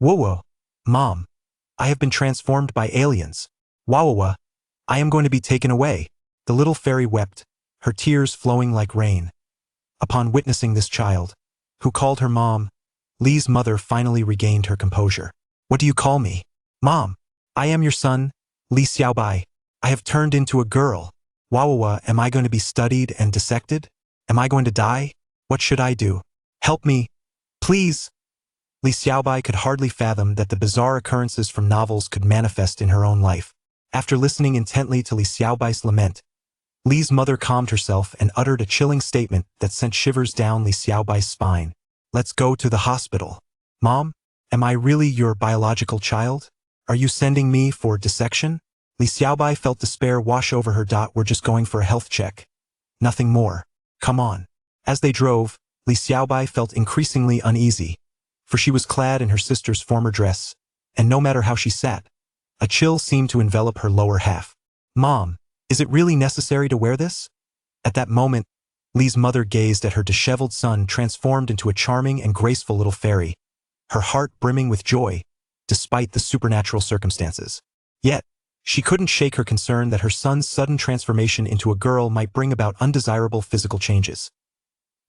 Whoa, Mom, I have been transformed by aliens. Wawawa, I am going to be taken away. The little fairy wept, her tears flowing like rain. Upon witnessing this child, who called her Mom, Lee's mother finally regained her composure. What do you call me? Mom, I am your son, Lee Xiaobai. I have turned into a girl. Wawawa, am I going to be studied and dissected? Am I going to die? What should I do? Help me, please. Li Xiaobai could hardly fathom that the bizarre occurrences from novels could manifest in her own life. After listening intently to Li Xiaobai's lament, Li's mother calmed herself and uttered a chilling statement that sent shivers down Li Xiaobai's spine. Let's go to the hospital. Mom, am I really your biological child? Are you sending me for dissection? Li Xiaobai felt despair wash over her. We're just going for a health check. Nothing more. Come on. As they drove, Li Xiaobai felt increasingly uneasy, for she was clad in her sister's former dress, and no matter how she sat, a chill seemed to envelop her lower half. Mom, is it really necessary to wear this? At that moment, Li's mother gazed at her disheveled son transformed into a charming and graceful little fairy, her heart brimming with joy, despite the supernatural circumstances. Yet, she couldn't shake her concern that her son's sudden transformation into a girl might bring about undesirable physical changes.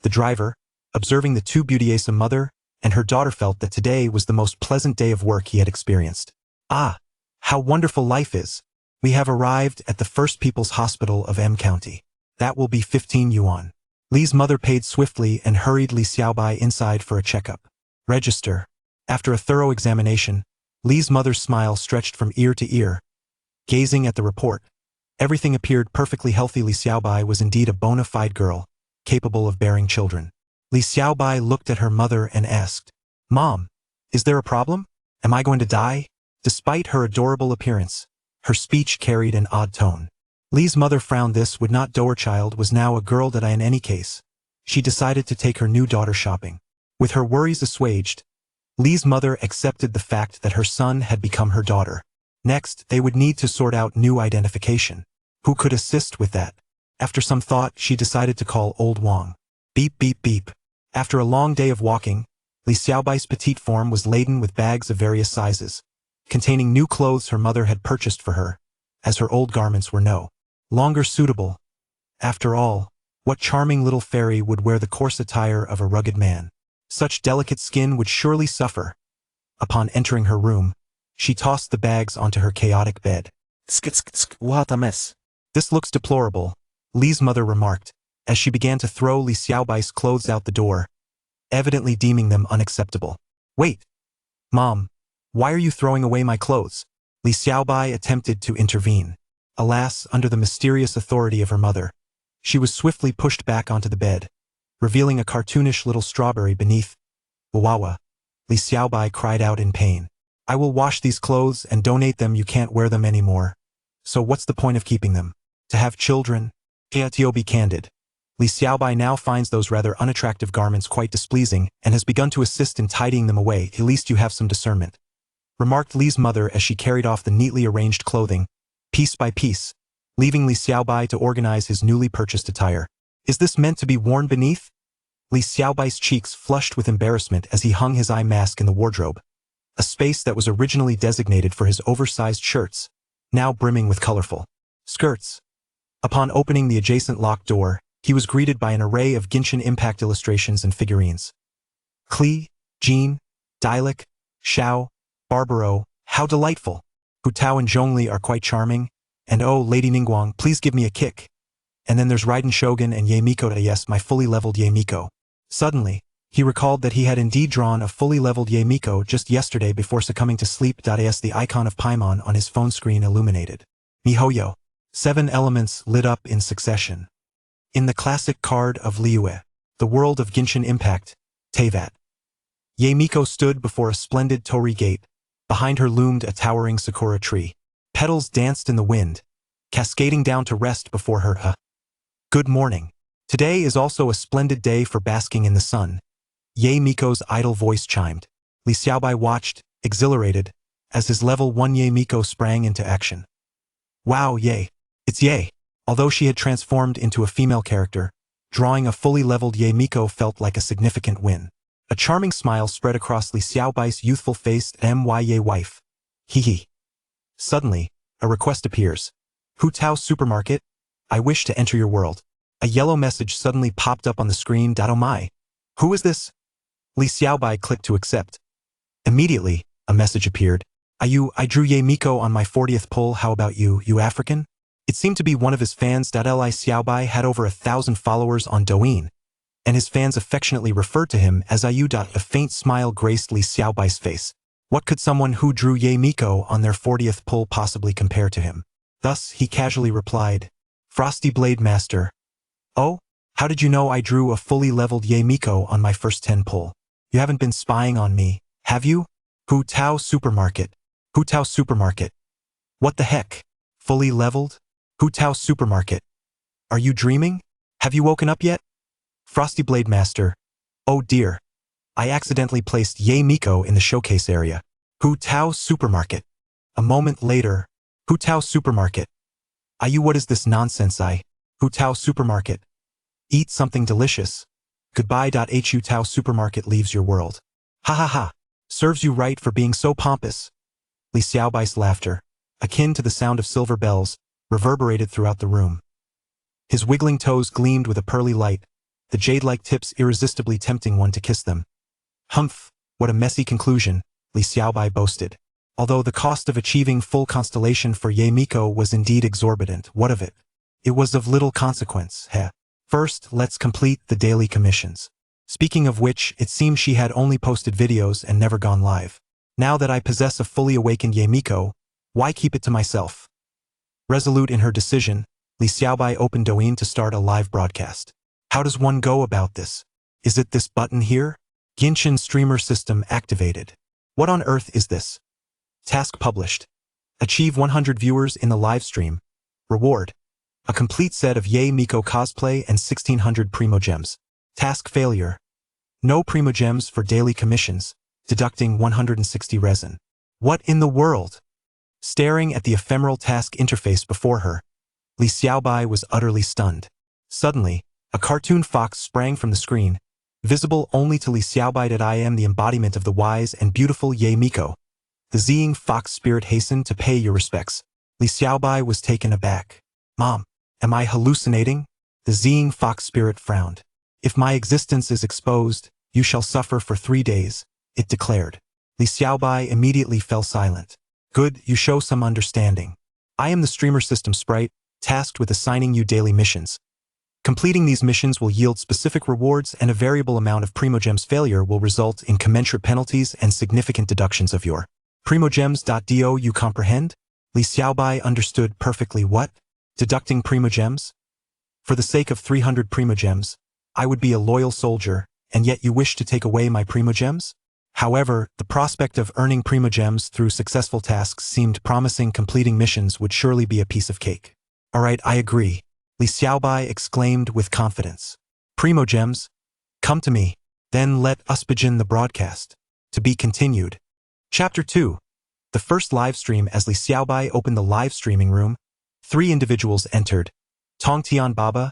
The driver, observing the two beauteous, a mother and her daughter, felt that today was the most pleasant day of work he had experienced. Ah, how wonderful life is! We have arrived at the First People's Hospital of M County. That will be 15 yuan. Li's mother paid swiftly and hurried Li Xiaobai inside for a checkup. Register. After a thorough examination, Li's mother's smile stretched from ear to ear. Gazing at the report, everything appeared perfectly healthy. Li Xiaobai was indeed a bona fide girl, capable of bearing children. Li Xiaobai looked at her mother and asked, Mom, is there a problem? Am I going to die? Despite her adorable appearance, her speech carried an odd tone. Li's mother frowned. This would not do. Her child was now a girl. In any case, she decided to take her new daughter shopping. With her worries assuaged, Li's mother accepted the fact that her son had become her daughter. Next, they would need to sort out new identification. Who could assist with that? After some thought, she decided to call old Wang. Beep, beep, beep. After a long day of walking, Li Xiaobai's petite form was laden with bags of various sizes, containing new clothes her mother had purchased for her, as her old garments were no longer suitable. After all, what charming little fairy would wear the coarse attire of a rugged man? Such delicate skin would surely suffer. Upon entering her room, she tossed the bags onto her chaotic bed. What a mess. This looks deplorable, Li's mother remarked, as she began to throw Li Xiaobai's clothes out the door, evidently deeming them unacceptable. Wait, Mom, why are you throwing away my clothes? Li Xiaobai attempted to intervene. Alas, under the mysterious authority of her mother, she was swiftly pushed back onto the bed, revealing a cartoonish little strawberry beneath. Wawawa, Li Xiaobai cried out in pain. I will wash these clothes and donate them. You can't wear them anymore. So what's the point of keeping them? To have children? To be candid, Li Xiaobai now finds those rather unattractive garments quite displeasing and has begun to assist in tidying them away. At least you have some discernment, remarked Li's mother as she carried off the neatly arranged clothing, piece by piece, leaving Li Xiaobai to organize his newly purchased attire. Is this meant to be worn beneath? Li Xiaobai's cheeks flushed with embarrassment as he hung his eye mask in the wardrobe, a space that was originally designated for his oversized shirts, now brimming with colorful skirts. Upon opening the adjacent locked door, he was greeted by an array of Genshin Impact illustrations and figurines. Klee, Jean, Dialek, Xiao, Barbaro, how delightful! Hu Tao and Zhongli are quite charming, and oh, Lady Ningguang, please give me a kick. And then there's Raiden Shogun and Ye Miko. Yes, my fully leveled Ye Miko. Suddenly, he recalled that he had indeed drawn a fully leveled Ye Miko just yesterday before succumbing to sleep. As the icon of Paimon on his phone screen illuminated. Mihoyo. 7 elements lit up in succession. In the classic card of Liyue, the world of Genshin Impact, Teyvat. Ye Miko stood before a splendid torii gate. Behind her loomed a towering sakura tree. Petals danced in the wind, cascading down to rest before her. Good morning. Today is also a splendid day for basking in the sun. Ye Miko's idle voice chimed. Li Xiaobai watched, exhilarated, as his level 1 Ye Miko sprang into action. Wow, Ye. It's Ye. Although she had transformed into a female character, drawing a fully leveled Ye Miko felt like a significant win. A charming smile spread across Li Xiaobai's youthful face. My wife. Hee hee. Suddenly, a request appears. Hu Tao Supermarket, I wish to enter your world. A yellow message suddenly popped up on the screen. Oh my. Who is this? Li Xiaobai clicked to accept. Immediately, a message appeared. I drew Ye Miko on my 40th pull. How about you, you African? It seemed to be one of his fans. Li Xiaobai had over 1,000 followers on Douyin, and his fans affectionately referred to him as Ayu. A faint smile graced Li Xiaobai's face. What could someone who drew Ye Miko on their 40th pull possibly compare to him? Thus, he casually replied, Frosty Blade Master. Oh, how did you know I drew a fully leveled Ye Miko on my first 10 pull? You haven't been spying on me, have you? Hu Tao Supermarket. Hu Tao Supermarket. What the heck? Fully leveled? Hu Tao Supermarket. Are you dreaming? Have you woken up yet? Frosty Blade Master. Oh dear. I accidentally placed Ye Miko in the showcase area. Hu Tao Supermarket. A moment later. Hu Tao Supermarket. Ayu, what is this nonsense? Hu Tao Supermarket. Eat something delicious. Goodbye. Hu Tao Supermarket leaves your world. Ha ha ha. Serves you right for being so pompous. Li Xiaobai's laughter, akin to the sound of silver bells, reverberated throughout the room. His wiggling toes gleamed with a pearly light, the jade-like tips irresistibly tempting one to kiss them. Humph, what a messy conclusion, Li Xiaobai boasted. Although the cost of achieving full constellation for Ye Miko was indeed exorbitant, what of it? It was of little consequence, heh. First, let's complete the daily commissions. Speaking of which, it seems she had only posted videos and never gone live. Now that I possess a fully awakened Ye Miko, why keep it to myself? Resolute in her decision, Li Xiaobai opened Douyin to start a live broadcast. How does one go about this? Is it this button here? Genshin streamer system activated. What on earth is this? Task published. Achieve 100 viewers in the live stream. Reward. A complete set of Ye Miko cosplay and 1600 Primogems. Task failure. No Primogems for daily commissions, deducting 160 resin. What in the world? Staring at the ephemeral task interface before her, Li Xiaobai was utterly stunned. Suddenly, a cartoon fox sprang from the screen, visible only to Li Xiaobai. I am the embodiment of the wise and beautiful Ye Miko. The Zing fox spirit hastened to pay your respects. Li Xiaobai was taken aback. Mom, am I hallucinating? The Zing fox spirit frowned. If my existence is exposed, you shall suffer for 3 days, it declared. Li Xiaobai immediately fell silent. Good, you show some understanding. I am the streamer system sprite, tasked with assigning you daily missions. Completing these missions will yield specific rewards, and a variable amount of Primogems. Failure will result in commensurate penalties and significant deductions of your Primogems. Do you comprehend? Li Xiaobai understood perfectly. What? Deducting Primogems? For the sake of 300 Primogems, I would be a loyal soldier, and yet you wish to take away my Primogems? However, the prospect of earning Primogems through successful tasks seemed promising. Completing missions would surely be a piece of cake. Alright, I agree, Li Xiaobai exclaimed with confidence. Primogems, come to me. Then let us begin the broadcast. To be continued. Chapter 2. The first live stream. As Li Xiaobai opened the live streaming room, 3 individuals entered. Tong Tian Baba,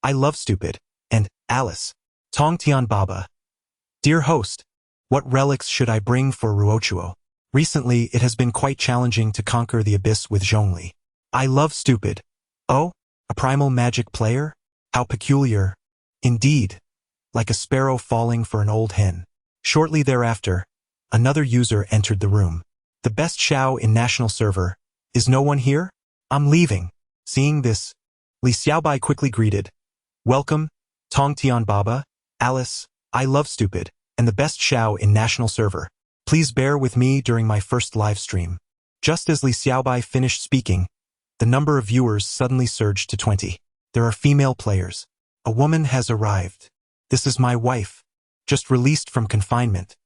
I love stupid, and Alice. Tong Tian Baba. Dear host, what relics should I bring for Ruochuo? Recently, it has been quite challenging to conquer the abyss with Zhongli. I love stupid. Oh, a primal magic player? How peculiar. Indeed. Like a sparrow falling for an old hen. Shortly thereafter, another user entered the room. The best Shao in national server. Is no one here? I'm leaving. Seeing this, Li Xiaobai quickly greeted. Welcome, Tong Tian Baba, Alice, I love stupid, and the best Shao in national server. Please bear with me during my first live stream. Just as Li Xiaobai finished speaking, the number of viewers suddenly surged to 20. There are female players. A woman has arrived. This is my wife, just released from confinement.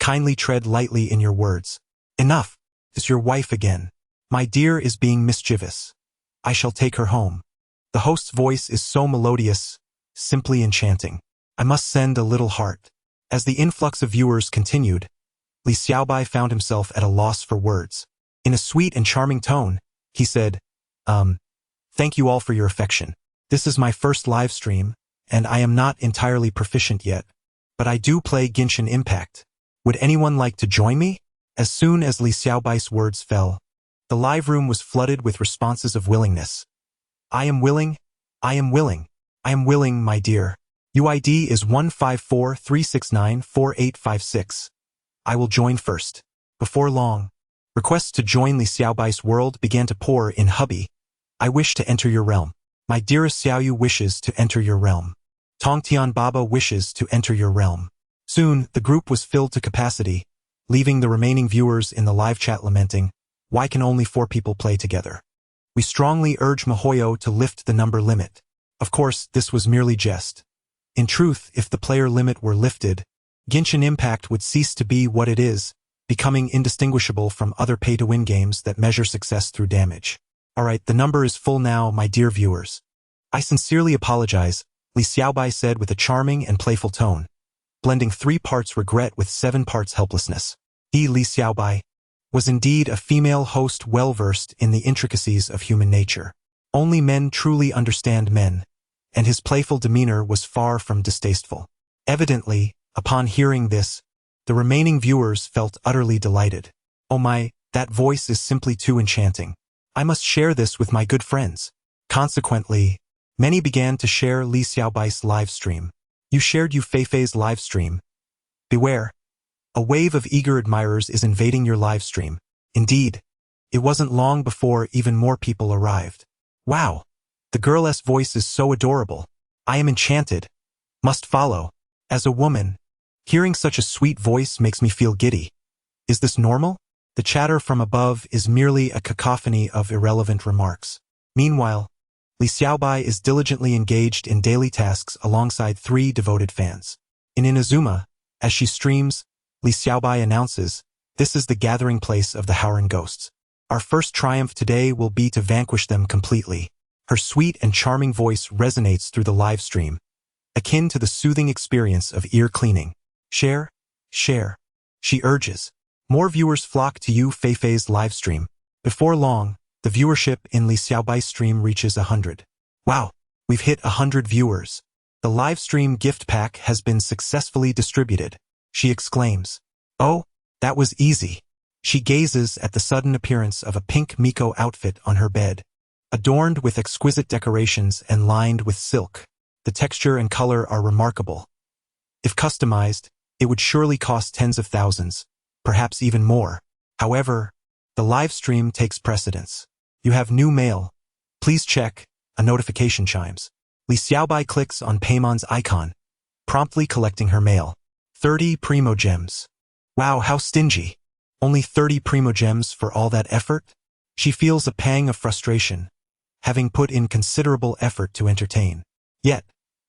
Kindly tread lightly in your words. Enough. Is your wife again? My dear is being mischievous. I shall take her home. The host's voice is so melodious, simply enchanting. I must send a little heart. As the influx of viewers continued, Li Xiaobai found himself at a loss for words. In a sweet and charming tone, he said, thank you all for your affection. This is my first live stream, and I am not entirely proficient yet. but I do play Genshin Impact. Would anyone like to join me? As soon as Li Xiaobai's words fell, the live room was flooded with responses of willingness. I am willing. I am willing. I am willing, my dear. UID is 154-369-4856. I will join first. Before long, requests to join Li Xiaobai's world began to pour in. Hubby, I wish to enter your realm. My dearest Xiaoyu wishes to enter your realm. Tongtian Baba wishes to enter your realm. Soon, the group was filled to capacity, leaving the remaining viewers in the live chat lamenting, why can only 4 people play together? We strongly urge Mihoyo to lift the number limit. Of course, this was merely jest. In truth, if the player limit were lifted, Genshin Impact would cease to be what it is, becoming indistinguishable from other pay-to-win games that measure success through damage. Alright, the number is full now, my dear viewers. I sincerely apologize, Li Xiaobai said with a charming and playful tone, blending 3 parts regret with 7 parts helplessness. He, Li Xiaobai, was indeed a female host well-versed in the intricacies of human nature. Only men truly understand men, and his playful demeanor was far from distasteful. Evidently, upon hearing this, the remaining viewers felt utterly delighted. Oh my, that voice is simply too enchanting. I must share this with my good friends. Consequently, many began to share Li Xiaobai's live stream. You shared Yu Feifei's live stream. Beware. A wave of eager admirers is invading your live stream. Indeed, it wasn't long before even more people arrived. Wow, the girl's voice is so adorable. I am enchanted. Must follow. As a woman, hearing such a sweet voice makes me feel giddy. Is this normal? The chatter from above is merely a cacophony of irrelevant remarks. Meanwhile, Li Xiaobai is diligently engaged in daily tasks alongside 3 devoted fans. In Inazuma, as she streams, Li Xiaobai announces, this is the gathering place of the Howren Ghosts. Our first triumph today will be to vanquish them completely. Her sweet and charming voice resonates through the live stream, akin to the soothing experience of ear cleaning. Share, share. She urges. More viewers flock to Yu Feifei's live stream. Before long, the viewership in Li Xiaobai's stream reaches 100. Wow, we've hit 100 viewers. The live stream gift pack has been successfully distributed. She exclaims. Oh, that was easy. She gazes at the sudden appearance of a pink Miko outfit on her bed, adorned with exquisite decorations and lined with silk. The texture and color are remarkable. If customized, it would surely cost tens of thousands, perhaps even more. However, the live stream takes precedence. You have new mail. Please check. A notification chimes. Li Xiaobai clicks on Paymon's icon, promptly collecting her mail. 30 Primo Gems. Wow, how stingy. Only 30 Primo Gems for all that effort? She feels a pang of frustration, having put in considerable effort to entertain. Yet,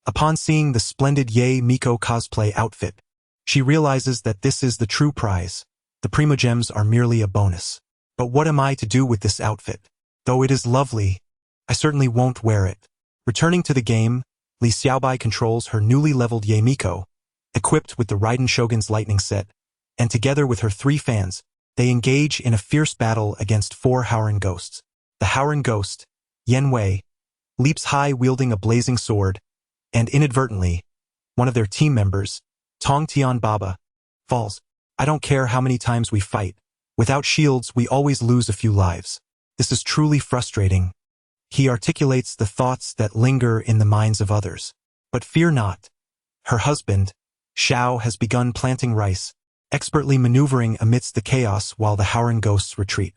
upon seeing the splendid Ye Miko cosplay outfit, she realizes that this is the true prize. The Primo Gems are merely a bonus. But what am I to do with this outfit? Though it is lovely, I certainly won't wear it. Returning to the game, Li Xiaobai controls her newly leveled Ye Miko, equipped with the Raiden Shogun's lightning set, and together with her 3 fans, they engage in a fierce battle against 4 Howren Ghosts. The Howren Ghost, Yen Wei, leaps high wielding a blazing sword, and inadvertently, one of their team members, Tongtian Baba, falls. I don't care how many times we fight. Without shields, we always lose a few lives. This is truly frustrating. He articulates the thoughts that linger in the minds of others. But fear not. Her husband, Xiao, has begun planting rice, expertly maneuvering amidst the chaos while the Howren Ghosts retreat.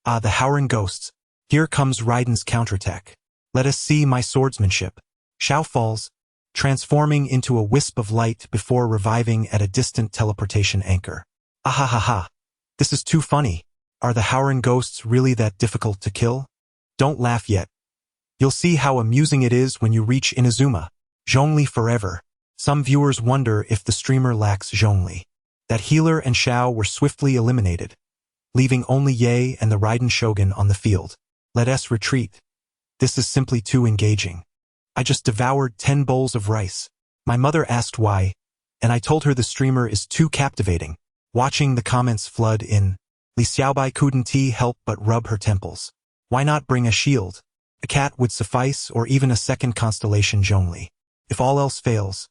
Ah, the Howren Ghosts. Here comes Raiden's counterattack. Let us see my swordsmanship. Xiao falls, transforming into a wisp of light before reviving at a distant teleportation anchor. Ahahaha. This is too funny. Are the Howren Ghosts really that difficult to kill? Don't laugh yet. You'll see how amusing it is when you reach Inazuma. Zhongli forever. Some viewers wonder if the streamer lacks Zhongli. That healer and Xiao were swiftly eliminated, leaving only Ye and the Raiden Shogun on the field. Let us retreat. This is simply too engaging. I just devoured 10 bowls of rice. My mother asked why, and I told her the streamer is too captivating. Watching the comments flood in, Li Xiaobai couldn't help but rub her temples. Why not bring a shield? A cat would suffice, or even a second constellation Zhongli. If all else fails,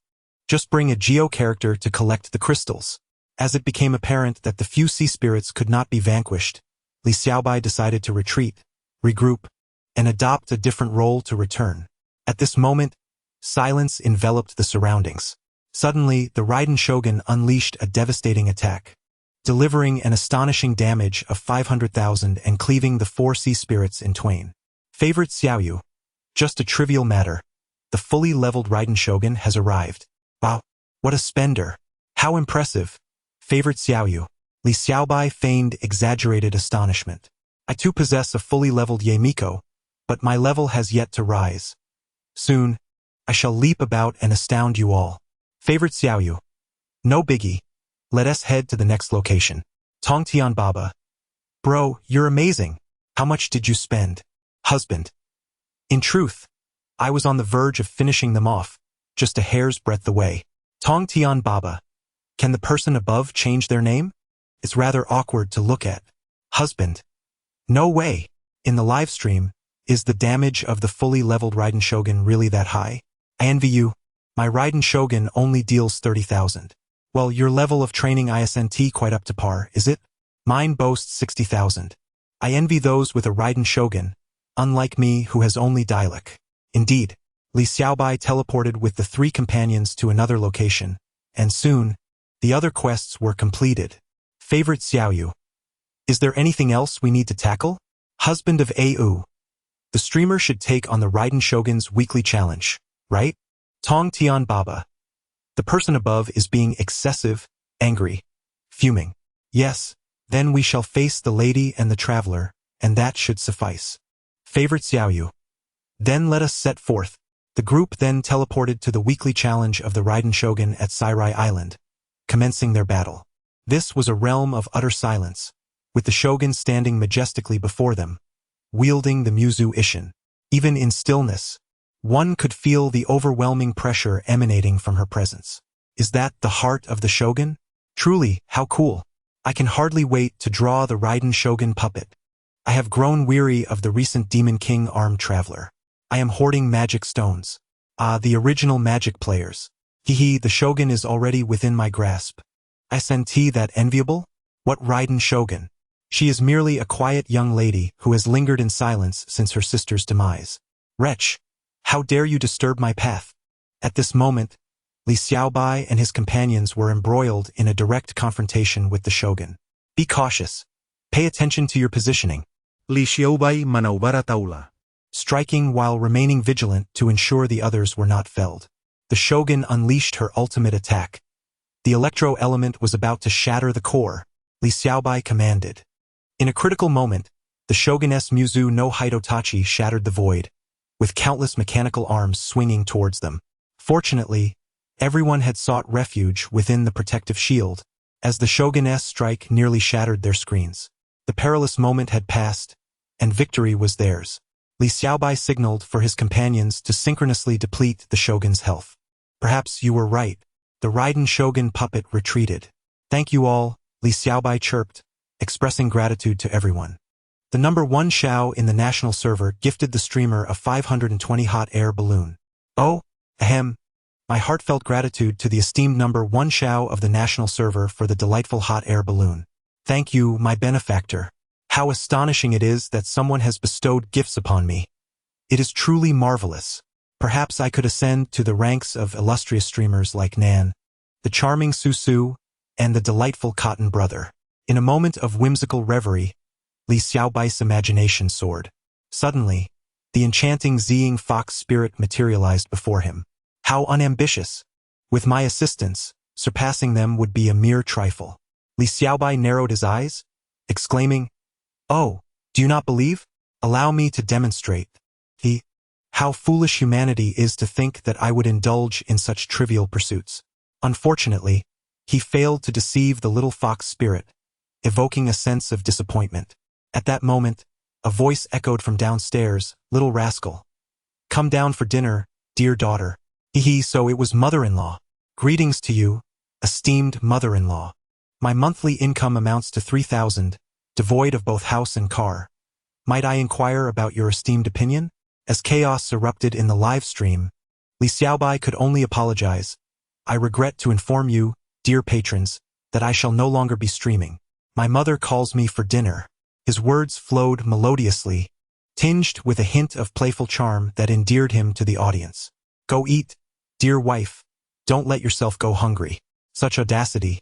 Just bring a Geo character to collect the crystals. As it became apparent that the few sea spirits could not be vanquished, Li Xiaobai decided to retreat, regroup, and adopt a different role to return. At this moment, silence enveloped the surroundings. Suddenly, the Raiden Shogun unleashed a devastating attack, delivering an astonishing damage of 500,000 and cleaving the 4 sea spirits in twain. Favorite Xiaoyu. Just a trivial matter. The fully leveled Raiden Shogun has arrived. Wow, what a spender. How impressive. Favorite Xiaoyu. Li Xiaobai feigned exaggerated astonishment. I too possess a fully leveled Ye Miko, but my level has yet to rise. Soon, I shall leap about and astound you all. Favorite Xiaoyu. No biggie. Let us head to the next location. Tongtian Baba. Bro, you're amazing. How much did you spend? Husband. In truth, I was on the verge of finishing them off, just a hair's breadth away. Tongtian Baba. Can the person above change their name? It's rather awkward to look at. Husband. No way. In the live stream, is the damage of the fully leveled Raiden Shogun really that high? I envy you. My Raiden Shogun only deals 30,000. Well, your level of training isn't quite up to par, is it? Mine boasts 60,000. I envy those with a Raiden Shogun, unlike me who has only Dialek. Indeed, Li Xiaobai teleported with the 3 companions to another location, and soon, the other quests were completed. Favorite Xiaoyu. Is there anything else we need to tackle? Husband of Au. The streamer should take on the Raiden Shogun's weekly challenge, right? Tongtian Baba. The person above is being excessive, angry, fuming. Yes, then we shall face the lady and the traveler, and that should suffice. Favorite Xiaoyu. Then let us set forth. The group then teleported to the weekly challenge of the Raiden Shogun at Sairai Island, commencing their battle. This was a realm of utter silence, with the Shogun standing majestically before them, wielding the Muzu Ishin. Even in stillness, one could feel the overwhelming pressure emanating from her presence. Is that the heart of the Shogun? Truly, how cool. I can hardly wait to draw the Raiden Shogun puppet. I have grown weary of the recent Demon King armed traveler. I am hoarding magic stones. Ah, the original magic players. Hehe, the Shogun is already within my grasp. Isn't that enviable? What Raiden Shogun? She is merely a quiet young lady who has lingered in silence since her sister's demise. Wretch! How dare you disturb my path? At this moment, Li Xiaobai and his companions were embroiled in a direct confrontation with the Shogun. Be cautious. Pay attention to your positioning. Li Xiaobai manaubara taula. Striking while remaining vigilant to ensure the others were not felled. The Shogun unleashed her ultimate attack. The electro element was about to shatter the core. Li Xiaobai commanded. In a critical moment, the Shoguness Muzu no Hidotachi shattered the void, with countless mechanical arms swinging towards them. Fortunately, everyone had sought refuge within the protective shield, as the Shoguness strike nearly shattered their screens. The perilous moment had passed, and victory was theirs. Li Xiaobai signaled for his companions to synchronously deplete the Shogun's health. Perhaps you were right. The Raiden Shogun puppet retreated. Thank you all, Li Xiaobai chirped, expressing gratitude to everyone. The number 1 Xiao in the national server gifted the streamer a 520 hot air balloon. Oh, ahem. My heartfelt gratitude to the esteemed number 1 Xiao of the national server for the delightful hot air balloon. Thank you, my benefactor. How astonishing it is that someone has bestowed gifts upon me. It is truly marvelous. Perhaps I could ascend to the ranks of illustrious streamers like Nan, the charming Susu, and the delightful Cotton Brother. In a moment of whimsical reverie, Li Xiaobai's imagination soared. Suddenly, the enchanting Ziying fox spirit materialized before him. How unambitious! With my assistance, surpassing them would be a mere trifle. Li Xiaobai narrowed his eyes, exclaiming, "Oh, do you not believe? Allow me to demonstrate." How foolish humanity is to think that I would indulge in such trivial pursuits. Unfortunately, he failed to deceive the little fox spirit, evoking a sense of disappointment. At that moment, a voice echoed from downstairs, "Little rascal. Come down for dinner, dear daughter." So it was mother-in-law. Greetings to you, esteemed mother-in-law. My monthly income amounts to 3,000, devoid of both house and car. Might I inquire about your esteemed opinion? As chaos erupted in the live stream, Li Xiaobai could only apologize, I regret to inform you, dear patrons, that I shall no longer be streaming. My mother calls me for dinner. His words flowed melodiously, tinged with a hint of playful charm that endeared him to the audience. Go eat, dear wife. Don't let yourself go hungry. Such audacity.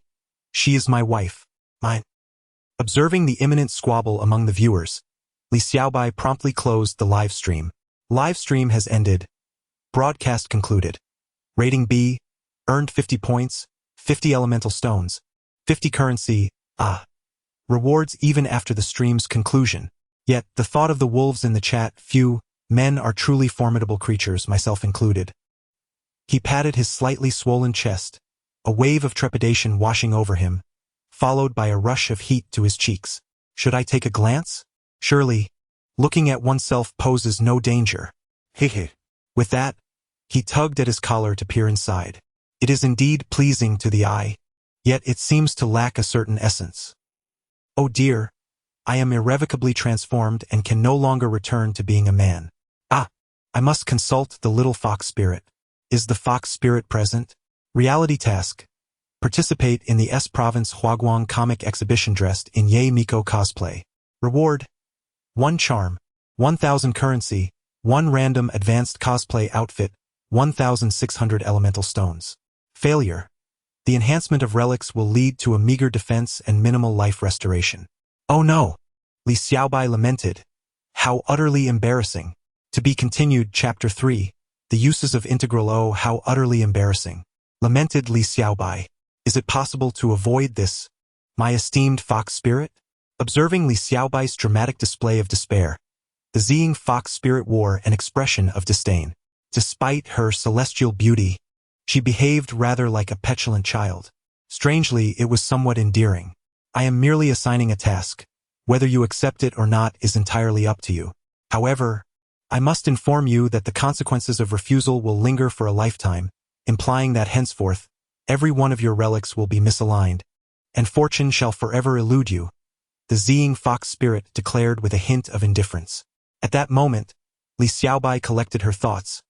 She is my wife. Mine. Observing the imminent squabble among the viewers, Li Xiaobai promptly closed the live stream. Live stream has ended. Broadcast concluded. Rating B. Earned 50 points, 50 elemental stones, 50 currency, rewards even after the stream's conclusion. Yet, the thought of the wolves in the chat, few men are truly formidable creatures, myself included. He patted his slightly swollen chest, a wave of trepidation washing over him, followed by a rush of heat to his cheeks. Should I take a glance? Surely, looking at oneself poses no danger. Hehe. With that, he tugged at his collar to peer inside. It is indeed pleasing to the eye, yet it seems to lack a certain essence. Oh dear, I am irrevocably transformed and can no longer return to being a man. I must consult the little fox spirit. Is the fox spirit present? Reality task. Participate in the S-Province Huaguang comic exhibition dressed in Ye Miko cosplay. Reward. 1 charm, 1,000 currency, 1 random advanced cosplay outfit, 1,600 elemental stones. Failure. The enhancement of relics will lead to a meager defense and minimal life restoration. Oh no! Li Xiaobai lamented. How utterly embarrassing. To be continued, Chapter 3. The uses of Integral O. How utterly embarrassing. Lamented Li Xiaobai. Is it possible to avoid this, my esteemed fox spirit? Observing Li Xiaobai's dramatic display of despair, the Ziying fox spirit wore an expression of disdain. Despite her celestial beauty, she behaved rather like a petulant child. Strangely, it was somewhat endearing. I am merely assigning a task. Whether you accept it or not is entirely up to you. However, I must inform you that the consequences of refusal will linger for a lifetime, implying that henceforth, every one of your relics will be misaligned, and fortune shall forever elude you, the Ziying fox spirit declared with a hint of indifference. At that moment, Li Xiaobai collected her thoughts,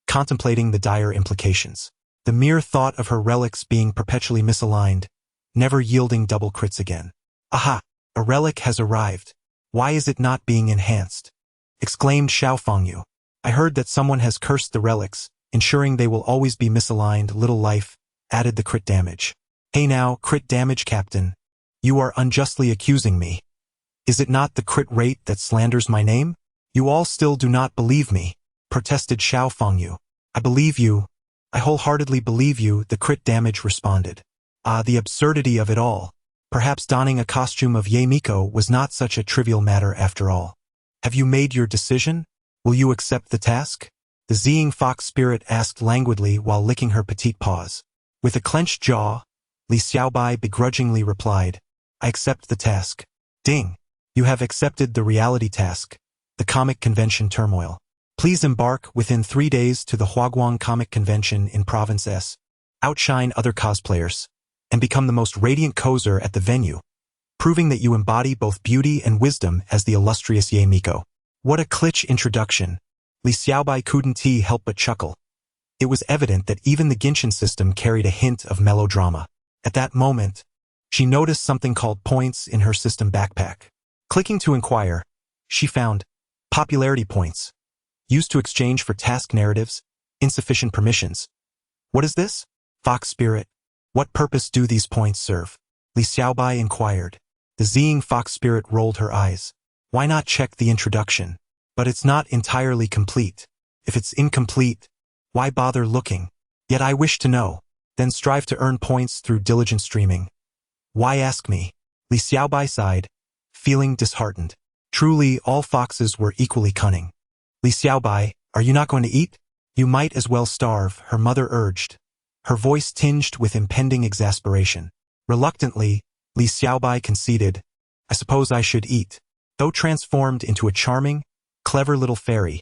contemplating the dire implications. The mere thought of her relics being perpetually misaligned, never yielding double crits again. Aha! A relic has arrived. Why is it not being enhanced? Exclaimed Xiao Fengyu. I heard that someone has cursed the relics, ensuring they will always be misaligned. Little life, added the crit damage. Hey now, crit damage captain. You are unjustly accusing me. Is it not the crit rate that slanders my name? You all still do not believe me, protested Xiao Fengyu. I believe you. I wholeheartedly believe you, the crit damage responded. The absurdity of it all. Perhaps donning a costume of Ye Miko was not such a trivial matter after all. Have you made your decision? Will you accept the task? The Ziying fox spirit asked languidly while licking her petite paws. With a clenched jaw, Li Xiaobai begrudgingly replied, I accept the task. Ding! You have accepted the reality task, the comic convention turmoil. Please embark within 3 days to the Huaguang Comic Convention in Province S. Outshine other cosplayers, and become the most radiant cozer at the venue, proving that you embody both beauty and wisdom as the illustrious Ye Miko. What a kitsch introduction. Li Xiaobai couldn't help but chuckle. It was evident that even the Genshin system carried a hint of melodrama. At that moment, she noticed something called points in her system backpack. Clicking to inquire, she found popularity points, used to exchange for task narratives, insufficient permissions. What is this? Fox Spirit. What purpose do these points serve? Li Xiaobai inquired. The Ziying Fox Spirit rolled her eyes. Why not check the introduction? But it's not entirely complete. If it's incomplete, why bother looking? Yet I wish to know. Then strive to earn points through diligent streaming. Why ask me? Li Xiaobai sighed, feeling disheartened. Truly, all foxes were equally cunning. Li Xiaobai, are you not going to eat? You might as well starve, her mother urged, her voice tinged with impending exasperation. Reluctantly, Li Xiaobai conceded, I suppose I should eat. Though transformed into a charming, clever little fairy,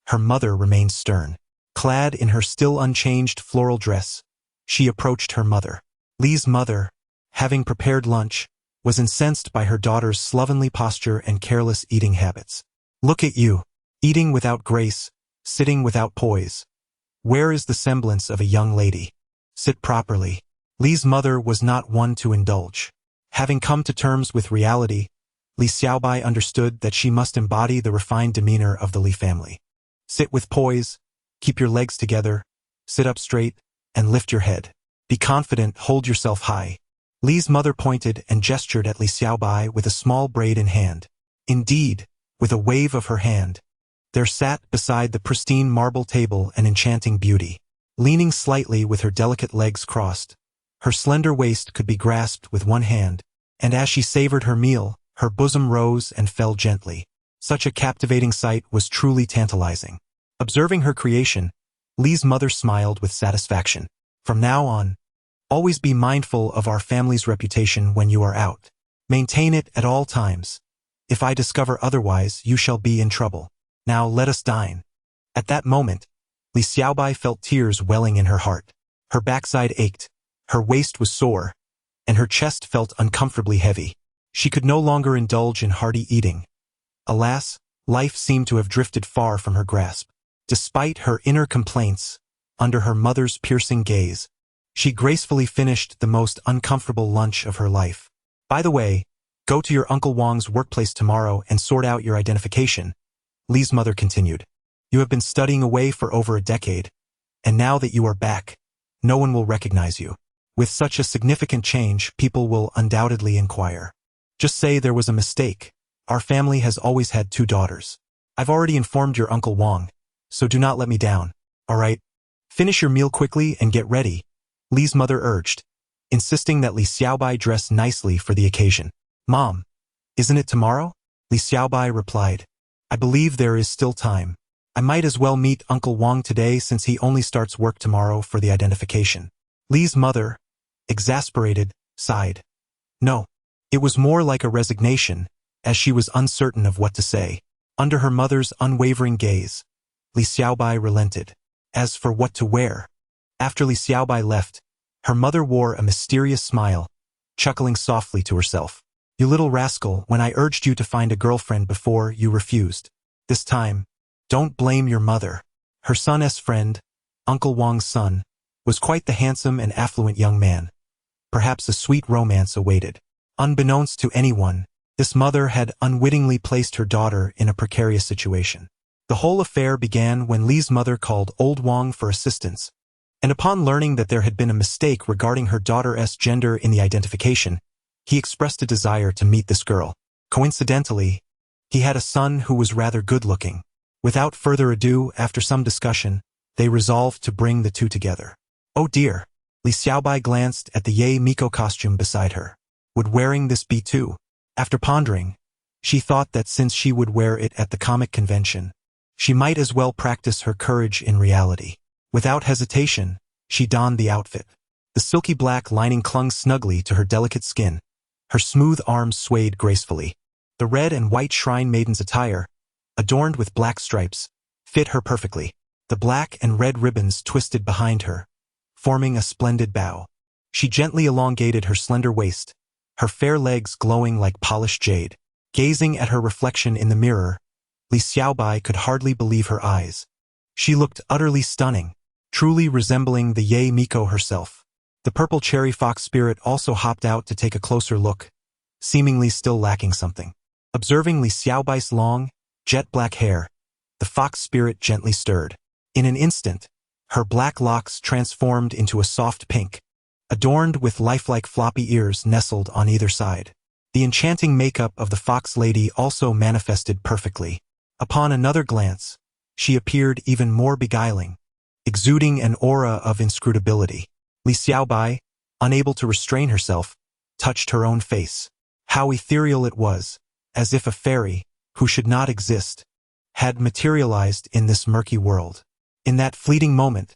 her mother remained stern. Clad in her still unchanged floral dress, she approached her mother. Li's mother, having prepared lunch, was incensed by her daughter's slovenly posture and careless eating habits. Look at you, eating without grace, sitting without poise. Where is the semblance of a young lady? Sit properly. Li's mother was not one to indulge. Having come to terms with reality, Li Xiaobai understood that she must embody the refined demeanor of the Li family. Sit with poise, keep your legs together, sit up straight, and lift your head. Be confident, hold yourself high. Li's mother pointed and gestured at Li Xiaobai with a small braid in hand. Indeed, with a wave of her hand, there sat beside the pristine marble table an enchanting beauty. Leaning slightly with her delicate legs crossed, her slender waist could be grasped with one hand, and as she savored her meal, her bosom rose and fell gently. Such a captivating sight was truly tantalizing. Observing her creation, Li's mother smiled with satisfaction. From now on, always be mindful of our family's reputation when you are out. Maintain it at all times. If I discover otherwise, you shall be in trouble. Now let us dine. At that moment, Li Xiaobai felt tears welling in her heart. Her backside ached, her waist was sore, and her chest felt uncomfortably heavy. She could no longer indulge in hearty eating. Alas, life seemed to have drifted far from her grasp. Despite her inner complaints, under her mother's piercing gaze, she gracefully finished the most uncomfortable lunch of her life. By the way, go to your Uncle Wang's workplace tomorrow and sort out your identification, Li's mother continued. You have been studying away for over a decade, and now that you are back, no one will recognize you. With such a significant change, people will undoubtedly inquire. Just say there was a mistake. Our family has always had 2 daughters. I've already informed your Uncle Wang, so do not let me down, all right? Finish your meal quickly and get ready, Li's mother urged, insisting that Li Xiaobai dress nicely for the occasion. Mom, isn't it tomorrow? Li Xiaobai replied. I believe there is still time. I might as well meet Uncle Wang today since he only starts work tomorrow for the identification. Li's mother, exasperated, sighed. No, it was more like a resignation, as she was uncertain of what to say. Under her mother's unwavering gaze, Li Xiaobai relented. As for what to wear, after Li Xiaobai left, her mother wore a mysterious smile, chuckling softly to herself. You little rascal, when I urged you to find a girlfriend before, you refused. This time, don't blame your mother. Her son's friend, Uncle Wang's son, was quite the handsome and affluent young man. Perhaps a sweet romance awaited. Unbeknownst to anyone, this mother had unwittingly placed her daughter in a precarious situation. The whole affair began when Li's mother called old Wang for assistance, and upon learning that there had been a mistake regarding her daughter's gender in the identification, he expressed a desire to meet this girl. Coincidentally, he had a son who was rather good-looking. Without further ado, after some discussion, they resolved to bring the two together. Oh dear, Li Xiaobai glanced at the Ye Miko costume beside her. Would wearing this be too? After pondering, she thought that since she would wear it at the comic convention, she might as well practice her courage in reality. Without hesitation, she donned the outfit. The silky black lining clung snugly to her delicate skin. Her smooth arms swayed gracefully. The red and white shrine maiden's attire, adorned with black stripes, fit her perfectly. The black and red ribbons twisted behind her, forming a splendid bow. She gently elongated her slender waist, her fair legs glowing like polished jade. Gazing at her reflection in the mirror, Li Xiaobai could hardly believe her eyes. She looked utterly stunning, truly resembling the Ye Miko herself. The purple cherry fox spirit also hopped out to take a closer look, seemingly still lacking something. Observing Li Xiaobai's long, jet-black hair, the fox spirit gently stirred. In an instant, her black locks transformed into a soft pink, adorned with lifelike floppy ears nestled on either side. The enchanting makeup of the fox lady also manifested perfectly. Upon another glance, she appeared even more beguiling, exuding an aura of inscrutability. Li Xiaobai, unable to restrain herself, touched her own face. How ethereal it was, as if a fairy, who should not exist, had materialized in this murky world. In that fleeting moment,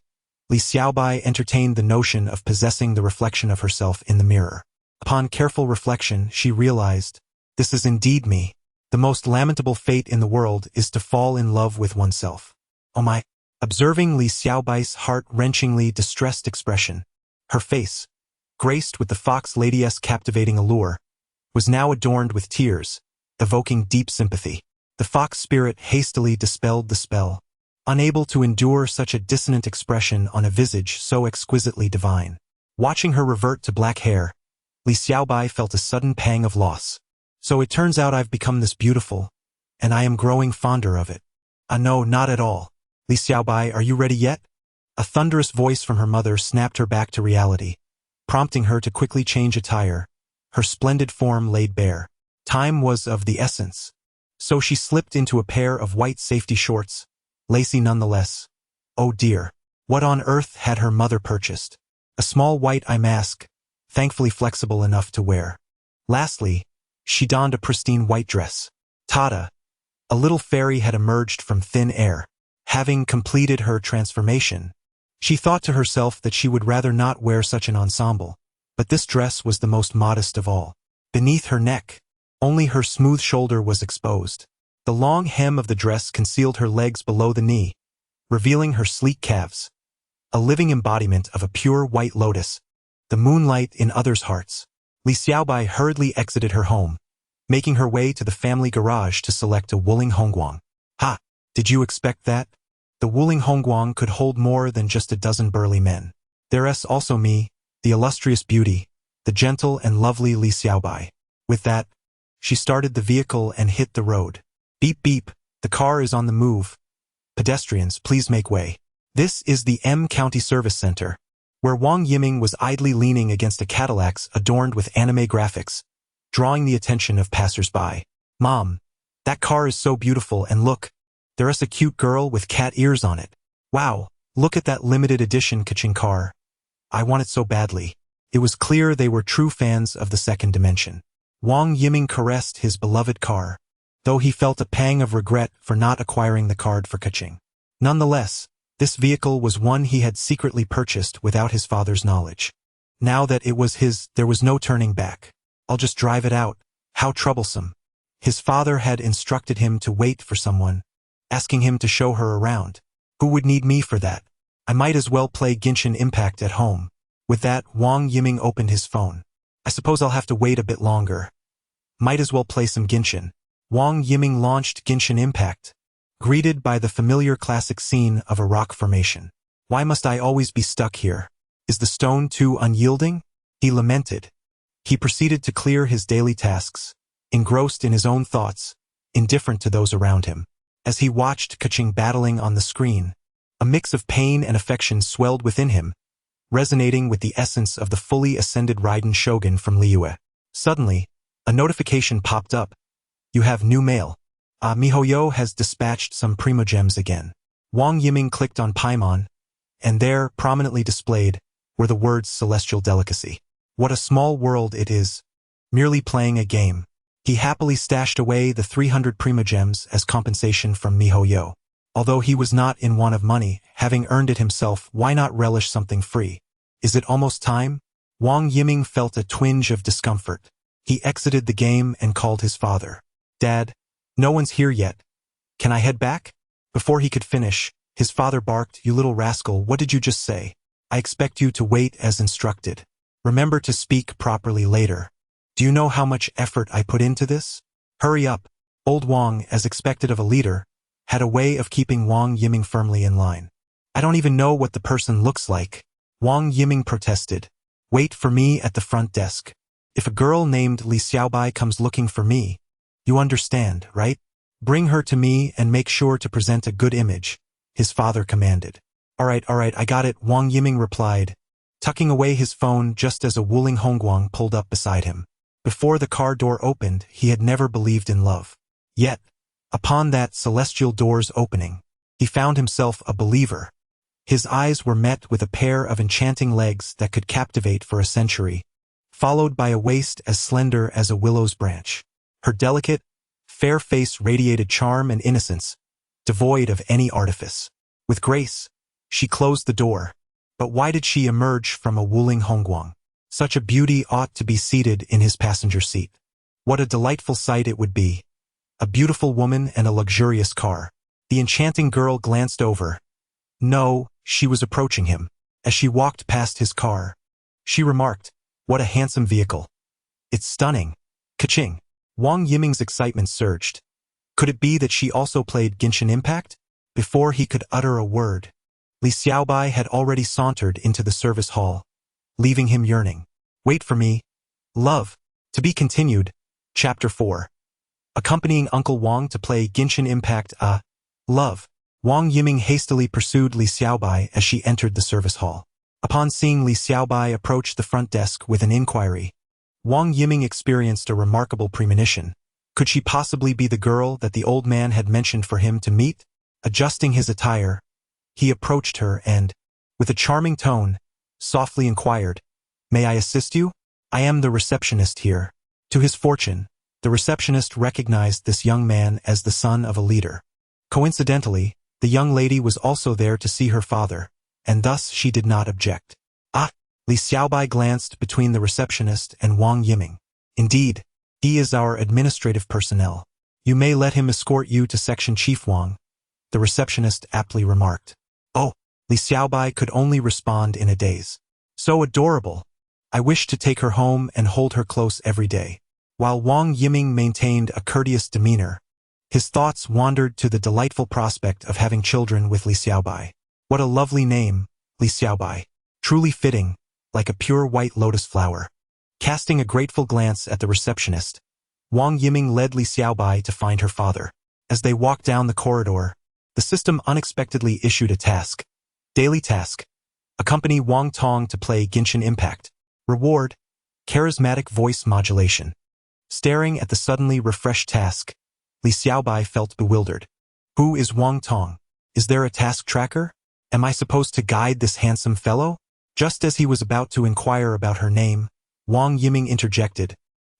Li Xiaobai entertained the notion of possessing the reflection of herself in the mirror. Upon careful reflection, she realized, this is indeed me. The most lamentable fate in the world is to fall in love with oneself. Oh my! Observing Li Xiaobai's heart-wrenchingly distressed expression, her face, graced with the fox lady's captivating allure, was now adorned with tears, evoking deep sympathy. The fox spirit hastily dispelled the spell, unable to endure such a dissonant expression on a visage so exquisitely divine. Watching her revert to black hair, Li Xiaobai felt a sudden pang of loss. So it turns out I've become this beautiful, and I am growing fonder of it. No, not at all. Li Xiaobai, are you ready yet? A thunderous voice from her mother snapped her back to reality, prompting her to quickly change attire, her splendid form laid bare. Time was of the essence. So she slipped into a pair of white safety shorts, lacy nonetheless. Oh dear, what on earth had her mother purchased? A small white eye mask, thankfully flexible enough to wear. Lastly, she donned a pristine white dress. Tada! A little fairy had emerged from thin air. Having completed her transformation, she thought to herself that she would rather not wear such an ensemble, but this dress was the most modest of all. Beneath her neck, only her smooth shoulder was exposed. The long hem of the dress concealed her legs below the knee, revealing her sleek calves, a living embodiment of a pure white lotus, the moonlight in others' hearts. Li Xiaobai hurriedly exited her home, making her way to the family garage to select a Wuling Hongguang. Ha! Did you expect that? The Wuling Hongguang could hold more than just a dozen burly men. There's also me, the illustrious beauty, the gentle and lovely Li Xiaobai. With that, she started the vehicle and hit the road. Beep beep, the car is on the move. Pedestrians, please make way. This is the M County Service Center, where Wang Yiming was idly leaning against a Cadillac adorned with anime graphics, drawing the attention of passers-by. Mom, that car is so beautiful, and look, there's a cute girl with cat ears on it. Wow, look at that limited edition Kaching car. I want it so badly. It was clear they were true fans of the second dimension. Wang Yiming caressed his beloved car, though he felt a pang of regret for not acquiring the card for Kaching. Nonetheless, this vehicle was one he had secretly purchased without his father's knowledge. Now that it was his, there was no turning back. I'll just drive it out. How troublesome. His father had instructed him to wait for someone, asking him to show her around. Who would need me for that? I might as well play Genshin Impact at home. With that, Wang Yiming opened his phone. I suppose I'll have to wait a bit longer. Might as well play some Genshin. Wang Yiming launched Genshin Impact, greeted by the familiar classic scene of a rock formation. Why must I always be stuck here? Is the stone too unyielding? He lamented. He proceeded to clear his daily tasks, engrossed in his own thoughts, indifferent to those around him. As he watched Kaching battling on the screen, a mix of pain and affection swelled within him, resonating with the essence of the fully ascended Raiden Shogun from Liyue. Suddenly, a notification popped up. You have new mail. MiHoYo has dispatched some primogems again. Wang Yiming clicked on Paimon, and there, prominently displayed, were the words celestial delicacy. What a small world it is. Merely playing a game. He happily stashed away the 300 primogems as compensation from MiHoYo. Although he was not in want of money, having earned it himself, why not relish something free? Is it almost time? Wang Yiming felt a twinge of discomfort. He exited the game and called his father. Dad, no one's here yet. Can I head back? Before he could finish, his father barked, You little rascal, what did you just say? I expect you to wait as instructed. Remember to speak properly later. Do you know how much effort I put into this? Hurry up. Old Wang, as expected of a leader, had a way of keeping Wang Yiming firmly in line. I don't even know what the person looks like. Wang Yiming protested. Wait for me at the front desk. If a girl named Li Xiaobai comes looking for me, you understand, right? Bring her to me and make sure to present a good image, his father commanded. All right, I got it, Wang Yiming replied, tucking away his phone just as a Wuling Hongguang pulled up beside him. Before the car door opened, he had never believed in love. Yet, upon that celestial door's opening, he found himself a believer. His eyes were met with a pair of enchanting legs that could captivate for a century, followed by a waist as slender as a willow's branch. Her delicate, fair face radiated charm and innocence, devoid of any artifice. With grace, she closed the door. But why did she emerge from a Wuling Hongguang? Such a beauty ought to be seated in his passenger seat. What a delightful sight it would be. A beautiful woman and a luxurious car. The enchanting girl glanced over. No, she was approaching him. As she walked past his car, she remarked, What a handsome vehicle. It's stunning. Kaching. Wang Yiming's excitement surged. Could it be that she also played Genshin Impact? Before he could utter a word, Li Xiaobai had already sauntered into the service hall, leaving him yearning. Wait for me, love. To be continued. Chapter 4. Accompanying Uncle Wang to play Genshin Impact, love. Wang Yiming hastily pursued Li Xiaobai as she entered the service hall. Upon seeing Li Xiaobai approach the front desk with an inquiry, Wang Yiming experienced a remarkable premonition. Could she possibly be the girl that the old man had mentioned for him to meet? Adjusting his attire, he approached her and, with a charming tone, softly inquired, "May I assist you? I am the receptionist here." To his fortune, the receptionist recognized this young man as the son of a leader. Coincidentally, the young lady was also there to see her father, and thus she did not object. "Ah!" Li Xiaobai glanced between the receptionist and Wang Yiming. "Indeed, he is our administrative personnel. You may let him escort you to Section Chief Wang," the receptionist aptly remarked. "Oh," Li Xiaobai could only respond in a daze. "So adorable. I wish to take her home and hold her close every day." While Wang Yiming maintained a courteous demeanor, his thoughts wandered to the delightful prospect of having children with Li Xiaobai. What a lovely name, Li Xiaobai. Truly fitting, like a pure white lotus flower. Casting a grateful glance at the receptionist, Wang Yiming led Li Xiaobai to find her father. As they walked down the corridor, the system unexpectedly issued a task. Daily task. Accompany Wang Tong to play Genshin Impact. Reward. Charismatic voice modulation. Staring at the suddenly refreshed task, Li Xiaobai felt bewildered. Who is Wang Tong? Is there a task tracker? Am I supposed to guide this handsome fellow? Just as he was about to inquire about her name, Wang Yiming interjected.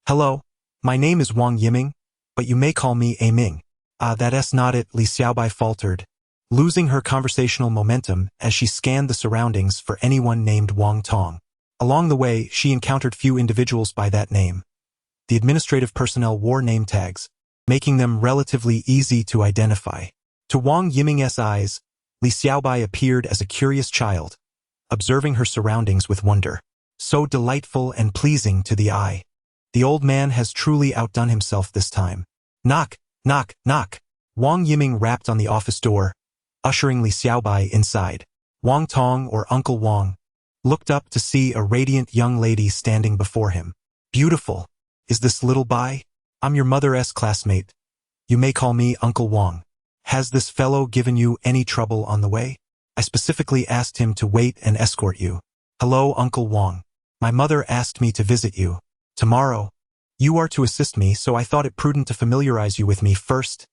"Hello, my name is Wang Yiming, but you may call me A Ming." That's not it, Li Xiaobai faltered, losing her conversational momentum as she scanned the surroundings for anyone named Wang Tong. Along the way, she encountered few individuals by that name. The administrative personnel wore name tags, making them relatively easy to identify. To Wang Yiming's eyes, Li Xiaobai appeared as a curious child, observing her surroundings with wonder. So delightful and pleasing to the eye. The old man has truly outdone himself this time. Knock, knock, knock. Wang Yiming rapped on the office door, ushering Li Xiaobai inside. Wang Tong, or Uncle Wang, looked up to see a radiant young lady standing before him. "Beautiful. Is this little Bai? I'm your mother's classmate. You may call me Uncle Wang. Has this fellow given you any trouble on the way? I specifically asked him to wait and escort you." "Hello, Uncle Wang. My mother asked me to visit you tomorrow. You are to assist me, so I thought it prudent to familiarize you with me first,"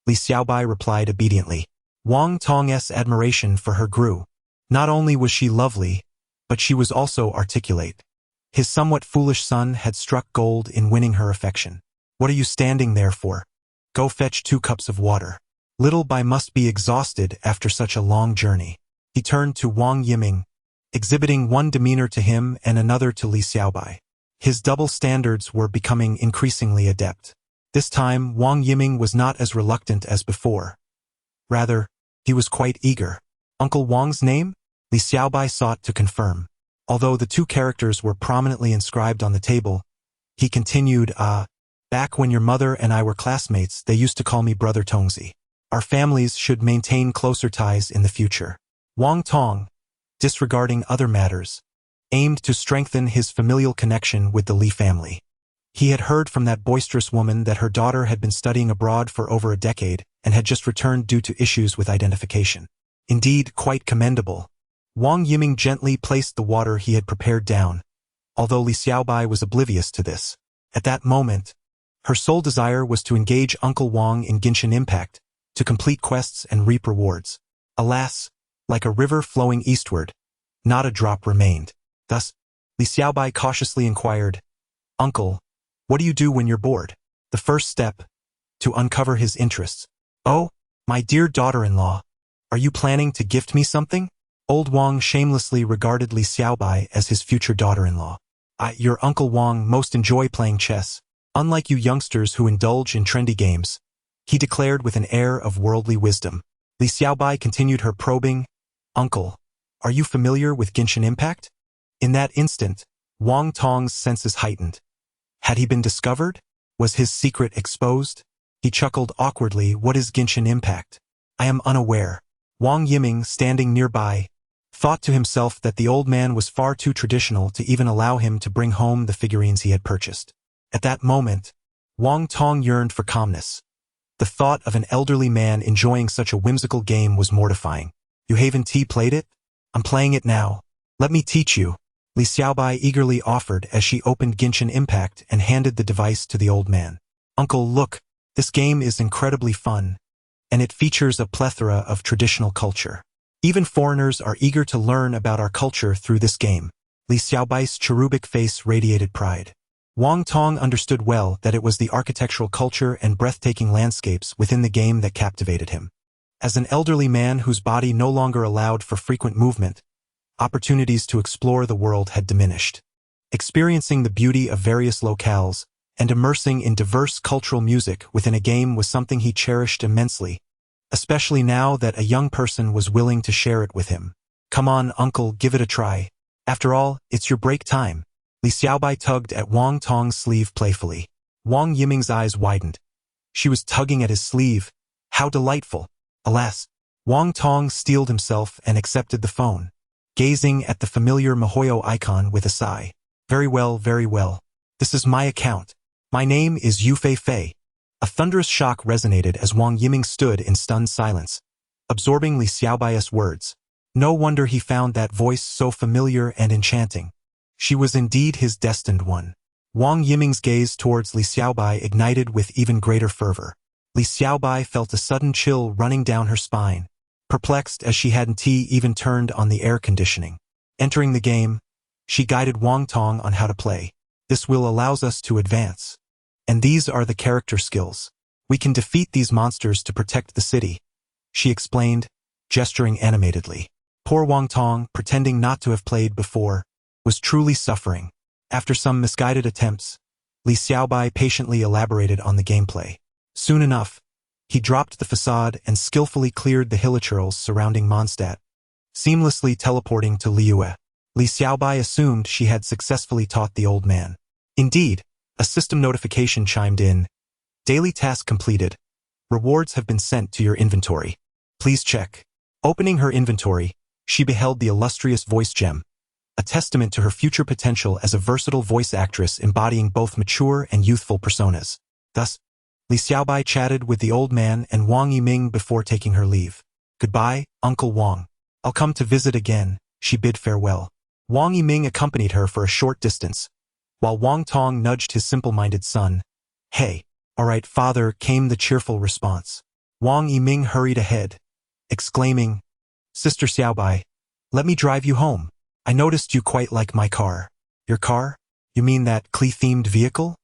Li Xiaobai replied obediently. Wang Tong's admiration for her grew. Not only was she lovely, but she was also articulate. His somewhat foolish son had struck gold in winning her affection. "What are you standing there for? Go fetch 2 cups of water. Little Bai must be exhausted after such a long journey." He turned to Wang Yiming, exhibiting one demeanor to him and another to Li Xiaobai. His double standards were becoming increasingly adept. This time, Wang Yiming was not as reluctant as before. Rather, he was quite eager. "Uncle Wang's name?" Li Xiaobai sought to confirm. Although the 2 characters were prominently inscribed on the table, he continued, "Back when your mother and I were classmates, they used to call me Brother Tongzi. Our families should maintain closer ties in the future." Wang Tong, disregarding other matters, aimed to strengthen his familial connection with the Li family. He had heard from that boisterous woman that her daughter had been studying abroad for over a decade and had just returned due to issues with identification. Indeed, quite commendable. Wang Yiming gently placed the water he had prepared down, although Li Xiaobai was oblivious to this. At that moment, her sole desire was to engage Uncle Wang in Genshin Impact, to complete quests and reap rewards. Alas, like a river flowing eastward, not a drop remained. Thus, Li Xiaobai cautiously inquired, "Uncle, what do you do when you're bored?" The first step, to uncover his interests. "Oh, my dear daughter-in-law, are you planning to gift me something?" Old Wang shamelessly regarded Li Xiaobai as his future daughter-in-law. Your Uncle Wang most enjoy playing chess. Unlike you youngsters who indulge in trendy games," he declared with an air of worldly wisdom. Li Xiaobai continued her probing, "Uncle, are you familiar with Genshin Impact?" In that instant, Wang Tong's senses heightened. Had he been discovered? Was his secret exposed? He chuckled awkwardly. "What is Genshin Impact?" I am unaware. Wang Yiming, standing nearby, thought to himself that the old man was far too traditional to even allow him to bring home the figurines he had purchased. At that moment, Wang Tong yearned for calmness. The thought of an elderly man enjoying such a whimsical game was mortifying. You haven't played it? I'm playing it now. Let me teach you. Li Xiaobai eagerly offered as she opened Genshin Impact and handed the device to the old man. Uncle, look, this game is incredibly fun, and it features a plethora of traditional culture. Even foreigners are eager to learn about our culture through this game. Li Xiaobai's cherubic face radiated pride. Wang Tong understood well that it was the architectural culture and breathtaking landscapes within the game that captivated him. As an elderly man whose body no longer allowed for frequent movement, opportunities to explore the world had diminished. Experiencing the beauty of various locales and immersing in diverse cultural music within a game was something he cherished immensely, especially now that a young person was willing to share it with him. Come on, uncle, give it a try. After all, it's your break time. Li Xiaobai tugged at Wang Tong's sleeve playfully. Wang Yiming's eyes widened. She was tugging at his sleeve. How delightful. Alas, Wang Tong steeled himself and accepted the phone, gazing at the familiar MiHoYo icon with a sigh. Very well, very well. This is my account. My name is Yu Fei Fei. A thunderous shock resonated as Wang Yiming stood in stunned silence, absorbing Li Xiaobai's words. No wonder he found that voice so familiar and enchanting. She was indeed his destined one. Wang Yiming's gaze towards Li Xiaobai ignited with even greater fervor. Li Xiaobai felt a sudden chill running down her spine, perplexed as she hadn't even turned on the air conditioning. Entering the game, she guided Wang Tong on how to play. This will allows us to advance. And these are the character skills. We can defeat these monsters to protect the city, she explained, gesturing animatedly. Poor Wang Tong, pretending not to have played before, was truly suffering. After some misguided attempts, Li Xiaobai patiently elaborated on the gameplay. Soon enough, he dropped the facade and skillfully cleared the hilichurls surrounding Mondstadt, seamlessly teleporting to Liyue. Li Xiaobai assumed she had successfully taught the old man. Indeed, a system notification chimed in. Daily task completed. Rewards have been sent to your inventory. Please check. Opening her inventory, she beheld the illustrious voice gem, a testament to her future potential as a versatile voice actress embodying both mature and youthful personas. Thus, Li Xiaobai chatted with the old man and Wang Yiming before taking her leave. Goodbye, Uncle Wang. I'll come to visit again, she bid farewell. Wang Yiming accompanied her for a short distance, while Wang Tong nudged his simple-minded son. Hey, all right, father, came the cheerful response. Wang Yiming hurried ahead, exclaiming, Sister Xiaobai, let me drive you home. I noticed you quite like my car. Your car? You mean that Klee-themed vehicle?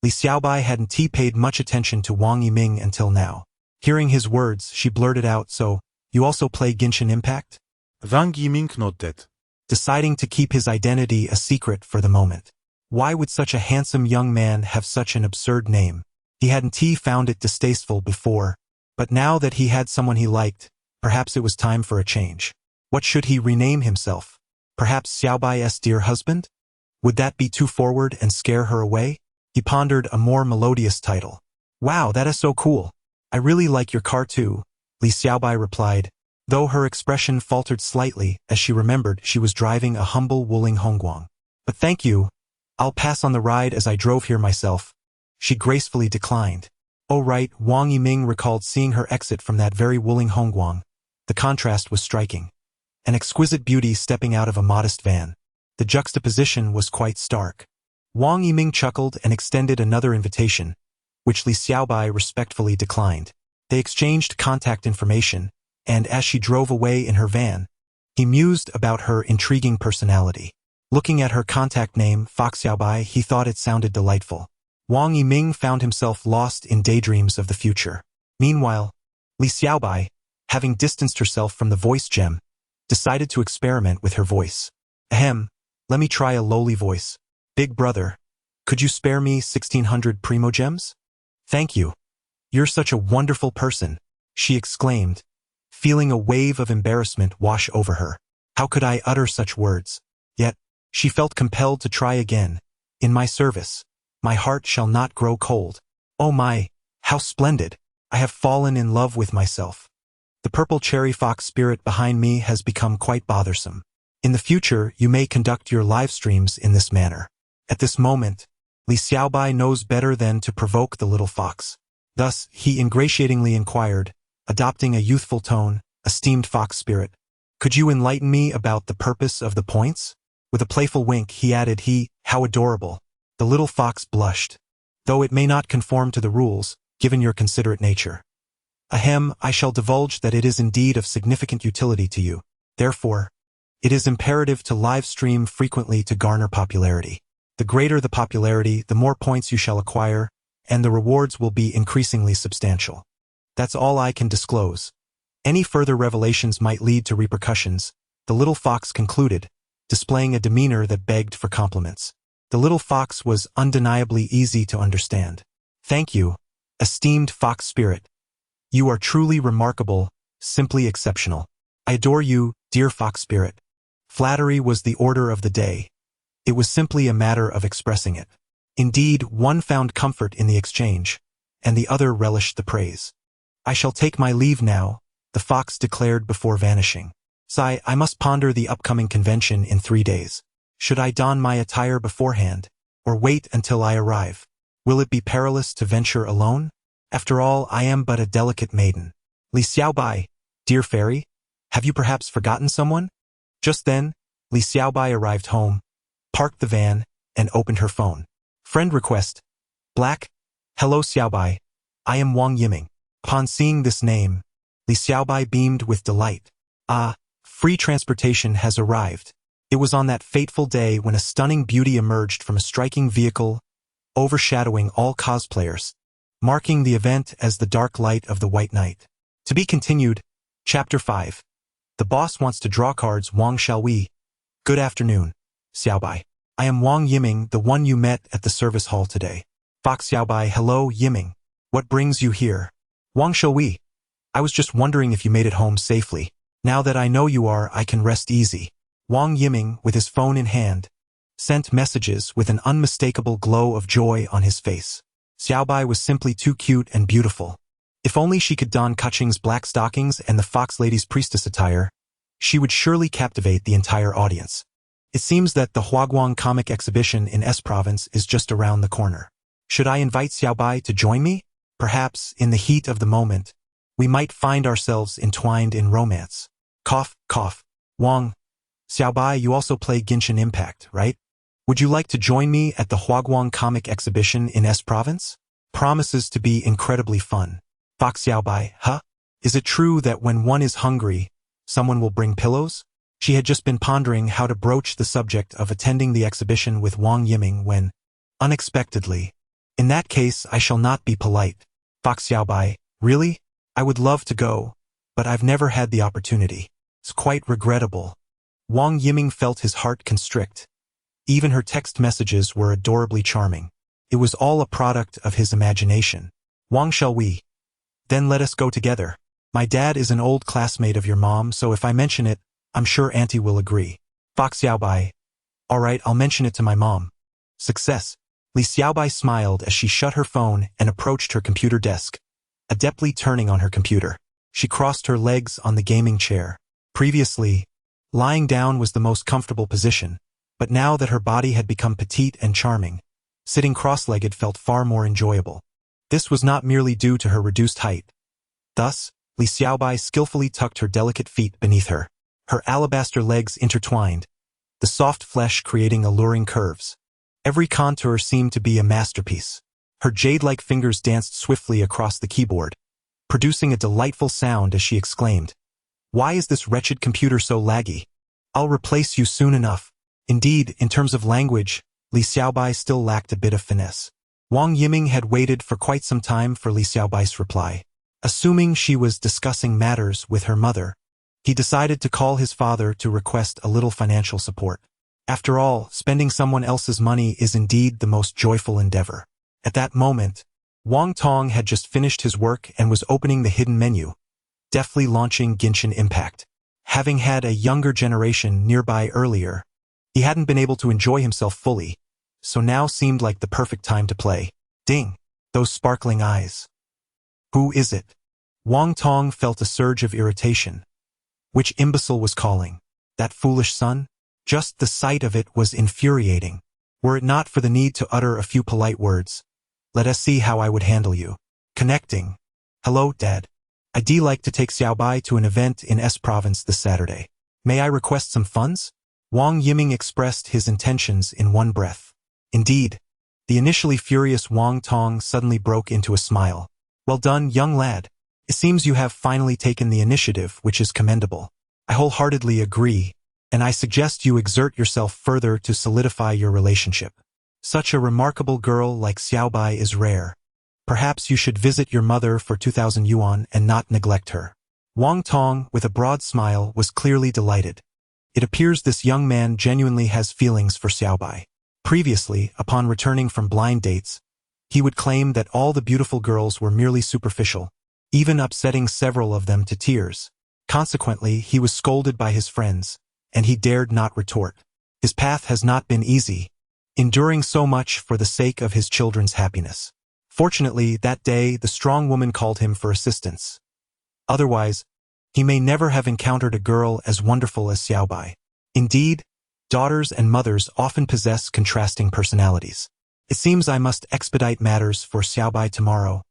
Li Xiaobai hadn't paid much attention to Wang Yiming until now. Hearing his words, she blurted out, so, you also play Genshin Impact? Wang Yiming nodded. Deciding to keep his identity a secret for the moment. Why would such a handsome young man have such an absurd name? He hadn't found it distasteful before, but now that he had someone he liked, perhaps it was time for a change. What should he rename himself? Perhaps Xiaobai's dear husband? Would that be too forward and scare her away? He pondered a more melodious title. Wow, that is so cool. I really like your car too, Li Xiaobai replied, though her expression faltered slightly as she remembered she was driving a humble Wuling Hongguang. But thank you. I'll pass on the ride as I drove here myself. She gracefully declined. Oh right, Wang Yiming recalled seeing her exit from that very Wuling Hongguang. The contrast was striking. An exquisite beauty stepping out of a modest van. The juxtaposition was quite stark. Wang Yiming chuckled and extended another invitation, which Li Xiaobai respectfully declined. They exchanged contact information, and as she drove away in her van, he mused about her intriguing personality. Looking at her contact name, Fox Xiaobai, he thought it sounded delightful. Wang Yiming found himself lost in daydreams of the future. Meanwhile, Li Xiaobai, having distanced herself from the voice gem, decided to experiment with her voice. Ahem, let me try a lowly voice. Big brother, could you spare me 1600 primo gems? Thank you. You're such a wonderful person, she exclaimed, feeling a wave of embarrassment wash over her. How could I utter such words? Yet, she felt compelled to try again. In my service, my heart shall not grow cold. Oh my, how splendid. I have fallen in love with myself. The purple cherry fox spirit behind me has become quite bothersome. In the future, you may conduct your live streams in this manner. At this moment, Li Xiaobai knows better than to provoke the little fox. Thus, he ingratiatingly inquired, adopting a youthful tone, "Esteemed fox spirit, could you enlighten me about the purpose of the points?" With a playful wink, he added, "How adorable." The little fox blushed. "Though it may not conform to the rules, given your considerate nature. Ahem, I shall divulge that it is indeed of significant utility to you. Therefore, it is imperative to live stream frequently to garner popularity. The greater the popularity, the more points you shall acquire, and the rewards will be increasingly substantial. That's all I can disclose. Any further revelations might lead to repercussions," the little fox concluded, displaying a demeanor that begged for compliments. The little fox was undeniably easy to understand. "Thank you, esteemed fox spirit. You are truly remarkable, simply exceptional. I adore you, dear fox spirit." Flattery was the order of the day. It was simply a matter of expressing it. Indeed, one found comfort in the exchange, and the other relished the praise. "I shall take my leave now," the fox declared before vanishing. "Sigh, I must ponder the upcoming convention in 3 days. Should I don my attire beforehand, or wait until I arrive? Will it be perilous to venture alone? After all, I am but a delicate maiden. Li Xiaobai, dear fairy, have you perhaps forgotten someone?" Just then, Li Xiaobai arrived home, parked the van, and opened her phone. "Friend request. Black. Hello Xiaobai. I am Wang Yiming." Upon seeing this name, Li Xiaobai beamed with delight. "Ah, free transportation has arrived." It was on that fateful day when a stunning beauty emerged from a striking vehicle, overshadowing all cosplayers, marking the event as the dark light of the White Knight. To be continued, Chapter 5. The boss wants to draw cards. Wang, shall we? Good afternoon, Xiaobai. I am Wang Yiming, the one you met at the service hall today. Fox Xiaobai. Hello, Yiming. What brings you here? Wang, shall we? I was just wondering if you made it home safely. Now that I know you are, I can rest easy. Wang Yiming, with his phone in hand, sent messages with an unmistakable glow of joy on his face. Xiaobai was simply too cute and beautiful. If only she could don Kuching's black stockings and the Fox Lady's priestess attire, she would surely captivate the entire audience. It seems that the Huaguang comic exhibition in S Province is just around the corner. Should I invite Xiaobai to join me? Perhaps, in the heat of the moment, we might find ourselves entwined in romance. Cough, cough. Wang. Xiaobai, you also play Genshin Impact, right? Would you like to join me at the Huaguang comic exhibition in S Province? Promises to be incredibly fun. Fox Xiaobai, huh? Is it true that when one is hungry, someone will bring pillows? She had just been pondering how to broach the subject of attending the exhibition with Wang Yiming when, unexpectedly, "In that case, I shall not be polite." Fox Xiaobai, really? I would love to go, but I've never had the opportunity. It's quite regrettable. Wang Yiming felt his heart constrict. Even her text messages were adorably charming. It was all a product of his imagination. Wang, shall we? Then let us go together. My dad is an old classmate of your mom, so if I mention it, I'm sure Auntie will agree. Fox Xiaobai. All right, I'll mention it to my mom. Success. Li Xiaobai smiled as she shut her phone and approached her computer desk, adeptly turning on her computer. She crossed her legs on the gaming chair. Previously, lying down was the most comfortable position, but now that her body had become petite and charming, sitting cross-legged felt far more enjoyable. This was not merely due to her reduced height. Thus, Li Xiaobai skillfully tucked her delicate feet beneath her, her alabaster legs intertwined, the soft flesh creating alluring curves. Every contour seemed to be a masterpiece. Her jade-like fingers danced swiftly across the keyboard, producing a delightful sound as she exclaimed, "Why is this wretched computer so laggy? I'll replace you soon enough." Indeed, in terms of language, Li Xiaobai still lacked a bit of finesse. Wang Yiming had waited for quite some time for Li Xiaobai's reply. Assuming she was discussing matters with her mother, he decided to call his father to request a little financial support. After all, spending someone else's money is indeed the most joyful endeavor. At that moment, Wang Tong had just finished his work and was opening the hidden menu, deftly launching Genshin Impact. Having had a younger generation nearby earlier, he hadn't been able to enjoy himself fully, so now seemed like the perfect time to play. Ding! Those sparkling eyes. Who is it? Wang Tong felt a surge of irritation. Which imbecile was calling? That foolish son? Just the sight of it was infuriating. Were it not for the need to utter a few polite words, let us see how I would handle you. Connecting. Hello, Dad. I'd like to take Xiaobai to an event in S province this Saturday. May I request some funds? Wang Yiming expressed his intentions in one breath. Indeed, the initially furious Wang Tong suddenly broke into a smile. Well done, young lad. It seems you have finally taken the initiative, which is commendable. I wholeheartedly agree, and I suggest you exert yourself further to solidify your relationship. Such a remarkable girl like Xiaobai is rare. Perhaps you should visit your mother for 2,000 yuan and not neglect her. Wang Tong, with a broad smile, was clearly delighted. It appears this young man genuinely has feelings for Xiaobai. Previously, upon returning from blind dates, he would claim that all the beautiful girls were merely superficial, even upsetting several of them to tears. Consequently, he was scolded by his friends, and he dared not retort. His path has not been easy, enduring so much for the sake of his children's happiness. Fortunately, that day, the strong woman called him for assistance. Otherwise, he may never have encountered a girl as wonderful as Xiaobai. Indeed, daughters and mothers often possess contrasting personalities. It seems I must expedite matters for Xiaobai tomorrow,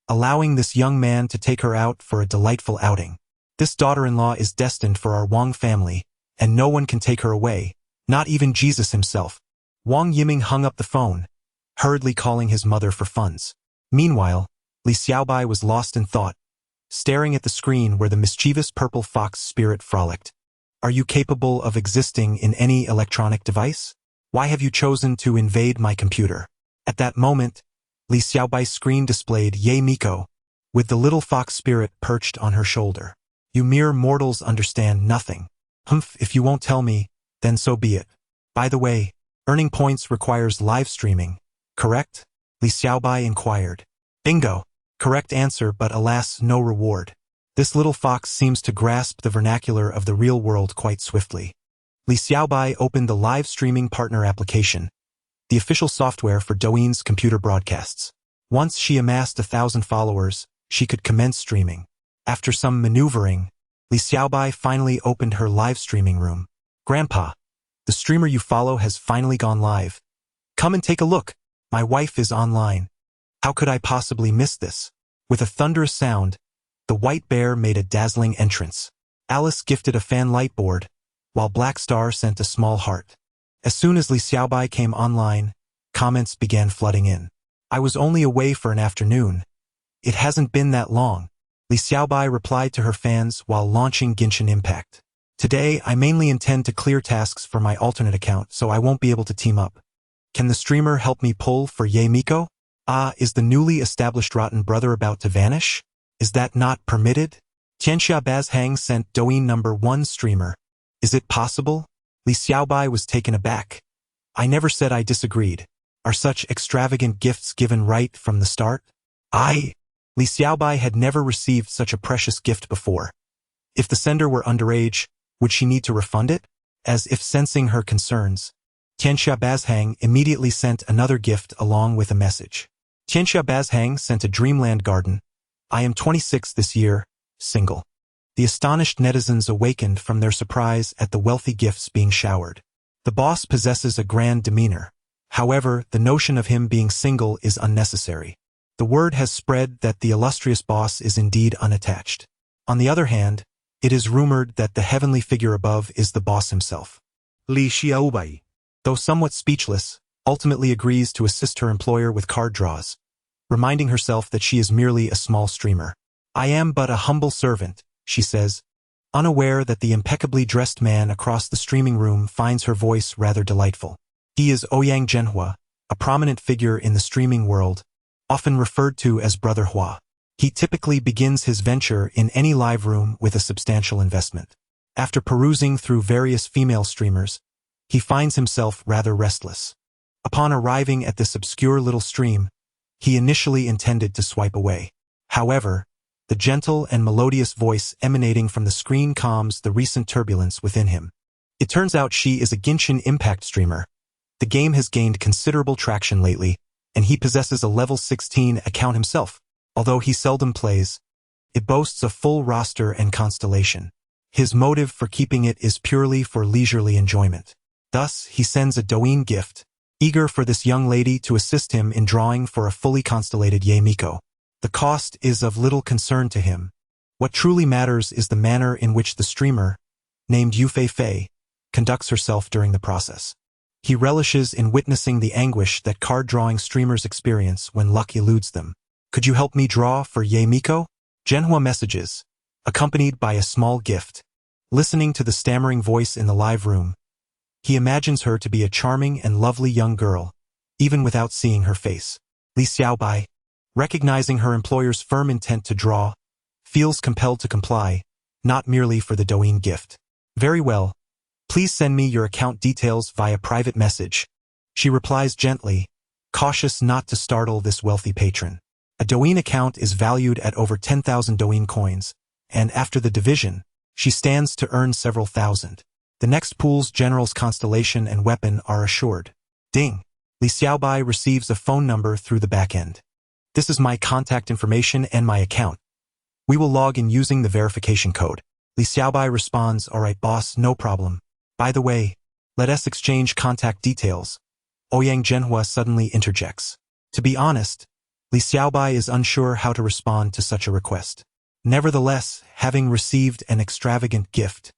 allowing this young man to take her out for a delightful outing. This daughter-in-law is destined for our Wang family, and no one can take her away, not even Jesus himself. Wang Yiming hung up the phone, hurriedly calling his mother for funds. Meanwhile, Li Xiaobai was lost in thought, staring at the screen where the mischievous purple fox spirit frolicked. Are you capable of existing in any electronic device? Why have you chosen to invade my computer? At that moment, Li Xiaobai's screen displayed Ye Miko, with the little fox spirit perched on her shoulder. You mere mortals understand nothing. Humph, if you won't tell me, then so be it. By the way, earning points requires live streaming, correct? Li Xiaobai inquired. Bingo! Correct answer, but alas, no reward. This little fox seems to grasp the vernacular of the real world quite swiftly. Li Xiaobai opened the live streaming partner application, the official software for Douyin's computer broadcasts. Once she amassed 1,000 followers, she could commence streaming. After some maneuvering, Li Xiaobai finally opened her live streaming room. Grandpa, the streamer you follow has finally gone live. Come and take a look. My wife is online. How could I possibly miss this? With a thunderous sound, the white bear made a dazzling entrance. Alice gifted a fan light board, while Black Star sent a small heart. As soon as Li Xiaobai came online, comments began flooding in. I was only away for an afternoon. It hasn't been that long. Li Xiaobai replied to her fans while launching Genshin Impact. Today, I mainly intend to clear tasks for my alternate account, so I won't be able to team up. Can the streamer help me pull for Ye Miko? Ah, is the newly established rotten brother about to vanish? Is that not permitted? Tianxia Bazhang sent Douyin #1 streamer. Is it possible? Li Xiaobai was taken aback. I never said I disagreed. Are such extravagant gifts given right from the start? Li Xiaobai had never received such a precious gift before. If the sender were underage, would she need to refund it? As if sensing her concerns, Tianxia Bazhang immediately sent another gift along with a message. Tianxia Bazhang sent a Dreamland Garden. I am 26 this year, single. The astonished netizens awakened from their surprise at the wealthy gifts being showered. The boss possesses a grand demeanor. However, the notion of him being single is unnecessary. The word has spread that the illustrious boss is indeed unattached. On the other hand, it is rumored that the heavenly figure above is the boss himself. Li Xiaobai, though somewhat speechless, ultimately agrees to assist her employer with card draws, reminding herself that she is merely a small streamer. I am but a humble servant, she says, unaware that the impeccably dressed man across the streaming room finds her voice rather delightful. He is Ouyang Zhenhua, a prominent figure in the streaming world, often referred to as Brother Hua. He typically begins his venture in any live room with a substantial investment. After perusing through various female streamers, he finds himself rather restless. Upon arriving at this obscure little stream, he initially intended to swipe away. However, the gentle and melodious voice emanating from the screen calms the recent turbulence within him. It turns out she is a Genshin Impact streamer. The game has gained considerable traction lately, and he possesses a level 16 account himself. Although he seldom plays, It boasts a full roster and constellation. His motive for keeping it is purely for leisurely enjoyment. Thus, he sends a Douyin gift, eager for this young lady to assist him in drawing for a fully constellated Miko. The cost is of little concern to him. What truly matters is the manner in which the streamer, named Yufei, conducts herself during the process. He relishes in witnessing the anguish that card-drawing streamers experience when luck eludes them. Could you help me draw for Miko? Genhua messages, accompanied by a small gift. Listening to the stammering voice in the live room, he imagines her to be a charming and lovely young girl, even without seeing her face. Li Xiaobai, recognizing her employer's firm intent to draw, feels compelled to comply, not merely for the Douyin gift. Very well. Please send me your account details via private message. She replies gently, cautious not to startle this wealthy patron. A Douyin account is valued at over 10,000 Douyin coins, and after the division, she stands to earn several thousand. The next pool's general's constellation and weapon are assured. Ding! Li Xiaobai receives a phone number through the back end. This is my contact information and my account. We will log in using the verification code. Li Xiaobai responds, alright boss, no problem. By the way, let us exchange contact details. Ouyang Zhenhua suddenly interjects. To be honest, Li Xiaobai is unsure how to respond to such a request. Nevertheless, having received an extravagant gift,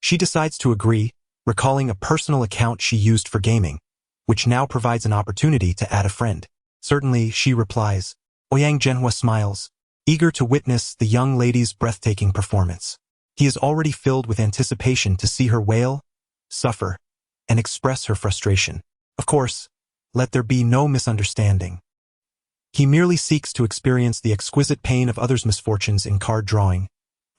she decides to agree, recalling a personal account she used for gaming, which now provides an opportunity to add a friend. Certainly, she replies. Ouyang Zhenhua smiles, eager to witness the young lady's breathtaking performance. He is already filled with anticipation to see her wail, suffer, and express her frustration. Of course, let there be no misunderstanding. He merely seeks to experience the exquisite pain of others' misfortunes in card drawing,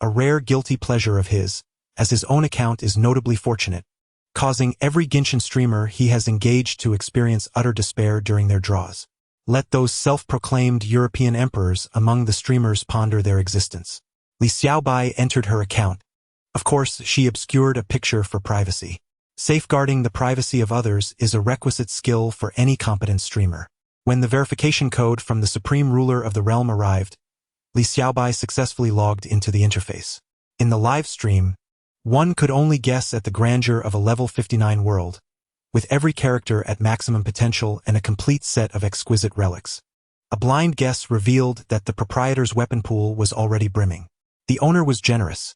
a rare guilty pleasure of his, as his own account is notably fortunate, causing every Genshin streamer he has engaged to experience utter despair during their draws. Let those self-proclaimed European emperors among the streamers ponder their existence. Li Xiaobai entered her account. Of course, she obscured a picture for privacy. Safeguarding the privacy of others is a requisite skill for any competent streamer. When the verification code from the supreme ruler of the realm arrived, Li Xiaobai successfully logged into the interface. In the live stream, one could only guess at the grandeur of a level 59 world, with every character at maximum potential and a complete set of exquisite relics. A blind guess revealed that the proprietor's weapon pool was already brimming. The owner was generous.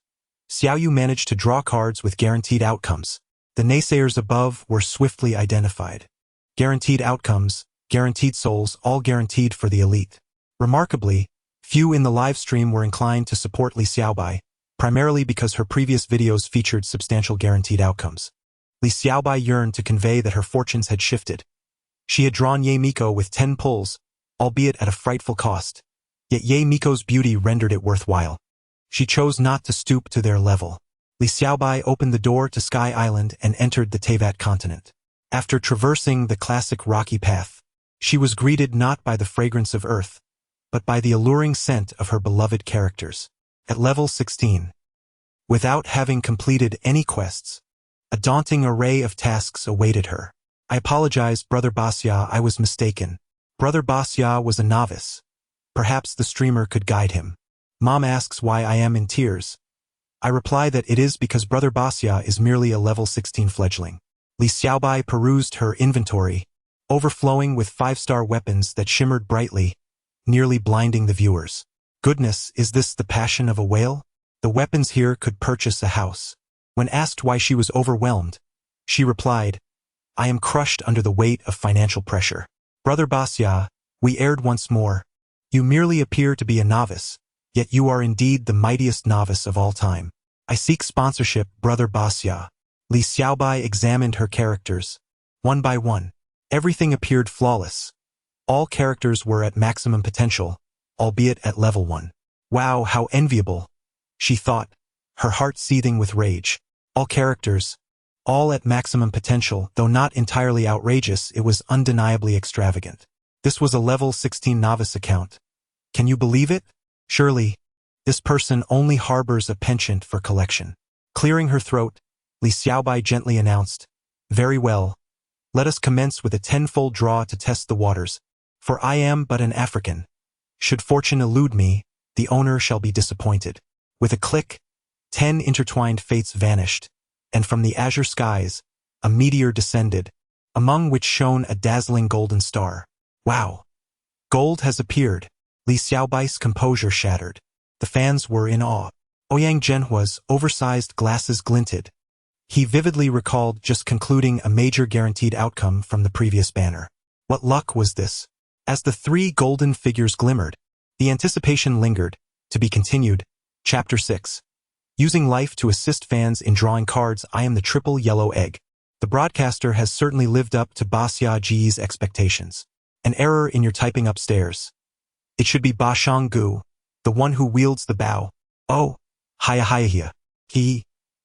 Xiaoyu managed to draw cards with guaranteed outcomes. The naysayers above were swiftly identified. Guaranteed outcomes, guaranteed souls, all guaranteed for the elite. Remarkably, few in the live stream were inclined to support Li Xiaobai, primarily because her previous videos featured substantial guaranteed outcomes. Li Xiaobai yearned to convey that her fortunes had shifted. She had drawn Miko with 10 pulls, albeit at a frightful cost. Yet Miko's beauty rendered it worthwhile. She chose not to stoop to their level. Li Xiaobai opened the door to Sky Island and entered the Teyvat continent. After traversing the classic rocky path, she was greeted not by the fragrance of earth, but by the alluring scent of her beloved characters. At level 16, without having completed any quests, a daunting array of tasks awaited her. I apologize, Brother Basya, I was mistaken. Brother Basya was a novice. Perhaps the streamer could guide him. Mom asks why I am in tears. I reply that it is because Brother Basya is merely a level 16 fledgling. Li Xiaobai perused her inventory, overflowing with 5-star weapons that shimmered brightly, nearly blinding the viewers. Goodness, is this the passion of a whale? The weapons here could purchase a house. When asked why she was overwhelmed, she replied, I am crushed under the weight of financial pressure. Brother Basya, we erred once more. You merely appear to be a novice, yet you are indeed the mightiest novice of all time. I seek sponsorship, Brother Basya. Li Xiaobai examined her characters. One by one, everything appeared flawless. All characters were at maximum potential, albeit at level 1. Wow, how enviable, she thought, her heart seething with rage. All characters, all at maximum potential, though not entirely outrageous, it was undeniably extravagant. This was a level 16 novice account. Can you believe it? Surely, this person only harbors a penchant for collection. Clearing her throat, Li Xiaobai gently announced, Very well. Let us commence with a 10-fold draw to test the waters, for I am but an African. Should fortune elude me, the owner shall be disappointed. With a click, 10 intertwined fates vanished, and from the azure skies, a meteor descended, among which shone a dazzling golden star. Wow! Gold has appeared. Li Xiaobai's composure shattered. The fans were in awe. Ouyang Zhenhua's oversized glasses glinted. He vividly recalled just concluding a major guaranteed outcome from the previous banner. What luck was this? As the 3 golden figures glimmered, the anticipation lingered. To be continued. Chapter 6. Using life to assist fans in drawing cards. I am the triple yellow egg. The broadcaster has certainly lived up to Ba Xiaji's expectations. An error in your typing upstairs. It should be Ba Shanggu, the one who wields the bow. Oh, hiya.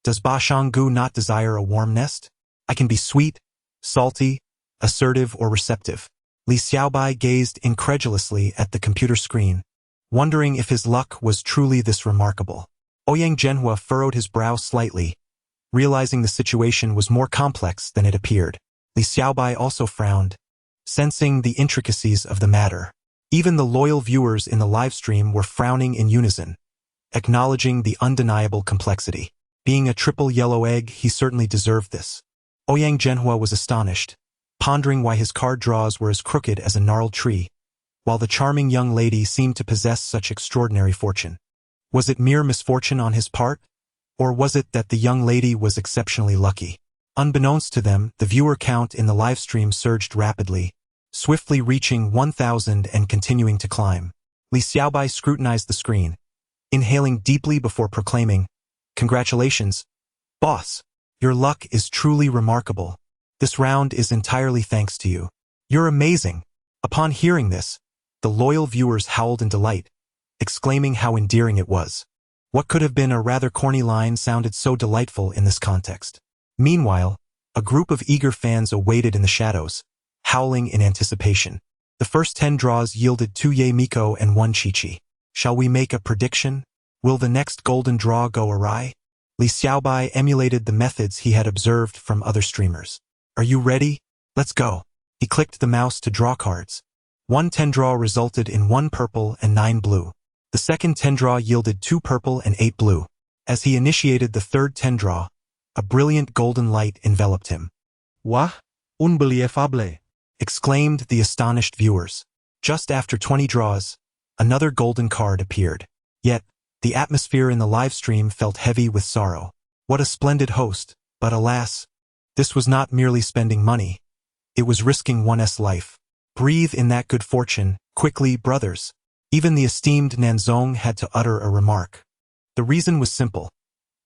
Does Ba Shanggu not desire a warm nest? I can be sweet, salty, assertive, or receptive. Li Xiaobai gazed incredulously at the computer screen, wondering if his luck was truly this remarkable. Ouyang Zhenhua furrowed his brow slightly, realizing the situation was more complex than it appeared. Li Xiaobai also frowned, sensing the intricacies of the matter. Even the loyal viewers in the livestream were frowning in unison, acknowledging the undeniable complexity. Being a triple yellow egg, he certainly deserved this. Ouyang Zhenhua was astonished, pondering why his card draws were as crooked as a gnarled tree, while the charming young lady seemed to possess such extraordinary fortune. Was it mere misfortune on his part? Or was it that the young lady was exceptionally lucky? Unbeknownst to them, the viewer count in the livestream surged rapidly, swiftly reaching 1,000 and continuing to climb. Li Xiaobai scrutinized the screen, inhaling deeply before proclaiming, "Congratulations, boss. Your luck is truly remarkable. This round is entirely thanks to you. You're amazing." Upon hearing this, the loyal viewers howled in delight, exclaiming how endearing it was. What could have been a rather corny line sounded so delightful in this context. Meanwhile, a group of eager fans awaited in the shadows, howling in anticipation. The first 10 draws yielded 2 Ye Miko and 1 Chi-Chi. Shall we make a prediction? Will the next golden draw go awry? Li Xiaobai emulated the methods he had observed from other streamers. Are you ready? Let's go. He clicked the mouse to draw cards. 1 10 draw resulted in 1 purple and 9 blue. The second 10 draw yielded 2 purple and 8 blue. As he initiated the third 10 draw, a brilliant golden light enveloped him. Wah, unbelievable! Exclaimed the astonished viewers. Just after 20 draws, another golden card appeared. Yet, the atmosphere in the livestream felt heavy with sorrow. What a splendid host, but alas, this was not merely spending money. It was risking one's life. Breathe in that good fortune, quickly, brothers. Even the esteemed Nanzong had to utter a remark. The reason was simple.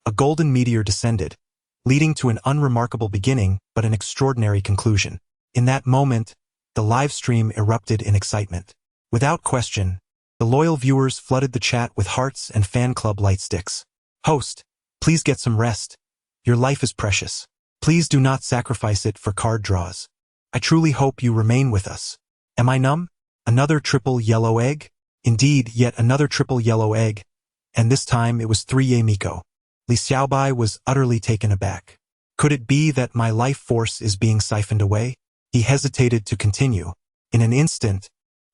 A golden meteor descended, leading to an unremarkable beginning but an extraordinary conclusion. In that moment, the live stream erupted in excitement. Without question, the loyal viewers flooded the chat with hearts and fan club light sticks. Host, please get some rest. Your life is precious. Please do not sacrifice it for card draws. I truly hope you remain with us. Am I numb? Another triple yellow egg? Indeed, yet another triple yellow egg. And this time it was 3 Ye Miko. Li Xiaobai was utterly taken aback. Could it be that my life force is being siphoned away? He hesitated to continue. In an instant,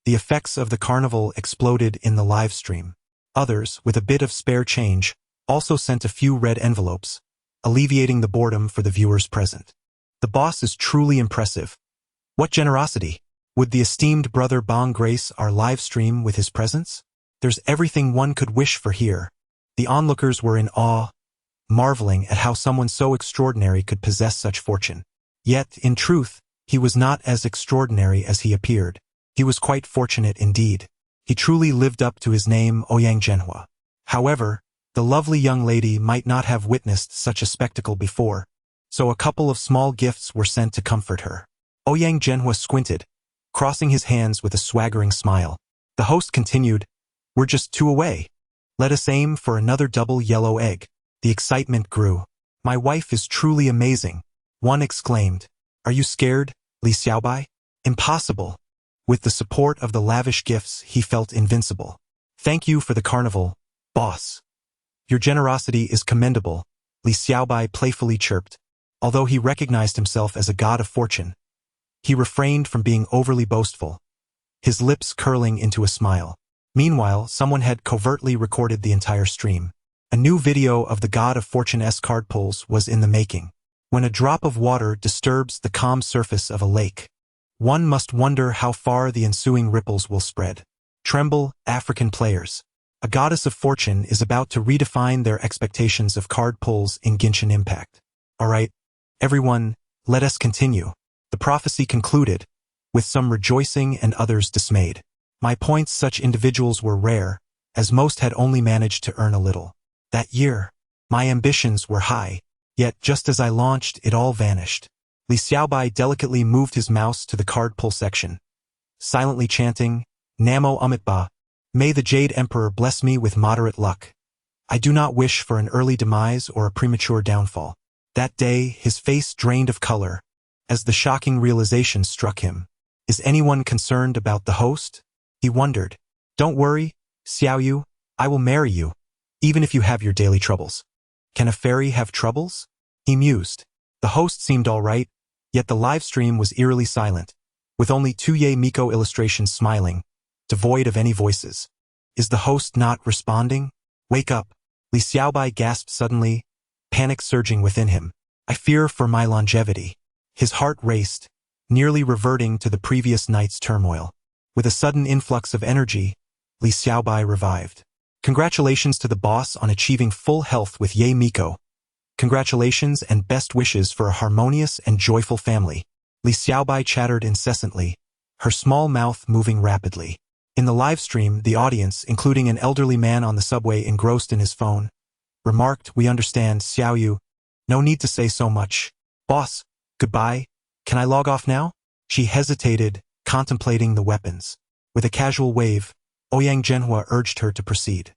the effects of the carnival exploded in the live stream. Others, with a bit of spare change, also sent a few red envelopes, alleviating the boredom for the viewers present. The boss is truly impressive. What generosity! Would the esteemed brother Bong grace our live stream with his presence? There's everything one could wish for here. The onlookers were in awe, marveling at how someone so extraordinary could possess such fortune. Yet, in truth, he was not as extraordinary as he appeared. He was quite fortunate indeed. He truly lived up to his name, Ouyang Zhenhua. However, the lovely young lady might not have witnessed such a spectacle before, so a couple of small gifts were sent to comfort her. Ouyang Zhenhua squinted, crossing his hands with a swaggering smile. The host continued, "We're just 2 away. Let us aim for another double yellow egg." The excitement grew. "My wife is truly amazing," one exclaimed. "Are you scared, Li Xiaobai?" Impossible. With the support of the lavish gifts, he felt invincible. "Thank you for the carnival, boss. Your generosity is commendable," Li Xiaobai playfully chirped. Although he recognized himself as a god of fortune, he refrained from being overly boastful, his lips curling into a smile. Meanwhile, someone had covertly recorded the entire stream. A new video of the God of Fortune's card pulls was in the making. When a drop of water disturbs the calm surface of a lake, one must wonder how far the ensuing ripples will spread. Tremble, African players. A goddess of fortune is about to redefine their expectations of card pulls in Genshin Impact. Alright, everyone, let us continue. The prophecy concluded, with some rejoicing and others dismayed. My points, such individuals were rare, as most had only managed to earn a little. That year, my ambitions were high, yet just as I launched, it all vanished. Li Xiaobai delicately moved his mouse to the card pull section, silently chanting, Namo Amitba, may the Jade Emperor bless me with moderate luck. I do not wish for an early demise or a premature downfall. That day, his face drained of color, as the shocking realization struck him. Is anyone concerned about the host? He wondered. Don't worry, Xiaoyu, I will marry you, even if you have your daily troubles. Can a fairy have troubles? He mused. The host seemed all right, yet the live stream was eerily silent, with only two Ye Miko illustrations smiling, devoid of any voices. Is the host not responding? Wake up. Li Xiaobai gasped suddenly, panic surging within him. I fear for my longevity. His heart raced, nearly reverting to the previous night's turmoil. With a sudden influx of energy, Li Xiaobai revived. Congratulations to the boss on achieving full health with Ye Miko. Congratulations and best wishes for a harmonious and joyful family. Li Xiaobai chattered incessantly, her small mouth moving rapidly. In the live stream, the audience, including an elderly man on the subway engrossed in his phone, remarked, We understand, Xiaoyu. No need to say so much. Boss, goodbye. Can I log off now? She hesitated, contemplating the weapons. With a casual wave, Ouyang Zhenhua urged her to proceed.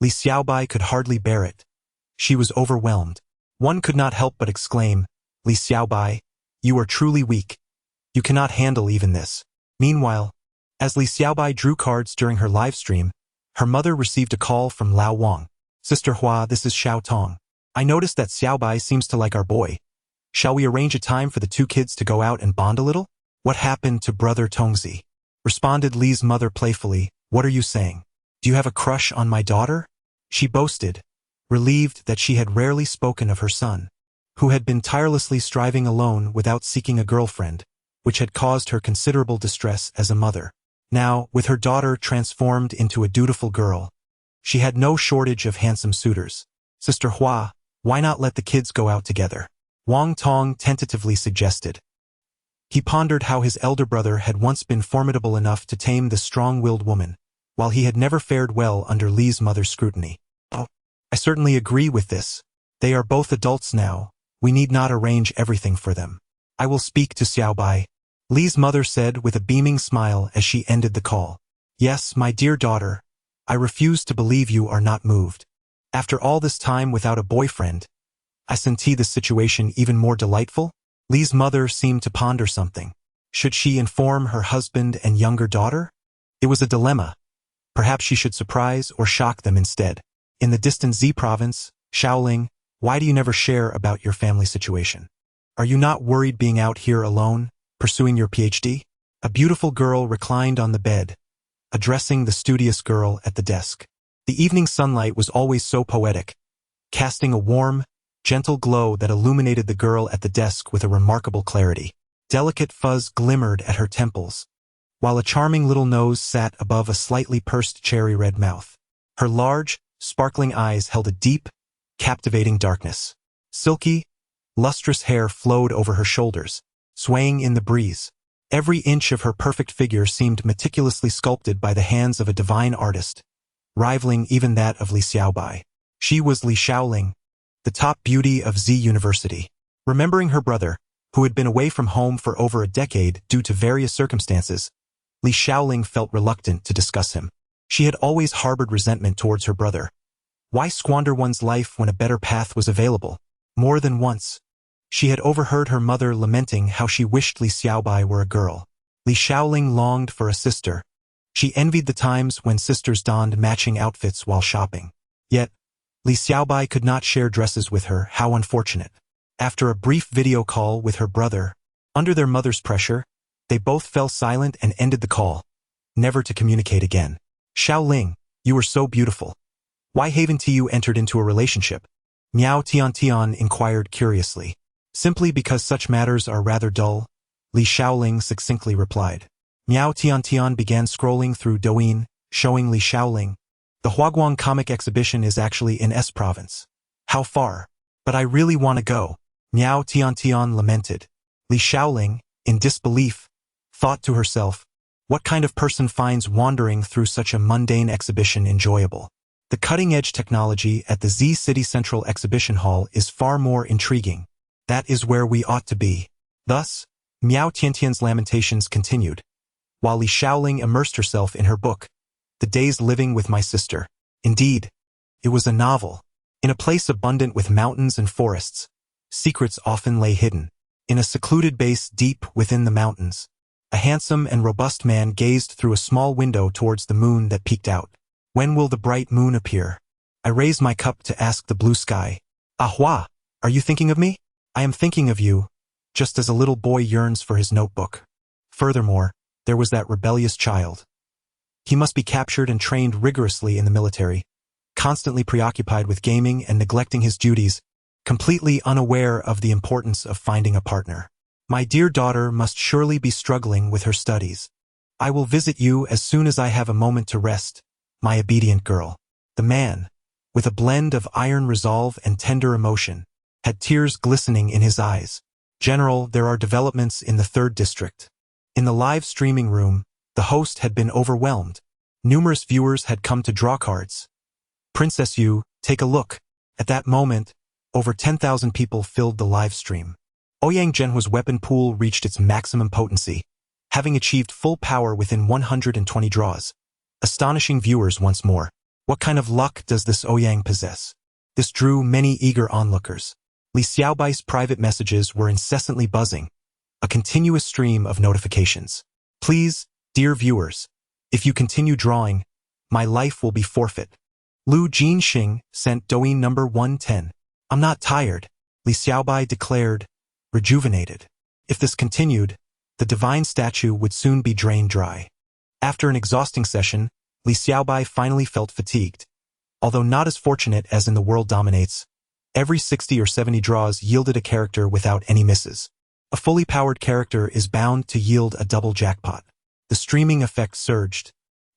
Li Xiaobai could hardly bear it. She was overwhelmed. One could not help but exclaim, Li Xiaobai, you are truly weak. You cannot handle even this. Meanwhile, as Li Xiaobai drew cards during her live stream, her mother received a call from Lao Wang. Sister Hua, this is Xiao Tong. I noticed that Xiaobai seems to like our boy. Shall we arrange a time for the two kids to go out and bond a little? What happened to brother Tongzi? Responded Li's mother playfully, What are you saying? Do you have a crush on my daughter? She boasted, relieved that she had rarely spoken of her son, who had been tirelessly striving alone without seeking a girlfriend, which had caused her considerable distress as a mother. Now, with her daughter transformed into a dutiful girl, she had no shortage of handsome suitors. Sister Hua, why not let the kids go out together? Wang Tong tentatively suggested. He pondered how his elder brother had once been formidable enough to tame the strong-willed woman, while he had never fared well under Li's mother's scrutiny. Oh, I certainly agree with this. They are both adults now. We need not arrange everything for them. I will speak to Xiaobai. Li's mother said with a beaming smile as she ended the call. Yes, my dear daughter, I refuse to believe you are not moved. After all this time without a boyfriend, I see the situation even more delightful. Li's mother seemed to ponder something. Should she inform her husband and younger daughter? It was a dilemma. Perhaps she should surprise or shock them instead. In the distant Z province, Shaoling, why do you never share about your family situation? Are you not worried being out here alone, pursuing your PhD? A beautiful girl reclined on the bed, addressing the studious girl at the desk. The evening sunlight was always so poetic, casting a warm, gentle glow that illuminated the girl at the desk with a remarkable clarity. Delicate fuzz glimmered at her temples, while a charming little nose sat above a slightly pursed cherry-red mouth. Her large, sparkling eyes held a deep, captivating darkness. Silky, lustrous hair flowed over her shoulders, swaying in the breeze. Every inch of her perfect figure seemed meticulously sculpted by the hands of a divine artist, rivaling even that of Li Xiaobai. She was Li Shaoling, the top beauty of Z University. Remembering her brother, who had been away from home for over a decade due to various circumstances, Li Shaoling felt reluctant to discuss him. She had always harbored resentment towards her brother. Why squander one's life when a better path was available? More than once, she had overheard her mother lamenting how she wished Li Xiaobai were a girl. Li Shaoling longed for a sister. She envied the times when sisters donned matching outfits while shopping. Yet, Li Xiaobai could not share dresses with her. How unfortunate. After a brief video call with her brother, under their mother's pressure, they both fell silent and ended the call, never to communicate again. Xiaoling, you are so beautiful. Why haven't you entered into a relationship? Miao Tian inquired curiously. Simply because such matters are rather dull, Li Xiaoling succinctly replied. Miao Tian began scrolling through Douyin, showing Li Xiaoling. The Huaguang comic exhibition is actually in S province. How far? But I really want to go. Miao Tian lamented. Li Xiaoling, in disbelief, thought to herself, what kind of person finds wandering through such a mundane exhibition enjoyable? The cutting-edge technology at the Z City Central Exhibition Hall is far more intriguing. That is where we ought to be. Thus, Miao Tiantian's lamentations continued, while Li Xiaoling immersed herself in her book, The Days Living with My Sister. Indeed, it was a novel. In a place abundant with mountains and forests, secrets often lay hidden. In a secluded base deep within the mountains, a handsome and robust man gazed through a small window towards the moon that peeked out. When will the bright moon appear? I raised my cup to ask the blue sky. Ahua, are you thinking of me? I am thinking of you, just as a little boy yearns for his notebook. Furthermore, there was that rebellious child. He must be captured and trained rigorously in the military, constantly preoccupied with gaming and neglecting his duties, completely unaware of the importance of finding a partner. My dear daughter must surely be struggling with her studies. I will visit you as soon as I have a moment to rest, my obedient girl. The man, with a blend of iron resolve and tender emotion, had tears glistening in his eyes. General, there are developments in the 3rd district. In the live streaming room, the host had been overwhelmed. Numerous viewers had come to draw cards. Princess Yu, take a look. At that moment, over 10,000 people filled the live stream. Ouyang Zhenhua's weapon pool reached its maximum potency, having achieved full power within 120 draws. Astonishing viewers once more. What kind of luck does this Ouyang possess? This drew many eager onlookers. Li Xiaobai's private messages were incessantly buzzing, a continuous stream of notifications. Please, dear viewers, if you continue drawing, my life will be forfeit. Lu Jinxing sent Douyin number 110. I'm not tired, Li Xiaobai declared, rejuvenated. If this continued, the divine statue would soon be drained dry. After an exhausting session, Li Xiaobai finally felt fatigued. Although not as fortunate as in The World Dominates, every 60 or 70 draws yielded a character without any misses. A fully powered character is bound to yield a double jackpot. The streaming effect surged,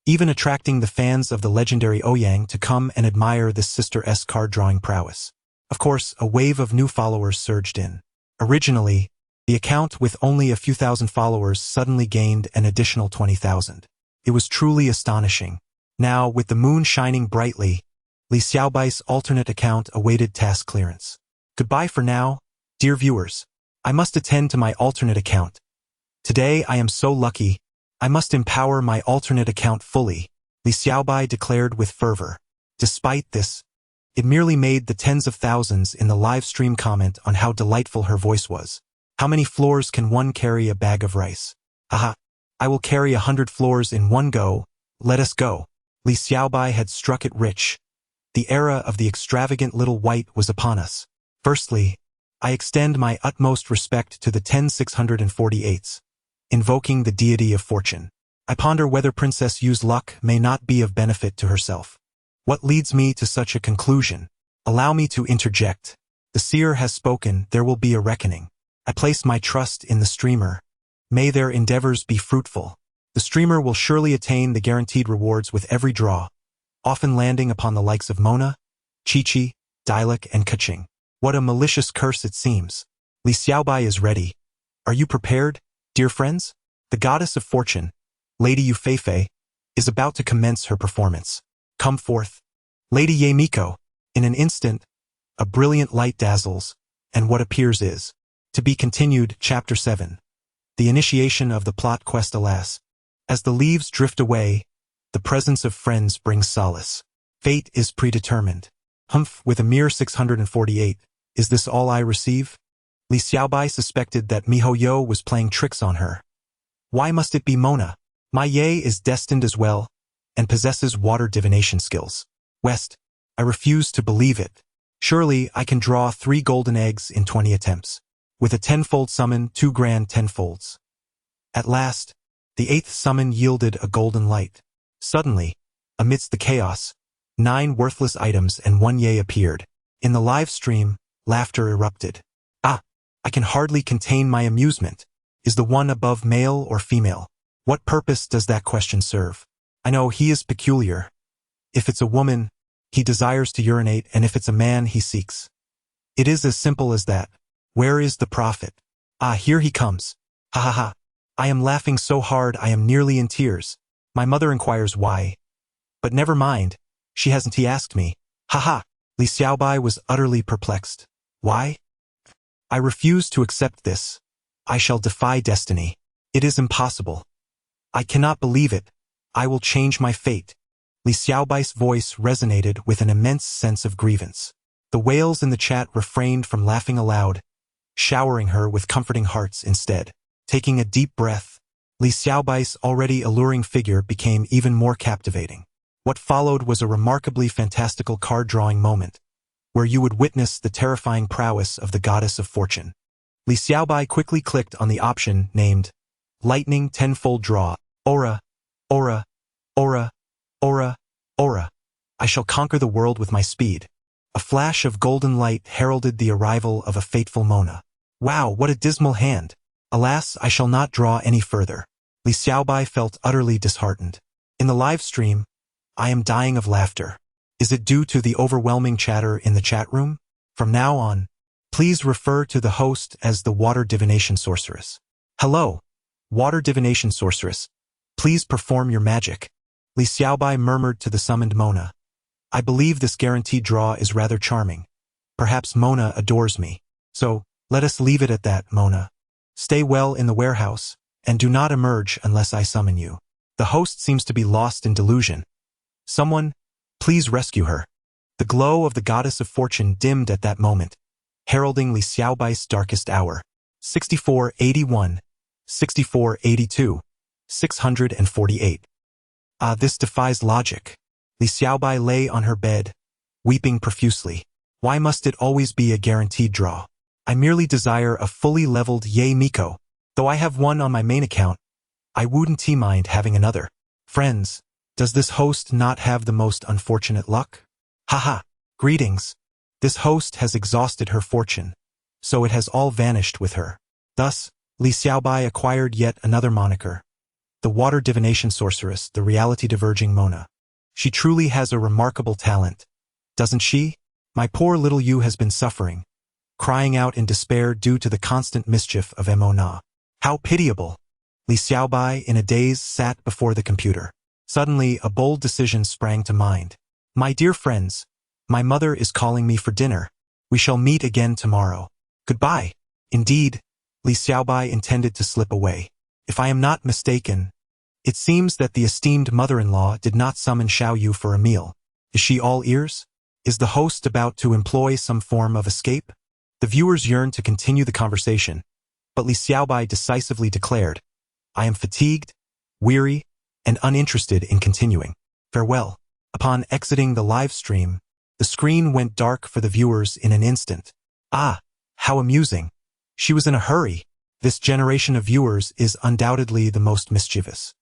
even attracting the fans of the legendary Ouyang to come and admire this Sister S card drawing prowess. Of course, a wave of new followers surged in. Originally, the account with only a few thousand followers suddenly gained an additional 20,000. It was truly astonishing. Now, with the moon shining brightly, Li Xiaobai's alternate account awaited task clearance. Goodbye for now, dear viewers. I must attend to my alternate account. Today I am so lucky. I must empower my alternate account fully, Li Xiaobai declared with fervor. Despite this, it merely made the tens of thousands in the live stream comment on how delightful her voice was. How many floors can one carry a bag of rice? Aha! I will carry 100 floors in one go. Let us go. Li Xiaobai had struck it rich. The era of the extravagant little white was upon us. Firstly, I extend my utmost respect to the 10648s, invoking the deity of fortune. I ponder whether Princess Yu's luck may not be of benefit to herself. What leads me to such a conclusion? Allow me to interject. The seer has spoken, there will be a reckoning. I place my trust in the streamer. May their endeavors be fruitful. The streamer will surely attain the guaranteed rewards with every draw, often landing upon the likes of Mona, Chi-Chi, Dialek, and Kaching. What a malicious curse it seems. Li Xiaobai is ready. Are you prepared, dear friends? The goddess of fortune, Lady Yu Feifei, is about to commence her performance. Come forth. Lady Ye Miko. In an instant, a brilliant light dazzles, and what appears is to be continued. Chapter 7. The initiation of the plot quest. Alas, as the leaves drift away, the presence of friends brings solace. Fate is predetermined. Humph, with a mere 648, is this all I receive? Li Xiaobai suspected that MiHoYo was playing tricks on her. Why must it be Mona? My Ye is destined as well, and possesses water divination skills. West, I refuse to believe it. Surely I can draw 3 golden eggs in 20 attempts. With a 10-fold summon, 2 grand 10-folds. At last, the 8th summon yielded a golden light. Suddenly, Amidst the chaos, 9 worthless items and 1 yay appeared. In the live stream, laughter erupted. Ah, I can hardly contain my amusement. Is the one above male or female? What purpose does that question serve? I know he is peculiar. If it's a woman, he desires to urinate, and if it's a man, he seeks. It is as simple as that. Where is the prophet? Ah, here he comes. Ha ha ha. I am laughing so hard I am nearly in tears. My mother inquires why. But never mind. She hasn't he asked me. Ha ha. Li Xiaobai was utterly perplexed. Why? I refuse to accept this. I shall defy destiny. It is impossible. I cannot believe it. I will change my fate. Li Xiaobai's voice resonated with an immense sense of grievance. The whales in the chat refrained from laughing aloud, showering her with comforting hearts instead. Taking a deep breath, Li Xiaobai's already alluring figure became even more captivating. What followed was a remarkably fantastical card-drawing moment, where you would witness the terrifying prowess of the goddess of fortune. Li Xiaobai quickly clicked on the option named Lightning Tenfold Draw. Aura, aura, aura, aura, aura. I shall conquer the world with my speed. A flash of golden light heralded the arrival of a fateful Mona. Wow, what a dismal hand. Alas, I shall not draw any further. Li Xiaobai felt utterly disheartened. In the live stream, I am dying of laughter. Is it due to the overwhelming chatter in the chat room? From now on, please refer to the host as the Water Divination Sorceress. Hello, Water Divination Sorceress. Please perform your magic. Li Xiaobai murmured to the summoned Mona. I believe this guaranteed draw is rather charming. Perhaps Mona adores me. So, let us leave it at that, Mona. Stay well in the warehouse, and do not emerge unless I summon you. The host seems to be lost in delusion. Someone, please rescue her. The glow of the goddess of fortune dimmed at that moment, heralding Li Xiaobai's darkest hour. 6481, 6482, 648. Ah, this defies logic. Li Xiaobai lay on her bed, weeping profusely. Why must it always be a guaranteed draw? I merely desire a fully leveled Yay Miko. Though I have one on my main account, I wouldn't mind having another. Friends, does this host not have the most unfortunate luck? Haha, greetings. This host has exhausted her fortune, so it has all vanished with her. Thus, Li Xiaobai acquired yet another moniker. The Water Divination Sorceress, the reality-diverging Mona. She truly has a remarkable talent, doesn't she? My poor little Yu has been suffering, crying out in despair due to the constant mischief of Mona. How pitiable! Li Xiaobai, in a daze, sat before the computer. Suddenly, a bold decision sprang to mind. My dear friends, my mother is calling me for dinner. We shall meet again tomorrow. Goodbye. Indeed, Li Xiaobai intended to slip away. If I am not mistaken, it seems that the esteemed mother-in-law did not summon Xiao Yu for a meal. Is she all ears? Is the host about to employ some form of escape? The viewers yearned to continue the conversation, but Li Xiaobai decisively declared, I am fatigued, weary, and uninterested in continuing. Farewell. Upon exiting the live stream, the screen went dark for the viewers in an instant. Ah, how amusing. She was in a hurry. This generation of viewers is undoubtedly the most mischievous.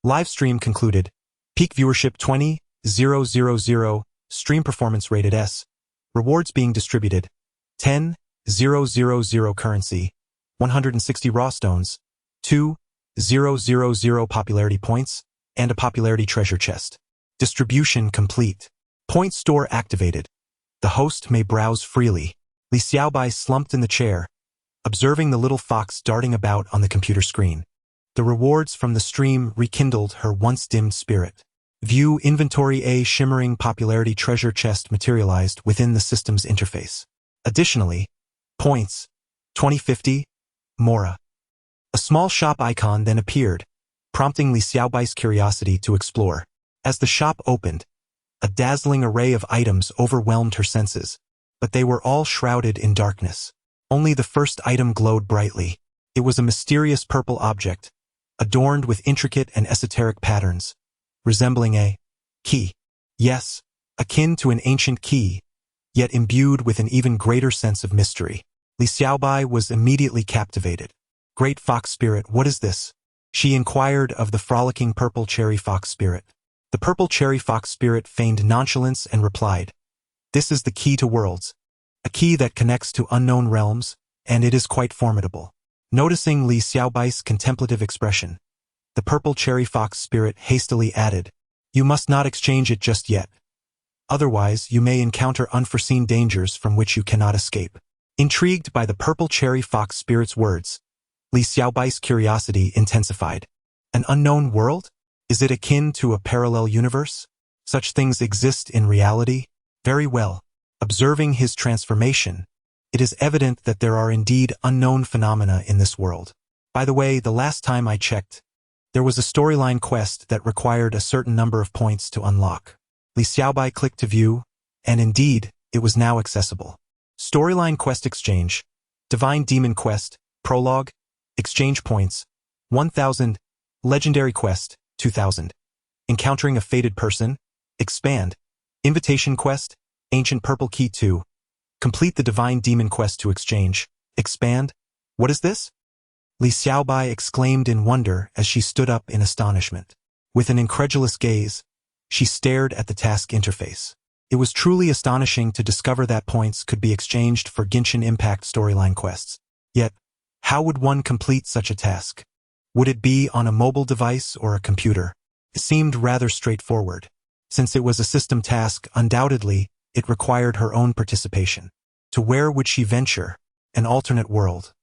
Live stream concluded. Peak viewership 20,000, stream performance rated S. Rewards being distributed. 10,000 currency, 160 raw stones, 2,000 popularity points, and a popularity treasure chest. Distribution complete. Point store activated. The host may browse freely. Li Xiaobai slumped in the chair, observing the little fox darting about on the computer screen. The rewards from the stream rekindled her once-dimmed spirit. View inventory. A shimmering popularity treasure chest materialized within the system's interface. Additionally, points, 2050, Mora. A small shop icon then appeared, prompting Li Xiaobai's curiosity to explore. As the shop opened, a dazzling array of items overwhelmed her senses, but they were all shrouded in darkness. Only the first item glowed brightly. It was a mysterious purple object, adorned with intricate and esoteric patterns, resembling a key. Yes, akin to an ancient key, yet imbued with an even greater sense of mystery. Li Xiaobai was immediately captivated. Great fox spirit, what is this? She inquired of the frolicking purple cherry fox spirit. The purple cherry fox spirit feigned nonchalance and replied, "This is the key to worlds, a key that connects to unknown realms, and it is quite formidable." Noticing Li Xiaobai's contemplative expression, the purple cherry fox spirit hastily added, "You must not exchange it just yet. Otherwise, you may encounter unforeseen dangers from which you cannot escape." Intrigued by the purple cherry fox spirit's words, Li Xiaobai's curiosity intensified. An unknown world? Is it akin to a parallel universe? Such things exist in reality? Very well. Observing his transformation, it is evident that there are indeed unknown phenomena in this world. By the way, the last time I checked, there was a storyline quest that required a certain number of points to unlock. Li Xiaobai clicked to view, and indeed, it was now accessible. Storyline quest exchange, Divine Demon quest, prologue, exchange points, 1000, legendary quest, 2000. Encountering a fated person, expand, invitation quest, ancient purple key 2. Complete the Divine Demon quest to exchange, expand. What is this? Li Xiaobai exclaimed in wonder as she stood up in astonishment. With an incredulous gaze, she stared at the task interface. It was truly astonishing to discover that points could be exchanged for Genshin Impact storyline quests. Yet, how would one complete such a task? Would it be on a mobile device or a computer? It seemed rather straightforward. Since it was a system task, undoubtedly, it required her own participation. To where would she venture? An alternate world.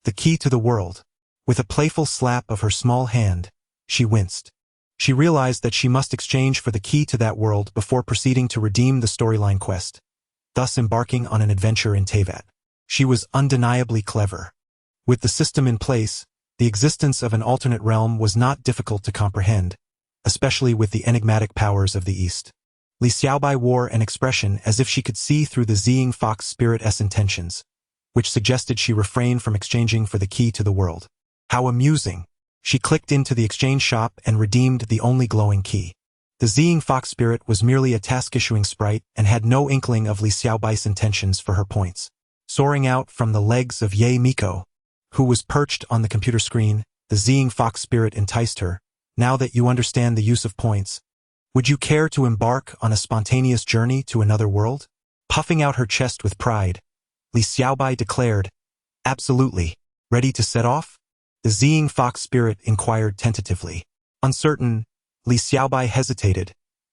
The key to the world. With a playful slap of her small hand, she winced. She realized that she must exchange for the key to that world before proceeding to redeem the storyline quest, thus embarking on an adventure in Teyvat. She was undeniably clever. With the system in place, the existence of an alternate realm was not difficult to comprehend, especially with the enigmatic powers of the East. Li Xiaobai wore an expression as if she could see through the Ziying Fox spirit's intentions, which suggested she refrain from exchanging for the key to the world. How amusing! She clicked into the exchange shop and redeemed the only glowing key. The Ziying Fox spirit was merely a task-issuing sprite and had no inkling of Li Xiaobai's intentions for her points. Soaring out from the legs of Ye Miko, who was perched on the computer screen, the Ziying Fox spirit enticed her. Now that you understand the use of points, would you care to embark on a spontaneous journey to another world? Puffing out her chest with pride, Li Xiaobai declared, "Absolutely. Ready to set off?" The Ziying Fox spirit inquired tentatively. Uncertain, Li Xiaobai hesitated.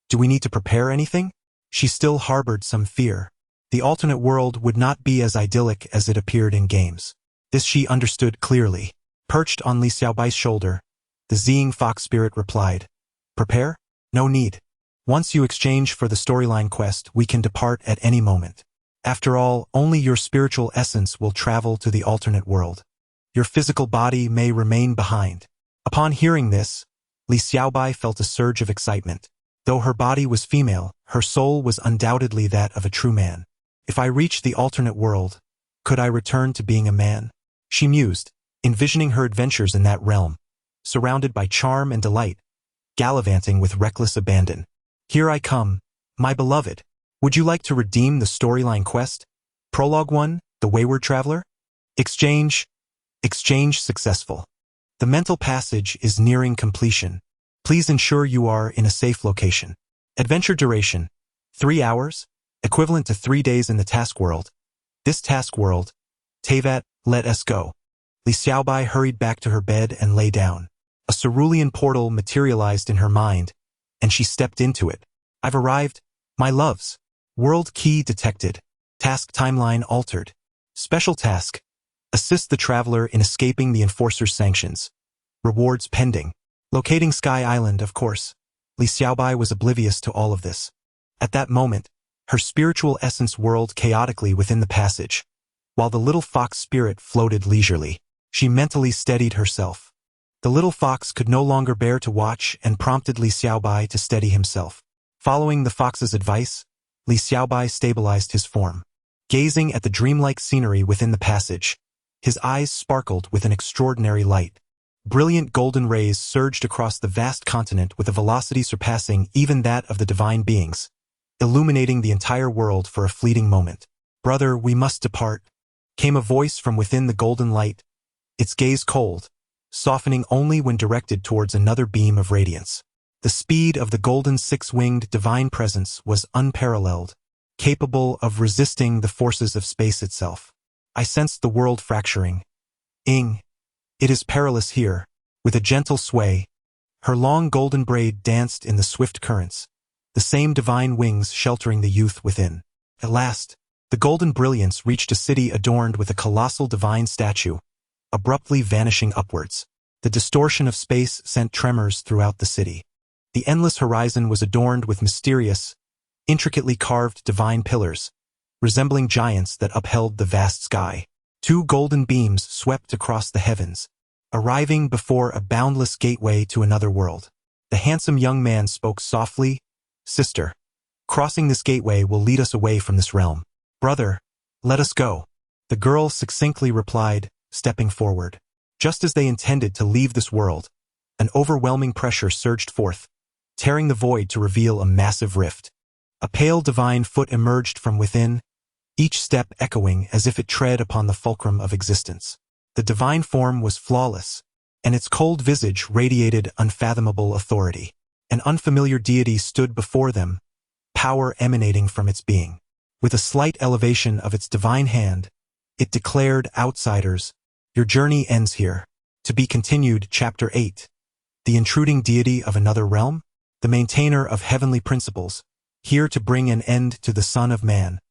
"Do we need to prepare anything?" She still harbored some fear. The alternate world would not be as idyllic as it appeared in games. This she understood clearly. Perched on Li Xiaobai's shoulder, the Ziying Fox spirit replied, "Prepare? No need. Once you exchange for the storyline quest, we can depart at any moment. After all, only your spiritual essence will travel to the alternate world. Your physical body may remain behind." Upon hearing this, Li Xiaobai felt a surge of excitement. Though her body was female, her soul was undoubtedly that of a true man. If I reach the alternate world, could I return to being a man? She mused, envisioning her adventures in that realm, surrounded by charm and delight, gallivanting with reckless abandon. "Here I come, my beloved. Would you like to redeem the storyline quest? Prologue 1, The Wayward Traveler? Exchange successful. The mental passage is nearing completion. Please ensure you are in a safe location. Adventure duration, 3 hours, equivalent to 3 days in the task world. This task world, Teyvat, let us go." Li Xiaobai hurried back to her bed and lay down. A cerulean portal materialized in her mind, and she stepped into it. "I've arrived, my loves. World key detected. Task timeline altered. Special task. Assist the traveler in escaping the enforcer's sanctions. Rewards pending. Locating Sky Island, of course." Li Xiaobai was oblivious to all of this. At that moment, her spiritual essence whirled chaotically within the passage, while the little fox spirit floated leisurely. She mentally steadied herself. The little fox could no longer bear to watch and prompted Li Xiaobai to steady himself. Following the fox's advice, Li Xiaobai stabilized his form. Gazing at the dreamlike scenery within the passage, his eyes sparkled with an extraordinary light. Brilliant golden rays surged across the vast continent with a velocity surpassing even that of the divine beings, illuminating the entire world for a fleeting moment. "Brother, we must depart," came a voice from within the golden light, its gaze cold, softening only when directed towards another beam of radiance. The speed of the golden six-winged divine presence was unparalleled, capable of resisting the forces of space itself. I sensed the world fracturing. Ing, it is perilous here. With a gentle sway, her long golden braid danced in the swift currents, the same divine wings sheltering the youth within. At last, the golden brilliance reached a city adorned with a colossal divine statue, abruptly vanishing upwards. The distortion of space sent tremors throughout the city. The endless horizon was adorned with mysterious, intricately carved divine pillars, resembling giants that upheld the vast sky. Two golden beams swept across the heavens, arriving before a boundless gateway to another world. The handsome young man spoke softly, "Sister, crossing this gateway will lead us away from this realm. Brother, let us go." The girl succinctly replied, stepping forward. Just as they intended to leave this world, an overwhelming pressure surged forth, tearing the void to reveal a massive rift. A pale divine foot emerged from within, each step echoing as if it tread upon the fulcrum of existence. The divine form was flawless, and its cold visage radiated unfathomable authority. An unfamiliar deity stood before them, power emanating from its being. With a slight elevation of its divine hand, it declared, "Outsiders, your journey ends here. To be continued." Chapter 8. The intruding deity of another realm? The maintainer of heavenly principles, here to bring an end to the Son of Man.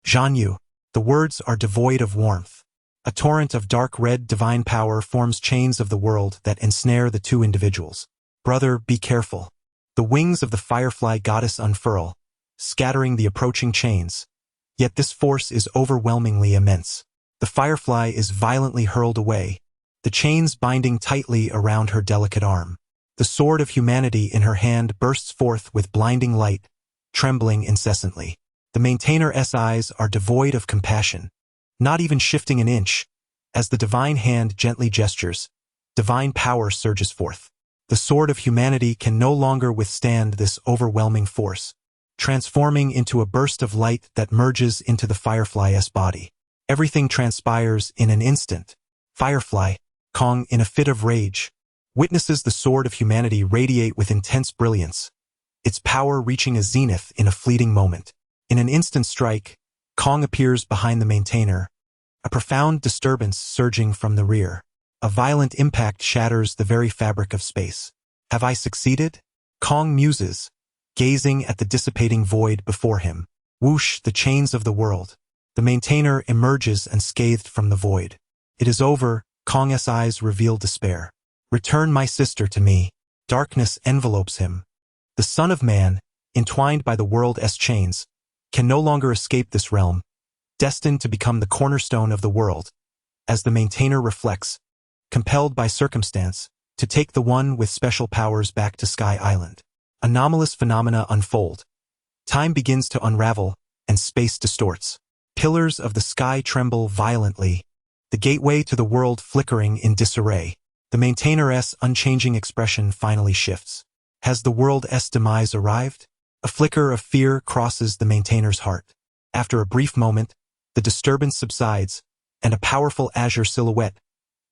Zhan Yu. The words are devoid of warmth. A torrent of dark red divine power forms chains of the world that ensnare the two individuals. Brother, be careful. The wings of the firefly goddess unfurl, scattering the approaching chains. Yet this force is overwhelmingly immense. The firefly is violently hurled away, the chains binding tightly around her delicate arm. The sword of humanity in her hand bursts forth with blinding light, trembling incessantly. The maintainer's eyes are devoid of compassion, not even shifting an inch. As the divine hand gently gestures, divine power surges forth. The sword of humanity can no longer withstand this overwhelming force, transforming into a burst of light that merges into the firefly's body. Everything transpires in an instant. Firefly, Kong, in a fit of rage, witnesses the sword of humanity radiate with intense brilliance, its power reaching a zenith in a fleeting moment. In an instant strike, Kong appears behind the maintainer, a profound disturbance surging from the rear. A violent impact shatters the very fabric of space. Have I succeeded? Kong muses, gazing at the dissipating void before him. Whoosh, the chains of the world. The maintainer emerges unscathed from the void. It is over. Kong's eyes reveal despair. Return my sister to me. Darkness envelopes him. The Son of Man, entwined by the world's chains, can no longer escape this realm, destined to become the cornerstone of the world. As the maintainer reflects, compelled by circumstance, to take the one with special powers back to Sky Island. Anomalous phenomena unfold. Time begins to unravel, and space distorts. Pillars of the sky tremble violently, the gateway to the world flickering in disarray. The maintainer's unchanging expression finally shifts. Has the world's demise arrived? A flicker of fear crosses the maintainer's heart. After a brief moment, the disturbance subsides, and a powerful azure silhouette,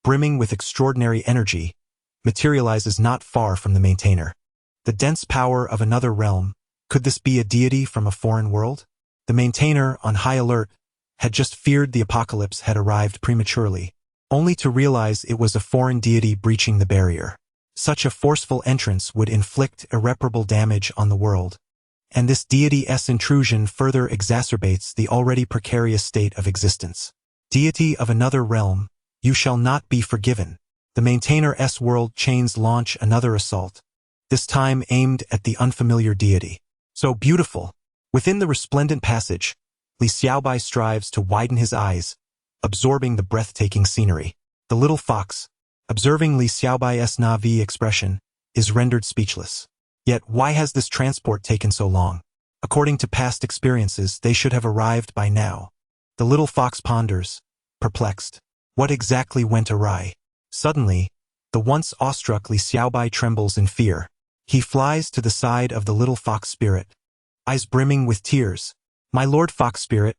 brimming with extraordinary energy, materializes not far from the maintainer. The dense power of another realm. Could this be a deity from a foreign world? The maintainer, on high alert, had just feared the apocalypse had arrived prematurely, only to realize it was a foreign deity breaching the barrier. Such a forceful entrance would inflict irreparable damage on the world, and this deity's intrusion further exacerbates the already precarious state of existence. Deity of another realm, you shall not be forgiven. The maintainer's world chains launch another assault, this time aimed at the unfamiliar deity. So beautiful. Within the resplendent passage, Li Xiaobai strives to widen his eyes, absorbing the breathtaking scenery. The little fox, observing Li Xiaobai's Na'vi expression, is rendered speechless. Yet why has this transport taken so long? According to past experiences, they should have arrived by now. The little fox ponders, perplexed. What exactly went awry? Suddenly, the once awestruck Li Xiaobai trembles in fear. He flies to the side of the little fox spirit, eyes brimming with tears. My lord fox spirit,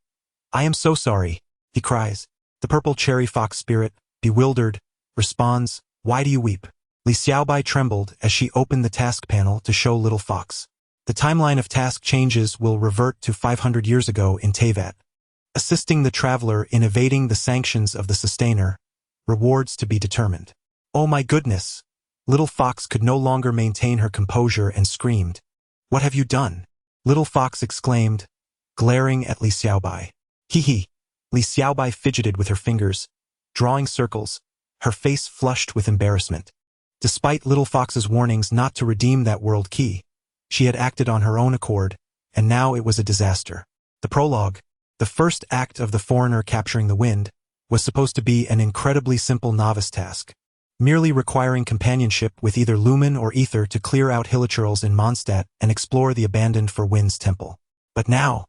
I am so sorry, he cries. The purple cherry fox spirit, bewildered, responds, why do you weep? Li Xiaobai trembled as she opened the task panel to show Little Fox. The timeline of task changes will revert to 500 years ago in Teyvat. Assisting the traveler in evading the sanctions of the Sustainer. Rewards to be determined. Oh my goodness! Little Fox could no longer maintain her composure and screamed. What have you done? Little Fox exclaimed, glaring at Li Xiaobai. Hee. Li Xiaobai fidgeted with her fingers, drawing circles, her face flushed with embarrassment. Despite Little Fox's warnings not to redeem that world key, she had acted on her own accord, and now it was a disaster. The prologue, the first act of the foreigner capturing the wind, was supposed to be an incredibly simple novice task, merely requiring companionship with either Lumen or Ether to clear out hilichurls in Mondstadt and explore the abandoned For Wind's temple. But now,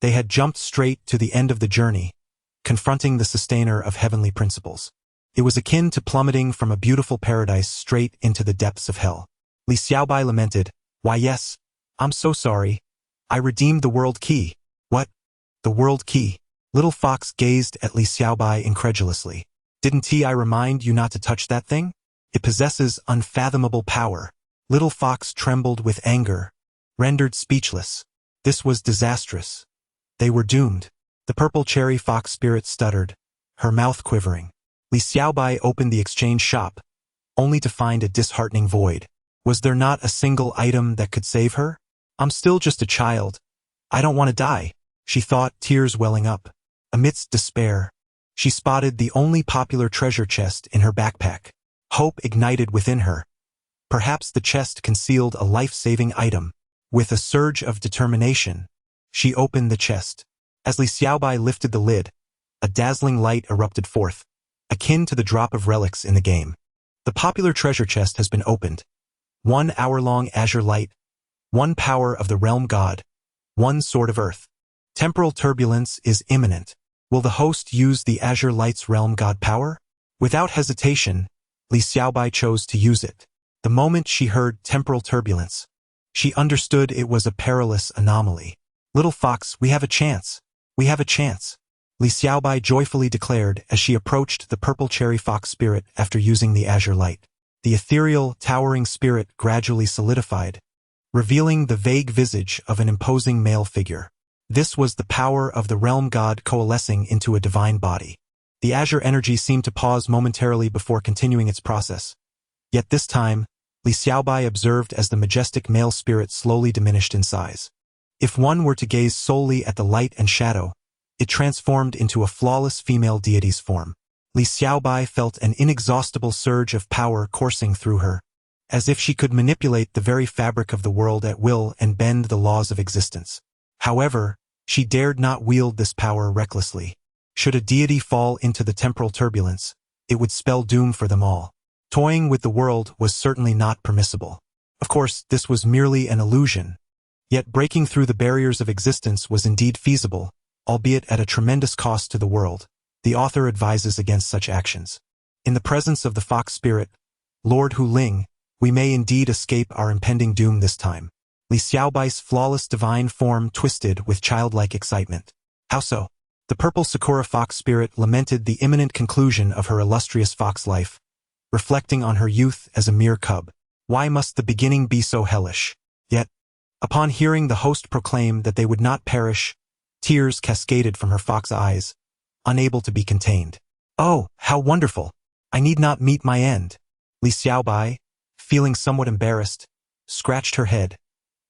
they had jumped straight to the end of the journey, confronting the Sustainer of heavenly principles. It was akin to plummeting from a beautiful paradise straight into the depths of hell. Li Xiaobai lamented, "Why yes, I'm so sorry. I redeemed the world key." "What? The world key?" Little Fox gazed at Li Xiaobai incredulously. "Didn't I remind you not to touch that thing? It possesses unfathomable power." Little Fox trembled with anger, rendered speechless. This was disastrous. They were doomed. The purple cherry fox spirit stuttered, her mouth quivering. Li Xiaobai opened the exchange shop, only to find a disheartening void. Was there not a single item that could save her? "I'm still just a child. I don't want to die," she thought, tears welling up. Amidst despair, she spotted the only popular treasure chest in her backpack. Hope ignited within her. Perhaps the chest concealed a life-saving item. With a surge of determination, she opened the chest. As Li Xiaobai lifted the lid, a dazzling light erupted forth, akin to the drop of relics in the game. The popular treasure chest has been opened. 1 hour-long azure light, 1 power of the realm god, 1 sword of earth. Temporal turbulence is imminent. Will the host use the azure light's realm god power? Without hesitation, Li Xiaobai chose to use it. The moment she heard temporal turbulence, she understood it was a perilous anomaly. "Little Fox, we have a chance. We have a chance," Li Xiaobai joyfully declared as she approached the purple cherry fox spirit after using the azure light. The ethereal, towering spirit gradually solidified, revealing the vague visage of an imposing male figure. This was the power of the realm god coalescing into a divine body. The azure energy seemed to pause momentarily before continuing its process. Yet this time, Li Xiaobai observed as the majestic male spirit slowly diminished in size. If one were to gaze solely at the light and shadow, it transformed into a flawless female deity's form. Li Xiaobai felt an inexhaustible surge of power coursing through her, as if she could manipulate the very fabric of the world at will and bend the laws of existence. However, she dared not wield this power recklessly. Should a deity fall into the temporal turbulence, it would spell doom for them all. Toying with the world was certainly not permissible. Of course, this was merely an illusion. Yet breaking through the barriers of existence was indeed feasible, albeit at a tremendous cost to the world. The author advises against such actions. In the presence of the fox spirit, Lord Hu Ling, we may indeed escape our impending doom this time. Li Xiaobai's flawless divine form twisted with childlike excitement. How so? The purple Sakura fox spirit lamented the imminent conclusion of her illustrious fox life, reflecting on her youth as a mere cub. Why must the beginning be so hellish? Yet, upon hearing the host proclaim that they would not perish, tears cascaded from her fox eyes, unable to be contained. "Oh, how wonderful! I need not meet my end." Li Xiaobai, feeling somewhat embarrassed, scratched her head,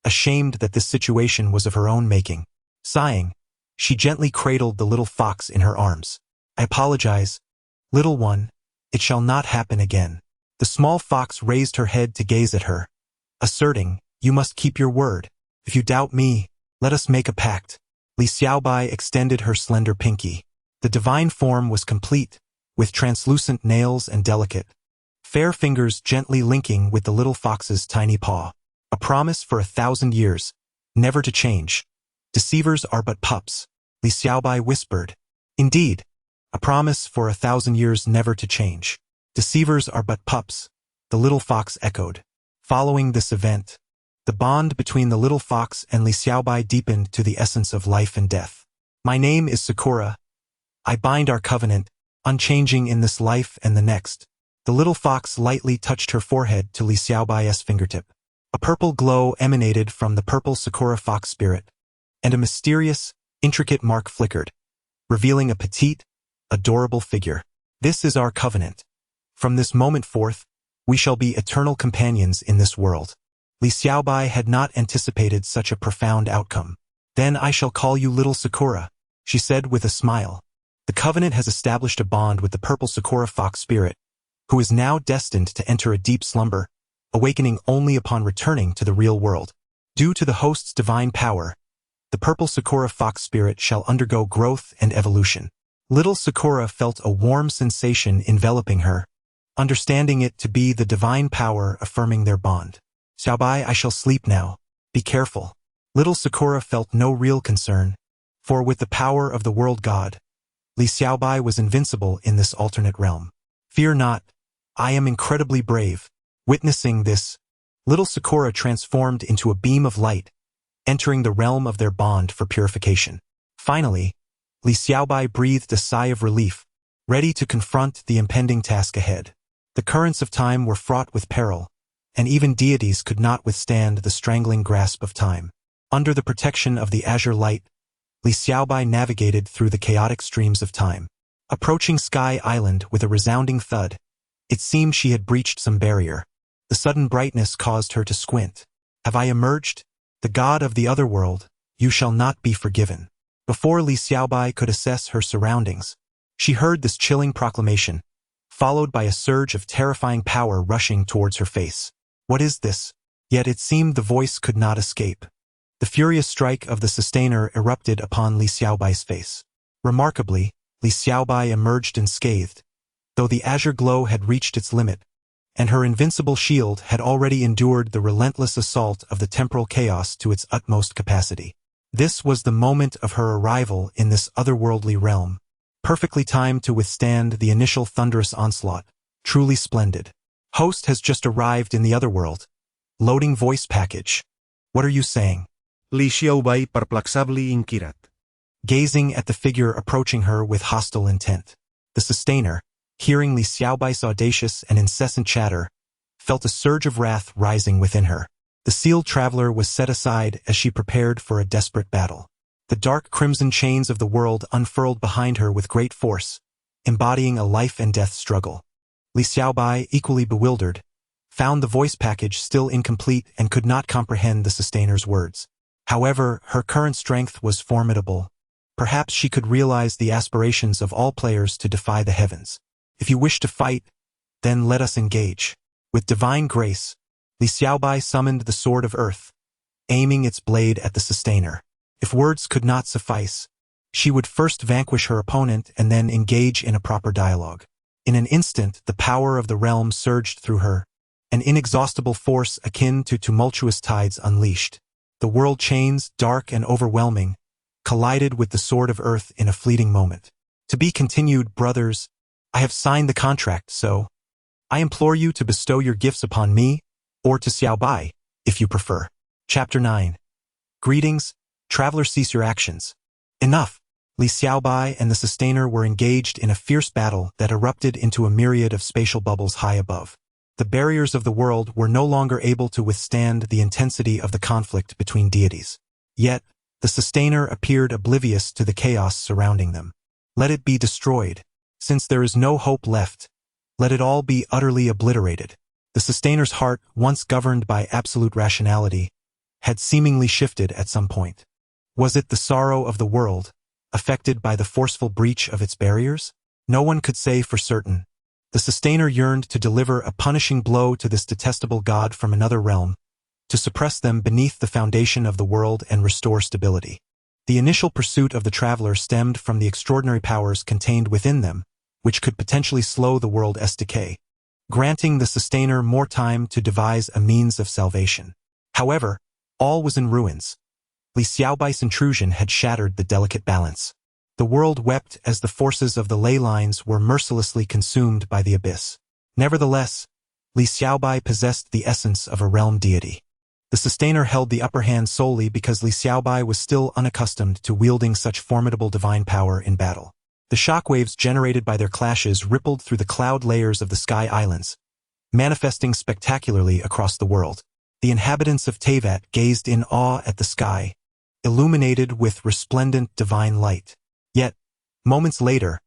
ashamed that this situation was of her own making. Sighing, she gently cradled the little fox in her arms. "I apologize, little one. It shall not happen again." The small fox raised her head to gaze at her, asserting, "You must keep your word. If you doubt me, let us make a pact." Li Xiaobai extended her slender pinky. The divine form was complete, with translucent nails and delicate, fair fingers gently linking with the little fox's tiny paw. "A promise for 1,000 years, never to change. Deceivers are but pups," Li Xiaobai whispered. "Indeed, a promise for 1,000 years never to change. Deceivers are but pups," the little fox echoed. Following this event, the bond between the little fox and Li Xiaobai deepened to the essence of life and death. "My name is Sakura. I bind our covenant, unchanging in this life and the next." The little fox lightly touched her forehead to Li Xiaobai's fingertip. A purple glow emanated from the purple Sakura fox spirit, and a mysterious, intricate mark flickered, revealing a petite, adorable figure. This is our covenant. From this moment forth, we shall be eternal companions in this world. Li Xiaobai had not anticipated such a profound outcome. Then I shall call you Little Sakura, she said with a smile. The covenant has established a bond with the purple Sakura fox spirit, who is now destined to enter a deep slumber, awakening only upon returning to the real world. Due to the host's divine power, the purple Sakura fox spirit shall undergo growth and evolution. Little Sakura felt a warm sensation enveloping her, understanding it to be the divine power affirming their bond. Xiaobai, I shall sleep now. Be careful. Little Sakura felt no real concern, for with the power of the world god, Li Xiaobai was invincible in this alternate realm. Fear not, I am incredibly brave. Witnessing this, little Sakura transformed into a beam of light, entering the realm of their bond for purification. Finally, Li Xiaobai breathed a sigh of relief, ready to confront the impending task ahead. The currents of time were fraught with peril, and even deities could not withstand the strangling grasp of time. Under the protection of the azure light, Li Xiaobai navigated through the chaotic streams of time. Approaching Sky Island with a resounding thud, it seemed she had breached some barrier. The sudden brightness caused her to squint. Have I emerged? The god of the other world, you shall not be forgiven. Before Li Xiaobai could assess her surroundings, she heard this chilling proclamation, followed by a surge of terrifying power rushing towards her face. What is this? Yet it seemed the voice could not escape. The furious strike of the sustainer erupted upon Li Xiaobai's face. Remarkably, Li Xiaobai emerged unscathed, though the azure glow had reached its limit, and her invincible shield had already endured the relentless assault of the temporal chaos to its utmost capacity. This was the moment of her arrival in this otherworldly realm, perfectly timed to withstand the initial thunderous onslaught. Truly splendid. Host has just arrived in the otherworld. Loading voice package. What are you saying? Li Xiaobai perplexably inquirat. Gazing at the figure approaching her with hostile intent. The sustainer, hearing Li Xiaobai's audacious and incessant chatter, felt a surge of wrath rising within her. The sealed traveler was set aside as she prepared for a desperate battle. The dark crimson chains of the world unfurled behind her with great force, embodying a life-and-death struggle. Li Xiaobai, equally bewildered, found the voice package still incomplete and could not comprehend the sustainer's words. However, her current strength was formidable. Perhaps she could realize the aspirations of all players to defy the heavens. If you wish to fight, then let us engage. With divine grace, Li Xiaobai summoned the Sword of Earth, aiming its blade at the sustainer. If words could not suffice, she would first vanquish her opponent and then engage in a proper dialogue. In an instant, the power of the realm surged through her, an inexhaustible force akin to tumultuous tides unleashed. The world chains, dark and overwhelming, collided with the Sword of Earth in a fleeting moment. To be continued, brothers. I have signed the contract, so I implore you to bestow your gifts upon me, or to Xiaobai, if you prefer. Chapter 9. Greetings, traveler, cease your actions. Enough. Li Xiaobai and the sustainer were engaged in a fierce battle that erupted into a myriad of spatial bubbles high above. The barriers of the world were no longer able to withstand the intensity of the conflict between deities. Yet, the sustainer appeared oblivious to the chaos surrounding them. Let it be destroyed. Since there is no hope left, let it all be utterly obliterated. The sustainer's heart, once governed by absolute rationality, had seemingly shifted at some point. Was it the sorrow of the world, affected by the forceful breach of its barriers? No one could say for certain. The sustainer yearned to deliver a punishing blow to this detestable god from another realm, to suppress them beneath the foundation of the world and restore stability. The initial pursuit of the traveler stemmed from the extraordinary powers contained within them, which could potentially slow the world's decay, granting the sustainer more time to devise a means of salvation. However, all was in ruins. Li Xiaobai's intrusion had shattered the delicate balance. The world wept as the forces of the ley lines were mercilessly consumed by the abyss. Nevertheless, Li Xiaobai possessed the essence of a realm deity. The sustainer held the upper hand solely because Li Xiaobai was still unaccustomed to wielding such formidable divine power in battle. The shockwaves generated by their clashes rippled through the cloud layers of the Sky Islands, manifesting spectacularly across the world. The inhabitants of Teyvat gazed in awe at the sky, illuminated with resplendent divine light. Yet, moments later,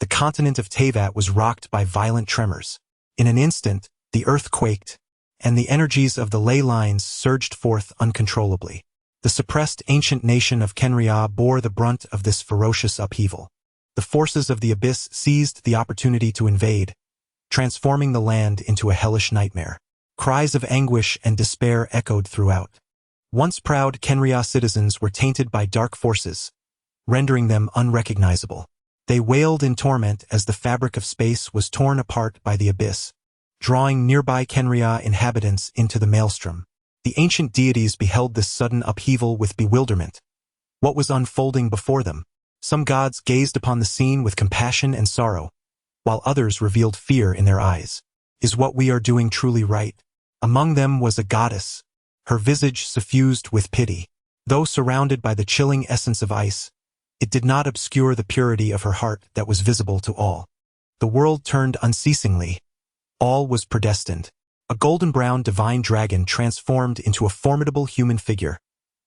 the continent of Teyvat was rocked by violent tremors. In an instant, the earth quaked, and the energies of the ley lines surged forth uncontrollably. The suppressed ancient nation of Kenria bore the brunt of this ferocious upheaval. The forces of the abyss seized the opportunity to invade, transforming the land into a hellish nightmare. Cries of anguish and despair echoed throughout. Once proud Kenria citizens were tainted by dark forces, rendering them unrecognizable. They wailed in torment as the fabric of space was torn apart by the abyss, drawing nearby Kenria inhabitants into the maelstrom. The ancient deities beheld this sudden upheaval with bewilderment. What was unfolding before them? Some gods gazed upon the scene with compassion and sorrow, while others revealed fear in their eyes. Is what we are doing truly right? Among them was a goddess, her visage suffused with pity. Though surrounded by the chilling essence of ice, it did not obscure the purity of her heart that was visible to all. The world turned unceasingly. All was predestined. A golden-brown divine dragon transformed into a formidable human figure,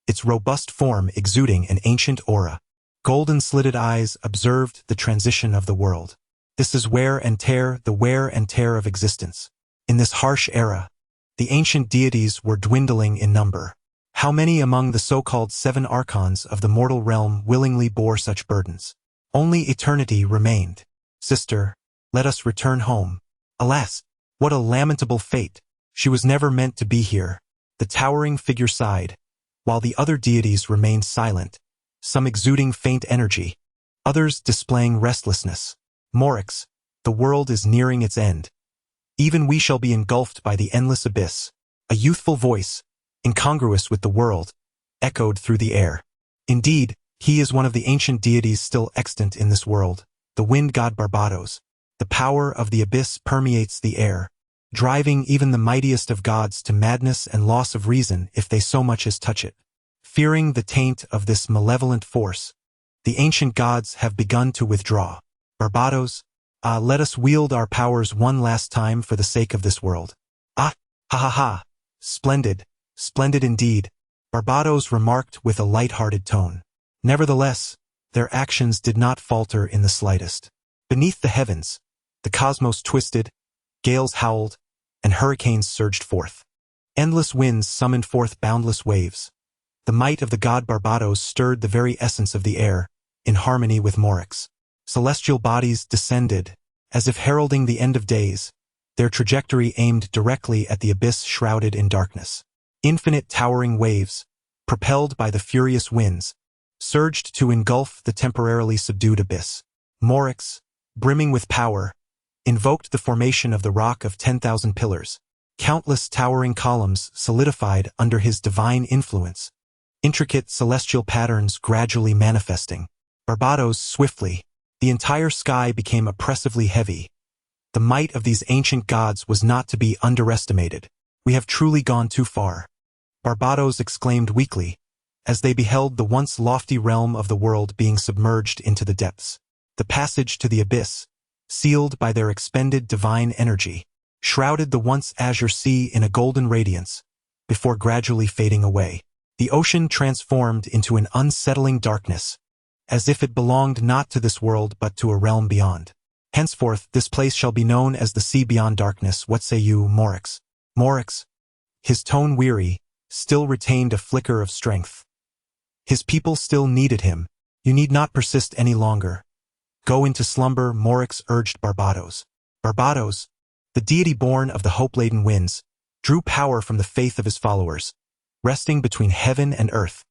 its robust form exuding an ancient aura. Golden-slitted eyes observed the transition of the world. This is wear and tear, the wear and tear of existence. In this harsh era, the ancient deities were dwindling in number. How many among the so-called 7 archons of the mortal realm willingly bore such burdens? Only eternity remained. Sister, let us return home. Alas, what a lamentable fate. She was never meant to be here. The towering figure sighed, while the other deities remained silent, some exuding faint energy, others displaying restlessness. Morix, the world is nearing its end. Even we shall be engulfed by the endless abyss. A youthful voice, incongruous with the world, echoed through the air. Indeed, he is one of the ancient deities still extant in this world, the wind god Barbados. The power of the abyss permeates the air, driving even the mightiest of gods to madness and loss of reason if they so much as touch it. Fearing the taint of this malevolent force, the ancient gods have begun to withdraw. Barbados, let us wield our powers one last time for the sake of this world. Ha ha ha, splendid, splendid indeed, Barbados remarked with a light-hearted tone. Nevertheless, their actions did not falter in the slightest. Beneath the heavens, the cosmos twisted, gales howled, and hurricanes surged forth. Endless winds summoned forth boundless waves. The might of the god Barbados stirred the very essence of the air, in harmony with Morix. Celestial bodies descended, as if heralding the end of days, their trajectory aimed directly at the abyss shrouded in darkness. Infinite towering waves, propelled by the furious winds, surged to engulf the temporarily subdued abyss. Morix, brimming with power, invoked the formation of the Rock of 10,000 Pillars. Countless towering columns solidified under his divine influence, intricate celestial patterns gradually manifesting. Barbados swiftly, the entire sky became oppressively heavy. The might of these ancient gods was not to be underestimated. We have truly gone too far, Barbados exclaimed weakly, as they beheld the once lofty realm of the world being submerged into the depths. The passage to the abyss, sealed by their expended divine energy, shrouded the once azure sea in a golden radiance, before gradually fading away. The ocean transformed into an unsettling darkness, as if it belonged not to this world but to a realm beyond. Henceforth this place shall be known as the sea beyond darkness. What say you, Morix? Morix, his tone weary, still retained a flicker of strength. His people still needed him. You need not persist any longer. Go into slumber, Morix urged Barbados. Barbados, the deity born of the hope-laden winds, drew power from the faith of his followers, resting between heaven and earth.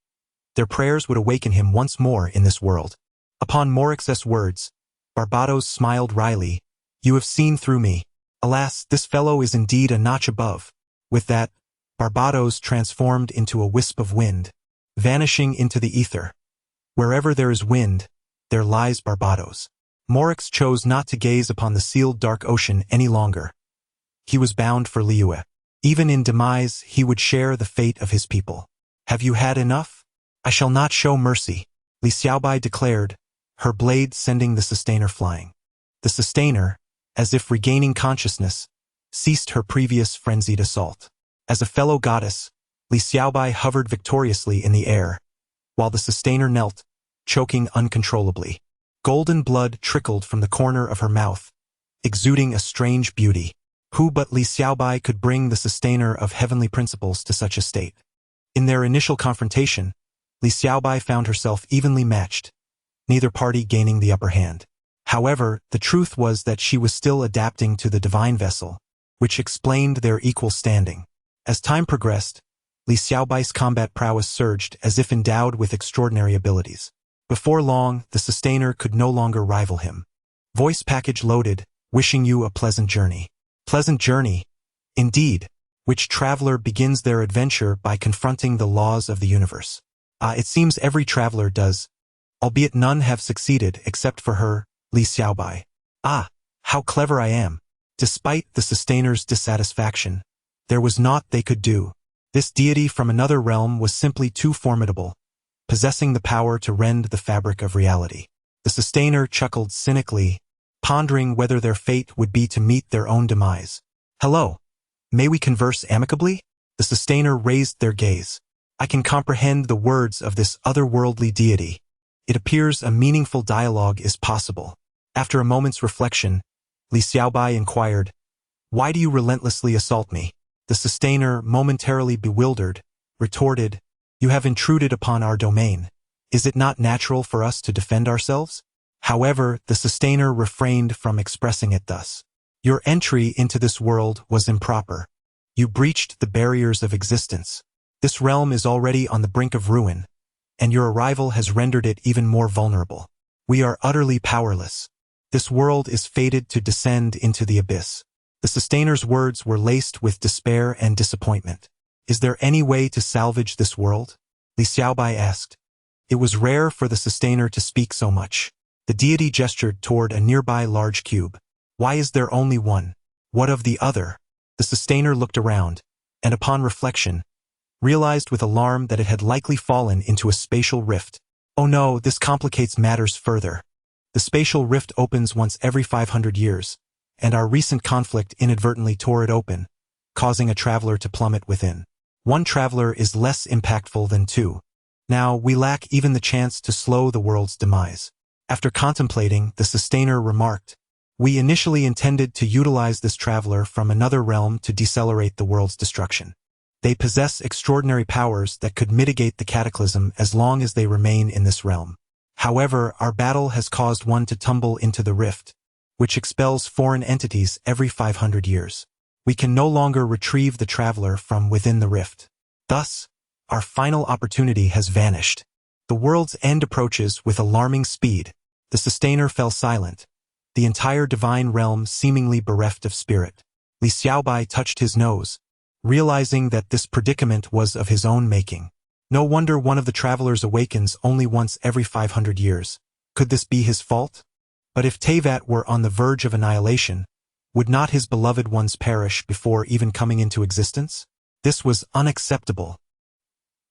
Their prayers would awaken him once more in this world. Upon Morix's words, Barbados smiled wryly. You have seen through me. Alas, this fellow is indeed a notch above. With that, Barbados transformed into a wisp of wind, vanishing into the ether. Wherever there is wind, there lies Barbados. Morix chose not to gaze upon the sealed dark ocean any longer. He was bound for Liyue. Even in demise, he would share the fate of his people. Have you had enough? I shall not show mercy, Li Xiaobai declared, her blade sending the Sustainer flying. The Sustainer, as if regaining consciousness, ceased her previous frenzied assault. As a fellow goddess, Li Xiaobai hovered victoriously in the air, while the Sustainer knelt, choking uncontrollably. Golden blood trickled from the corner of her mouth, exuding a strange beauty. Who but Li Xiaobai could bring the Sustainer of heavenly principles to such a state? In their initial confrontation, Li Xiaobai found herself evenly matched, neither party gaining the upper hand. However, the truth was that she was still adapting to the divine vessel, which explained their equal standing. As time progressed, Li Xiaobai's combat prowess surged as if endowed with extraordinary abilities. Before long, the Sustainer could no longer rival him. Voice package loaded, wishing you a pleasant journey. Pleasant journey, indeed. Which traveler begins their adventure by confronting the laws of the universe? It seems every traveler does, albeit none have succeeded except for her, Li Xiaobai. How clever I am. Despite the Sustainer's dissatisfaction, there was naught they could do. This deity from another realm was simply too formidable, possessing the power to rend the fabric of reality. The Sustainer chuckled cynically, pondering whether their fate would be to meet their own demise. Hello. May we converse amicably? The Sustainer raised their gaze. I can comprehend the words of this otherworldly deity. It appears a meaningful dialogue is possible. After a moment's reflection, Li Xiaobai inquired, Why do you relentlessly assault me? The Sustainer, momentarily bewildered, retorted, You have intruded upon our domain. Is it not natural for us to defend ourselves? However, the Sustainer refrained from expressing it thus. Your entry into this world was improper. You breached the barriers of existence. This realm is already on the brink of ruin, and your arrival has rendered it even more vulnerable. We are utterly powerless. This world is fated to descend into the abyss. The Sustainer's words were laced with despair and disappointment. Is there any way to salvage this world? Li Xiaobai asked. It was rare for the Sustainer to speak so much. The deity gestured toward a nearby large cube. Why is there only one? What of the other? The Sustainer looked around, and upon reflection, realized with alarm that it had likely fallen into a spatial rift. Oh no, this complicates matters further. The spatial rift opens once every 500 years, and our recent conflict inadvertently tore it open, causing a traveler to plummet within. One traveler is less impactful than two. Now, we lack even the chance to slow the world's demise. After contemplating, the Sustainer remarked, We initially intended to utilize this traveler from another realm to decelerate the world's destruction. They possess extraordinary powers that could mitigate the cataclysm as long as they remain in this realm. However, our battle has caused one to tumble into the rift, which expels foreign entities every 500 years. We can no longer retrieve the traveler from within the rift. Thus, our final opportunity has vanished. The world's end approaches with alarming speed. The Sustainer fell silent, the entire divine realm seemingly bereft of spirit. Li Xiaobai touched his nose, realizing that this predicament was of his own making. No wonder one of the travelers awakens only once every 500 years. Could this be his fault? But if Teyvat were on the verge of annihilation, would not his beloved ones perish before even coming into existence? This was unacceptable.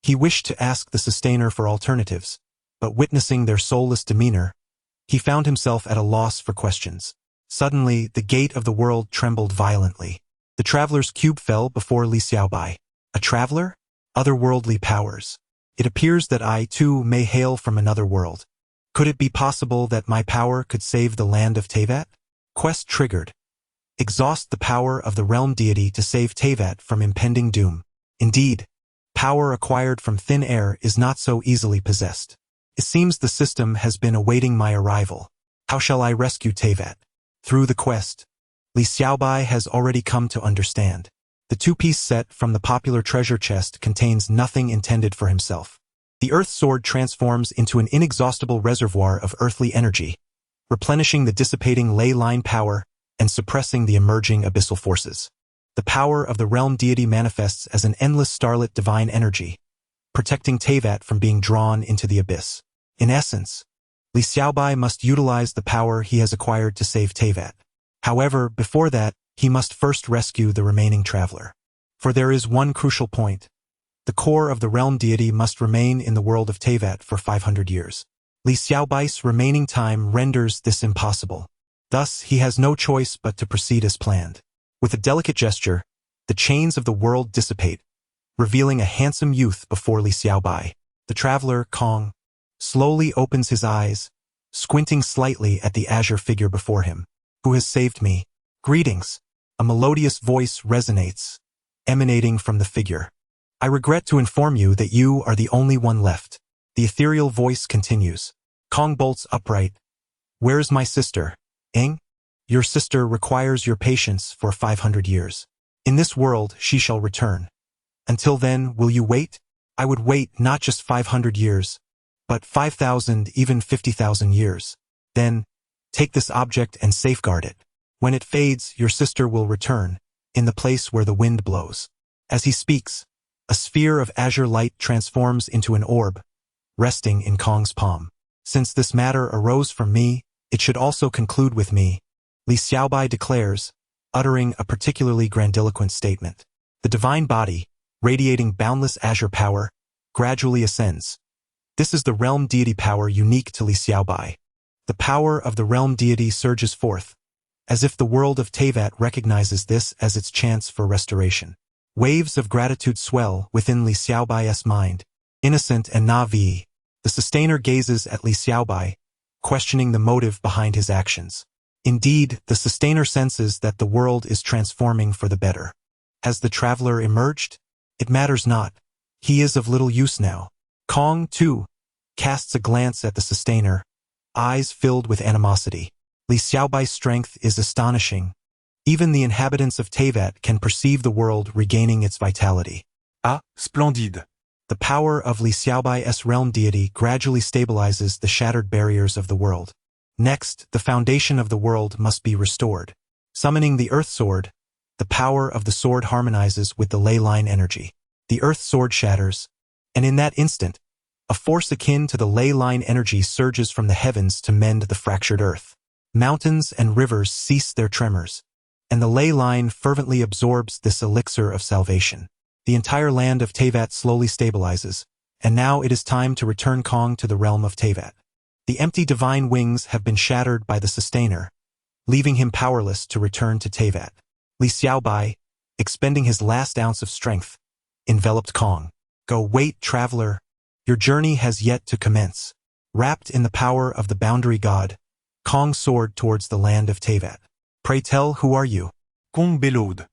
He wished to ask the Sustainer for alternatives, but witnessing their soulless demeanor, he found himself at a loss for questions. Suddenly, the gate of the world trembled violently. The traveler's cube fell before Li Xiaobai. A traveler? Otherworldly powers. It appears that I, too, may hail from another world. Could it be possible that my power could save the land of Teyvat? Quest triggered. Exhaust the power of the realm deity to save Teyvat from impending doom. Indeed, power acquired from thin air is not so easily possessed. It seems the system has been awaiting my arrival. How shall I rescue Teyvat? Through the quest. Li Xiaobai has already come to understand. The two-piece set from the popular treasure chest contains nothing intended for himself. The Earth Sword transforms into an inexhaustible reservoir of earthly energy, replenishing the dissipating ley line power and suppressing the emerging abyssal forces. The power of the realm deity manifests as an endless starlit divine energy, protecting Teyvat from being drawn into the abyss. In essence, Li Xiaobai must utilize the power he has acquired to save Teyvat. However, before that, he must first rescue the remaining traveler. For there is one crucial point. The core of the realm deity must remain in the world of Teyvat for 500 years. Li Xiaobai's remaining time renders this impossible. Thus, he has no choice but to proceed as planned. With a delicate gesture, the chains of the world dissipate, revealing a handsome youth before Li Xiaobai. The traveler, Kong, slowly opens his eyes, squinting slightly at the azure figure before him. Who has saved me? Greetings. A melodious voice resonates, emanating from the figure. I regret to inform you that you are the only one left. The ethereal voice continues. Kong bolts upright. Where's my sister? Ing? Your sister requires your patience for 500 years. In this world, she shall return. Until then, will you wait? I would wait not just 500 years, but 5,000, even 50,000 years. Then, take this object and safeguard it. When it fades, your sister will return, in the place where the wind blows. As he speaks, a sphere of azure light transforms into an orb, resting in Kong's palm. Since this matter arose from me, it should also conclude with me, Li Xiaobai declares, uttering a particularly grandiloquent statement. The divine body, radiating boundless azure power, gradually ascends. This is the realm deity power unique to Li Xiaobai. The power of the realm deity surges forth, as if the world of Teyvat recognizes this as its chance for restoration. Waves of gratitude swell within Li Xiaobai's mind. Innocent and naive, the sustainer gazes at Li Xiaobai, questioning the motive behind his actions. Indeed, the sustainer senses that the world is transforming for the better. Has the traveler emerged? It matters not. He is of little use now. Kong, too, casts a glance at the sustainer, eyes filled with animosity. Li Xiaobai's strength is astonishing. Even the inhabitants of Teyvat can perceive the world regaining its vitality. Ah, splendide. The power of Li Xiaobai's realm deity gradually stabilizes the shattered barriers of the world. Next, the foundation of the world must be restored. Summoning the Earth Sword, the power of the sword harmonizes with the ley line energy. The Earth Sword shatters, and in that instant, a force akin to the ley line energy surges from the heavens to mend the fractured earth. Mountains and rivers cease their tremors, and the ley line fervently absorbs this elixir of salvation. The entire land of Teyvat slowly stabilizes, and now it is time to return Kong to the realm of Teyvat. The empty divine wings have been shattered by the sustainer, leaving him powerless to return to Teyvat. Li Xiaobai, expending his last ounce of strength, enveloped Kong. Go wait, traveler. Your journey has yet to commence. Wrapped in the power of the boundary god, Kong soared towards the land of Teyvat. Pray tell, who are you? Kong bellowed.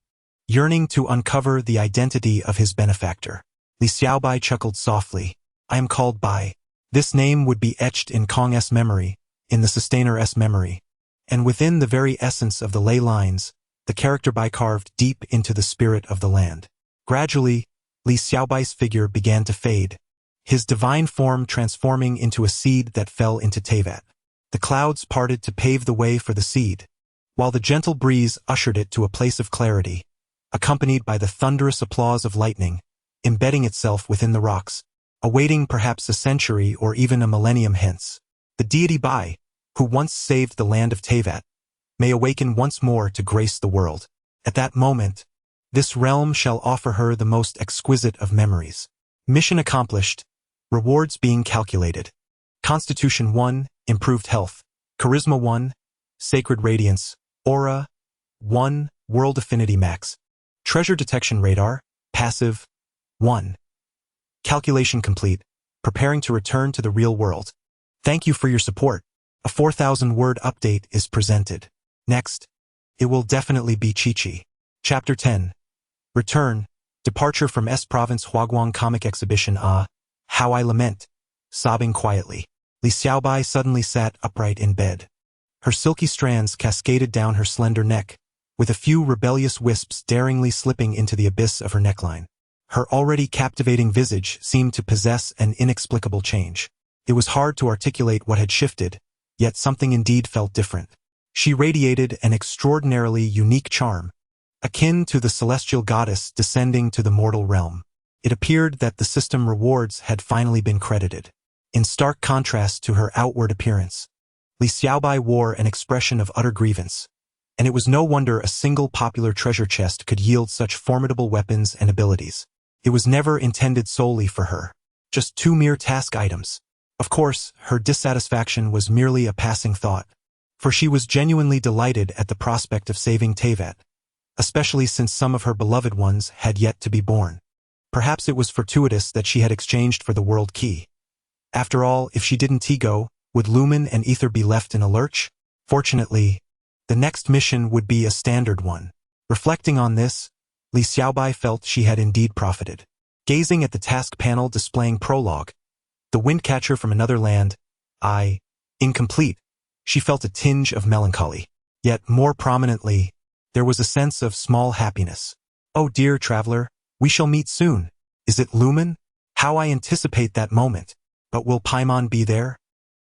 Yearning to uncover the identity of his benefactor, Li Xiaobai chuckled softly. I am called Bai. This name would be etched in Kong's memory, in the sustainer's memory, and within the very essence of the ley lines, the character Bai carved deep into the spirit of the land. Gradually, Li Xiaobai's figure began to fade, his divine form transforming into a seed that fell into Teyvat. The clouds parted to pave the way for the seed, while the gentle breeze ushered it to a place of clarity, accompanied by the thunderous applause of lightning, embedding itself within the rocks, awaiting perhaps a century or even a millennium hence. The deity Bai, who once saved the land of Teyvat, may awaken once more to grace the world. At that moment, this realm shall offer her the most exquisite of memories. Mission accomplished, rewards being calculated. Constitution 1, improved health. Charisma 1, sacred radiance. Aura 1, world affinity max. Treasure detection radar, passive 1. Calculation complete, preparing to return to the real world. Thank you for your support. A 4,000-word update is presented. Next, it will definitely be Chi-Chi. Chapter 10. Return, departure from S Province Huaguang Comic Exhibition. Ah, how I lament. Sobbing quietly, Li Xiaobai suddenly sat upright in bed. Her silky strands cascaded down her slender neck, with a few rebellious wisps daringly slipping into the abyss of her neckline. Her already captivating visage seemed to possess an inexplicable change. It was hard to articulate what had shifted, yet something indeed felt different. She radiated an extraordinarily unique charm, akin to the celestial goddess descending to the mortal realm. It appeared that the system rewards had finally been credited. In stark contrast to her outward appearance, Li Xiaobai wore an expression of utter grievance, and it was no wonder a single popular treasure chest could yield such formidable weapons and abilities. It was never intended solely for her. Just 2 mere task items. Of course, her dissatisfaction was merely a passing thought, for she was genuinely delighted at the prospect of saving Tevat, especially since some of her beloved ones had yet to be born. Perhaps it was fortuitous that she had exchanged for the world key. After all, if she didn't go, would Lumen and Ether be left in a lurch? Fortunately, the next mission would be a standard one. Reflecting on this, Li Xiaobai felt she had indeed profited. Gazing at the task panel displaying prologue, the windcatcher from another land, incomplete, she felt a tinge of melancholy. Yet, more prominently, there was a sense of small happiness. Oh dear traveler, we shall meet soon. Is it Lumen? How I anticipate that moment. But will Paimon be there?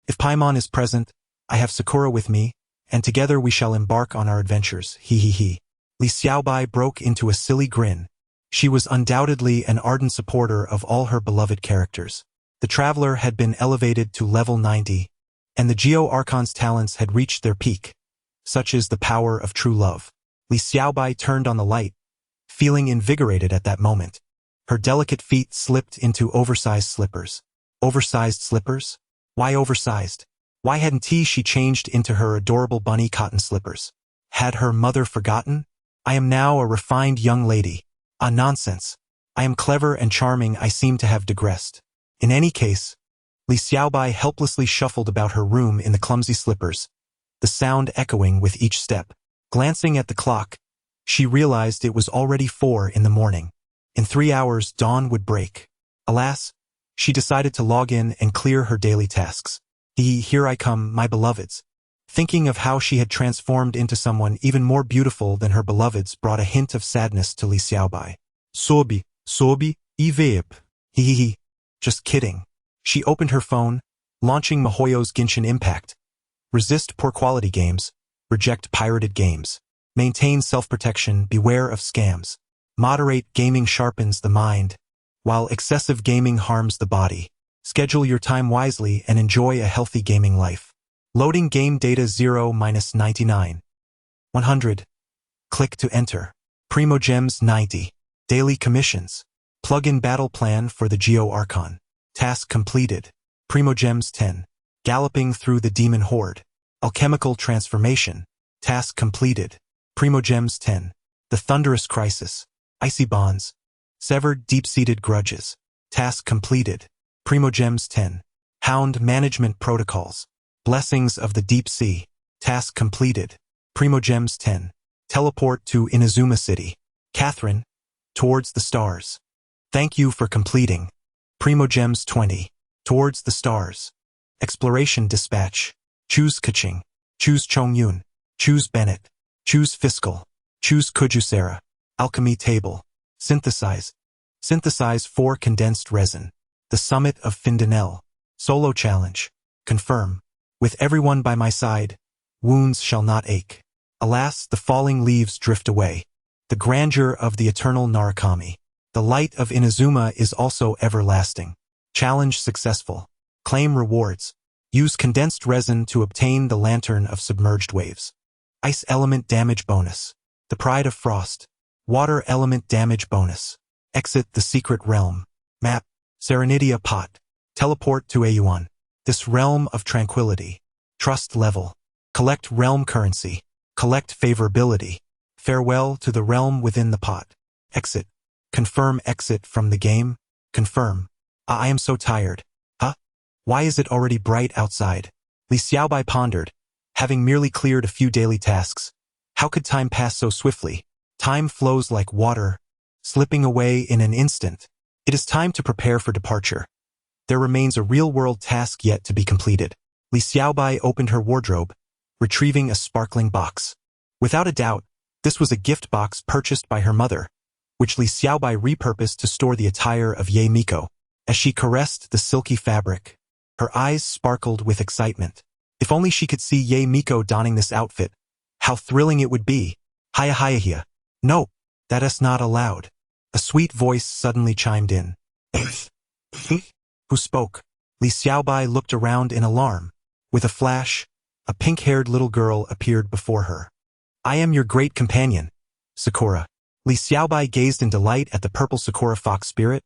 If Paimon is present, I have Sakura with me, and together we shall embark on our adventures, he. Li Xiaobai broke into a silly grin. She was undoubtedly an ardent supporter of all her beloved characters. The traveler had been elevated to level 90, and the Geo-Archon's talents had reached their peak. Such is the power of true love. Li Xiaobai turned on the light, feeling invigorated at that moment. Her delicate feet slipped into oversized slippers. Oversized slippers? Why oversized? Why hadn't she changed into her adorable bunny cotton slippers? Had her mother forgotten? I am now a refined young lady. Ah, nonsense. I am clever and charming. I seem to have digressed. In any case, Li Xiaobai helplessly shuffled about her room in the clumsy slippers, the sound echoing with each step. Glancing at the clock, she realized it was already 4 in the morning. In 3 hours, dawn would break. Alas, she decided to log in and clear her daily tasks. Here I come, my beloveds. Thinking of how she had transformed into someone even more beautiful than her beloveds brought a hint of sadness to Li Xiaobai. Sobi, Iveip. He. Just kidding. She opened her phone, launching Mihoyo's Genshin Impact. Resist poor quality games. Reject pirated games. Maintain self-protection. Beware of scams. Moderate gaming sharpens the mind, while excessive gaming harms the body. Schedule your time wisely and enjoy a healthy gaming life. Loading game data 0-99. 100. Click to enter. Primo Gems 90. Daily commissions. Plug-in battle plan for the Geo-Archon. Task completed. Primo Gems 10. Galloping through the demon horde. Alchemical transformation. Task completed. Primo Gems 10. The thunderous crisis. Icy bonds. Severed deep-seated grudges. Task completed. Primo Gems 10. Hound management protocols. Blessings of the deep sea. Task completed. Primo Gems 10. Teleport to Inazuma City. Catherine. Towards the stars. Thank you for completing. Primo Gems 20. Towards the stars. Exploration dispatch. Choose Kaching. Choose Chongyun. Choose Bennett. Choose Fiscal. Choose Kujusera. Alchemy table. Synthesize. Synthesize 4 condensed resin. The summit of Findanel. Solo challenge. Confirm. With everyone by my side, wounds shall not ache. Alas, the falling leaves drift away. The grandeur of the eternal Narukami. The light of Inazuma is also everlasting. Challenge successful. Claim rewards. Use condensed resin to obtain the lantern of submerged waves. Ice element damage bonus. The pride of frost. Water element damage bonus. Exit the secret realm. Map. Serenidia pot. Teleport to Ayuan. This realm of tranquility. Trust level. Collect realm currency. Collect favorability. Farewell to the realm within the pot. Exit. Confirm exit from the game. Confirm. I am so tired. Huh? Why is it already bright outside? Li Xiaobai pondered, having merely cleared a few daily tasks. How could time pass so swiftly? Time flows like water, slipping away in an instant. It is time to prepare for departure. There remains a real-world task yet to be completed. Li Xiaobai opened her wardrobe, retrieving a sparkling box. Without a doubt, this was a gift box purchased by her mother, which Li Xiaobai repurposed to store the attire of Ye Miko. As she caressed the silky fabric, her eyes sparkled with excitement. If only she could see Ye Miko donning this outfit, how thrilling it would be. Hiya. No, that is not allowed. A sweet voice suddenly chimed in. Who spoke? Li Xiaobai looked around in alarm. With a flash, a pink-haired little girl appeared before her. I am your great companion, Sakura. Li Xiaobai gazed in delight at the purple Sakura fox spirit.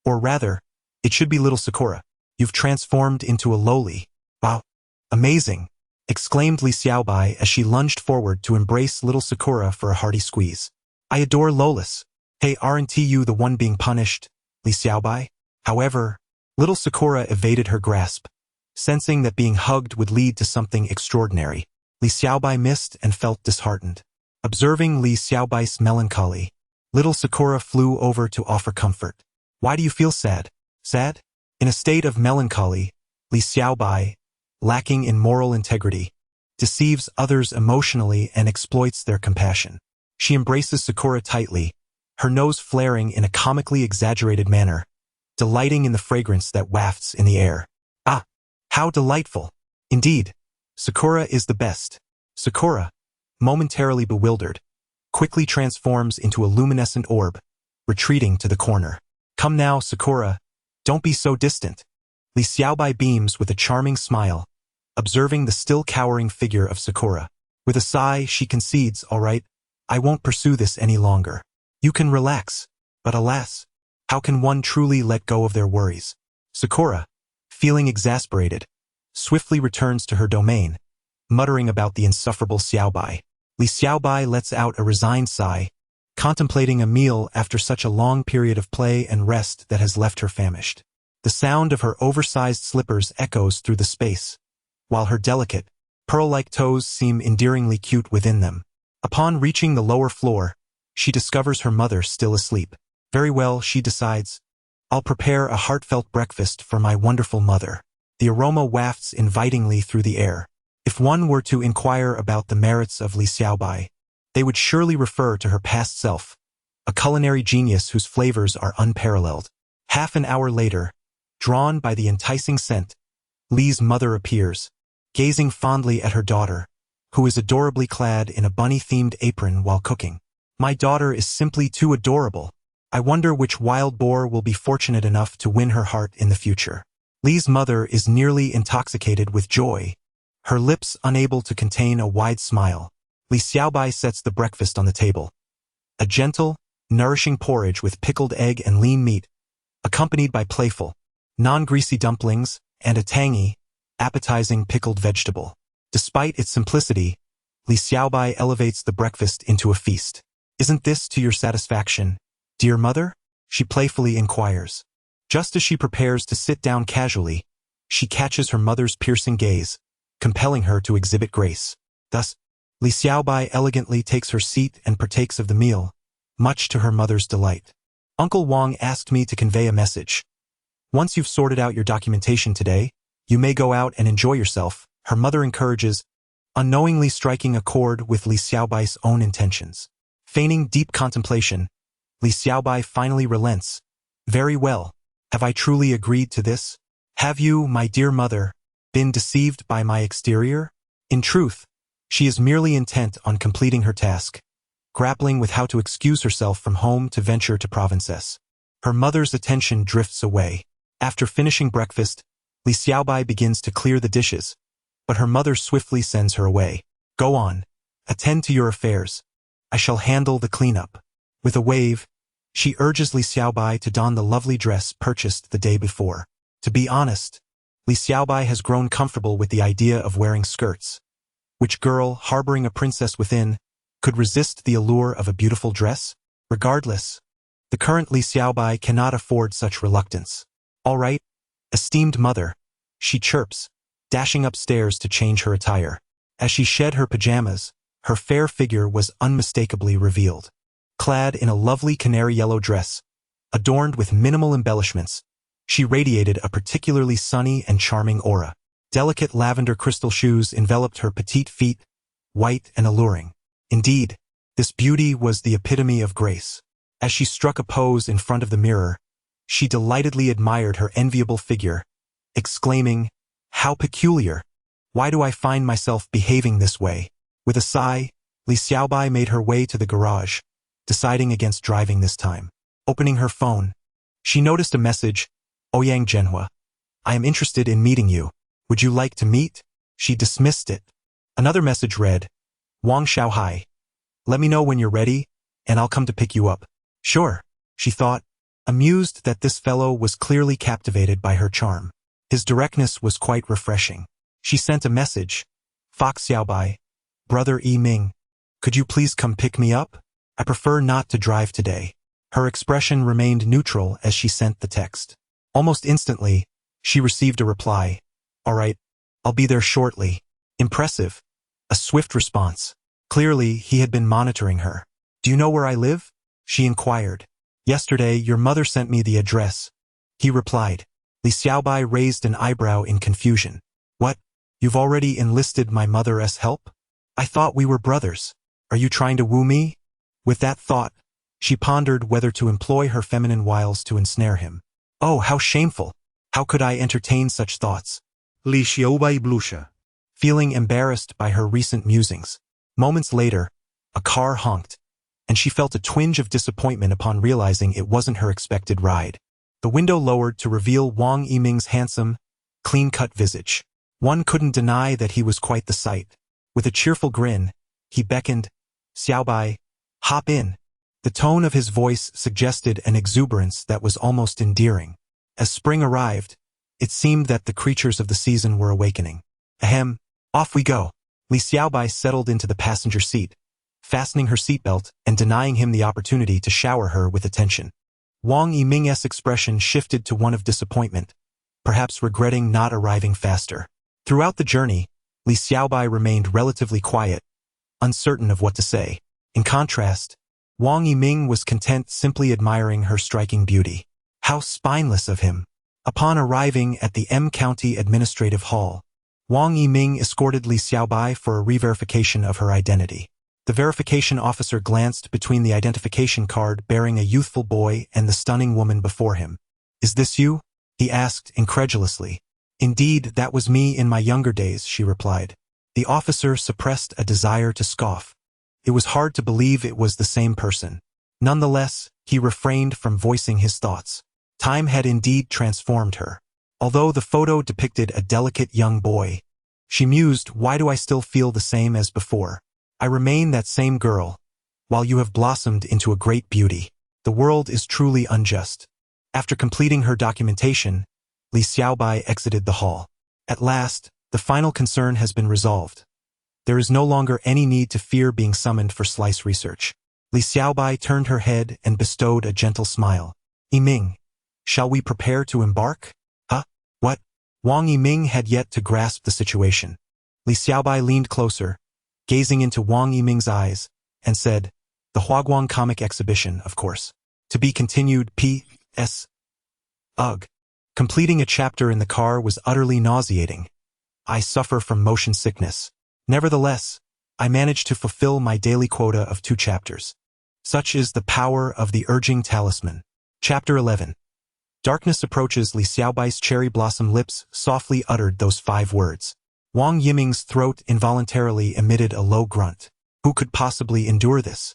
Or rather, it should be little Sakura. You've transformed into a lowly. Wow. Amazing, exclaimed Li Xiaobai as she lunged forward to embrace little Sakura for a hearty squeeze. I adore Lolis. Hey, aren't you the one being punished, Li Xiaobai? However, little Sakura evaded her grasp, sensing that being hugged would lead to something extraordinary. Li Xiaobai missed and felt disheartened. Observing Li Xiaobai's melancholy, little Sakura flew over to offer comfort. Why do you feel sad? Sad? In a state of melancholy, Li Xiaobai, lacking in moral integrity, deceives others emotionally and exploits their compassion. She embraces Sakura tightly, her nose flaring in a comically exaggerated manner, delighting in the fragrance that wafts in the air. Ah, how delightful! Indeed, Sakura is the best. Sakura, momentarily bewildered, quickly transforms into a luminescent orb, retreating to the corner. Come now, Sakura, don't be so distant. Li Xiaobai beams with a charming smile, observing the still cowering figure of Sakura. With a sigh, she concedes, all right, I won't pursue this any longer. You can relax, but alas, how can one truly let go of their worries? Sakura, feeling exasperated, swiftly returns to her domain, muttering about the insufferable Xiaobai. Li Xiaobai lets out a resigned sigh, contemplating a meal after such a long period of play and rest that has left her famished. The sound of her oversized slippers echoes through the space, while her delicate, pearl-like toes seem endearingly cute within them. Upon reaching the lower floor, she discovers her mother still asleep. Very well, she decides. I'll prepare a heartfelt breakfast for my wonderful mother. The aroma wafts invitingly through the air. If one were to inquire about the merits of Li Xiaobai, they would surely refer to her past self, a culinary genius whose flavors are unparalleled. Half an hour later, drawn by the enticing scent, Li's mother appears, gazing fondly at her daughter, who is adorably clad in a bunny-themed apron while cooking. My daughter is simply too adorable. I wonder which wild boar will be fortunate enough to win her heart in the future. Li's mother is nearly intoxicated with joy, her lips unable to contain a wide smile. Li Xiaobai sets the breakfast on the table. A gentle, nourishing porridge with pickled egg and lean meat, accompanied by playful, non-greasy dumplings and a tangy, appetizing pickled vegetable. Despite its simplicity, Li Xiaobai elevates the breakfast into a feast. Isn't this to your satisfaction, dear mother? She playfully inquires. Just as she prepares to sit down casually, she catches her mother's piercing gaze, compelling her to exhibit grace. Thus, Li Xiaobai elegantly takes her seat and partakes of the meal, much to her mother's delight. Uncle Wang asked me to convey a message. Once you've sorted out your documentation today, you may go out and enjoy yourself, her mother encourages, unknowingly striking a chord with Li Xiaobai's own intentions. Feigning deep contemplation, Li Xiaobai finally relents. Very well. Have I truly agreed to this? Have you, my dear mother, been deceived by my exterior? In truth, she is merely intent on completing her task, grappling with how to excuse herself from home to venture to provinces. Her mother's attention drifts away. After finishing breakfast, Li Xiaobai begins to clear the dishes, but her mother swiftly sends her away. Go on. Attend to your affairs. I shall handle the cleanup. With a wave, she urges Li Xiaobai to don the lovely dress purchased the day before. To be honest, Li Xiaobai has grown comfortable with the idea of wearing skirts. Which girl, harboring a princess within, could resist the allure of a beautiful dress? Regardless, the current Li Xiaobai cannot afford such reluctance. All right, esteemed mother, she chirps, dashing upstairs to change her attire. As she shed her pajamas, her fair figure was unmistakably revealed. Clad in a lovely canary yellow dress, adorned with minimal embellishments, she radiated a particularly sunny and charming aura. Delicate lavender crystal shoes enveloped her petite feet, white and alluring. Indeed, this beauty was the epitome of grace. As she struck a pose in front of the mirror, she delightedly admired her enviable figure, exclaiming, "How peculiar! Why do I find myself behaving this way?" With a sigh, Li Xiaobai made her way to the garage, deciding against driving this time. Opening her phone, she noticed a message, "Ouyang Zhenhua. I am interested in meeting you. Would you like to meet?" She dismissed it. Another message read, "Wang Xiaohai. Let me know when you're ready, and I'll come to pick you up." Sure, she thought, amused that this fellow was clearly captivated by her charm. His directness was quite refreshing. She sent a message. Fox Xiaobai, Brother Yi Ming, could you please come pick me up? I prefer not to drive today. Her expression remained neutral as she sent the text. Almost instantly, she received a reply. All right, I'll be there shortly. Impressive. A swift response. Clearly, he had been monitoring her. Do you know where I live? She inquired. Yesterday, your mother sent me the address. He replied. Li Xiaobai raised an eyebrow in confusion. What? You've already enlisted my mother's help? I thought we were brothers. Are you trying to woo me? With that thought, she pondered whether to employ her feminine wiles to ensnare him. Oh, how shameful! How could I entertain such thoughts? Li Xiaobai blusha. Feeling embarrassed by her recent musings. Moments later, a car honked, and she felt a twinge of disappointment upon realizing it wasn't her expected ride. The window lowered to reveal Wang Yiming's handsome, clean-cut visage. One couldn't deny that he was quite the sight. With a cheerful grin, he beckoned, Xiaobai, hop in. The tone of his voice suggested an exuberance that was almost endearing. As spring arrived, it seemed that the creatures of the season were awakening. Ahem, off we go. Li Xiaobai settled into the passenger seat, fastening her seatbelt and denying him the opportunity to shower her with attention. Wang Yiming's expression shifted to one of disappointment, perhaps regretting not arriving faster. Throughout the journey, Li Xiaobai remained relatively quiet, uncertain of what to say. In contrast, Wang Yiming was content simply admiring her striking beauty. How spineless of him! Upon arriving at the M County Administrative Hall, Wang Yiming escorted Li Xiaobai for a re-verification of her identity. The verification officer glanced between the identification card bearing a youthful boy and the stunning woman before him. Is this you? He asked incredulously. Indeed, that was me in my younger days, she replied. The officer suppressed a desire to scoff. It was hard to believe it was the same person. Nonetheless, he refrained from voicing his thoughts. Time had indeed transformed her. Although the photo depicted a delicate young boy, she mused, why do I still feel the same as before? I remain that same girl, while you have blossomed into a great beauty. The world is truly unjust. After completing her documentation, Li Xiaobai exited the hall. At last, the final concern has been resolved. There is no longer any need to fear being summoned for slice research. Li Xiaobai turned her head and bestowed a gentle smile. Yiming, shall we prepare to embark? Huh? What? Wang Yiming had yet to grasp the situation. Li Xiaobai leaned closer, gazing into Wang Yiming's eyes, and said, the Huaguang comic exhibition, of course. To be continued, P.S. Ugh. Completing a chapter in the car was utterly nauseating. I suffer from motion sickness. Nevertheless, I managed to fulfill my daily quota of 2 chapters. Such is the power of the urging talisman. Chapter 11. Darkness approaches. Li Xiaobai's cherry blossom lips softly uttered those 5 words. Wang Yiming's throat involuntarily emitted a low grunt. Who could possibly endure this?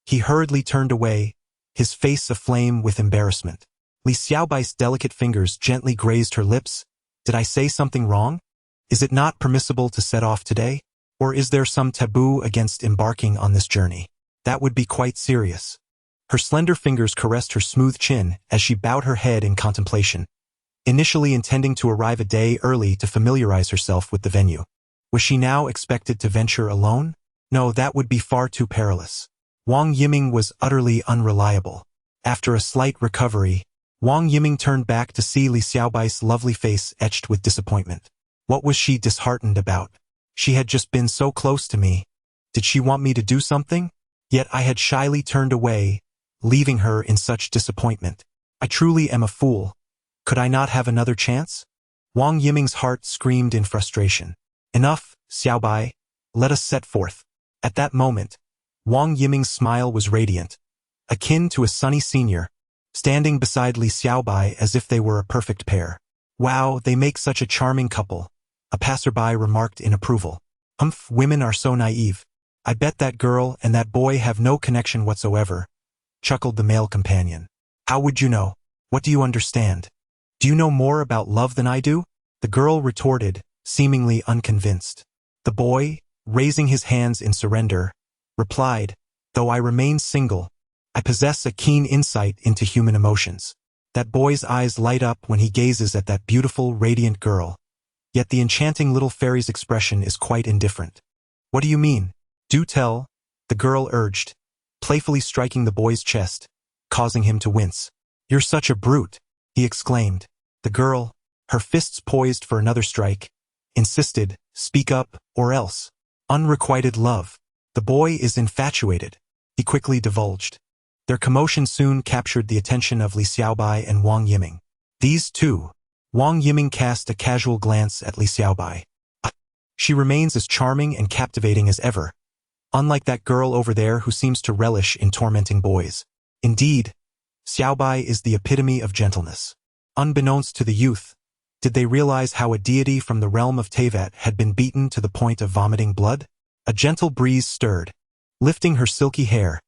He hurriedly turned away, his face aflame with embarrassment. Li Xiaobai's delicate fingers gently grazed her lips. Did I say something wrong? Is it not permissible to set off today? Or is there some taboo against embarking on this journey? That would be quite serious. Her slender fingers caressed her smooth chin as she bowed her head in contemplation, initially intending to arrive a day early to familiarize herself with the venue. Was she now expected to venture alone? No, that would be far too perilous. Wang Yiming was utterly unreliable. After a slight recovery, Wang Yiming turned back to see Li Xiaobai's lovely face etched with disappointment. What was she disheartened about? She had just been so close to me. Did she want me to do something? Yet I had shyly turned away, leaving her in such disappointment. I truly am a fool. Could I not have another chance? Wang Yiming's heart screamed in frustration. Enough, Xiaobai. Let us set forth. At that moment, Wang Yiming's smile was radiant, akin to a sunny senior, standing beside Li Xiaobai as if they were a perfect pair. Wow, they make such a charming couple, a passerby remarked in approval. Women are so naive. I bet that girl and that boy have no connection whatsoever, chuckled the male companion. How would you know? What do you understand? Do you know more about love than I do? The girl retorted, seemingly unconvinced. The boy, raising his hands in surrender, replied, though I remain single, I possess a keen insight into human emotions. That boy's eyes light up when he gazes at that beautiful, radiant girl. Yet the enchanting little fairy's expression is quite indifferent. What do you mean? Do tell, the girl urged, playfully striking the boy's chest, causing him to wince. You're such a brute, he exclaimed. The girl, her fists poised for another strike, insisted, speak up, or else. Unrequited love. The boy is infatuated, he quickly divulged. Their commotion soon captured the attention of Li Xiaobai and Wang Yiming. These two. Wang Yiming cast a casual glance at Li Xiaobai. She remains as charming and captivating as ever, unlike that girl over there who seems to relish in tormenting boys. Indeed, Xiaobai is the epitome of gentleness. Unbeknownst to the youth, did they realize how a deity from the realm of Tevat had been beaten to the point of vomiting blood? A gentle breeze stirred, lifting her silky hair,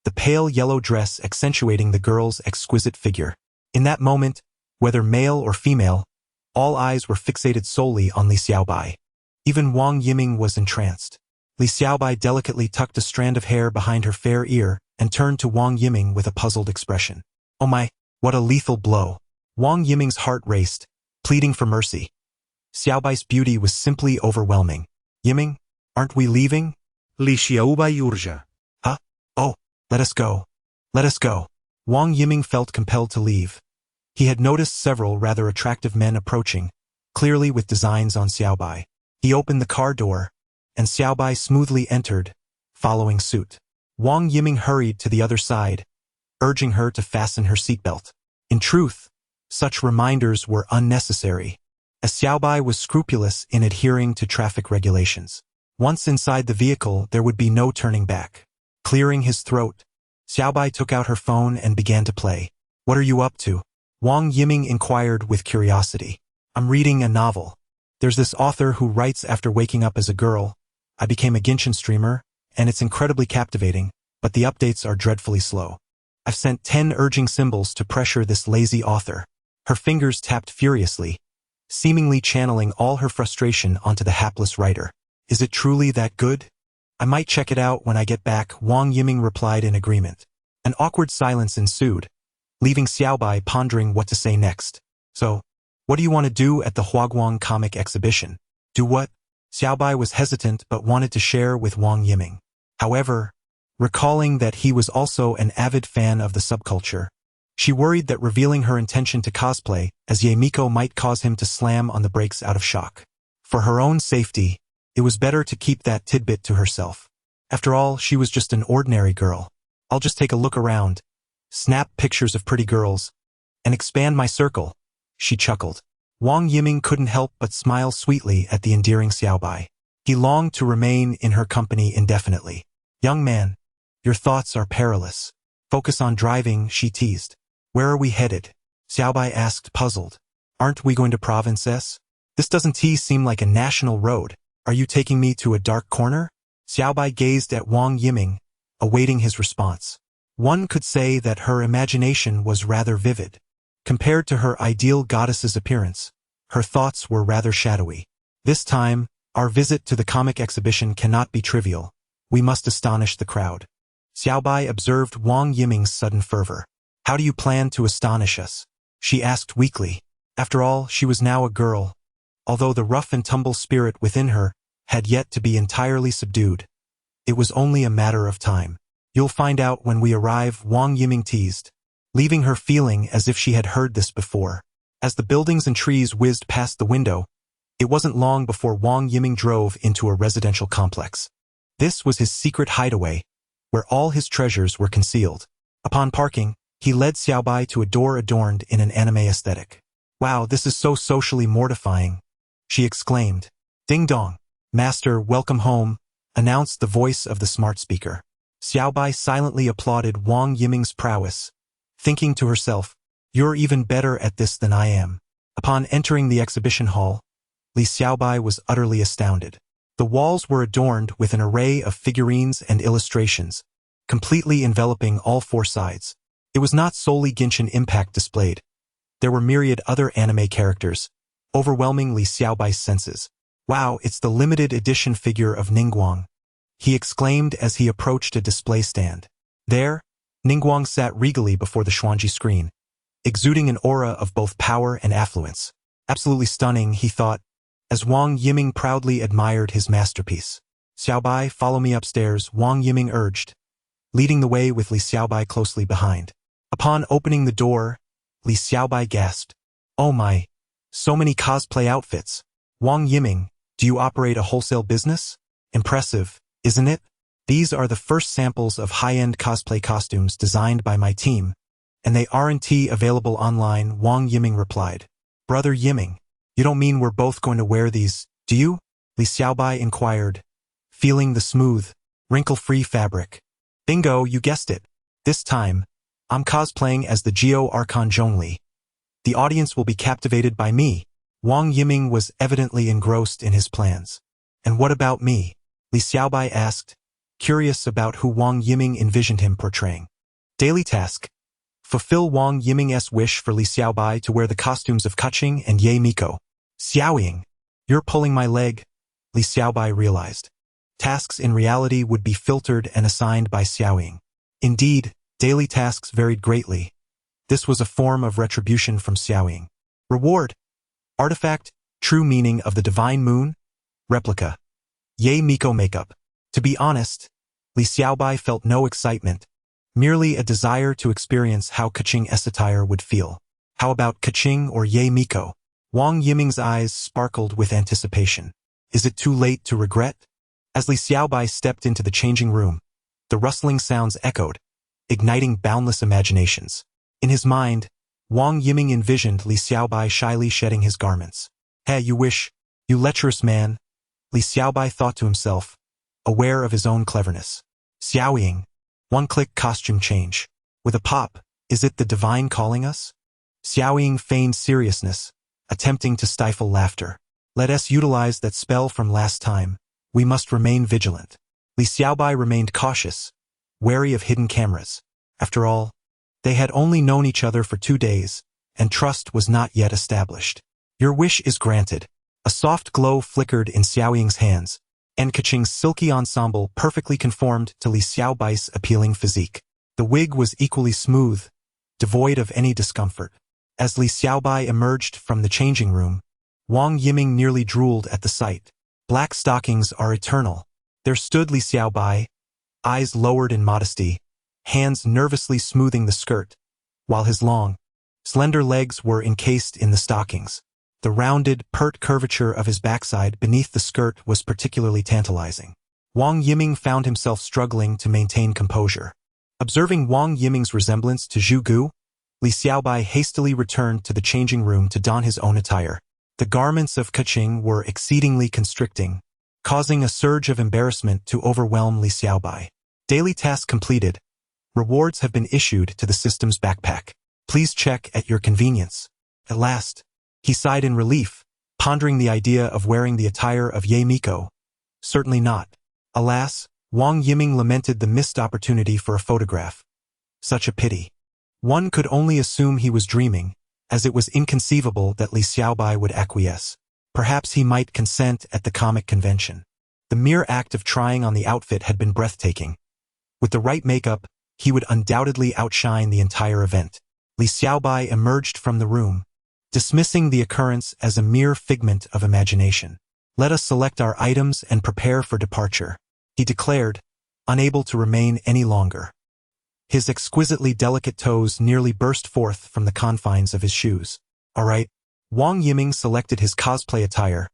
the pale yellow dress accentuating the girl's exquisite figure. In that moment, whether male or female, all eyes were fixated solely on Li Xiaobai. Even Wang Yiming was entranced. Li Xiaobai delicately tucked a strand of hair behind her fair ear and turned to Wang Yiming with a puzzled expression. Oh my, what a lethal blow. Wang Yiming's heart raced, pleading for mercy. Xiaobai's beauty was simply overwhelming. Yiming, aren't we leaving? Li Xiaobai urge. Huh? Oh, let us go. Let us go. Wang Yiming felt compelled to leave. He had noticed several rather attractive men approaching, clearly with designs on Xiaobai. He opened the car door, and Xiaobai smoothly entered, following suit. Wang Yiming hurried to the other side, urging her to fasten her seatbelt. In truth, such reminders were unnecessary, as Xiaobai was scrupulous in adhering to traffic regulations. Once inside the vehicle, there would be no turning back. Clearing his throat, Xiaobai took out her phone and began to play. What are you up to? Wang Yiming inquired with curiosity. I'm reading a novel. There's this author who writes after waking up as a girl. I became a Genshin streamer, and it's incredibly captivating, but the updates are dreadfully slow. I've sent 10 urging symbols to pressure this lazy author. Her fingers tapped furiously, seemingly channeling all her frustration onto the hapless writer. Is it truly that good? I might check it out when I get back, Wang Yiming replied in agreement. An awkward silence ensued, leaving Xiaobai pondering what to say next. So, what do you want to do at the Huaguang comic exhibition? Do what? Xiaobai was hesitant but wanted to share with Wang Yiming. However, recalling that he was also an avid fan of the subculture, she worried that revealing her intention to cosplay as Ye Miko might cause him to slam on the brakes out of shock. For her own safety, it was better to keep that tidbit to herself. After all, she was just an ordinary girl. I'll just take a look around, snap pictures of pretty girls, and expand my circle, she chuckled. Wang Yiming couldn't help but smile sweetly at the endearing Xiaobai. He longed to remain in her company indefinitely. Young man, your thoughts are perilous. Focus on driving, she teased. Where are we headed? Xiaobai asked, puzzled. Aren't we going to Provinces? This doesn't seem like a national road. Are you taking me to a dark corner? Xiaobai gazed at Wang Yiming, awaiting his response. One could say that her imagination was rather vivid. Compared to her ideal goddess's appearance, her thoughts were rather shadowy. This time, our visit to the comic exhibition cannot be trivial. We must astonish the crowd. Xiaobai observed Wang Yiming's sudden fervor. How do you plan to astonish us? She asked weakly. After all, she was now a girl, although the rough-and-tumble spirit within her had yet to be entirely subdued. It was only a matter of time. You'll find out when we arrive, Wang Yiming teased, leaving her feeling as if she had heard this before. As the buildings and trees whizzed past the window, it wasn't long before Wang Yiming drove into a residential complex. This was his secret hideaway, where all his treasures were concealed. Upon parking, he led Xiaobai to a door adorned in an anime aesthetic. Wow, this is so socially mortifying, she exclaimed. Ding dong. Master, welcome home, announced the voice of the smart speaker. Xiaobai silently applauded Wang Yiming's prowess, thinking to herself, you're even better at this than I am. Upon entering the exhibition hall, Li Xiaobai was utterly astounded. The walls were adorned with an array of figurines and illustrations, completely enveloping all four sides. It was not solely Genshin Impact displayed. There were myriad other anime characters, overwhelming Li Xiaobai's senses. Wow, it's the limited edition figure of Ningguang, he exclaimed as he approached a display stand. There, Ningguang sat regally before the Xuanji screen, exuding an aura of both power and affluence. Absolutely stunning, he thought, as Wang Yiming proudly admired his masterpiece. Xiaobai, follow me upstairs, Wang Yiming urged, leading the way with Li Xiaobai closely behind. Upon opening the door, Li Xiaobai gasped, "Oh my, so many cosplay outfits. Wang Yiming, do you operate a wholesale business? Impressive, isn't it? These are the first samples of high-end cosplay costumes designed by my team, and they aren't available online," Wang Yiming replied. "Brother Yiming, you don't mean we're both going to wear these, do you?" Li Xiaobai inquired, feeling the smooth, wrinkle-free fabric. "Bingo, you guessed it. This time, I'm cosplaying as the Geo Archon Zhongli. The audience will be captivated by me." Wang Yiming was evidently engrossed in his plans. "And what about me?" Li Xiaobai asked, curious about who Wang Yiming envisioned him portraying. Daily task: fulfill Wang Yiming's wish for Li Xiaobai to wear the costumes of Keqing and Ye Miko. Xiaoying, you're pulling my leg, Li Xiaobai realized. Tasks in reality would be filtered and assigned by Xiaoying. Indeed, daily tasks varied greatly. This was a form of retribution from Xiaoying. Reward: artifact, true meaning of the divine moon, replica, Ye Miko makeup. To be honest, Li Xiaobai felt no excitement, merely a desire to experience how Keqing's attire would feel. How about Keqing or Ye Miko? Wang Yiming's eyes sparkled with anticipation. Is it too late to regret? As Li Xiaobai stepped into the changing room, the rustling sounds echoed, igniting boundless imaginations. In his mind, Wang Yiming envisioned Li Xiaobai shyly shedding his garments. "Hey, you wish, you lecherous man," Li Xiaobai thought to himself, aware of his own cleverness. Xiaoying, one-click costume change. With a pop, is it the divine calling us? Xiaoying feigned seriousness, attempting to stifle laughter. Let us utilize that spell from last time. We must remain vigilant. Li Xiaobai remained cautious, wary of hidden cameras. After all, they had only known each other for 2 days, and trust was not yet established. Your wish is granted. A soft glow flickered in Xiaoying's hands, and Keqing's silky ensemble perfectly conformed to Li Xiaobai's appealing physique. The wig was equally smooth, devoid of any discomfort. As Li Xiaobai emerged from the changing room, Wang Yiming nearly drooled at the sight. Black stockings are eternal. There stood Li Xiaobai, eyes lowered in modesty, hands nervously smoothing the skirt, while his long, slender legs were encased in the stockings. The rounded, pert curvature of his backside beneath the skirt was particularly tantalizing. Wang Yiming found himself struggling to maintain composure. Observing Wang Yiming's resemblance to Zhu Gu, Li Xiaobai hastily returned to the changing room to don his own attire. The garments of Keqing were exceedingly constricting, causing a surge of embarrassment to overwhelm Li Xiaobai. Daily task completed. Rewards have been issued to the system's backpack. Please check at your convenience. At last, he sighed in relief, pondering the idea of wearing the attire of Ye Miko. Certainly not. Alas, Wang Yiming lamented the missed opportunity for a photograph. Such a pity. One could only assume he was dreaming, as it was inconceivable that Li Xiaobai would acquiesce. Perhaps he might consent at the comic convention. The mere act of trying on the outfit had been breathtaking. With the right makeup, he would undoubtedly outshine the entire event. Li Xiaobai emerged from the room, dismissing the occurrence as a mere figment of imagination. "Let us select our items and prepare for departure," he declared, unable to remain any longer. His exquisitely delicate toes nearly burst forth from the confines of his shoes. "All right." Wang Yiming selected his cosplay attire,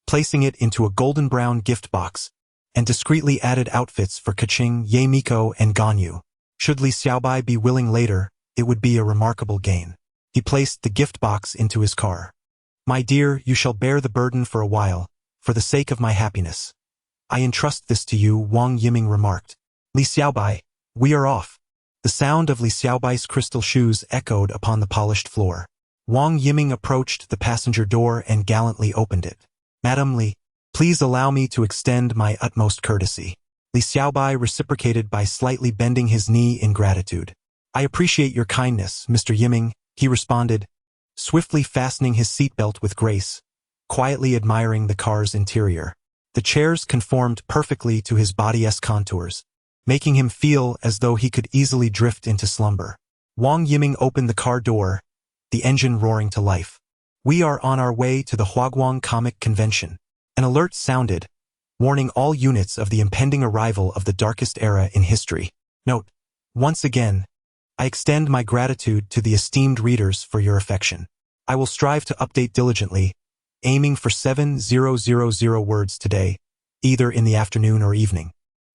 placing it into a golden-brown gift box, and discreetly added outfits for Keqing, Ye Miko, and Ganyu. Should Li Xiaobai be willing later, it would be a remarkable gain. He placed the gift box into his car. "My dear, you shall bear the burden for a while, for the sake of my happiness. I entrust this to you," Wang Yiming remarked. "Li Xiaobai, we are off." The sound of Li Xiaobai's crystal shoes echoed upon the polished floor. Wang Yiming approached the passenger door and gallantly opened it. "Madam Li, please allow me to extend my utmost courtesy." Li Xiaobai reciprocated by slightly bending his knee in gratitude. "I appreciate your kindness, Mr. Yiming," he responded, swiftly fastening his seatbelt with grace, quietly admiring the car's interior. The chairs conformed perfectly to his body's contours, making him feel as though he could easily drift into slumber. Wang Yiming opened the car door, the engine roaring to life. We are on our way to the Huaguang Comic Convention. An alert sounded, warning all units of the impending arrival of the darkest era in history. Note, once again, I extend my gratitude to the esteemed readers for your affection. I will strive to update diligently, aiming for 7,000 words today, either in the afternoon or evening.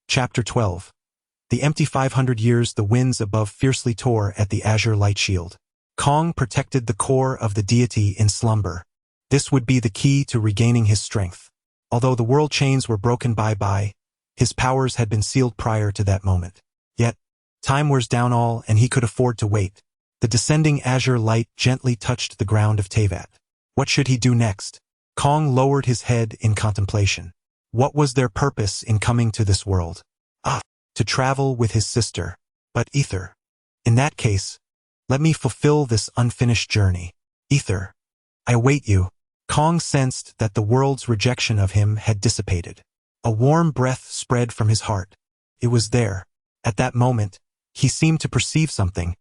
Chapter 12. The empty 500 years the winds above fiercely tore at the azure light shield. Kong protected the core of the deity in slumber. This would be the key to regaining his strength. Although the world chains were broken bye-bye, his powers had been sealed prior to that moment. Yet, time wears down all and he could afford to wait. The descending azure light gently touched the ground of Teyvat. What should he do next? Kong lowered his head in contemplation. What was their purpose in coming to this world? To travel with his sister. But Ether. In that case, let me fulfill this unfinished journey. Ether, I await you. Kong sensed that the world's rejection of him had dissipated. A warm breath spread from his heart. It was there. At that moment, he seemed to perceive something,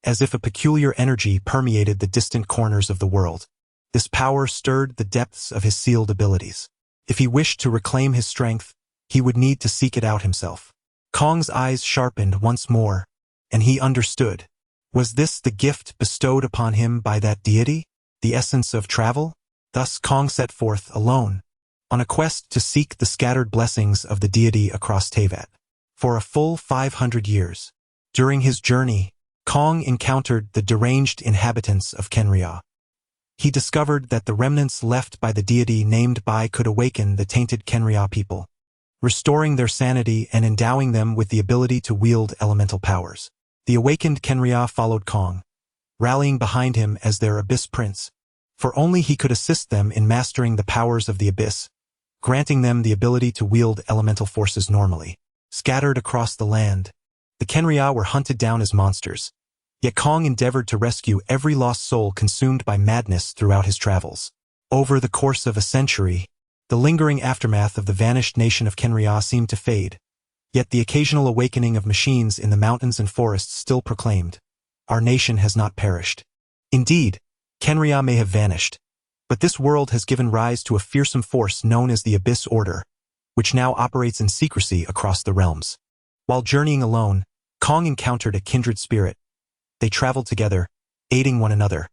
as if a peculiar energy permeated the distant corners of the world. This power stirred the depths of his sealed abilities. If he wished to reclaim his strength, he would need to seek it out himself. Kong's eyes sharpened once more, and he understood. Was this the gift bestowed upon him by that deity? The essence of travel? Thus Kong set forth alone, on a quest to seek the scattered blessings of the deity across Teyvat. For a full 500 years. During his journey, Kong encountered the deranged inhabitants of Kenria. He discovered that the remnants left by the deity named Bai could awaken the tainted Kenria people, restoring their sanity and endowing them with the ability to wield elemental powers. The awakened Kenria followed Kong, rallying behind him as their Abyss Prince, for only he could assist them in mastering the powers of the Abyss, granting them the ability to wield elemental forces normally. Scattered across the land, the Kenria were hunted down as monsters, yet Kong endeavored to rescue every lost soul consumed by madness throughout his travels. Over the course of a century, the lingering aftermath of the vanished nation of Kenria seemed to fade, yet the occasional awakening of machines in the mountains and forests still proclaimed, "Our nation has not perished." Indeed, Kenria may have vanished, but this world has given rise to a fearsome force known as the Abyss Order, which now operates in secrecy across the realms. While journeying alone, Kong encountered a kindred spirit. They traveled together, aiding one another,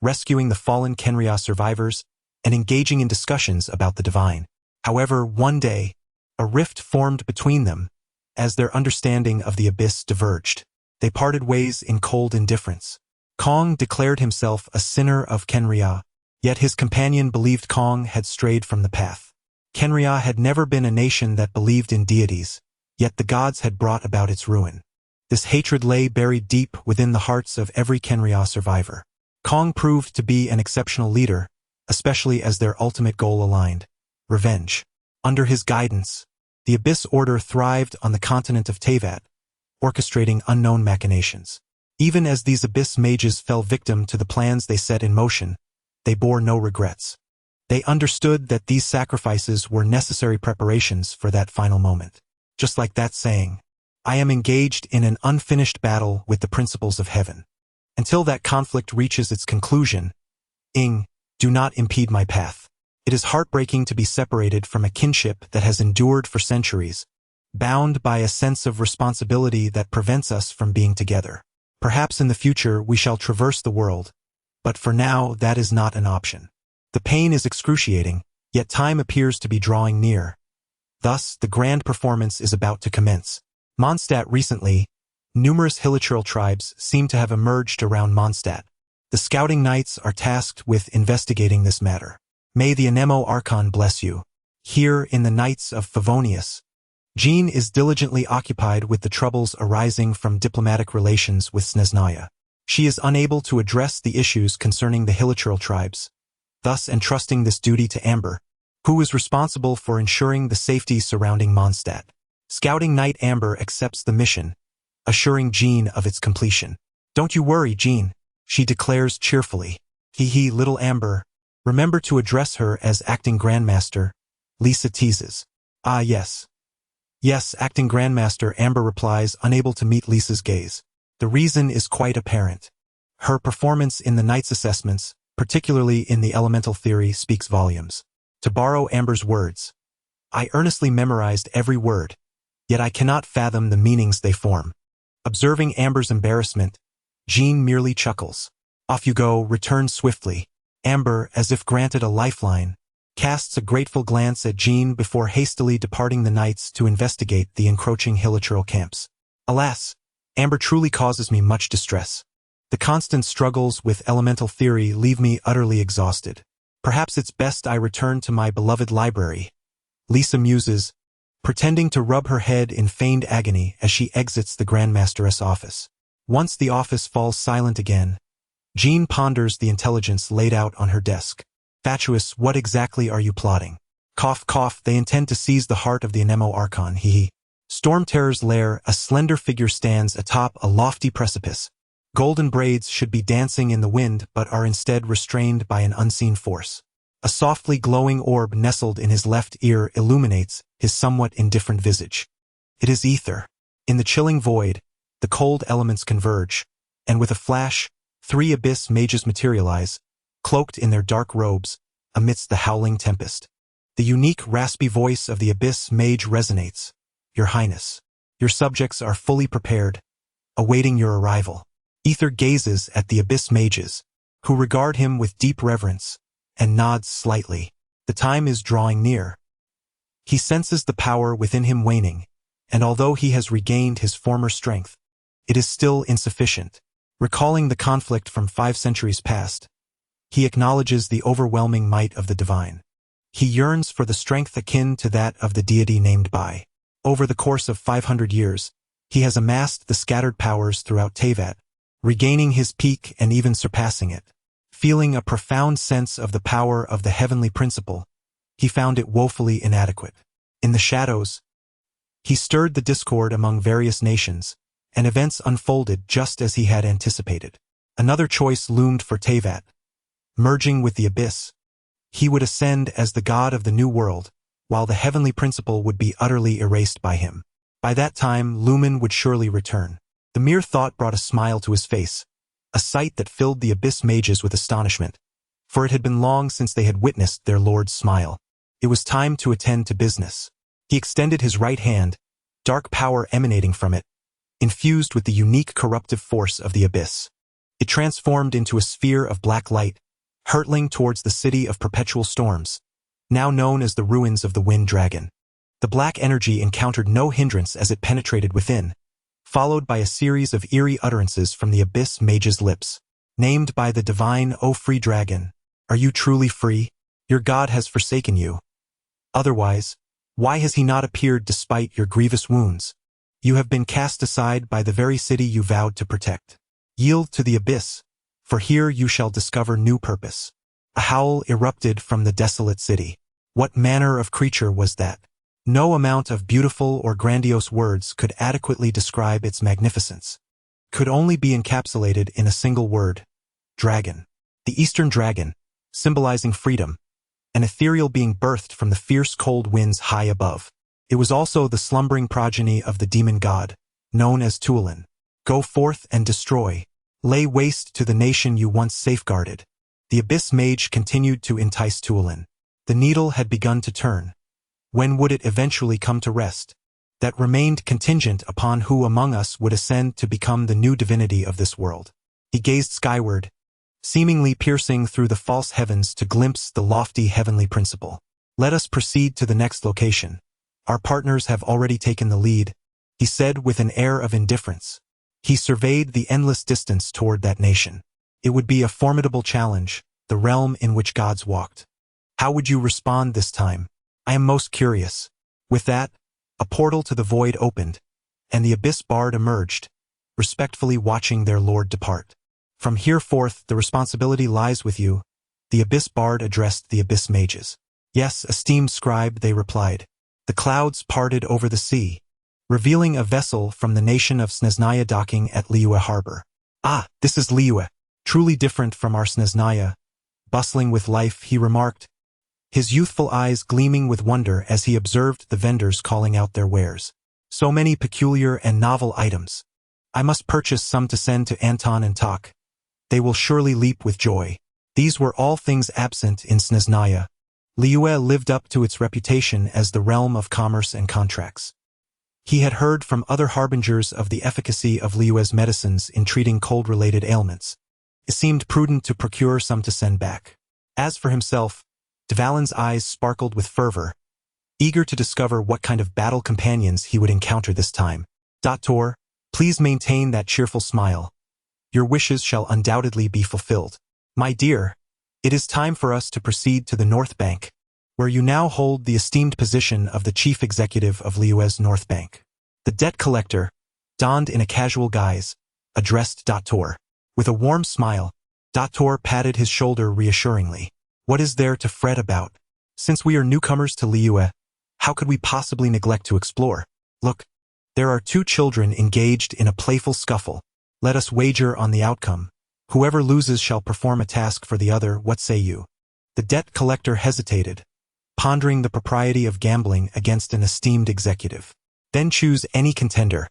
rescuing the fallen Kenria survivors, and engaging in discussions about the divine. However, one day, a rift formed between them, as their understanding of the abyss diverged. They parted ways in cold indifference. Kong declared himself a sinner of Kenria, yet his companion believed Kong had strayed from the path. Kenria had never been a nation that believed in deities, yet the gods had brought about its ruin. This hatred lay buried deep within the hearts of every Kenria survivor. Kong proved to be an exceptional leader, especially as their ultimate goal aligned: revenge. Under his guidance, the Abyss Order thrived on the continent of Teyvat, orchestrating unknown machinations. Even as these Abyss mages fell victim to the plans they set in motion, they bore no regrets. They understood that these sacrifices were necessary preparations for that final moment. Just like that saying, "I am engaged in an unfinished battle with the principles of heaven. Until that conflict reaches its conclusion, do not impede my path." It is heartbreaking to be separated from a kinship that has endured for centuries, bound by a sense of responsibility that prevents us from being together. Perhaps in the future we shall traverse the world, but for now that is not an option. The pain is excruciating, yet time appears to be drawing near. Thus, the grand performance is about to commence. Mondstadt recently, numerous hilichurl tribes seem to have emerged around Mondstadt. The Scouting Knights are tasked with investigating this matter. May the Anemo Archon bless you. Here in the Knights of Favonius, Jean is diligently occupied with the troubles arising from diplomatic relations with Snezhnaya. She is unable to address the issues concerning the hilichurl tribes, thus entrusting this duty to Amber, who is responsible for ensuring the safety surrounding Mondstadt. Scouting Knight Amber accepts the mission, assuring Jean of its completion. "Don't you worry, Jean," she declares cheerfully. "Hee, little Amber. Remember to address her as Acting Grandmaster," Lisa teases. "Ah, yes. Yes, Acting Grandmaster," Amber replies, unable to meet Lisa's gaze. The reason is quite apparent. Her performance in the Knight's assessments, particularly in the elemental theory, speaks volumes. To borrow Amber's words, I earnestly memorized every word, yet I cannot fathom the meanings they form. Observing Amber's embarrassment, Jean merely chuckles. Off you go, return swiftly. Amber, as if granted a lifeline, casts a grateful glance at Jean before hastily departing the Knights to investigate the encroaching hilichurl camps. Alas, Amber truly causes me much distress. The constant struggles with elemental theory leave me utterly exhausted. Perhaps it's best I return to my beloved library. Lisa muses, pretending to rub her head in feigned agony as she exits the Grandmasteress' office. Once the office falls silent again, Jean ponders the intelligence laid out on her desk. Fatuous, what exactly are you plotting? Cough, cough, they intend to seize the heart of the Anemo Archon, hee. Storm Terror's lair, a slender figure stands atop a lofty precipice. Golden braids should be dancing in the wind but are instead restrained by an unseen force. A softly glowing orb nestled in his left ear illuminates his somewhat indifferent visage. It is ether. In the chilling void, the cold elements converge, and with a flash, 3 abyss mages materialize, cloaked in their dark robes, amidst the howling tempest. The unique raspy voice of the abyss mage resonates. Your Highness, your subjects are fully prepared, awaiting your arrival. Ether gazes at the abyss mages, who regard him with deep reverence, and nods slightly. The time is drawing near. He senses the power within him waning, and although he has regained his former strength, it is still insufficient. Recalling the conflict from 5 centuries past, he acknowledges the overwhelming might of the divine. He yearns for the strength akin to that of the deity named Bai. Over the course of 500 years, he has amassed the scattered powers throughout Teyvat, regaining his peak and even surpassing it. Feeling a profound sense of the power of the heavenly principle, he found it woefully inadequate. In the shadows, he stirred the discord among various nations, and events unfolded just as he had anticipated. Another choice loomed for Teyvat. Merging with the abyss, he would ascend as the god of the new world, while the heavenly principle would be utterly erased by him. By that time, Lumen would surely return. The mere thought brought a smile to his face, a sight that filled the abyss mages with astonishment, for it had been long since they had witnessed their lord's smile. It was time to attend to business. He extended his right hand, dark power emanating from it, infused with the unique corruptive force of the abyss. It transformed into a sphere of black light, hurtling towards the city of perpetual storms, now known as the ruins of the Wind Dragon. The black energy encountered no hindrance as it penetrated within, followed by a series of eerie utterances from the abyss mage's lips. Named by the divine, O free dragon, are you truly free? Your god has forsaken you. Otherwise, why has he not appeared despite your grievous wounds? You have been cast aside by the very city you vowed to protect. Yield to the abyss, for here you shall discover new purpose. A howl erupted from the desolate city. What manner of creature was that? No amount of beautiful or grandiose words could adequately describe its magnificence. Could only be encapsulated in a single word: dragon. The Eastern dragon, symbolizing freedom, an ethereal being birthed from the fierce cold winds high above. It was also the slumbering progeny of the demon god, known as Tuolin. Go forth and destroy. Lay waste to the nation you once safeguarded. The abyss mage continued to entice Tuolin. The needle had begun to turn. When would it eventually come to rest? That remained contingent upon who among us would ascend to become the new divinity of this world. He gazed skyward, seemingly piercing through the false heavens to glimpse the lofty heavenly principle. Let us proceed to the next location. Our partners have already taken the lead, he said with an air of indifference. He surveyed the endless distance toward that nation. It would be a formidable challenge, the realm in which gods walked. How would you respond this time? I am most curious. With that, a portal to the void opened, and the abyss bard emerged, respectfully watching their lord depart. From here forth the responsibility lies with you, the abyss bard addressed the abyss mages. Yes, esteemed scribe, they replied. The clouds parted over the sea, revealing a vessel from the nation of Snezhnaya docking at Liyue harbor. Ah, this is Liyue, truly different from our Snezhnaya. Bustling with life, he remarked, his youthful eyes gleaming with wonder as he observed the vendors calling out their wares. So many peculiar and novel items. I must purchase some to send to Anton and Tak. They will surely leap with joy. These were all things absent in Snezhnaya. Liyue lived up to its reputation as the realm of commerce and contracts. He had heard from other harbingers of the efficacy of Liyue's medicines in treating cold-related ailments. It seemed prudent to procure some to send back. As for himself, Dvalin's eyes sparkled with fervor, eager to discover what kind of battle companions he would encounter this time. Tor, please maintain that cheerful smile. Your wishes shall undoubtedly be fulfilled. My dear, it is time for us to proceed to the North Bank, where you now hold the esteemed position of the chief executive of Liyue's North Bank. The debt collector, donned in a casual guise, addressed Tor. With a warm smile, Tor patted his shoulder reassuringly. What is there to fret about? Since we are newcomers to Liyue, how could we possibly neglect to explore? Look, there are 2 children engaged in a playful scuffle. Let us wager on the outcome. Whoever loses shall perform a task for the other, what say you? The debt collector hesitated, pondering the propriety of gambling against an esteemed executive. Then choose any contender.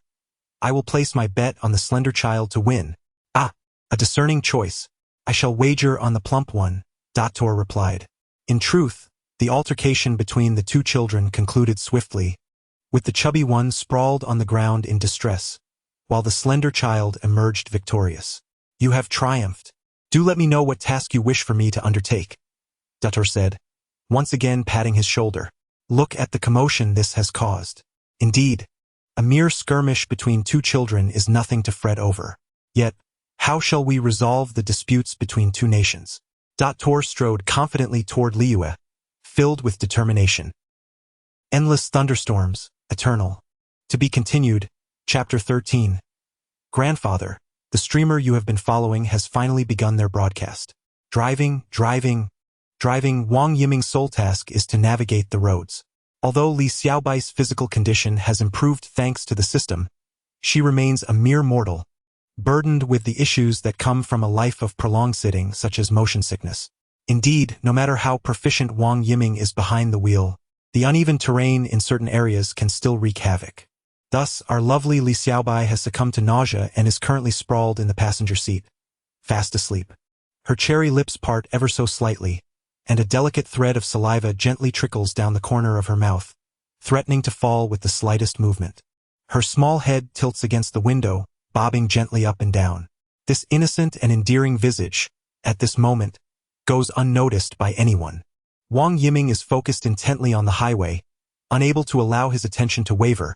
I will place my bet on the slender child to win. Ah, a discerning choice. I shall wager on the plump one, Tor replied. In truth, the altercation between the 2 children concluded swiftly, with the chubby one sprawled on the ground in distress, while the slender child emerged victorious. You have triumphed. Do let me know what task you wish for me to undertake, Tor said, once again patting his shoulder. Look at the commotion this has caused. Indeed, a mere skirmish between 2 children is nothing to fret over. Yet, how shall we resolve the disputes between 2 nations? Tor strode confidently toward Liyue, filled with determination. Endless thunderstorms, eternal. To be continued, Chapter 13. Grandfather, the streamer you have been following has finally begun their broadcast. Driving. Wang Yiming's sole task is to navigate the roads. Although Li Xiaobai's physical condition has improved thanks to the system, she remains a mere mortal, burdened with the issues that come from a life of prolonged sitting such as motion sickness. Indeed, no matter how proficient Wang Yiming is behind the wheel, the uneven terrain in certain areas can still wreak havoc. Thus, our lovely Li Xiaobai has succumbed to nausea and is currently sprawled in the passenger seat, fast asleep. Her cherry lips part ever so slightly, and a delicate thread of saliva gently trickles down the corner of her mouth, threatening to fall with the slightest movement. Her small head tilts against the window, bobbing gently up and down. This innocent and endearing visage, at this moment, goes unnoticed by anyone. Wang Yiming is focused intently on the highway, unable to allow his attention to waver,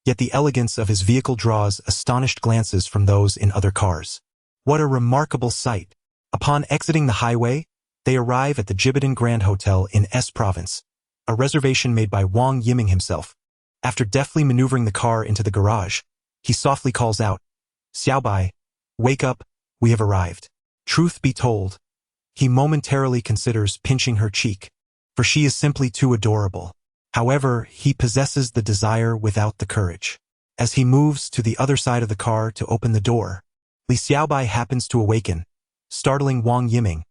yet the elegance of his vehicle draws astonished glances from those in other cars. What a remarkable sight! Upon exiting the highway, they arrive at the Jibidan Grand Hotel in S Province, a reservation made by Wang Yiming himself. After deftly maneuvering the car into the garage, he softly calls out, Xiaobai, wake up, we have arrived. Truth be told, he momentarily considers pinching her cheek, for she is simply too adorable. However, he possesses the desire without the courage. As he moves to the other side of the car to open the door, Li Xiaobai happens to awaken, startling Wang Yiming,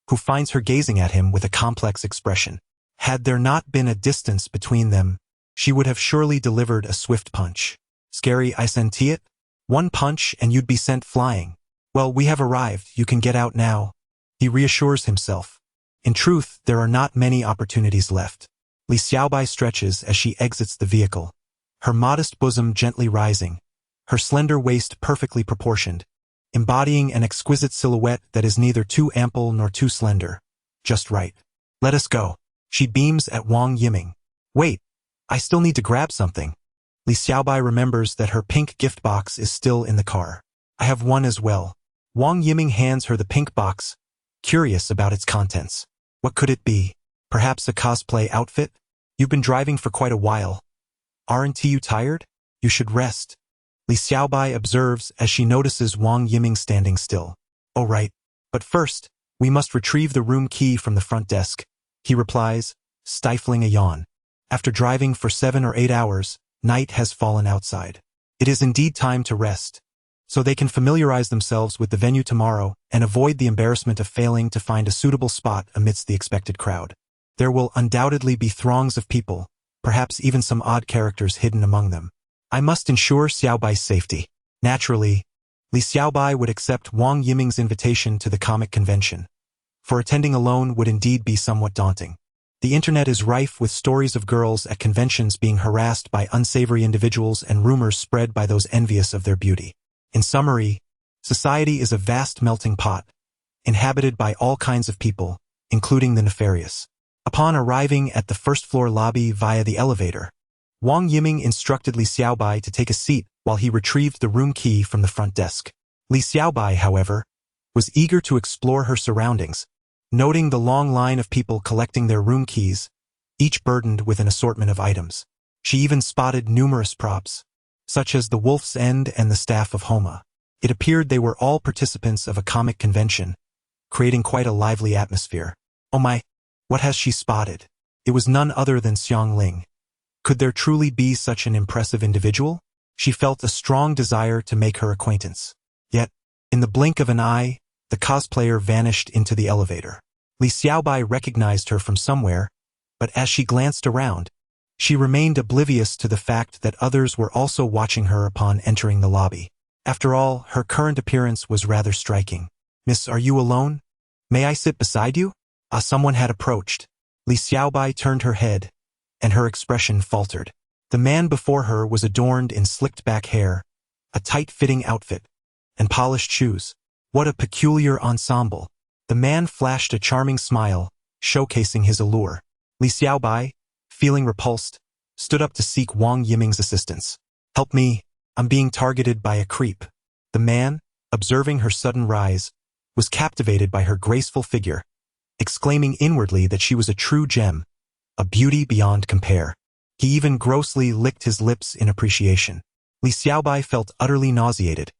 who finds her gazing at him with a complex expression. Had there not been a distance between them, she would have surely delivered a swift punch. Scary, I senti it? One punch and you'd be sent flying. Well, we have arrived, you can get out now. He reassures himself. In truth, there are not many opportunities left. Li Xiaobai stretches as she exits the vehicle, her modest bosom gently rising, her slender waist perfectly proportioned, embodying an exquisite silhouette that is neither too ample nor too slender, just right. Let us go. She beams at Wang Yiming. Wait, I still need to grab something. Li Xiaobai remembers that her pink gift box is still in the car. I have one as well. Wang Yiming hands her the pink box, curious about its contents. What could it be? Perhaps a cosplay outfit? You've been driving for quite a while. Aren't you tired? You should rest. Li Xiaobai observes as she notices Wang Yiming standing still. Oh right, but first, we must retrieve the room key from the front desk, he replies, stifling a yawn. After driving for 7 or 8 hours, night has fallen outside. It is indeed time to rest, so they can familiarize themselves with the venue tomorrow and avoid the embarrassment of failing to find a suitable spot amidst the expected crowd. There will undoubtedly be throngs of people, perhaps even some odd characters hidden among them. I must ensure Xiaobai's safety. Naturally, Li Xiaobai would accept Wang Yiming's invitation to the comic convention, for attending alone would indeed be somewhat daunting. The internet is rife with stories of girls at conventions being harassed by unsavory individuals and rumors spread by those envious of their beauty. In summary, society is a vast melting pot, inhabited by all kinds of people, including the nefarious. Upon arriving at the first-floor lobby via the elevator, Wang Yiming instructed Li Xiaobai to take a seat while he retrieved the room key from the front desk. Li Xiaobai, however, was eager to explore her surroundings, noting the long line of people collecting their room keys, each burdened with an assortment of items. She even spotted numerous props, such as the Wolf's End and the Staff of Homa. It appeared they were all participants of a comic convention, creating quite a lively atmosphere. Oh my, what has she spotted? It was none other than Xiang Ling. Could there truly be such an impressive individual? She felt a strong desire to make her acquaintance. Yet, in the blink of an eye, the cosplayer vanished into the elevator. Li Xiaobai recognized her from somewhere, but as she glanced around, she remained oblivious to the fact that others were also watching her upon entering the lobby. After all, her current appearance was rather striking. "Miss, are you alone? May I sit beside you?" Someone had approached. Li Xiaobai turned her head, and her expression faltered. The man before her was adorned in slicked-back hair, a tight-fitting outfit, and polished shoes. What a peculiar ensemble. The man flashed a charming smile, showcasing his allure. Li Xiaobai, feeling repulsed, stood up to seek Wang Yiming's assistance. "Help me, I'm being targeted by a creep." The man, observing her sudden rise, was captivated by her graceful figure, exclaiming inwardly that she was a true gem, a beauty beyond compare. He even grossly licked his lips in appreciation. Li Xiaobai felt utterly nauseated,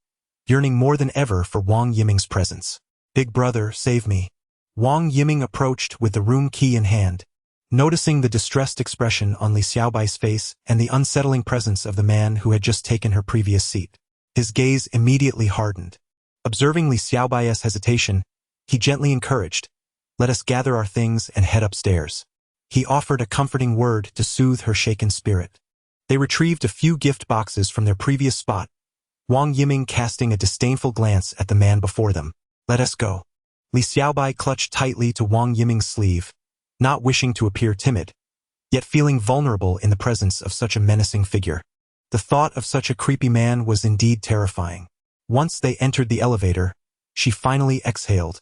yearning more than ever for Wang Yiming's presence. "Big brother, save me." Wang Yiming approached with the room key in hand, noticing the distressed expression on Li Xiaobai's face and the unsettling presence of the man who had just taken her previous seat. His gaze immediately hardened. Observing Li Xiaobai's hesitation, he gently encouraged, "Let us gather our things and head upstairs." He offered a comforting word to soothe her shaken spirit. They retrieved a few gift boxes from their previous spot, Wang Yiming casting a disdainful glance at the man before them. "Let us go." Li Xiaobai clutched tightly to Wang Yiming's sleeve, not wishing to appear timid, yet feeling vulnerable in the presence of such a menacing figure. The thought of such a creepy man was indeed terrifying. Once they entered the elevator, she finally exhaled,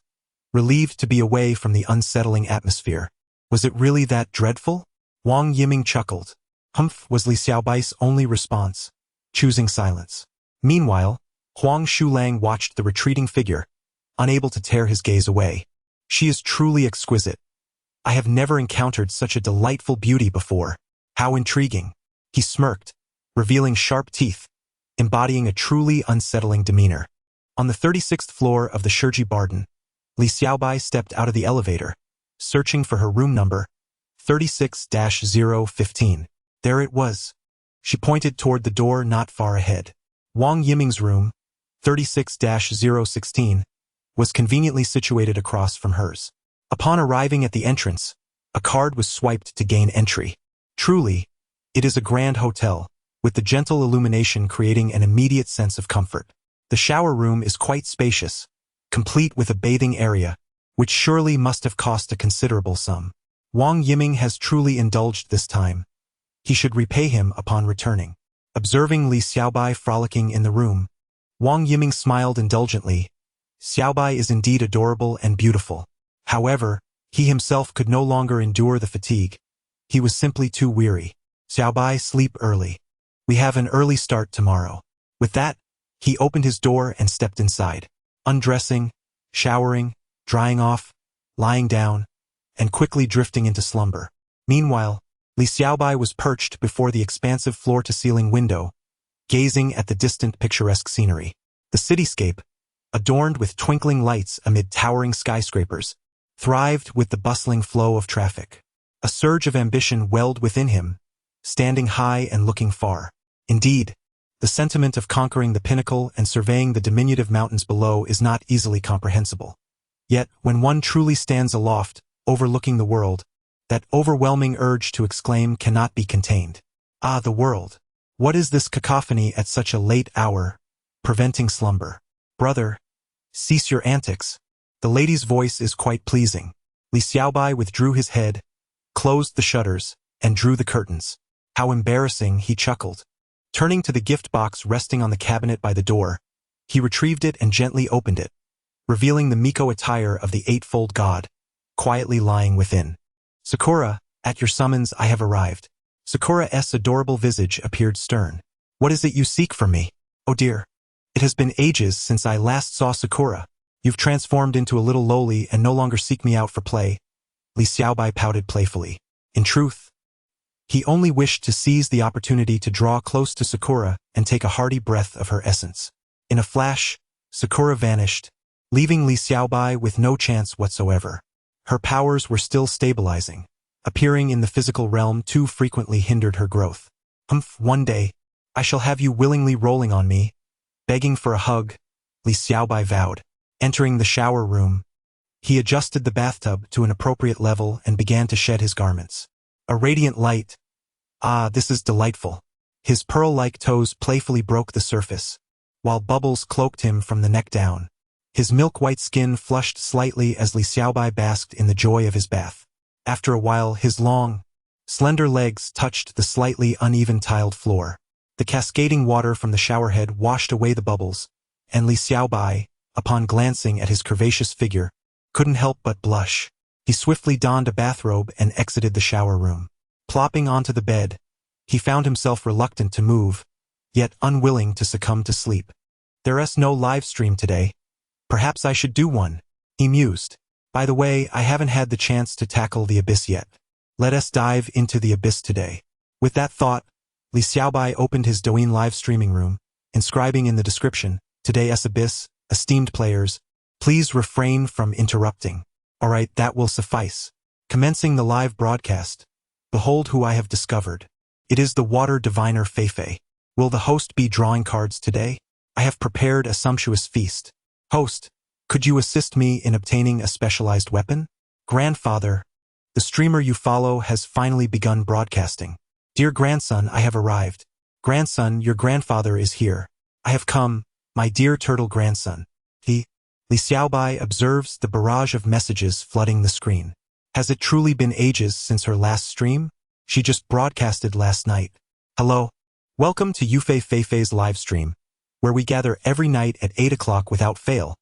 relieved to be away from the unsettling atmosphere. Was it really that dreadful? Wang Yiming chuckled. Humph was Li Xiaobai's only response, choosing silence. Meanwhile, Huang Shulang watched the retreating figure, unable to tear his gaze away. "She is truly exquisite. I have never encountered such a delightful beauty before. How intriguing." He smirked, revealing sharp teeth, embodying a truly unsettling demeanor. On the 36th floor of the Shiji Barden, Li Xiaobai stepped out of the elevator, searching for her room number, 36-015. There it was. She pointed toward the door not far ahead. Wang Yiming's room, 36-016, was conveniently situated across from hers. Upon arriving at the entrance, a card was swiped to gain entry. Truly, it is a grand hotel, with the gentle illumination creating an immediate sense of comfort. The shower room is quite spacious, complete with a bathing area, which surely must have cost a considerable sum. Wang Yiming has truly indulged this time. He should repay him upon returning. Observing Li Xiaobai frolicking in the room, Wang Yiming smiled indulgently. Xiaobai is indeed adorable and beautiful. However, he himself could no longer endure the fatigue. He was simply too weary. "Xiaobai, sleep early. We have an early start tomorrow." With that, he opened his door and stepped inside. Undressing, showering, drying off, lying down, and quickly drifting into slumber. Meanwhile, Li Xiaobai was perched before the expansive floor-to-ceiling window, gazing at the distant picturesque scenery. The cityscape, adorned with twinkling lights amid towering skyscrapers, thrived with the bustling flow of traffic. A surge of ambition welled within him, standing high and looking far. Indeed, the sentiment of conquering the pinnacle and surveying the diminutive mountains below is not easily comprehensible. Yet, when one truly stands aloft, overlooking the world, that overwhelming urge to exclaim cannot be contained. Ah, the world! What is this cacophony at such a late hour, preventing slumber? Brother, cease your antics. The lady's voice is quite pleasing. Li Xiaobai withdrew his head, closed the shutters, and drew the curtains. How embarrassing, he chuckled. Turning to the gift box resting on the cabinet by the door, he retrieved it and gently opened it, revealing the Miko attire of the eightfold god, quietly lying within. Sakura, at your summons I have arrived. Sakura's adorable visage appeared stern. What is it you seek from me? Oh dear. It has been ages since I last saw Sakura. You've transformed into a little lowly and no longer seek me out for play. Li Xiaobai pouted playfully. In truth, he only wished to seize the opportunity to draw close to Sakura and take a hearty breath of her essence. In a flash, Sakura vanished, leaving Li Xiaobai with no chance whatsoever. Her powers were still stabilizing. Appearing in the physical realm too frequently hindered her growth. One day, I shall have you willingly rolling on me, begging for a hug, Li Xiaobai vowed. Entering the shower room, he adjusted the bathtub to an appropriate level and began to shed his garments. A radiant light. Ah, this is delightful. His pearl-like toes playfully broke the surface, while bubbles cloaked him from the neck down. His milk-white skin flushed slightly as Li Xiaobai basked in the joy of his bath. After a while, his long, slender legs touched the slightly uneven tiled floor. The cascading water from the showerhead washed away the bubbles, and Li Xiaobai, upon glancing at his curvaceous figure, couldn't help but blush. He swiftly donned a bathrobe and exited the shower room. Plopping onto the bed, he found himself reluctant to move, yet unwilling to succumb to sleep. There's no live stream today. Perhaps I should do one, he mused. By the way, I haven't had the chance to tackle the abyss yet. Let us dive into the abyss today. With that thought, Li Xiaobai opened his Douyin live streaming room, inscribing in the description, Today's abyss, esteemed players, please refrain from interrupting. Alright, that will suffice. Commencing the live broadcast, behold who I have discovered. It is the water diviner Feifei. Will the host be drawing cards today? I have prepared a sumptuous feast. Host, could you assist me in obtaining a specialized weapon? Grandfather, the streamer you follow has finally begun broadcasting. Dear grandson, I have arrived. Grandson, your grandfather is here. I have come, my dear turtle grandson. Li Xiaobai observes the barrage of messages flooding the screen. Has it truly been ages since her last stream? She just broadcasted last night. Hello. Welcome to Yufei Feifei's live stream, where we gather every night at 8 o'clock without fail.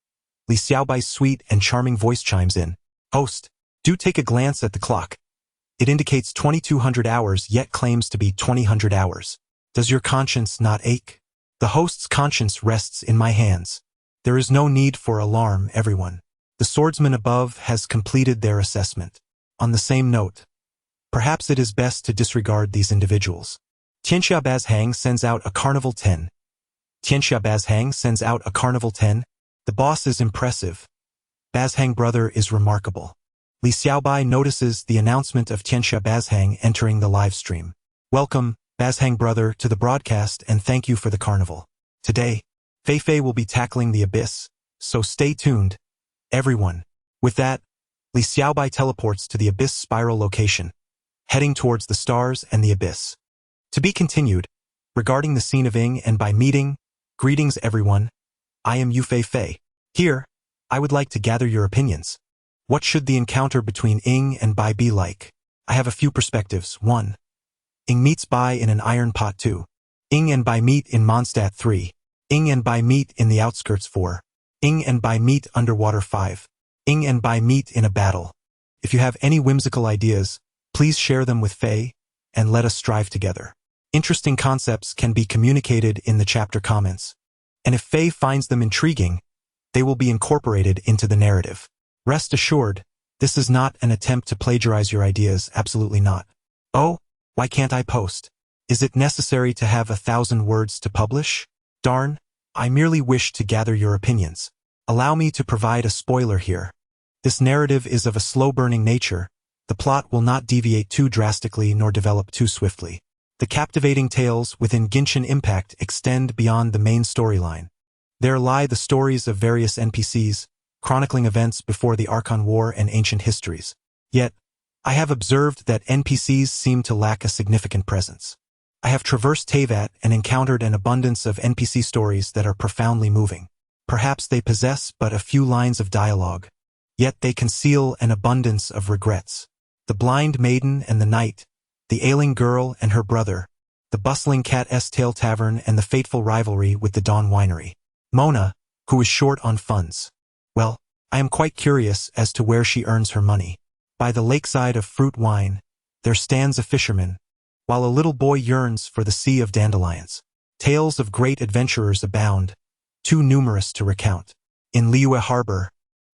Li Xiaobai's sweet and charming voice chimes in. Host, do take a glance at the clock. It indicates 2200 hours yet claims to be 2000 hours. Does your conscience not ache? The host's conscience rests in my hands. There is no need for alarm, everyone. The swordsman above has completed their assessment. On the same note, perhaps it is best to disregard these individuals. Tianxia Bazhang sends out a Carnival 10. Tianxia Bazhang sends out a Carnival 10. The boss is impressive. Bazhang brother is remarkable. Li Xiaobai notices the announcement of Tianxia Bazhang entering the live stream. Welcome, Bazhang brother, to the broadcast and thank you for the carnival. Today, Feifei will be tackling the abyss, so stay tuned, everyone. With that, Li Xiaobai teleports to the abyss spiral location, heading towards the stars and the abyss. To be continued, regarding the scene of Ying and by meeting, greetings everyone, I am Yufei Fei. Here, I would like to gather your opinions. What should the encounter between Ying and Bai be like? I have a few perspectives. 1. Ying meets Bai in an iron pot. 2. Ying and Bai meet in Mondstadt. 3. Ying and Bai meet in the outskirts. 4. Ying and Bai meet underwater. 5. Ying and Bai meet in a battle. If you have any whimsical ideas, please share them with Fei, and let us strive together. Interesting concepts can be communicated in the chapter comments. And if Fei finds them intriguing, they will be incorporated into the narrative. Rest assured, this is not an attempt to plagiarize your ideas, absolutely not. Oh, why can't I post? Is it necessary to have 1,000 words to publish? Darn, I merely wish to gather your opinions. Allow me to provide a spoiler here. This narrative is of a slow-burning nature. The plot will not deviate too drastically nor develop too swiftly. The captivating tales within Genshin Impact extend beyond the main storyline. There lie the stories of various NPCs, chronicling events before the Archon War and ancient histories. Yet, I have observed that NPCs seem to lack a significant presence. I have traversed Teyvat and encountered an abundance of NPC stories that are profoundly moving. Perhaps they possess but a few lines of dialogue. Yet they conceal an abundance of regrets. The blind maiden and the knight, the ailing girl and her brother, the bustling Cat's Tail Tavern and the fateful rivalry with the Dawn Winery. Mona, who is short on funds. Well, I am quite curious as to where she earns her money. By the lakeside of fruit wine, there stands a fisherman, while a little boy yearns for the sea of dandelions. Tales of great adventurers abound, too numerous to recount. In Liyue Harbor,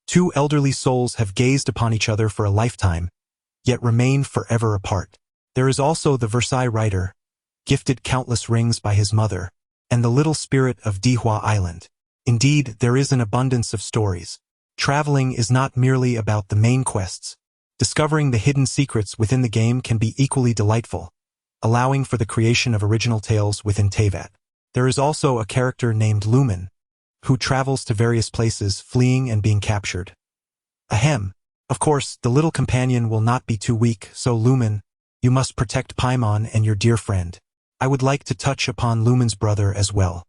two elderly souls have gazed upon each other for a lifetime, yet remain forever apart. There is also the Versailles writer, gifted countless rings by his mother, and the little spirit of Dihua Island. Indeed, there is an abundance of stories. Traveling is not merely about the main quests. Discovering the hidden secrets within the game can be equally delightful, allowing for the creation of original tales within Teyvat. There is also a character named Lumen, who travels to various places fleeing and being captured. Ahem. Of course, the little companion will not be too weak, so Lumen, you must protect Paimon and your dear friend. I would like to touch upon Lumen's brother as well.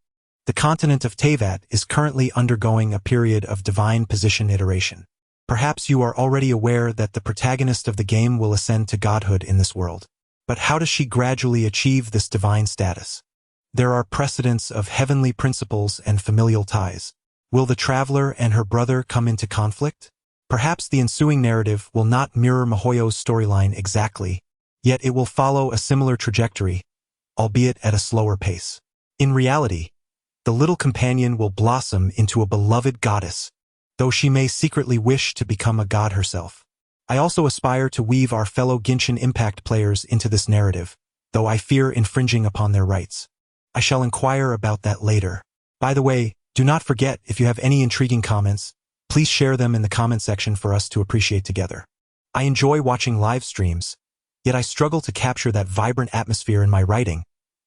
The continent of Teyvat is currently undergoing a period of divine position iteration. Perhaps you are already aware that the protagonist of the game will ascend to godhood in this world. But how does she gradually achieve this divine status? There are precedents of heavenly principles and familial ties. Will the traveler and her brother come into conflict? Perhaps the ensuing narrative will not mirror Mihoyo's storyline exactly, yet it will follow a similar trajectory, albeit at a slower pace. In reality, the little companion will blossom into a beloved goddess, though she may secretly wish to become a god herself. I also aspire to weave our fellow Genshin Impact players into this narrative, though I fear infringing upon their rights. I shall inquire about that later. By the way, do not forget, if you have any intriguing comments, please share them in the comment section for us to appreciate together. I enjoy watching live streams, yet I struggle to capture that vibrant atmosphere in my writing,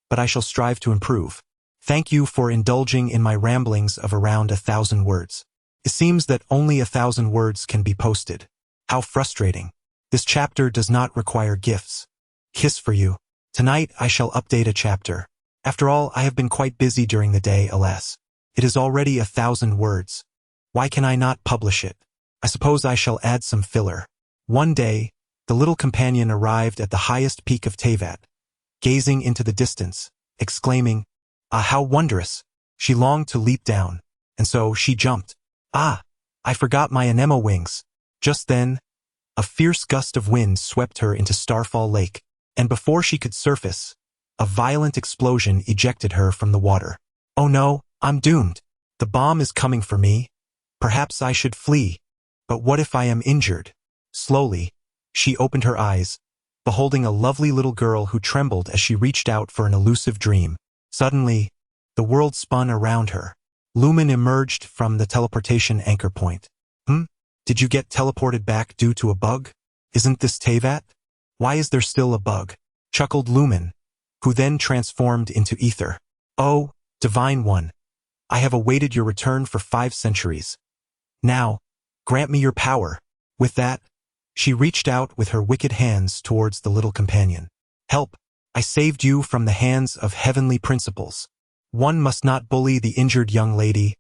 but I shall strive to improve. Thank you for indulging in my ramblings of around 1,000 words. It seems that only 1,000 words can be posted. How frustrating. This chapter does not require gifts. Kiss for you. Tonight I shall update a chapter. After all, I have been quite busy during the day, alas. It is already 1,000 words. Why can I not publish it? I suppose I shall add some filler. One day, the little companion arrived at the highest peak of Teyvat, gazing into the distance, exclaiming, "Ah, how wondrous!" She longed to leap down, and so she jumped. "Ah, I forgot my anemo wings." Just then, a fierce gust of wind swept her into Starfall Lake, and before she could surface, a violent explosion ejected her from the water. "Oh no, I'm doomed. The bomb is coming for me. Perhaps I should flee. But what if I am injured?" Slowly, she opened her eyes, beholding a lovely little girl who trembled as she reached out for an elusive dream. Suddenly, the world spun around her. Lumen emerged from the teleportation anchor point. Did you get teleported back due to a bug? Isn't this Teyvat? Why is there still a bug? Chuckled Lumen, who then transformed into ether. "Oh, Divine One, I have awaited your return for 5 centuries. Now, grant me your power." With that, she reached out with her wicked hands towards the little companion. "Help! I saved you from the hands of heavenly principles. One must not bully the injured young lady."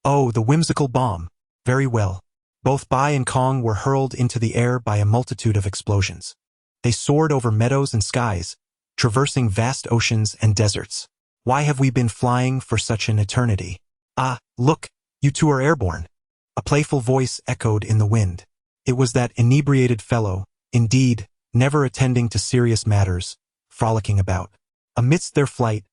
Oh, the whimsical bomb. Very well. Both Bai and Kong were hurled into the air by a multitude of explosions. They soared over meadows and skies, traversing vast oceans and deserts. Why have we been flying for such an eternity? "Ah, look, you two are airborne." A playful voice echoed in the wind. It was that inebriated fellow, indeed, never attending to serious matters, frolicking about. Amidst their flight,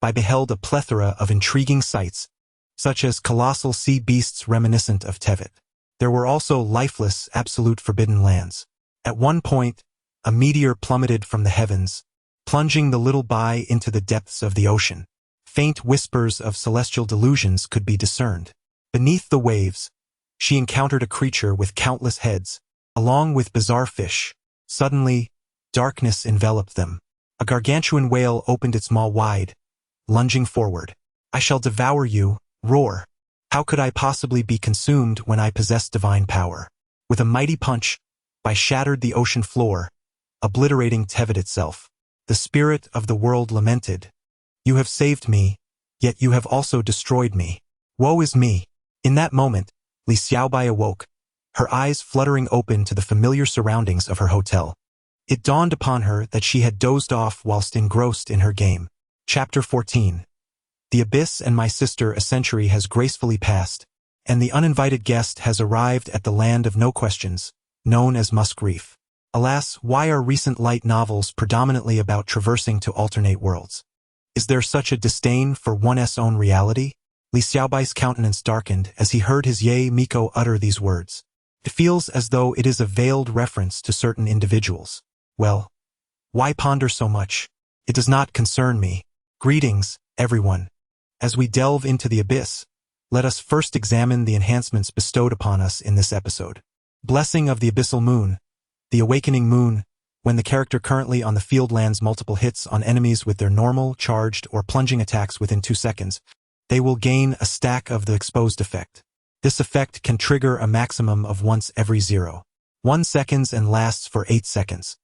I beheld a plethora of intriguing sights, such as colossal sea beasts reminiscent of Teyvat. There were also lifeless, absolute forbidden lands. At one point, a meteor plummeted from the heavens, plunging the little Bai into the depths of the ocean. Faint whispers of celestial delusions could be discerned. Beneath the waves, she encountered a creature with countless heads, along with bizarre fish. Suddenly, darkness enveloped them. A gargantuan whale opened its maw wide, lunging forward. "I shall devour you," roar. How could I possibly be consumed when I possess divine power? With a mighty punch, I shattered the ocean floor, obliterating Teyvat itself. The spirit of the world lamented. "You have saved me, yet you have also destroyed me. Woe is me. In that moment, Li Xiaobai awoke, her eyes fluttering open to the familiar surroundings of her hotel. It dawned upon her that she had dozed off whilst engrossed in her game. Chapter 14. The abyss and my sister a century has gracefully passed, and the uninvited guest has arrived at the land of no questions, known as Musk Reef. Alas, why are recent light novels predominantly about traversing to alternate worlds? Is there such a disdain for one's own reality? Li Xiaobai's countenance darkened as he heard his Ye Miko utter these words. It feels as though it is a veiled reference to certain individuals. Well, why ponder so much? It does not concern me. Greetings, everyone. As we delve into the abyss, let us first examine the enhancements bestowed upon us in this episode. Blessing of the Abyssal Moon. The Awakening Moon. When the character currently on the field lands multiple hits on enemies with their normal, charged, or plunging attacks within 2 seconds, they will gain a stack of the exposed effect. This effect can trigger a maximum of once every 0.1 seconds and lasts for 8 seconds.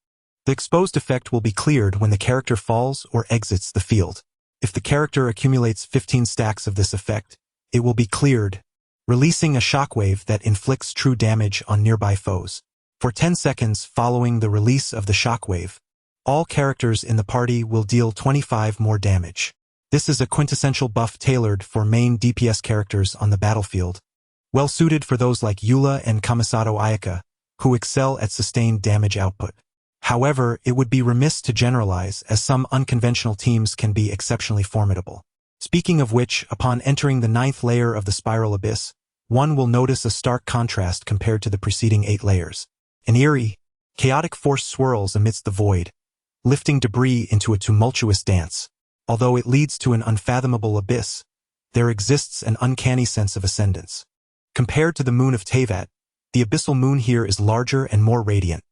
The exposed effect will be cleared when the character falls or exits the field. If the character accumulates 15 stacks of this effect, it will be cleared, releasing a shockwave that inflicts true damage on nearby foes. For 10 seconds following the release of the shockwave, all characters in the party will deal 25 more damage. This is a quintessential buff tailored for main DPS characters on the battlefield, well suited for those like Eula and Kamisato Ayaka, who excel at sustained damage output. However, it would be remiss to generalize, as some unconventional teams can be exceptionally formidable. Speaking of which, upon entering the 9th layer of the Spiral Abyss, one will notice a stark contrast compared to the preceding 8 layers. An eerie, chaotic force swirls amidst the void, lifting debris into a tumultuous dance. Although it leads to an unfathomable abyss, there exists an uncanny sense of ascendance. Compared to the moon of Tevat, the abyssal moon here is larger and more radiant,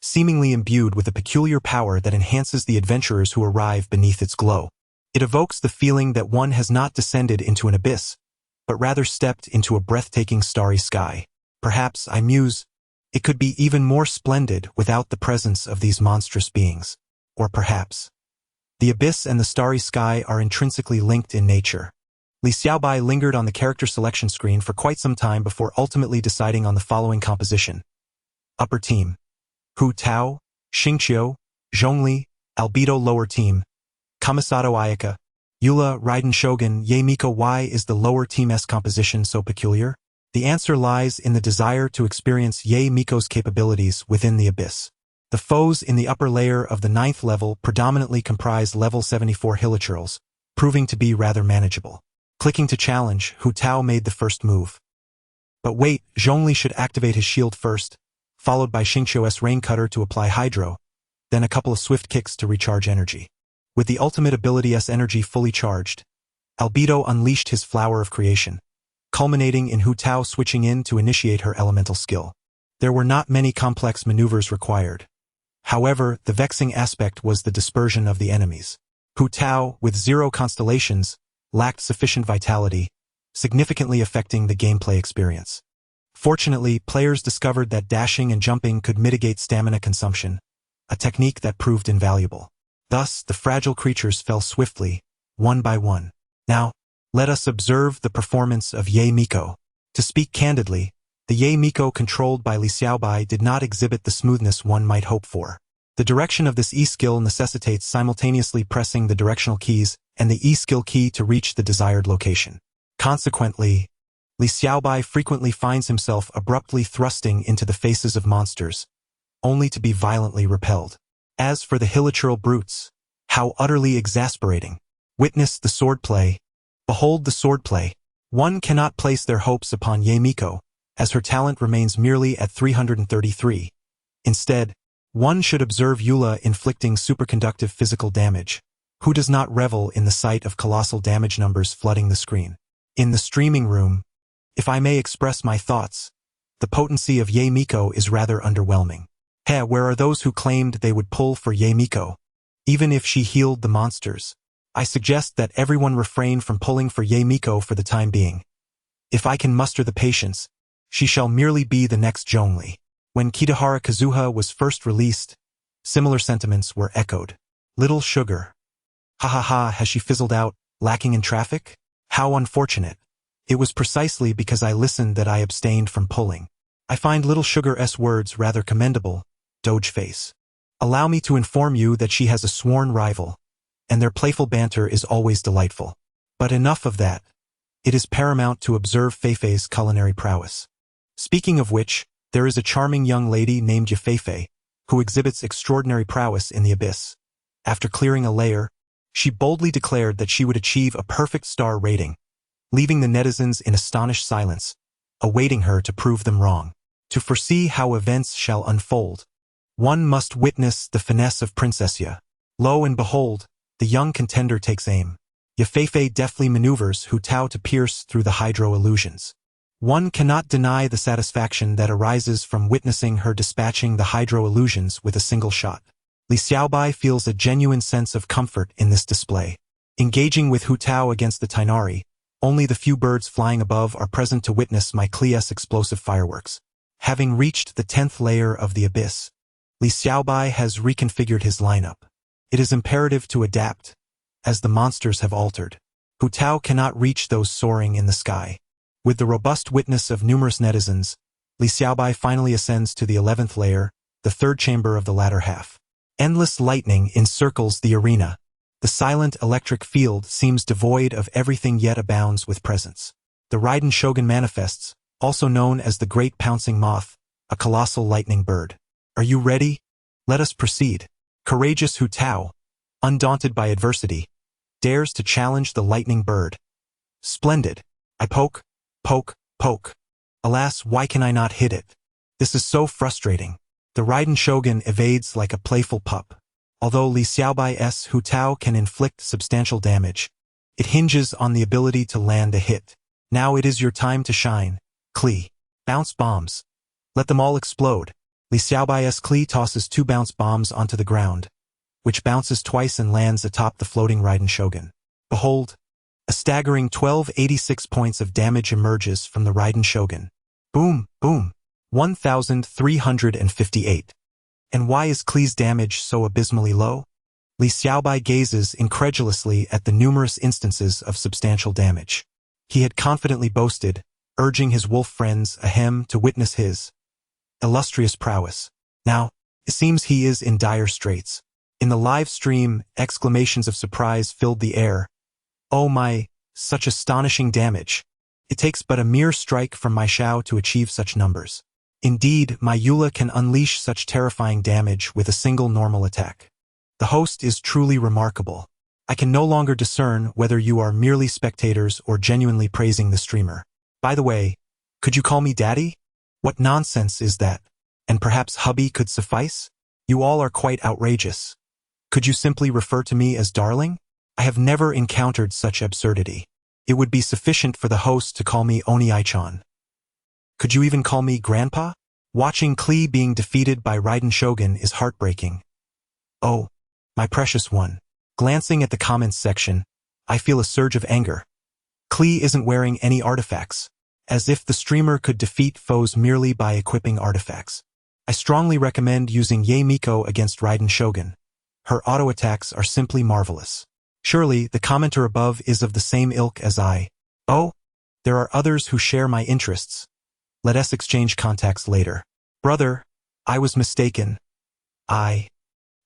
seemingly imbued with a peculiar power that enhances the adventurers who arrive beneath its glow. It evokes the feeling that one has not descended into an abyss, but rather stepped into a breathtaking starry sky. Perhaps, I muse, it could be even more splendid without the presence of these monstrous beings. Or perhaps, the abyss and the starry sky are intrinsically linked in nature. Li Xiaobai lingered on the character selection screen for quite some time before ultimately deciding on the following composition. Upper Team: Hu Tao, Xingqiu, Zhongli. Albedo. Lower Team: Kamisato Ayaka, Eula, Raiden Shogun, Ye Miko. Why is the lower team's composition so peculiar? The answer lies in the desire to experience Ye Miko's capabilities within the abyss. The foes in the upper layer of the 9th level predominantly comprise level 74 hilichurls, proving to be rather manageable. Clicking to challenge, Hu Tao made the first move. But wait, Zhongli should activate his shield first, followed by Xingqiu's Rain Cutter to apply Hydro, then a couple of swift kicks to recharge energy. With the ultimate ability's energy fully charged, Albedo unleashed his Flower of Creation, culminating in Hu Tao switching in to initiate her elemental skill. There were not many complex maneuvers required. However, the vexing aspect was the dispersion of the enemies. Hu Tao, with 0 constellations, lacked sufficient vitality, significantly affecting the gameplay experience. Fortunately, players discovered that dashing and jumping could mitigate stamina consumption, a technique that proved invaluable. Thus, the fragile creatures fell swiftly, one by one. Now, let us observe the performance of Ye Miko. To speak candidly, the Ye Miko controlled by Li Xiaobai did not exhibit the smoothness one might hope for. The direction of this E-skill necessitates simultaneously pressing the directional keys and the E-skill key to reach the desired location. Consequently, Li Xiaobai frequently finds himself abruptly thrusting into the faces of monsters, only to be violently repelled. As for the hilichurl brutes, how utterly exasperating. Witness the swordplay. Behold the swordplay. One cannot place their hopes upon Ye Miko, as her talent remains merely at 333. Instead, one should observe Eula inflicting superconductive physical damage. Who does not revel in the sight of colossal damage numbers flooding the screen? In the streaming room, if I may express my thoughts, the potency of Ye Miko is rather underwhelming. Where are those who claimed they would pull for Ye Miko, even if she healed the monsters? I suggest that everyone refrain from pulling for Ye Miko for the time being. If I can muster the patience, she shall merely be the next Zhongli. When Kitahara Kazuha was first released, similar sentiments were echoed. Little sugar. Ha ha ha, has she fizzled out, lacking in traffic? How unfortunate. It was precisely because I listened that I abstained from pulling. I find little Sugar's words rather commendable, Doge face. Allow me to inform you that she has a sworn rival, and their playful banter is always delightful. But enough of that. It is paramount to observe Feifei's culinary prowess. Speaking of which, there is a charming young lady named Yafeifei, who exhibits extraordinary prowess in the abyss. After clearing a layer, she boldly declared that she would achieve a perfect star rating, leaving the netizens in astonished silence, awaiting her to prove them wrong. To foresee how events shall unfold, one must witness the finesse of Princessia. Lo and behold, the young contender takes aim. Yafeifei deftly maneuvers Hu Tao to pierce through the hydro-illusions. One cannot deny the satisfaction that arises from witnessing her dispatching the hydro-illusions with a single shot. Li Xiaobai feels a genuine sense of comfort in this display. Engaging with Hu Tao against the Tainari, only the few birds flying above are present to witness my Kli's explosive fireworks. Having reached the 10th layer of the abyss, Li Xiaobai has reconfigured his lineup. It is imperative to adapt, as the monsters have altered. Hu Tao cannot reach those soaring in the sky. With the robust witness of numerous netizens, Li Xiaobai finally ascends to the 11th layer, the third chamber of the latter half. Endless lightning encircles the arena. The silent electric field seems devoid of everything yet abounds with presence. The Raiden Shogun manifests, also known as the Great Pouncing Moth, a colossal lightning bird. Are you ready? Let us proceed. Courageous Hu Tao, undaunted by adversity, dares to challenge the lightning bird. Splendid. I poke, poke, poke. Alas, why can I not hit it? This is so frustrating. The Raiden Shogun evades like a playful pup. Although Li Xiaobai's Hu Tao can inflict substantial damage, it hinges on the ability to land a hit. Now it is your time to shine, Kli. Bounce bombs. Let them all explode. Li Xiaobai's Kli tosses 2 bounce bombs onto the ground, which bounces twice and lands atop the floating Raiden Shogun. Behold, a staggering 1286 points of damage emerges from the Raiden Shogun. Boom, boom. 1,358. And why is Kli's damage so abysmally low? Li Xiaobai gazes incredulously at the numerous instances of substantial damage. He had confidently boasted, urging his wolf friends ahem to witness his illustrious prowess. Now, it seems he is in dire straits. In the live stream, exclamations of surprise filled the air. Oh my, such astonishing damage. It takes but a mere strike from my Shao to achieve such numbers. Indeed, my Eula can unleash such terrifying damage with a single normal attack. The host is truly remarkable. I can no longer discern whether you are merely spectators or genuinely praising the streamer. By the way, could you call me Daddy? What nonsense is that? And perhaps hubby could suffice? You all are quite outrageous. Could you simply refer to me as darling? I have never encountered such absurdity. It would be sufficient for the host to call me Oni-chan. Could you even call me Grandpa? Watching Kli being defeated by Raiden Shogun is heartbreaking. Oh, my precious one. Glancing at the comments section, I feel a surge of anger. Kli isn't wearing any artifacts, as if the streamer could defeat foes merely by equipping artifacts. I strongly recommend using Ye Miko against Raiden Shogun. Her auto attacks are simply marvelous. Surely, the commenter above is of the same ilk as I. Oh, there are others who share my interests. Let us exchange contacts later. Brother, I was mistaken. I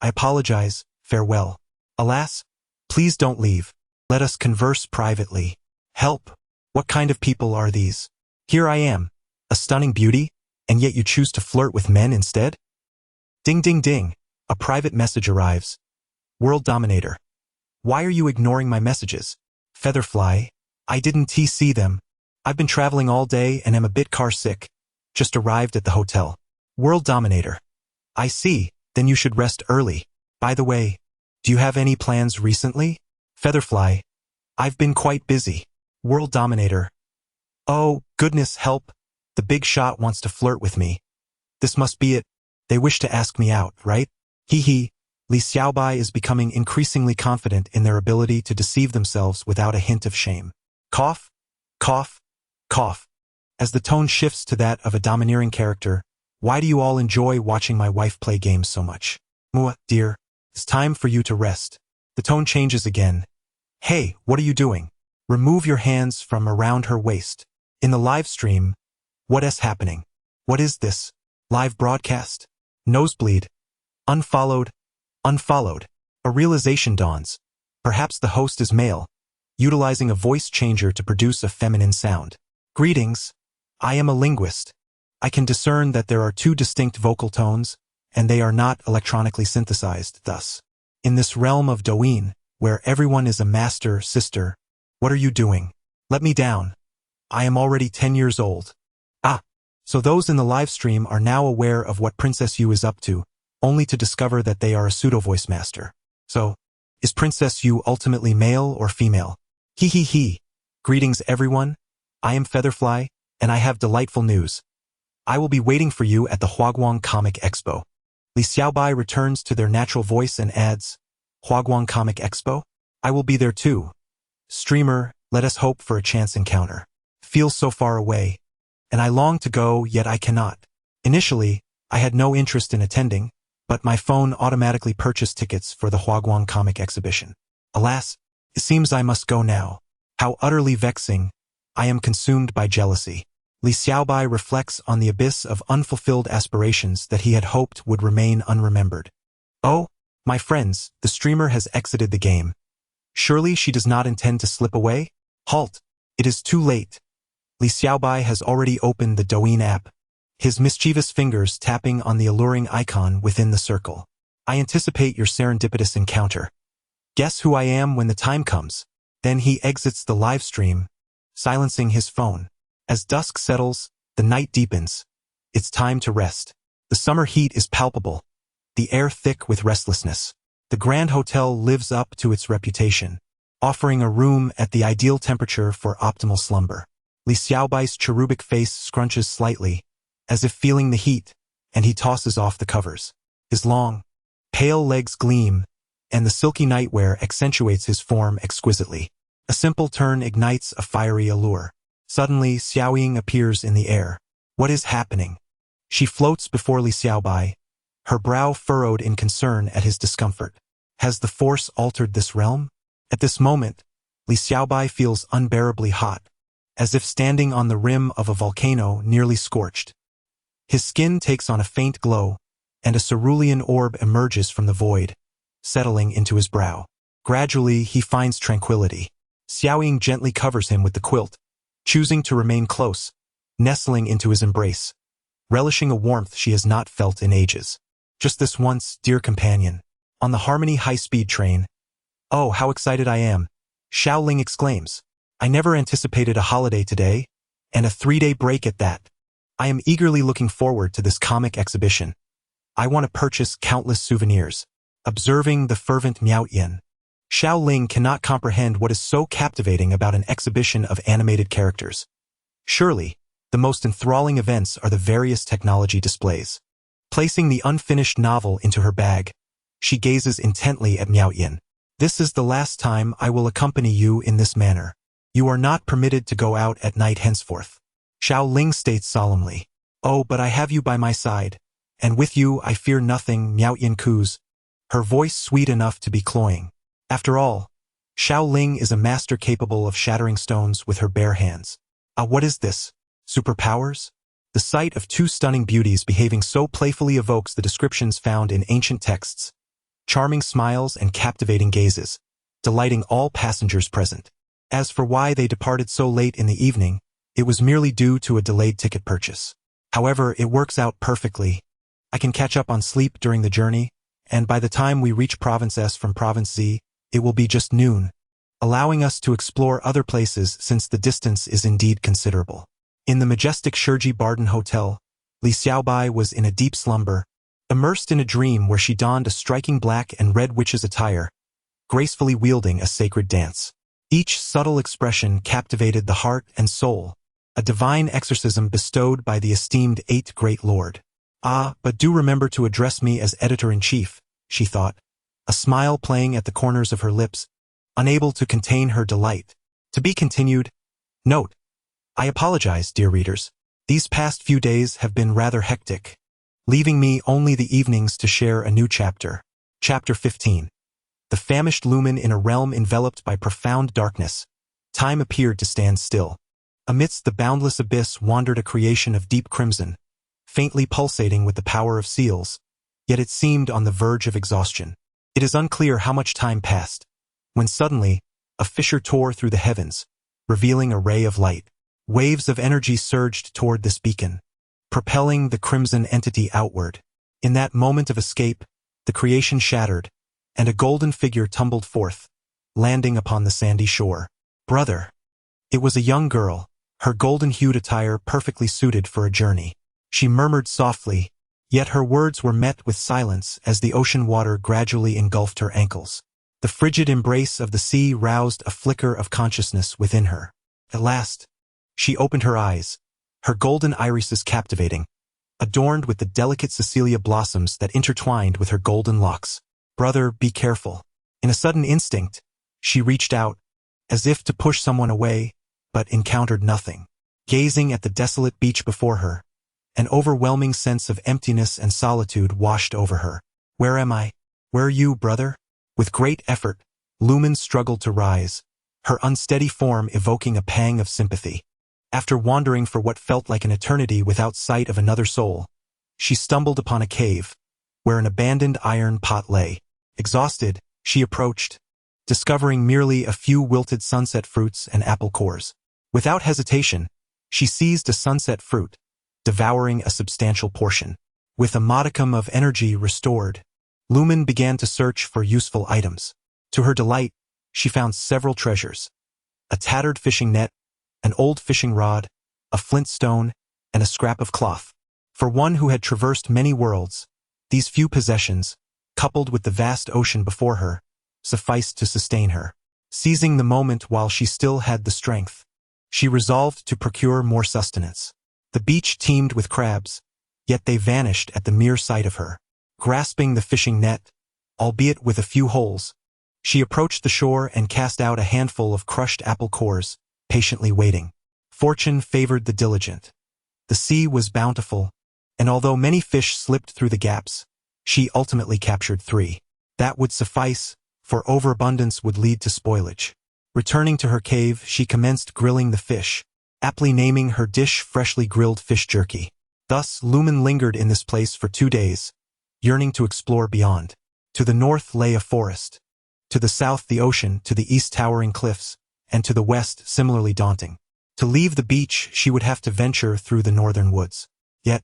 apologize, farewell. Alas, please don't leave. Let us converse privately. Help! What kind of people are these? Here I am, a stunning beauty, and yet you choose to flirt with men instead? Ding ding ding, a private message arrives. World Dominator. Why are you ignoring my messages? Featherfly, I didn't see them. I've been traveling all day and am a bit car sick. Just arrived at the hotel. World Dominator. I see, then you should rest early. By the way, do you have any plans recently? Featherfly. I've been quite busy. World Dominator. Oh, goodness help. The big shot wants to flirt with me. This must be it. They wish to ask me out, right? Hee hee. Li Xiaobai is becoming increasingly confident in their ability to deceive themselves without a hint of shame. Cough, cough, cough. As the tone shifts to that of a domineering character, why do you all enjoy watching my wife play games so much? Mua, dear, it's time for you to rest. The tone changes again. Hey, what are you doing? Remove your hands from around her waist. In the live stream, what is happening? What is this? Live broadcast? Nosebleed? Unfollowed? Unfollowed. A realization dawns. Perhaps the host is male, utilizing a voice changer to produce a feminine sound. Greetings. I am a linguist. I can discern that there are two distinct vocal tones, and they are not electronically synthesized, thus. In this realm of Douyin, where everyone is a master, sister, what are you doing? Let me down. I am already 10 years old. Ah, so those in the live stream are now aware of what Princess Yu is up to, only to discover that they are a pseudo-voice master. So, is Princess Yu ultimately male or female? Hee hee hee. Greetings everyone. I am Featherfly, and I have delightful news. I will be waiting for you at the Huaguang Comic Expo. Li Xiaobai returns to their natural voice and adds, Huaguang Comic Expo? I will be there too. Streamer, let us hope for a chance encounter. Feels so far away, and I long to go, yet I cannot. Initially, I had no interest in attending, but my phone automatically purchased tickets for the Huaguang Comic Exhibition. Alas, it seems I must go now. How utterly vexing. I am consumed by jealousy. Li Xiaobai reflects on the abyss of unfulfilled aspirations that he had hoped would remain unremembered. Oh, my friends, the streamer has exited the game. Surely she does not intend to slip away? Halt! It is too late. Li Xiaobai has already opened the Douyin app, his mischievous fingers tapping on the alluring icon within the circle. I anticipate your serendipitous encounter. Guess who I am when the time comes. Then he exits the live stream, silencing his phone. As dusk settles, the night deepens. It's time to rest. The summer heat is palpable, the air thick with restlessness. The Grand Hotel lives up to its reputation, offering a room at the ideal temperature for optimal slumber. Li Xiaobai's cherubic face scrunches slightly, as if feeling the heat, and he tosses off the covers. His long, pale legs gleam, and the silky nightwear accentuates his form exquisitely. A simple turn ignites a fiery allure. Suddenly, Xiao Ying appears in the air. What is happening? She floats before Li Xiaobai, her brow furrowed in concern at his discomfort. Has the force altered this realm? At this moment, Li Xiaobai feels unbearably hot, as if standing on the rim of a volcano nearly scorched. His skin takes on a faint glow, and a cerulean orb emerges from the void, settling into his brow. Gradually, he finds tranquility. Xiao Ying gently covers him with the quilt, choosing to remain close, nestling into his embrace, relishing a warmth she has not felt in ages. Just this once, dear companion. On the Harmony high-speed train. Oh, how excited I am. Xiao Ling exclaims. I never anticipated a holiday today, and a 3-day break at that. I am eagerly looking forward to this comic exhibition. I want to purchase countless souvenirs. Observing the fervent Miao Yin. Xiao Ling cannot comprehend what is so captivating about an exhibition of animated characters. Surely, the most enthralling events are the various technology displays. Placing the unfinished novel into her bag, she gazes intently at Miao Yin. This is the last time I will accompany you in this manner. You are not permitted to go out at night henceforth. Xiao Ling states solemnly. Oh, but I have you by my side, and with you I fear nothing, Miao Yin coos, her voice sweet enough to be cloying. After all, Xiao Ling is a master capable of shattering stones with her bare hands. Ah, what is this? Superpowers? The sight of two stunning beauties behaving so playfully evokes the descriptions found in ancient texts. Charming smiles and captivating gazes, delighting all passengers present. As for why they departed so late in the evening, it was merely due to a delayed ticket purchase. However, it works out perfectly. I can catch up on sleep during the journey, and by the time we reach Province S from Province Z, it will be just noon, allowing us to explore other places since the distance is indeed considerable. In the majestic Shurji Barden Hotel, Li Xiaobai was in a deep slumber, immersed in a dream where she donned a striking black and red witch's attire, gracefully wielding a sacred dance. Each subtle expression captivated the heart and soul, a divine exorcism bestowed by the esteemed Eighth Great Lord. Ah, but do remember to address me as Editor-in-Chief, she thought, a smile playing at the corners of her lips, unable to contain her delight. To be continued. Note: I apologize, dear readers. These past few days have been rather hectic, leaving me only the evenings to share a new chapter. Chapter 15. The famished lumen in a realm enveloped by profound darkness. Time appeared to stand still. Amidst the boundless abyss wandered a creation of deep crimson, faintly pulsating with the power of seals, yet it seemed on the verge of exhaustion. It is unclear how much time passed, when suddenly, a fissure tore through the heavens, revealing a ray of light. Waves of energy surged toward this beacon, propelling the crimson entity outward. In that moment of escape, the creation shattered, and a golden figure tumbled forth, landing upon the sandy shore. Brother. It was a young girl, her golden-hued attire perfectly suited for a journey. She murmured softly, yet her words were met with silence as the ocean water gradually engulfed her ankles. The frigid embrace of the sea roused a flicker of consciousness within her. At last, she opened her eyes, her golden irises captivating, adorned with the delicate Cecilia blossoms that intertwined with her golden locks. Brother, be careful. In a sudden instinct, she reached out, as if to push someone away, but encountered nothing. Gazing at the desolate beach before her, an overwhelming sense of emptiness and solitude washed over her. Where am I? Where are you, brother? With great effort, Lumen struggled to rise, her unsteady form evoking a pang of sympathy. After wandering for what felt like an eternity without sight of another soul, she stumbled upon a cave, where an abandoned iron pot lay. Exhausted, she approached, discovering merely a few wilted sunset fruits and apple cores. Without hesitation, she seized a sunset fruit, devouring a substantial portion. With a modicum of energy restored, Lumen began to search for useful items. To her delight, she found several treasures: a tattered fishing net, an old fishing rod, a flint stone, and a scrap of cloth. For one who had traversed many worlds, these few possessions, coupled with the vast ocean before her, sufficed to sustain her. Seizing the moment while she still had the strength, she resolved to procure more sustenance. The beach teemed with crabs, yet they vanished at the mere sight of her. Grasping the fishing net, albeit with a few holes, she approached the shore and cast out a handful of crushed apple cores, patiently waiting. Fortune favored the diligent. The sea was bountiful, and although many fish slipped through the gaps, she ultimately captured 3. That would suffice, for overabundance would lead to spoilage. Returning to her cave, she commenced grilling the fish, aptly naming her dish freshly grilled fish jerky. Thus, Lumen lingered in this place for 2 days, yearning to explore beyond. To the north lay a forest, to the south the ocean, to the east towering cliffs, and to the west similarly daunting. To leave the beach, she would have to venture through the northern woods. Yet,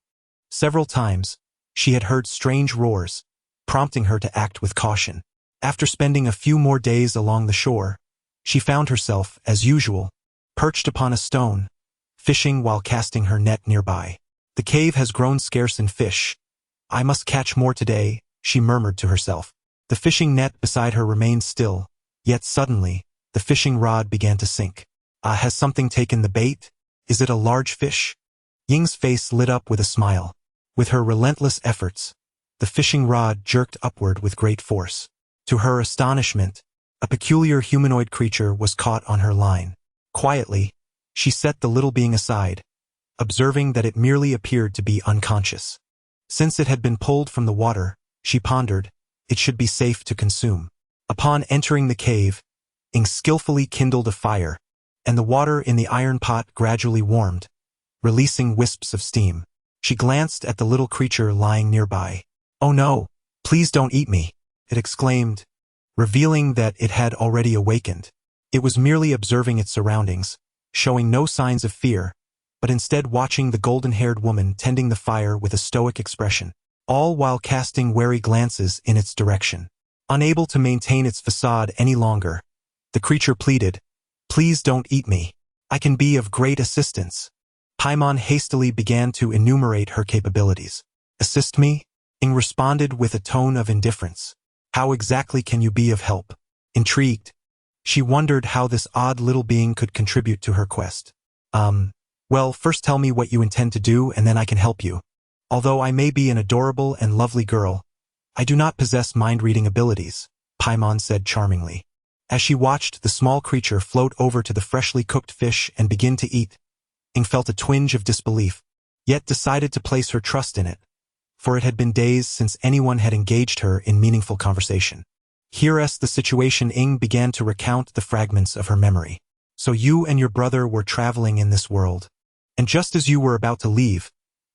several times, she had heard strange roars, prompting her to act with caution. After spending a few more days along the shore, she found herself, as usual, perched upon a stone, fishing while casting her net nearby. The cave has grown scarce in fish. I must catch more today, she murmured to herself. The fishing net beside her remained still, yet suddenly, the fishing rod began to sink. Has something taken the bait? Is it a large fish? Ying's face lit up with a smile. With her relentless efforts, the fishing rod jerked upward with great force. To her astonishment, a peculiar humanoid creature was caught on her line. Quietly, she set the little being aside, observing that it merely appeared to be unconscious. Since it had been pulled from the water, she pondered, it should be safe to consume. Upon entering the cave, Ying skillfully kindled a fire, and the water in the iron pot gradually warmed, releasing wisps of steam. She glanced at the little creature lying nearby. "Oh no, please don't eat me," it exclaimed, revealing that it had already awakened. It was merely observing its surroundings, showing no signs of fear, but instead watching the golden-haired woman tending the fire with a stoic expression, all while casting wary glances in its direction. Unable to maintain its facade any longer, the creature pleaded, "Please don't eat me. I can be of great assistance." Paimon hastily began to enumerate her capabilities. "Assist me?" Ying responded with a tone of indifference. "How exactly can you be of help?" Intrigued, she wondered how this odd little being could contribute to her quest. Well, first tell me what you intend to do and then I can help you. Although I may be an adorable and lovely girl, I do not possess mind-reading abilities," Paimon said charmingly. As she watched the small creature float over to the freshly cooked fish and begin to eat, Ying felt a twinge of disbelief, yet decided to place her trust in it, for it had been days since anyone had engaged her in meaningful conversation. Hereas the situation, Ying began to recount the fragments of her memory. So you and your brother were traveling in this world. And just as you were about to leave,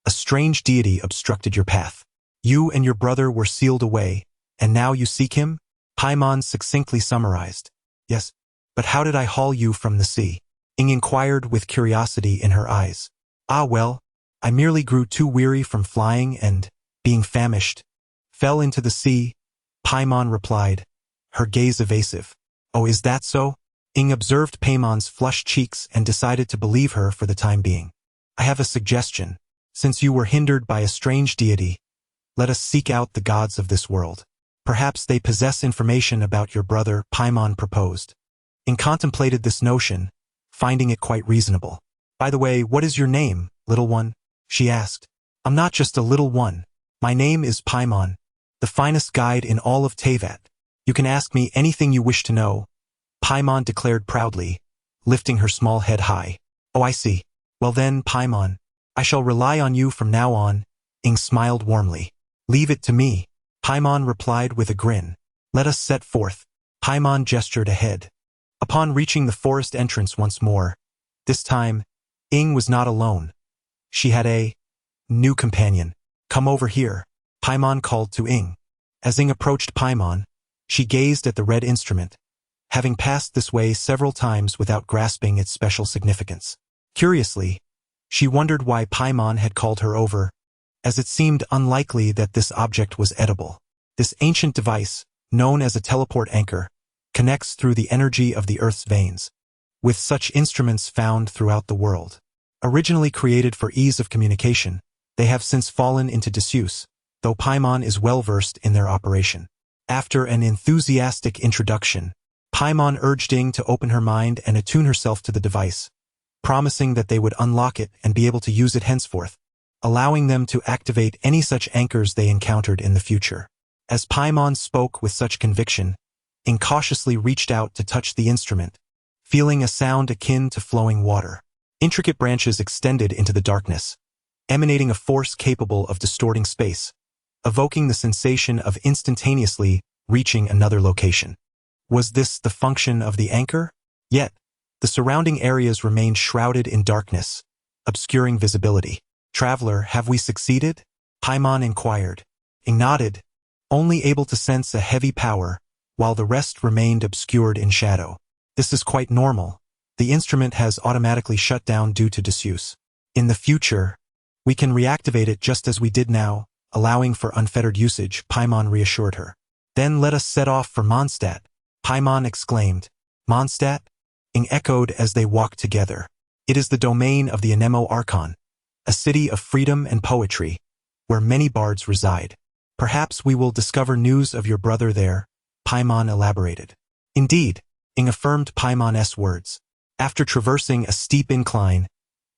a strange deity obstructed your path. You and your brother were sealed away, and now you seek him? Paimon succinctly summarized. Yes, but how did I haul you from the sea? Ing inquired with curiosity in her eyes. Ah well, I merely grew too weary from flying and, being famished, fell into the sea, Paimon replied, her gaze evasive. Oh, is that so? Ing observed Paimon's flushed cheeks and decided to believe her for the time being. I have a suggestion. Since you were hindered by a strange deity, let us seek out the gods of this world. Perhaps they possess information about your brother, Paimon proposed. Ing contemplated this notion, finding it quite reasonable. By the way, what is your name, little one? She asked. I'm not just a little one. My name is Paimon, the finest guide in all of Teyvat. You can ask me anything you wish to know, Paimon declared proudly, lifting her small head high. Oh, I see. Well then, Paimon, I shall rely on you from now on. Ing smiled warmly. Leave it to me, Paimon replied with a grin. Let us set forth. Paimon gestured ahead. Upon reaching the forest entrance once more, this time, Ing was not alone. She had a new companion. Come over here, Paimon called to Ing. As Ing approached Paimon, she gazed at the red instrument, having passed this way several times without grasping its special significance. Curiously, she wondered why Paimon had called her over, as it seemed unlikely that this object was edible. This ancient device, known as a teleport anchor, connects through the energy of the Earth's veins, with such instruments found throughout the world. Originally created for ease of communication, they have since fallen into disuse, though Paimon is well versed in their operation. After an enthusiastic introduction, Paimon urged Ing to open her mind and attune herself to the device, promising that they would unlock it and be able to use it henceforth, allowing them to activate any such anchors they encountered in the future. As Paimon spoke with such conviction, Ing cautiously reached out to touch the instrument, feeling a sound akin to flowing water. Intricate branches extended into the darkness, emanating a force capable of distorting space, evoking the sensation of instantaneously reaching another location. Was this the function of the anchor? Yet, the surrounding areas remained shrouded in darkness, obscuring visibility. Traveler, have we succeeded? Paimon inquired. Ing nodded, only able to sense a heavy power, while the rest remained obscured in shadow. This is quite normal. The instrument has automatically shut down due to disuse. In the future, we can reactivate it just as we did now, allowing for unfettered usage, Paimon reassured her. Then let us set off for Mondstadt, Paimon exclaimed. Mondstadt? Ing echoed as they walked together. It is the domain of the Anemo Archon, a city of freedom and poetry, where many bards reside. Perhaps we will discover news of your brother there, Paimon elaborated. Indeed, Ing affirmed Paimon's words. After traversing a steep incline,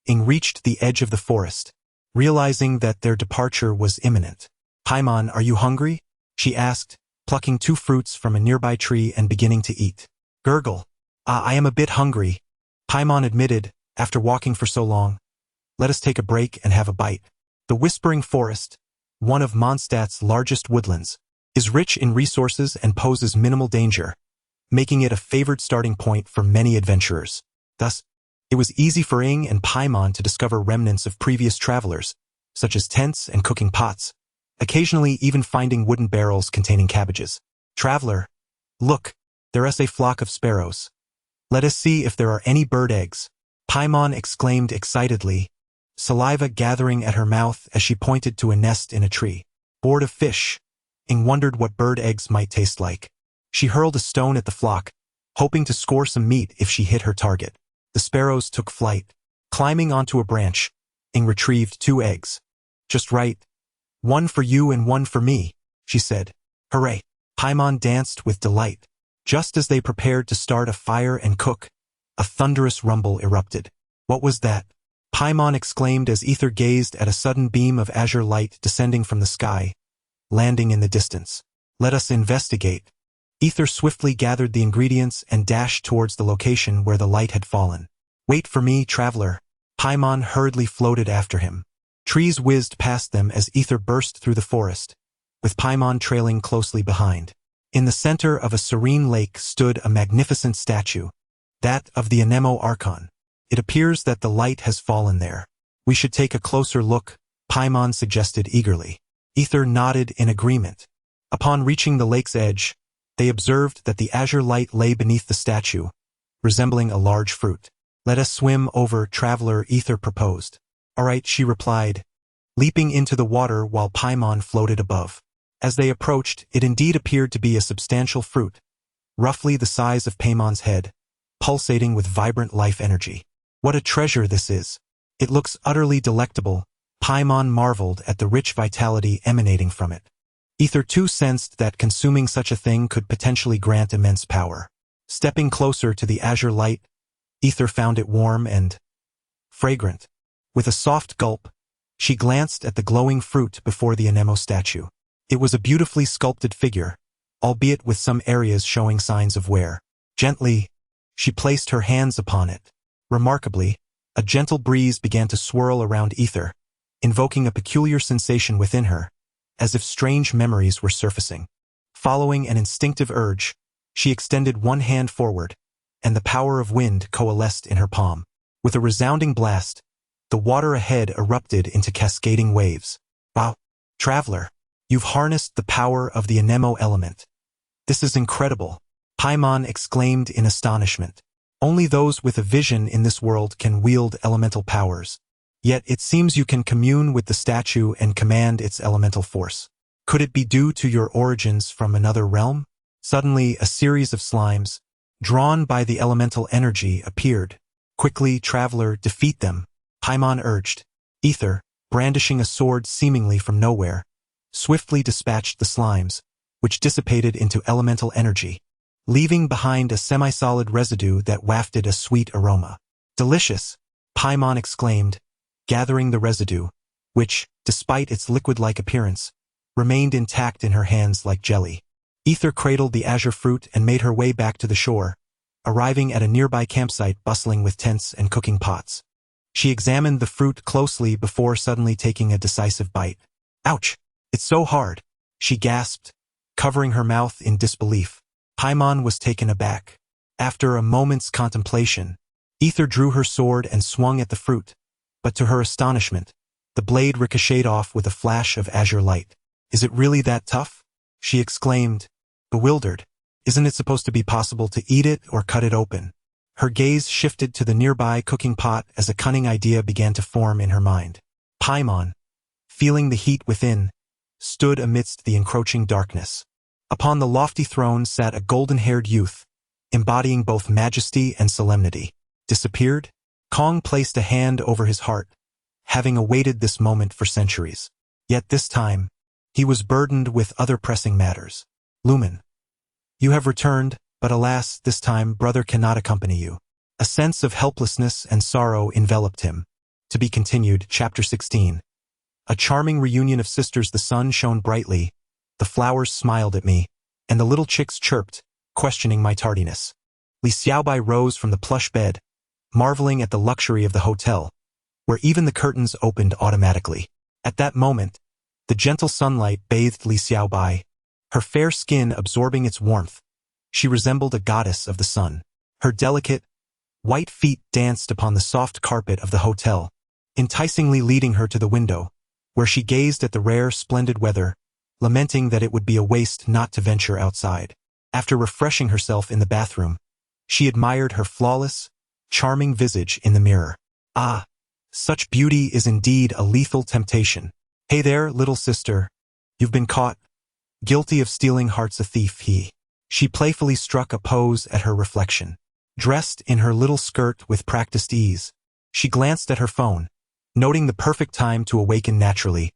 Ing reached the edge of the forest, realizing that their departure was imminent. Paimon, are you hungry? She asked, plucking 2 fruits from a nearby tree and beginning to eat. Gurgle. I am a bit hungry, Paimon admitted, after walking for so long. Let us take a break and have a bite. The Whispering Forest, one of Mondstadt's largest woodlands, is rich in resources and poses minimal danger, making it a favored starting point for many adventurers. Thus, it was easy for Ing and Paimon to discover remnants of previous travelers, such as tents and cooking pots, occasionally even finding wooden barrels containing cabbages. Traveler, look, there is a flock of sparrows. Let us see if there are any bird eggs, Paimon exclaimed excitedly, saliva gathering at her mouth as she pointed to a nest in a tree. Bored of fish, Ing wondered what bird eggs might taste like. She hurled a stone at the flock, hoping to score some meat if she hit her target. The sparrows took flight. Climbing onto a branch, Ing retrieved 2 eggs. Just right. 1 for you and 1 for me, she said. Hooray! Paimon danced with delight. Just as they prepared to start a fire and cook, a thunderous rumble erupted. What was that? Paimon exclaimed as Ether gazed at a sudden beam of azure light descending from the sky, landing in the distance. Let us investigate. Ether swiftly gathered the ingredients and dashed towards the location where the light had fallen. Wait for me, traveler. Paimon hurriedly floated after him. Trees whizzed past them as Ether burst through the forest, with Paimon trailing closely behind. In the center of a serene lake stood a magnificent statue, That of the Anemo Archon. It appears that the light has fallen there. We should take a closer look, Paimon suggested eagerly. Ether nodded in agreement. Upon reaching the lake's edge, they observed that the azure light lay beneath the statue, resembling a large fruit. Let us swim over, Traveler, Ether proposed. All right, she replied, leaping into the water while Paimon floated above. As they approached, it indeed appeared to be a substantial fruit, roughly the size of Paimon's head, pulsating with vibrant life energy. What a treasure this is! It looks utterly delectable, Paimon marveled at the rich vitality emanating from it. Ether too sensed that consuming such a thing could potentially grant immense power. Stepping closer to the azure light, Ether found it warm and fragrant. With a soft gulp, she glanced at the glowing fruit before the Anemo statue. It was a beautifully sculpted figure, albeit with some areas showing signs of wear. Gently, she placed her hands upon it. Remarkably, a gentle breeze began to swirl around Ether, invoking a peculiar sensation within her, as if strange memories were surfacing. Following an instinctive urge, she extended one hand forward, and the power of wind coalesced in her palm. With a resounding blast, the water ahead erupted into cascading waves. Wow, Traveler, you've harnessed the power of the Anemo element. This is incredible, Paimon exclaimed in astonishment. Only those with a vision in this world can wield elemental powers. Yet it seems you can commune with the statue and command its elemental force. Could it be due to your origins from another realm? Suddenly, a series of slimes, drawn by the elemental energy, appeared. Quickly, Traveler, defeat them, Paimon urged. Ether, brandishing a sword seemingly from nowhere, swiftly dispatched the slimes, which dissipated into elemental energy, leaving behind a semi-solid residue that wafted a sweet aroma. Delicious, Paimon exclaimed, gathering the residue, which, despite its liquid-like appearance, remained intact in her hands like jelly. Ether cradled the azure fruit and made her way back to the shore, arriving at a nearby campsite bustling with tents and cooking pots. She examined the fruit closely before suddenly taking a decisive bite. Ouch! It's so hard, she gasped, covering her mouth in disbelief. Paimon was taken aback. After a moment's contemplation, Ether drew her sword and swung at the fruit, but to her astonishment, the blade ricocheted off with a flash of azure light. Is it really that tough? She exclaimed, bewildered. Isn't it supposed to be possible to eat it or cut it open? Her gaze shifted to the nearby cooking pot as a cunning idea began to form in her mind. Paimon, feeling the heat within, stood amidst the encroaching darkness. Upon the lofty throne sat a golden-haired youth, embodying both majesty and solemnity. Disappeared? Kong placed a hand over his heart, having awaited this moment for centuries. Yet this time, he was burdened with other pressing matters. Lumen, you have returned, but alas, this time brother cannot accompany you. A sense of helplessness and sorrow enveloped him. To be continued, Chapter 16. A charming reunion of sisters. The sun shone brightly, the flowers smiled at me, and the little chicks chirped, questioning my tardiness. Li Xiaobai rose from the plush bed, marveling at the luxury of the hotel, where even the curtains opened automatically. At that moment, the gentle sunlight bathed Li Xiaobai, her fair skin absorbing its warmth. She resembled a goddess of the sun. Her delicate, white feet danced upon the soft carpet of the hotel, enticingly leading her to the window, where she gazed at the rare, splendid weather, lamenting that it would be a waste not to venture outside. After refreshing herself in the bathroom, she admired her flawless, charming visage in the mirror. Ah, such beauty is indeed a lethal temptation. Hey there, little sister. You've been caught. Guilty of stealing hearts, a thief, She playfully struck a pose at her reflection. Dressed in her little skirt with practiced ease, she glanced at her phone, noting the perfect time to awaken naturally.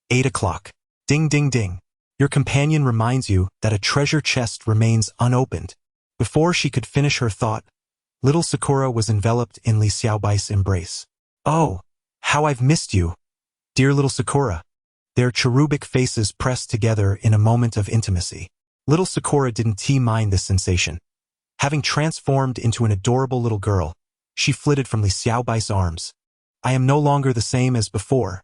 8 o'clock. Ding ding ding. Your companion reminds you that a treasure chest remains unopened. Before she could finish her thought, little Sakura was enveloped in Li Xiaobai's embrace. Oh, how I've missed you, dear little Sakura. Their cherubic faces pressed together in a moment of intimacy. Little Sakura didn't mind this sensation. Having transformed into an adorable little girl, she flitted from Li Xiaobai's arms. I am no longer the same as before.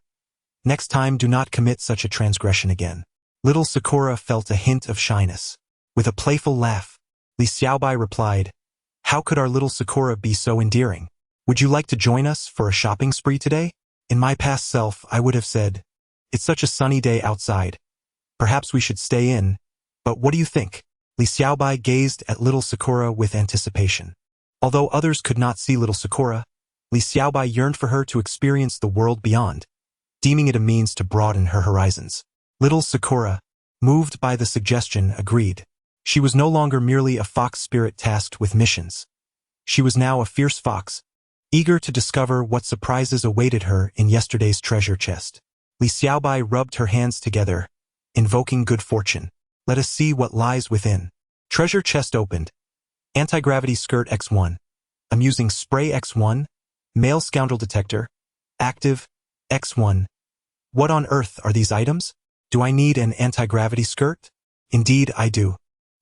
Next time do not commit such a transgression again. Little Sakura felt a hint of shyness. With a playful laugh, Li Xiaobai replied, How could our little Sakura be so endearing? Would you like to join us for a shopping spree today? In my past self, I would have said, it's such a sunny day outside. Perhaps we should stay in. But what do you think? Li Xiaobai gazed at little Sakura with anticipation. Although others could not see little Sakura, Li Xiaobai yearned for her to experience the world beyond, deeming it a means to broaden her horizons. Little Sakura, moved by the suggestion, agreed. She was no longer merely a fox spirit tasked with missions. She was now a fierce fox, eager to discover what surprises awaited her in yesterday's treasure chest. Li Xiaobai rubbed her hands together, invoking good fortune. Let us see what lies within. Treasure chest opened. Anti-gravity skirt X1. Amusing spray X1. Male scoundrel detector. Active X1. What on earth are these items? Do I need an anti-gravity skirt? Indeed, I do.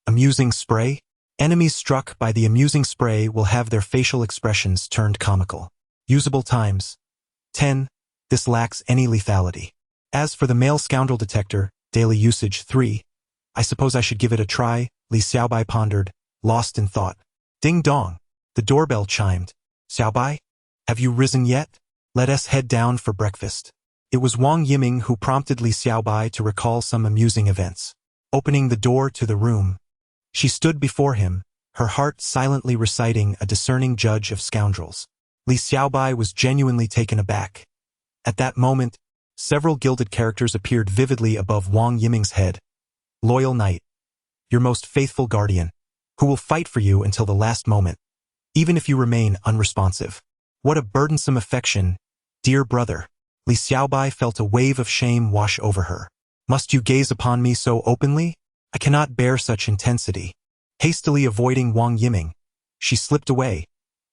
Amusing spray? Enemies struck by the amusing spray will have their facial expressions turned comical. Usable times 10. This lacks any lethality. As for the male scoundrel detector, daily usage 3. I suppose I should give it a try, Li Xiaobai pondered, lost in thought. Ding dong. The doorbell chimed. Xiaobai? Have you risen yet? Let us head down for breakfast. It was Wang Yiming who prompted Li Xiaobai to recall some amusing events. Opening the door to the room, she stood before him, her heart silently reciting a discerning judge of scoundrels. Li Xiaobai was genuinely taken aback. At that moment, several gilded characters appeared vividly above Wang Yiming's head. Loyal knight, your most faithful guardian, who will fight for you until the last moment, even if you remain unresponsive. What a burdensome affection, dear brother. Li Xiaobai felt a wave of shame wash over her. Must you gaze upon me so openly? I cannot bear such intensity. Hastily avoiding Wang Yiming, she slipped away,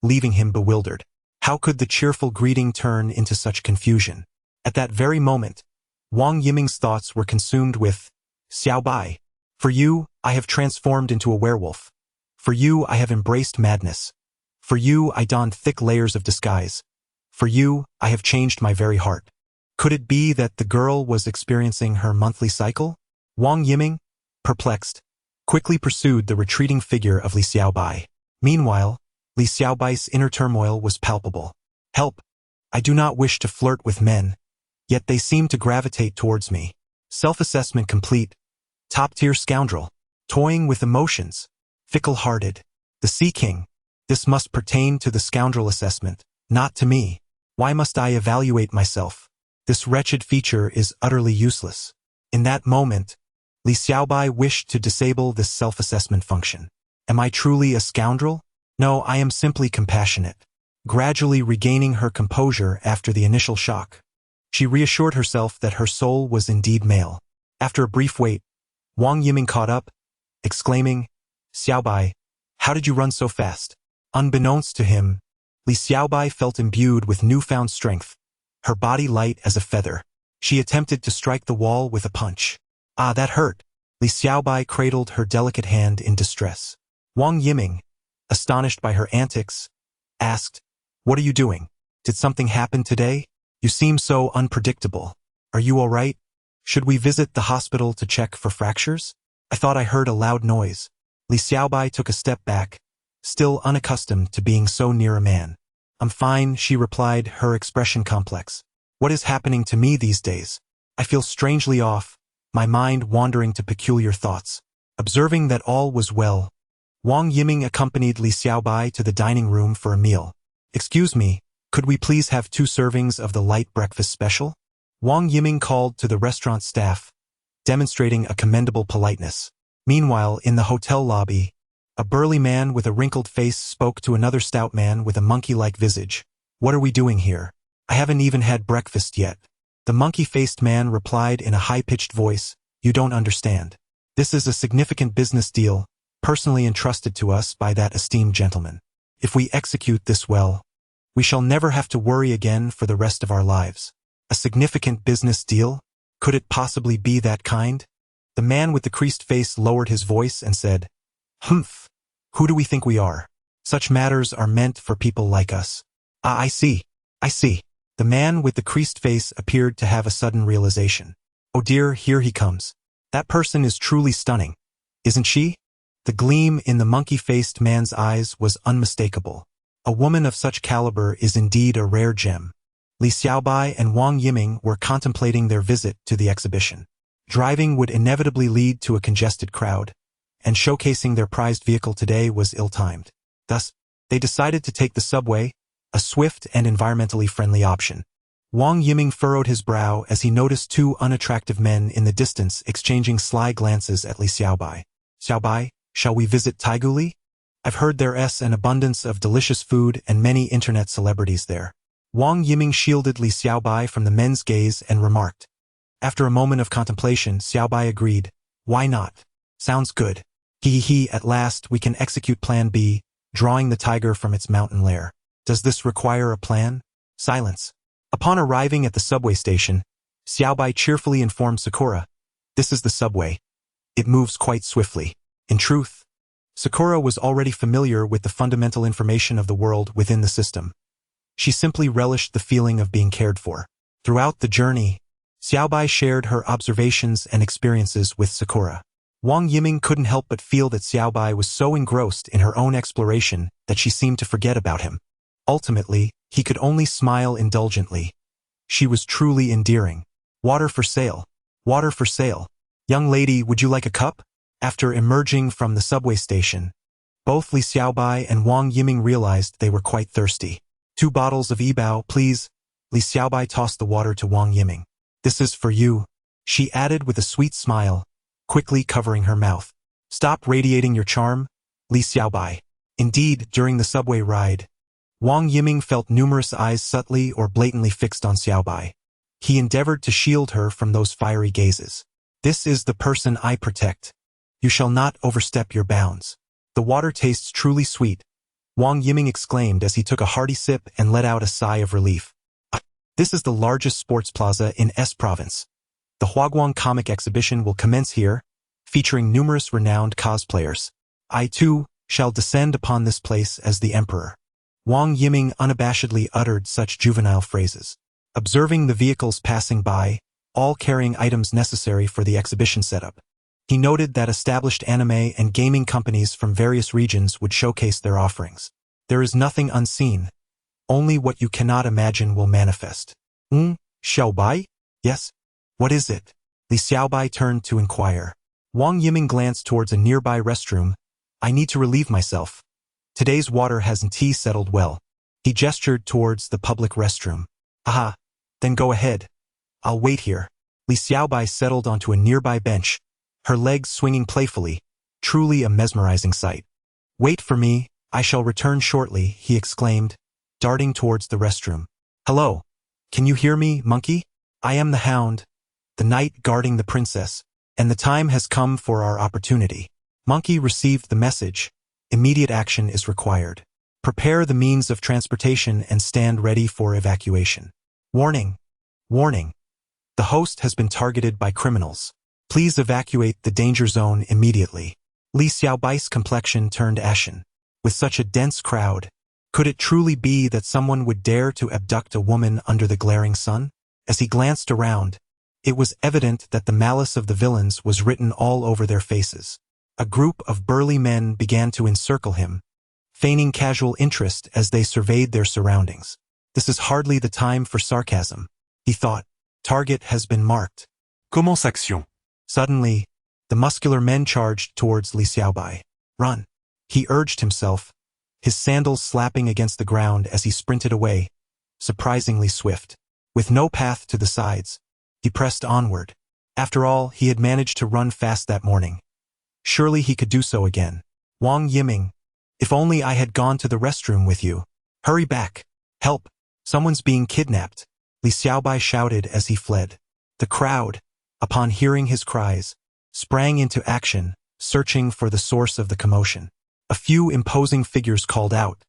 leaving him bewildered. How could the cheerful greeting turn into such confusion? At that very moment, Wang Yiming's thoughts were consumed with, Xiaobai, for you, I have transformed into a werewolf. For you, I have embraced madness. For you, I donned thick layers of disguise. For you, I have changed my very heart. Could it be that the girl was experiencing her monthly cycle? Wang Yiming, perplexed, quickly pursued the retreating figure of Li Xiaobai. Meanwhile, Li Xiaobai's inner turmoil was palpable. Help! I do not wish to flirt with men, yet they seem to gravitate towards me. Self-assessment complete. Top-tier scoundrel. Toying with emotions. Fickle-hearted. The Sea King. This must pertain to the scoundrel assessment, not to me. Why must I evaluate myself? This wretched feature is utterly useless. In that moment, Li Xiaobai wished to disable this self-assessment function. Am I truly a scoundrel? No, I am simply compassionate. Gradually regaining her composure after the initial shock, she reassured herself that her soul was indeed male. After a brief wait, Wang Yiming caught up, exclaiming, Xiaobai, how did you run so fast? Unbeknownst to him, Li Xiaobai felt imbued with newfound strength, her body light as a feather. She attempted to strike the wall with a punch. Ah, that hurt. Li Xiaobai cradled her delicate hand in distress. Wang Yiming, astonished by her antics, asked, What are you doing? Did something happen today? You seem so unpredictable. Are you all right? Should we visit the hospital to check for fractures? I thought I heard a loud noise. Li Xiaobai took a step back, still unaccustomed to being so near a man. I'm fine, she replied, her expression complex. What is happening to me these days? I feel strangely off, my mind wandering to peculiar thoughts. Observing that all was well, Wang Yiming accompanied Li Xiaobai to the dining room for a meal. Excuse me, could we please have 2 servings of the light breakfast special? Wang Yiming called to the restaurant staff, demonstrating a commendable politeness. Meanwhile, in the hotel lobby, a burly man with a wrinkled face spoke to another stout man with a monkey-like visage. What are we doing here? I haven't even had breakfast yet. The monkey-faced man replied in a high-pitched voice, You don't understand. This is a significant business deal, personally entrusted to us by that esteemed gentleman. If we execute this well, we shall never have to worry again for the rest of our lives. A significant business deal? Could it possibly be that kind? The man with the creased face lowered his voice and said, Humph! Who do we think we are? Such matters are meant for people like us. Ah, I see. I see. The man with the creased face appeared to have a sudden realization. Oh dear, here he comes. That person is truly stunning. Isn't she? The gleam in the monkey-faced man's eyes was unmistakable. A woman of such caliber is indeed a rare gem. Li Xiaobai and Wang Yiming were contemplating their visit to the exhibition. Driving would inevitably lead to a congested crowd, and showcasing their prized vehicle today was ill-timed. Thus, they decided to take the subway, a swift and environmentally friendly option. Wang Yiming furrowed his brow as he noticed two unattractive men in the distance exchanging sly glances at Li Xiaobai. Xiaobai, shall we visit Taiguli? I've heard there's an abundance of delicious food and many internet celebrities there. Wang Yiming shielded Li Xiaobai from the men's gaze and remarked. After a moment of contemplation, Xiaobai agreed. Why not? Sounds good. At last we can execute Plan B, drawing the tiger from its mountain lair. Does this require a plan? Silence. Upon arriving at the subway station, Xiaobai cheerfully informed Sakura. This is the subway. It moves quite swiftly. In truth, Sakura was already familiar with the fundamental information of the world within the system. She simply relished the feeling of being cared for. Throughout the journey, Xiaobai shared her observations and experiences with Sakura. Wang Yiming couldn't help but feel that Xiaobai was so engrossed in her own exploration that she seemed to forget about him. Ultimately, he could only smile indulgently. She was truly endearing. Water for sale. Water for sale. Young lady, would you like a cup? After emerging from the subway station, both Li Xiaobai and Wang Yiming realized they were quite thirsty. 2 bottles of Yibao, please. Li Xiaobai tossed the water to Wang Yiming. This is for you, she added with a sweet smile, quickly covering her mouth. Stop radiating your charm, Li Xiaobai. Indeed, during the subway ride, Wang Yiming felt numerous eyes subtly or blatantly fixed on Xiaobai. He endeavored to shield her from those fiery gazes. This is the person I protect. You shall not overstep your bounds. The water tastes truly sweet, Wang Yiming exclaimed as he took a hearty sip and let out a sigh of relief. This is the largest sports plaza in S province. The Huaguang comic exhibition will commence here, featuring numerous renowned cosplayers. I too shall descend upon this place as the emperor. Wang Yiming unabashedly uttered such juvenile phrases. Observing the vehicles passing by, all carrying items necessary for the exhibition setup, he noted that established anime and gaming companies from various regions would showcase their offerings. There is nothing unseen. Only what you cannot imagine will manifest. Xiaobai? Yes? What is it? Li Xiaobai turned to inquire. Wang Yiming glanced towards a nearby restroom. I need to relieve myself. Today's water hasn't settled well. He gestured towards the public restroom. Aha, then go ahead. I'll wait here. Li Xiaobai settled onto a nearby bench, her legs swinging playfully, truly a mesmerizing sight. Wait for me, I shall return shortly, he exclaimed, darting towards the restroom. Hello, can you hear me, monkey? I am the hound, the knight guarding the princess, and the time has come for our opportunity. Monkey received the message. Immediate action is required. Prepare the means of transportation and stand ready for evacuation. Warning! Warning! The host has been targeted by criminals. Please evacuate the danger zone immediately. Li Xiaobai's complexion turned ashen. With such a dense crowd, could it truly be that someone would dare to abduct a woman under the glaring sun? As he glanced around, it was evident that the malice of the villains was written all over their faces. A group of burly men began to encircle him, feigning casual interest as they surveyed their surroundings. This is hardly the time for sarcasm, he thought. Target has been marked. Commence action. Suddenly, the muscular men charged towards Li Xiaobai. Run! He urged himself, his sandals slapping against the ground as he sprinted away, surprisingly swift. With no path to the sides, he pressed onward. After all, he had managed to run fast that morning. Surely he could do so again. Wang Yiming, if only I had gone to the restroom with you. Hurry back! Help! Someone's being kidnapped! Li Xiaobai shouted as he fled. The crowd, upon hearing his cries, sprang into action, searching for the source of the commotion. A few imposing figures called out,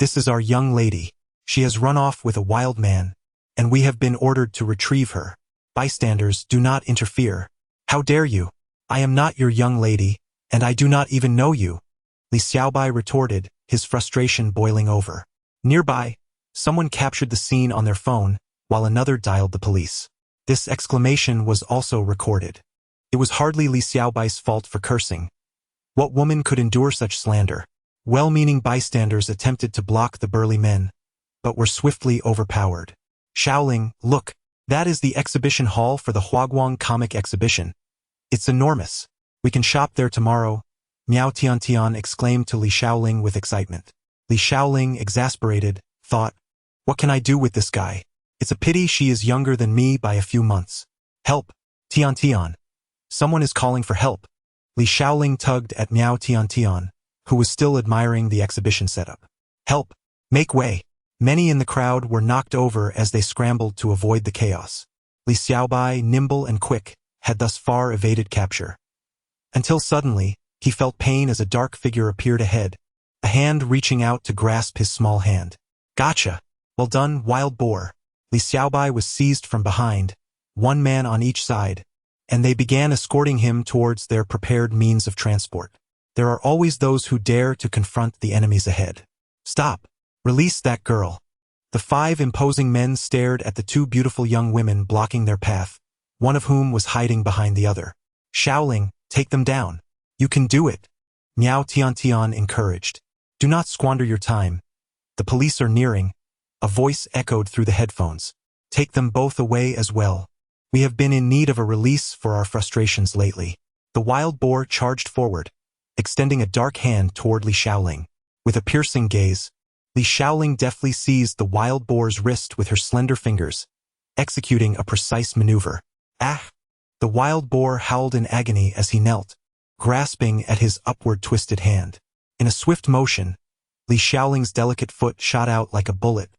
"This is our young lady. She has run off with a wild man, and we have been ordered to retrieve her. Bystanders, do not interfere. How dare you? I am not your young lady, and I do not even know you," Li Xiaobai retorted, his frustration boiling over. Nearby, someone captured the scene on their phone, while another dialed the police. This exclamation was also recorded. It was hardly Li Xiaobai's fault for cursing. What woman could endure such slander? Well-meaning bystanders attempted to block the burly men, but were swiftly overpowered. Xiaoling, look, that is the exhibition hall for the Huaguang comic exhibition. It's enormous. We can shop there tomorrow, Miao Tiantian exclaimed to Li Xiaoling with excitement. Li Xiaoling, exasperated, thought, what can I do with this guy? It's a pity she is younger than me by a few months. Help, Tiantian. Someone is calling for help. Li Xiaoling tugged at Miao Tiantian, who was still admiring the exhibition setup. Help, make way. Many in the crowd were knocked over as they scrambled to avoid the chaos. Li Xiaobai, nimble and quick, had thus far evaded capture. Until suddenly, he felt pain as a dark figure appeared ahead, a hand reaching out to grasp his small hand. Gotcha! Well done, wild boar. Li Xiaobai was seized from behind, one man on each side, and they began escorting him towards their prepared means of transport. There are always those who dare to confront the enemies ahead. Stop! Release that girl. The 5 imposing men stared at the 2 beautiful young women blocking their path, one of whom was hiding behind the other. Xiaoling, take them down. You can do it. Miao Tiantian encouraged. Do not squander your time. The police are nearing. A voice echoed through the headphones. Take them both away as well. We have been in need of a release for our frustrations lately. The wild boar charged forward, extending a dark hand toward Li Xiaoling. With a piercing gaze, Li Xiaoling deftly seized the wild boar's wrist with her slender fingers, executing a precise maneuver. Ah! The wild boar howled in agony as he knelt, grasping at his upward twisted hand. In a swift motion, Li Xiaoling's delicate foot shot out like a bullet,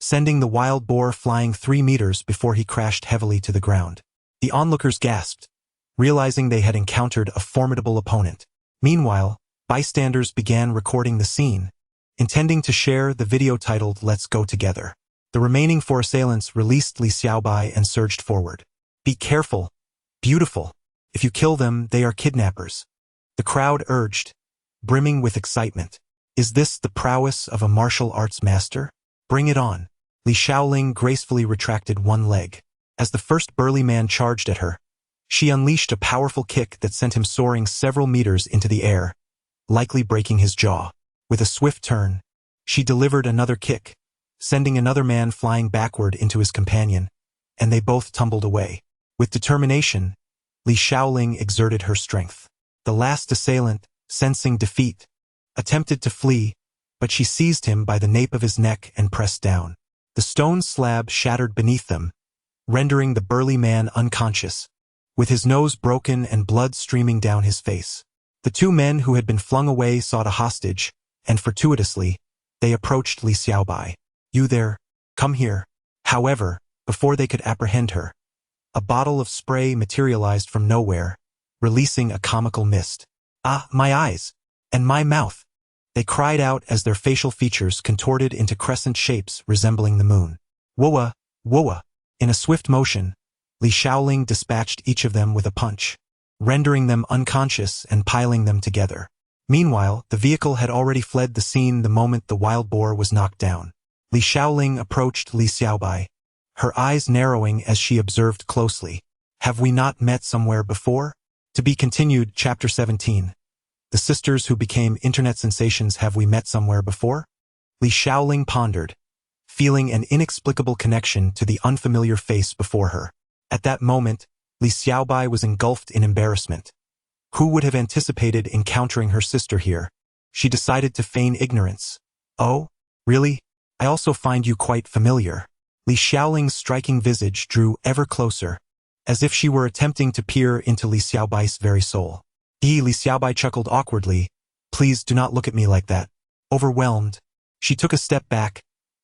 sending the wild boar flying 3 meters before he crashed heavily to the ground. The onlookers gasped, realizing they had encountered a formidable opponent. Meanwhile, bystanders began recording the scene, intending to share the video titled Let's Go Together. The remaining 4 assailants released Li Xiaobai and surged forward. Be careful. Beautiful. If you kill them, they are kidnappers. The crowd urged, brimming with excitement. Is this the prowess of a martial arts master? Bring it on. Li Xiaoling gracefully retracted one leg. As the first burly man charged at her, she unleashed a powerful kick that sent him soaring several meters into the air, likely breaking his jaw. With a swift turn, she delivered another kick, sending another man flying backward into his companion, and they both tumbled away. With determination, Li Xiaoling exerted her strength. The last assailant, sensing defeat, attempted to flee, but she seized him by the nape of his neck and pressed down. The stone slab shattered beneath them, rendering the burly man unconscious, with his nose broken and blood streaming down his face. The 2 men who had been flung away sought a hostage, and fortuitously, they approached Li Xiaobai. You there? Come here. However, before they could apprehend her, a bottle of spray materialized from nowhere, releasing a comical mist. Ah, my eyes! And my mouth! They cried out as their facial features contorted into crescent shapes resembling the moon. Woa! Woa! In a swift motion, Li Xiaoling dispatched each of them with a punch, rendering them unconscious and piling them together. Meanwhile, the vehicle had already fled the scene the moment the wild boar was knocked down. Li Xiaoling approached Li Xiaobai, her eyes narrowing as she observed closely. Have we not met somewhere before? To be continued, Chapter 17. The sisters who became internet sensations. Have we met somewhere before? Li Xiaoling pondered, feeling an inexplicable connection to the unfamiliar face before her. At that moment, Li Xiaobai was engulfed in embarrassment. Who would have anticipated encountering her sister here? She decided to feign ignorance. Oh, really? I also find you quite familiar. Li Xiaoling's striking visage drew ever closer, as if she were attempting to peer into Li Xiaobai's very soul. Li Xiaobai chuckled awkwardly. Please do not look at me like that. Overwhelmed, she took a step back,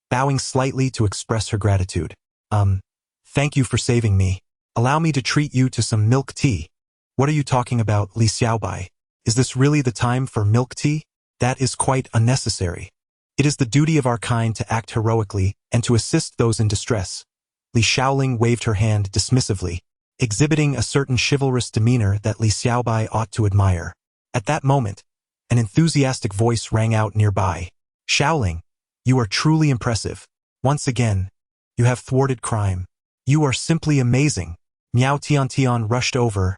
bowing slightly to express her gratitude. Thank you for saving me. Allow me to treat you to some milk tea. What are you talking about, Li Xiaobai? Is this really the time for milk tea? That is quite unnecessary. It is the duty of our kind to act heroically and to assist those in distress. Li Xiaoling waved her hand dismissively, exhibiting a certain chivalrous demeanor that Li Xiaobai ought to admire. At that moment, an enthusiastic voice rang out nearby. Xiaoling, you are truly impressive. Once again, you have thwarted crime. You are simply amazing. Miao Tiantian rushed over,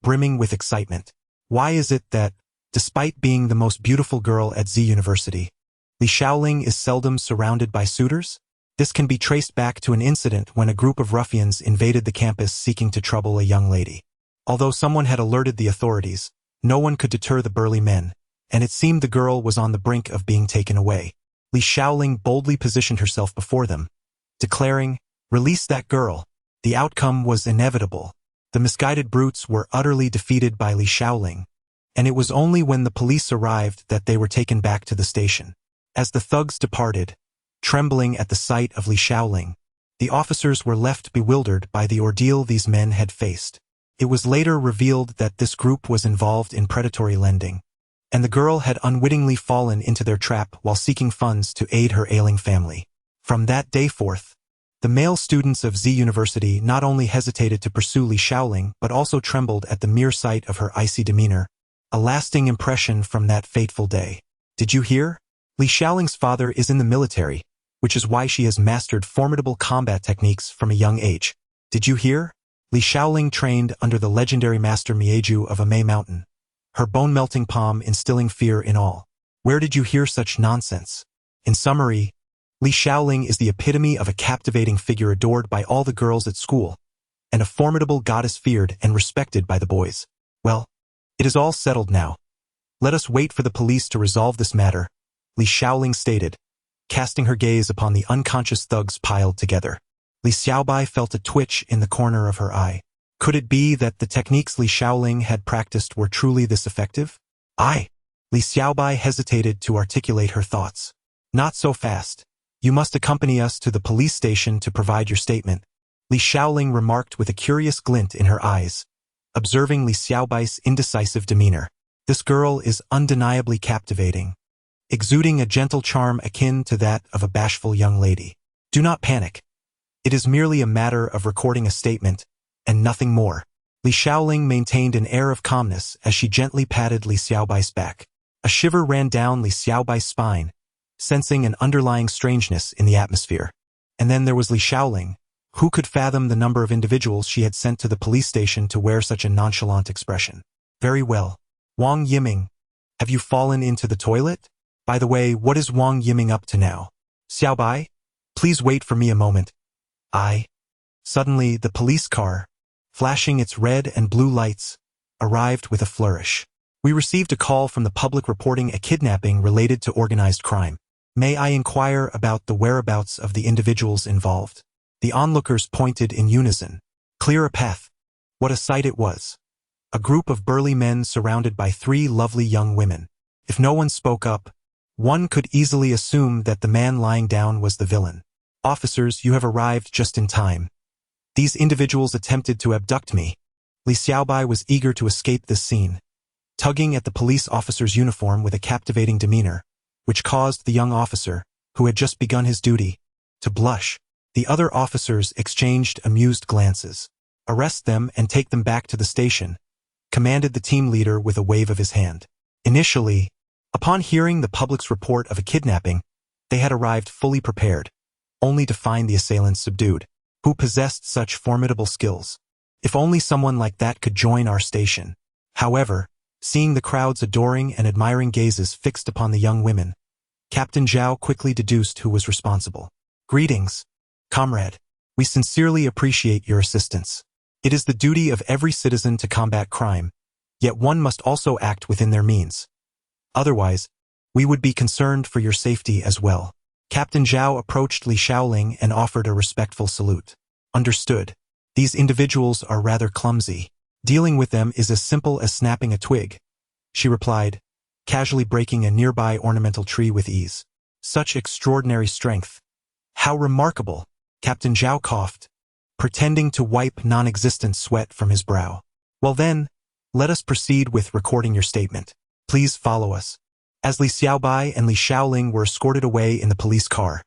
brimming with excitement. Why is it that, Despite being the most beautiful girl at Z University, Li Xiaoling is seldom surrounded by suitors. This can be traced back to an incident when a group of ruffians invaded the campus seeking to trouble a young lady. Although someone had alerted the authorities, no one could deter the burly men, and it seemed the girl was on the brink of being taken away. Li Xiaoling boldly positioned herself before them, declaring, "Release that girl." The outcome was inevitable. The misguided brutes were utterly defeated by Li Xiaoling, and it was only when the police arrived that they were taken back to the station. As the thugs departed, trembling at the sight of Li Xiaoling, the officers were left bewildered by the ordeal these men had faced. It was later revealed that this group was involved in predatory lending, and the girl had unwittingly fallen into their trap while seeking funds to aid her ailing family. From that day forth, the male students of Z University not only hesitated to pursue Li Xiaoling but also trembled at the mere sight of her icy demeanor, a lasting impression from that fateful day. Did you hear? Li Xiaoling's father is in the military, which is why she has mastered formidable combat techniques from a young age. Did you hear? Li Xiaoling trained under the legendary master Mieju of Amei Mountain, her bone-melting palm instilling fear in all. Where did you hear such nonsense? In summary, Li Xiaoling is the epitome of a captivating figure adored by all the girls at school, and a formidable goddess feared and respected by the boys. Well, it is all settled now. Let us wait for the police to resolve this matter, Li Xiaoling stated, casting her gaze upon the unconscious thugs piled together. Li Xiaobai felt a twitch in the corner of her eye. Could it be that the techniques Li Xiaoling had practiced were truly this effective? Li Xiaobai hesitated to articulate her thoughts. Not so fast. You must accompany us to the police station to provide your statement, Li Xiaoling remarked with a curious glint in her eyes, observing Li Xiaobai's indecisive demeanor. This girl is undeniably captivating, exuding a gentle charm akin to that of a bashful young lady. Do not panic. It is merely a matter of recording a statement, and nothing more. Li Xiaoling maintained an air of calmness as she gently patted Li Xiaobai's back. A shiver ran down Li Xiaobai's spine, sensing an underlying strangeness in the atmosphere. And then there was Li Xiaoling. Who could fathom the number of individuals she had sent to the police station to wear such a nonchalant expression? Very well. Wang Yiming, have you fallen into the toilet? By the way, what is Wang Yiming up to now? Xiaobai, please wait for me a moment. Suddenly, the police car, flashing its red and blue lights, arrived with a flourish. We received a call from the public reporting a kidnapping related to organized crime. May I inquire about the whereabouts of the individuals involved? The onlookers pointed in unison. Clear a path. What a sight it was. A group of burly men surrounded by 3 lovely young women. If no one spoke up, one could easily assume that the man lying down was the villain. Officers, you have arrived just in time. These individuals attempted to abduct me. Li Xiaobai was eager to escape this scene, tugging at the police officer's uniform with a captivating demeanor, which caused the young officer, who had just begun his duty, to blush. The other officers exchanged amused glances. Arrest them and take them back to the station, commanded the team leader with a wave of his hand. Initially, upon hearing the public's report of a kidnapping, they had arrived fully prepared, only to find the assailants subdued. Who possessed such formidable skills? If only someone like that could join our station. However, seeing the crowd's adoring and admiring gazes fixed upon the young women, Captain Zhao quickly deduced who was responsible. Greetings, comrade. We sincerely appreciate your assistance. It is the duty of every citizen to combat crime, yet one must also act within their means. Otherwise, we would be concerned for your safety as well. Captain Zhao approached Li Xiaoling and offered a respectful salute. Understood. These individuals are rather clumsy. Dealing with them is as simple as snapping a twig, she replied, casually breaking a nearby ornamental tree with ease. Such extraordinary strength. How remarkable, Captain Zhao coughed, pretending to wipe non-existent sweat from his brow. Well then, let us proceed with recording your statement. Please follow us. As Li Xiaobai and Li Xiaoling were escorted away in the police car,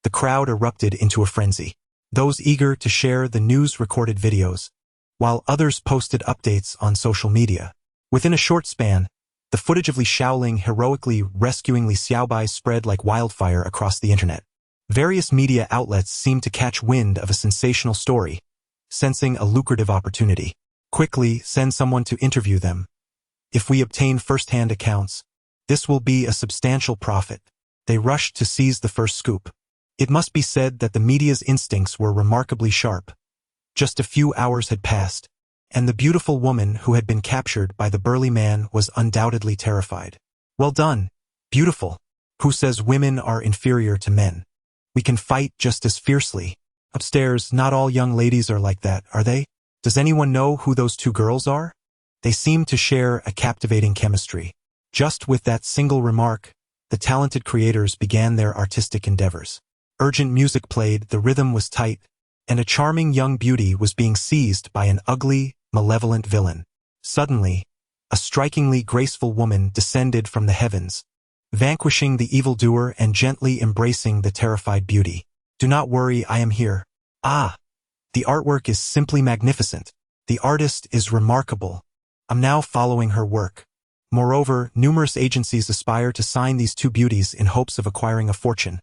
the crowd erupted into a frenzy. Those eager to share the news recorded videos, while others posted updates on social media. Within a short span, the footage of Li Xiaoling heroically rescuing Li Xiaobai spread like wildfire across the internet. Various media outlets seemed to catch wind of a sensational story, sensing a lucrative opportunity. Quickly send someone to interview them. If we obtain first-hand accounts, this will be a substantial profit. They rushed to seize the first scoop. It must be said that the media's instincts were remarkably sharp. Just a few hours had passed, and the beautiful woman who had been captured by the burly man was undoubtedly terrified. Well done, beautiful. Who says women are inferior to men? We can fight just as fiercely. Upstairs, not all young ladies are like that, are they? Does anyone know who those two girls are? They seem to share a captivating chemistry. Just with that single remark, the talented creators began their artistic endeavors. Urgent music played, the rhythm was tight, and a charming young beauty was being seized by an ugly, malevolent villain. Suddenly, a strikingly graceful woman descended from the heavens, vanquishing the evildoer and gently embracing the terrified beauty. Do not worry, I am here. Ah, the artwork is simply magnificent. The artist is remarkable. I'm now following her work. Moreover, numerous agencies aspire to sign these two beauties in hopes of acquiring a fortune,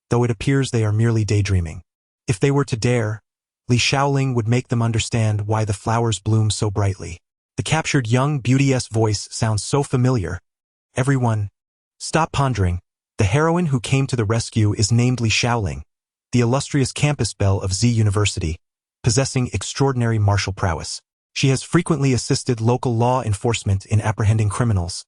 though it appears they are merely daydreaming. If they were to dare, Li Shaoling would make them understand why the flowers bloom so brightly. The captured young beauty's voice sounds so familiar. Everyone, stop pondering. The heroine who came to the rescue is named Li Shaoling, the illustrious campus belle of Z University, possessing extraordinary martial prowess. She has frequently assisted local law enforcement in apprehending criminals,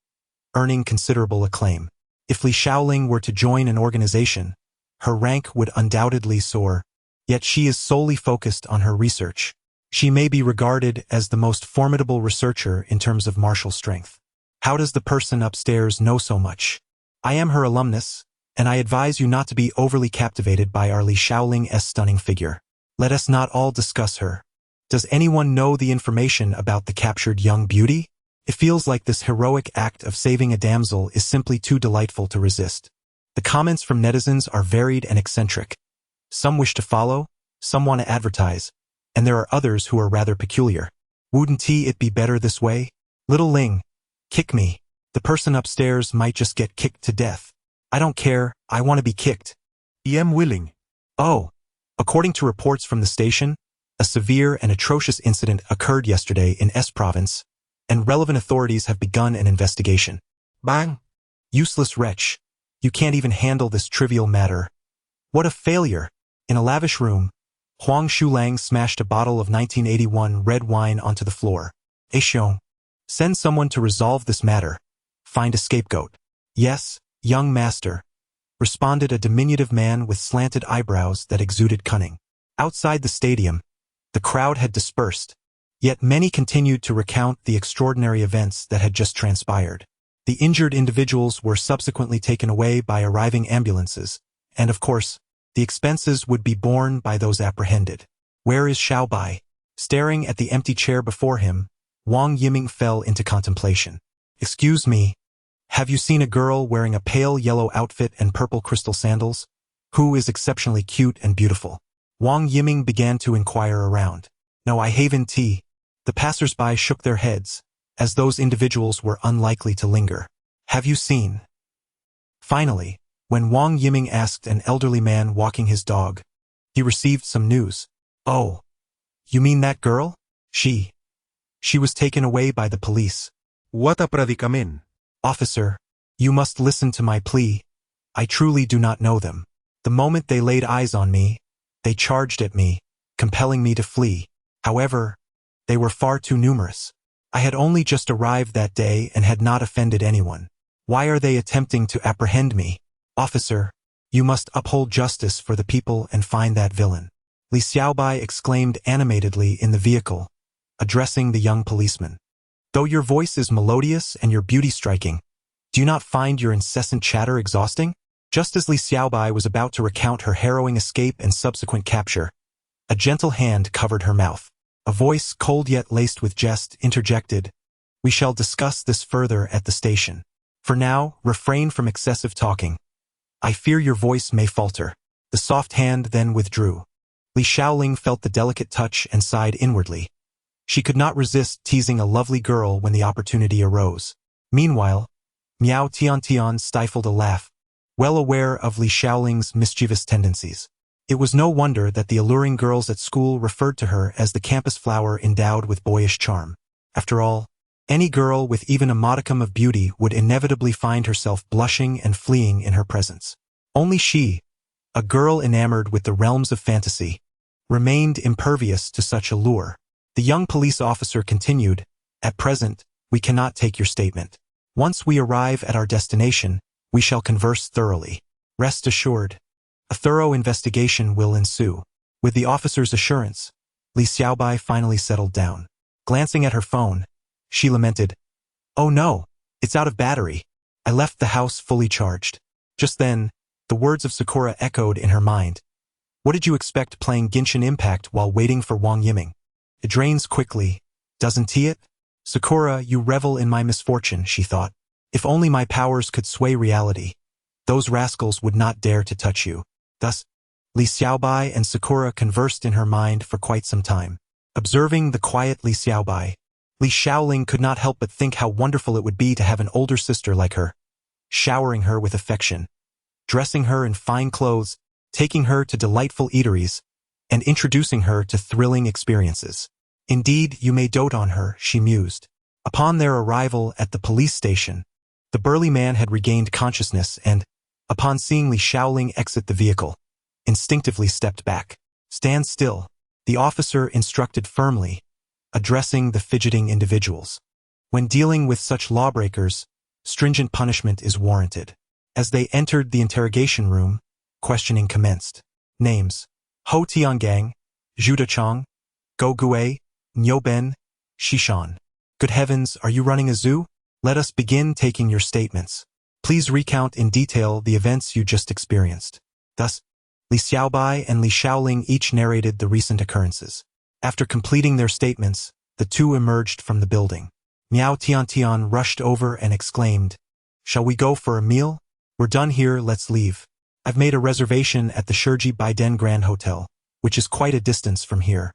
earning considerable acclaim. If Li Shaoling were to join an organization, her rank would undoubtedly soar. Yet she is solely focused on her research. She may be regarded as the most formidable researcher in terms of martial strength. How does the person upstairs know so much? I am her alumnus, and I advise you not to be overly captivated by our Li Shaoling's stunning figure. Let us not all discuss her. Does anyone know the information about the captured young beauty? It feels like this heroic act of saving a damsel is simply too delightful to resist. The comments from netizens are varied and eccentric. Some wish to follow, some want to advertise, and there are others who are rather peculiar. Wouldn't it be better this way? Little Ling, kick me. The person upstairs might just get kicked to death. I don't care, I want to be kicked. I am willing. Oh, according to reports from the station, a severe and atrocious incident occurred yesterday in S province, and relevant authorities have begun an investigation. Bang! Useless wretch. You can't even handle this trivial matter. What a failure! In a lavish room, Huang Shulang smashed a bottle of 1981 red wine onto the floor. Xiong, send someone to resolve this matter. Find a scapegoat. Yes, young master, responded a diminutive man with slanted eyebrows that exuded cunning. Outside the stadium, the crowd had dispersed, yet many continued to recount the extraordinary events that had just transpired. The injured individuals were subsequently taken away by arriving ambulances, and of course, the expenses would be borne by those apprehended. Where is Xiaobai? Staring at the empty chair before him, Wang Yiming fell into contemplation. Excuse me, have you seen a girl wearing a pale yellow outfit and purple crystal sandals? Who is exceptionally cute and beautiful? Wang Yiming began to inquire around. No, I haven't. The passers-by shook their heads, as those individuals were unlikely to linger. Have you seen? Finally, when Wang Yiming asked an elderly man walking his dog, he received some news. Oh, you mean that girl? She was taken away by the police. What a predicament. Officer, you must listen to my plea. I truly do not know them. The moment they laid eyes on me, they charged at me, compelling me to flee. However, they were far too numerous. I had only just arrived that day and had not offended anyone. Why are they attempting to apprehend me? Officer, you must uphold justice for the people and find that villain. Li Xiaobai exclaimed animatedly in the vehicle, addressing the young policeman. Though your voice is melodious and your beauty striking, do you not find your incessant chatter exhausting? Just as Li Xiaobai was about to recount her harrowing escape and subsequent capture, a gentle hand covered her mouth. A voice, cold yet laced with jest, interjected, "We shall discuss this further at the station. For now, refrain from excessive talking. I fear your voice may falter." The soft hand then withdrew. Li Shaoling felt the delicate touch and sighed inwardly. She could not resist teasing a lovely girl when the opportunity arose. Meanwhile, Miao Tiantian stifled a laugh, well aware of Li Shaoling's mischievous tendencies. It was no wonder that the alluring girls at school referred to her as the campus flower endowed with boyish charm. After all, Any girl with even a modicum of beauty would inevitably find herself blushing and fleeing in her presence. Only she, a girl enamored with the realms of fantasy, remained impervious to such allure. The young police officer continued, "At present, we cannot take your statement. Once we arrive at our destination, we shall converse thoroughly. Rest assured, a thorough investigation will ensue." With the officer's assurance, Li Xiaobai finally settled down. Glancing at her phone, she lamented, "Oh no, it's out of battery. I left the house fully charged." Just then, the words of Sakura echoed in her mind. "What did you expect playing Genshin Impact while waiting for Wang Yiming? It drains quickly, doesn't it? Sakura, you revel in my misfortune," she thought. "If only my powers could sway reality, those rascals would not dare to touch you." Thus, Li Xiaobai and Sakura conversed in her mind for quite some time. Observing the quiet Li Xiaobai, Li Xiaoling could not help but think how wonderful it would be to have an older sister like her, showering her with affection, dressing her in fine clothes, taking her to delightful eateries, and introducing her to thrilling experiences. "Indeed, you may dote on her," she mused. Upon their arrival at the police station, the burly man had regained consciousness and, upon seeing Li Xiaoling exit the vehicle, instinctively stepped back. "Stand still," the officer instructed firmly, addressing the fidgeting individuals. When dealing with such lawbreakers, stringent punishment is warranted. As they entered the interrogation room, questioning commenced. Names: Ho Tiangang, Zhu Dachong, Go Gue, Niu Ben, Shishan. "Good heavens, are you running a zoo? Let us begin taking your statements. Please recount in detail the events you just experienced." Thus, Li Xiaobai and Li Xiaoling each narrated the recent occurrences. After completing their statements, the two emerged from the building. Miao Tiantian rushed over and exclaimed, "Shall we go for a meal? We're done here, let's leave. I've made a reservation at the Shiji Baiden Grand Hotel, which is quite a distance from here."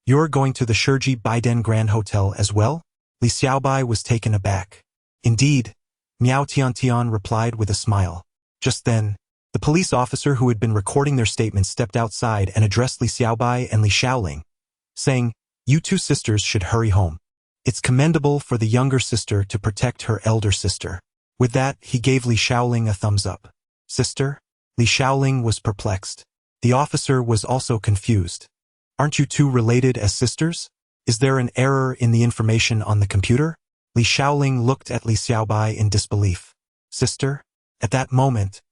"You're going to the Shiji Baiden Grand Hotel as well?" Li Xiaobai was taken aback. "Indeed," Miao Tiantian replied with a smile. Just then, the police officer who had been recording their statements stepped outside and addressed Li Xiaobai and Li Xiaoling, saying, "You two sisters should hurry home. It's commendable for the younger sister to protect her elder sister." With that, he gave Li Xiaoling a thumbs up. "Sister?" Li Xiaoling was perplexed. The officer was also confused. "Aren't you two related as sisters? Is there an error in the information on the computer?" Li Xiaoling looked at Li Xiaobai in disbelief. "Sister?" At that moment,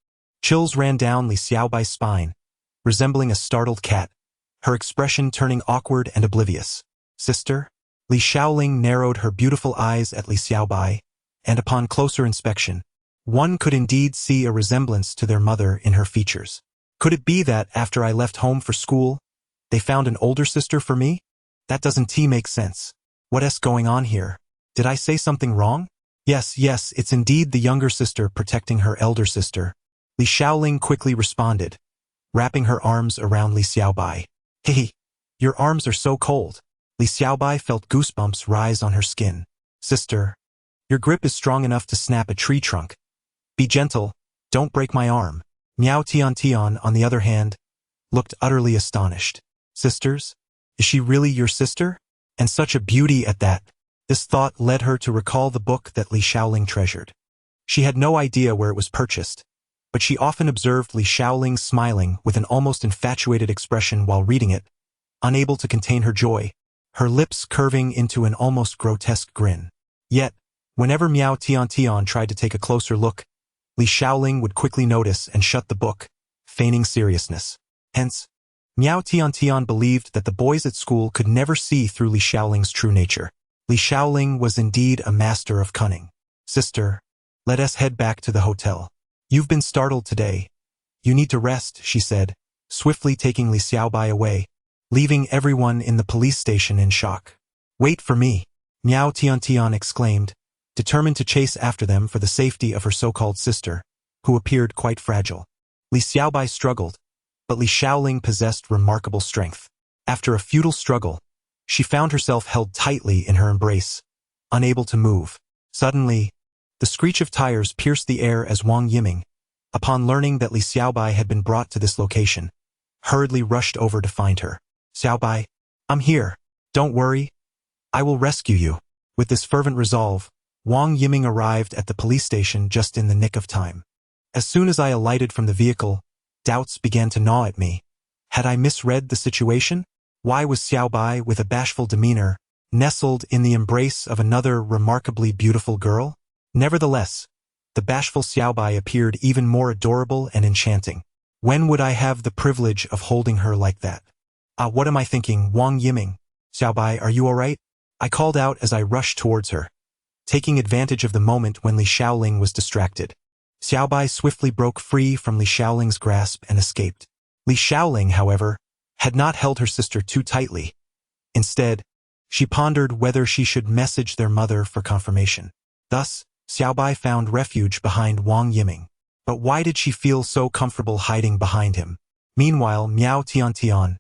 chills ran down Li Xiaobai's spine, resembling a startled cat, her expression turning awkward and oblivious. "Sister?" Li Xiaoling narrowed her beautiful eyes at Li Xiaobai, and upon closer inspection, one could indeed see a resemblance to their mother in her features. Could it be that, after I left home for school, they found an older sister for me? That doesn't make sense. What's going on here? Did I say something wrong? Yes, it's indeed the younger sister protecting her elder sister," Li Xiaoling quickly responded, wrapping her arms around Li Xiaobai. "Hey, your arms are so cold." Li Xiaobai felt goosebumps rise on her skin. "Sister, your grip is strong enough to snap a tree trunk. Be gentle, don't break my arm." Miao Tiantian, on the other hand, looked utterly astonished. "Sisters? Is she really your sister? And such a beauty at that?" This thought led her to recall the book that Li Xiaoling treasured. She had no idea where it was purchased, but she often observed Li Xiaoling smiling with an almost infatuated expression while reading it, unable to contain her joy, her lips curving into an almost grotesque grin. Yet, whenever Miao Tiantian tried to take a closer look, Li Xiaoling would quickly notice and shut the book, feigning seriousness. Hence, Miao Tiantian believed that the boys at school could never see through Li Xiaoling's true nature. Li Xiaoling was indeed a master of cunning. "Sister, let us head back to the hotel. You've been startled today. You need to rest," she said, swiftly taking Li Xiaobai away, leaving everyone in the police station in shock. "Wait for me," Miao Tiantian exclaimed, determined to chase after them for the safety of her so-called sister, who appeared quite fragile. Li Xiaobai struggled, but Li Xiaoling possessed remarkable strength. After a futile struggle, she found herself held tightly in her embrace, unable to move. Suddenly, the screech of tires pierced the air as Wang Yiming, upon learning that Li Xiaobai had been brought to this location, hurriedly rushed over to find her. "Xiaobai, I'm here. Don't worry. I will rescue you." With this fervent resolve, Wang Yiming arrived at the police station just in the nick of time. As soon as I alighted from the vehicle, doubts began to gnaw at me. Had I misread the situation? Why was Xiaobai, with a bashful demeanor, nestled in the embrace of another remarkably beautiful girl? Nevertheless, the bashful Xiaobai appeared even more adorable and enchanting. When would I have the privilege of holding her like that? What am I thinking, Wang Yiming? Xiaobai, are you all right? I called out as I rushed towards her, taking advantage of the moment when Li Xiaoling was distracted. Xiaobai swiftly broke free from Li Xiaoling's grasp and escaped. Li Xiaoling, however, had not held her sister too tightly. Instead, she pondered whether she should message their mother for confirmation. Thus, Xiaobai found refuge behind Wang Yiming. But why did she feel so comfortable hiding behind him? Meanwhile, Miao Tiantian,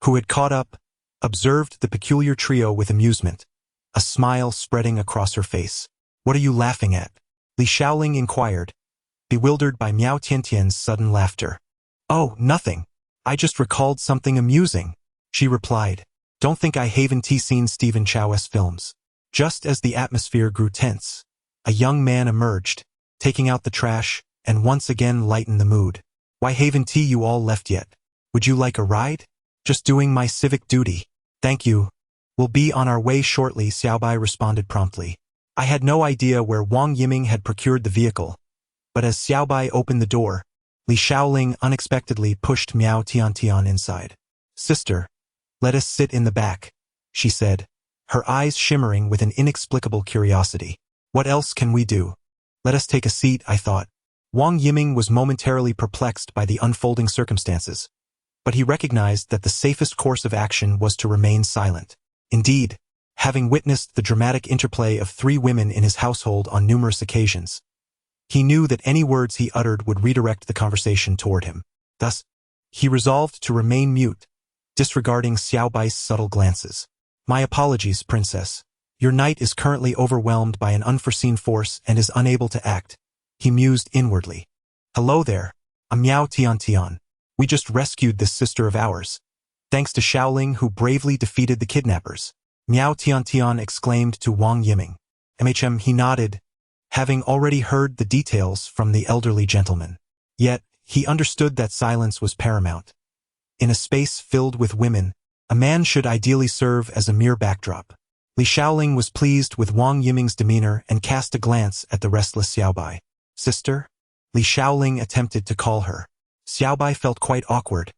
who had caught up, observed the peculiar trio with amusement, a smile spreading across her face. What are you laughing at? Li Xiaoling inquired, bewildered by Miao Tiantian's sudden laughter. Oh, nothing. I just recalled something amusing, she replied. Don't think I haven't seen Stephen Chow's films. Just as the atmosphere grew tense, a young man emerged, taking out the trash, and once again lightened the mood. Why haven't you all left yet? Would you like a ride? Just doing my civic duty. Thank you. We'll be on our way shortly, Xiaobai responded promptly. I had no idea where Wang Yiming had procured the vehicle, but as Xiaobai opened the door, Li Xiaoling unexpectedly pushed Miao Tiantian inside. Sister, let us sit in the back, she said, her eyes shimmering with an inexplicable curiosity. What else can we do? Let us take a seat, I thought. Wang Yiming was momentarily perplexed by the unfolding circumstances, but he recognized that the safest course of action was to remain silent. Indeed, having witnessed the dramatic interplay of 3 women in his household on numerous occasions, he knew that any words he uttered would redirect the conversation toward him. Thus, he resolved to remain mute, disregarding Xiaobai's subtle glances. My apologies, princess. Your knight is currently overwhelmed by an unforeseen force and is unable to act, he mused inwardly. Hello there, I'm Miao Tiantian. We just rescued this sister of ours, thanks to Xiaoling, who bravely defeated the kidnappers. Miao Tiantian exclaimed to Wang Yiming. He nodded, having already heard the details from the elderly gentleman. Yet, he understood that silence was paramount. In a space filled with women, a man should ideally serve as a mere backdrop. Li Xiaoling was pleased with Wang Yiming's demeanor and cast a glance at the restless Xiaobai. Sister? Li Xiaoling attempted to call her. Xiaobai felt quite awkward.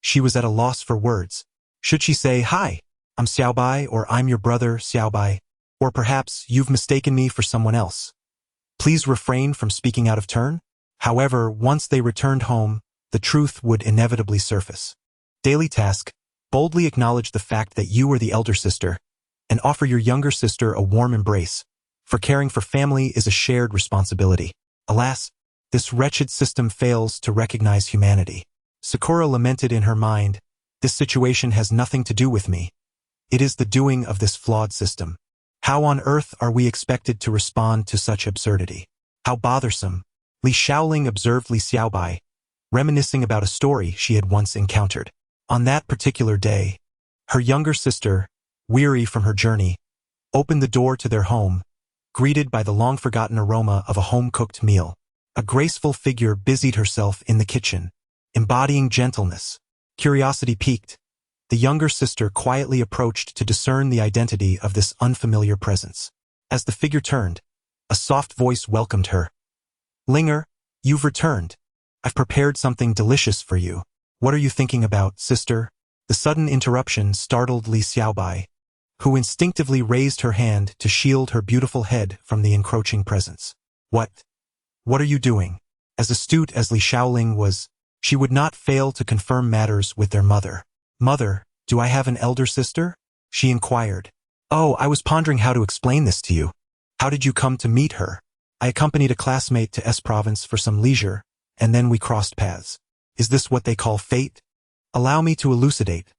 She was at a loss for words. Should she say, Hi, I'm Xiaobai, or I'm your brother, Xiaobai, or perhaps you've mistaken me for someone else? Please refrain from speaking out of turn. However, once they returned home, the truth would inevitably surface. Daily task, boldly acknowledge the fact that you are the elder sister, and offer your younger sister a warm embrace, for caring for family is a shared responsibility. Alas, this wretched system fails to recognize humanity. Sakura lamented in her mind, this situation has nothing to do with me. It is the doing of this flawed system. How on earth are we expected to respond to such absurdity? How bothersome. Li Xiaoling observed Li Xiaobai, reminiscing about a story she had once encountered. On that particular day, her younger sister, weary from her journey, opened the door to their home, greeted by the long-forgotten aroma of a home-cooked meal. A graceful figure busied herself in the kitchen, embodying gentleness. Curiosity piqued. The younger sister quietly approached to discern the identity of this unfamiliar presence. As the figure turned, a soft voice welcomed her. Linger, you've returned. I've prepared something delicious for you. What are you thinking about, sister? The sudden interruption startled Li Xiaobai, who instinctively raised her hand to shield her beautiful head from the encroaching presence. What are you doing? As astute as Li Xiaoling was, she would not fail to confirm matters with their mother. Mother, do I have an elder sister? She inquired. Oh, I was pondering how to explain this to you. How did you come to meet her? I accompanied a classmate to S province for some leisure, and then we crossed paths. Is this what they call fate? Allow me to elucidate.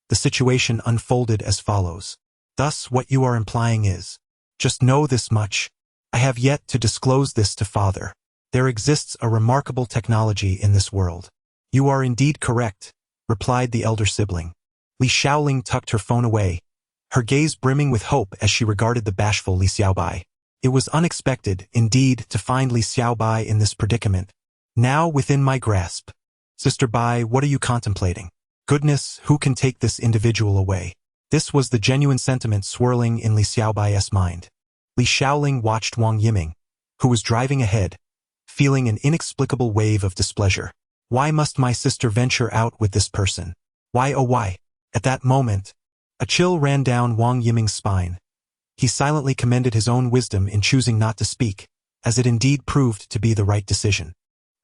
The situation unfolded as follows. Thus, what you are implying is, just know this much. I have yet to disclose this to Father. There exists a remarkable technology in this world. You are indeed correct, replied the elder sibling. Li Xiaoling tucked her phone away, her gaze brimming with hope as she regarded the bashful Li Xiaobai. It was unexpected, indeed, to find Li Xiaobai in this predicament. Now within my grasp. Sister Bai, what are you contemplating? Goodness, who can take this individual away? This was the genuine sentiment swirling in Li Xiaobai's mind. Li Xiaoling watched Wang Yiming, who was driving ahead, feeling an inexplicable wave of displeasure. Why must my sister venture out with this person? Why oh why? At that moment, a chill ran down Wang Yiming's spine. He silently commended his own wisdom in choosing not to speak, as it indeed proved to be the right decision.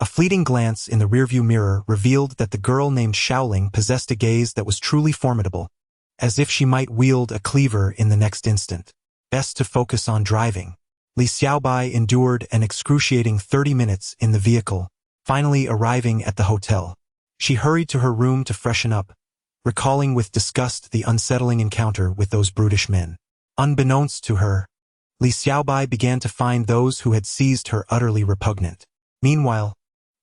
A fleeting glance in the rearview mirror revealed that the girl named Xiaoling possessed a gaze that was truly formidable, as if she might wield a cleaver in the next instant. Best to focus on driving. Li Xiaobai endured an excruciating 30 minutes in the vehicle, finally arriving at the hotel. She hurried to her room to freshen up, recalling with disgust the unsettling encounter with those brutish men. Unbeknownst to her, Li Xiaobai began to find those who had seized her utterly repugnant. Meanwhile,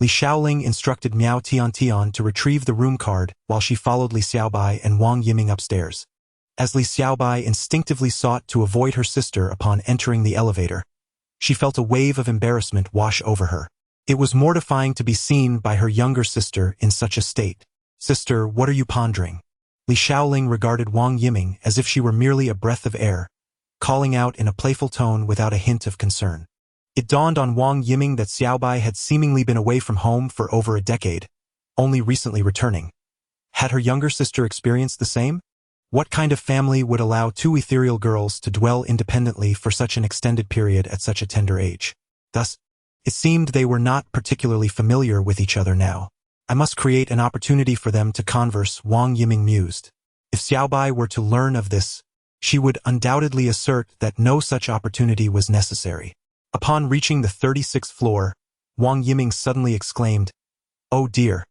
Li Xiaoling instructed Miao Tian to retrieve the room card while she followed Li Xiaobai and Wang Yiming upstairs. As Li Xiaobai instinctively sought to avoid her sister upon entering the elevator, she felt a wave of embarrassment wash over her. It was mortifying to be seen by her younger sister in such a state. Sister, what are you pondering? Li Xiaoling regarded Wang Yiming as if she were merely a breath of air, calling out in a playful tone without a hint of concern. It dawned on Wang Yiming that Xiaobai had seemingly been away from home for over a decade, only recently returning. Had her younger sister experienced the same? What kind of family would allow two ethereal girls to dwell independently for such an extended period at such a tender age? Thus, it seemed they were not particularly familiar with each other now. I must create an opportunity for them to converse, Wang Yiming mused. If Xiaobai were to learn of this, she would undoubtedly assert that no such opportunity was necessary. Upon reaching the 36th floor, Wang Yiming suddenly exclaimed, "Oh dear,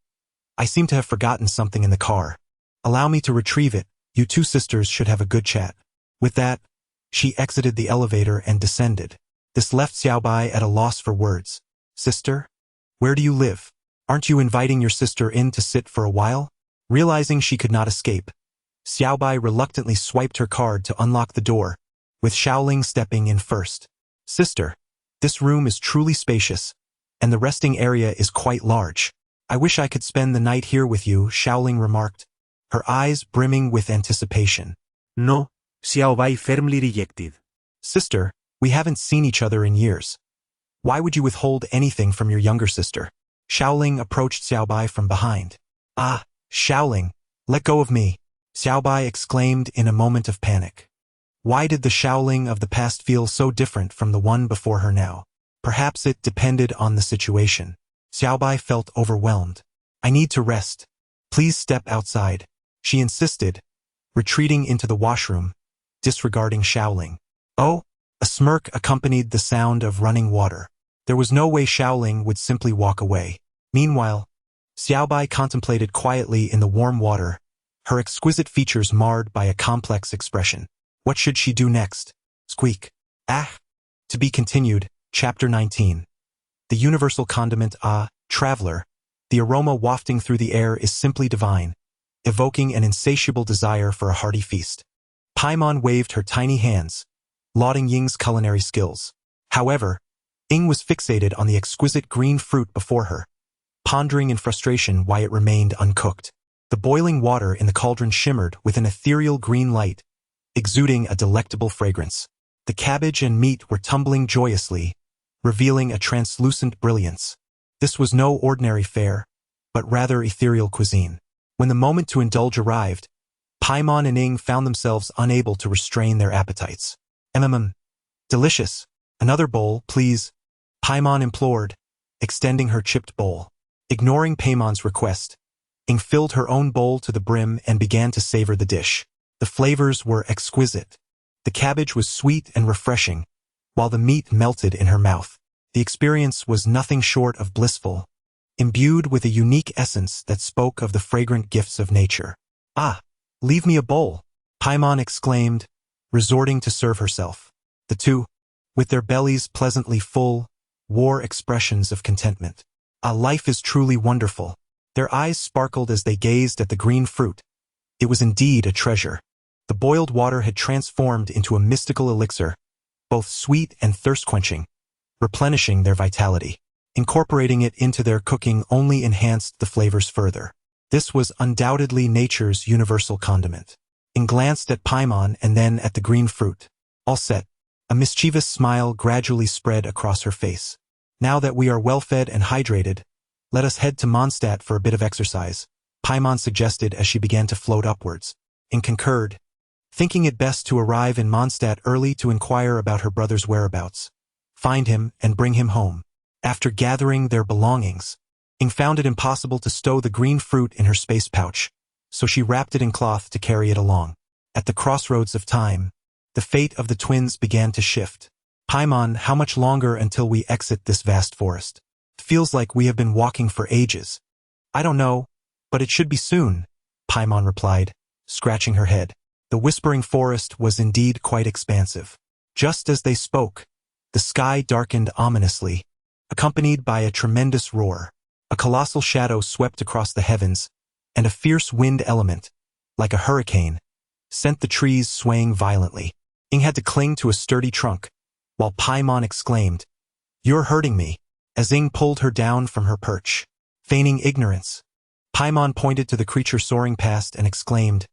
I seem to have forgotten something in the car. Allow me to retrieve it. You two sisters should have a good chat." With that, she exited the elevator and descended. This left Xiaobai at a loss for words. Sister? Where do you live? Aren't you inviting your sister in to sit for a while? Realizing she could not escape, Xiaobai reluctantly swiped her card to unlock the door, with Xiaoling stepping in first. Sister, this room is truly spacious, and the resting area is quite large. I wish I could spend the night here with you, Xiaoling remarked, her eyes brimming with anticipation. No, Xiaobai firmly rejected. Sister, we haven't seen each other in years. Why would you withhold anything from your younger sister? Xiaoling approached Xiaobai from behind. Ah, Xiaoling, let go of me, Xiaobai exclaimed in a moment of panic. Why did the Xiaoling of the past feel so different from the one before her now? Perhaps it depended on the situation. Xiaobai felt overwhelmed. I need to rest. Please step outside, she insisted, retreating into the washroom, disregarding Xiaoling. Oh, a smirk accompanied the sound of running water. There was no way Xiaoling would simply walk away. Meanwhile, Xiaobai contemplated quietly in the warm water, her exquisite features marred by a complex expression. What should she do next? Squeak. Ah! To be continued, Chapter 19. The universal condiment traveler. The aroma wafting through the air is simply divine, evoking an insatiable desire for a hearty feast. Paimon waved her tiny hands, lauding Ying's culinary skills. However, Ying was fixated on the exquisite green fruit before her, pondering in frustration why it remained uncooked. The boiling water in the cauldron shimmered with an ethereal green light, exuding a delectable fragrance. The cabbage and meat were tumbling joyously, revealing a translucent brilliance. This was no ordinary fare, but rather ethereal cuisine. When the moment to indulge arrived, Paimon and Ying found themselves unable to restrain their appetites. Delicious. Another bowl, please, Paimon implored, extending her chipped bowl. Ignoring Paimon's request, Ying filled her own bowl to the brim and began to savor the dish. The flavors were exquisite. The cabbage was sweet and refreshing, while the meat melted in her mouth. The experience was nothing short of blissful, imbued with a unique essence that spoke of the fragrant gifts of nature. Ah, leave me a bowl, Paimon exclaimed, resorting to serve herself. The two, with their bellies pleasantly full, wore expressions of contentment. Life is truly wonderful. Their eyes sparkled as they gazed at the green fruit. It was indeed a treasure. The boiled water had transformed into a mystical elixir, both sweet and thirst-quenching, replenishing their vitality. Incorporating it into their cooking only enhanced the flavors further. This was undoubtedly nature's universal condiment. Ing glanced at Paimon and then at the green fruit. All set. A mischievous smile gradually spread across her face. Now that we are well-fed and hydrated, let us head to Mondstadt for a bit of exercise, Paimon suggested as she began to float upwards. Ing concurred, thinking it best to arrive in Mondstadt early to inquire about her brother's whereabouts, find him and bring him home. After gathering their belongings, Ing found it impossible to stow the green fruit in her space pouch, so she wrapped it in cloth to carry it along. At the crossroads of time, the fate of the twins began to shift. Paimon, how much longer until we exit this vast forest? It feels like we have been walking for ages. I don't know, but it should be soon, Paimon replied, scratching her head. The whispering forest was indeed quite expansive. Just as they spoke, the sky darkened ominously, accompanied by a tremendous roar. A colossal shadow swept across the heavens, and a fierce wind element, like a hurricane, sent the trees swaying violently. Ing had to cling to a sturdy trunk, while Paimon exclaimed, "You're hurting me," as Ing pulled her down from her perch. Feigning ignorance, Paimon pointed to the creature soaring past and exclaimed,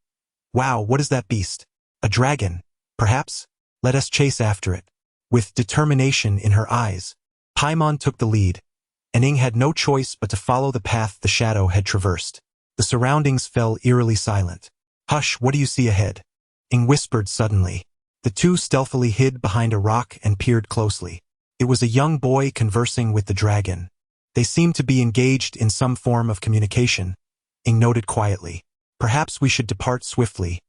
"Wow, what is that beast? A dragon, perhaps? Let us chase after it." With determination in her eyes, Paimon took the lead, and Ing had no choice but to follow the path the shadow had traversed. The surroundings fell eerily silent. "Hush, what do you see ahead?" Ing whispered suddenly. The two stealthily hid behind a rock and peered closely. It was a young boy conversing with the dragon. They seemed to be engaged in some form of communication, Ing noted quietly. "Perhaps we should depart swiftly.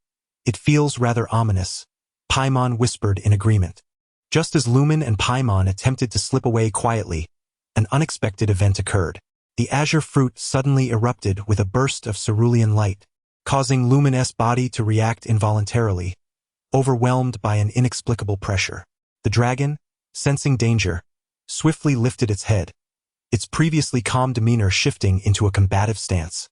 It feels rather ominous," Paimon whispered in agreement. Just as Lumen and Paimon attempted to slip away quietly, an unexpected event occurred. The azure fruit suddenly erupted with a burst of cerulean light, causing Lumin's body to react involuntarily, overwhelmed by an inexplicable pressure. The dragon, sensing danger, swiftly lifted its head, its previously calm demeanor shifting into a combative stance.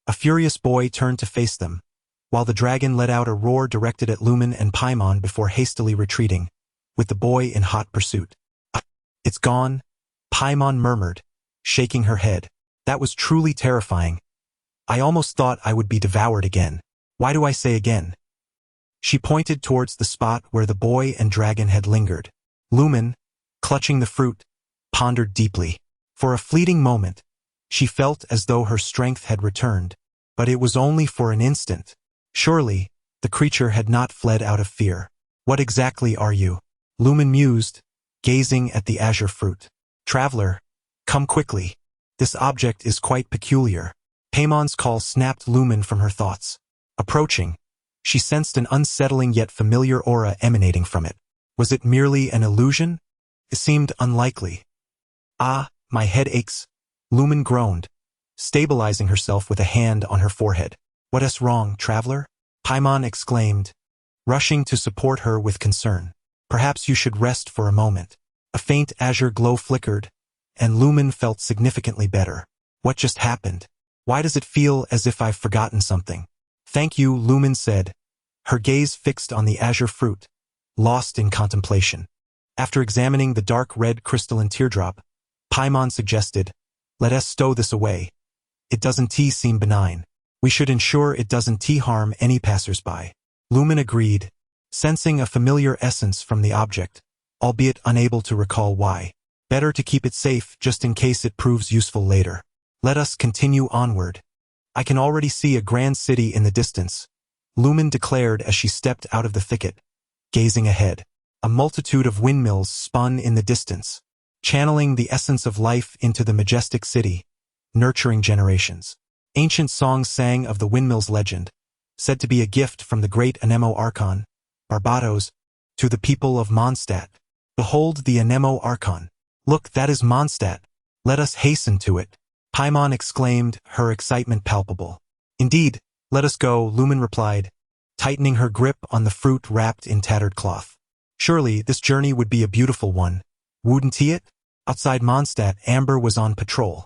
A furious boy turned to face them, while the dragon let out a roar directed at Lumen and Paimon before hastily retreating, with the boy in hot pursuit. "It's gone," Paimon murmured, shaking her head. "That was truly terrifying. I almost thought I would be devoured again. Why do I say again?" She pointed towards the spot where the boy and dragon had lingered. Lumen, clutching the fruit, pondered deeply. For a fleeting moment, she felt as though her strength had returned, but it was only for an instant. Surely, the creature had not fled out of fear. "What exactly are you?" Lumen mused, gazing at the azure fruit. "Traveler, come quickly. This object is quite peculiar." Paimon's call snapped Lumen from her thoughts. Approaching, she sensed an unsettling yet familiar aura emanating from it. Was it merely an illusion? It seemed unlikely. "Ah, my head aches," Lumen groaned, stabilizing herself with a hand on her forehead. "What is wrong, traveler?" Paimon exclaimed, rushing to support her with concern. "Perhaps you should rest for a moment." A faint azure glow flickered, and Lumen felt significantly better. "What just happened? Why does it feel as if I've forgotten something?" "Thank you," Lumen said, her gaze fixed on the azure fruit, lost in contemplation. After examining the dark red crystalline teardrop, Paimon suggested, "Let us stow this away. It doesn't seem benign. We should ensure it doesn't harm any passers-by." Lumen agreed, sensing a familiar essence from the object, albeit unable to recall why. Better to keep it safe just in case it proves useful later. "Let us continue onward. I can already see a grand city in the distance," Lumen declared as she stepped out of the thicket, gazing ahead. A multitude of windmills spun in the distance, channeling the essence of life into the majestic city, nurturing generations. Ancient songs sang of the windmill's legend, said to be a gift from the great Anemo Archon, Barbatos, to the people of Mondstadt. "Behold the Anemo Archon. Look, that is Mondstadt. Let us hasten to it," Paimon exclaimed, her excitement palpable. "Indeed, let us go," Lumen replied, tightening her grip on the fruit wrapped in tattered cloth. Surely this journey would be a beautiful one, wouldn't it? Outside Mondstadt, Amber was on patrol.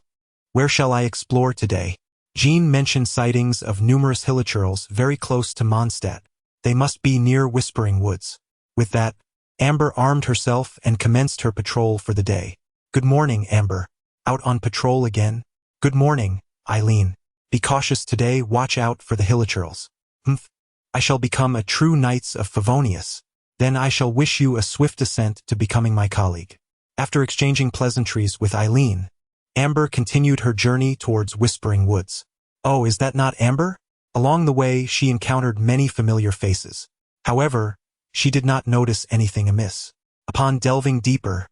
"Where shall I explore today?" Jean mentioned sightings of numerous hilichurls very close to Mondstadt. They must be near Whispering Woods. With that, Amber armed herself and commenced her patrol for the day. Good morning, Amber. Out on patrol again? Good morning, Eileen. Be cautious today, watch out for the hilichurls. Humph. I shall become a true Knights of Favonius. Then I shall wish you a swift ascent to becoming my colleague. After exchanging pleasantries with Eileen, Amber continued her journey towards Whispering Woods. Oh, is that not Amber? Along the way, she encountered many familiar faces. However, she did not notice anything amiss. Upon delving deeper,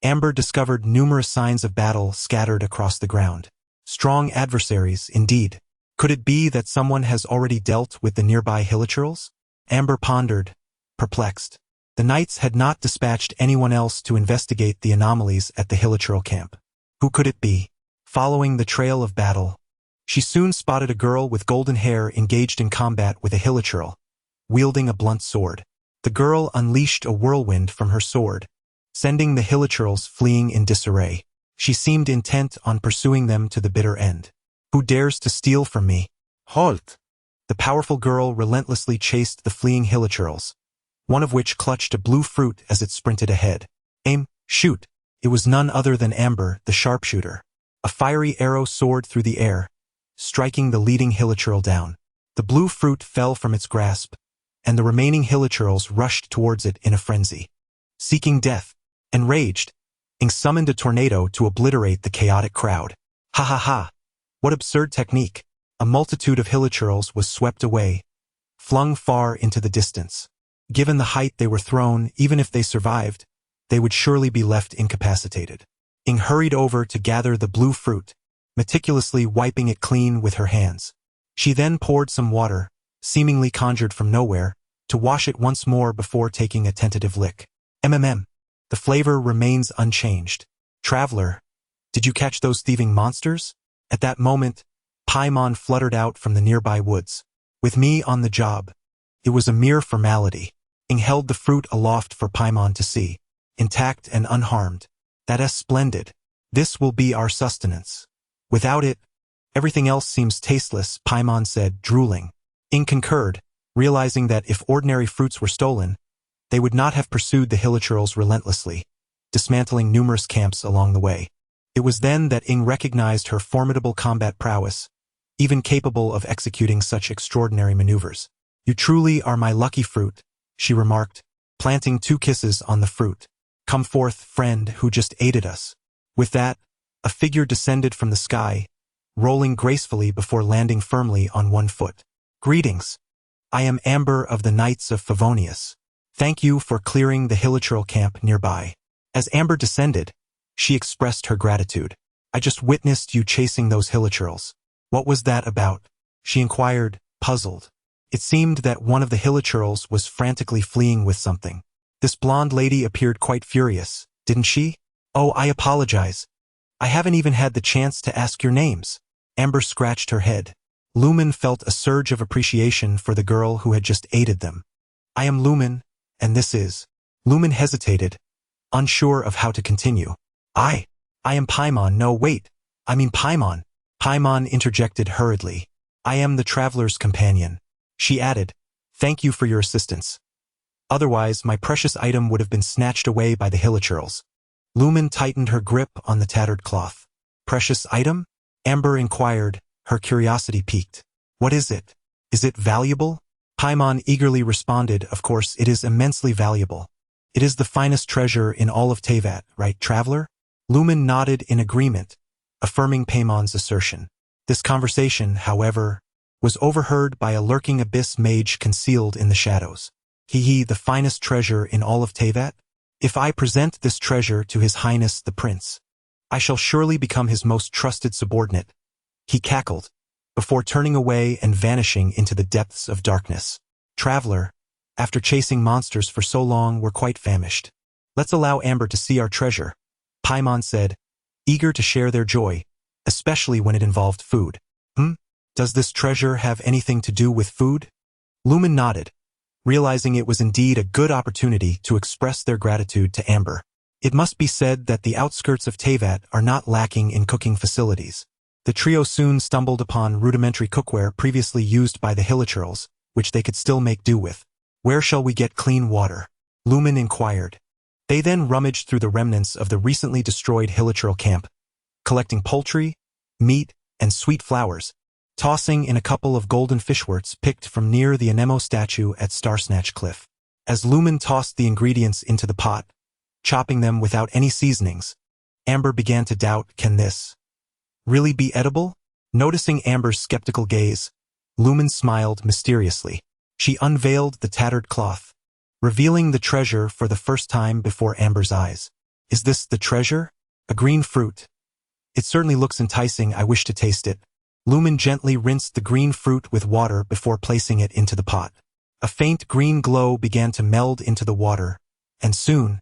Amber discovered numerous signs of battle scattered across the ground. Strong adversaries, indeed. Could it be that someone has already dealt with the nearby hilichurls? Amber pondered, perplexed. The knights had not dispatched anyone else to investigate the anomalies at the hilichurl camp. Who could it be? Following the trail of battle, she soon spotted a girl with golden hair engaged in combat with a hilichurl, wielding a blunt sword. The girl unleashed a whirlwind from her sword, sending the hilichurls fleeing in disarray. She seemed intent on pursuing them to the bitter end. Who dares to steal from me? Halt! The powerful girl relentlessly chased the fleeing hilichurls, one of which clutched a blue fruit as it sprinted ahead. Aim, shoot! It was none other than Amber, the sharpshooter. A fiery arrow soared through the air, striking the leading hilichurl down. The blue fruit fell from its grasp, and the remaining hilichurls rushed towards it in a frenzy. Seeking death, enraged, Ing summoned a tornado to obliterate the chaotic crowd. Ha ha ha! What absurd technique! A multitude of hilichurls was swept away, flung far into the distance. Given the height they were thrown, even if they survived, they would surely be left incapacitated. Ing hurried over to gather the blue fruit, meticulously wiping it clean with her hands. She then poured some water, seemingly conjured from nowhere, to wash it once more before taking a tentative lick. The flavor remains unchanged. Traveler, did you catch those thieving monsters? At that moment, Paimon fluttered out from the nearby woods. With me on the job. It was a mere formality. Ing held the fruit aloft for Paimon to see, intact and unharmed. That's splendid. This will be our sustenance. Without it, everything else seems tasteless, Paimon said, drooling. Ing concurred, realizing that if ordinary fruits were stolen, they would not have pursued the hilichurls relentlessly, dismantling numerous camps along the way. It was then that Ing recognized her formidable combat prowess, even capable of executing such extraordinary maneuvers. You truly are my lucky fruit, she remarked, planting 2 kisses on the fruit. Come forth, friend who just aided us. With that, a figure descended from the sky, rolling gracefully before landing firmly on 1 foot. Greetings. I am Amber of the Knights of Favonius. Thank you for clearing the hilichurl camp nearby. As Amber descended, she expressed her gratitude. I just witnessed you chasing those hilichurls. What was that about? She inquired, puzzled. It seemed that one of the hilichurls was frantically fleeing with something. This blonde lady appeared quite furious, didn't she? Oh, I apologize. I haven't even had the chance to ask your names. Amber scratched her head. Lumen felt a surge of appreciation for the girl who had just aided them. I am Lumen, and this is... Lumen hesitated, unsure of how to continue. I am Paimon. No, wait. I mean Paimon. Paimon interjected hurriedly. I am the traveler's companion. She added, thank you for your assistance. Otherwise, my precious item would have been snatched away by the hilichurls. Lumen tightened her grip on the tattered cloth. Precious item? Amber inquired, her curiosity piqued. What is it? Is it valuable? Paimon eagerly responded, of course, it is immensely valuable. It is the finest treasure in all of Teyvat, right, traveler? Lumen nodded in agreement, affirming Paimon's assertion. This conversation, however, was overheard by a lurking abyss mage concealed in the shadows. The finest treasure in all of Teyvat? If I present this treasure to His Highness the Prince, I shall surely become his most trusted subordinate. He cackled, before turning away and vanishing into the depths of darkness. Traveler, after chasing monsters for so long, we're quite famished. Let's allow Amber to see our treasure, Paimon said, eager to share their joy, especially when it involved food. Does this treasure have anything to do with food? Lumen nodded, realizing it was indeed a good opportunity to express their gratitude to Amber. It must be said that the outskirts of Teyvat are not lacking in cooking facilities. The trio soon stumbled upon rudimentary cookware previously used by the hilichurls, which they could still make do with. Where shall we get clean water? Lumen inquired. They then rummaged through the remnants of the recently destroyed Hilichurl camp, collecting poultry, meat, and sweet flowers, tossing in a couple of golden fishworts picked from near the Anemo statue at Starsnatch Cliff. As Lumen tossed the ingredients into the pot, chopping them without any seasonings, Amber began to doubt, can this really be edible? Noticing Amber's skeptical gaze, Lumen smiled mysteriously. She unveiled the tattered cloth, revealing the treasure for the first time before Amber's eyes. Is this the treasure? A green fruit. It certainly looks enticing. I wish to taste it. Lumen gently rinsed the green fruit with water before placing it into the pot. A faint green glow began to meld into the water, and soon,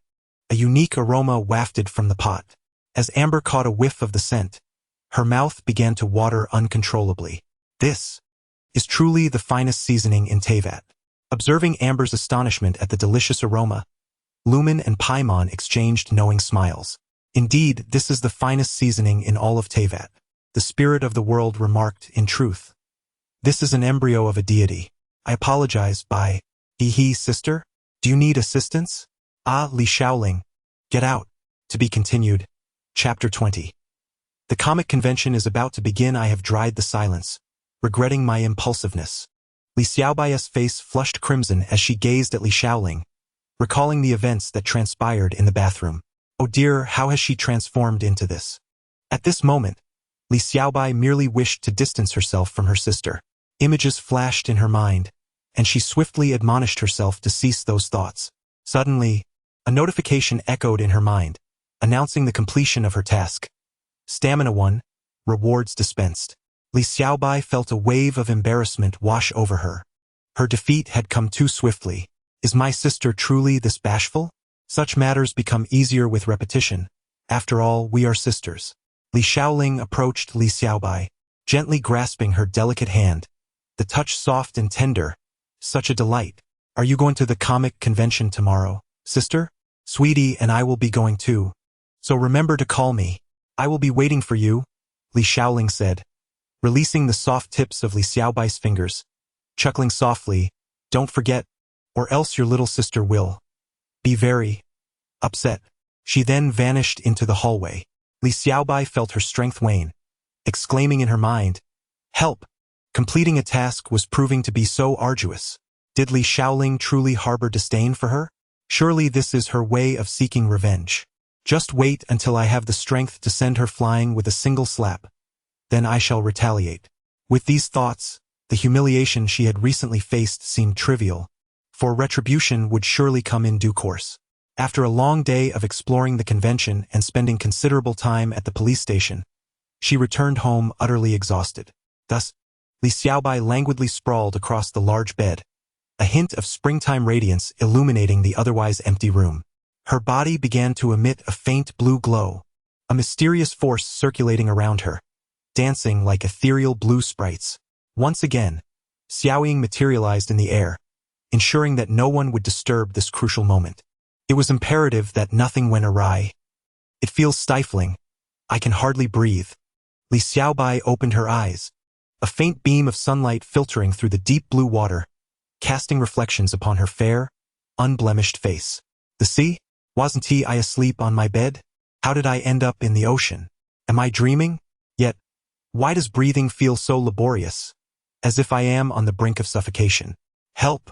a unique aroma wafted from the pot. As Amber caught a whiff of the scent, her mouth began to water uncontrollably. This is truly the finest seasoning in Teyvat. Observing Amber's astonishment at the delicious aroma, Lumen and Paimon exchanged knowing smiles. Indeed, this is the finest seasoning in all of Teyvat. The spirit of the world remarked, in truth. This is an embryo of a deity. I apologize, bye. Hee sister? Do you need assistance? Li Shaoling. Get out. To be continued. Chapter 20. The comic convention is about to begin. I have dried the silence, regretting my impulsiveness. Li Xiaobai's face flushed crimson as she gazed at Li Shaoling, recalling the events that transpired in the bathroom. Oh dear, how has she transformed into this? At this moment, Li Xiaobai merely wished to distance herself from her sister. Images flashed in her mind, and she swiftly admonished herself to cease those thoughts. Suddenly, a notification echoed in her mind, announcing the completion of her task. Stamina 1, rewards dispensed. Li Xiaobai felt a wave of embarrassment wash over her. Her defeat had come too swiftly. Is my sister truly this bashful? Such matters become easier with repetition. After all, we are sisters. Li Shaoling approached Li Xiaobai, gently grasping her delicate hand, the touch soft and tender. Such a delight. Are you going to the comic convention tomorrow, sister? Sweetie, and I will be going too. So remember to call me. I will be waiting for you, Li Shaoling said, releasing the soft tips of Li Xiaobai's fingers, chuckling softly, don't forget, or else your little sister will be very upset. She then vanished into the hallway. Li Xiaobai felt her strength wane, exclaiming in her mind, help! Completing a task was proving to be so arduous. Did Li Shaoling truly harbor disdain for her? Surely this is her way of seeking revenge. Just wait until I have the strength to send her flying with a single slap. Then I shall retaliate. With these thoughts, the humiliation she had recently faced seemed trivial, for retribution would surely come in due course. After a long day of exploring the convention and spending considerable time at the police station, she returned home utterly exhausted. Thus, Li Xiaobai languidly sprawled across the large bed, a hint of springtime radiance illuminating the otherwise empty room. Her body began to emit a faint blue glow, a mysterious force circulating around her, dancing like ethereal blue sprites. Once again, Xiaoying materialized in the air, ensuring that no one would disturb this crucial moment. It was imperative that nothing went awry. It feels stifling. I can hardly breathe. Li Xiaobai opened her eyes, a faint beam of sunlight filtering through the deep blue water, casting reflections upon her fair, unblemished face. The sea? Wasn't I asleep on my bed? How did I end up in the ocean? Am I dreaming? Yet, why does breathing feel so laborious? As if I am on the brink of suffocation. Help!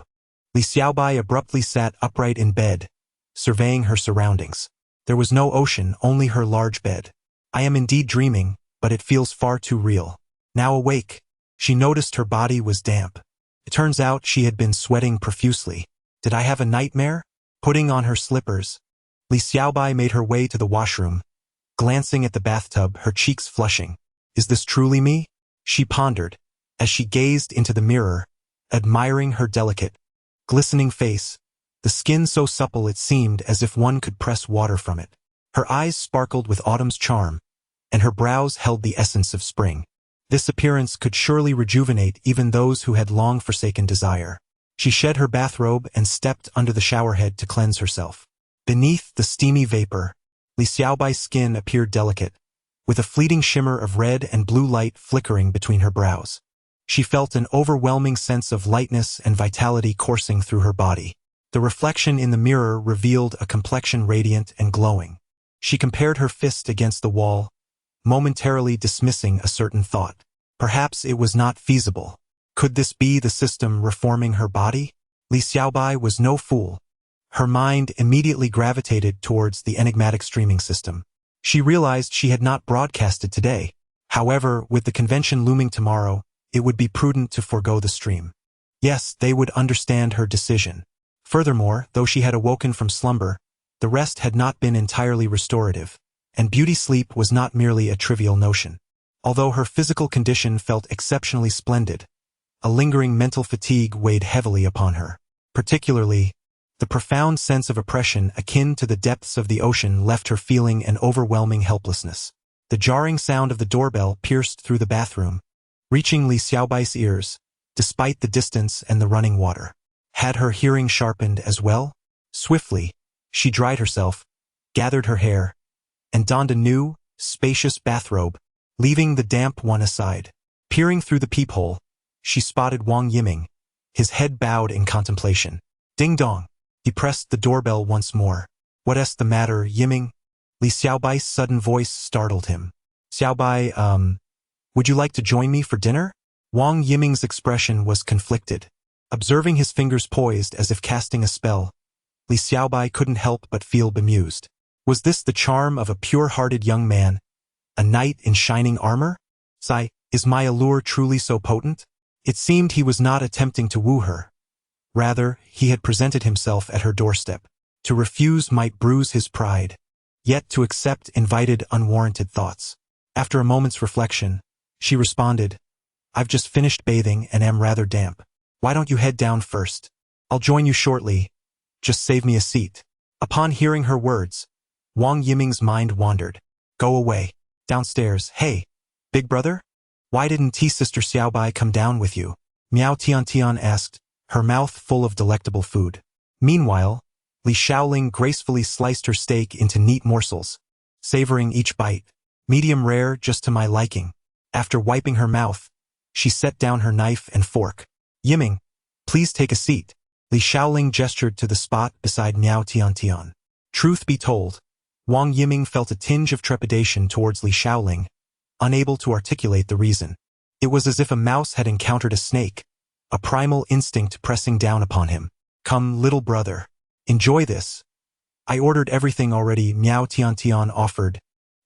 Li Xiaobai abruptly sat upright in bed, surveying her surroundings. There was no ocean, only her large bed. I am indeed dreaming, but it feels far too real. Now awake, she noticed her body was damp. It turns out she had been sweating profusely. Did I have a nightmare? Putting on her slippers, Li Xiaobai made her way to the washroom, glancing at the bathtub, her cheeks flushing. Is this truly me? She pondered, as she gazed into the mirror, admiring her delicate, glistening face, the skin so supple it seemed as if one could press water from it. Her eyes sparkled with autumn's charm, and her brows held the essence of spring. This appearance could surely rejuvenate even those who had long forsaken desire. She shed her bathrobe and stepped under the showerhead to cleanse herself. Beneath the steamy vapor, Li Xiaobai's skin appeared delicate, with a fleeting shimmer of red and blue light flickering between her brows. She felt an overwhelming sense of lightness and vitality coursing through her body. The reflection in the mirror revealed a complexion radiant and glowing. She compared her fist against the wall, momentarily dismissing a certain thought. Perhaps it was not feasible. Could this be the system reforming her body? Li Xiaobai was no fool. Her mind immediately gravitated towards the enigmatic streaming system. She realized she had not broadcasted today. However, with the convention looming tomorrow, it would be prudent to forego the stream. Yes, they would understand her decision. Furthermore, though she had awoken from slumber, the rest had not been entirely restorative, and beauty sleep was not merely a trivial notion. Although her physical condition felt exceptionally splendid, a lingering mental fatigue weighed heavily upon her. Particularly, the profound sense of oppression akin to the depths of the ocean left her feeling an overwhelming helplessness. The jarring sound of the doorbell pierced through the bathroom, reaching Li Xiaobai's ears, despite the distance and the running water. Had her hearing sharpened as well? Swiftly, she dried herself, gathered her hair, and donned a new, spacious bathrobe, leaving the damp one aside. Peering through the peephole, she spotted Wang Yiming, his head bowed in contemplation. Ding dong. He pressed the doorbell once more. What's the matter, Yiming? Li Xiaobai's sudden voice startled him. Xiaobai, would you like to join me for dinner? Wang Yiming's expression was conflicted. Observing his fingers poised as if casting a spell, Li Xiaobai couldn't help but feel bemused. Was this the charm of a pure-hearted young man, a knight in shining armor? Sigh, is my allure truly so potent? It seemed he was not attempting to woo her. Rather, he had presented himself at her doorstep. To refuse might bruise his pride, yet to accept invited unwarranted thoughts. After a moment's reflection, she responded, I've just finished bathing and am rather damp. Why don't you head down first? I'll join you shortly. Just save me a seat. Upon hearing her words, Wang Yiming's mind wandered. Go away. Downstairs. Hey, big brother? Why didn't Sister Xiaobai come down with you? Miao Tian asked, her mouth full of delectable food. Meanwhile, Li Shaoling gracefully sliced her steak into neat morsels, savoring each bite. Medium rare, just to my liking. After wiping her mouth, she set down her knife and fork. Yiming, please take a seat. Li Shaoling gestured to the spot beside Miao Tian. Truth be told, Wang Yiming felt a tinge of trepidation towards Li Shaoling, unable to articulate the reason. It was as if a mouse had encountered a snake, a primal instinct pressing down upon him. Come, little brother. Enjoy this. I ordered everything already, Miao Tian offered,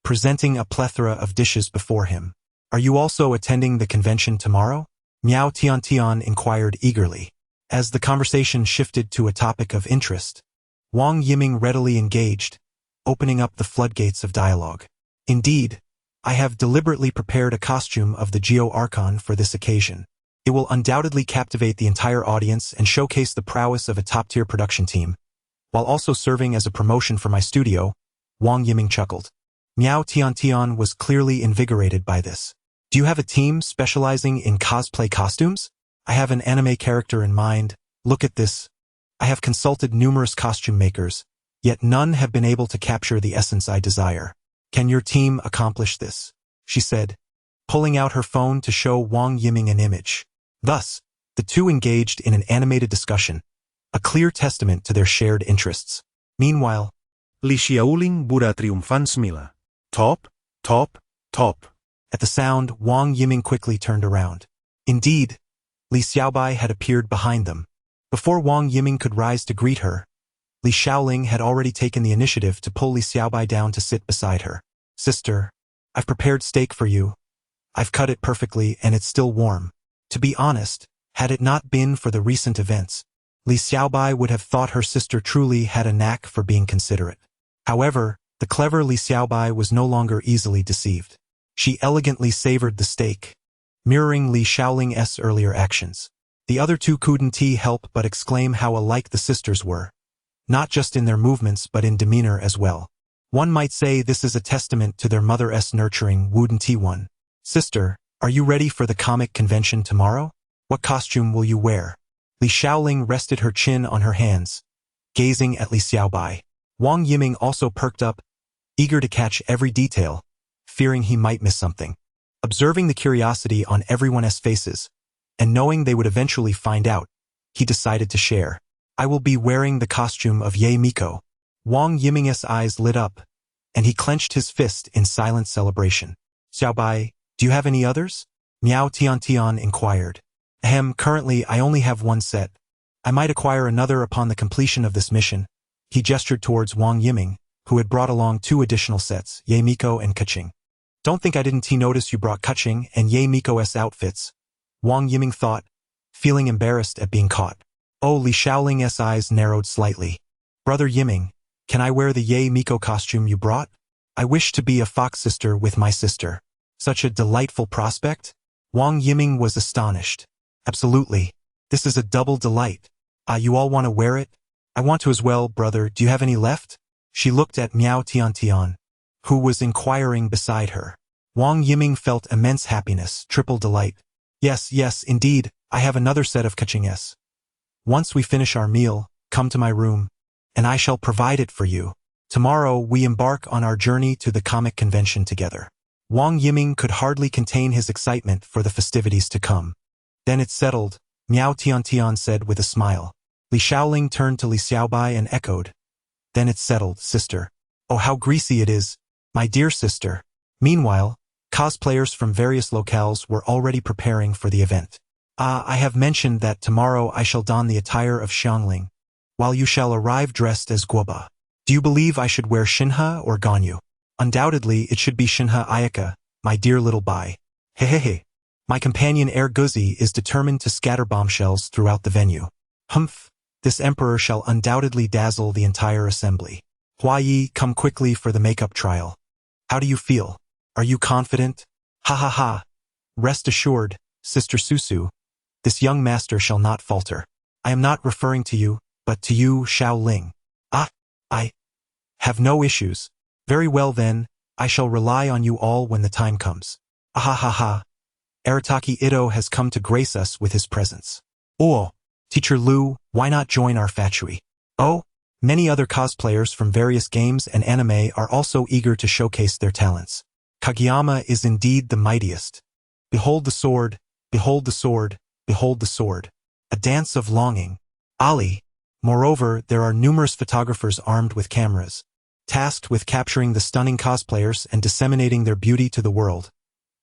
presenting a plethora of dishes before him. Are you also attending the convention tomorrow? Miao Tian inquired eagerly. As the conversation shifted to a topic of interest, Wang Yiming readily engaged, opening up the floodgates of dialogue. Indeed, I have deliberately prepared a costume of the Geo Archon for this occasion. It will undoubtedly captivate the entire audience and showcase the prowess of a top-tier production team, while also serving as a promotion for my studio, Wang Yiming chuckled. Miao Tian was clearly invigorated by this. Do you have a team specializing in cosplay costumes? I have an anime character in mind. Look at this. I have consulted numerous costume makers, yet none have been able to capture the essence I desire. Can your team accomplish this? She said, pulling out her phone to show Wang Yiming an image. Thus, the two engaged in an animated discussion, a clear testament to their shared interests. Meanwhile, Li Xiaoling bura triomfant smila. Top, top, top. At the sound, Wang Yiming quickly turned around. Indeed, Li Xiaobai had appeared behind them. Before Wang Yiming could rise to greet her, Li Shaoling had already taken the initiative to pull Li Xiaobai down to sit beside her. Sister, I've prepared steak for you. I've cut it perfectly and it's still warm. To be honest, had it not been for the recent events, Li Xiaobai would have thought her sister truly had a knack for being considerate. However, the clever Li Xiaobai was no longer easily deceived. She elegantly savored the steak, mirroring Li Shaoling's earlier actions. The other two couldn't help but exclaim how alike the sisters were, not just in their movements but in demeanor as well. One might say this is a testament to their mother's nurturing, wouldn't one? Sister, are you ready for the comic convention tomorrow? What costume will you wear? Li Shaoling rested her chin on her hands, gazing at Li Xiaobai. Wang Yiming also perked up, eager to catch every detail, fearing he might miss something. Observing the curiosity on everyone's faces, and knowing they would eventually find out, he decided to share. I will be wearing the costume of Ye Miko. Wang Yiming's eyes lit up, and he clenched his fist in silent celebration. Xiaobai, do you have any others? Miao Tian inquired. Currently I only have one set. I might acquire another upon the completion of this mission. He gestured towards Wang Yiming, who had brought along 2 additional sets, Ye Miko and Kaching. Don't think I didn't notice you brought Kaching and Ye Miko's outfits, Wang Yiming thought, feeling embarrassed at being caught. Oh, Li Shaoling's eyes narrowed slightly. Brother Yiming, can I wear the Ye Miko costume you brought? I wish to be a fox sister with my sister. Such a delightful prospect? Wang Yiming was astonished. Absolutely. This is a double delight. You all want to wear it? I want to as well, brother. Do you have any left? She looked at Miao Tian, who was inquiring beside her. Wang Yiming felt immense happiness, triple delight. Yes, indeed, I have another set of Kaching-s. Once we finish our meal, come to my room, and I shall provide it for you. Tomorrow we embark on our journey to the comic convention together. Wang Yiming could hardly contain his excitement for the festivities to come. Then it's settled, Miao Tian said with a smile. Li Shaoling turned to Li Xiaobai and echoed. Then it's settled, sister. Oh, how greasy it is, my dear sister. Meanwhile, cosplayers from various locales were already preparing for the event. I have mentioned that tomorrow I shall don the attire of Xiangling, while you shall arrive dressed as Guoba. Do you believe I should wear Shinha or Ganyu? Undoubtedly it should be Shinha Ayaka, my dear little Bai. Hehehe. My companion Guzi is determined to scatter bombshells throughout the venue. Humph, this emperor shall undoubtedly dazzle the entire assembly. Huayi, come quickly for the makeup trial. How do you feel? Are you confident? Ha ha ha. Rest assured, Sister Susu, this young master shall not falter. I am not referring to you, but to you, Xiaoling. I have no issues. Very well then, I shall rely on you all when the time comes. Ahahaha. Arataki Ito has come to grace us with his presence. Oh, Teacher Lu, why not join our fatui? Oh, many other cosplayers from various games and anime are also eager to showcase their talents. Kageyama is indeed the mightiest. Behold the sword, behold the sword, behold the sword. A dance of longing. Ali. Moreover, there are numerous photographers armed with cameras, tasked with capturing the stunning cosplayers and disseminating their beauty to the world,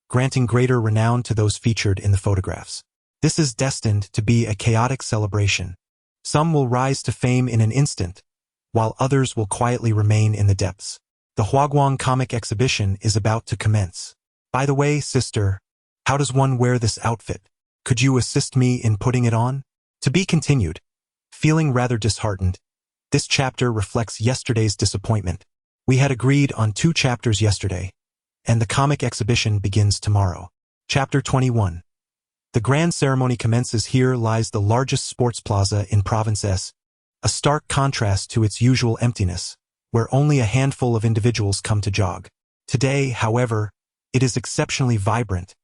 granting greater renown to those featured in the photographs. This is destined to be a chaotic celebration. Some will rise to fame in an instant, while others will quietly remain in the depths. The Huaguang comic exhibition is about to commence. By the way, sister, how does one wear this outfit? Could you assist me in putting it on? To be continued. Feeling rather disheartened, this chapter reflects yesterday's disappointment. We had agreed on 2 chapters yesterday, and the comic exhibition begins tomorrow. Chapter 21. The grand ceremony commences. Here lies the largest sports plaza in Province S, a stark contrast to its usual emptiness, where only a handful of individuals come to jog. Today, however, it is exceptionally vibrant,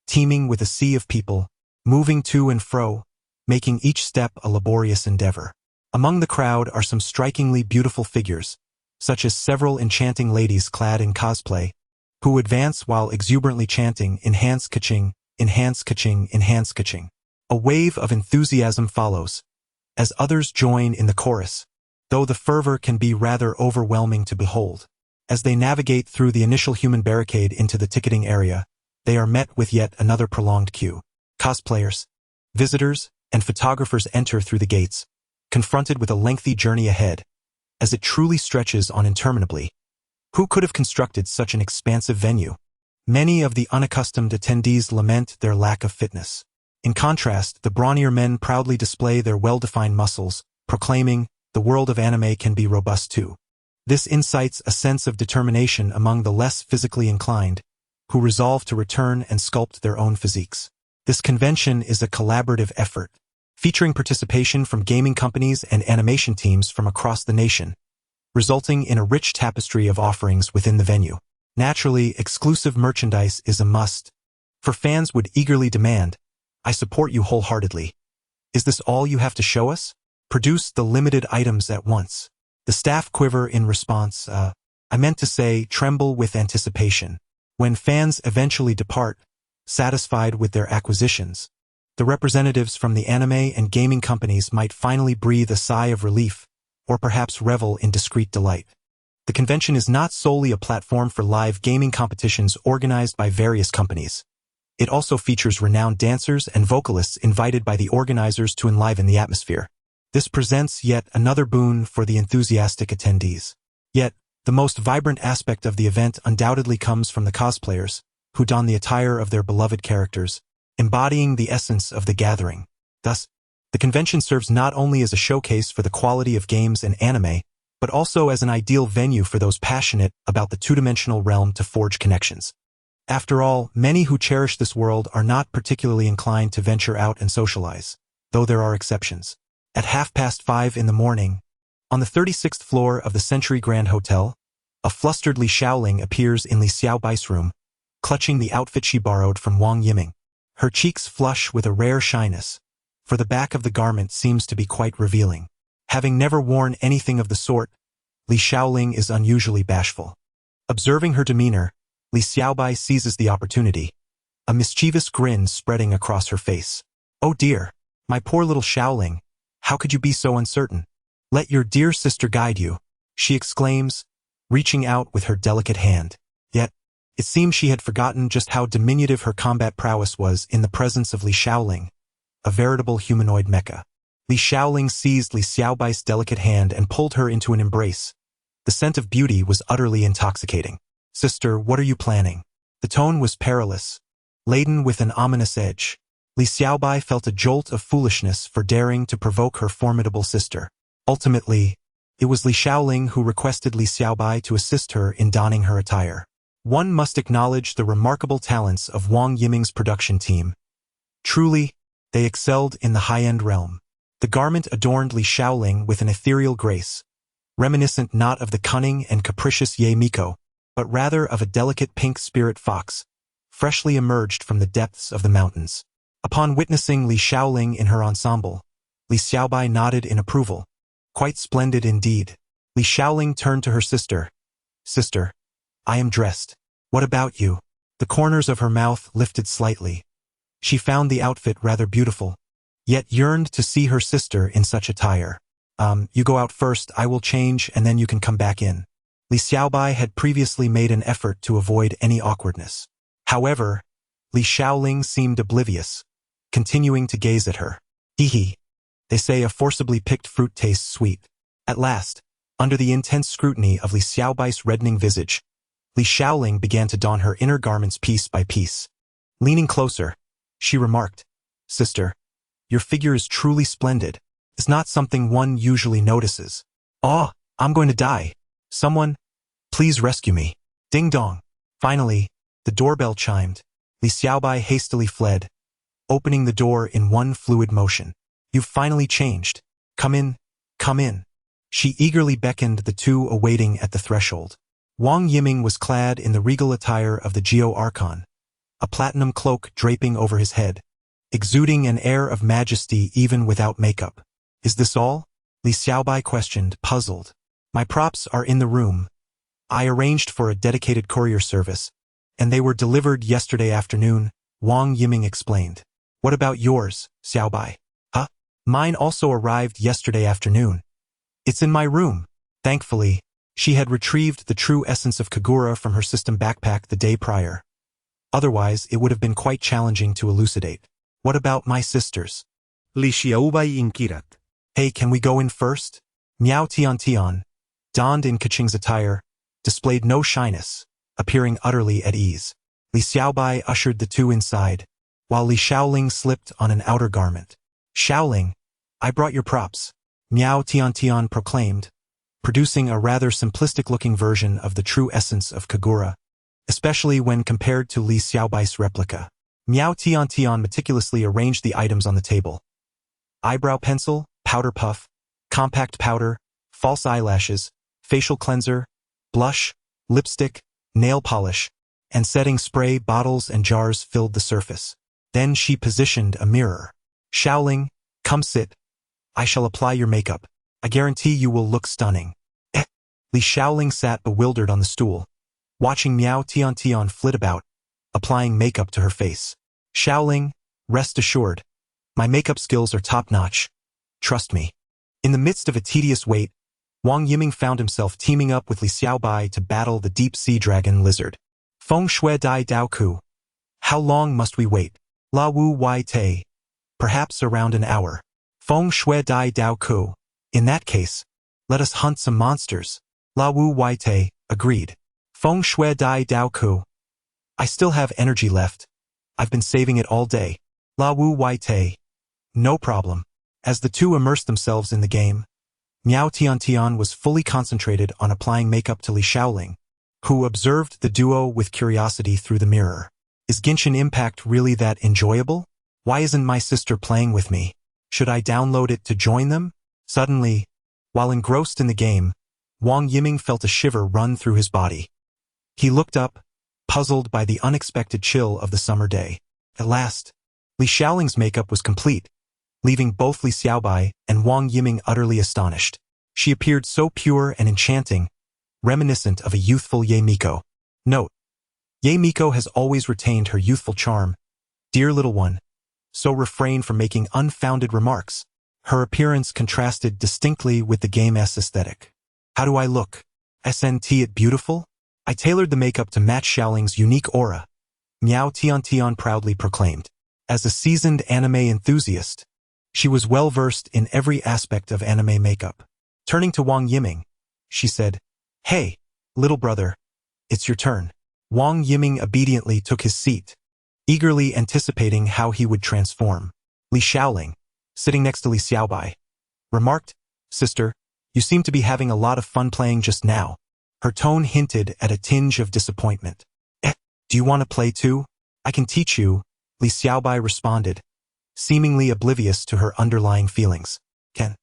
teeming with a sea of people, moving to and fro, making each step a laborious endeavor. Among the crowd are some strikingly beautiful figures, such as several enchanting ladies clad in cosplay, who advance while exuberantly chanting, "Enhance Kaching, enhance Kaching, enhance Kaching." A wave of enthusiasm follows, as others join in the chorus, though the fervor can be rather overwhelming to behold. As they navigate through the initial human barricade into the ticketing area, they are met with yet another prolonged queue. Cosplayers, visitors, and photographers enter through the gates, confronted with a lengthy journey ahead, as it truly stretches on interminably. Who could have constructed such an expansive venue? Many of the unaccustomed attendees lament their lack of fitness. In contrast, the brawnier men proudly display their well-defined muscles, proclaiming, "The world of anime can be robust too." This incites a sense of determination among the less physically inclined, who resolve to return and sculpt their own physiques. This convention is a collaborative effort, featuring participation from gaming companies and animation teams from across the nation, resulting in a rich tapestry of offerings within the venue. Naturally, exclusive merchandise is a must, for fans would eagerly demand, "I support you wholeheartedly. Is this all you have to show us? Produce the limited items at once." The staff quiver in response, I meant to say tremble with anticipation. When fans eventually depart, satisfied with their acquisitions, The representatives from the anime and gaming companies might finally breathe a sigh of relief, or perhaps revel in discreet delight. The convention is not solely a platform for live gaming competitions organized by various companies. It also features renowned dancers and vocalists invited by the organizers to enliven the atmosphere. This presents yet another boon for the enthusiastic attendees. Yet, the most vibrant aspect of the event undoubtedly comes from the cosplayers, who don the attire of their beloved characters, embodying the essence of the gathering. Thus, the convention serves not only as a showcase for the quality of games and anime, but also as an ideal venue for those passionate about the two-dimensional realm to forge connections. After all, many who cherish this world are not particularly inclined to venture out and socialize, though there are exceptions. At 5:30 in the morning, on the 36th floor of the Century Grand Hotel, a flustered Li Xiaoling appears in Li Xiaobai's room, clutching the outfit she borrowed from Wang Yiming. Her cheeks flush with a rare shyness, for the back of the garment seems to be quite revealing. Having never worn anything of the sort, Li Xiaoling is unusually bashful. Observing her demeanor, Li Xiaobai seizes the opportunity, a mischievous grin spreading across her face. "Oh dear, my poor little Xiaoling, how could you be so uncertain? Let your dear sister guide you," she exclaims, reaching out with her delicate hand. Yet, it seems she had forgotten just how diminutive her combat prowess was in the presence of Li Xiaoling, a veritable humanoid mecha. Li Xiaoling seized Li Xiaobai's delicate hand and pulled her into an embrace. The scent of beauty was utterly intoxicating. "Sister, what are you planning?" The tone was perilous, laden with an ominous edge. Li Xiaobai felt a jolt of foolishness for daring to provoke her formidable sister. Ultimately, it was Li Xiaoling who requested Li Xiaobai to assist her in donning her attire. One must acknowledge the remarkable talents of Wang Yiming's production team. Truly, they excelled in the high-end realm. The garment adorned Li Xiaoling with an ethereal grace, reminiscent not of the cunning and capricious Ye Miko, but rather of a delicate pink spirit fox, freshly emerged from the depths of the mountains. Upon witnessing Li Xiaoling in her ensemble, Li Xiaobai nodded in approval. "Quite splendid indeed." Li Xiaoling turned to her sister. "Sister, I am dressed. What about you?" The corners of her mouth lifted slightly. She found the outfit rather beautiful, yet yearned to see her sister in such attire. You go out first, I will change, and then you can come back in." Li Xiaobai had previously made an effort to avoid any awkwardness. However, Li Xiaoling seemed oblivious, continuing to gaze at her. "Hee. They say a forcibly picked fruit tastes sweet." At last, under the intense scrutiny of Li Xiaobai's reddening visage, Li Xiaoling began to don her inner garments piece by piece. Leaning closer, she remarked, "Sister, your figure is truly splendid. It's not something one usually notices." "Oh, I'm going to die. Someone, please rescue me." Ding dong. Finally, the doorbell chimed. Li Xiaobai hastily fled, opening the door in one fluid motion. "You've finally changed. Come in, come in." She eagerly beckoned the two awaiting at the threshold. Wang Yiming was clad in the regal attire of the Geo Archon, a platinum cloak draping over his head, exuding an air of majesty even without makeup. "Is this all?" Li Xiaobai questioned, puzzled. "My props are in the room. I arranged for a dedicated courier service, and they were delivered yesterday afternoon," Wang Yiming explained. "What about yours, Xiaobai?" "Huh? Mine also arrived yesterday afternoon. It's in my room." Thankfully, she had retrieved the true essence of Kagura from her system backpack the day prior. Otherwise, it would have been quite challenging to elucidate. "What about my sisters?" Li Xiaobai inquirat. "Hey, can we go in first?" Miao Tian, donned in Kaching's attire, displayed no shyness, appearing utterly at ease. Li Xiaobai ushered the two inside, while Li Xiaoling slipped on an outer garment. "Xiaoling, I brought your props," Miao Tian proclaimed, producing a rather simplistic-looking version of the true essence of Kagura, especially when compared to Li Xiaobai's replica. Miao Tian meticulously arranged the items on the table. Eyebrow pencil, powder puff, compact powder, false eyelashes, facial cleanser, blush, lipstick, nail polish, and setting spray bottles and jars filled the surface. Then she positioned a mirror. "Xiaoling, come sit. I shall apply your makeup. I guarantee you will look stunning." Li Xiaoling sat bewildered on the stool, watching Miao Tian flit about, applying makeup to her face. "Xiaoling, rest assured, My makeup skills are top-notch. Trust me. In the midst of a tedious wait, Wang Yiming found himself teaming up with Li Xiaobai to battle the deep-sea dragon lizard. Feng Shui Dai Dao Ku. How long must we wait? La Wu Wai Te. Perhaps around an hour. Feng Shui Dai Dao Ku. In that case, let us hunt some monsters. La Wu Wai Te agreed. Feng Shui Dai Dao Ku. I still have energy left. I've been saving it all day. La Wu Wai Te. No problem. As the two immersed themselves in the game, Miao Tiantian was fully concentrated on applying makeup to Li Shaoling, who observed the duo with curiosity through the mirror. Is Genshin Impact really that enjoyable? Why isn't my sister playing with me? Should I download it to join them? Suddenly, while engrossed in the game, Wang Yiming felt a shiver run through his body. He looked up, puzzled by the unexpected chill of the summer day. At last, Li Shaoling's makeup was complete, leaving both Li Xiaobai and Wang Yiming utterly astonished. She appeared so pure and enchanting, reminiscent of a youthful Ye Miko. Note: Ye Miko has always retained her youthful charm. Dear little one, so refrain from making unfounded remarks. Her appearance contrasted distinctly with the game's aesthetic. How do I look? Isn't it beautiful? I tailored the makeup to match Shaoling's unique aura, Miao Tiantian proudly proclaimed. As a seasoned anime enthusiast, she was well-versed in every aspect of anime makeup. Turning to Wang Yiming, she said, "Hey, little brother, it's your turn." Wang Yiming obediently took his seat, eagerly anticipating how he would transform. Li Shaoling, sitting next to Li Xiaobai, remarked, "Sister, you seem to be having a lot of fun playing just now." Her tone hinted at a tinge of disappointment. Do you want to play too? I can teach you," Li Xiaobai responded, seemingly oblivious to her underlying feelings. Can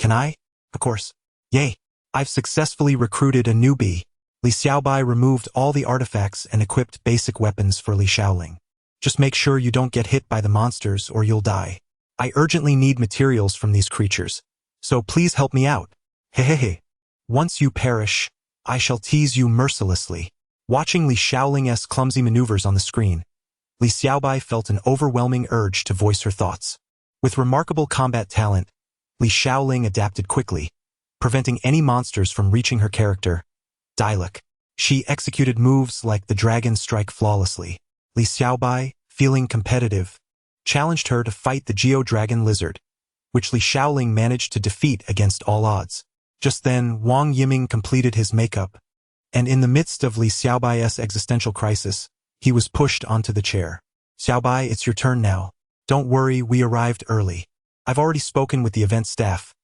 I? Of course. Yay! I've successfully recruited a newbie." Li Xiaobai removed all the artifacts and equipped basic weapons for Li Shaoling. "Just make sure you don't get hit by the monsters or you'll die. I urgently need materials from these creatures, so please help me out. Hehehe. Once you perish, I shall tease you mercilessly." Watching Li Shaoling's clumsy maneuvers on the screen, Li Xiaobai felt an overwhelming urge to voice her thoughts. With remarkable combat talent, Li Shaoling adapted quickly, preventing any monsters from reaching her character, Dialog. She executed moves like the dragon strike flawlessly. Li Xiaobai, feeling competitive, challenged her to fight the Geo-Dragon Lizard, which Li Shaoling managed to defeat against all odds. Just then, Wang Yiming completed his makeup, and in the midst of Li Xiaobai's existential crisis, he was pushed onto the chair. "Xiaobai, it's your turn now. Don't worry, we arrived early. I've already spoken with the event staff.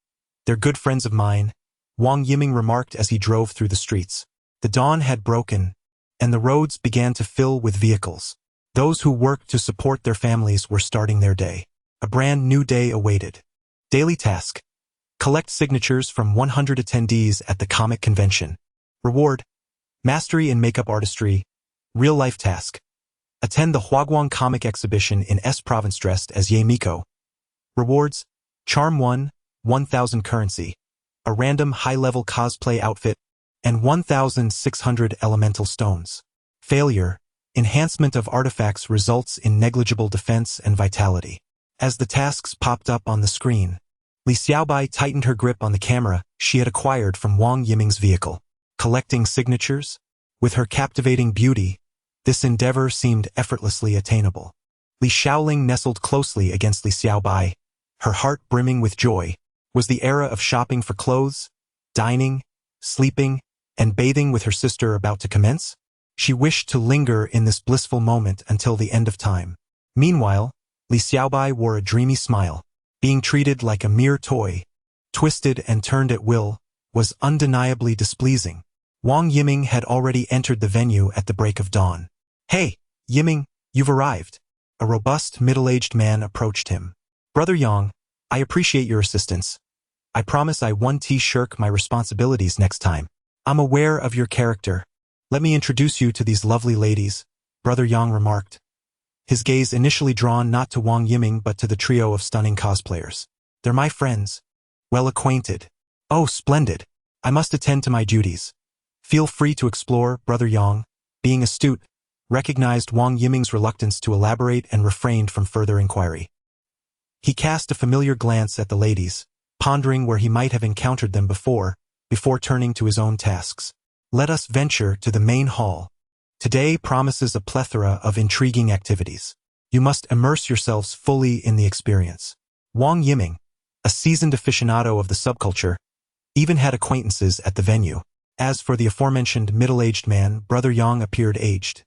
They're good friends of mine," Wang Yiming remarked as he drove through the streets. The dawn had broken, and the roads began to fill with vehicles. Those who worked to support their families were starting their day. A brand new day awaited. Daily task: collect signatures from 100 attendees at the comic convention. Reward: mastery in makeup artistry. Real-life task: attend the Huaguang comic exhibition in S Province dressed as Ye Miko. Rewards: Charm 1, 1,000 currency, a random high-level cosplay outfit, and 1,600 elemental stones. Failure: enhancement of artifacts results in negligible defense and vitality. As the tasks popped up on the screen, Li Xiaobai tightened her grip on the camera she had acquired from Wang Yiming's vehicle. Collecting signatures? With her captivating beauty, this endeavor seemed effortlessly attainable. Li Shaoling nestled closely against Li Xiaobai, her heart brimming with joy. Was the era of shopping for clothes, dining, sleeping, and bathing with her sister about to commence? She wished to linger in this blissful moment until the end of time. Meanwhile, Li Xiaobai wore a dreamy smile. Being treated like a mere toy, twisted and turned at will, was undeniably displeasing. Wang Yiming had already entered the venue at the break of dawn. "Hey, Yiming, you've arrived." A robust, middle-aged man approached him. "Brother Yang, I appreciate your assistance. I promise I won't shirk my responsibilities next time. I'm aware of your character. Let me introduce you to these lovely ladies," Brother Yang remarked, his gaze initially drawn not to Wang Yiming but to the trio of stunning cosplayers. "They're my friends. Well acquainted." "Oh, splendid. I must attend to my duties. Feel free to explore," Brother Yang, being astute, recognized Wang Yiming's reluctance to elaborate and refrained from further inquiry. He cast a familiar glance at the ladies, pondering where he might have encountered them before turning to his own tasks. Let us venture to the main hall. Today promises a plethora of intriguing activities. You must immerse yourselves fully in the experience. Wang Yiming, a seasoned aficionado of the subculture, even had acquaintances at the venue. As for the aforementioned middle-aged man, Brother Yang appeared aged.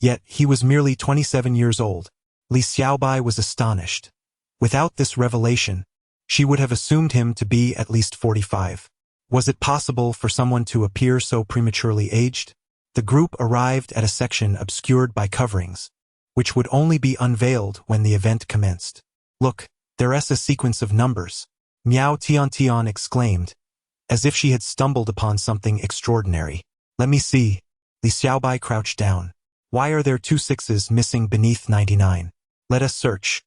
Yet he was merely 27 years old. Li Xiaobai was astonished. Without this revelation, she would have assumed him to be at least 45. Was it possible for someone to appear so prematurely aged? The group arrived at a section obscured by coverings, which would only be unveiled when the event commenced. Look, there's a sequence of numbers, Miao Tian exclaimed, as if she had stumbled upon something extraordinary. Let me see. Li Xiaobai crouched down. Why are there 2 6s missing beneath 99? Let us search.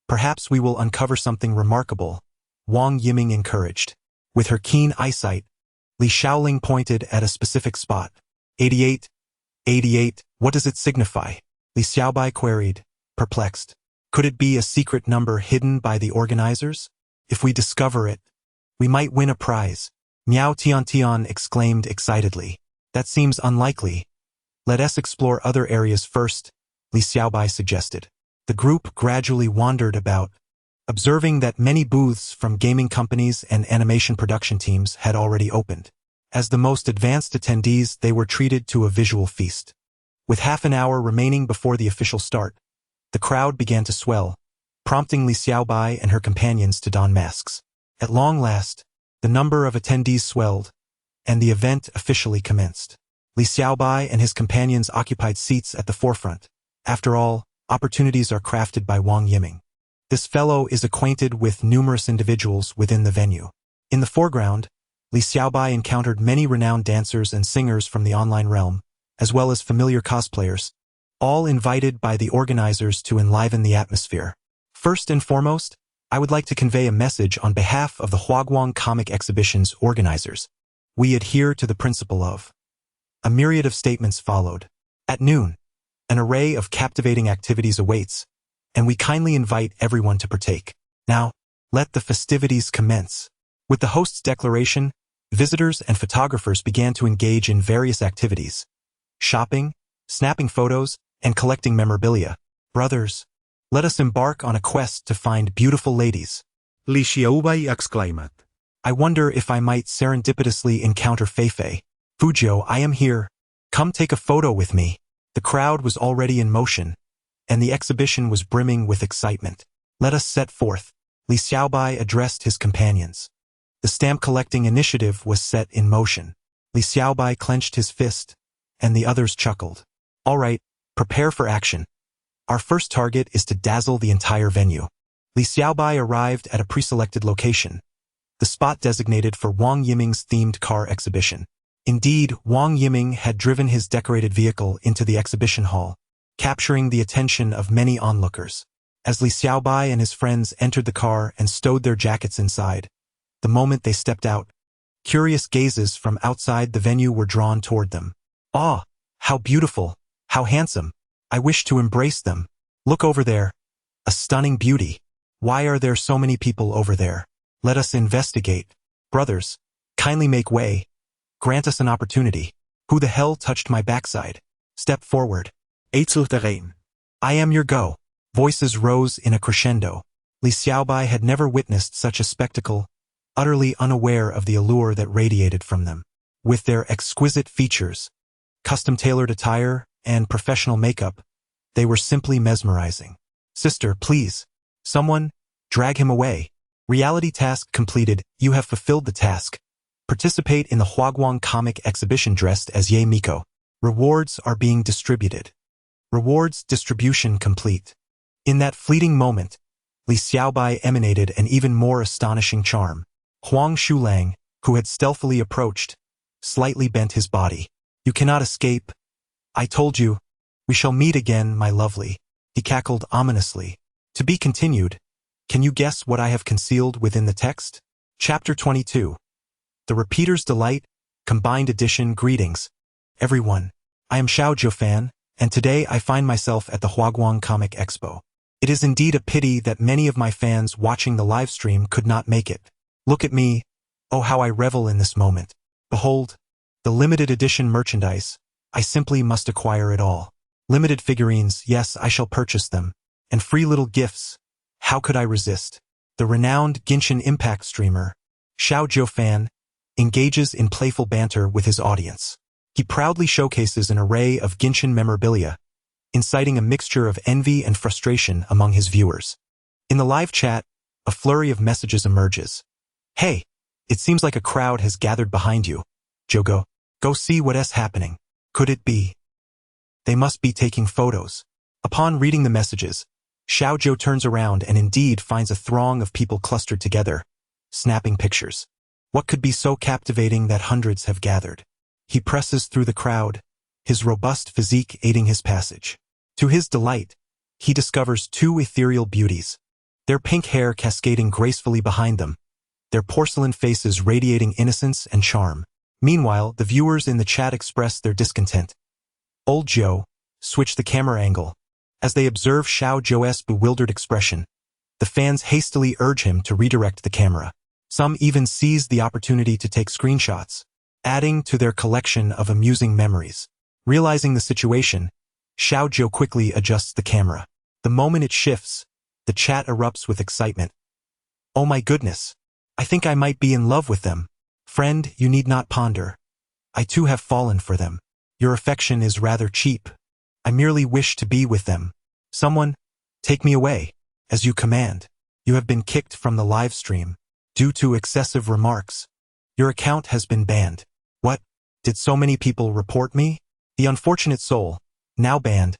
Perhaps we will uncover something remarkable, Wang Yiming encouraged. With her keen eyesight, Li Shaoling pointed at a specific spot. 88. 88, what does it signify? Li Xiaobai queried, perplexed. Could it be a secret number hidden by the organizers? If we discover it, we might win a prize. Miao Tian exclaimed excitedly. That seems unlikely. Let us explore other areas first, Li Xiaobai suggested. The group gradually wandered about, observing that many booths from gaming companies and animation production teams had already opened. As the most advanced attendees, they were treated to a visual feast. With half an hour remaining before the official start, the crowd began to swell, prompting Li Xiaobai and her companions to don masks. At long last, the number of attendees swelled, and the event officially commenced. Li Xiaobai and his companions occupied seats at the forefront. After all, opportunities are crafted by Wang Yiming. This fellow is acquainted with numerous individuals within the venue. In the foreground, Li Xiaobai encountered many renowned dancers and singers from the online realm, as well as familiar cosplayers, all invited by the organizers to enliven the atmosphere. First and foremost, I would like to convey a message on behalf of the Huaguang Comic Exhibition's organizers. We adhere to the principle of. A myriad of statements followed. At noon, an array of captivating activities awaits, and we kindly invite everyone to partake. Now, let the festivities commence. With the host's declaration, visitors and photographers began to engage in various activities. Shopping, snapping photos, and collecting memorabilia. Brothers, let us embark on a quest to find beautiful ladies. Li Xiaobai exclaimed. I wonder if I might serendipitously encounter Feifei. Fujio, I am here. Come take a photo with me. The crowd was already in motion, and the exhibition was brimming with excitement. Let us set forth. Li Xiaobai addressed his companions. The stamp collecting initiative was set in motion. Li Xiaobai clenched his fist, and the others chuckled. All right, prepare for action. Our first target is to dazzle the entire venue. Li Xiaobai arrived at a pre-selected location, the spot designated for Wang Yiming's themed car exhibition. Indeed, Wang Yiming had driven his decorated vehicle into the exhibition hall, capturing the attention of many onlookers. As Li Xiaobai and his friends entered the car and stowed their jackets inside, the moment they stepped out, curious gazes from outside the venue were drawn toward them. Ah, how beautiful, how handsome. I wish to embrace them. Look over there. A stunning beauty. Why are there so many people over there? Let us investigate. Brothers, kindly make way. Grant us an opportunity. Who the hell touched my backside? Step forward. Eetselterrein. I am your go. Voices rose in a crescendo. Li Xiaobai had never witnessed such a spectacle, utterly unaware of the allure that radiated from them. With their exquisite features, custom-tailored attire, and professional makeup, they were simply mesmerizing. Sister, please. Someone, drag him away. Reality task completed. You have fulfilled the task. Participate in the Huaguang Comic Exhibition dressed as Ye Miko. Rewards are being distributed. Rewards distribution complete. In that fleeting moment, Li Xiaobai emanated an even more astonishing charm. Huang Shulang, who had stealthily approached, slightly bent his body. You cannot escape. I told you. We shall meet again, my lovely. He cackled ominously. To be continued. Can you guess what I have concealed within the text? Chapter 22. The Repeater's Delight, Combined Edition. Greetings, everyone. I am Xiao Jiufan, and today I find myself at the Huaguang Comic Expo. It is indeed a pity that many of my fans watching the live stream could not make it. Look at me. Oh, how I revel in this moment. Behold, the limited edition merchandise. I simply must acquire it all. Limited figurines, yes, I shall purchase them. And free little gifts. How could I resist? The renowned Genshin Impact streamer, Xiaojiu fan, engages in playful banter with his audience. He proudly showcases an array of Genshin memorabilia, inciting a mixture of envy and frustration among his viewers. In the live chat, a flurry of messages emerges. Hey, it seems like a crowd has gathered behind you. Jogo, go see what's happening. Could it be? They must be taking photos. Upon reading the messages, Xiaojiu turns around and indeed finds a throng of people clustered together, snapping pictures. What could be so captivating that hundreds have gathered? He presses through the crowd, his robust physique aiding his passage. To his delight, he discovers two ethereal beauties, their pink hair cascading gracefully behind them, their porcelain faces radiating innocence and charm. Meanwhile, the viewers in the chat express their discontent. Old Joe, switch the camera angle. As they observe Xiaojiu's bewildered expression, the fans hastily urge him to redirect the camera. Some even seize the opportunity to take screenshots, adding to their collection of amusing memories. Realizing the situation, Xiaojiu quickly adjusts the camera. The moment it shifts, the chat erupts with excitement. Oh my goodness! I think I might be in love with them. Friend, you need not ponder. I too have fallen for them. Your affection is rather cheap. I merely wish to be with them. Someone, take me away, as you command. You have been kicked from the live stream, due to excessive remarks. Your account has been banned. What? Did so many people report me? The unfortunate soul, now banned,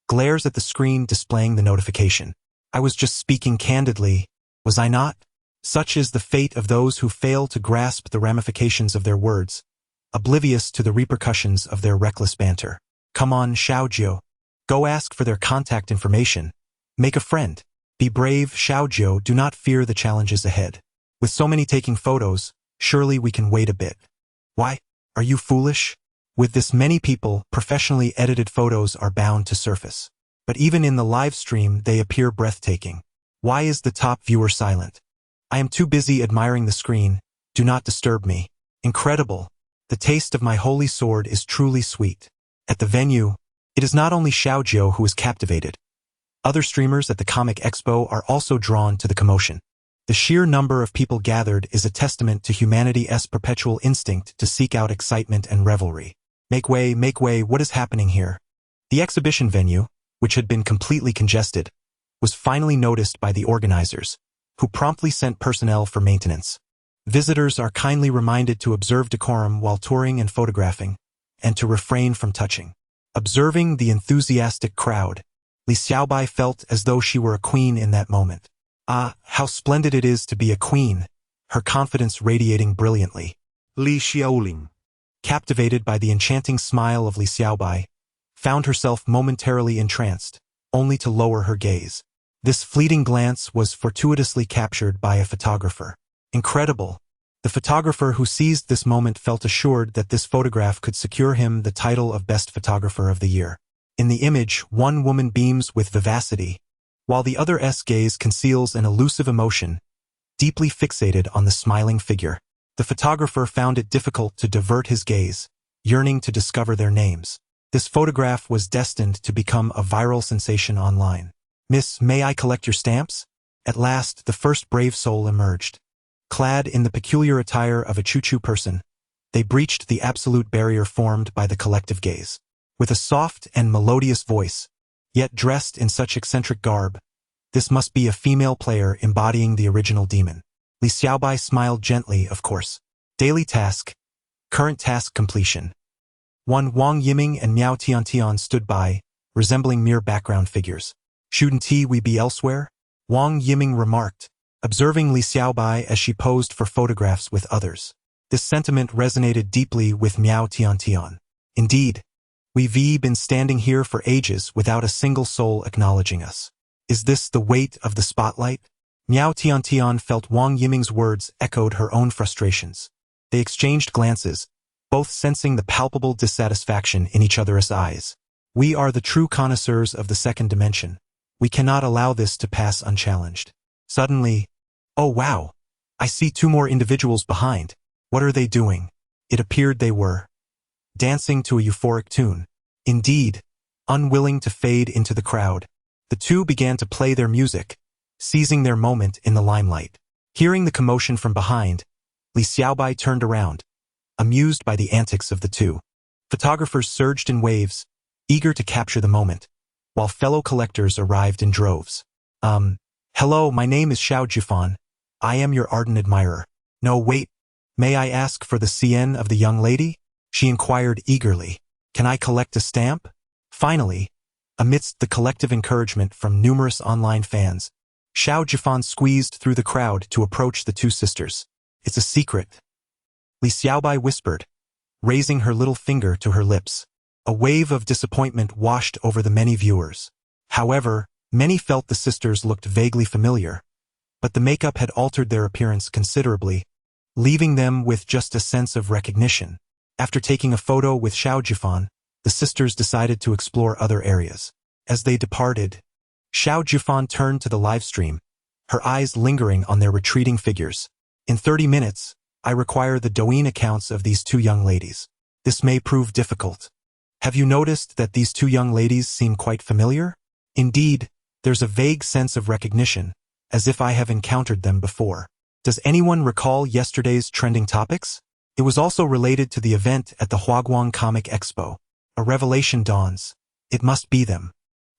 glares at the screen displaying the notification. I was just speaking candidly, was I not? Such is the fate of those who fail to grasp the ramifications of their words, oblivious to the repercussions of their reckless banter. Come on, Xiaojiu. Go ask for their contact information. Make a friend. Be brave, Xiaojiu, do not fear the challenges ahead. With so many taking photos, surely we can wait a bit. Why? Are you foolish? With this many people, professionally edited photos are bound to surface. But even in the live stream, they appear breathtaking. Why is the top viewer silent? I am too busy admiring the screen. Do not disturb me. Incredible. The taste of my holy sword is truly sweet. At the venue, it is not only Xiaojiu who is captivated. Other streamers at the Comic Expo are also drawn to the commotion. The sheer number of people gathered is a testament to humanity's perpetual instinct to seek out excitement and revelry. Make way, what is happening here? The exhibition venue, which had been completely congested, was finally noticed by the organizers, who promptly sent personnel for maintenance. Visitors are kindly reminded to observe decorum while touring and photographing, and to refrain from touching. Observing the enthusiastic crowd, Li Xiaobai felt as though she were a queen in that moment. Ah, how splendid it is to be a queen, her confidence radiating brilliantly. Li Xiaoling, Captivated by the enchanting smile of Li Xiaobai, found herself momentarily entranced, only to lower her gaze. This fleeting glance was fortuitously captured by a photographer. Incredible! The photographer who seized this moment felt assured that this photograph could secure him the title of Best Photographer of the Year. In the image, one woman beams with vivacity, while the other's gaze conceals an elusive emotion, deeply fixated on the smiling figure. The photographer found it difficult to divert his gaze, yearning to discover their names. This photograph was destined to become a viral sensation online. Miss, may I collect your stamps? At last, the first brave soul emerged. Clad in the peculiar attire of a choo-choo person, they breached the absolute barrier formed by the collective gaze. With a soft and melodious voice, yet dressed in such eccentric garb, this must be a female player embodying the original demon. Li Xiaobai smiled gently, of course. Daily task. Current task completion. One Wang Yiming and Miao Tiantian stood by, resembling mere background figures. Shouldn't we be elsewhere? Wang Yiming remarked, observing Li Xiaobai as she posed for photographs with others. This sentiment resonated deeply with Miao Tiantian. Indeed, we've been standing here for ages without a single soul acknowledging us. Is this the weight of the spotlight? Miao Tiantian felt Wang Yiming's words echoed her own frustrations. They exchanged glances, both sensing the palpable dissatisfaction in each other's eyes. We are the true connoisseurs of the second dimension. We cannot allow this to pass unchallenged. Suddenly, oh wow! I see two more individuals behind. What are they doing? It appeared they were dancing to a euphoric tune. Indeed, unwilling to fade into the crowd, the two began to play their music, seizing their moment in the limelight. Hearing the commotion from behind, Li Xiaobai turned around, amused by the antics of the two. Photographers surged in waves, eager to capture the moment, while fellow collectors arrived in droves. Hello, my name is Xiao Jifan. I am your ardent admirer. No, wait. May I ask for the CN of the young lady? She inquired eagerly. Can I collect a stamp? Finally, amidst the collective encouragement from numerous online fans, Xiao Jifan squeezed through the crowd to approach the two sisters. It's a secret, Li Xiaobai whispered, raising her little finger to her lips. A wave of disappointment washed over the many viewers. However, many felt the sisters looked vaguely familiar, but the makeup had altered their appearance considerably, leaving them with just a sense of recognition. After taking a photo with Xiao Jifan, the sisters decided to explore other areas. As they departed, Xiao Jifan turned to the live stream, her eyes lingering on their retreating figures. In 30 minutes, I require the Douyin accounts of these two young ladies. This may prove difficult. Have you noticed that these two young ladies seem quite familiar? Indeed, there's a vague sense of recognition, as if I have encountered them before. Does anyone recall yesterday's trending topics? It was also related to the event at the Huaguang Comic Expo. A revelation dawns. It must be them.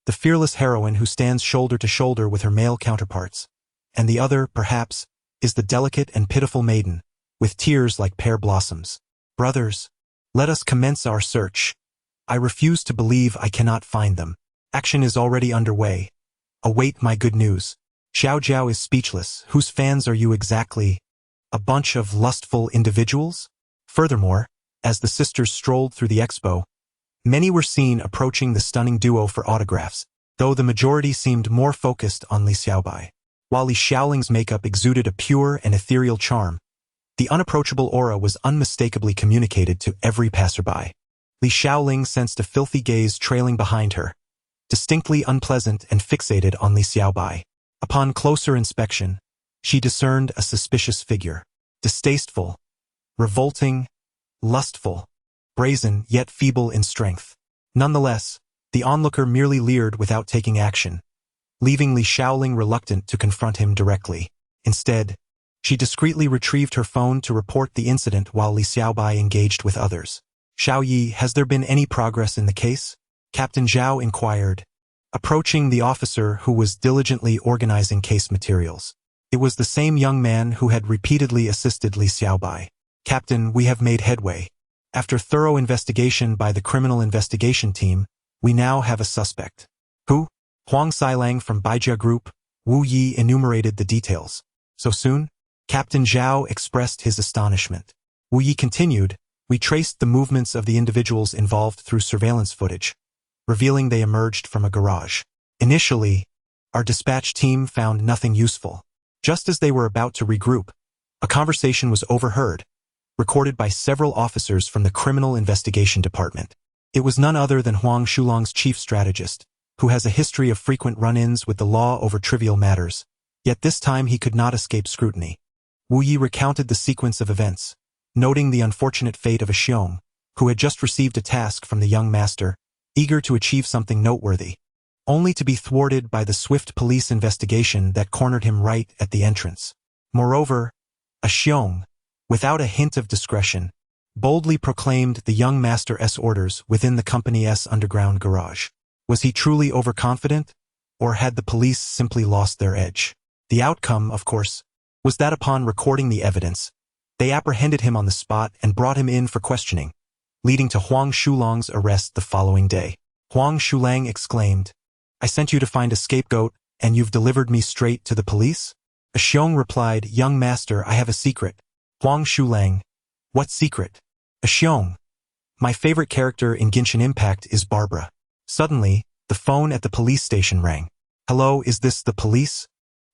The fearless heroine who stands shoulder to shoulder with her male counterparts. And the other, perhaps, is the delicate and pitiful maiden, with tears like pear blossoms. Brothers, let us commence our search. I refuse to believe I cannot find them. Action is already underway. Await my good news. Xiao Jiao is speechless. Whose fans are you exactly? A bunch of lustful individuals? Furthermore, as the sisters strolled through the expo, many were seen approaching the stunning duo for autographs, though the majority seemed more focused on Li Xiaobai. While Li Xiaoling's makeup exuded a pure and ethereal charm, the unapproachable aura was unmistakably communicated to every passerby. Li Xiaoling sensed a filthy gaze trailing behind her, distinctly unpleasant and fixated on Li Xiaobai. Upon closer inspection, she discerned a suspicious figure. Distasteful, revolting, lustful, brazen yet feeble in strength. Nonetheless, the onlooker merely leered without taking action, leaving Li Xiaoling reluctant to confront him directly. Instead, she discreetly retrieved her phone to report the incident while Li Xiaobai engaged with others. Xiao Yi, has there been any progress in the case? Captain Zhao inquired, approaching the officer who was diligently organizing case materials. It was the same young man who had repeatedly assisted Li Xiaobai. Captain, we have made headway. After thorough investigation by the criminal investigation team, we now have a suspect. Who? Huang Xilang from Baijia Group. Wu Yi enumerated the details. So soon? Captain Zhao expressed his astonishment. Wu Yi continued, we traced the movements of the individuals involved through surveillance footage, revealing they emerged from a garage. Initially, our dispatch team found nothing useful. Just as they were about to regroup, a conversation was overheard, recorded by several officers from the Criminal Investigation Department. It was none other than Huang Shulong's chief strategist, who has a history of frequent run-ins with the law over trivial matters. Yet this time he could not escape scrutiny. Wu Yi recounted the sequence of events, noting the unfortunate fate of a Xiong, who had just received a task from the young master, eager to achieve something noteworthy, only to be thwarted by the swift police investigation that cornered him right at the entrance. Moreover, a Xiong, without a hint of discretion, boldly proclaimed the young master's orders within the company's underground garage. Was he truly overconfident, or had the police simply lost their edge? The outcome, of course, was that upon recording the evidence, they apprehended him on the spot and brought him in for questioning, leading to Huang Shulong's arrest the following day. Huang Shulang exclaimed, I sent you to find a scapegoat, and you've delivered me straight to the police? A Xiong replied, young master, I have a secret. Huang Shulang, what secret? A Xiong, my favorite character in Genshin Impact is Barbara. Suddenly, the phone at the police station rang. Hello, is this the police?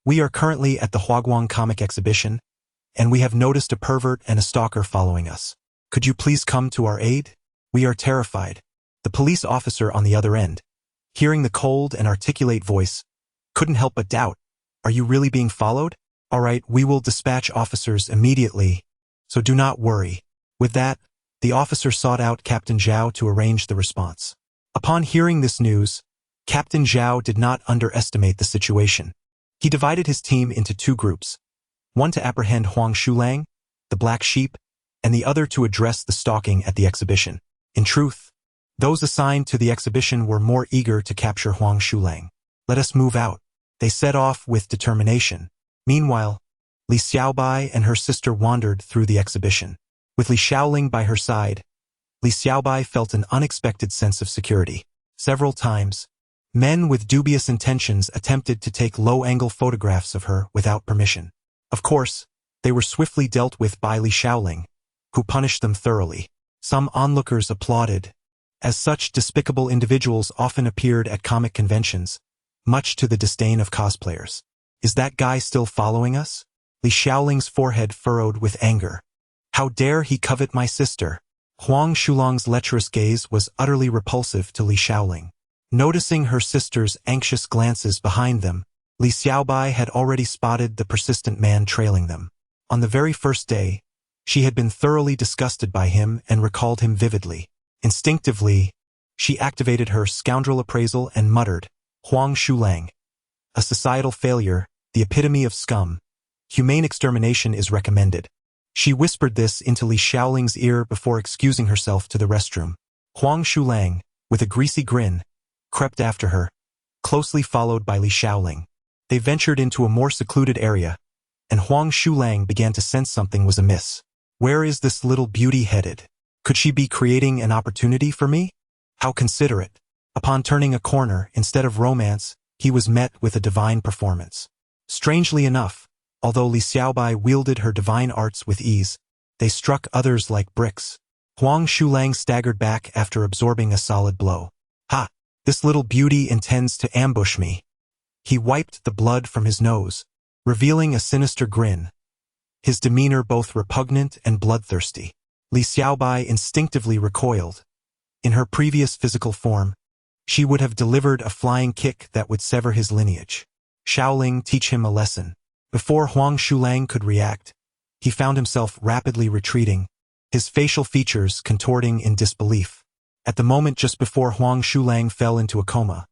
We are currently at the Huaguang Comic Exhibition, and we have noticed a pervert and a stalker following us. Could you please come to our aid? We are terrified. The police officer on the other end, hearing the cold and articulate voice, couldn't help but doubt. Are you really being followed? All right, we will dispatch officers immediately, so do not worry. With that, the officer sought out Captain Zhao to arrange the response. Upon hearing this news, Captain Zhao did not underestimate the situation. He divided his team into two groups, one to apprehend Huang Shulang, the black sheep, and the other to address the stalking at the exhibition. In truth, those assigned to the exhibition were more eager to capture Huang Shulang. Let us move out. They set off with determination. Meanwhile, Li Xiaobai and her sister wandered through the exhibition. With Li Xiaoling by her side, Li Xiaobai felt an unexpected sense of security. Several times, men with dubious intentions attempted to take low-angle photographs of her without permission. Of course, they were swiftly dealt with by Li Xiaoling, who punished them thoroughly. Some onlookers applauded, as such despicable individuals often appeared at comic conventions, much to the disdain of cosplayers. Is that guy still following us? Li Xiaoling's forehead furrowed with anger. How dare he covet my sister? Huang Shulang's lecherous gaze was utterly repulsive to Li Xiaoling. Noticing her sister's anxious glances behind them, Li Xiaobai had already spotted the persistent man trailing them. On the very first day, she had been thoroughly disgusted by him and recalled him vividly. Instinctively, she activated her scoundrel appraisal and muttered, Huang Shulang, a societal failure, the epitome of scum. Humane extermination is recommended. She whispered this into Li Xiaoling's ear before excusing herself to the restroom. Huang Shulang, with a greasy grin, crept after her, closely followed by Li Xiaoling. They ventured into a more secluded area, and Huang Shulang began to sense something was amiss. Where is this little beauty headed? Could she be creating an opportunity for me? How considerate. Upon turning a corner, instead of romance, he was met with a divine performance. Strangely enough, although Li Xiaobai wielded her divine arts with ease, they struck others like bricks. Huang Shulang staggered back after absorbing a solid blow. Ha! This little beauty intends to ambush me. He wiped the blood from his nose, revealing a sinister grin, his demeanor both repugnant and bloodthirsty. Li Xiaobai instinctively recoiled. In her previous physical form, she would have delivered a flying kick that would sever his lineage. Shaoling, teach him a lesson. Before Huang Shulang could react, he found himself rapidly retreating, his facial features contorting in disbelief. At the moment just before Huang Shulang fell into a coma,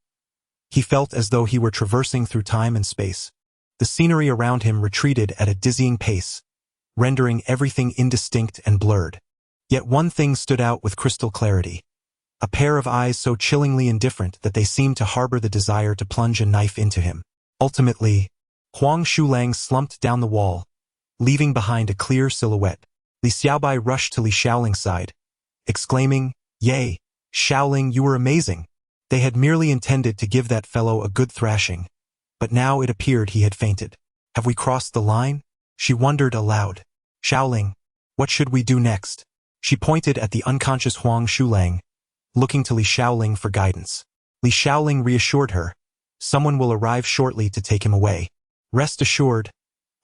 he felt as though he were traversing through time and space. The scenery around him retreated at a dizzying pace, rendering everything indistinct and blurred. Yet one thing stood out with crystal clarity. A pair of eyes so chillingly indifferent that they seemed to harbor the desire to plunge a knife into him. Ultimately, Huang Shulang slumped down the wall, leaving behind a clear silhouette. Li Xiaobai rushed to Li Xiaoling's side, exclaiming, Yay, Xiaoling, you were amazing. They had merely intended to give that fellow a good thrashing, but now it appeared he had fainted. Have we crossed the line? She wondered aloud. Xiaoling, what should we do next? She pointed at the unconscious Huang Shulang, looking to Li Xiaoling for guidance. Li Xiaoling reassured her. Someone will arrive shortly to take him away. Rest assured,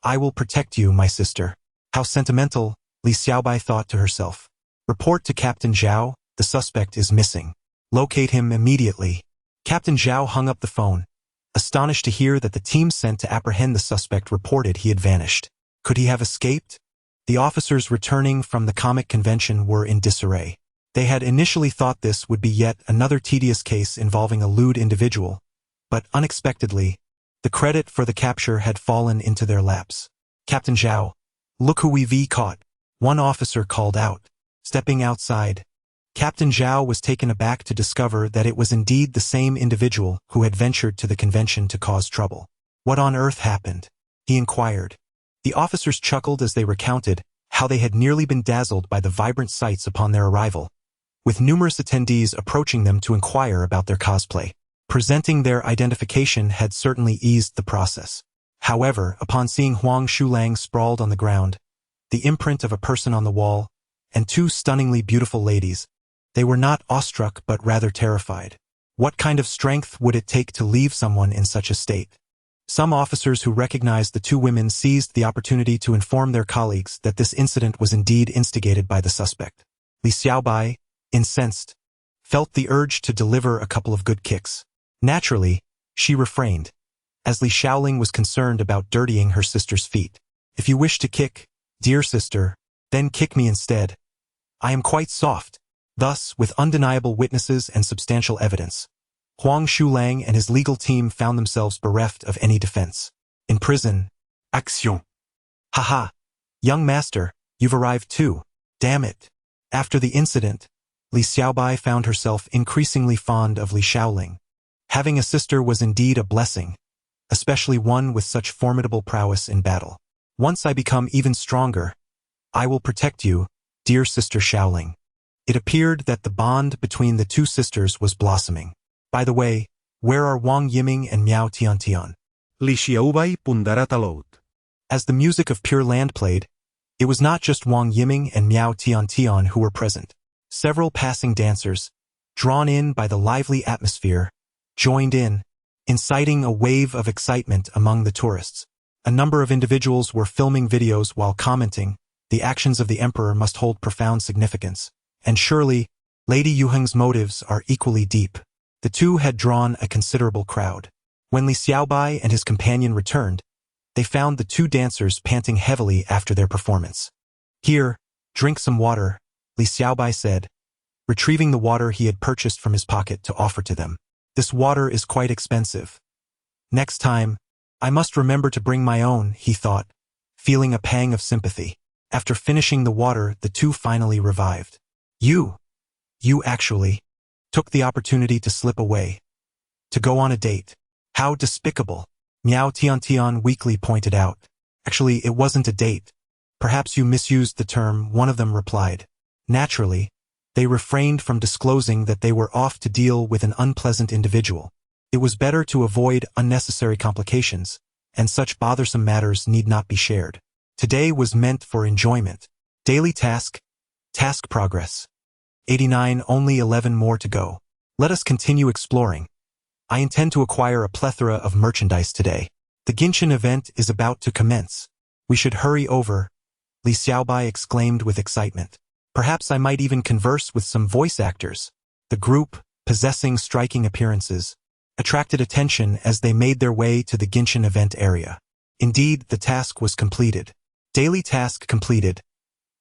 I will protect you, my sister. How sentimental, Li Xiaobai thought to herself. Report to Captain Zhao, the suspect is missing. Locate him immediately. Captain Zhao hung up the phone, astonished to hear that the team sent to apprehend the suspect reported he had vanished. Could he have escaped? The officers returning from the comic convention were in disarray. They had initially thought this would be yet another tedious case involving a lewd individual, but unexpectedly, the credit for the capture had fallen into their laps. Captain Zhao, look who we've caught, one officer called out. Stepping outside, Captain Zhao was taken aback to discover that it was indeed the same individual who had ventured to the convention to cause trouble. What on earth happened? He inquired. The officers chuckled as they recounted how they had nearly been dazzled by the vibrant sights upon their arrival, with numerous attendees approaching them to inquire about their cosplay. Presenting their identification had certainly eased the process. However, upon seeing Huang Shulang sprawled on the ground, the imprint of a person on the wall, and two stunningly beautiful ladies, they were not awestruck but rather terrified. What kind of strength would it take to leave someone in such a state? Some officers who recognized the two women seized the opportunity to inform their colleagues that this incident was indeed instigated by the suspect. Li Xiaobai, incensed, felt the urge to deliver a couple of good kicks. Naturally, she refrained. as Li Xiaoling was concerned about dirtying her sister's feet. If you wish to kick, dear sister, then kick me instead. I am quite soft. Thus, with undeniable witnesses and substantial evidence, Huang Shulang and his legal team found themselves bereft of any defense. In prison, action. Haha. Young master, you've arrived too. Damn it. After the incident, Li Xiaobai found herself increasingly fond of Li Xiaoling. Having a sister was indeed a blessing, especially one with such formidable prowess in battle. Once I become even stronger, I will protect you, dear sister Xiaoling. It appeared that the bond between the two sisters was blossoming. By the way, where are Wang Yiming and Miao Tiantian? Li Xiaobai pundara talot. As the music of Pure Land played, it was not just Wang Yiming and Miao Tiantian who were present. Several passing dancers, drawn in by the lively atmosphere, joined in, inciting a wave of excitement among the tourists. A number of individuals were filming videos while commenting, the actions of the emperor must hold profound significance. And surely, Lady Yuheng's motives are equally deep. The two had drawn a considerable crowd. When Li Xiaobai and his companion returned, they found the two dancers panting heavily after their performance. Here, drink some water, Li Xiaobai said, retrieving the water he had purchased from his pocket to offer to them. This water is quite expensive. Next time, I must remember to bring my own, he thought, feeling a pang of sympathy. After finishing the water, the two finally revived. You actually took the opportunity to slip away, to go on a date. How despicable, Miao Tiantian weakly pointed out. Actually, it wasn't a date. Perhaps you misused the term, one of them replied. Naturally, they refrained from disclosing that they were off to deal with an unpleasant individual. It was better to avoid unnecessary complications, and such bothersome matters need not be shared. Today was meant for enjoyment. Daily task progress. 89, only 11 more to go. Let us continue exploring. I intend to acquire a plethora of merchandise today. The Genshin event is about to commence. We should hurry over, Li Xiaobai exclaimed with excitement. Perhaps I might even converse with some voice actors. The group, possessing striking appearances, attracted attention as they made their way to the Genshin event area. Indeed, the task was completed. Daily task completed.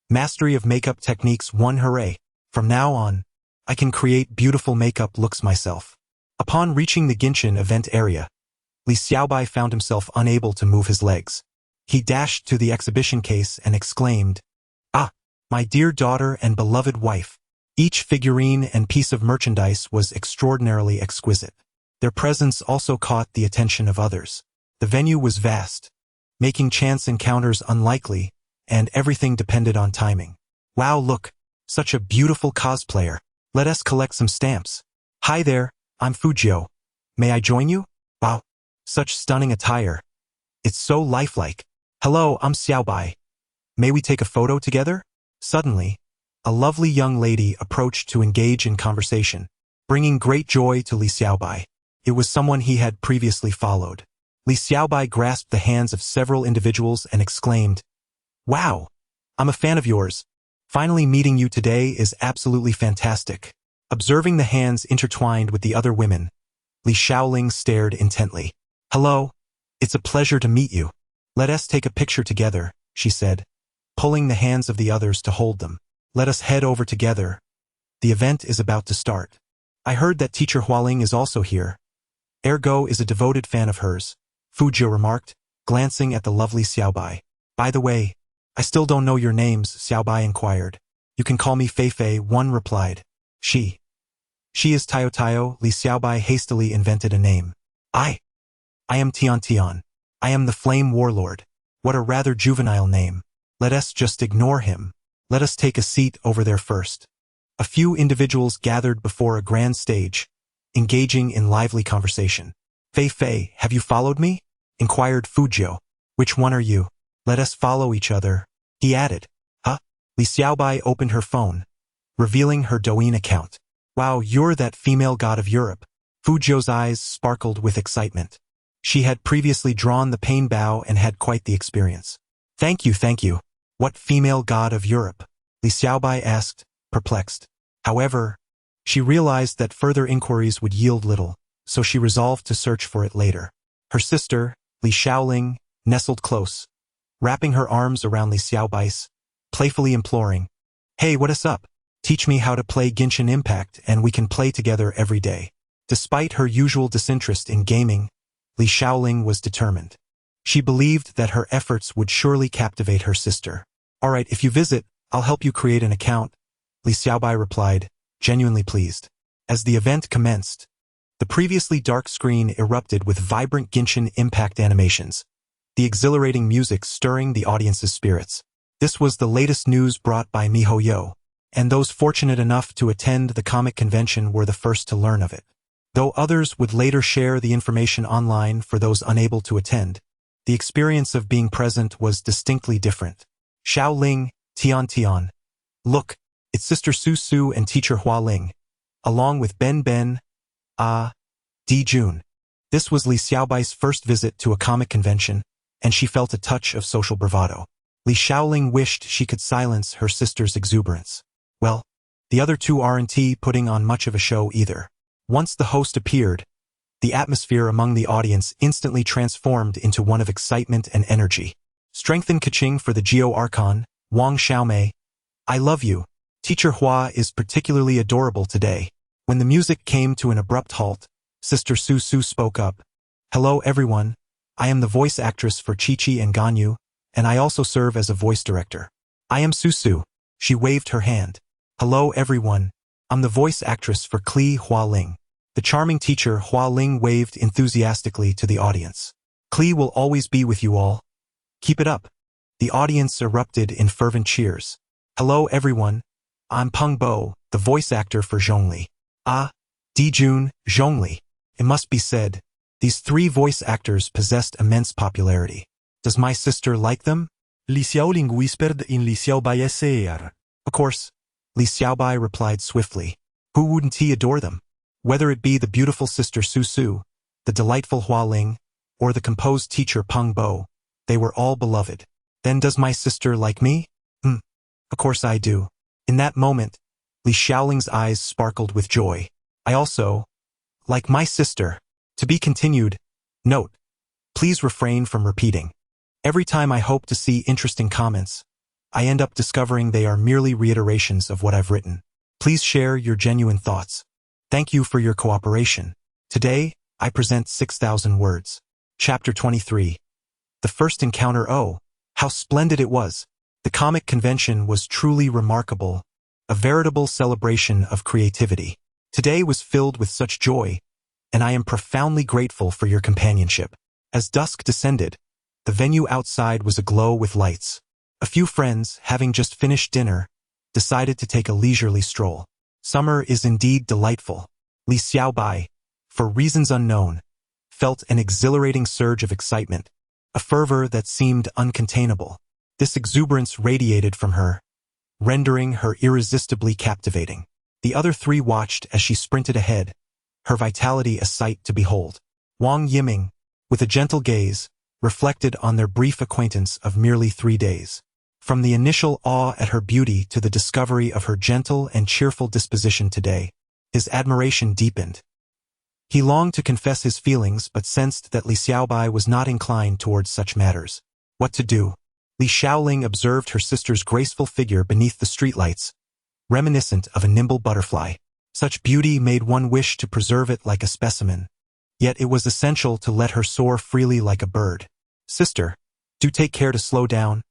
Mastery of makeup techniques 1, hooray. From now on, I can create beautiful makeup looks myself. Upon reaching the Genshin event area, Li Xiaobai found himself unable to move his legs. He dashed to the exhibition case and exclaimed, "Ah, my dear daughter and beloved wife." Each figurine and piece of merchandise was extraordinarily exquisite. Their presence also caught the attention of others. The venue was vast, making chance encounters unlikely, and everything depended on timing. Wow, look, such a beautiful cosplayer. Let us collect some stamps. Hi there, I'm Fujio. May I join you? Wow, such stunning attire. It's so lifelike. Hello, I'm Xiaobai. May we take a photo together? Suddenly, a lovely young lady approached to engage in conversation, bringing great joy to Li Xiaobai. It was someone he had previously followed. Li Xiaobai grasped the hands of several individuals and exclaimed, "Wow, I'm a fan of yours. Finally meeting you today is absolutely fantastic." Observing the hands intertwined with the other women, Li Xiaoling stared intently. "Hello, it's a pleasure to meet you. Let us take a picture together," she said, pulling the hands of the others to hold them. "Let us head over together. The event is about to start. I heard that teacher Hualing is also here. Ergo is a devoted fan of hers," Fujio remarked, glancing at the lovely Xiaobai. "By the way, I still don't know your names," Xiaobai inquired. "You can call me Fei, one replied. She is Tayo, Li Xiaobai hastily invented a name. I am Tian. I am the Flame Warlord. What a rather juvenile name. Let us just ignore him. Let us take a seat over there first." A few individuals gathered before a grand stage, engaging in lively conversation. Fei, have you followed me?" inquired Fujio. "Which one are you? Let us follow each other," he added. "Huh?" Li Xiaobai opened her phone, revealing her Douyin account. "Wow, you're that female god of Europe." Fujio's eyes sparkled with excitement. She had previously drawn the pain bow and had quite the experience. Thank you. What female god of Europe?" Li Xiaobai asked, perplexed. However, she realized that further inquiries would yield little, so she resolved to search for it later. Her sister, Li Xiaoling, nestled close, wrapping her arms around Li Xiaobai's, playfully imploring, "Hey, what's up? Teach me how to play Genshin Impact and we can play together every day." Despite her usual disinterest in gaming, Li Xiaoling was determined. She believed that her efforts would surely captivate her sister. "All right, if you visit, I'll help you create an account," Li Xiaobai replied, genuinely pleased. As the event commenced, the previously dark screen erupted with vibrant Genshin Impact animations, the exhilarating music stirring the audience's spirits. This was the latest news brought by MiHoYo, and those fortunate enough to attend the comic convention were the first to learn of it. Though others would later share the information online for those unable to attend, the experience of being present was distinctly different. Xiao Ling, Tian. Look, it's Sister Su Su and Teacher Hua Ling, along with Ben, Di Jun. This was Li Xiaobai's first visit to a comic convention, and she felt a touch of social bravado. Li Xiaoling wished she could silence her sister's exuberance. Well, the other two aren't putting on much of a show either. Once the host appeared, the atmosphere among the audience instantly transformed into one of excitement and energy. Strengthen Kaching for the Geo Archon, Wang Xiaomei. I love you. Teacher Hua is particularly adorable today. When the music came to an abrupt halt, Sister Su Su spoke up. Hello everyone, I am the voice actress for Chi-Chi and Ganyu, and I also serve as a voice director. I am Su Su. She waved her hand. Hello everyone, I'm the voice actress for Kli Hua Ling. The charming teacher Hua Ling waved enthusiastically to the audience. Kli will always be with you all. Keep it up. The audience erupted in fervent cheers. Hello everyone, I'm Peng Bo, the voice actor for Zhongli. Di Jun, Zhongli. It must be said, these three voice actors possessed immense popularity. Does my sister like them? Li Xiaoling whispered in Li Xiaobai's ear. Of course, Li Xiaobai replied swiftly. Who wouldn't he adore them? Whether it be the beautiful sister Su Su, the delightful Hua Ling, or the composed teacher Peng Bo, they were all beloved. Then does my sister like me? Of course I do. In that moment, Li Xiaoling's eyes sparkled with joy. I also like my sister. To be continued. Note, please refrain from repeating. Every time I hope to see interesting comments, I end up discovering they are merely reiterations of what I've written. Please share your genuine thoughts. Thank you for your cooperation. Today, I present 6,000 words. Chapter 23. The first encounter. Oh, how splendid it was. The comic convention was truly remarkable, a veritable celebration of creativity. Today was filled with such joy, and I am profoundly grateful for your companionship. As dusk descended, the venue outside was aglow with lights. A few friends, having just finished dinner, decided to take a leisurely stroll. Summer is indeed delightful. Li Xiaobai, for reasons unknown, felt an exhilarating surge of excitement, a fervor that seemed uncontainable. This exuberance radiated from her, rendering her irresistibly captivating. The other three watched as she sprinted ahead, her vitality a sight to behold. Wang Yiming, with a gentle gaze, reflected on their brief acquaintance of merely 3 days. From the initial awe at her beauty to the discovery of her gentle and cheerful disposition today, his admiration deepened. He longed to confess his feelings but sensed that Li Xiaobai was not inclined towards such matters. What to do? Li Xiaoling observed her sister's graceful figure beneath the streetlights, reminiscent of a nimble butterfly. Such beauty made one wish to preserve it like a specimen. Yet it was essential to let her soar freely like a bird. Sister, do take care to slow down,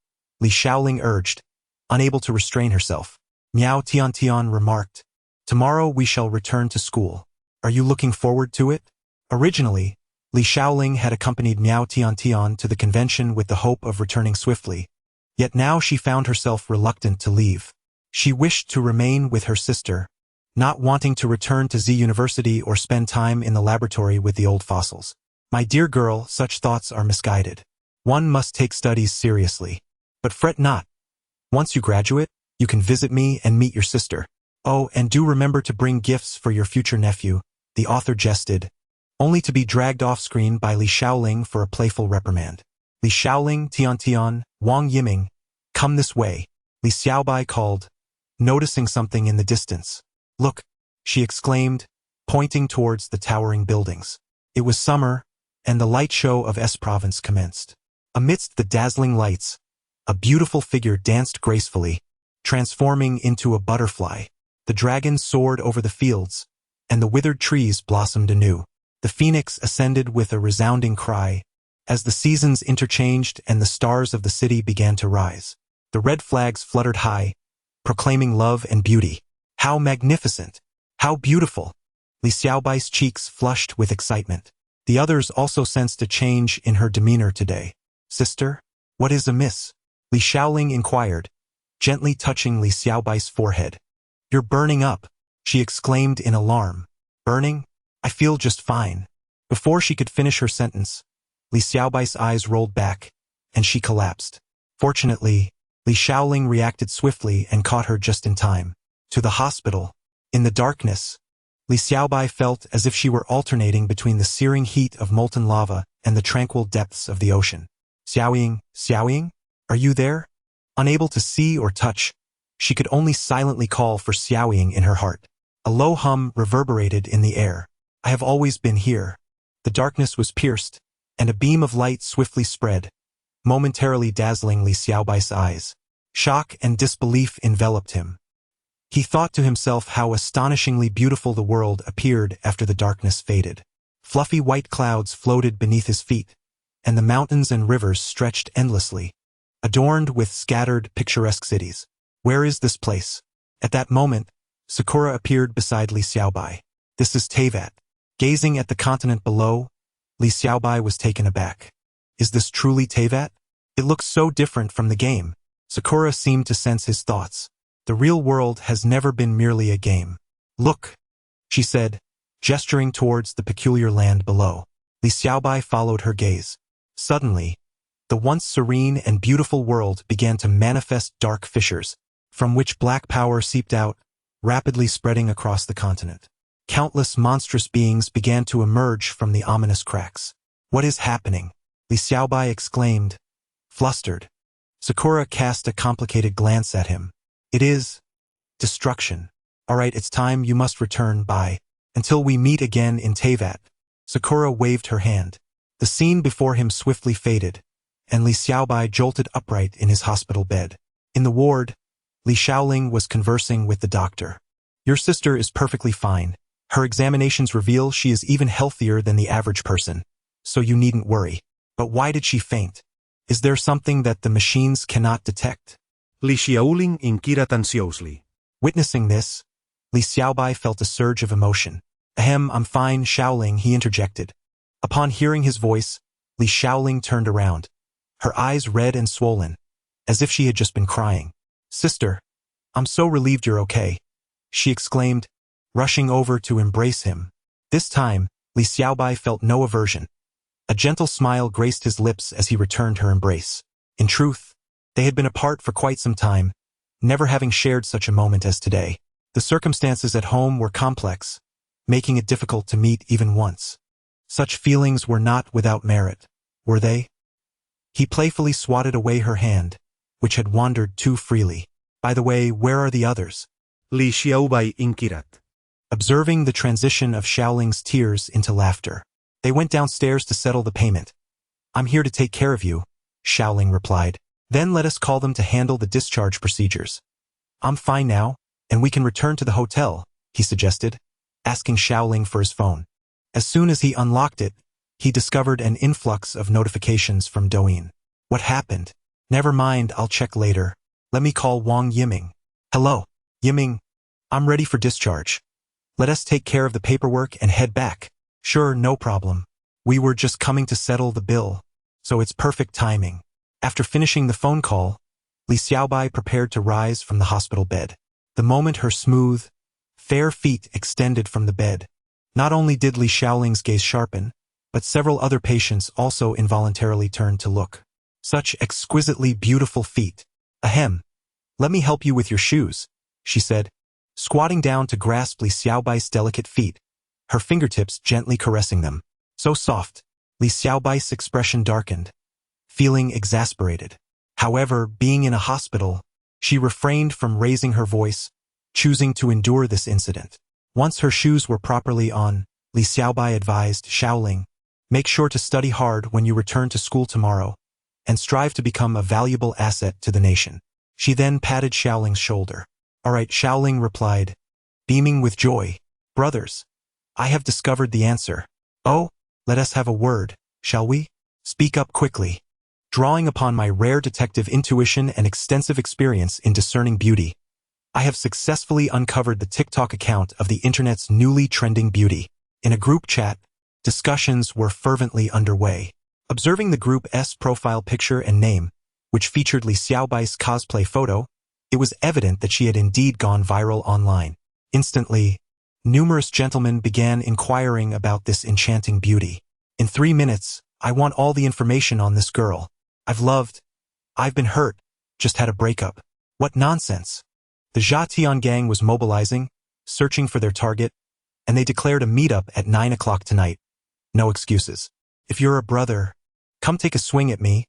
Li Xiaoling urged, unable to restrain herself. Miao Tian remarked, tomorrow we shall return to school. Are you looking forward to it? Originally, Li Xiaoling had accompanied Miao Tian to the convention with the hope of returning swiftly, yet now she found herself reluctant to leave. She wished to remain with her sister, not wanting to return to Z University or spend time in the laboratory with the old fossils. My dear girl, such thoughts are misguided. One must take studies seriously. But fret not. Once you graduate, you can visit me and meet your sister. Oh, and do remember to bring gifts for your future nephew, the author jested, only to be dragged off-screen by Li Xiaoling for a playful reprimand. Li Xiaoling, Tian, Wang Yiming, come this way, Li Xiaobai called, noticing something in the distance. Look, she exclaimed, pointing towards the towering buildings. It was summer, and the light show of S province commenced. Amidst the dazzling lights, a beautiful figure danced gracefully, transforming into a butterfly. The dragon soared over the fields, and the withered trees blossomed anew. The phoenix ascended with a resounding cry, as the seasons interchanged and the stars of the city began to rise. The red flags fluttered high, proclaiming love and beauty. How magnificent! How beautiful! Li Xiaobai's cheeks flushed with excitement. The others also sensed a change in her demeanor today. Sister, what is amiss? Li Xiaoling inquired, gently touching Li Xiaobai's forehead. You're burning up, she exclaimed in alarm. Burning? I feel just fine. Before she could finish her sentence, Li Xiaobai's eyes rolled back, and she collapsed. Fortunately, Li Xiaoling reacted swiftly and caught her just in time. To the hospital. In the darkness, Li Xiaobai felt as if she were alternating between the searing heat of molten lava and the tranquil depths of the ocean. Xiaoying, Xiaoying, are you there? Unable to see or touch, she could only silently call for Xiaoying in her heart. A low hum reverberated in the air. I have always been here. The darkness was pierced, and a beam of light swiftly spread, momentarily dazzling Li Xiaobai's eyes. Shock and disbelief enveloped him. He thought to himself how astonishingly beautiful the world appeared after the darkness faded. Fluffy white clouds floated beneath his feet, and the mountains and rivers stretched endlessly, adorned with scattered, picturesque cities. Where is this place? At that moment, Sakura appeared beside Li Xiaobai. This is Teyvat. Gazing at the continent below, Li Xiaobai was taken aback. Is this truly Teyvat? It looks so different from the game. Sakura seemed to sense his thoughts. The real world has never been merely a game. Look, she said, gesturing towards the peculiar land below. Li Xiaobai followed her gaze. Suddenly, the once serene and beautiful world began to manifest dark fissures, from which black power seeped out, rapidly spreading across the continent. Countless monstrous beings began to emerge from the ominous cracks. What is happening? Li Xiaobai exclaimed, flustered. Sakura cast a complicated glance at him. It is destruction. All right, it's time you must return by. Until we meet again in Teyvat. Sakura waved her hand. The scene before him swiftly faded, and Li Xiaobai jolted upright in his hospital bed. In the ward, Li Xiaoling was conversing with the doctor. Your sister is perfectly fine. Her examinations reveal she is even healthier than the average person, so you needn't worry. But why did she faint? Is there something that the machines cannot detect? Li Xiaoling inquired anxiously. Witnessing this, Li Xiaobai felt a surge of emotion. Ahem, I'm fine, Xiaoling, he interjected. Upon hearing his voice, Li Xiaoling turned around, her eyes red and swollen, as if she had just been crying. Sister, I'm so relieved you're okay, she exclaimed, rushing over to embrace him. This time, Li Xiaobai felt no aversion. A gentle smile graced his lips as he returned her embrace. In truth, they had been apart for quite some time, never having shared such a moment as today. The circumstances at home were complex, making it difficult to meet even once. Such feelings were not without merit, were they? He playfully swatted away her hand, which had wandered too freely. By the way, where are the others? Li Xiaobai inquired. Observing the transition of Xiaoling's tears into laughter. They went downstairs to settle the payment. I'm here to take care of you, Xiaoling replied. Then let us call them to handle the discharge procedures. I'm fine now, and we can return to the hotel, he suggested, asking Xiaoling for his phone. As soon as he unlocked it, he discovered an influx of notifications from Douyin. What happened? Never mind, I'll check later. Let me call Wang Yiming. Hello, Yiming. I'm ready for discharge. Let us take care of the paperwork and head back. Sure, no problem. We were just coming to settle the bill, so it's perfect timing. After finishing the phone call, Li Xiaobai prepared to rise from the hospital bed. The moment her smooth, fair feet extended from the bed, not only did Li Xiaoling's gaze sharpen, but several other patients also involuntarily turned to look. Such exquisitely beautiful feet. Ahem. Let me help you with your shoes, she said, squatting down to grasp Li Xiaobai's delicate feet, her fingertips gently caressing them. So soft, Li Xiaobai's expression darkened, feeling exasperated. However, being in a hospital, she refrained from raising her voice, choosing to endure this incident. Once her shoes were properly on, Li Xiaobai advised Xiaoling, Make sure to study hard when you return to school tomorrow, and strive to become a valuable asset to the nation. She then patted Xiaoling's shoulder. All right, Xiaoling replied, beaming with joy. Brothers, I have discovered the answer. Oh, let us have a word, shall we? Speak up quickly. Drawing upon my rare detective intuition and extensive experience in discerning beauty, I have successfully uncovered the TikTok account of the internet's newly trending beauty. In a group chat, discussions were fervently underway. Observing the group's profile picture and name, which featured Li Xiaobai's cosplay photo, it was evident that she had indeed gone viral online. Instantly, numerous gentlemen began inquiring about this enchanting beauty. In 3 minutes, I want all the information on this girl. I've loved. I've been hurt. Just had a breakup. What nonsense. The Zhatian gang was mobilizing, searching for their target, and they declared a meetup at 9 o'clock tonight. No excuses. If you're a brother, come take a swing at me,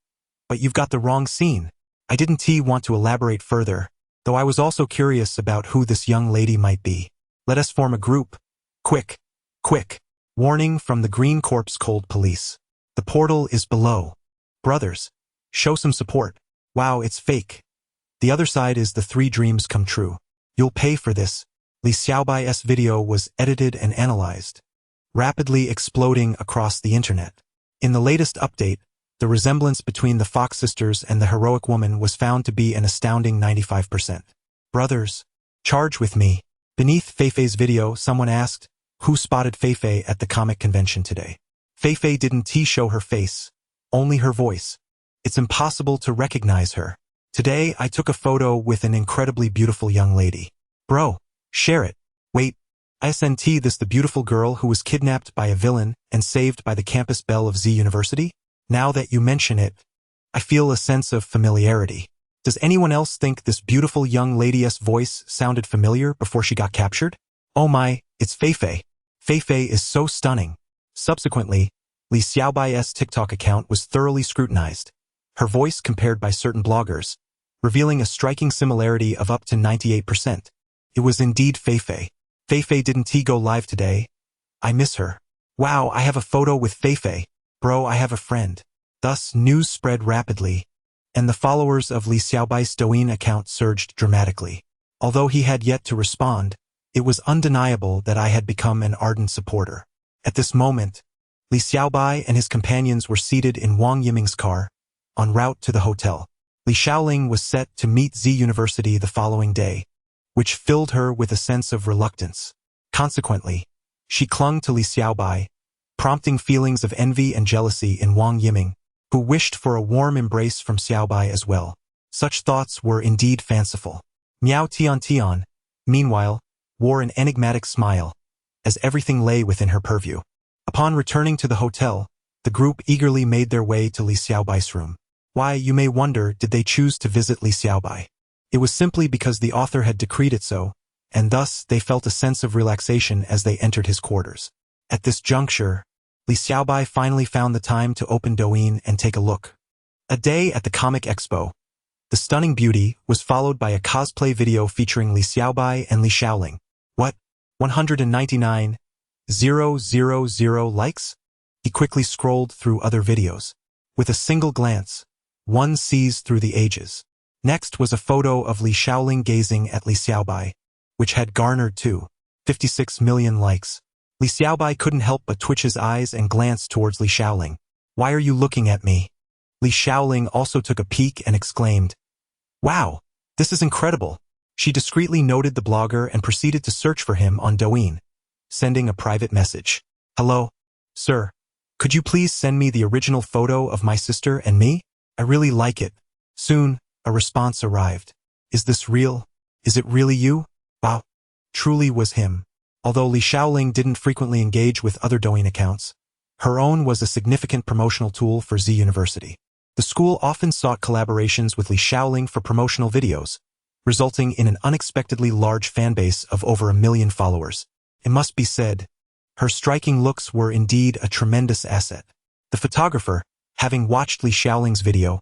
but you've got the wrong scene. I didn't want to elaborate further, though I was also curious about who this young lady might be. Let us form a group. Quick, quick. Warning from the Green Corp's Cold Police. The portal is below. Brothers, show some support. Wow, it's fake. The other side is the 3 dreams come true. You'll pay for this. Li Xiaobai's video was edited and analyzed, rapidly exploding across the internet. In the latest update, the resemblance between the Fox sisters and the heroic woman was found to be an astounding 95%. Brothers, charge with me. Beneath Feifei's video, someone asked, who spotted Feifei at the comic convention today? Feifei didn't show her face, only her voice. It's impossible to recognize her. Today, I took a photo with an incredibly beautiful young lady. Bro, share it. Wait, isn't this the beautiful girl who was kidnapped by a villain and saved by the campus belle of Z University? Now that you mention it, I feel a sense of familiarity. Does anyone else think this beautiful young lady's voice sounded familiar before she got captured? Oh my, it's Feifei. Feifei is so stunning. Subsequently, Li Xiaobai's TikTok account was thoroughly scrutinized, her voice compared by certain bloggers, revealing a striking similarity of up to 98%. It was indeed Feifei. Feifei didn't go live today. I miss her. Wow, I have a photo with Feifei. Bro, I have a friend. Thus, news spread rapidly, and the followers of Li Xiaobai's Douyin account surged dramatically. Although he had yet to respond, it was undeniable that I had become an ardent supporter. At this moment, Li Xiaobai and his companions were seated in Wang Yiming's car, en route to the hotel. Li Xiaoling was set to meet Z University the following day, which filled her with a sense of reluctance. Consequently, she clung to Li Xiaobai, prompting feelings of envy and jealousy in Wang Yiming, who wished for a warm embrace from Xiaobai as well. Such thoughts were indeed fanciful. Miao Tian, meanwhile, wore an enigmatic smile, as everything lay within her purview. Upon returning to the hotel, the group eagerly made their way to Li Xiaobai's room. Why, you may wonder, did they choose to visit Li Xiaobai? It was simply because the author had decreed it so, and thus they felt a sense of relaxation as they entered his quarters. At this juncture, Li Xiaobai finally found the time to open Douyin and take a look. A day at the Comic Expo. The stunning beauty was followed by a cosplay video featuring Li Xiaobai and Li Xiaoling. What? 199,000 likes? He quickly scrolled through other videos. With a single glance, one sees through the ages. Next was a photo of Li Xiaoling gazing at Li Xiaobai, which had garnered 56 million likes. Li Xiaobai couldn't help but twitch his eyes and glance towards Li Xiaoling. Why are you looking at me? Li Xiaoling also took a peek and exclaimed, wow, this is incredible. She discreetly noted the blogger and proceeded to search for him on Douyin, sending a private message. Hello, sir. Could you please send me the original photo of my sister and me? I really like it. Soon, a response arrived. Is this real? Is it really you? Wow. Truly was him. Although Li Xiaoling didn't frequently engage with other Douyin accounts, her own was a significant promotional tool for Z University. The school often sought collaborations with Li Xiaoling for promotional videos, resulting in an unexpectedly large fanbase of over 1 million followers. It must be said, her striking looks were indeed a tremendous asset. The photographer, having watched Li Xiaoling's video,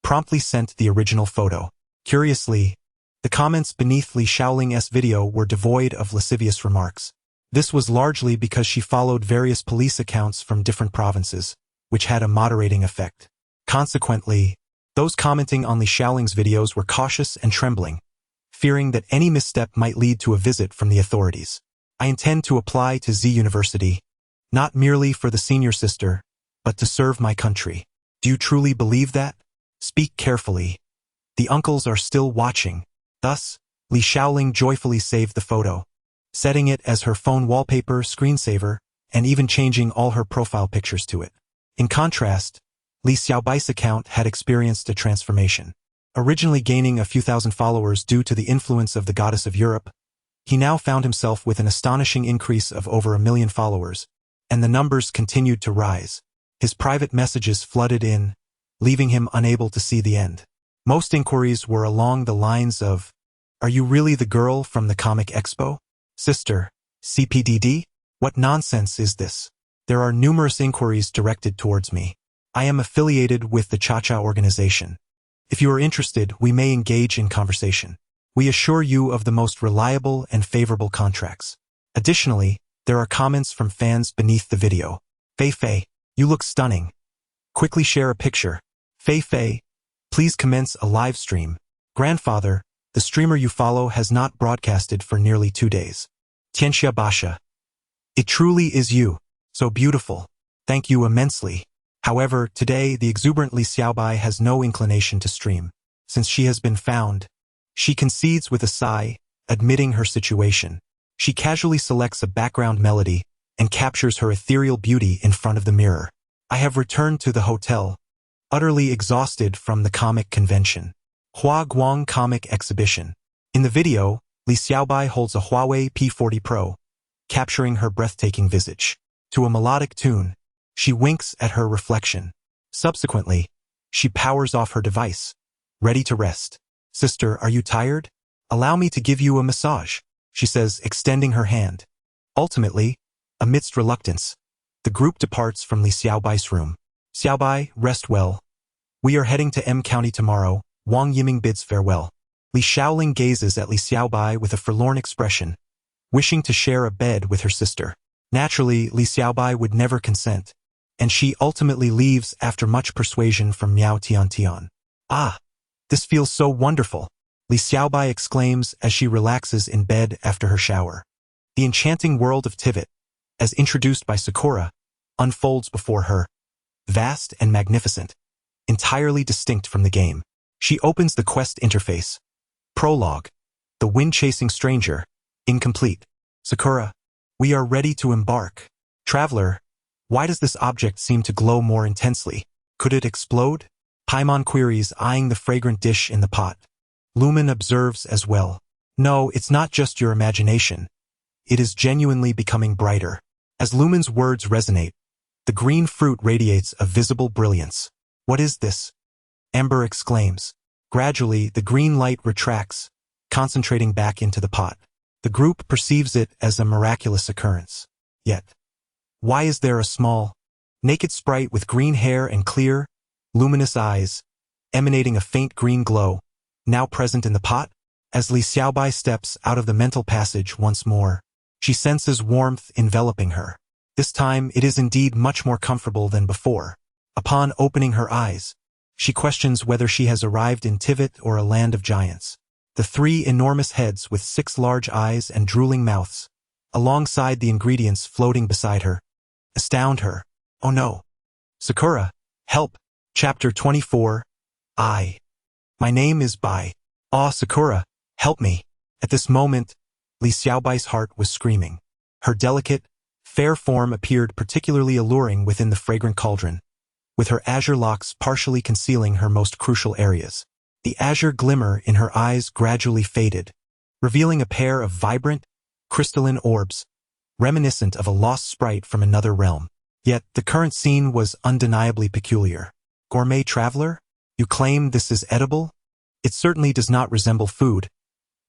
promptly sent the original photo. Curiously, the comments beneath Li Xiaoling's video were devoid of lascivious remarks. This was largely because she followed various police accounts from different provinces, which had a moderating effect. Consequently, those commenting on Li Xiaoling's videos were cautious and trembling, fearing that any misstep might lead to a visit from the authorities. I intend to apply to Z University, not merely for the senior sister, but to serve my country. Do you truly believe that? Speak carefully. The uncles are still watching. Thus, Li Xiaoling joyfully saved the photo, setting it as her phone wallpaper, screensaver, and even changing all her profile pictures to it. In contrast, Li Xiaobai's account had experienced a transformation. Originally gaining a few thousand followers due to the influence of the goddess of Europe, he now found himself with an astonishing increase of over 1 million followers, and the numbers continued to rise. His private messages flooded in, leaving him unable to see the end. Most inquiries were along the lines of, "Are you really the girl from the Comic Expo? Sister, CPDD? What nonsense is this?" There are numerous inquiries directed towards me. I am affiliated with the Cha-Cha organization. If you are interested, we may engage in conversation. We assure you of the most reliable and favorable contracts. Additionally, there are comments from fans beneath the video. Fei Fei, you look stunning. Quickly share a picture. Fei Fei, please commence a live stream. Grandfather, the streamer you follow has not broadcasted for nearly 2 days. Tianxia Basha. It truly is you. So beautiful. Thank you immensely. However, today the exuberant Li Xiaobai has no inclination to stream. Since she has been found, she concedes with a sigh, admitting her situation. She casually selects a background melody and captures her ethereal beauty in front of the mirror. I have returned to the hotel, utterly exhausted from the comic convention. Hua Guang Comic Exhibition. In the video, Li Xiaobai holds a Huawei P40 Pro, capturing her breathtaking visage. To a melodic tune, she winks at her reflection. Subsequently, she powers off her device, ready to rest. Sister, are you tired? Allow me to give you a massage, she says, extending her hand. Ultimately, amidst reluctance, the group departs from Li Xiaobai's room. Xiaobai, rest well. We are heading to M County tomorrow. Wang Yiming bids farewell. Li Xiaoling gazes at Li Xiaobai with a forlorn expression, wishing to share a bed with her sister. Naturally, Li Xiaobai would never consent, and she ultimately leaves after much persuasion from Miao Tiantian. Ah, this feels so wonderful, Li Xiaobai exclaims as she relaxes in bed after her shower. The enchanting world of Tivit, as introduced by Sakura, unfolds before her, vast and magnificent, entirely distinct from the game. She opens the quest interface. Prologue. The wind-chasing stranger. Incomplete. Sakura. We are ready to embark. Traveler. Why does this object seem to glow more intensely? Could it explode? Paimon queries, eyeing the fragrant dish in the pot. Lumen observes as well. No, it's not just your imagination. It is genuinely becoming brighter. As Lumen's words resonate, the green fruit radiates a visible brilliance. What is this? Amber exclaims. Gradually, the green light retracts, concentrating back into the pot. The group perceives it as a miraculous occurrence. Yet, why is there a small, naked sprite with green hair and clear, luminous eyes, emanating a faint green glow, now present in the pot? As Li Xiaobai steps out of the mental passage once more, she senses warmth enveloping her. This time, it is indeed much more comfortable than before. Upon opening her eyes, she questions whether she has arrived in Tivit or a land of giants. The 3 enormous heads with 6 large eyes and drooling mouths, alongside the ingredients floating beside her, astound her. Oh no. Sakura, help. Chapter 24. My name is Bai. Ah, Sakura, help me. At this moment, Li Xiaobai's heart was screaming. Her delicate, fair form appeared particularly alluring within the fragrant cauldron, with her azure locks partially concealing her most crucial areas. The azure glimmer in her eyes gradually faded, revealing a pair of vibrant, crystalline orbs, reminiscent of a lost sprite from another realm. Yet, the current scene was undeniably peculiar. Gourmet traveler? You claim this is edible? It certainly does not resemble food,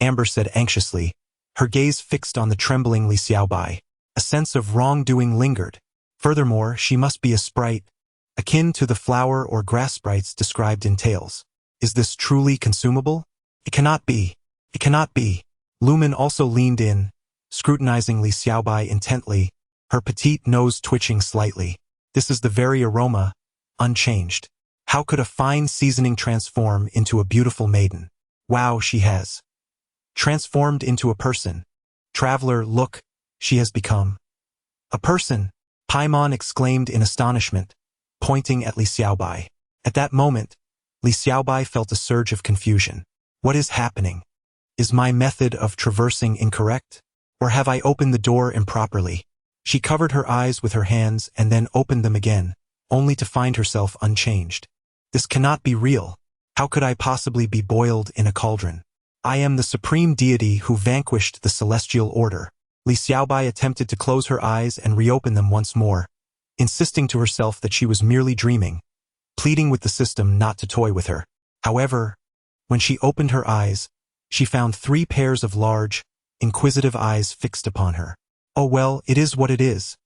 Amber said anxiously, her gaze fixed on the trembling Li Xiaobai. A sense of wrongdoing lingered. Furthermore, she must be a sprite, akin to the flower or grass sprites described in tales. Is this truly consumable? It cannot be. It cannot be. Lumen also leaned in, scrutinizing Li Xiaobai intently, her petite nose twitching slightly. This is the very aroma, unchanged. How could a fine seasoning transform into a beautiful maiden? Wow, she has transformed into a person. Traveler, look, she has become a person, Paimon exclaimed in astonishment, pointing at Li Xiaobai. At that moment, Li Xiaobai felt a surge of confusion. What is happening? Is my method of traversing incorrect? Or have I opened the door improperly? She covered her eyes with her hands and then opened them again, only to find herself unchanged. This cannot be real. How could I possibly be boiled in a cauldron? I am the supreme deity who vanquished the celestial order. Li Xiaobai attempted to close her eyes and reopen them once more, insisting to herself that she was merely dreaming, pleading with the system not to toy with her. However, when she opened her eyes, she found 3 pairs of large, inquisitive eyes fixed upon her. Oh well, it is what it is.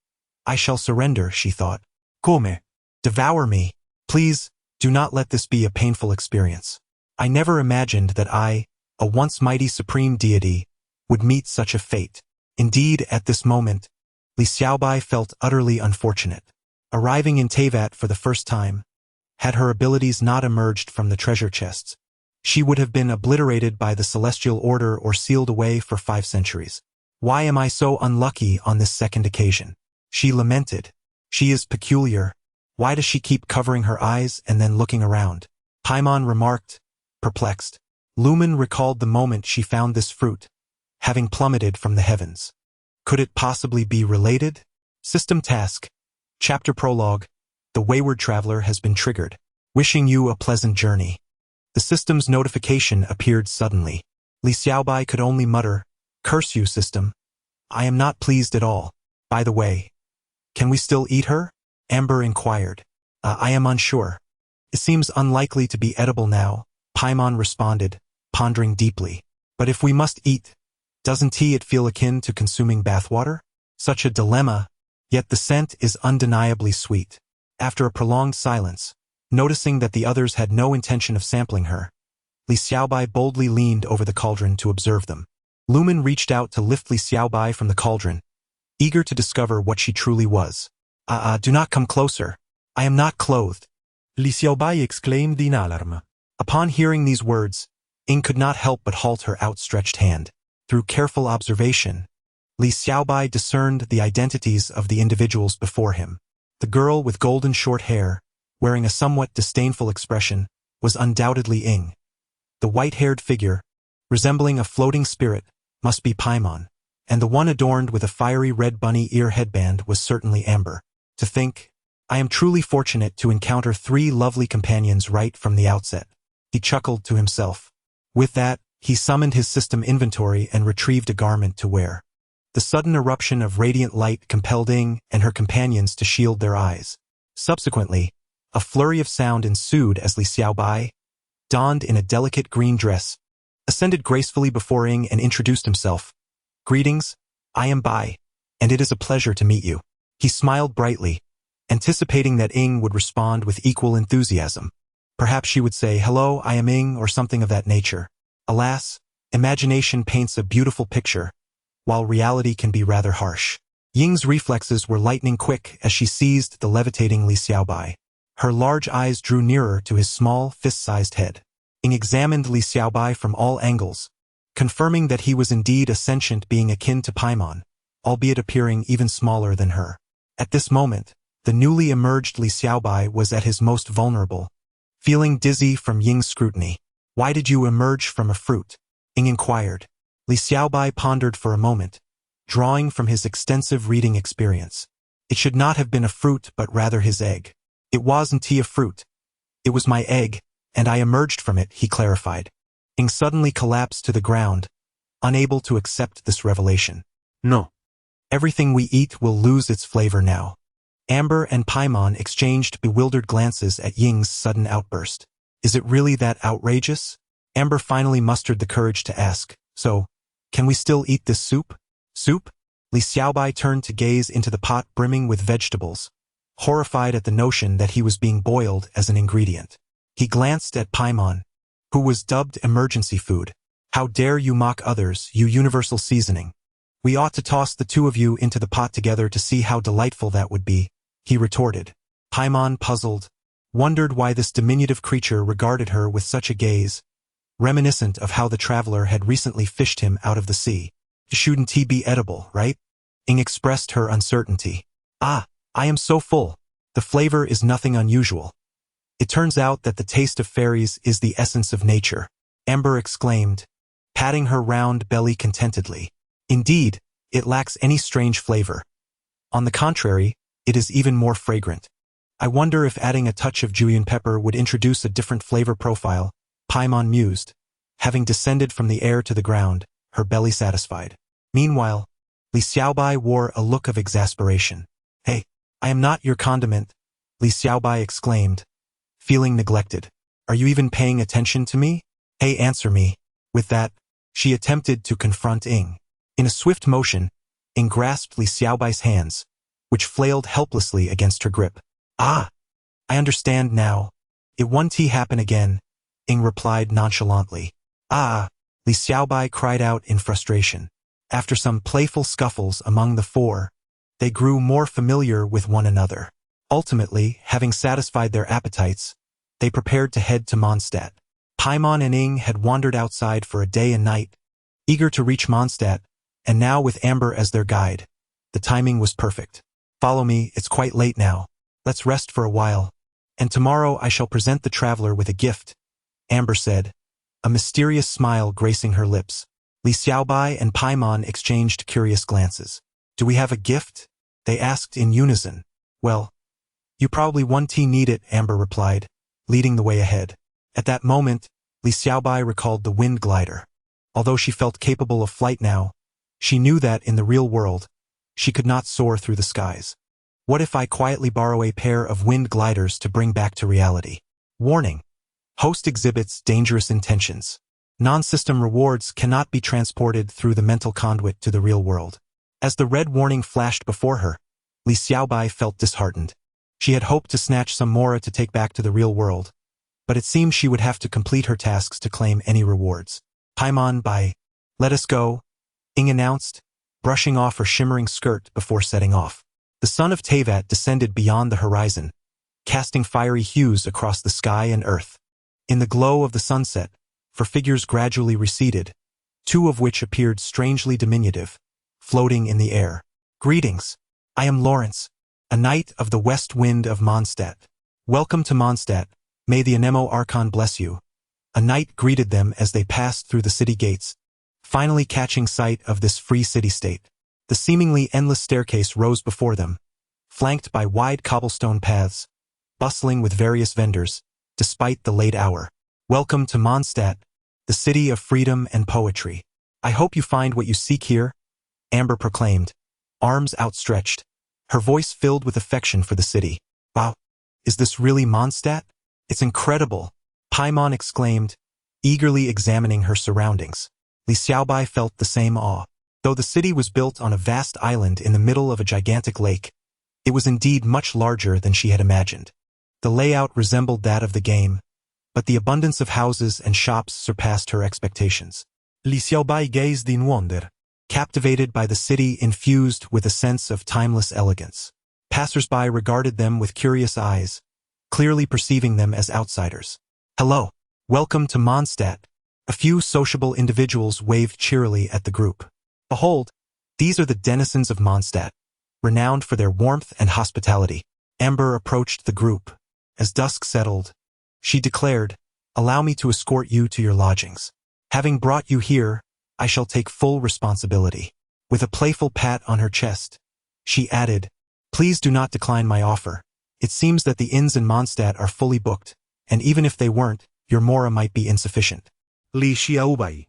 I shall surrender, she thought. Come. Devour me. Please, do not let this be a painful experience. I never imagined that I, a once mighty supreme deity, would meet such a fate. Indeed, at this moment, Li Xiaobai felt utterly unfortunate. Arriving in Teyvat for the first time, had her abilities not emerged from the treasure chests, she would have been obliterated by the celestial order or sealed away for 5 centuries. Why am I so unlucky on this second occasion? She lamented. She is peculiar. Why does she keep covering her eyes and then looking around? Paimon remarked, perplexed. Lumen recalled the moment she found this fruit, having plummeted from the heavens. Could it possibly be related? System task. Chapter prologue. The wayward traveler has been triggered. Wishing you a pleasant journey. The system's notification appeared suddenly. Li Xiaobai could only mutter, curse you, system. I am not pleased at all. By the way, can we still eat her? Amber inquired. I am unsure. It seems unlikely to be edible now, Paimon responded, pondering deeply. But if we must eat, doesn't it feel akin to consuming bathwater? Such a dilemma, yet the scent is undeniably sweet. After a prolonged silence, noticing that the others had no intention of sampling her, Li Xiaobai boldly leaned over the cauldron to observe them. Lumen reached out to lift Li Xiaobai from the cauldron, eager to discover what she truly was. Do not come closer. I am not clothed, Li Xiaobai exclaimed in alarm. Upon hearing these words, Ying could not help but halt her outstretched hand. Through careful observation, Li Xiaobai discerned the identities of the individuals before him. The girl with golden short hair, wearing a somewhat disdainful expression, was undoubtedly Ying. The white-haired figure, resembling a floating spirit, must be Paimon, and the one adorned with a fiery red bunny ear headband was certainly Amber. To think, I am truly fortunate to encounter 3 lovely companions right from the outset. He chuckled to himself. With that, he summoned his system inventory and retrieved a garment to wear. The sudden eruption of radiant light compelled Ying and her companions to shield their eyes. Subsequently, a flurry of sound ensued as Li Xiaobai, donned in a delicate green dress, ascended gracefully before Ying and introduced himself. Greetings, I am Bai, and it is a pleasure to meet you. He smiled brightly, anticipating that Ying would respond with equal enthusiasm. Perhaps she would say, hello, I am Ying, or something of that nature. Alas, imagination paints a beautiful picture, while reality can be rather harsh. Ying's reflexes were lightning quick as she seized the levitating Li Xiaobai. Her large eyes drew nearer to his small, fist-sized head. Ying examined Li Xiaobai from all angles, confirming that he was indeed a sentient being akin to Paimon, albeit appearing even smaller than her. At this moment, the newly emerged Li Xiaobai was at his most vulnerable, feeling dizzy from Ying's scrutiny. Why did you emerge from a fruit? Ying inquired. Li Xiaobai pondered for a moment, drawing from his extensive reading experience. It should not have been a fruit but rather his egg. It wasn't a fruit. It was my egg, and I emerged from it, he clarified. Ying suddenly collapsed to the ground, unable to accept this revelation. No. Everything we eat will lose its flavor now. Amber and Paimon exchanged bewildered glances at Ying's sudden outburst. Is it really that outrageous? Amber finally mustered the courage to ask, so, can we still eat this soup? Soup? Li Xiaobai turned to gaze into the pot brimming with vegetables, horrified at the notion that he was being boiled as an ingredient. He glanced at Paimon, who was dubbed emergency food. How dare you mock others, you universal seasoning? We ought to toss the two of you into the pot together to see how delightful that would be, he retorted. Paimon, puzzled, wondered why this diminutive creature regarded her with such a gaze, reminiscent of how the traveler had recently fished him out of the sea. Shouldn't he be edible, right? Ing expressed her uncertainty. Ah, I am so full. The flavor is nothing unusual. It turns out that the taste of fairies is the essence of nature, Amber exclaimed, patting her round belly contentedly. Indeed, it lacks any strange flavor. On the contrary, it is even more fragrant. I wonder if adding a touch of cayenne pepper would introduce a different flavor profile, Paimon mused, having descended from the air to the ground, her belly satisfied. Meanwhile, Li Xiaobai wore a look of exasperation. Hey, I am not your condiment, Li Xiaobai exclaimed, feeling neglected. Are you even paying attention to me? Hey, answer me. With that, she attempted to confront Ing. In a swift motion, Ing grasped Li Xiaobai's hands, which flailed helplessly against her grip. Ah, I understand now. It won't happen again, Ing replied nonchalantly. Ah, Li Xiaobai cried out in frustration. After some playful scuffles among the four, they grew more familiar with one another. Ultimately, having satisfied their appetites, they prepared to head to Mondstadt. Paimon and Ing had wandered outside for a day and night, eager to reach Mondstadt, and now with Amber as their guide, the timing was perfect. Follow me, it's quite late now. Let's rest for a while, and tomorrow I shall present the traveler with a gift, Amber said, a mysterious smile gracing her lips. Li Xiaobai and Paimon exchanged curious glances. Do we have a gift? They asked in unison. Well, you probably won't need it, Amber replied, leading the way ahead. At that moment, Li Xiaobai recalled the wind glider. Although she felt capable of flight now, she knew that in the real world, she could not soar through the skies. What if I quietly borrow a pair of wind gliders to bring back to reality? Warning. Host exhibits dangerous intentions. Non-system rewards cannot be transported through the mental conduit to the real world. As the red warning flashed before her, Li Xiaobai felt disheartened. She had hoped to snatch some Mora to take back to the real world, but it seemed she would have to complete her tasks to claim any rewards. Paimon, bye. Let us go, Ing announced, brushing off her shimmering skirt before setting off. The sun of Teyvat descended beyond the horizon, casting fiery hues across the sky and earth. In the glow of the sunset, four figures gradually receded, two of which appeared strangely diminutive, floating in the air. Greetings. I am Lawrence, a knight of the west wind of Mondstadt. Welcome to Mondstadt. May the Anemo Archon bless you. A knight greeted them as they passed through the city gates, finally catching sight of this free city-state. The seemingly endless staircase rose before them, flanked by wide cobblestone paths, bustling with various vendors, despite the late hour. Welcome to Mondstadt, the city of freedom and poetry. I hope you find what you seek here, Amber proclaimed, arms outstretched, her voice filled with affection for the city. Wow, is this really Mondstadt? It's incredible, Paimon exclaimed, eagerly examining her surroundings. Li Xiaobai felt the same awe. Though the city was built on a vast island in the middle of a gigantic lake, it was indeed much larger than she had imagined. The layout resembled that of the game, but the abundance of houses and shops surpassed her expectations. Li Xiaobai gazed in wonder, captivated by the city infused with a sense of timeless elegance. Passers-by regarded them with curious eyes, clearly perceiving them as outsiders. Hello, welcome to Mondstadt. A few sociable individuals waved cheerily at the group. Behold, these are the denizens of Mondstadt, renowned for their warmth and hospitality. Amber approached the group. As dusk settled, she declared, allow me to escort you to your lodgings. Having brought you here, I shall take full responsibility. With a playful pat on her chest, she added, please do not decline my offer. It seems that the inns in Mondstadt are fully booked, and even if they weren't, your Mora might be insufficient. Li Xiaobai,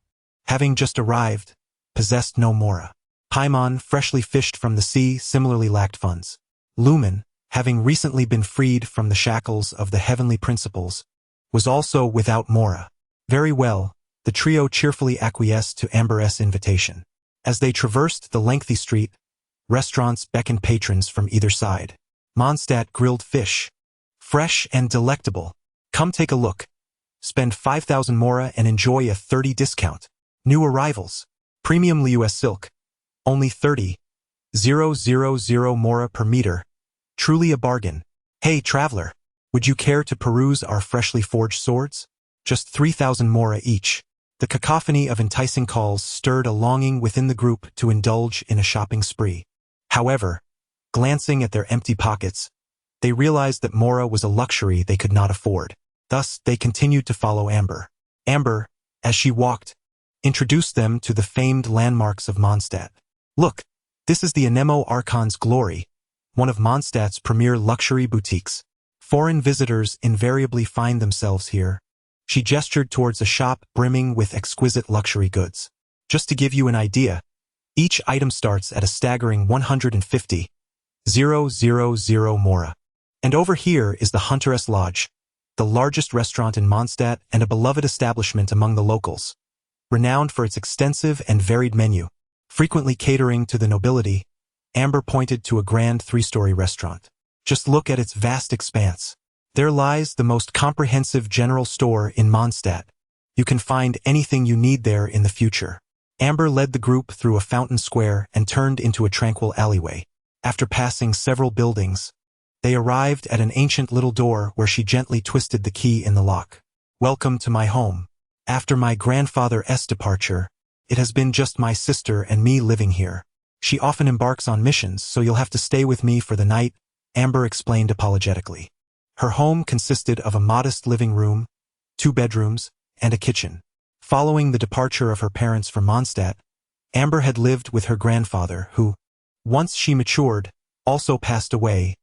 having just arrived, possessed no Mora. Paimon, freshly fished from the sea, similarly lacked funds. Lumen, having recently been freed from the shackles of the heavenly principles, was also without Mora. Very well, the trio cheerfully acquiesced to Amber's invitation. As they traversed the lengthy street, restaurants beckoned patrons from either side. Mondstadt grilled fish, fresh and delectable. Come take a look. Spend 5,000 Mora and enjoy a 30% discount. New arrivals. Premium US silk. Only 30,000 mora per meter. Truly a bargain. Hey, traveler, would you care to peruse our freshly forged swords? Just 3,000 mora each. The cacophony of enticing calls stirred a longing within the group to indulge in a shopping spree. However, glancing at their empty pockets, they realized that mora was a luxury they could not afford. Thus, they continued to follow Amber. Amber, as she walked, introduced them to the famed landmarks of Mondstadt. Look, this is the Anemo Archon's Glory, one of Mondstadt's premier luxury boutiques. Foreign visitors invariably find themselves here. She gestured towards a shop brimming with exquisite luxury goods. Just to give you an idea, each item starts at a staggering 150,000 mora. And over here is the Hunteress Lodge, the largest restaurant in Mondstadt and a beloved establishment among the locals. Renowned for its extensive and varied menu, frequently catering to the nobility, Amber pointed to a grand 3-story restaurant. Just look at its vast expanse. There lies the most comprehensive general store in Mondstadt. You can find anything you need there in the future. Amber led the group through a fountain square and turned into a tranquil alleyway. After passing several buildings, they arrived at an ancient little door where she gently twisted the key in the lock. Welcome to my home. After my grandfather's departure, it has been just my sister and me living here. She often embarks on missions, so you'll have to stay with me for the night, Amber explained apologetically. Her home consisted of a modest living room, 2 bedrooms, and a kitchen. Following the departure of her parents from Mondstadt, Amber had lived with her grandfather, who, once she matured, also passed away,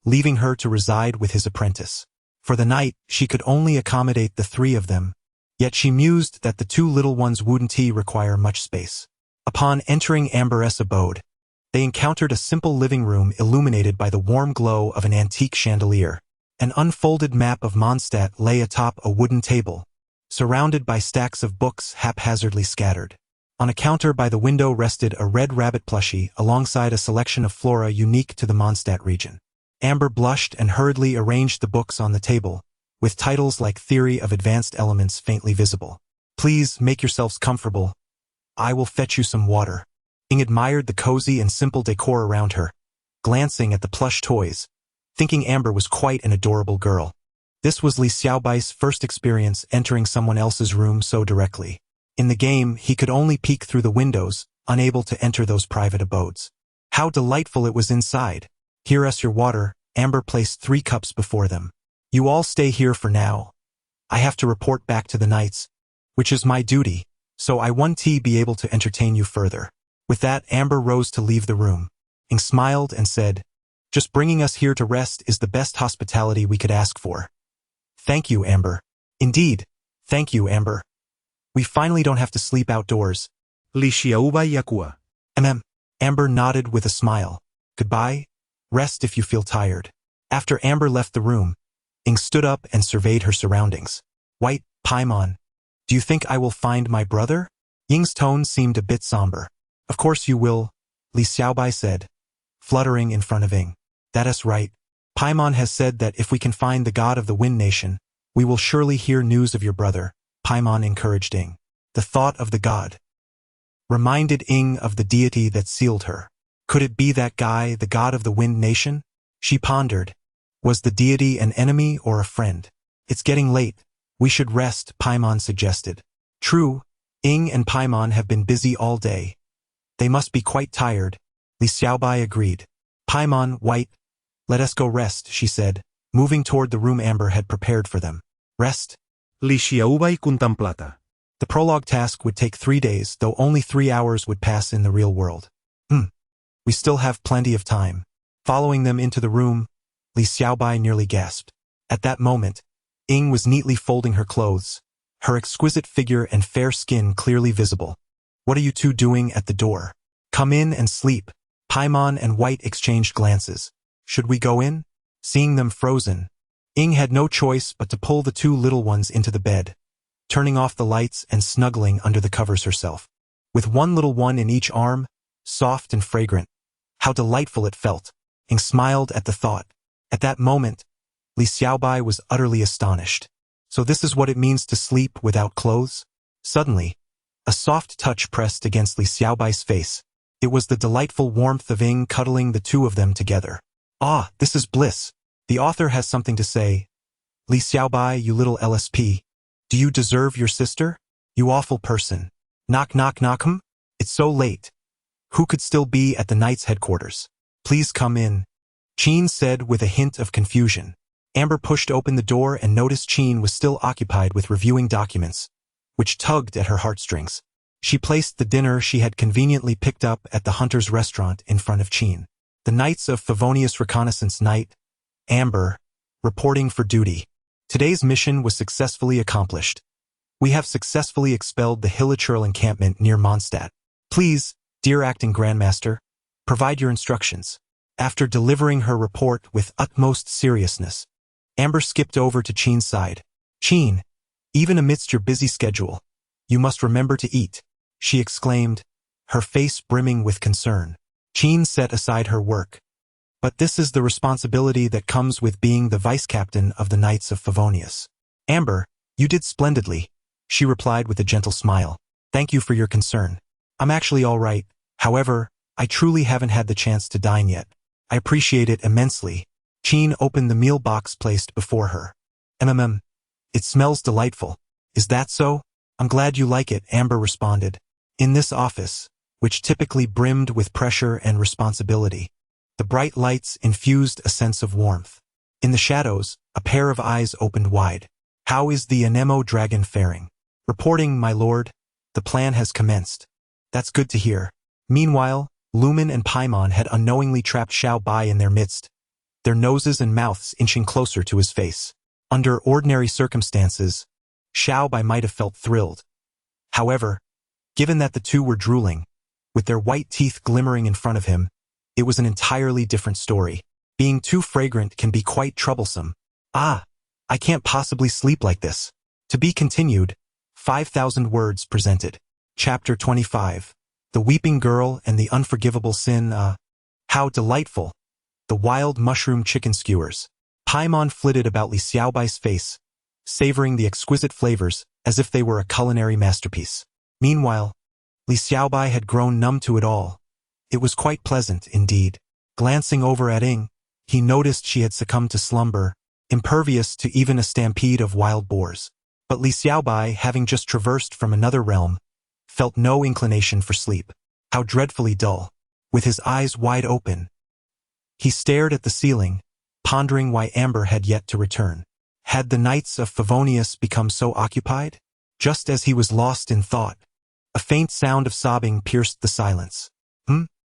leaving her to reside with his apprentice. For the night, she could only accommodate the 3 of them, yet she mused that the 2 little ones wouldn't require much space. Upon entering Amber's abode, they encountered a simple living room illuminated by the warm glow of an antique chandelier. An unfolded map of Mondstadt lay atop a wooden table, surrounded by stacks of books haphazardly scattered. On a counter by the window rested a red rabbit plushie alongside a selection of flora unique to the Mondstadt region. Amber blushed and hurriedly arranged the books on the table, with titles like Theory of Advanced Elements faintly visible. Please make yourselves comfortable. I will fetch you some water. Ing admired the cozy and simple decor around her, glancing at the plush toys, thinking Amber was quite an adorable girl. This was Li Xiaobai's first experience entering someone else's room so directly. In the game, he could only peek through the windows, unable to enter those private abodes. How delightful it was inside. Here is your water, Amber placed 3 cups before them. You all stay here for now. I have to report back to the knights, which is my duty, so I won't be able to entertain you further. With that, Amber rose to leave the room. Ing smiled and said, just bringing us here to rest is the best hospitality we could ask for. Thank you, Amber. Indeed, thank you, Amber. We finally don't have to sleep outdoors. Li Xiaobai yakua. Amber nodded with a smile. Goodbye. Rest if you feel tired. After Amber left the room, Ing stood up and surveyed her surroundings. White, Paimon, do you think I will find my brother? Ying's tone seemed a bit somber. Of course you will, Li Xiaobai said, fluttering in front of Ing. That is right. Paimon has said that if we can find the god of the Wind Nation, we will surely hear news of your brother, Paimon encouraged Ing. The thought of the god reminded Ing of the deity that sealed her. Could it be that guy, the god of the Wind Nation? She pondered. Was the deity an enemy or a friend? It's getting late. We should rest, Paimon suggested. True, Ing and Paimon have been busy all day. They must be quite tired. Li Xiaobai agreed. Paimon, White, let us go rest, she said, moving toward the room Amber had prepared for them. Rest? Li Xiaobai contemplata. The prologue task would take 3 days, though only 3 hours would pass in the real world. We still have plenty of time. Following them into the room, Li Xiaobai nearly gasped. At that moment, Ing was neatly folding her clothes, her exquisite figure and fair skin clearly visible. What are you 2 doing at the door? Come in and sleep. Paimon and White exchanged glances. Should we go in? Seeing them frozen, Ing had no choice but to pull the 2 little ones into the bed, turning off the lights and snuggling under the covers herself. With one little one in each arm, soft and fragrant. How delightful it felt. Ing smiled at the thought. At that moment, Li Xiaobai was utterly astonished. So this is what it means to sleep without clothes? Suddenly, a soft touch pressed against Li Xiaobai's face, It was the delightful warmth of Ing cuddling the two of them together. Ah, this is bliss. The author has something to say. Li Xiaobai, you little LSP. Do you deserve your sister? You awful person. Knock knock knock. It's so late. Who could still be at the knight's headquarters? Please come in. Qin said with a hint of confusion. Amber pushed open the door and noticed Qin was still occupied with reviewing documents, which tugged at her heartstrings. She placed the dinner she had conveniently picked up at the Hunter's restaurant in front of Qin. The Knights of Favonius Reconnaissance Knight, Amber, reporting for duty. Today's mission was successfully accomplished. We have successfully expelled the Hilichurl encampment near Mondstadt. Please, dear Acting Grandmaster, provide your instructions. After delivering her report with utmost seriousness, Amber skipped over to Qin's side. Qin, even amidst your busy schedule, you must remember to eat, she exclaimed, her face brimming with concern. Qin set aside her work. But this is the responsibility that comes with being the vice-captain of the Knights of Favonius. Amber, you did splendidly, she replied with a gentle smile. Thank you for your concern. I'm actually all right. However, I truly haven't had the chance to dine yet. I appreciate it immensely. Qin opened the meal box placed before her. It smells delightful. Is that so? I'm glad you like it, Amber responded. In this office, which typically brimmed with pressure and responsibility, the bright lights infused a sense of warmth. In the shadows, a pair of eyes opened wide. How is the Anemo dragon faring? Reporting, my lord. The plan has commenced. That's good to hear. Meanwhile, Lumen and Paimon had unknowingly trapped Xiao Bai in their midst, their noses and mouths inching closer to his face. Under ordinary circumstances, Xiao Bai might have felt thrilled. However, given that the two were drooling, with their white teeth glimmering in front of him, it was an entirely different story. Being too fragrant can be quite troublesome. Ah, I can't possibly sleep like this. To be continued, 5,000 words presented. Chapter 25. The Weeping Girl and the Unforgivable Sin. How delightful. The wild mushroom chicken skewers. Paimon flitted about Li Xiaobai's face, savoring the exquisite flavors as if they were a culinary masterpiece. Meanwhile, Li Xiaobai had grown numb to it all. It was quite pleasant, indeed. Glancing over at Ing, he noticed she had succumbed to slumber, impervious to even a stampede of wild boars. But Li Xiaobai, having just traversed from another realm, felt no inclination for sleep. How dreadfully dull. With his eyes wide open, he stared at the ceiling, pondering why Amber had yet to return. Had the Knights of Favonius become so occupied? Just as he was lost in thought, a faint sound of sobbing pierced the silence.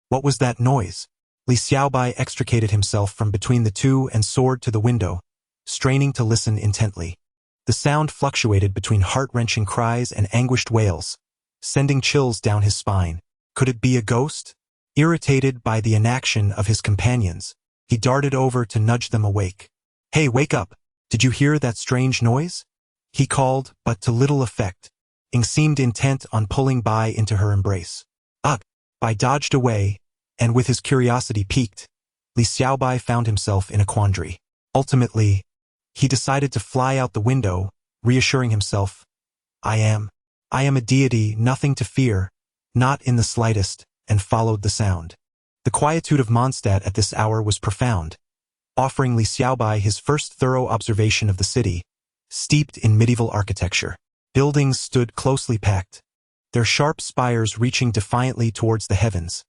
What was that noise? Li Xiaobai extricated himself from between the two and soared to the window, straining to listen intently. The sound fluctuated between heart-wrenching cries and anguished wails, sending chills down his spine. Could it be a ghost? Irritated by the inaction of his companions, he darted over to nudge them awake. Hey, wake up! Did you hear that strange noise? He called, but to little effect. Ing seemed intent on pulling Bai into her embrace. Ugh! Bai dodged away, and with his curiosity piqued, Li Xiaobai found himself in a quandary. Ultimately, he decided to fly out the window, reassuring himself, I am a deity, nothing to fear, not in the slightest, and followed the sound. The quietude of Mondstadt at this hour was profound, offering Li Xiaobai his first thorough observation of the city, steeped in medieval architecture. Buildings stood closely packed, their sharp spires reaching defiantly towards the heavens,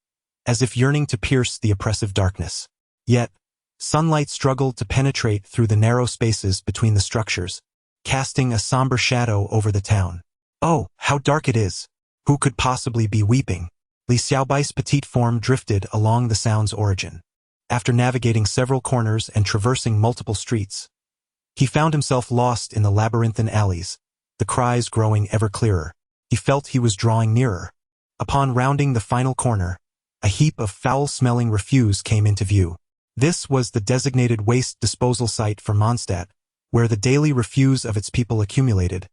as if yearning to pierce the oppressive darkness. Yet, sunlight struggled to penetrate through the narrow spaces between the structures, casting a somber shadow over the town. Oh, how dark it is! Who could possibly be weeping? Li Xiaobai's petite form drifted along the sound's origin. After navigating several corners and traversing multiple streets, he found himself lost in the labyrinthine alleys, the cries growing ever clearer. He felt he was drawing nearer. Upon rounding the final corner, a heap of foul-smelling refuse came into view. This was the designated waste disposal site for Mondstadt, where the daily refuse of its people accumulated,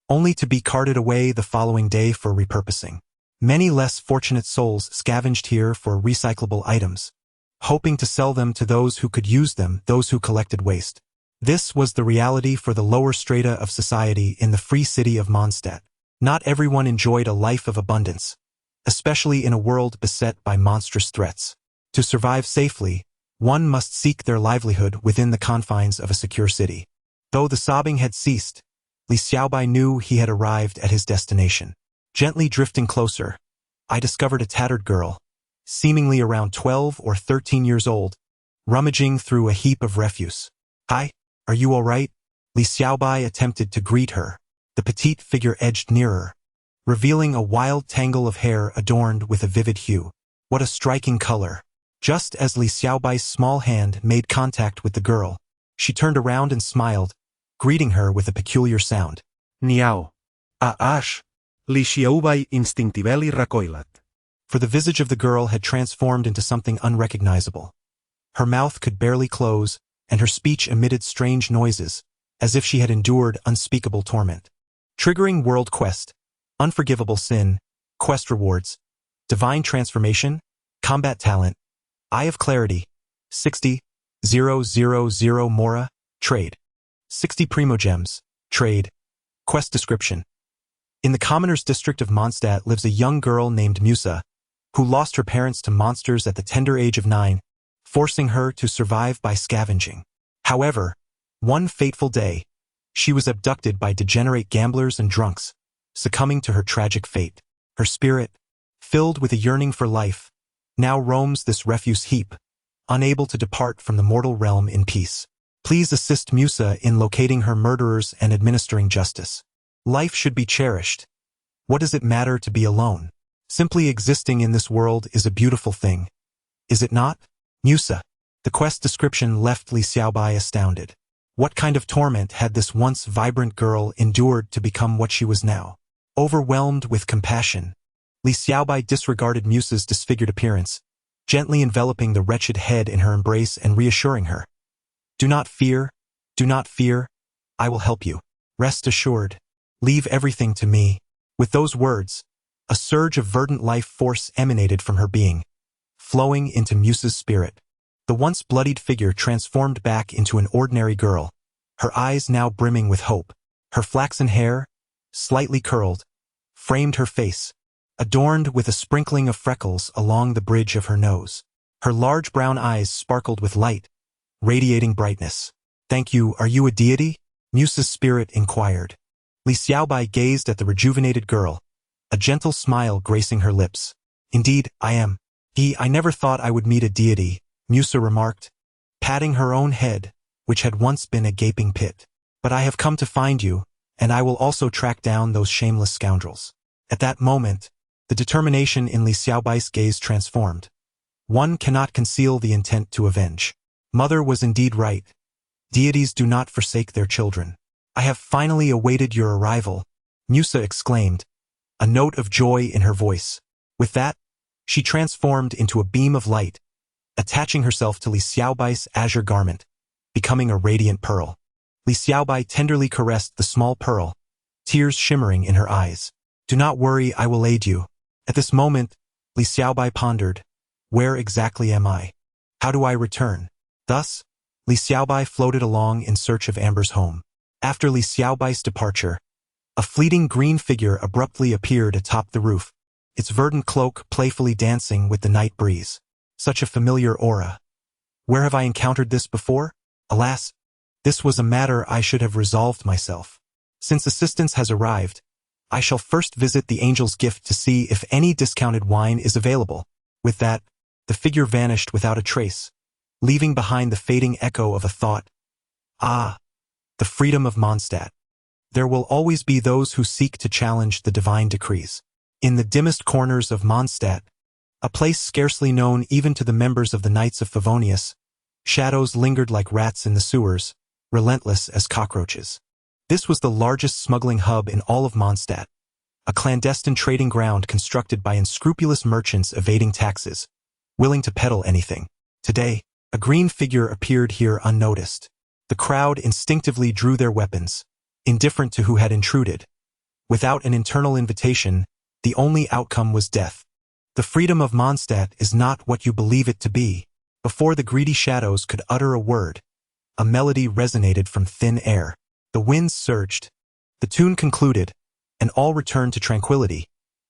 only to be carted away the following day for repurposing. Many less fortunate souls scavenged here for recyclable items, hoping to sell them to those who could use them, those who collected waste. This was the reality for the lower strata of society in the free city of Mondstadt. Not everyone enjoyed a life of abundance. especially in a world beset by monstrous threats. To survive safely, one must seek their livelihood within the confines of a secure city. Though the sobbing had ceased, Li Xiaobai knew he had arrived at his destination. Gently drifting closer, I discovered a tattered girl, seemingly around 12 or 13 years old, rummaging through a heap of refuse. "Hi, are you all right?" Li Xiaobai attempted to greet her. The petite figure edged nearer, revealing a wild tangle of hair adorned with a vivid hue. What a striking color! Just as Li Xiaobai's small hand made contact with the girl, she turned around and smiled, greeting her with a peculiar sound. Niao. Aash. Li Xiaobai instinctively recoiled. For the visage of the girl had transformed into something unrecognizable. Her mouth could barely close, and her speech emitted strange noises, as if she had endured unspeakable torment. Triggering World Quest, Unforgivable Sin, Quest Rewards, Divine Transformation, Combat Talent, Eye of Clarity, 60,000 Mora, Trade. 60 Primogems, Trade. Quest Description. In the Commoner's District of Mondstadt lives a young girl named Musa, who lost her parents to monsters at the tender age of 9, forcing her to survive by scavenging. However, one fateful day, she was abducted by degenerate gamblers and drunks, succumbing to her tragic fate. Her spirit, filled with a yearning for life, now roams this refuse heap, unable to depart from the mortal realm in peace. Please assist Musa in locating her murderers and administering justice. Life should be cherished. What does it matter to be alone? Simply existing in this world is a beautiful thing. Is it not? Musa. The quest description left Li Xiaobai astounded. What kind of torment had this once vibrant girl endured to become what she was now? Overwhelmed with compassion, Li Xiaobai disregarded Musa's disfigured appearance, gently enveloping the wretched head in her embrace and reassuring her. Do not fear, I will help you. Rest assured. Leave everything to me. With those words, a surge of verdant life force emanated from her being, flowing into Musa's spirit. The once bloodied figure transformed back into an ordinary girl, her eyes now brimming with hope. Her flaxen hair, slightly curled, framed her face, adorned with a sprinkling of freckles along the bridge of her nose. Her large brown eyes sparkled with light, radiating brightness. Thank you, are you a deity? Musa's spirit inquired. Li Xiaobai gazed at the rejuvenated girl, a gentle smile gracing her lips. Indeed, I am. I never thought I would meet a deity, Musa remarked, patting her own head, which had once been a gaping pit. But I have come to find you, and I will also track down those shameless scoundrels. At that moment, the determination in Li Xiaobai's gaze transformed. One cannot conceal the intent to avenge. Mother was indeed right. Deities do not forsake their children. I have finally awaited your arrival, Musa exclaimed, a note of joy in her voice. With that, she transformed into a beam of light, attaching herself to Li Xiaobai's azure garment, becoming a radiant pearl. Li Xiaobai tenderly caressed the small pearl, tears shimmering in her eyes. Do not worry, I will aid you. At this moment, Li Xiaobai pondered, where exactly am I? How do I return? Thus, Li Xiaobai floated along in search of Amber's home. After Li Xiaobai's departure, a fleeting green figure abruptly appeared atop the roof, its verdant cloak playfully dancing with the night breeze. Such a familiar aura. Where have I encountered this before? Alas, this was a matter I should have resolved myself. Since assistance has arrived, I shall first visit the Angel's Gift to see if any discounted wine is available. With that, the figure vanished without a trace, leaving behind the fading echo of a thought. Ah, the freedom of Mondstadt. There will always be those who seek to challenge the divine decrees. In the dimmest corners of Mondstadt, a place scarcely known even to the members of the Knights of Favonius, shadows lingered like rats in the sewers, relentless as cockroaches. This was the largest smuggling hub in all of Mondstadt, a clandestine trading ground constructed by unscrupulous merchants evading taxes, willing to peddle anything. Today, a green figure appeared here unnoticed. The crowd instinctively drew their weapons, indifferent to who had intruded. Without an internal invitation, the only outcome was death. The freedom of Mondstadt is not what you believe it to be. Before the greedy shadows could utter a word, a melody resonated from thin air. The winds surged, the tune concluded, and all returned to tranquility.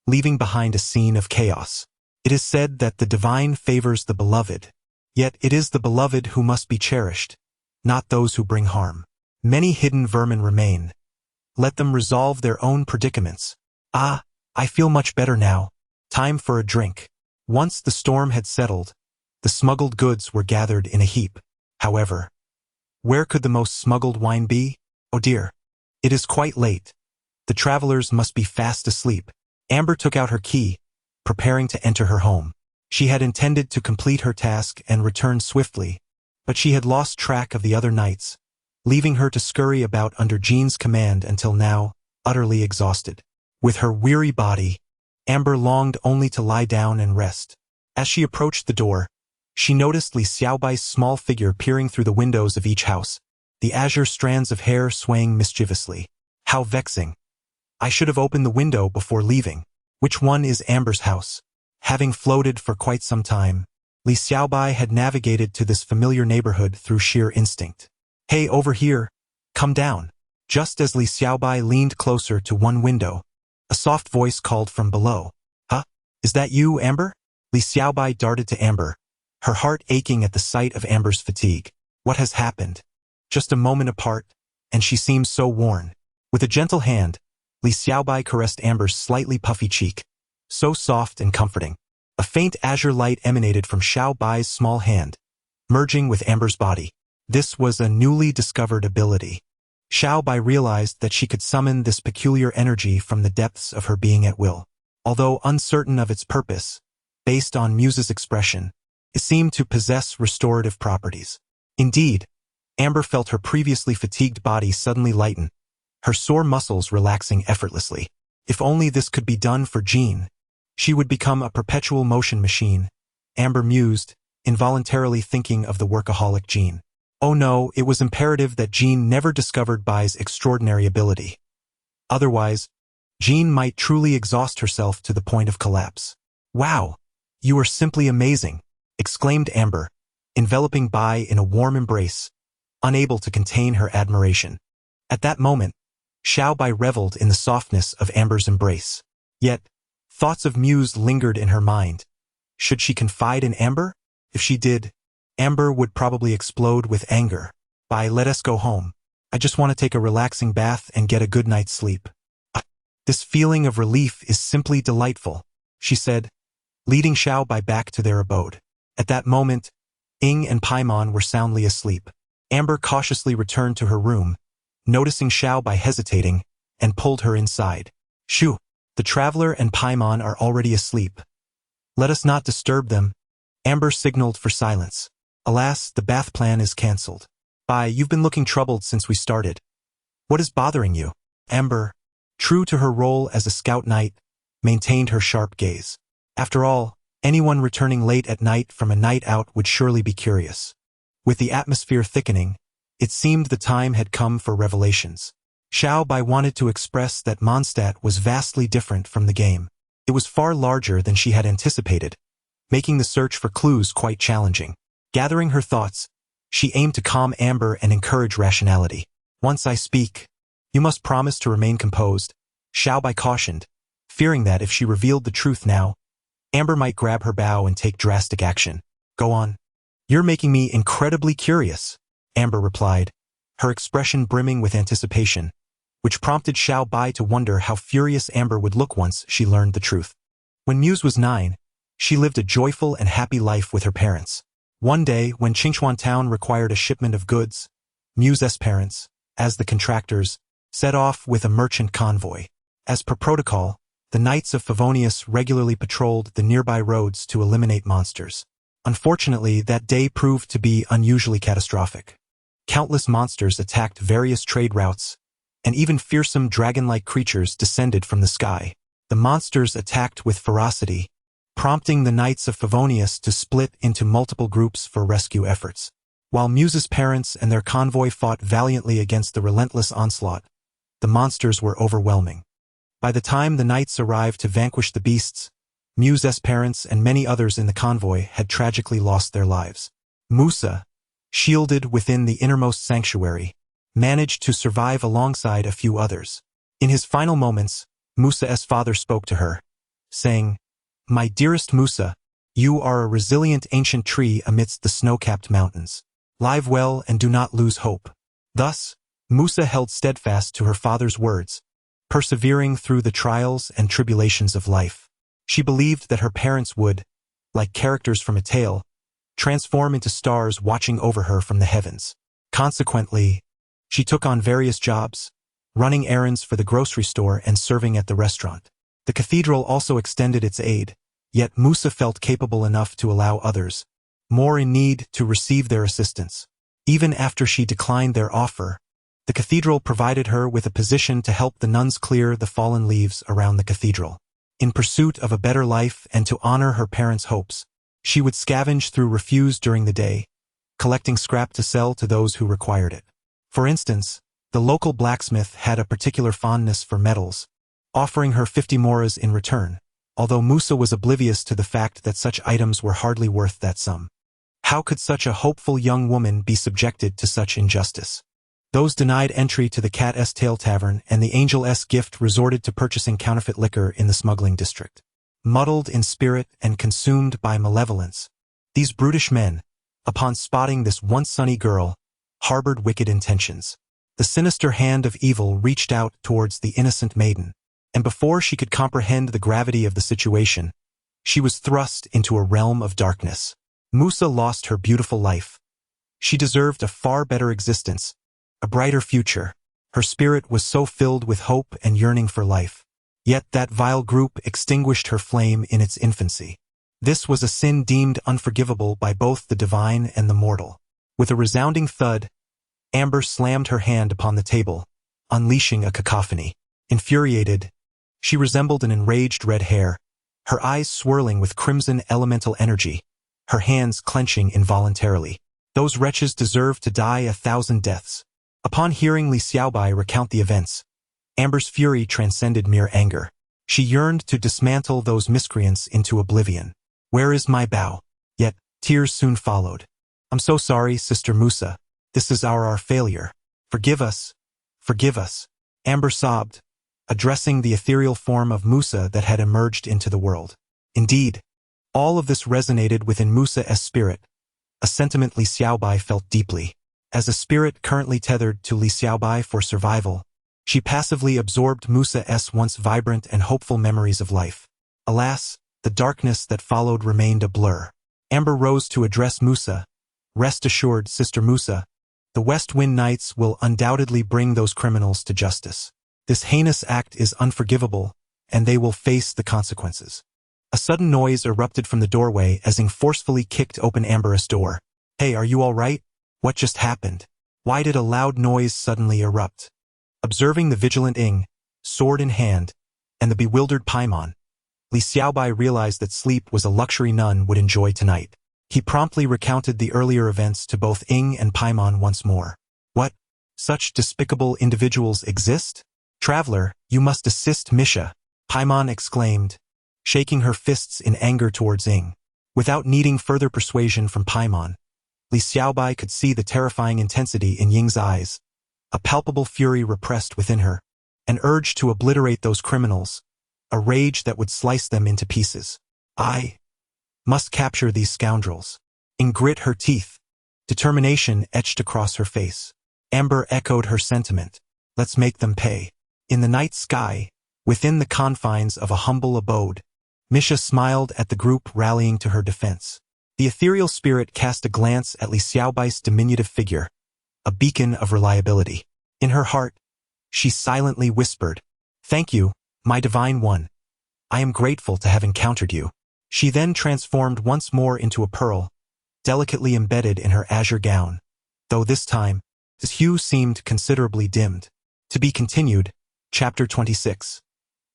leaving behind a scene of chaos. It is said that the divine favors the beloved, yet it is the beloved who must be cherished, not those who bring harm. Many hidden vermin remain. Let them resolve their own predicaments. Ah, I feel much better now. Time for a drink. Once the storm had settled, the smuggled goods were gathered in a heap. However, where could the most smuggled wine be? Oh dear. It is quite late. The travelers must be fast asleep. Amber took out her key, preparing to enter her home. She had intended to complete her task and return swiftly, but she had lost track of the other knights, leaving her to scurry about under Jean's command until now, utterly exhausted. With her weary body, Amber longed only to lie down and rest. As she approached the door, she noticed Li Xiaobai's small figure peering through the windows of each house, the azure strands of hair swaying mischievously. How vexing. I should have opened the window before leaving. Which one is Amber's house? Having floated for quite some time, Li Xiaobai had navigated to this familiar neighborhood through sheer instinct. Hey, over here, come down. Just as Li Xiaobai leaned closer to one window, a soft voice called from below. Huh? Is that you, Amber? Li Xiaobai darted to Amber, her heart aching at the sight of Amber's fatigue. What has happened? Just a moment apart, and she seems so worn. With a gentle hand, Li Xiaobai caressed Amber's slightly puffy cheek, so soft and comforting. A faint azure light emanated from Xiaobai's small hand, merging with Amber's body. This was a newly discovered ability. Xiaobai realized that she could summon this peculiar energy from the depths of her being at will. Although uncertain of its purpose, based on Muse's expression, it seemed to possess restorative properties. Indeed, Amber felt her previously fatigued body suddenly lighten, her sore muscles relaxing effortlessly. If only this could be done for Jean, she would become a perpetual motion machine, Amber mused, involuntarily thinking of the workaholic Jean. Oh no, it was imperative that Jean never discovered Bai's extraordinary ability. Otherwise, Jean might truly exhaust herself to the point of collapse. Wow, you are simply amazing, exclaimed Amber, enveloping Bai in a warm embrace, unable to contain her admiration. At that moment, Xiaobai reveled in the softness of Amber's embrace. Yet, thoughts of Muse lingered in her mind. Should she confide in Amber? If she did, Amber would probably explode with anger. Bai, let us go home. I just want to take a relaxing bath and get a good night's sleep. This feeling of relief is simply delightful, she said, leading Xiaobai back to their abode. At that moment, Ying and Paimon were soundly asleep. Amber cautiously returned to her room, noticing Xiaobai hesitating, and pulled her inside. Shoo! The traveler and Paimon are already asleep. Let us not disturb them. Amber signaled for silence. Alas, the bath plan is cancelled. Bai, you've been looking troubled since we started. What is bothering you? Amber, true to her role as a scout knight, maintained her sharp gaze. After all, anyone returning late at night from a night out would surely be curious. With the atmosphere thickening, it seemed the time had come for revelations. Xiaobai wanted to express that Mondstadt was vastly different from the game. It was far larger than she had anticipated, making the search for clues quite challenging. Gathering her thoughts, she aimed to calm Amber and encourage rationality. Once I speak, you must promise to remain composed, Xiaobai cautioned, fearing that if she revealed the truth now, Amber might grab her bow and take drastic action. Go on. You're making me incredibly curious, Amber replied, her expression brimming with anticipation, which prompted Xiaobai to wonder how furious Amber would look once she learned the truth. When Muse was 9, she lived a joyful and happy life with her parents. One day, when Qingchuan town required a shipment of goods, Muse's parents, as the contractors, set off with a merchant convoy. As per protocol, the Knights of Favonius regularly patrolled the nearby roads to eliminate monsters. Unfortunately, that day proved to be unusually catastrophic. Countless monsters attacked various trade routes, and even fearsome dragon-like creatures descended from the sky. The monsters attacked with ferocity, prompting the Knights of Favonius to split into multiple groups for rescue efforts. While Muse's parents and their convoy fought valiantly against the relentless onslaught, the monsters were overwhelming. By the time the knights arrived to vanquish the beasts, Muse's parents and many others in the convoy had tragically lost their lives. Musa, shielded within the innermost sanctuary, managed to survive alongside a few others. In his final moments, Musa's father spoke to her, saying, "My dearest Musa, you are a resilient ancient tree amidst the snow-capped mountains. Live well and do not lose hope." Thus, Musa held steadfast to her father's words, persevering through the trials and tribulations of life. She believed that her parents would, like characters from a tale, transform into stars watching over her from the heavens. Consequently, she took on various jobs, running errands for the grocery store and serving at the restaurant. The cathedral also extended its aid, yet Musa felt capable enough to allow others, more in need, to receive their assistance. Even after she declined their offer, the cathedral provided her with a position to help the nuns clear the fallen leaves around the cathedral. In pursuit of a better life and to honor her parents' hopes, she would scavenge through refuse during the day, collecting scrap to sell to those who required it. For instance, the local blacksmith had a particular fondness for metals, offering her 50 moras in return, although Musa was oblivious to the fact that such items were hardly worth that sum. How could such a hopeful young woman be subjected to such injustice? Those denied entry to the Cat's Tail Tavern and the Angel's Gift resorted to purchasing counterfeit liquor in the smuggling district. Muddled in spirit and consumed by malevolence, these brutish men, upon spotting this once sunny girl, harbored wicked intentions. The sinister hand of evil reached out towards the innocent maiden, and before she could comprehend the gravity of the situation, she was thrust into a realm of darkness. Musa lost her beautiful life. She deserved a far better existence, a brighter future. Her spirit was so filled with hope and yearning for life. Yet that vile group extinguished her flame in its infancy. This was a sin deemed unforgivable by both the divine and the mortal. With a resounding thud, Amber slammed her hand upon the table, unleashing a cacophony. Infuriated, she resembled an enraged red hare, her eyes swirling with crimson elemental energy, her hands clenching involuntarily. Those wretches deserved to die 1,000 deaths. Upon hearing Li Xiaobai recount the events, Amber's fury transcended mere anger. She yearned to dismantle those miscreants into oblivion. "Where is my bow?" Yet, tears soon followed. "I'm so sorry, Sister Musa. This is our failure. Forgive us. Forgive us." Amber sobbed, addressing the ethereal form of Musa that had emerged into the world. Indeed, all of this resonated within Musa's spirit, a sentiment Li Xiaobai felt deeply. As a spirit currently tethered to Li Xiaobai for survival, she passively absorbed Musa's once vibrant and hopeful memories of life. Alas, the darkness that followed remained a blur. Amber rose to address Musa. "Rest assured, Sister Musa, the West Wind Knights will undoubtedly bring those criminals to justice. This heinous act is unforgivable, and they will face the consequences." A sudden noise erupted from the doorway as Ing forcefully kicked open Amber's door. "Hey, are you all right? What just happened? Why did a loud noise suddenly erupt?" Observing the vigilant Ing, sword in hand, and the bewildered Paimon, Li Xiaobai realized that sleep was a luxury none would enjoy tonight. He promptly recounted the earlier events to both Ing and Paimon once more. "What? Such despicable individuals exist? Traveler, you must assist Misha," Paimon exclaimed, shaking her fists in anger towards Ing. Without needing further persuasion from Paimon, Li Xiaobai could see the terrifying intensity in Ying's eyes, a palpable fury repressed within her, an urge to obliterate those criminals, a rage that would slice them into pieces. "I must capture these scoundrels." Ing grit her teeth, determination etched across her face. Amber echoed her sentiment. "Let's make them pay." In the night sky, within the confines of a humble abode, Misha smiled at the group rallying to her defense. The ethereal spirit cast a glance at Li Xiaobai's diminutive figure, a beacon of reliability. In her heart, she silently whispered, "Thank you, my divine one. I am grateful to have encountered you." She then transformed once more into a pearl, delicately embedded in her azure gown, though this time, its hue seemed considerably dimmed. To be continued, Chapter 26.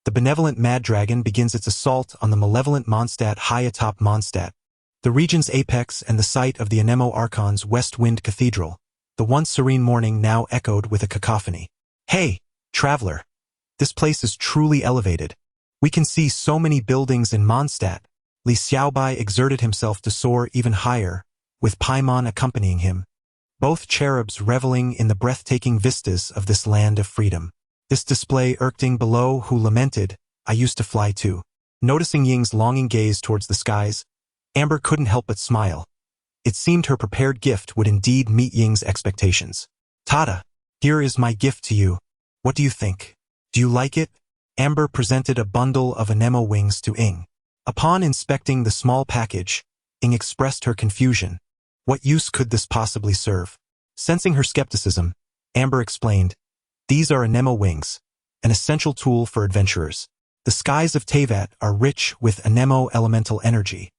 The benevolent Mad Dragon begins its assault on the malevolent Mondstadt high atop Mondstadt, the region's apex and the site of the Anemo Archon's West Wind Cathedral. The once serene morning now echoed with a cacophony. "Hey, traveler! This place is truly elevated. We can see so many buildings in Mondstadt." Li Xiaobai exerted himself to soar even higher, with Paimon accompanying him, both cherubs reveling in the breathtaking vistas of this land of freedom. This display irked Ing below, who lamented, "I used to fly too. Noticing Ying's longing gaze towards the skies, Amber couldn't help but smile. It seemed her prepared gift would indeed meet Ying's expectations. Tada, here is my gift to you. What do you think? Do you like it? Amber presented a bundle of anemone wings to Ying. Upon inspecting the small package, Ying expressed her confusion. What use could this possibly serve? Sensing her skepticism, Amber explained, these are anemone wings, an essential tool for adventurers. The skies of Teyvat are rich with anemone elemental energy,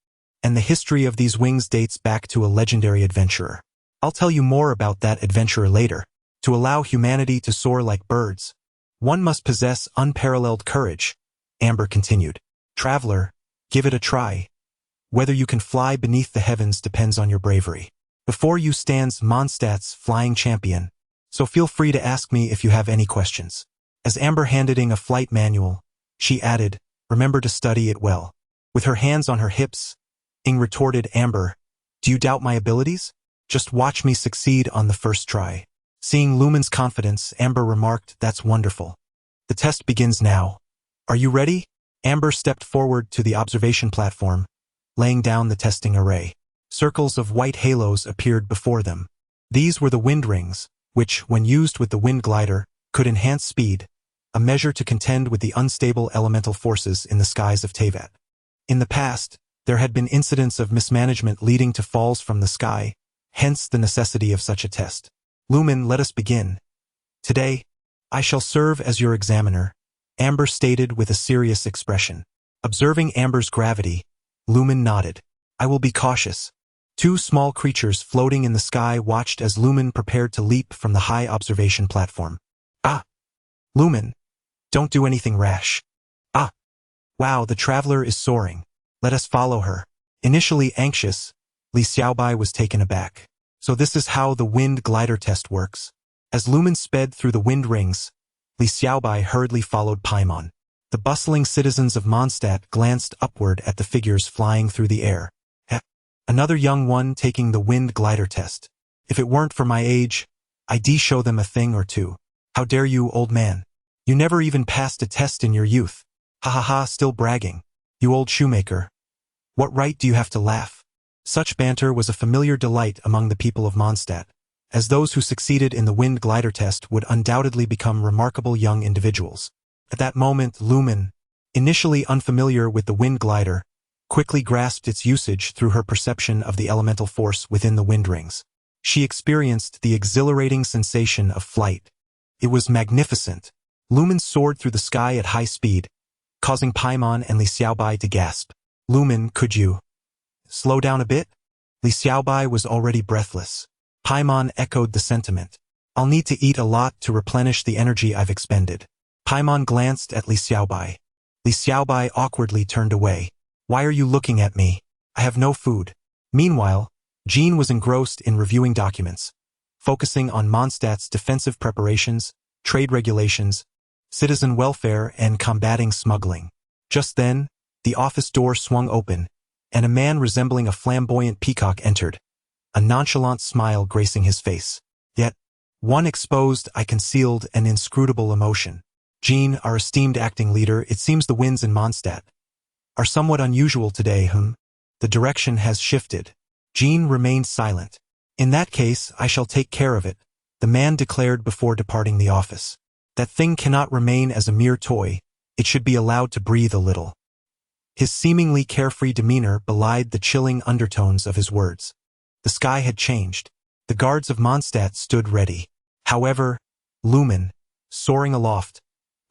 and the history of these wings dates back to a legendary adventurer. I'll tell you more about that adventurer later. To allow humanity to soar like birds, one must possess unparalleled courage, Amber continued. Traveler, give it a try. Whether you can fly beneath the heavens depends on your bravery. Before you stands Mondstadt's flying champion, so feel free to ask me if you have any questions. As Amber handed Ying a flight manual, she added, remember to study it well. With her hands on her hips, Ying retorted, Amber, do you doubt my abilities? Just watch me succeed on the first try. Seeing Lumen's confidence, Amber remarked, that's wonderful. The test begins now. Are you ready? Amber stepped forward to the observation platform, laying down the testing array. Circles of white halos appeared before them. These were the wind rings, which, when used with the wind glider, could enhance speed, a measure to contend with the unstable elemental forces in the skies of Teyvat. In the past, there had been incidents of mismanagement leading to falls from the sky, hence the necessity of such a test. Lumen, let us begin. Today, I shall serve as your examiner, Amber stated with a serious expression. Observing Amber's gravity, Lumen nodded. I will be cautious. Two small creatures floating in the sky watched as Lumen prepared to leap from the high observation platform. Ah! Lumen, don't do anything rash. Ah! Wow, the traveler is soaring. Let us follow her. Initially anxious, Li Xiaobai was taken aback. So this is how the wind glider test works. As Lumen sped through the wind rings, Li Xiaobai hurriedly followed Paimon. The bustling citizens of Mondstadt glanced upward at the figures flying through the air. Another young one taking the wind glider test. If it weren't for my age, I'd show them a thing or two. How dare you, old man? You never even passed a test in your youth. Ha ha ha, still bragging. You old shoemaker. What right do you have to laugh? Such banter was a familiar delight among the people of Mondstadt, as those who succeeded in the wind glider test would undoubtedly become remarkable young individuals. At that moment, Lumen, initially unfamiliar with the wind glider, quickly grasped its usage through her perception of the elemental force within the wind rings. She experienced the exhilarating sensation of flight. It was magnificent. Lumen soared through the sky at high speed, causing Paimon and Li Xiaobai to gasp. Lumen, could you slow down a bit? Li Xiaobai was already breathless. Paimon echoed the sentiment. I'll need to eat a lot to replenish the energy I've expended. Paimon glanced at Li Xiaobai. Li Xiaobai awkwardly turned away. Why are you looking at me? I have no food. Meanwhile, Jean was engrossed in reviewing documents, focusing on Mondstadt's defensive preparations, trade regulations, citizen welfare, and combating smuggling. Just then, the office door swung open, and a man resembling a flamboyant peacock entered, a nonchalant smile gracing his face. Yet, one exposed eye concealed an inscrutable emotion. Jean, our esteemed acting leader, it seems the winds in Mondstadt are somewhat unusual today, The direction has shifted. Jean remained silent. In that case, I shall take care of it, the man declared before departing the office. That thing cannot remain as a mere toy, it should be allowed to breathe a little. His seemingly carefree demeanor belied the chilling undertones of his words. The sky had changed. The guards of Mondstadt stood ready. However, Lumen, soaring aloft,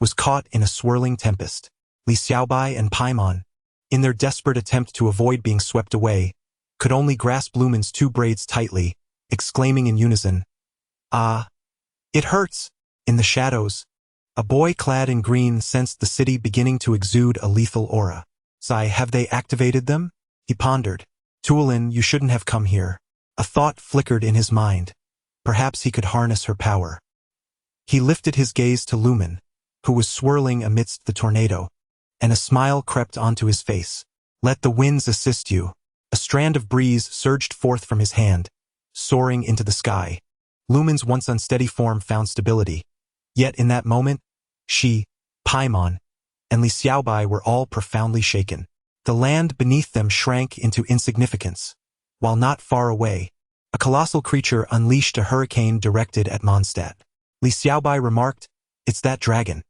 was caught in a swirling tempest. Li Xiaobai and Paimon, in their desperate attempt to avoid being swept away, could only grasp Lumen's two braids tightly, exclaiming in unison, Ah! It hurts! In the shadows, a boy clad in green sensed the city beginning to exude a lethal aura. Sigh, have they activated them? He pondered. Tuolin, you shouldn't have come here. A thought flickered in his mind. Perhaps he could harness her power. He lifted his gaze to Lumen, who was swirling amidst the tornado, and a smile crept onto his face. Let the winds assist you. A strand of breeze surged forth from his hand, soaring into the sky. Lumen's once unsteady form found stability. Yet in that moment, she, Paimon, and Li Xiaobai were all profoundly shaken. The land beneath them shrank into insignificance, while not far away, a colossal creature unleashed a hurricane directed at Mondstadt. Li Xiaobai remarked, "It's that dragon.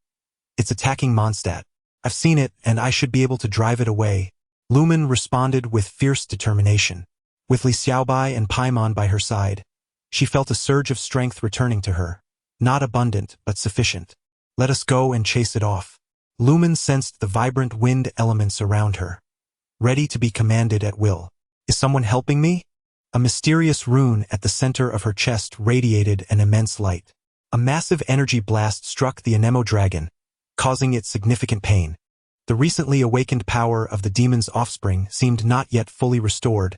It's attacking Mondstadt. I've seen it, and I should be able to drive it away." Lumen responded with fierce determination. With Li Xiaobai and Paimon by her side, she felt a surge of strength returning to her, not abundant but sufficient. "Let us go and chase it off." Lumen sensed the vibrant wind elements around her, ready to be commanded at will. "Is someone helping me?" A mysterious rune at the center of her chest radiated an immense light. A massive energy blast struck the Anemo dragon, causing it significant pain. The recently awakened power of the demon's offspring seemed not yet fully restored,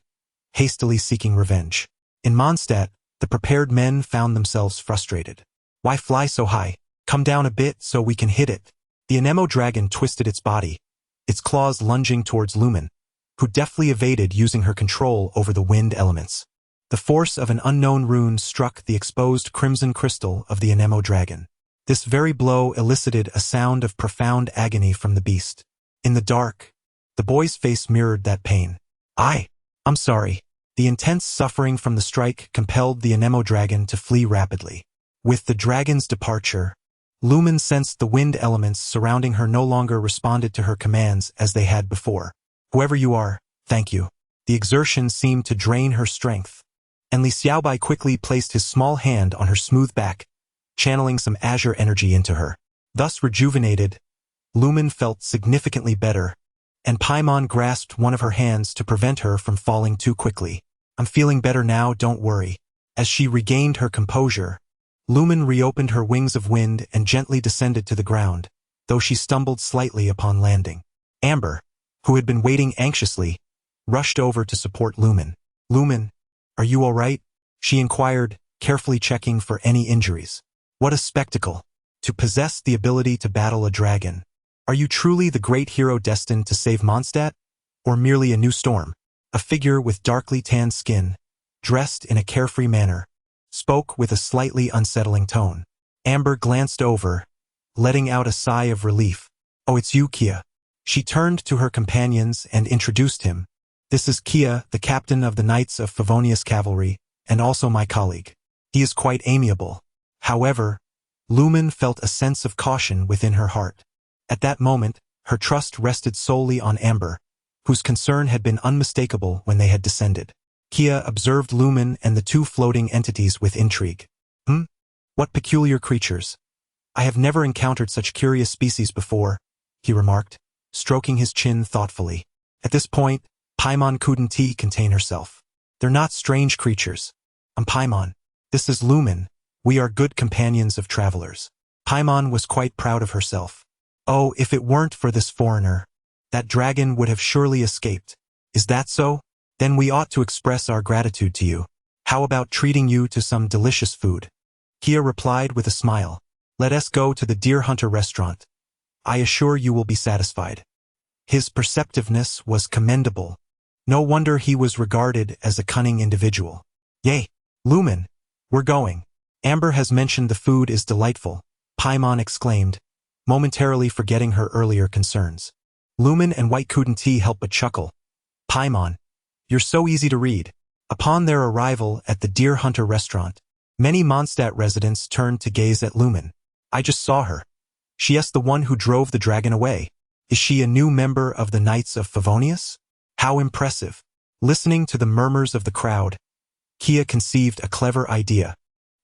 hastily seeking revenge. In Mondstadt, the prepared men found themselves frustrated. "Why fly so high? Come down a bit so we can hit it." The Anemo dragon twisted its body, its claws lunging towards Lumen, who deftly evaded using her control over the wind elements. The force of an unknown rune struck the exposed crimson crystal of the Anemo dragon. This very blow elicited a sound of profound agony from the beast. In the dark, the boy's face mirrored that pain. I'm sorry." The intense suffering from the strike compelled the Anemo dragon to flee rapidly. With the dragon's departure, Lumen sensed the wind elements surrounding her no longer responded to her commands as they had before. "Whoever you are, thank you." The exertion seemed to drain her strength, and Li Xiaobai quickly placed his small hand on her smooth back, channeling some azure energy into her. Thus rejuvenated, Lumen felt significantly better, and Paimon grasped one of her hands to prevent her from falling too quickly. "I'm feeling better now, don't worry." As she regained her composure, Lumen reopened her wings of wind and gently descended to the ground, though she stumbled slightly upon landing. Amber, who had been waiting anxiously, rushed over to support Lumen. "Lumen, are you all right?" she inquired, carefully checking for any injuries. What a spectacle! To possess the ability to battle a dragon. Are you truly the great hero destined to save Mondstadt? Or merely a new storm? A figure with darkly tanned skin, dressed in a carefree manner, spoke with a slightly unsettling tone. Amber glanced over, letting out a sigh of relief. "Oh, it's you, Kia." She turned to her companions and introduced him. "This is Kia, the captain of the Knights of Favonius Cavalry, and also my colleague. He is quite amiable." However, Lumen felt a sense of caution within her heart. At that moment, her trust rested solely on Amber, whose concern had been unmistakable when they had descended. Kia observed Lumen and the two floating entities with intrigue. What peculiar creatures. I have never encountered such curious species before," he remarked, stroking his chin thoughtfully. At this point, Paimon couldn't contain herself. "They're not strange creatures. I'm Paimon. This is Lumen. We are good companions of travelers." Paimon was quite proud of herself. "Oh, if it weren't for this foreigner, that dragon would have surely escaped." "Is that so? Then we ought to express our gratitude to you. How about treating you to some delicious food?" Kia replied with a smile. "Let us go to the Deer Hunter restaurant. I assure you will be satisfied." His perceptiveness was commendable. No wonder he was regarded as a cunning individual. "Yay, Lumen, we're going. Amber has mentioned the food is delightful," Paimon exclaimed, momentarily forgetting her earlier concerns. Lumen and White couldn't help but chuckle. "Paimon, you're so easy to read." Upon their arrival at the Deer Hunter restaurant, many Mondstadt residents turned to gaze at Lumen. "I just saw her. She is the one who drove the dragon away. Is she a new member of the Knights of Favonius? How impressive." Listening to the murmurs of the crowd, Kia conceived a clever idea.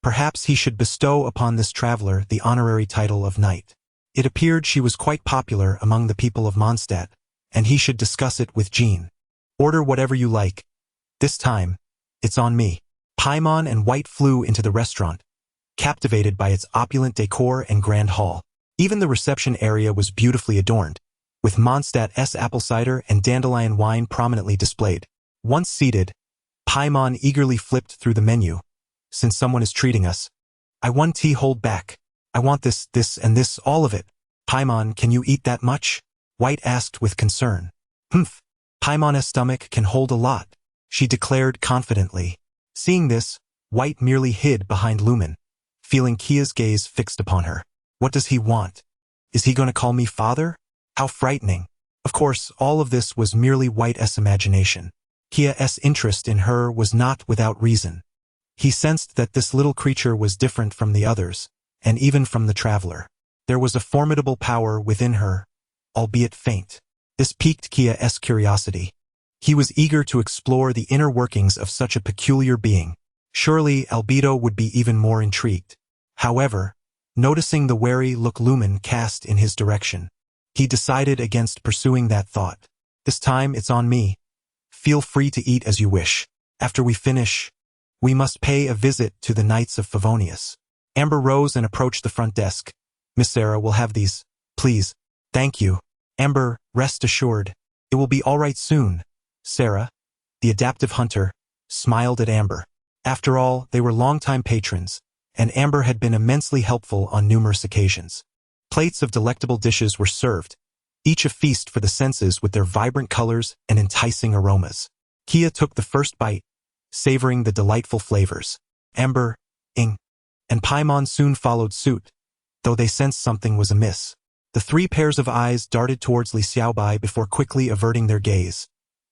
Perhaps he should bestow upon this traveler the honorary title of knight. It appeared she was quite popular among the people of Mondstadt, and he should discuss it with Jean. "Order whatever you like. This time, it's on me." Paimon and White flew into the restaurant, captivated by its opulent decor and grand hall. Even the reception area was beautifully adorned, with Mondstadt's apple cider and dandelion wine prominently displayed. Once seated, Paimon eagerly flipped through the menu. "Since someone is treating us, I want tea, hold back. I want this, and this, all of it." "Paimon, can you eat that much?" White asked with concern. Paimon's stomach can hold a lot," she declared confidently. Seeing this, White merely hid behind Lumen, feeling Kia's gaze fixed upon her. "What does he want? Is he going to call me father?" How frightening. Of course, all of this was merely White's imagination. Kia's interest in her was not without reason. He sensed that this little creature was different from the others, and even from the traveler. There was a formidable power within her, albeit faint. This piqued Kia's curiosity. He was eager to explore the inner workings of such a peculiar being. Surely Albedo would be even more intrigued. However, noticing the wary look Lumen cast in his direction, he decided against pursuing that thought. This time it's on me. Feel free to eat as you wish. After we finish, we must pay a visit to the Knights of Favonius. Amber rose and approached the front desk. Miss Sarah will have these, please. Thank you. Amber, rest assured. It will be all right soon. Sarah, the adaptive hunter, smiled at Amber. After all, they were longtime patrons, and Amber had been immensely helpful on numerous occasions. Plates of delectable dishes were served, each a feast for the senses with their vibrant colors and enticing aromas. Kia took the first bite, savoring the delightful flavors. Amber, Ing, and Paimon soon followed suit, though they sensed something was amiss. The three pairs of eyes darted towards Li Xiaobai before quickly averting their gaze,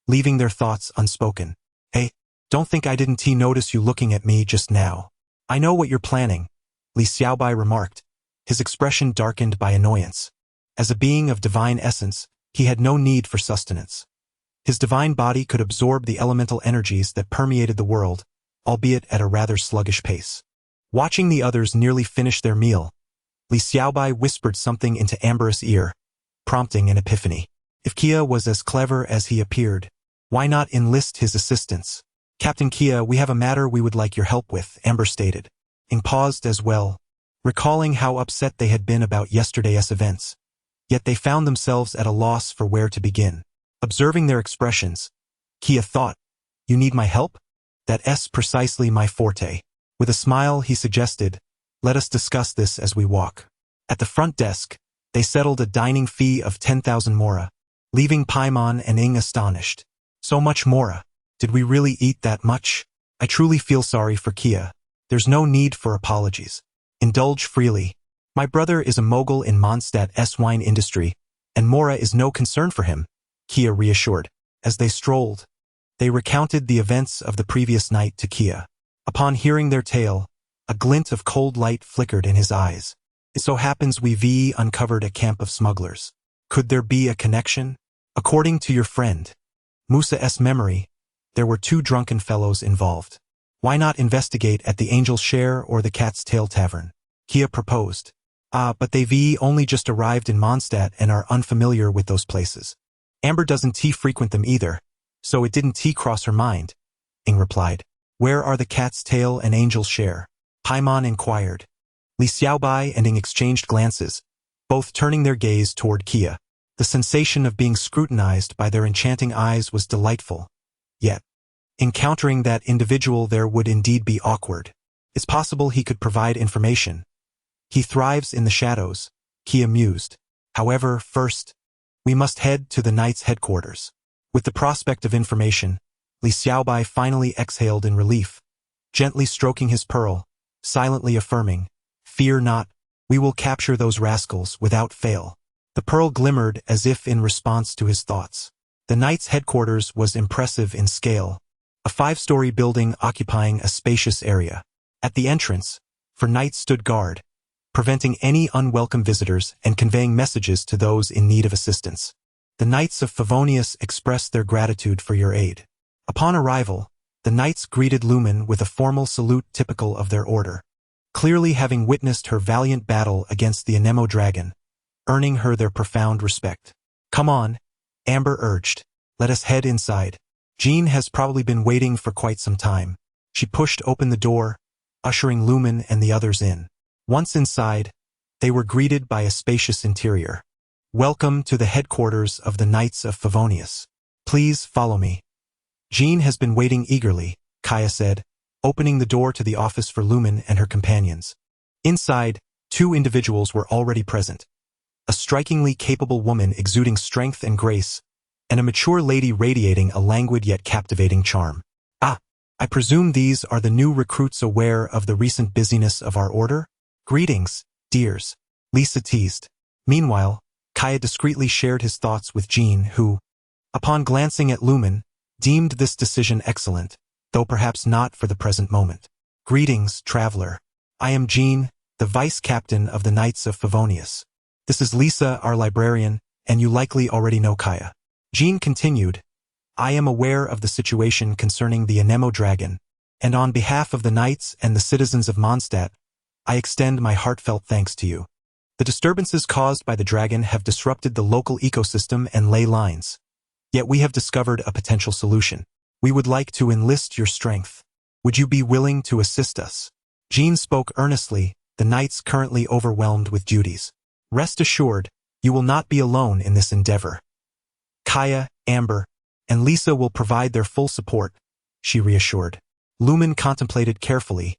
leaving their thoughts unspoken. Hey, don't think I didn't notice you looking at me just now. I know what you're planning, Li Xiaobai remarked, his expression darkened by annoyance. As a being of divine essence, he had no need for sustenance. His divine body could absorb the elemental energies that permeated the world, albeit at a rather sluggish pace. Watching the others nearly finish their meal, Li Xiaobai whispered something into Amber's ear, prompting an epiphany. If Kia was as clever as he appeared, why not enlist his assistance? Captain Kia, we have a matter we would like your help with, Amber stated. Ing paused as well, recalling how upset they had been about yesterday's events. Yet they found themselves at a loss for where to begin. Observing their expressions, Kia thought, you need my help? That's precisely my forte. With a smile, he suggested, let us discuss this as we walk. At the front desk, they settled a dining fee of 10,000 mora, leaving Paimon and Ing astonished. So much mora. Did we really eat that much? I truly feel sorry for Kia. There's no need for apologies. Indulge freely. My brother is a mogul in Mondstadt's wine industry, and mora is no concern for him, Kia reassured. As they strolled, they recounted the events of the previous night to Kia. Upon hearing their tale, a glint of cold light flickered in his eyes. It so happens we've uncovered a camp of smugglers. Could there be a connection? According to your friend Musa's memory, there were 2 drunken fellows involved. Why not investigate at the Angel's Share or the Cat's Tail Tavern? Kia proposed. But they've only just arrived in Mondstadt and are unfamiliar with those places. Amber doesn't frequent them either, so it didn't cross her mind, Ing replied. Where are the Cat's Tail and Angel's Share? Paimon inquired. Li Xiaobai and Ing exchanged glances, both turning their gaze toward Kia. The sensation of being scrutinized by their enchanting eyes was delightful. Yet, encountering that individual there would indeed be awkward. It's possible he could provide information. He thrives in the shadows, Kia mused. However, first, we must head to the Knight's headquarters. With the prospect of information, Li Xiaobai finally exhaled in relief, gently stroking his pearl, silently affirming, fear not, we will capture those rascals without fail. The pearl glimmered as if in response to his thoughts. The Knight's headquarters was impressive in scale, a 5-story building occupying a spacious area. At the entrance, 4 knights stood guard, preventing any unwelcome visitors and conveying messages to those in need of assistance. The Knights of Favonius expressed their gratitude for your aid. Upon arrival, the knights greeted Lumen with a formal salute typical of their order, clearly having witnessed her valiant battle against the Anemo dragon, earning her their profound respect. Come on, Amber urged. Let us head inside. Jean has probably been waiting for quite some time. She pushed open the door, ushering Lumen and the others in. Once inside, they were greeted by a spacious interior. Welcome to the headquarters of the Knights of Favonius. Please follow me. Jean has been waiting eagerly, Kaya said, opening the door to the office for Lumen and her companions. Inside, 2 individuals were already present. A strikingly capable woman exuding strength and grace, and a mature lady radiating a languid yet captivating charm. I presume these are the new recruits aware of the recent busyness of our order? Greetings, dears, Lisa teased. Meanwhile, Kaya discreetly shared his thoughts with Jean, who, upon glancing at Lumen, deemed this decision excellent, though perhaps not for the present moment. Greetings, traveler. I am Jean, the vice-captain of the Knights of Favonius. This is Lisa, our librarian, and you likely already know Kaya. Jean continued, I am aware of the situation concerning the Anemo dragon, and on behalf of the knights and the citizens of Mondstadt, I extend my heartfelt thanks to you. The disturbances caused by the dragon have disrupted the local ecosystem and ley lines. Yet we have discovered a potential solution. We would like to enlist your strength. Would you be willing to assist us? Jean spoke earnestly, the knights currently overwhelmed with duties. Rest assured, you will not be alone in this endeavor. Kaya, Amber, and Lisa will provide their full support, she reassured. Lumen contemplated carefully,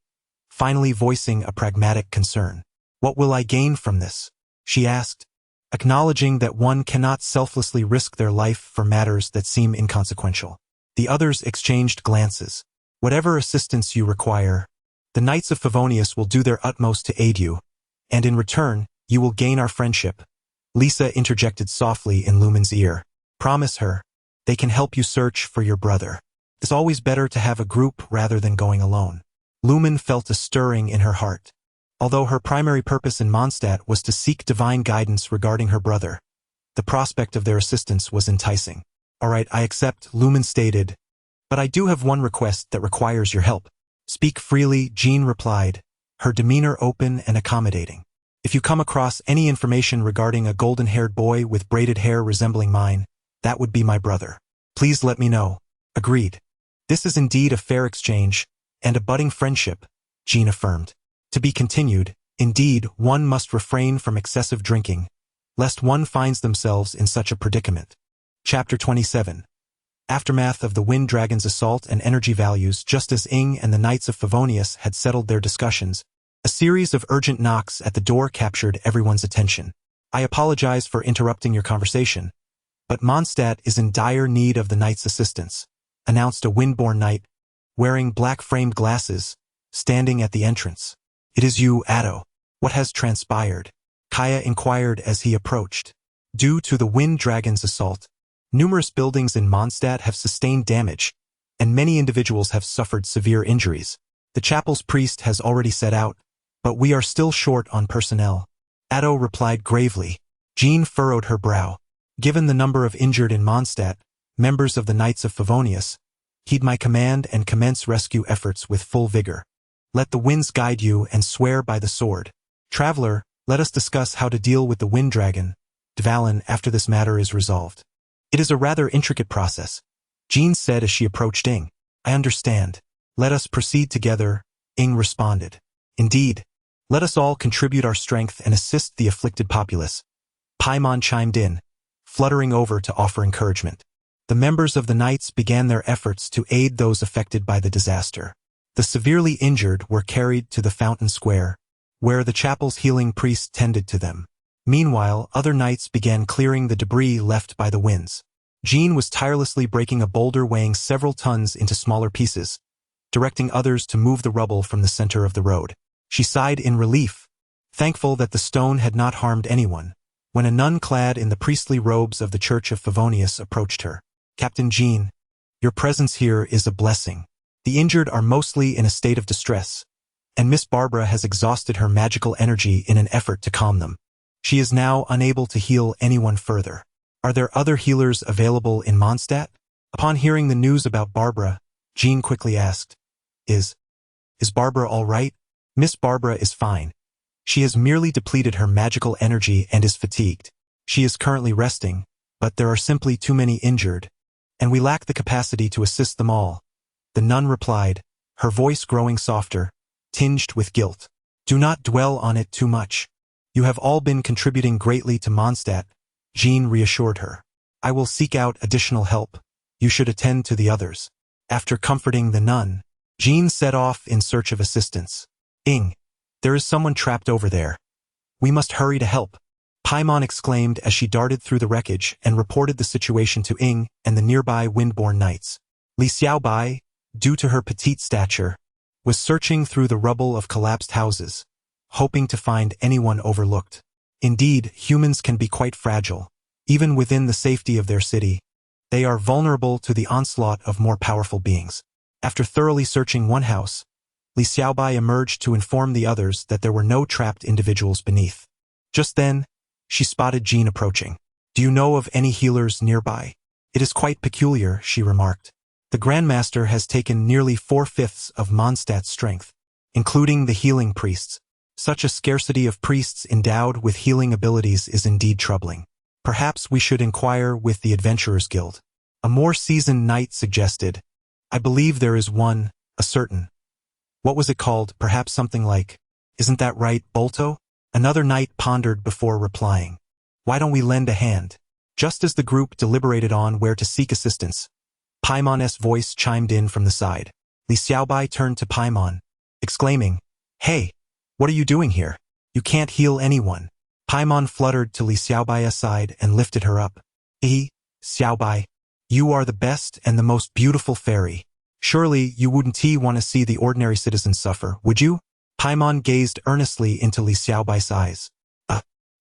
finally voicing a pragmatic concern. What will I gain from this? She asked, acknowledging that one cannot selflessly risk their life for matters that seem inconsequential. The others exchanged glances. Whatever assistance you require, the Knights of Favonius will do their utmost to aid you, and in return, you will gain our friendship. Lisa interjected softly in Lumen's ear. Promise her, they can help you search for your brother. It's always better to have a group rather than going alone. Lumen felt a stirring in her heart. Although her primary purpose in Mondstadt was to seek divine guidance regarding her brother, the prospect of their assistance was enticing. All right, I accept, Lumen stated, but I do have one request that requires your help. Speak freely, Jean replied, her demeanor open and accommodating. If you come across any information regarding a golden-haired boy with braided hair resembling mine, that would be my brother. Please let me know. Agreed. This is indeed a fair exchange, and a budding friendship, Jean affirmed. To be continued, indeed, one must refrain from excessive drinking, lest one finds themselves in such a predicament. Chapter 27. Aftermath of the Wind Dragon's assault and energy values. Just as Ing and the Knights of Favonius had settled their discussions, a series of urgent knocks at the door captured everyone's attention. I apologize for interrupting your conversation, but Mondstadt is in dire need of the Knight's assistance, announced a Windborn Knight, wearing black-framed glasses, standing at the entrance. It is you, Addo. What has transpired? Kaya inquired as he approached. Due to the Wind Dragon's assault, numerous buildings in Mondstadt have sustained damage, and many individuals have suffered severe injuries. The chapel's priest has already set out, but we are still short on personnel. Addo replied gravely. Jean furrowed her brow. Given the number of injured in Mondstadt, members of the Knights of Favonius, heed my command and commence rescue efforts with full vigor. Let the winds guide you and swear by the sword. Traveler, let us discuss how to deal with the Wind Dragon, Dvalin, after this matter is resolved. It is a rather intricate process, Jean said as she approached Ing. I understand. Let us proceed together, Ing responded. Indeed. Let us all contribute our strength and assist the afflicted populace. Paimon chimed in, fluttering over to offer encouragement. The members of the Knights began their efforts to aid those affected by the disaster. The severely injured were carried to the Fountain Square, where the chapel's healing priest tended to them. Meanwhile, other knights began clearing the debris left by the winds. Jean was tirelessly breaking a boulder weighing several tons into smaller pieces, directing others to move the rubble from the center of the road. She sighed in relief, thankful that the stone had not harmed anyone, when a nun clad in the priestly robes of the Church of Favonius approached her. Captain Jean, your presence here is a blessing. The injured are mostly in a state of distress, and Miss Barbara has exhausted her magical energy in an effort to calm them. She is now unable to heal anyone further. Are there other healers available in Mondstadt? Upon hearing the news about Barbara, Jean quickly asked, Is Barbara all right? Miss Barbara is fine. She has merely depleted her magical energy and is fatigued. She is currently resting, but there are simply too many injured, and we lack the capacity to assist them all. The nun replied, her voice growing softer, tinged with guilt. Do not dwell on it too much. You have all been contributing greatly to Mondstadt, Jean reassured her. I will seek out additional help. You should attend to the others. After comforting the nun, Jean set off in search of assistance. Ing, there is someone trapped over there. We must hurry to help. Paimon exclaimed as she darted through the wreckage and reported the situation to Ing and the nearby Windborn Knights. Li Xiaobai, due to her petite stature, was searching through the rubble of collapsed houses, hoping to find anyone overlooked. Indeed, humans can be quite fragile. Even within the safety of their city, they are vulnerable to the onslaught of more powerful beings. After thoroughly searching one house, Li Xiaobai emerged to inform the others that there were no trapped individuals beneath. Just then, she spotted Jean approaching. "Do you know of any healers nearby?" "It is quite peculiar," she remarked. "The Grandmaster has taken nearly 4/5 of Mondstadt's strength, including the healing priests. Such a scarcity of priests endowed with healing abilities is indeed troubling. Perhaps we should inquire with the Adventurers Guild." A more seasoned knight suggested. "I believe there is one, a certain. What was it called? Perhaps something like, isn't that right, Bolto?" Another knight pondered before replying. "Why don't we lend a hand?" Just as the group deliberated on where to seek assistance, Paimon's voice chimed in from the side. Li Xiaobai turned to Paimon, exclaiming, "Hey, what are you doing here? You can't heal anyone." Paimon fluttered to Li Xiaobai's side and lifted her up. Xiaobai, you are the best and the most beautiful fairy. Surely you wouldn't want to see the ordinary citizens suffer, would you?" Paimon gazed earnestly into Li Xiaobai's eyes.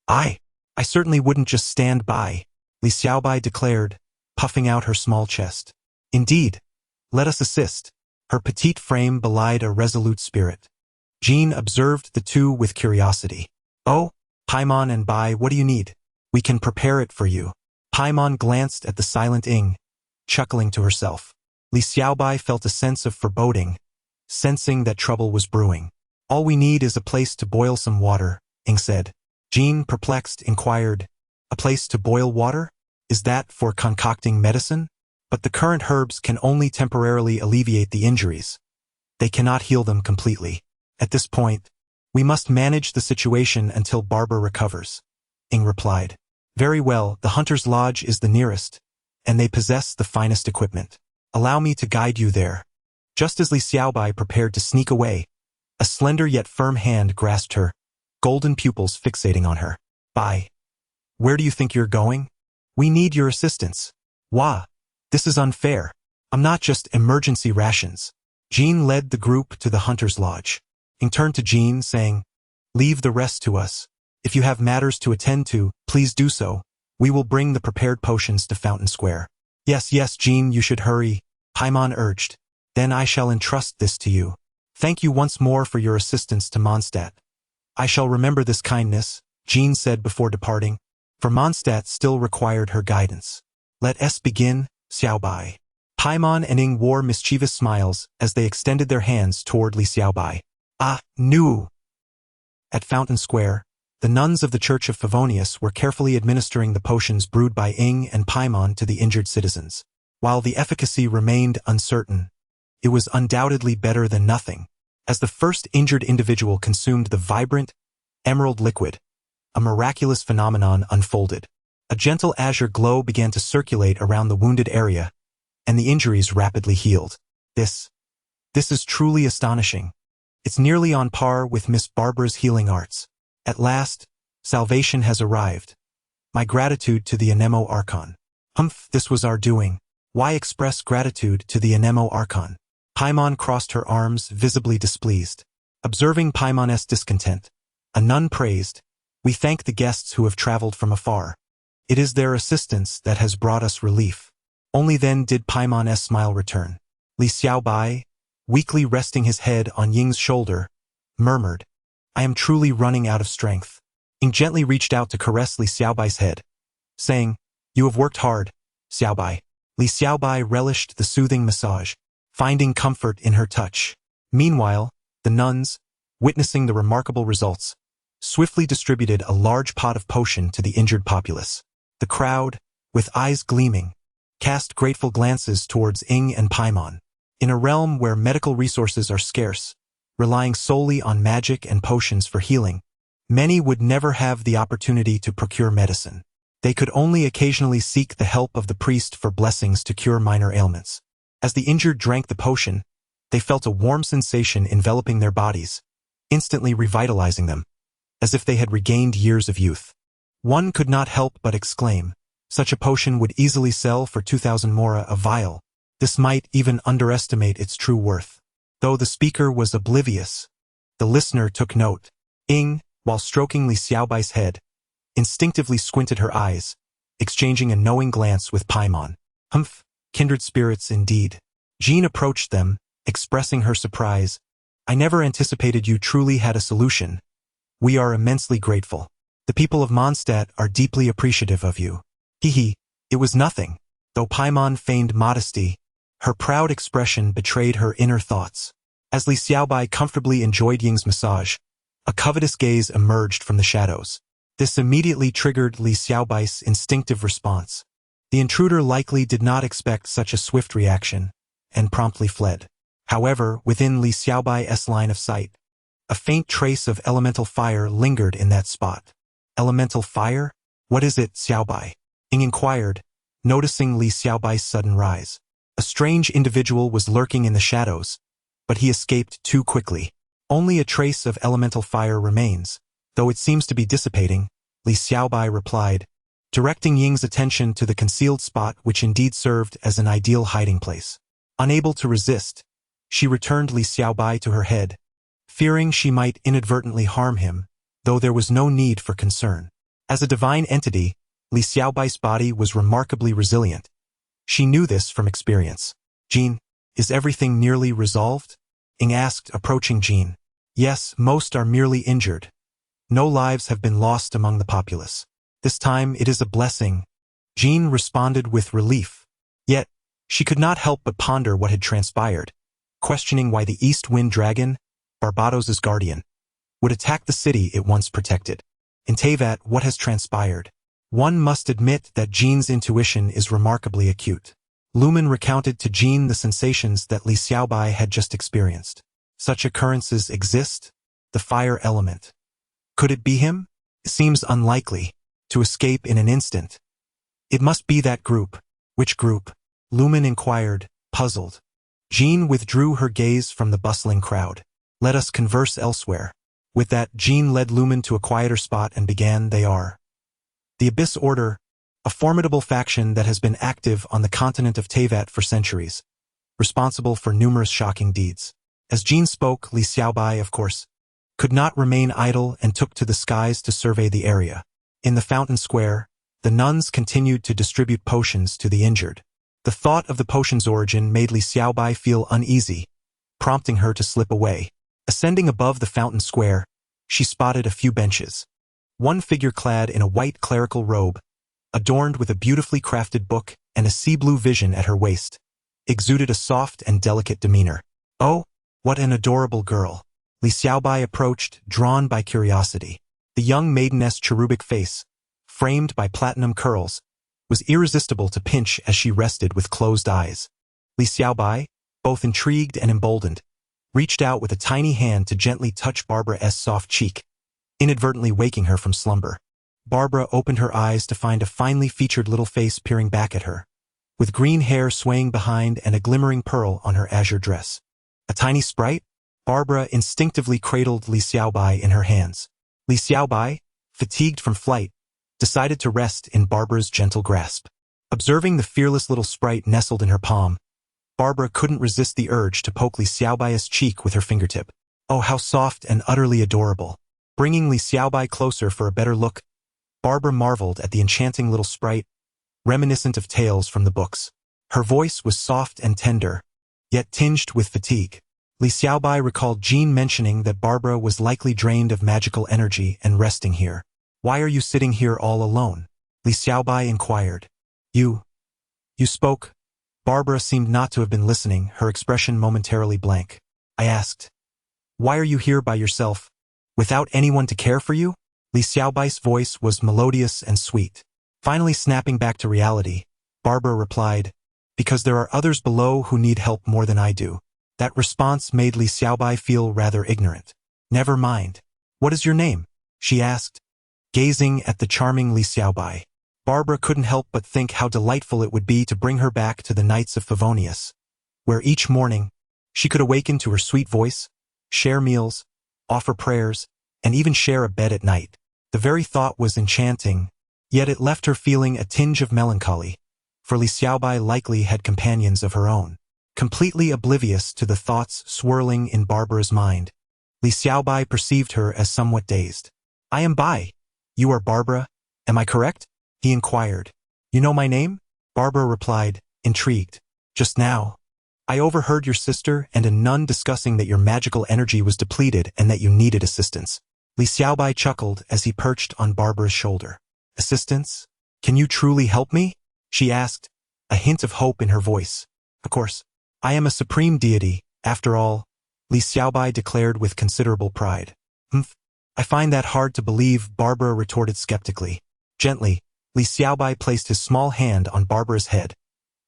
I certainly wouldn't just stand by," Li Xiaobai declared, puffing out her small chest. "Indeed, let us assist." Her petite frame belied a resolute spirit. Jean observed the two with curiosity. "Oh, Paimon and Bai, what do you need? We can prepare it for you." Paimon glanced at the silent Ying, chuckling to herself. Li Xiaobai felt a sense of foreboding, sensing that trouble was brewing. "All we need is a place to boil some water," Ying said. Jean, perplexed, inquired, "A place to boil water? Is that for concocting medicine?" "But the current herbs can only temporarily alleviate the injuries. They cannot heal them completely. At this point, we must manage the situation until Barber recovers," Ying replied. "Very well, the Hunter's Lodge is the nearest, and they possess the finest equipment. Allow me to guide you there." Just as Li Xiaobai prepared to sneak away, a slender yet firm hand grasped her, golden pupils fixating on her. "Bai, where do you think you're going? We need your assistance." "Wah, this is unfair. I'm not just emergency rations." Jean led the group to the Hunter's Lodge. Ying turned to Jean, saying, "Leave the rest to us. If you have matters to attend to, please do so. We will bring the prepared potions to Fountain Square." Yes, Jean, you should hurry," Paimon urged. "Then I shall entrust this to you. Thank you once more for your assistance to Mondstadt." "I shall remember this kindness," Jean said before departing, for Mondstadt still required her guidance. "Let us begin, Xiaobai." Paimon and Ying wore mischievous smiles as they extended their hands toward Li Xiaobai. "Nu!" At Fountain Square, the nuns of the Church of Favonius were carefully administering the potions brewed by Ying and Paimon to the injured citizens. While the efficacy remained uncertain, it was undoubtedly better than nothing. As the first injured individual consumed the vibrant, emerald liquid, a miraculous phenomenon unfolded. A gentle azure glow began to circulate around the wounded area, and the injuries rapidly healed. This is truly astonishing. It's nearly on par with Miss Barbara's healing arts. At last, salvation has arrived. My gratitude to the Anemo Archon. This was our doing. Why express gratitude to the Anemo Archon? Paimon crossed her arms, visibly displeased. Observing Paimon's discontent, a nun praised, "We thank the guests who have traveled from afar. It is their assistance that has brought us relief." Only then did Paimon's smile return. Li Xiaobai, weakly resting his head on Ying's shoulder, murmured, "I am truly running out of strength." Ying gently reached out to caress Li Xiaobai's head, saying, "You have worked hard, Xiaobai." Li Xiaobai relished the soothing massage, finding comfort in her touch. Meanwhile, the nuns, witnessing the remarkable results, swiftly distributed a large pot of potion to the injured populace. The crowd, with eyes gleaming, cast grateful glances towards Ying and Paimon. In a realm where medical resources are scarce, relying solely on magic and potions for healing, many would never have the opportunity to procure medicine. They could only occasionally seek the help of the priest for blessings to cure minor ailments. As the injured drank the potion, they felt a warm sensation enveloping their bodies, instantly revitalizing them, as if they had regained years of youth. One could not help but exclaim, such a potion would easily sell for 2,000 mora a vial. This might even underestimate its true worth. Though the speaker was oblivious, the listener took note. Ying, while stroking Li Xiaobai's head, instinctively squinted her eyes, exchanging a knowing glance with Paimon. Humph, kindred spirits indeed. Jean approached them, expressing her surprise. I never anticipated you truly had a solution. We are immensely grateful. The people of Mondstadt are deeply appreciative of you. Hee, it was nothing. Though Paimon feigned modesty, her proud expression betrayed her inner thoughts. As Li Xiaobai comfortably enjoyed Ying's massage, a covetous gaze emerged from the shadows. This immediately triggered Li Xiaobai's instinctive response. The intruder likely did not expect such a swift reaction, and promptly fled. However, within Li Xiaobai's line of sight, a faint trace of elemental fire lingered in that spot. Elemental fire? What is it, Xiaobai? Ying inquired, noticing Li Xiaobai's sudden rise. A strange individual was lurking in the shadows, but he escaped too quickly. Only a trace of elemental fire remains, though it seems to be dissipating, Li Xiaobai replied, directing Ying's attention to the concealed spot which indeed served as an ideal hiding place. Unable to resist, she returned Li Xiaobai to her head, fearing she might inadvertently harm him, though there was no need for concern. As a divine entity, Li Xiaobai's body was remarkably resilient. She knew this from experience. Jean, is everything nearly resolved? Ying asked, approaching Jean. Yes, most are merely injured. No lives have been lost among the populace. This time it is a blessing. Jean responded with relief. Yet, she could not help but ponder what had transpired, questioning why the East Wind Dragon, Barbados's guardian, would attack the city it once protected. In Teyvat, what has transpired? One must admit that Jean's intuition is remarkably acute. Lumen recounted to Jean the sensations that Li Xiaobai had just experienced. Such occurrences exist? The fire element. Could it be him? It seems unlikely. To escape in an instant. It must be that group. Which group? Lumen inquired, puzzled. Jean withdrew her gaze from the bustling crowd. Let us converse elsewhere. With that, Jean led Lumen to a quieter spot and began. They are the Abyss Order, a formidable faction that has been active on the continent of Teyvat for centuries, responsible for numerous shocking deeds. As Jean spoke, Li Xiaobai, of course, could not remain idle and took to the skies to survey the area. In the fountain square, the nuns continued to distribute potions to the injured. The thought of the potion's origin made Li Xiaobai feel uneasy, prompting her to slip away. Ascending above the fountain square, she spotted a few benches. One figure clad in a white clerical robe, adorned with a beautifully crafted book and a sea blue vision at her waist, exuded a soft and delicate demeanor. Oh, what an adorable girl! Li Xiaobai approached, drawn by curiosity. The young maiden's cherubic face, framed by platinum curls, was irresistible to pinch as she rested with closed eyes. Li Xiaobai, both intrigued and emboldened, reached out with a tiny hand to gently touch Barbara's soft cheek, inadvertently waking her from slumber. Barbara opened her eyes to find a finely featured little face peering back at her, with green hair swaying behind and a glimmering pearl on her azure dress. A tiny sprite? Barbara instinctively cradled Li Xiaobai in her hands. Li Xiaobai, fatigued from flight, decided to rest in Barbara's gentle grasp. Observing the fearless little sprite nestled in her palm, Barbara couldn't resist the urge to poke Li Xiaobai's cheek with her fingertip. Oh, how soft and utterly adorable. Bringing Li Xiaobai closer for a better look, Barbara marveled at the enchanting little sprite, reminiscent of tales from the books. Her voice was soft and tender, yet tinged with fatigue. Li Xiaobai recalled Jean mentioning that Barbara was likely drained of magical energy and resting here. Why are you sitting here all alone? Li Xiaobai inquired. You spoke. Barbara seemed not to have been listening, her expression momentarily blank. I asked. Why are you here by yourself, without anyone to care for you? Li Xiaobai's voice was melodious and sweet. Finally snapping back to reality, Barbara replied, because there are others below who need help more than I do. That response made Li Xiaobai feel rather ignorant. Never mind. What is your name? She asked, gazing at the charming Li Xiaobai. Barbara couldn't help but think how delightful it would be to bring her back to the nights of Favonius, where each morning she could awaken to her sweet voice, share meals, offer prayers, and even share a bed at night. The very thought was enchanting, yet it left her feeling a tinge of melancholy, for Li Xiaobai likely had companions of her own. Completely oblivious to the thoughts swirling in Barbara's mind, Li Xiaobai perceived her as somewhat dazed. I am Bai. You are Barbara? Am I correct? He inquired. You know my name? Barbara replied, intrigued. Just now. I overheard your sister and a nun discussing that your magical energy was depleted and that you needed assistance. Li Xiaobai chuckled as he perched on Barbara's shoulder. Assistance? Can you truly help me? She asked, a hint of hope in her voice. Of course. I am a supreme deity, after all, Li Xiaobai declared with considerable pride. Humph. I find that hard to believe, Barbara retorted skeptically. Gently, Li Xiaobai placed his small hand on Barbara's head,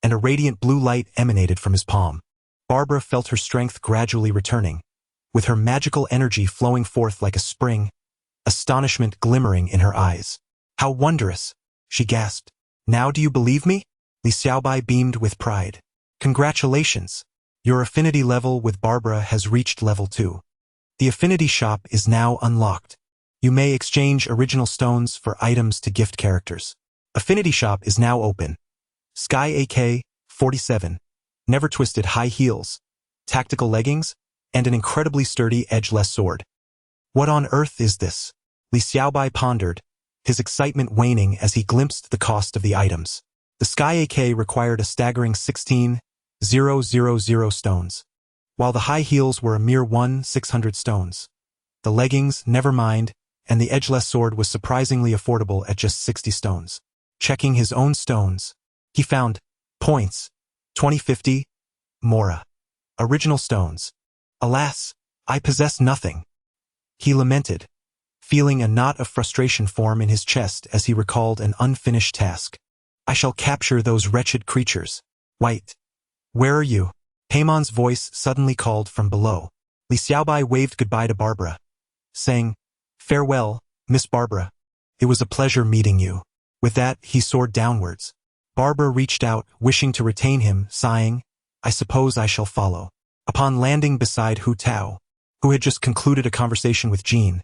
and a radiant blue light emanated from his palm. Barbara felt her strength gradually returning, with her magical energy flowing forth like a spring, astonishment glimmering in her eyes. How wondrous, she gasped. Now do you believe me? Li Xiaobai beamed with pride. Congratulations. Your affinity level with Barbara has reached level 2. The affinity shop is now unlocked. You may exchange original stones for items to gift characters. Affinity shop is now open. Sky AK-47, never twisted high heels, tactical leggings, and an incredibly sturdy edgeless sword. What on earth is this? Li Xiaobai pondered, his excitement waning as he glimpsed the cost of the items. The Sky AK required a staggering 16,000 stones, while the high heels were a mere 1,600 stones. The leggings, never mind, and the edgeless sword was surprisingly affordable at just 60 stones. Checking his own stones, he found points, 2050, Mora. Original stones. Alas, I possess nothing. He lamented, feeling a knot of frustration form in his chest as he recalled an unfinished task. I shall capture those wretched creatures. Wait. Where are you? Paimon's voice suddenly called from below. Li Xiaobai waved goodbye to Barbara, saying, Farewell, Miss Barbara. It was a pleasure meeting you. With that, he soared downwards. Barbara reached out, wishing to retain him, sighing, I suppose I shall follow. Upon landing beside Hu Tao, who had just concluded a conversation with Jean,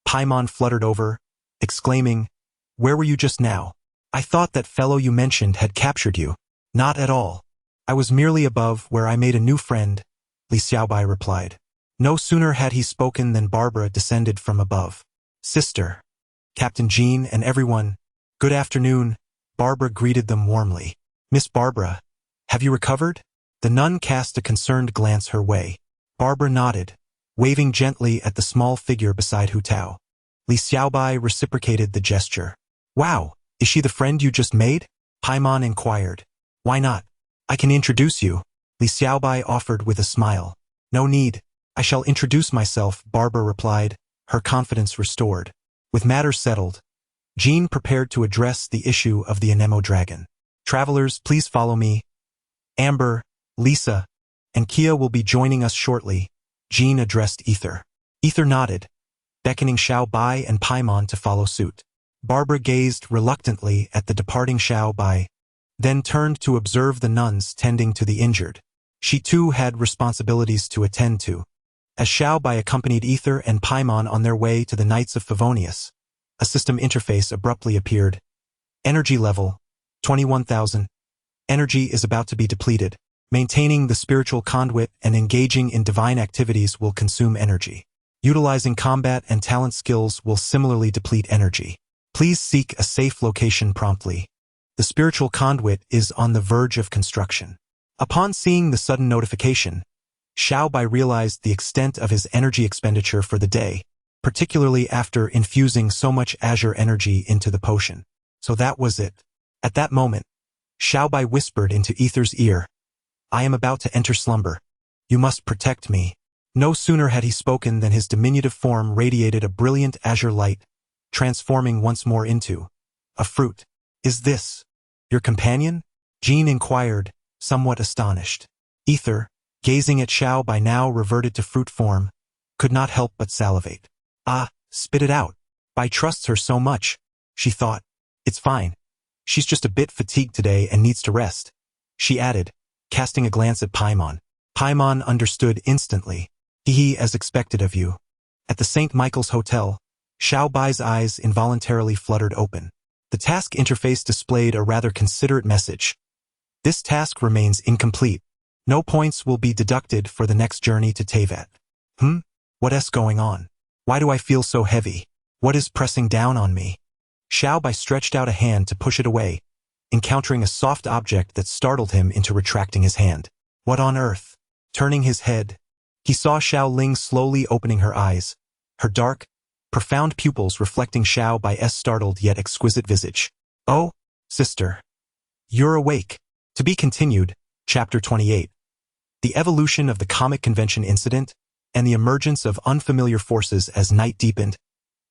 Paimon fluttered over, exclaiming, Where were you just now? I thought that fellow you mentioned had captured you. Not at all. I was merely above where I made a new friend, Li Xiaobai replied. No sooner had he spoken than Barbara descended from above. Sister, Captain Jean and everyone, good afternoon, Barbara greeted them warmly. Miss Barbara, have you recovered? The nun cast a concerned glance her way. Barbara nodded, waving gently at the small figure beside Hu Tao. Li Xiaobai reciprocated the gesture. Wow, is she the friend you just made? Paimon inquired. Why not? I can introduce you, Li Xiaobai offered with a smile. No need. I shall introduce myself, Barbara replied, her confidence restored. With matters settled, Jean prepared to address the issue of the Anemo dragon. Travelers, please follow me. Amber, Lisa, and Kia will be joining us shortly, Jean addressed Ether. Ether nodded, beckoning Xiao Bai and Paimon to follow suit. Barbara gazed reluctantly at the departing Xiao Bai, then turned to observe the nuns tending to the injured. She too had responsibilities to attend to. As Xiao Bai accompanied Ether and Paimon on their way to the Knights of Favonius, a system interface abruptly appeared. Energy level, 21,000. Energy is about to be depleted. Maintaining the spiritual conduit and engaging in divine activities will consume energy. Utilizing combat and talent skills will similarly deplete energy. Please seek a safe location promptly. The spiritual conduit is on the verge of construction. Upon seeing the sudden notification, Xiao Bai realized the extent of his energy expenditure for the day, particularly after infusing so much azure energy into the potion. So that was it. At that moment, Xiao Bai whispered into Ether's ear, I am about to enter slumber. You must protect me. No sooner had he spoken than his diminutive form radiated a brilliant azure light, transforming once more into a fruit. Is this your companion? Jean inquired, somewhat astonished. Ether, gazing at Xiao Bai now reverted to fruit form, could not help but salivate. Ah, spit it out. Bai trusts her so much, she thought. It's fine. She's just a bit fatigued today and needs to rest, she added, casting a glance at Paimon. Paimon understood instantly. He as expected of you. At the St. Michael's Hotel, Xiao Bai's eyes involuntarily fluttered open. The task interface displayed a rather considerate message. This task remains incomplete. No points will be deducted for the next journey to Tevat. What is going on? Why do I feel so heavy? What is pressing down on me? Xiaobai stretched out a hand to push it away, encountering a soft object that startled him into retracting his hand. What on earth? Turning his head, he saw Xiao Ling slowly opening her eyes, her dark, profound pupils reflecting Xiaobai's startled yet exquisite visage. Oh, sister. You're awake. To be continued, Chapter 28. The evolution of the comic convention incident and the emergence of unfamiliar forces as night deepened,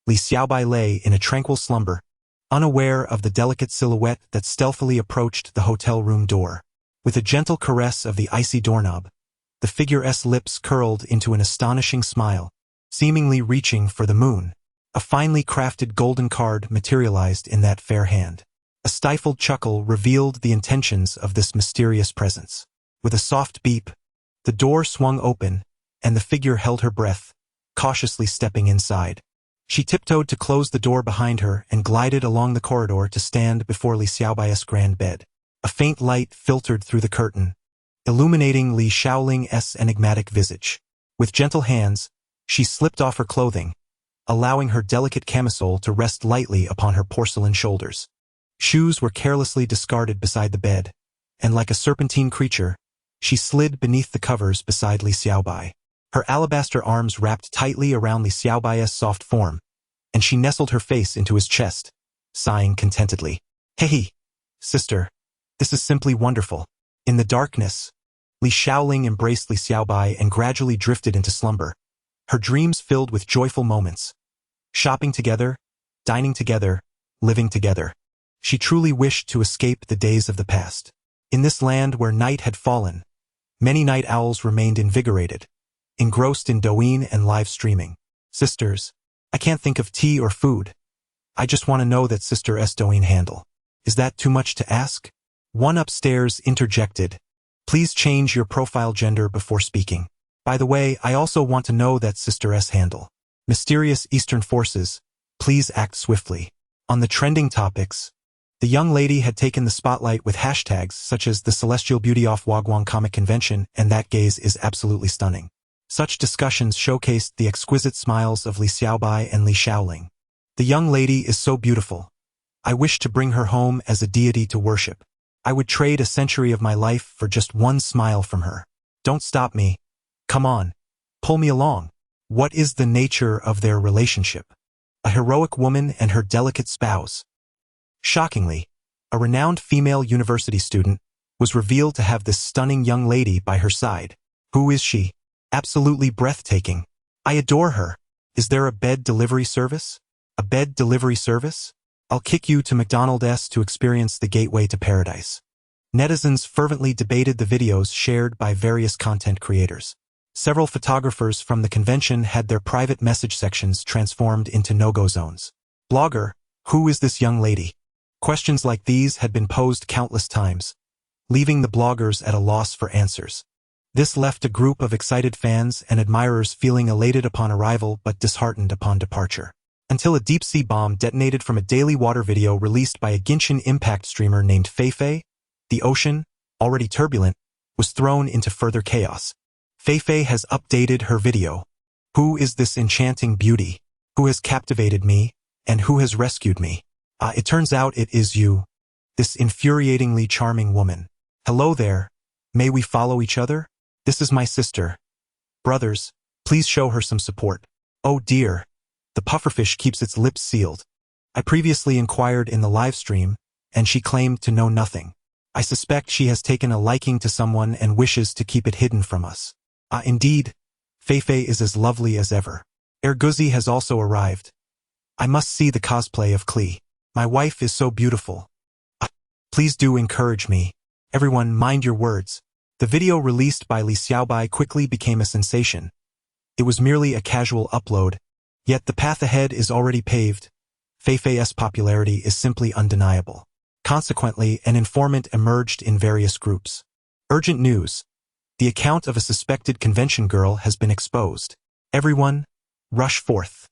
Li Xiaobai lay in a tranquil slumber, unaware of the delicate silhouette that stealthily approached the hotel room door. With a gentle caress of the icy doorknob, the figure's lips curled into an astonishing smile, seemingly reaching for the moon. A finely crafted golden card materialized in that fair hand. A stifled chuckle revealed the intentions of this mysterious presence. With a soft beep, the door swung open, and the figure held her breath, cautiously stepping inside. She tiptoed to close the door behind her and glided along the corridor to stand before Li Xiaobai's grand bed. A faint light filtered through the curtain, illuminating Li Xiaoling's enigmatic visage. With gentle hands, she slipped off her clothing, allowing her delicate camisole to rest lightly upon her porcelain shoulders. Shoes were carelessly discarded beside the bed, and like a serpentine creature, she slid beneath the covers beside Li Xiaobai. Her alabaster arms wrapped tightly around Li Xiaobai's soft form, and she nestled her face into his chest, sighing contentedly. Hey, sister, this is simply wonderful. In the darkness, Li Xiaoling embraced Li Xiaobai and gradually drifted into slumber, her dreams filled with joyful moments. Shopping together, dining together, living together. She truly wished to escape the days of the past. In this land where night had fallen, many night owls remained invigorated, engrossed in Douyin and live streaming. Sisters, I can't think of tea or food. I just want to know that Sister's Douyin handle. Is that too much to ask? One upstairs interjected. Please change your profile gender before speaking. By the way, I also want to know that Sister's handle. Mysterious Eastern forces, please act swiftly. On the trending topics, the young lady had taken the spotlight with hashtags such as the celestial beauty off Wagwang comic convention and that gaze is absolutely stunning. Such discussions showcased the exquisite smiles of Li Xiaobai and Li Xiaoling. The young lady is so beautiful. I wish to bring her home as a deity to worship. I would trade a century of my life for just one smile from her. Don't stop me. Come on. Pull me along. What is the nature of their relationship? A heroic woman and her delicate spouse. Shockingly, a renowned female university student was revealed to have this stunning young lady by her side. Who is she? Absolutely breathtaking. I adore her. Is there a bed delivery service? A bed delivery service? I'll kick you to McDonald's to experience the gateway to paradise. Netizens fervently debated the videos shared by various content creators. Several photographers from the convention had their private message sections transformed into no-go zones. Blogger, who is this young lady? Questions like these had been posed countless times, leaving the bloggers at a loss for answers. This left a group of excited fans and admirers feeling elated upon arrival but disheartened upon departure. Until a deep-sea bomb detonated from a daily water video released by a Genshin impact streamer named Feifei, the ocean, already turbulent, was thrown into further chaos. Feifei has updated her video. Who is this enchanting beauty? Who has captivated me, and who has rescued me? It turns out it is you, this infuriatingly charming woman. Hello there. May we follow each other? This is my sister. Brothers, please show her some support. Oh dear. The pufferfish keeps its lips sealed. I previously inquired in the live stream, and she claimed to know nothing. I suspect she has taken a liking to someone and wishes to keep it hidden from us. Indeed, Feifei is as lovely as ever. Erguzi has also arrived. I must see the cosplay of Klee. My wife is so beautiful. Please do encourage me. Everyone mind your words. The video released by Li Xiaobai quickly became a sensation. It was merely a casual upload, yet the path ahead is already paved. Feifei's popularity is simply undeniable. Consequently, an informant emerged in various groups. Urgent news. The account of a suspected convention girl has been exposed. Everyone, rush forth.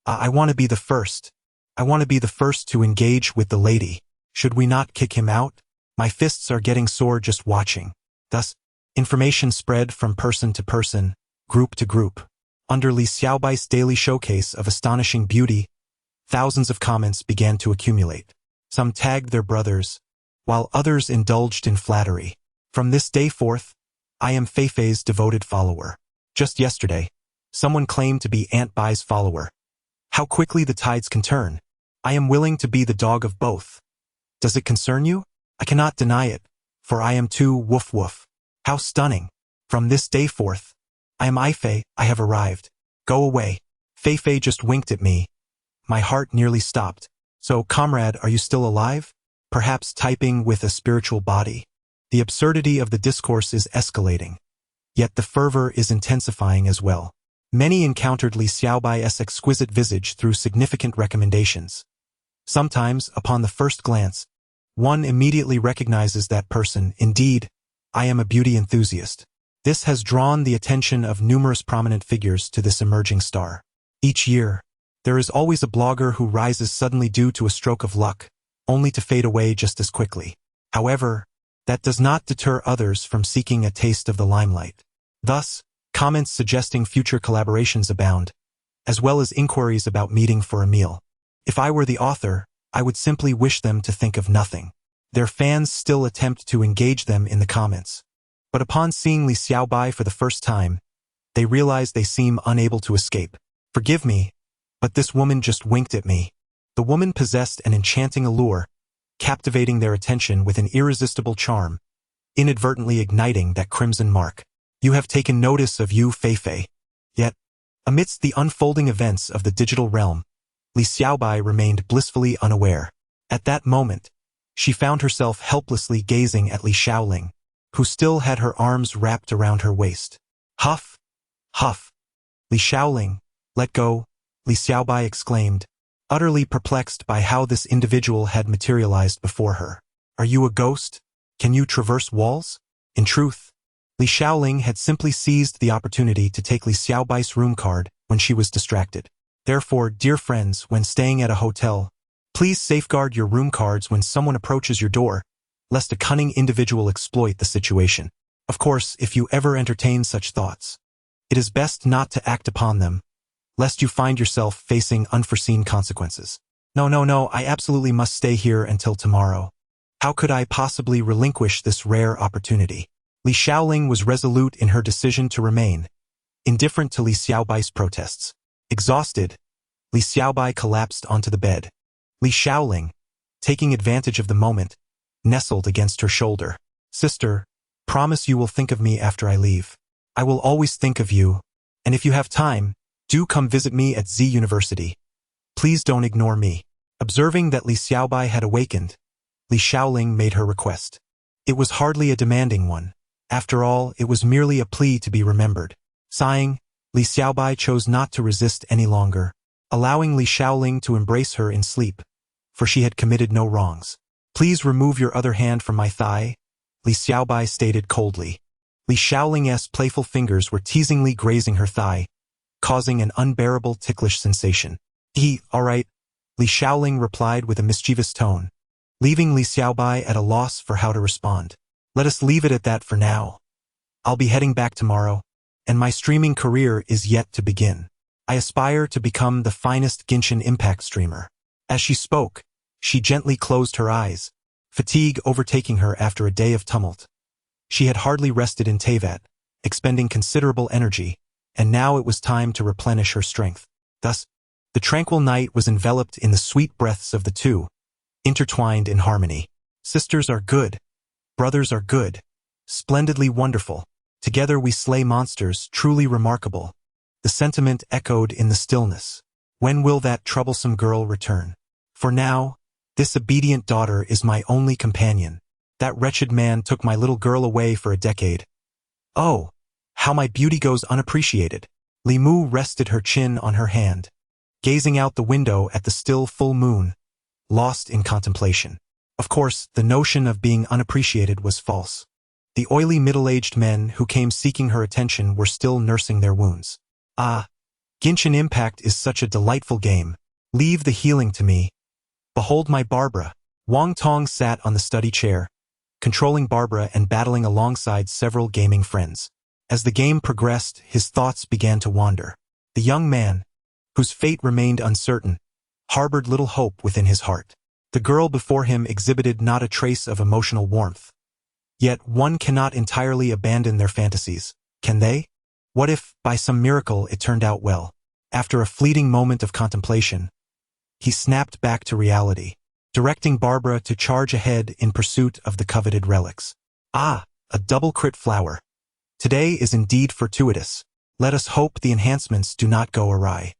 I want to be the first. I want to be the first to engage with the lady. Should we not kick him out? My fists are getting sore just watching. Thus, information spread from person to person, group to group. Under Li Xiaobai's daily showcase of astonishing beauty, Thousands of comments began to accumulate. Some tagged their brothers, while others indulged in flattery. From this day forth, I am Feifei's devoted follower. Just yesterday, someone claimed to be Aunt Bai's follower. How quickly the tides can turn. I am willing to be the dog of both. Does it concern you? I cannot deny it, for I am too woof woof. How stunning. From this day forth, I am Ifei, I have arrived. Go away. Feifei just winked at me. My heart nearly stopped. So, comrade, are you still alive? Perhaps typing with a spiritual body? The absurdity of the discourse is escalating. Yet the fervor is intensifying as well. Many encountered Li Xiaobai's exquisite visage through significant recommendations. Sometimes, upon the first glance, one immediately recognizes that person. Indeed, I am a beauty enthusiast. This has drawn the attention of numerous prominent figures to this emerging star. Each year, there is always a blogger who rises suddenly due to a stroke of luck, only to fade away just as quickly. However, that does not deter others from seeking a taste of the limelight. Thus, comments suggesting future collaborations abound, as well as inquiries about meeting for a meal. If I were the author, I would simply wish them to think of nothing. Their fans still attempt to engage them in the comments. But upon seeing Li Xiaobai for the first time, they realize they seem unable to escape. Forgive me, but this woman just winked at me. The woman possessed an enchanting allure, captivating their attention with an irresistible charm, inadvertently igniting that crimson mark. You have taken notice of you, Feifei. Yet, amidst the unfolding events of the digital realm, Li Xiaobai remained blissfully unaware. At that moment, she found herself helplessly gazing at Li Xiaoling, who still had her arms wrapped around her waist. Huff! Huff! Li Xiaoling, let go, Li Xiaobai exclaimed, utterly perplexed by how this individual had materialized before her. Are you a ghost? Can you traverse walls? In truth, Li Xiaoling had simply seized the opportunity to take Li Xiaobai's room card when she was distracted. Therefore, dear friends, when staying at a hotel, please safeguard your room cards when someone approaches your door, lest a cunning individual exploit the situation. Of course, if you ever entertain such thoughts, it is best not to act upon them, lest you find yourself facing unforeseen consequences. No, I absolutely must stay here until tomorrow. How could I possibly relinquish this rare opportunity? Li Xiaoling was resolute in her decision to remain, indifferent to Li Xiaobai's protests. Exhausted, Li Xiaobai collapsed onto the bed. Li Xiaoling, taking advantage of the moment, nestled against her shoulder. Sister, promise you will think of me after I leave. I will always think of you, and if you have time, do come visit me at Z University. Please don't ignore me. Observing that Li Xiaobai had awakened, Li Xiaoling made her request. It was hardly a demanding one. After all, it was merely a plea to be remembered. Sighing, Li Xiaobai chose not to resist any longer, allowing Li Xiaoling to embrace her in sleep, for she had committed no wrongs. Please remove your other hand from my thigh, Li Xiaobai stated coldly. Li Xiaoling's playful fingers were teasingly grazing her thigh, causing an unbearable ticklish sensation. All right, Li Xiaoling replied with a mischievous tone, leaving Li Xiaobai at a loss for how to respond. Let us leave it at that for now. I'll be heading back tomorrow, and my streaming career is yet to begin. I aspire to become the finest Genshin Impact streamer. As she spoke, she gently closed her eyes, fatigue overtaking her after a day of tumult. She had hardly rested in Teyvat, expending considerable energy, and now it was time to replenish her strength. Thus, the tranquil night was enveloped in the sweet breaths of the two, intertwined in harmony. Sisters are good. Brothers are good. Splendidly wonderful. Together we slay monsters, truly remarkable. The sentiment echoed in the stillness. When will that troublesome girl return? For now, this obedient daughter is my only companion. That wretched man took my little girl away for a decade. Oh, how my beauty goes unappreciated. Li Mu rested her chin on her hand, gazing out the window at the still full moon, lost in contemplation. Of course, the notion of being unappreciated was false. The oily middle-aged men who came seeking her attention were still nursing their wounds. Ah, Genshin Impact is such a delightful game. Leave the healing to me. Behold my Barbara. Wang Tong sat on the study chair, controlling Barbara and battling alongside several gaming friends. As the game progressed, his thoughts began to wander. The young man, whose fate remained uncertain, harbored little hope within his heart. The girl before him exhibited not a trace of emotional warmth. Yet one cannot entirely abandon their fantasies, can they? What if, by some miracle, it turned out well? After a fleeting moment of contemplation, he snapped back to reality, directing Barbara to charge ahead in pursuit of the coveted relics. Ah, a double crit flower. Today is indeed fortuitous. Let us hope the enhancements do not go awry.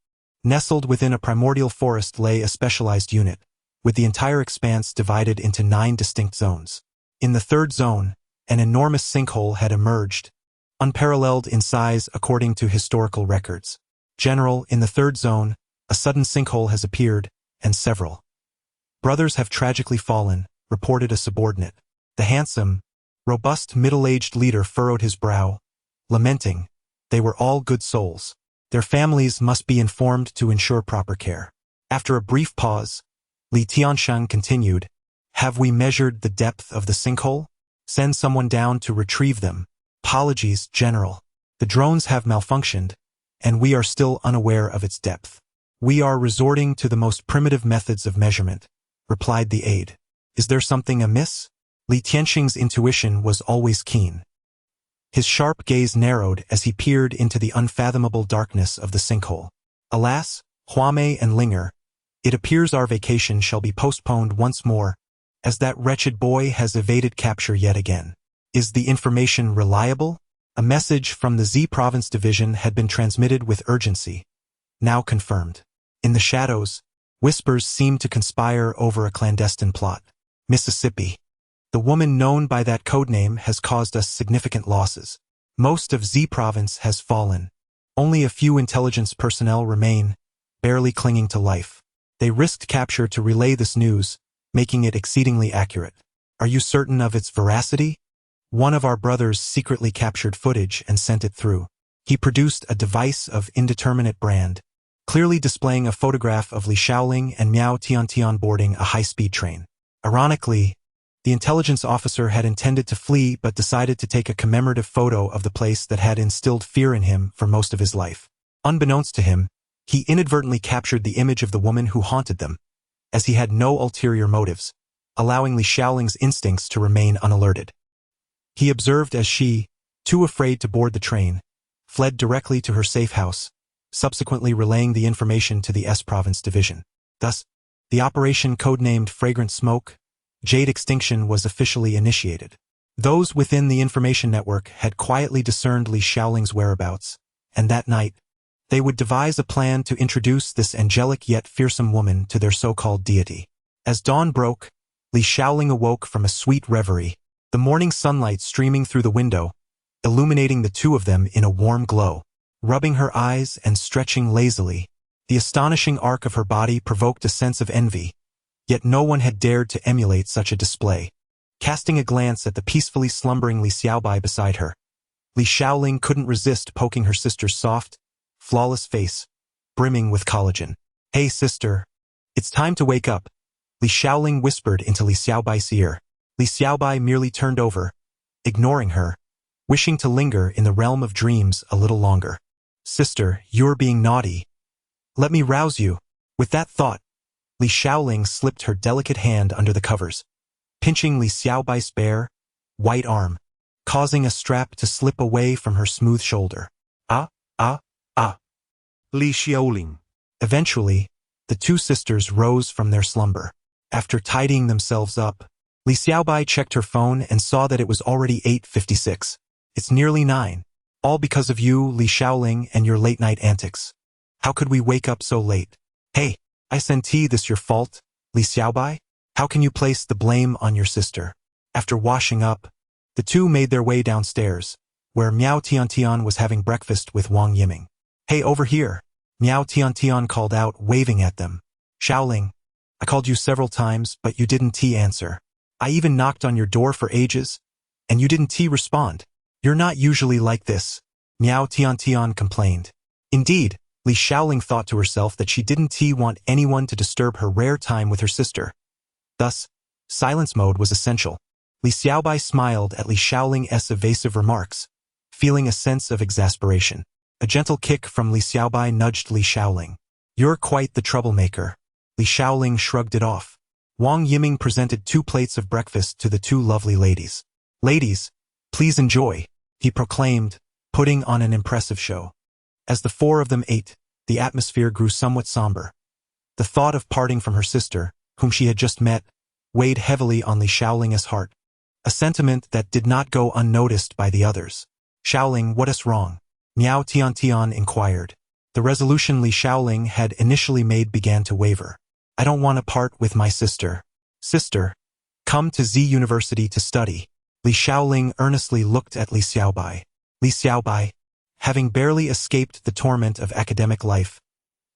Nestled within a primordial forest lay a specialized unit, with the entire expanse divided into 9 distinct zones. In the third zone, an enormous sinkhole had emerged, unparalleled in size according to historical records. General, in the third zone, a sudden sinkhole has appeared, and several brothers have tragically fallen, reported a subordinate. The handsome, robust middle-aged leader furrowed his brow, lamenting, they were all good souls. Their families must be informed to ensure proper care. After a brief pause, Li Tiansheng continued, have we measured the depth of the sinkhole? Send someone down to retrieve them. Apologies, General. The drones have malfunctioned, and we are still unaware of its depth. We are resorting to the most primitive methods of measurement, replied the aide. Is there something amiss? Li Tiansheng's intuition was always keen. His sharp gaze narrowed as he peered into the unfathomable darkness of the sinkhole. Alas, Huamei and Linger, it appears our vacation shall be postponed once more, as that wretched boy has evaded capture yet again. Is the information reliable? A message from the Z Province Division had been transmitted with urgency, now confirmed. In the shadows, whispers seemed to conspire over a clandestine plot. Mississippi. The woman known by that codename has caused us significant losses. Most of Z Province has fallen. Only a few intelligence personnel remain, barely clinging to life. They risked capture to relay this news, making it exceedingly accurate. Are you certain of its veracity? One of our brothers secretly captured footage and sent it through. He produced a device of indeterminate brand, clearly displaying a photograph of Li Shaoling and Miao Tiantian boarding a high-speed train. Ironically, the intelligence officer had intended to flee but decided to take a commemorative photo of the place that had instilled fear in him for most of his life. Unbeknownst to him, he inadvertently captured the image of the woman who haunted them, as he had no ulterior motives, allowing Li Shaoling's instincts to remain unalerted. He observed as she, too afraid to board the train, fled directly to her safe house, subsequently relaying the information to the S Province Division. Thus, the operation codenamed Fragrant Smoke, Jade Extinction was officially initiated. Those within the information network had quietly discerned Li Shaoling's whereabouts, and that night, they would devise a plan to introduce this angelic yet fearsome woman to their so-called deity. As dawn broke, Li Shaoling awoke from a sweet reverie, the morning sunlight streaming through the window, illuminating the two of them in a warm glow. Rubbing her eyes and stretching lazily, the astonishing arc of her body provoked a sense of envy, yet no one had dared to emulate such a display. Casting a glance at the peacefully slumbering Li Xiaobai beside her, Li Shaoling couldn't resist poking her sister's soft, flawless face, brimming with collagen. Hey sister, it's time to wake up, Li Shaoling whispered into Li Xiaobai's ear. Li Xiaobai merely turned over, ignoring her, wishing to linger in the realm of dreams a little longer. Sister, you're being naughty. Let me rouse you. With that thought, Li Shaoling slipped her delicate hand under the covers, pinching Li Xiaobai's bare, white arm, causing a strap to slip away from her smooth shoulder. Ah. Li Xiaoling. Eventually, the two sisters rose from their slumber. After tidying themselves up, Li Xiaobai checked her phone and saw that it was already 8:56. It's nearly 9. All because of you, Li Shaoling, and your late-night antics. How could we wake up so late? Hey, I senti this your fault, Li Xiaobai? How can you place the blame on your sister? After washing up, the two made their way downstairs, where Miao Tiantian was having breakfast with Wang Yiming. Hey, over here, Miao Tiantian called out, waving at them. Shaoling, I called you several times, but you didn't answer. I even knocked on your door for ages, and you didn't respond. You're not usually like this, Miao Tiantian complained. Indeed, Li Shaoling thought to herself that she didn't want anyone to disturb her rare time with her sister. Thus, silence mode was essential. Li Xiaobai smiled at Li Shaoling's evasive remarks, feeling a sense of exasperation. A gentle kick from Li Xiaobai nudged Li Shaoling. You're quite the troublemaker. Li Shaoling shrugged it off. Wang Yiming presented 2 plates of breakfast to the 2 lovely ladies. Ladies, please enjoy, he proclaimed, putting on an impressive show. As the 4 of them ate, the atmosphere grew somewhat somber. The thought of parting from her sister, whom she had just met, weighed heavily on Li Shaoling's heart, a sentiment that did not go unnoticed by the others. Shaoling, what is wrong? Miao Tian inquired. The resolution Li Shaoling had initially made began to waver. I don't want to part with my sister. Sister, come to Z University to study. Li Shaoling earnestly looked at Li Xiaobai. Li Xiaobai, having barely escaped the torment of academic life,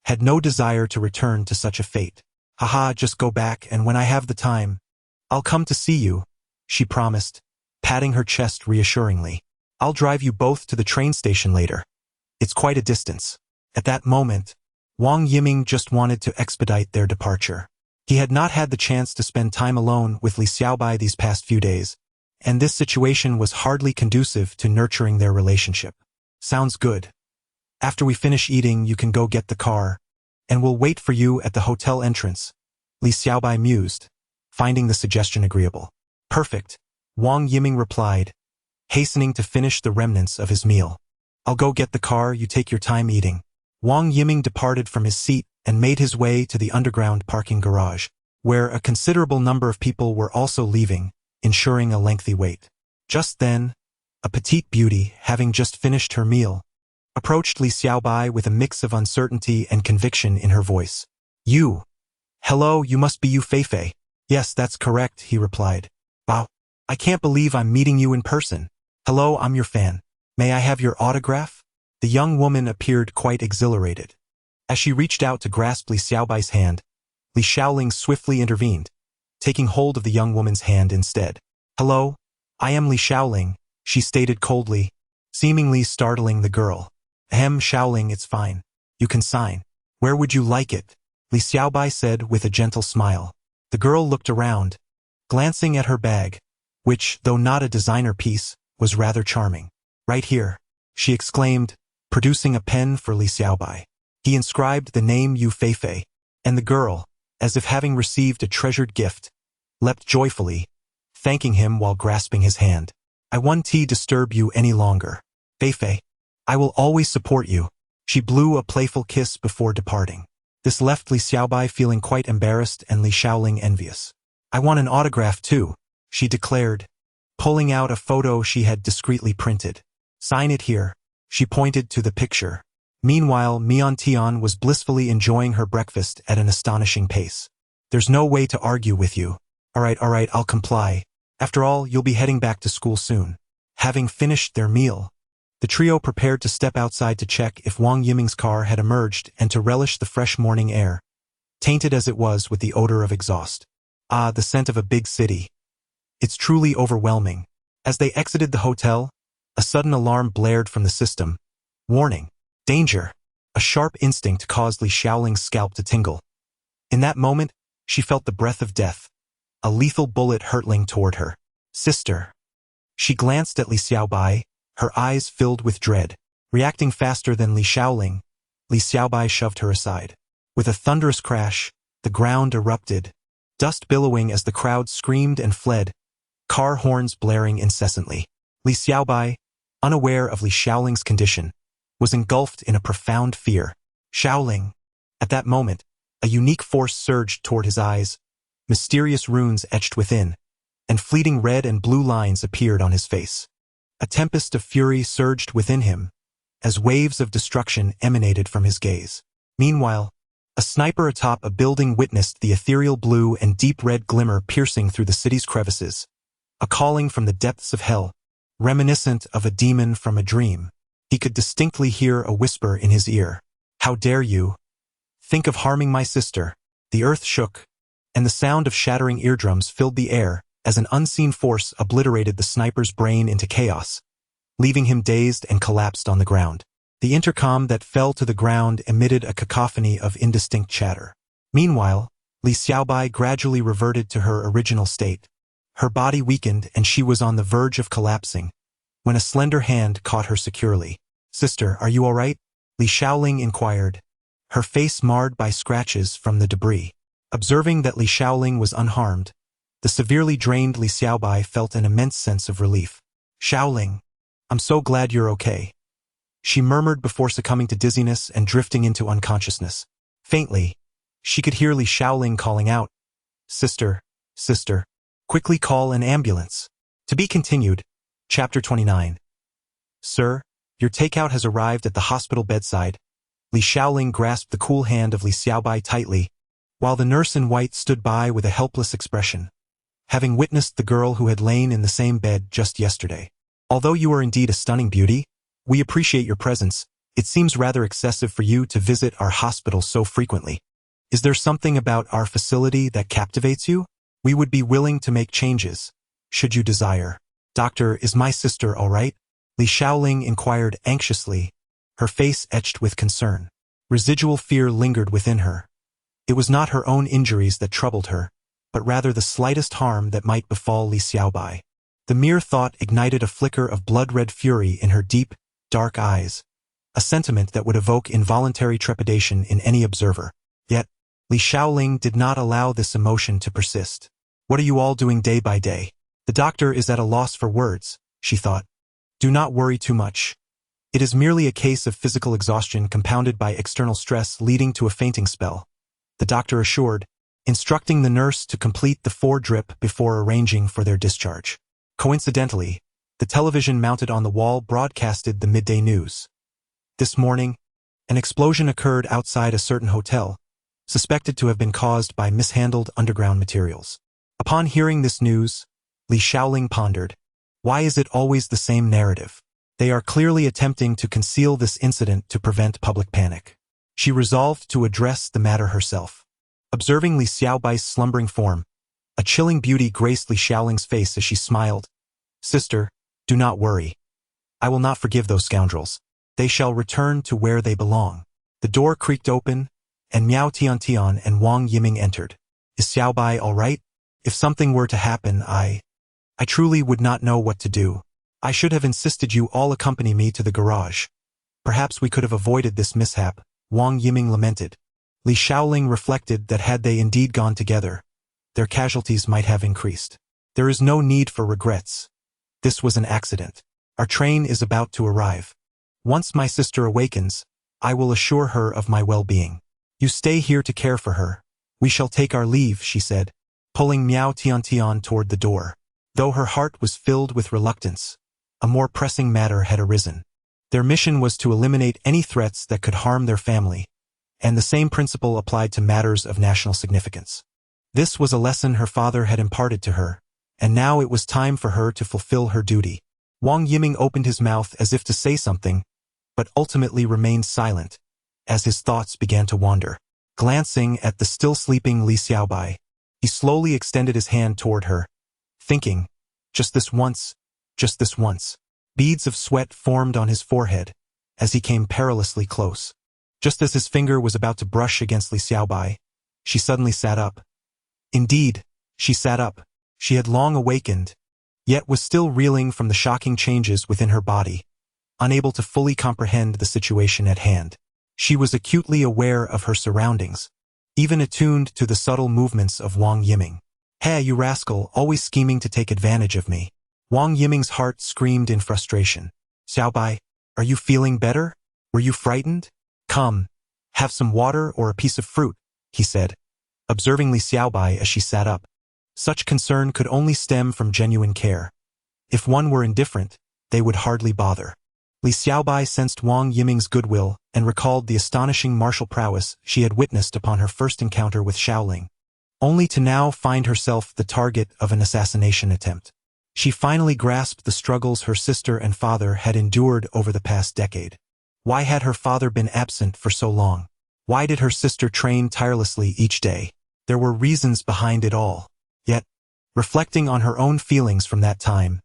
had no desire to return to such a fate. Haha, just go back, and when I have the time, I'll come to see you, she promised, patting her chest reassuringly. I'll drive you both to the train station later. It's quite a distance. At that moment, Wang Yiming just wanted to expedite their departure. He had not had the chance to spend time alone with Li Xiaobai these past few days, and this situation was hardly conducive to nurturing their relationship. Sounds good. After we finish eating, you can go get the car, and we'll wait for you at the hotel entrance, Li Xiaobai mused, finding the suggestion agreeable. Perfect, Wang Yiming replied, hastening to finish the remnants of his meal. I'll go get the car, you take your time eating. Wang Yiming departed from his seat and made his way to the underground parking garage, where a considerable number of people were also leaving, ensuring a lengthy wait. Just then, a petite beauty, having just finished her meal, approached Li Xiaobai with a mix of uncertainty and conviction in her voice. You. Hello, you must be Yu Feifei. Yes, that's correct, he replied. Wow, I can't believe I'm meeting you in person. Hello, I'm your fan. May I have your autograph? The young woman appeared quite exhilarated. As she reached out to grasp Li Xiaobai's hand, Li Shaoling swiftly intervened, taking hold of the young woman's hand instead. Hello, I am Li Shaoling, she stated coldly, seemingly startling the girl. Shaoling, it's fine. You can sign. Where would you like it? Li Xiaobai said with a gentle smile. The girl looked around, glancing at her bag, which, though not a designer piece, was rather charming. Right here, she exclaimed, producing a pen for Li Xiaobai. He inscribed the name Yu Feifei, and the girl, as if having received a treasured gift, leapt joyfully, thanking him while grasping his hand. I won't disturb you any longer. Feifei, I will always support you. She blew a playful kiss before departing. This left Li Xiaobai feeling quite embarrassed and Li Shaoling envious. I want an autograph too, she declared, pulling out a photo she had discreetly printed. Sign it here. She pointed to the picture. Meanwhile, Mian Tian was blissfully enjoying her breakfast at an astonishing pace. There's no way to argue with you. All right, I'll comply. After all, you'll be heading back to school soon. Having finished their meal, the trio prepared to step outside to check if Wang Yiming's car had emerged and to relish the fresh morning air, tainted as it was with the odor of exhaust. Ah, the scent of a big city. It's truly overwhelming. As they exited the hotel, a sudden alarm blared from the system. Warning. Danger. A sharp instinct caused Li Shaoling's scalp to tingle. In that moment, she felt the breath of death, a lethal bullet hurtling toward her. Sister. She glanced at Li Xiaobai, her eyes filled with dread. Reacting faster than Li Shaoling, Li Xiaobai shoved her aside. With a thunderous crash, the ground erupted, dust billowing as the crowd screamed and fled, car horns blaring incessantly. Li Xiaobai, unaware of Li Shaoling's condition, was engulfed in a profound fear. Shaoling. At that moment, a unique force surged toward his eyes, mysterious runes etched within, and fleeting red and blue lines appeared on his face. A tempest of fury surged within him, as waves of destruction emanated from his gaze. Meanwhile, a sniper atop a building witnessed the ethereal blue and deep red glimmer piercing through the city's crevices, a calling from the depths of hell, reminiscent of a demon from a dream. He could distinctly hear a whisper in his ear. How dare you? Think of harming my sister. The earth shook, and the sound of shattering eardrums filled the air as an unseen force obliterated the sniper's brain into chaos, leaving him dazed and collapsed on the ground. The intercom that fell to the ground emitted a cacophony of indistinct chatter. Meanwhile, Li Xiaobai gradually reverted to her original state. Her body weakened and she was on the verge of collapsing, when a slender hand caught her securely. Sister, are you all right? Li Shaoling inquired, her face marred by scratches from the debris. Observing that Li Xiaoling was unharmed, the severely drained Li Xiaobai felt an immense sense of relief. Xiaoling, I'm so glad you're okay, she murmured before succumbing to dizziness and drifting into unconsciousness. Faintly, she could hear Li Xiaoling calling out, Sister, sister, quickly call an ambulance. To be continued, Chapter 29. Sir, your takeout has arrived at the hospital bedside. Li Xiaoling grasped the cool hand of Li Xiaobai tightly, while the nurse in white stood by with a helpless expression, having witnessed the girl who had lain in the same bed just yesterday. Although you are indeed a stunning beauty, we appreciate your presence. It seems rather excessive for you to visit our hospital so frequently. Is there something about our facility that captivates you? We would be willing to make changes, should you desire. Doctor, is my sister all right? Li Xiaoling inquired anxiously, her face etched with concern. Residual fear lingered within her. It was not her own injuries that troubled her, but rather the slightest harm that might befall Li Xiaobai. The mere thought ignited a flicker of blood-red fury in her deep, dark eyes, a sentiment that would evoke involuntary trepidation in any observer. Yet, Li Xiaoling did not allow this emotion to persist. What are you all doing day by day? The doctor is at a loss for words, she thought. Do not worry too much. It is merely a case of physical exhaustion compounded by external stress leading to a fainting spell, the doctor assured, instructing the nurse to complete the 4-drip before arranging for their discharge. Coincidentally, the television mounted on the wall broadcasted the midday news. This morning, an explosion occurred outside a certain hotel, suspected to have been caused by mishandled underground materials. Upon hearing this news, Li Xiaoling pondered, why is it always the same narrative? They are clearly attempting to conceal this incident to prevent public panic. She resolved to address the matter herself. Observing Li Xiaobai's slumbering form, a chilling beauty graced Li Xiaoling's face as she smiled. Sister, do not worry. I will not forgive those scoundrels. They shall return to where they belong. The door creaked open, and Miao Tiantian and Wang Yiming entered. Is Xiaobai all right? If something were to happen, I truly would not know what to do. I should have insisted you all accompany me to the garage. Perhaps we could have avoided this mishap, Wang Yiming lamented. Li Xiaoling reflected that had they indeed gone together, their casualties might have increased. There is no need for regrets. This was an accident. Our train is about to arrive. Once my sister awakens, I will assure her of my well-being. You stay here to care for her. We shall take our leave, she said, pulling Miao Tiantian toward the door. Though her heart was filled with reluctance, a more pressing matter had arisen. Their mission was to eliminate any threats that could harm their family, and the same principle applied to matters of national significance. This was a lesson her father had imparted to her, and now it was time for her to fulfill her duty. Wang Yiming opened his mouth as if to say something, but ultimately remained silent, as his thoughts began to wander. Glancing at the still sleeping Li Xiaobai, he slowly extended his hand toward her, thinking, just this once, just this once. Beads of sweat formed on his forehead as he came perilously close. Just as his finger was about to brush against Li Xiaobai, she suddenly sat up. Indeed, she sat up. She had long awakened, yet was still reeling from the shocking changes within her body, unable to fully comprehend the situation at hand. She was acutely aware of her surroundings, even attuned to the subtle movements of Wang Yiming. Hey, you rascal, always scheming to take advantage of me. Wang Yiming's heart screamed in frustration. Xiaobai, are you feeling better? Were you frightened? Come, have some water or a piece of fruit, he said, observing Li Xiaobai as she sat up. Such concern could only stem from genuine care. If one were indifferent, they would hardly bother. Li Xiaobai sensed Wang Yiming's goodwill and recalled the astonishing martial prowess she had witnessed upon her first encounter with Xiaoling, only to now find herself the target of an assassination attempt. She finally grasped the struggles her sister and father had endured over the past decade. Why had her father been absent for so long? Why did her sister train tirelessly each day? There were reasons behind it all. Yet, reflecting on her own feelings from that time,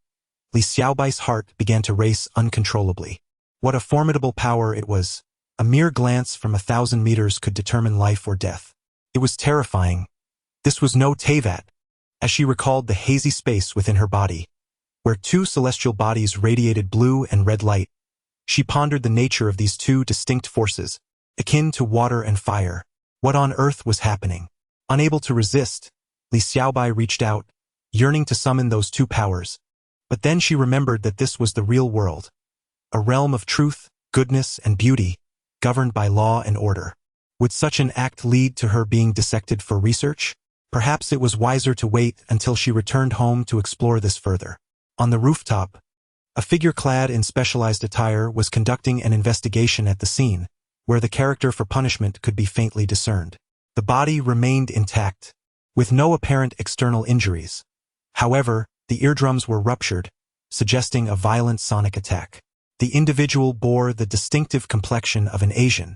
Li Xiaobai's heart began to race uncontrollably. What a formidable power it was. A mere glance from 1,000 meters could determine life or death. It was terrifying. This was no Teyvat, as she recalled the hazy space within her body, where two celestial bodies radiated blue and red light. She pondered the nature of these two distinct forces, akin to water and fire. What on earth was happening? Unable to resist, Li Xiaobai reached out, yearning to summon those two powers. But then she remembered that this was the real world, a realm of truth, goodness, and beauty, governed by law and order. Would such an act lead to her being dissected for research? Perhaps it was wiser to wait until she returned home to explore this further. On the rooftop, a figure clad in specialized attire was conducting an investigation at the scene, where the character for punishment could be faintly discerned. The body remained intact, with no apparent external injuries. However, the eardrums were ruptured, suggesting a violent sonic attack. The individual bore the distinctive complexion of an Asian,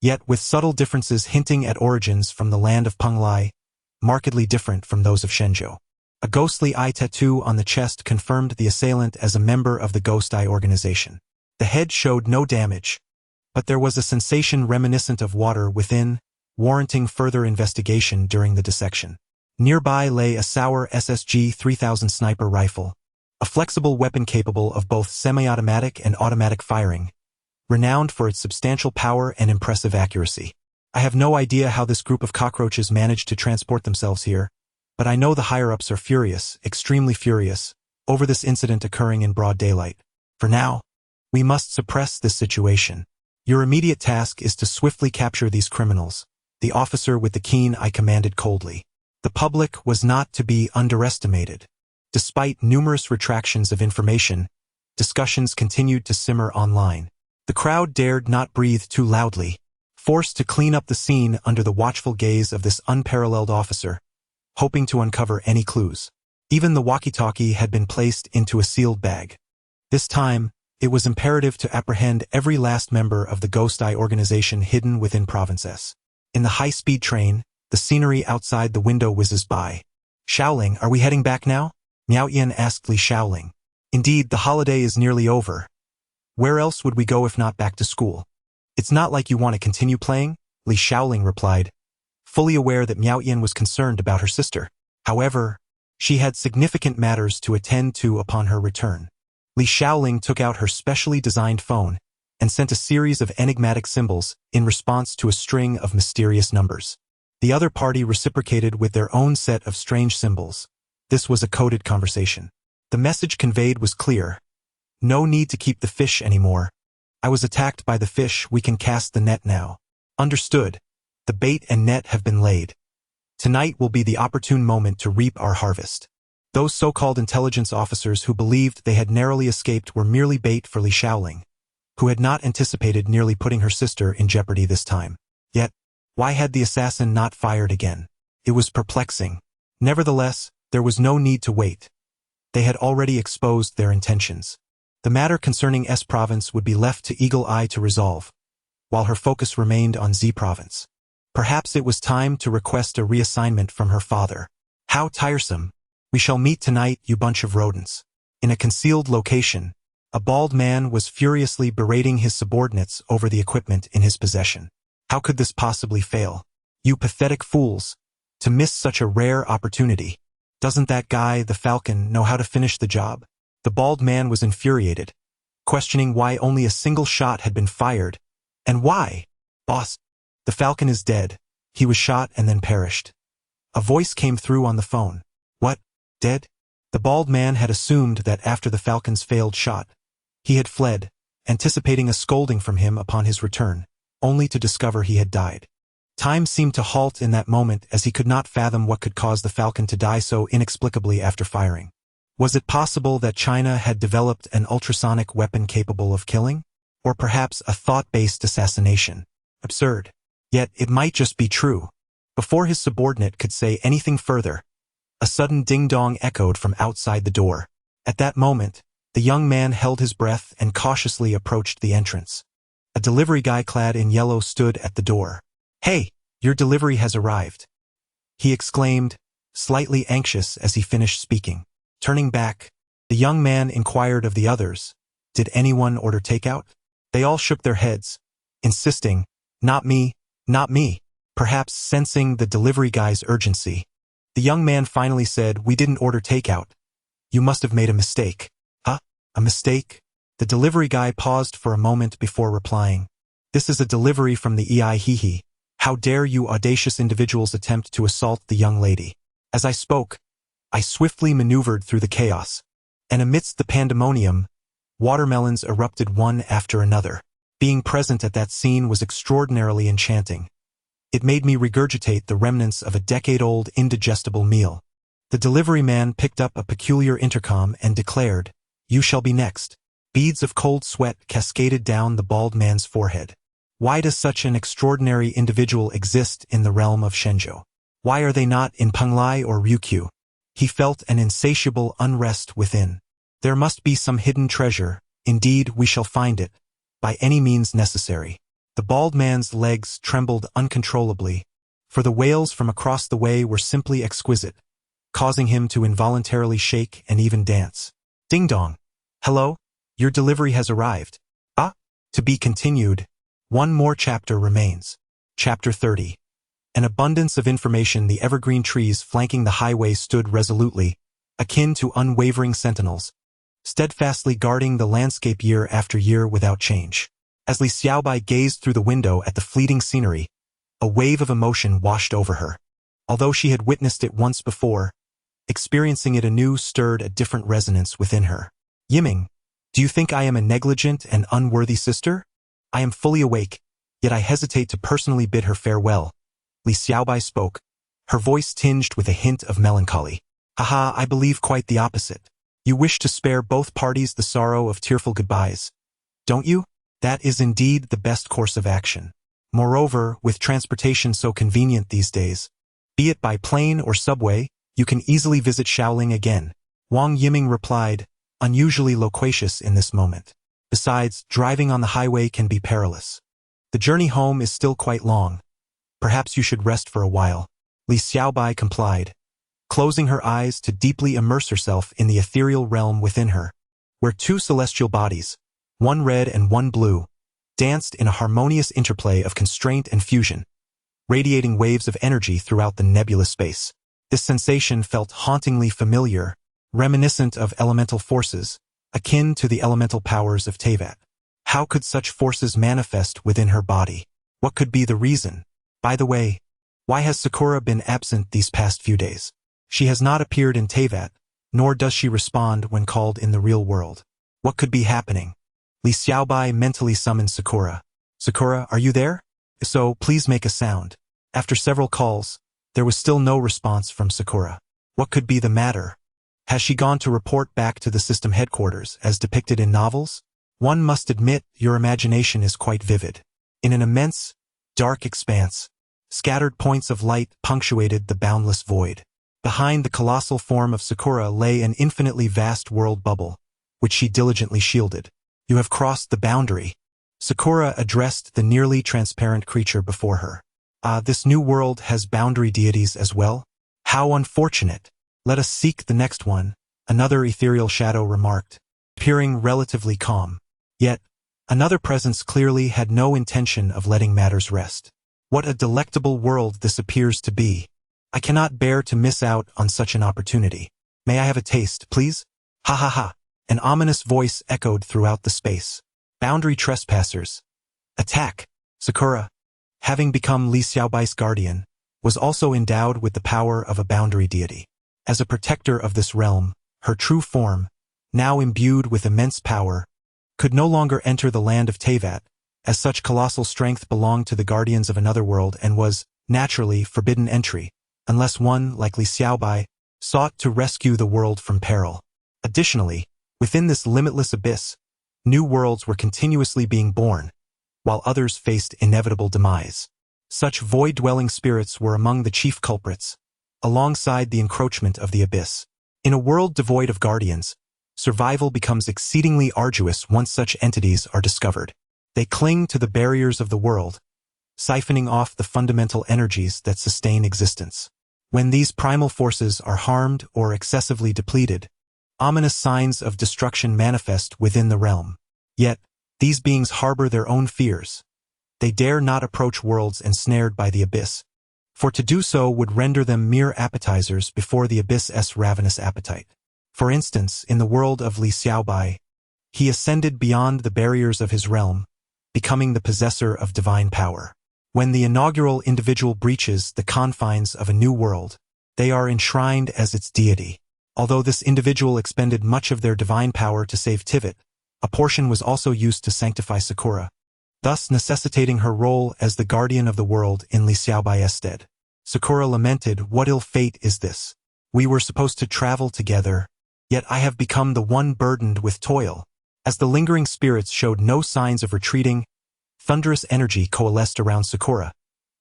yet with subtle differences hinting at origins from the land of Penglai, markedly different from those of Shenzhou. A ghostly eye tattoo on the chest confirmed the assailant as a member of the Ghost Eye organization. The head showed no damage, but there was a sensation reminiscent of water within, warranting further investigation during the dissection. Nearby lay a Sauer SSG 3000 sniper rifle, a flexible weapon capable of both semi-automatic and automatic firing, renowned for its substantial power and impressive accuracy. I have no idea how this group of cockroaches managed to transport themselves here, but I know the higher-ups are furious, extremely furious, over this incident occurring in broad daylight. For now, we must suppress this situation. Your immediate task is to swiftly capture these criminals, the officer with the keen eye commanded coldly. The public was not to be underestimated. Despite numerous retractions of information, discussions continued to simmer online. The crowd dared not breathe too loudly, forced to clean up the scene under the watchful gaze of this unparalleled officer, hoping to uncover any clues. Even the walkie-talkie had been placed into a sealed bag. This time, it was imperative to apprehend every last member of the Ghost Eye organization hidden within Province S. In the high-speed train, the scenery outside the window whizzes by. Shaoling, are we heading back now? Miao Yan asked Li Shaoling. Indeed, the holiday is nearly over. Where else would we go if not back to school? It's not like you want to continue playing, Li Shaoling replied, fully aware that Miao Yan was concerned about her sister. However, she had significant matters to attend to upon her return. Li Shaoling took out her specially designed phone and sent a series of enigmatic symbols in response to a string of mysterious numbers. The other party reciprocated with their own set of strange symbols. This was a coded conversation. The message conveyed was clear. No need to keep the fish anymore. I was attacked by the fish, we can cast the net now. Understood. The bait and net have been laid. Tonight will be the opportune moment to reap our harvest. Those so-called intelligence officers who believed they had narrowly escaped were merely bait for Li Shaoling, who had not anticipated nearly putting her sister in jeopardy this time. Yet, why had the assassin not fired again? It was perplexing. Nevertheless, there was no need to wait. They had already exposed their intentions. The matter concerning S Province would be left to Eagle Eye to resolve, while her focus remained on Z Province. Perhaps it was time to request a reassignment from her father. How tiresome. We shall meet tonight, you bunch of rodents. In a concealed location, a bald man was furiously berating his subordinates over the equipment in his possession. How could this possibly fail? You pathetic fools, to miss such a rare opportunity. Doesn't that guy, the Falcon, know how to finish the job? The bald man was infuriated, questioning why only a single shot had been fired. And why? Boss, the Falcon is dead. He was shot and then perished. A voice came through on the phone. What? Dead? The bald man had assumed that after the Falcon's failed shot, he had fled, anticipating a scolding from him upon his return, only to discover he had died. Time seemed to halt in that moment as he could not fathom what could cause the Falcon to die so inexplicably after firing. Was it possible that China had developed an ultrasonic weapon capable of killing? Or perhaps a thought-based assassination? Absurd. Yet it might just be true. Before his subordinate could say anything further, a sudden ding-dong echoed from outside the door. At that moment, the young man held his breath and cautiously approached the entrance. A delivery guy clad in yellow stood at the door. Hey, your delivery has arrived, he exclaimed, slightly anxious as he finished speaking. Turning back, the young man inquired of the others, did anyone order takeout? They all shook their heads, insisting, not me, not me. Perhaps sensing the delivery guy's urgency, the young man finally said, we didn't order takeout. You must have made a mistake. Huh? A mistake? The delivery guy paused for a moment before replying. This is a delivery from the EI Hehe. How dare you audacious individuals attempt to assault the young lady? As I spoke, I swiftly maneuvered through the chaos, and amidst the pandemonium, watermelons erupted one after another. Being present at that scene was extraordinarily enchanting. It made me regurgitate the remnants of a decade-old indigestible meal. The delivery man picked up a peculiar intercom and declared, "You shall be next." Beads of cold sweat cascaded down the bald man's forehead. Why does such an extraordinary individual exist in the realm of Shenzhou? Why are they not in Penglai or Ryukyu? He felt an insatiable unrest within. There must be some hidden treasure. Indeed, we shall find it, by any means necessary. The bald man's legs trembled uncontrollably, for the wails from across the way were simply exquisite, causing him to involuntarily shake and even dance. Ding-dong. Hello? Your delivery has arrived. Ah? To be continued. One more chapter remains. Chapter 30. An abundance of information. The evergreen trees flanking the highway stood resolutely, akin to unwavering sentinels, steadfastly guarding the landscape year after year without change. As Li Xiaobai gazed through the window at the fleeting scenery, a wave of emotion washed over her. Although she had witnessed it once before, experiencing it anew stirred a different resonance within her. Yiming, do you think I am a negligent and unworthy sister? I am fully awake, yet I hesitate to personally bid her farewell. Li Xiaobai spoke, her voice tinged with a hint of melancholy. Haha, I believe quite the opposite. You wish to spare both parties the sorrow of tearful goodbyes, don't you? That is indeed the best course of action. Moreover, with transportation so convenient these days, be it by plane or subway, you can easily visit Shaoling again. Wang Yiming replied, unusually loquacious in this moment. Besides, driving on the highway can be perilous. The journey home is still quite long. Perhaps you should rest for a while. Li Xiaobai complied, closing her eyes to deeply immerse herself in the ethereal realm within her, where two celestial bodies, one red and one blue, danced in a harmonious interplay of constraint and fusion, radiating waves of energy throughout the nebulous space. This sensation felt hauntingly familiar, reminiscent of elemental forces, akin to the elemental powers of Teyvat. How could such forces manifest within her body? What could be the reason? By the way, why has Sakura been absent these past few days? She has not appeared in Teyvat, nor does she respond when called in the real world. What could be happening? Li Xiaobai mentally summoned Sakura. Sakura, are you there? If so, please make a sound. After several calls, there was still no response from Sakura. What could be the matter? Has she gone to report back to the system headquarters, as depicted in novels? One must admit your imagination is quite vivid. In an immense, dark expanse, scattered points of light punctuated the boundless void. Behind the colossal form of Sakura lay an infinitely vast world bubble, which she diligently shielded. You have crossed the boundary. Sakura addressed the nearly transparent creature before her. This new world has boundary deities as well? How unfortunate. Let us seek the next one, another ethereal shadow remarked, appearing relatively calm. Yet, another presence clearly had no intention of letting matters rest. What a delectable world this appears to be. I cannot bear to miss out on such an opportunity. May I have a taste, please? Ha ha ha. An ominous voice echoed throughout the space. Boundary trespassers. Attack! Sakura, having become Li Xiaobai's guardian, was also endowed with the power of a boundary deity. As a protector of this realm, her true form, now imbued with immense power, could no longer enter the land of Teyvat, as such colossal strength belonged to the guardians of another world and was, naturally, forbidden entry, unless one, like Li Xiaobai, sought to rescue the world from peril. Additionally, within this limitless abyss, new worlds were continuously being born, while others faced inevitable demise. Such void-dwelling spirits were among the chief culprits, alongside the encroachment of the abyss. In a world devoid of guardians, survival becomes exceedingly arduous once such entities are discovered. They cling to the barriers of the world, siphoning off the fundamental energies that sustain existence. When these primal forces are harmed or excessively depleted, ominous signs of destruction manifest within the realm. Yet, these beings harbor their own fears. They dare not approach worlds ensnared by the abyss, for to do so would render them mere appetizers before the abyss's ravenous appetite. For instance, in the world of Li Xiaobai, he ascended beyond the barriers of his realm, becoming the possessor of divine power. When the inaugural individual breaches the confines of a new world, they are enshrined as its deity. Although this individual expended much of their divine power to save Tivit, a portion was also used to sanctify Sakura, thus necessitating her role as the guardian of the world in Li Xiaobai's stead. Sakura lamented, "What ill fate is this? We were supposed to travel together, yet I have become the one burdened with toil." As the lingering spirits showed no signs of retreating, thunderous energy coalesced around Sakura,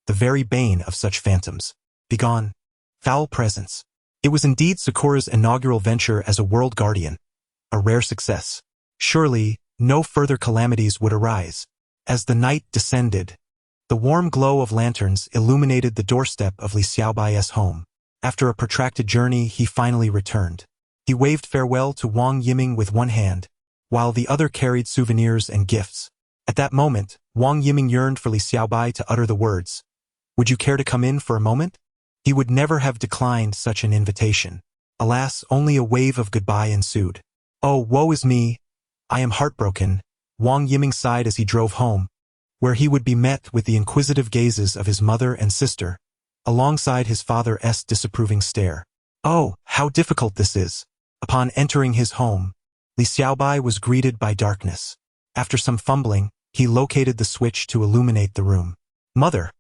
the very bane of such phantoms. Begone, foul presence. It was indeed Sakura's inaugural venture as a world guardian, a rare success. Surely, no further calamities would arise. As the night descended, the warm glow of lanterns illuminated the doorstep of Li Xiaobai's home. After a protracted journey, he finally returned. He waved farewell to Wang Yiming with one hand, while the other carried souvenirs and gifts. At that moment, Wang Yiming yearned for Li Xiaobai to utter the words, "Would you care to come in for a moment?" He would never have declined such an invitation. Alas, only a wave of goodbye ensued. "Oh, woe is me! I am heartbroken," Wang Yiming sighed as he drove home, where he would be met with the inquisitive gazes of his mother and sister, alongside his father's disapproving stare. Oh, how difficult this is! Upon entering his home, Li Xiaobai was greeted by darkness. After some fumbling, he located the switch to illuminate the room. "Mother,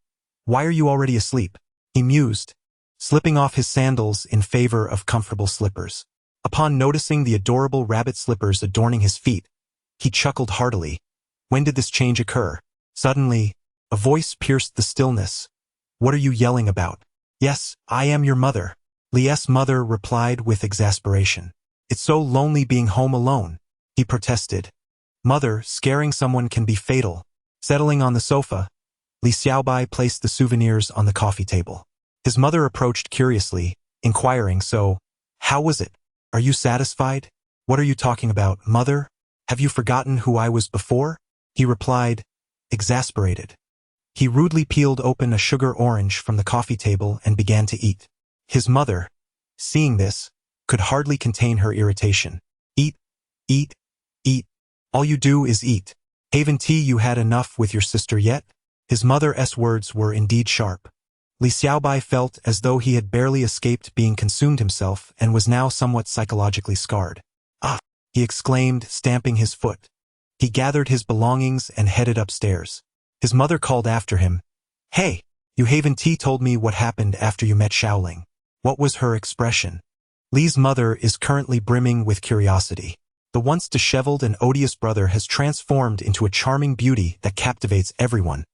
why are you already asleep?" he mused, slipping off his sandals in favor of comfortable slippers. Upon noticing the adorable rabbit slippers adorning his feet, he chuckled heartily. When did this change occur? Suddenly, a voice pierced the stillness. "What are you yelling about?" "Yes, I am your mother," Li's mother replied with exasperation. "It's so lonely being home alone," he protested. "Mother, scaring someone can be fatal." Settling on the sofa, Li Xiaobai placed the souvenirs on the coffee table. His mother approached curiously, inquiring, "So, how was it? Are you satisfied?" "What are you talking about, mother? Have you forgotten who I was before?" he replied, exasperated. He rudely peeled open a sugar orange from the coffee table and began to eat. His mother, seeing this, could hardly contain her irritation. "Eat, eat, eat. All you do is eat. Haven't you had enough with your sister yet?" His mother's words were indeed sharp. Li Xiaobai felt as though he had barely escaped being consumed himself and was now somewhat psychologically scarred. "Ah!" he exclaimed, stamping his foot. He gathered his belongings and headed upstairs. His mother called after him, "Hey, you haven't told me what happened after you met Xiaoling." What was her expression? Li's mother is currently brimming with curiosity. The once disheveled and odious brother has transformed into a charming beauty that captivates everyone,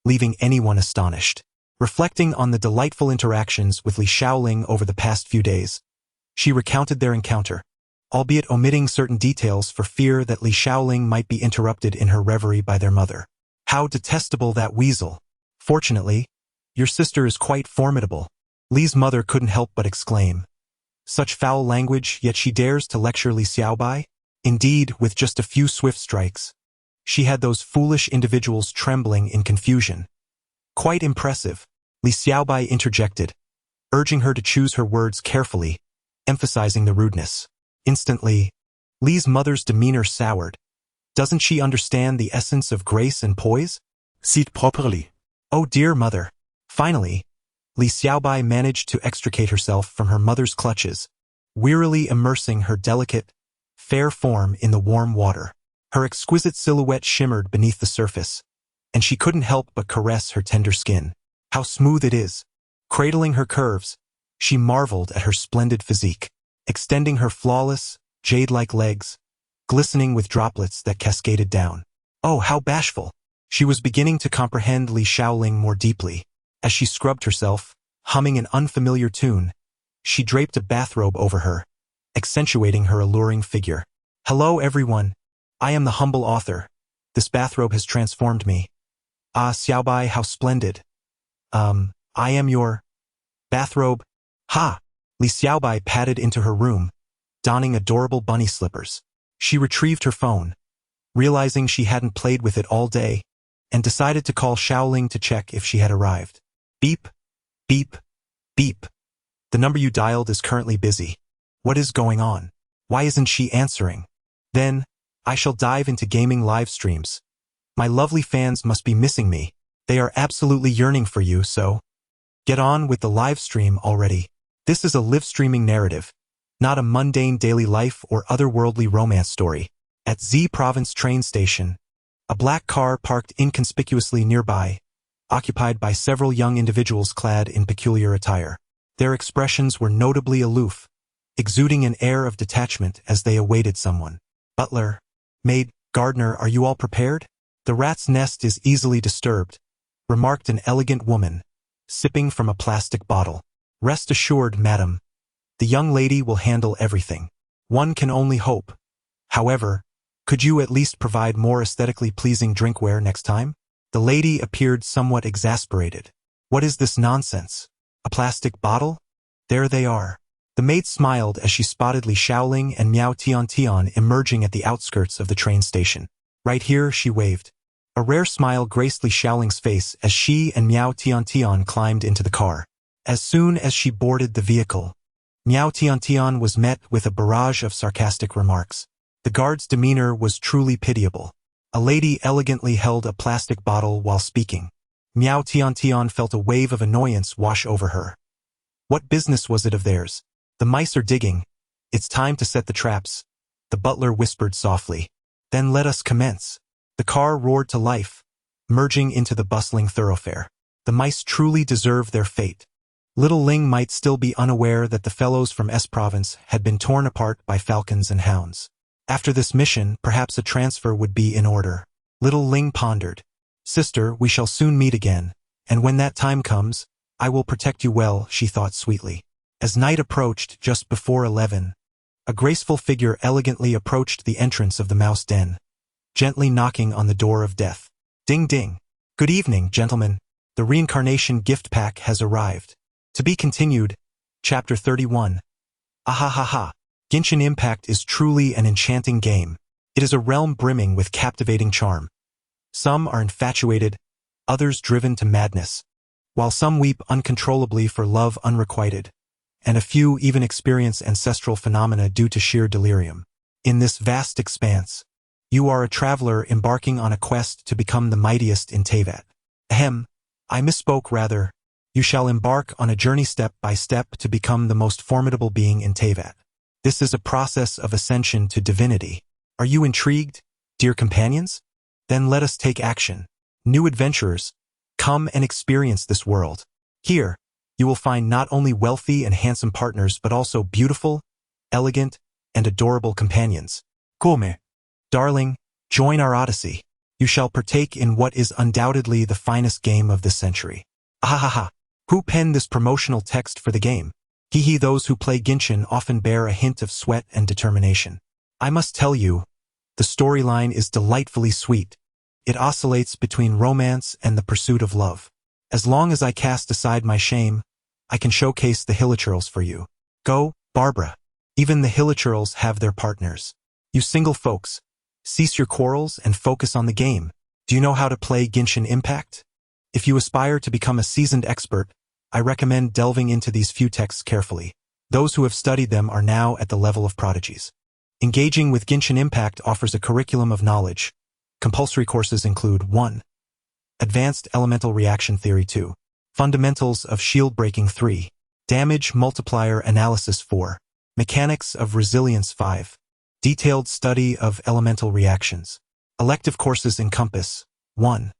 leaving anyone astonished. Reflecting on the delightful interactions with Li Xiaoling over the past few days, she recounted their encounter, albeit omitting certain details for fear that Li Xiaoling might be interrupted in her reverie by their mother. "How detestable that weasel! Fortunately, your sister is quite formidable," Li's mother couldn't help but exclaim. Such foul language, yet she dares to lecture Li Xiaobai? Indeed, with just a few swift strikes, she had those foolish individuals trembling in confusion. "Quite impressive," Li Xiaobai interjected, urging her to choose her words carefully, emphasizing the rudeness. Instantly, Li's mother's demeanor soured. Doesn't she understand the essence of grace and poise? Sit properly. Oh dear mother. Finally, Li Xiaobai managed to extricate herself from her mother's clutches, wearily immersing her delicate, fair form in the warm water. Her exquisite silhouette shimmered beneath the surface, and she couldn't help but caress her tender skin. How smooth it is! Cradling her curves, she marveled at her splendid physique, extending her flawless, jade-like legs, glistening with droplets that cascaded down. Oh, how bashful! She was beginning to comprehend Li Xiaoling more deeply. As she scrubbed herself, humming an unfamiliar tune, she draped a bathrobe over her, accentuating her alluring figure. "Hello everyone, I am the humble author. This bathrobe has transformed me." "Ah, Xiaobai, how splendid. I am your bathrobe." "Ha!" Li Xiaobai padded into her room, donning adorable bunny slippers. She retrieved her phone, realizing she hadn't played with it all day, and decided to call Xiaoling to check if she had arrived. Beep, beep, beep. "The number you dialed is currently busy. What is going on? Why isn't she answering?" Then, I shall dive into gaming live streams. My lovely fans must be missing me. They are absolutely yearning for you, so get on with the live stream already. This is a live streaming narrative, not a mundane daily life or otherworldly romance story. At Z Province train station, a black car parked inconspicuously nearby, occupied by several young individuals clad in peculiar attire. Their expressions were notably aloof, exuding an air of detachment as they awaited someone. Butler, maid, gardener, are you all prepared? The rat's nest is easily disturbed, remarked an elegant woman, sipping from a plastic bottle. Rest assured, madam, the young lady will handle everything. One can only hope. However, could you at least provide more aesthetically pleasing drinkware next time? The lady appeared somewhat exasperated. What is this nonsense? A plastic bottle? There they are. The maid smiled as she spotted Li Xiaoling and Miao Tian emerging at the outskirts of the train station. Right here, she waved. A rare smile graced Li Xiaoling's face as she and Miao Tian climbed into the car. As soon as she boarded the vehicle, Miao Tian was met with a barrage of sarcastic remarks. The guard's demeanor was truly pitiable. A lady elegantly held a plastic bottle while speaking. Miao Tian felt a wave of annoyance wash over her. What business was it of theirs? The mice are digging. It's time to set the traps, the butler whispered softly. Then let us commence. The car roared to life, merging into the bustling thoroughfare. The mice truly deserved their fate. Little Ling might still be unaware that the fellows from S Province had been torn apart by falcons and hounds. After this mission, perhaps a transfer would be in order. Little Ling pondered. Sister, we shall soon meet again, and when that time comes, I will protect you well, she thought sweetly. As night approached just before 11, a graceful figure elegantly approached the entrance of the mouse den, gently knocking on the door of death. Ding ding. Good evening, gentlemen. The reincarnation gift pack has arrived. To be continued. Chapter 31. Ahahaha. Genshin Impact is truly an enchanting game. It is a realm brimming with captivating charm. Some are infatuated, others driven to madness, while some weep uncontrollably for love unrequited, and a few even experience ancestral phenomena due to sheer delirium. In this vast expanse, you are a traveler embarking on a quest to become the mightiest in Teyvat. Ahem, I misspoke rather. You shall embark on a journey step by step to become the most formidable being in Teyvat. This is a process of ascension to divinity. Are you intrigued, dear companions? Then let us take action. New adventurers, come and experience this world. Here, you will find not only wealthy and handsome partners but also beautiful, elegant, and adorable companions. Come, darling, join our odyssey. You shall partake in what is undoubtedly the finest game of this century. Ahahaha. Who penned this promotional text for the game? Hehe, those who play Genshin often bear a hint of sweat and determination. I must tell you, the storyline is delightfully sweet. It oscillates between romance and the pursuit of love. As long as I cast aside my shame, I can showcase the Hilichurls for you. Go, Barbara. Even the Hilichurls have their partners. You single folks, cease your quarrels and focus on the game. Do you know how to play Genshin Impact? If you aspire to become a seasoned expert, I recommend delving into these few texts carefully. Those who have studied them are now at the level of prodigies. Engaging with Genshin Impact offers a curriculum of knowledge. Compulsory courses include 1. Advanced Elemental Reaction Theory 2. Fundamentals of Shield Breaking 3. Damage Multiplier Analysis 4. Mechanics of Resilience 5. Detailed Study of Elemental Reactions. Elective courses encompass 1.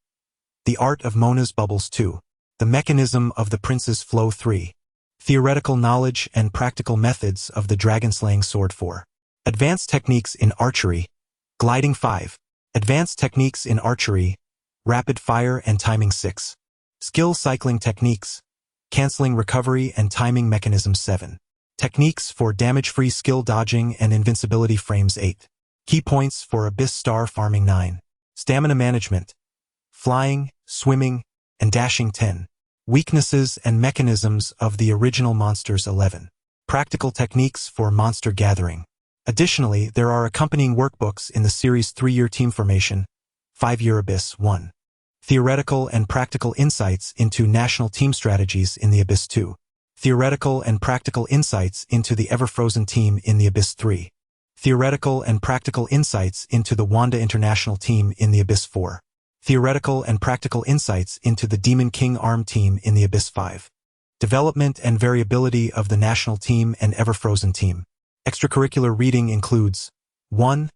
The Art of Mona's Bubbles 2. The Mechanism of the Prince's Flow 3. Theoretical Knowledge and Practical Methods of the Dragonslaying Sword 4. Advanced Techniques in Archery. Gliding 5. Advanced Techniques in Archery. Rapid Fire and Timing 6. Skill Cycling Techniques. Canceling Recovery and Timing Mechanism 7. Techniques for Damage-Free Skill Dodging and Invincibility Frames 8. Key Points for Abyss Star Farming 9. Stamina Management. Flying, Swimming, and Dashing 10. Weaknesses and Mechanisms of the Original Monsters 11. Practical Techniques for Monster Gathering. Additionally, there are accompanying workbooks in the series 3-year Team Formation, 5-year Abyss 1. Theoretical and Practical Insights into National Team Strategies in the Abyss 2. Theoretical and Practical Insights into the Ever-Frozen Team in the Abyss 3. Theoretical and Practical Insights into the Wanda International Team in the Abyss 4. theoretical and practical insights into the Demon King ARM team in the Abyss 5. Development and variability of the national team and Ever-Frozen team. Extracurricular reading includes 1.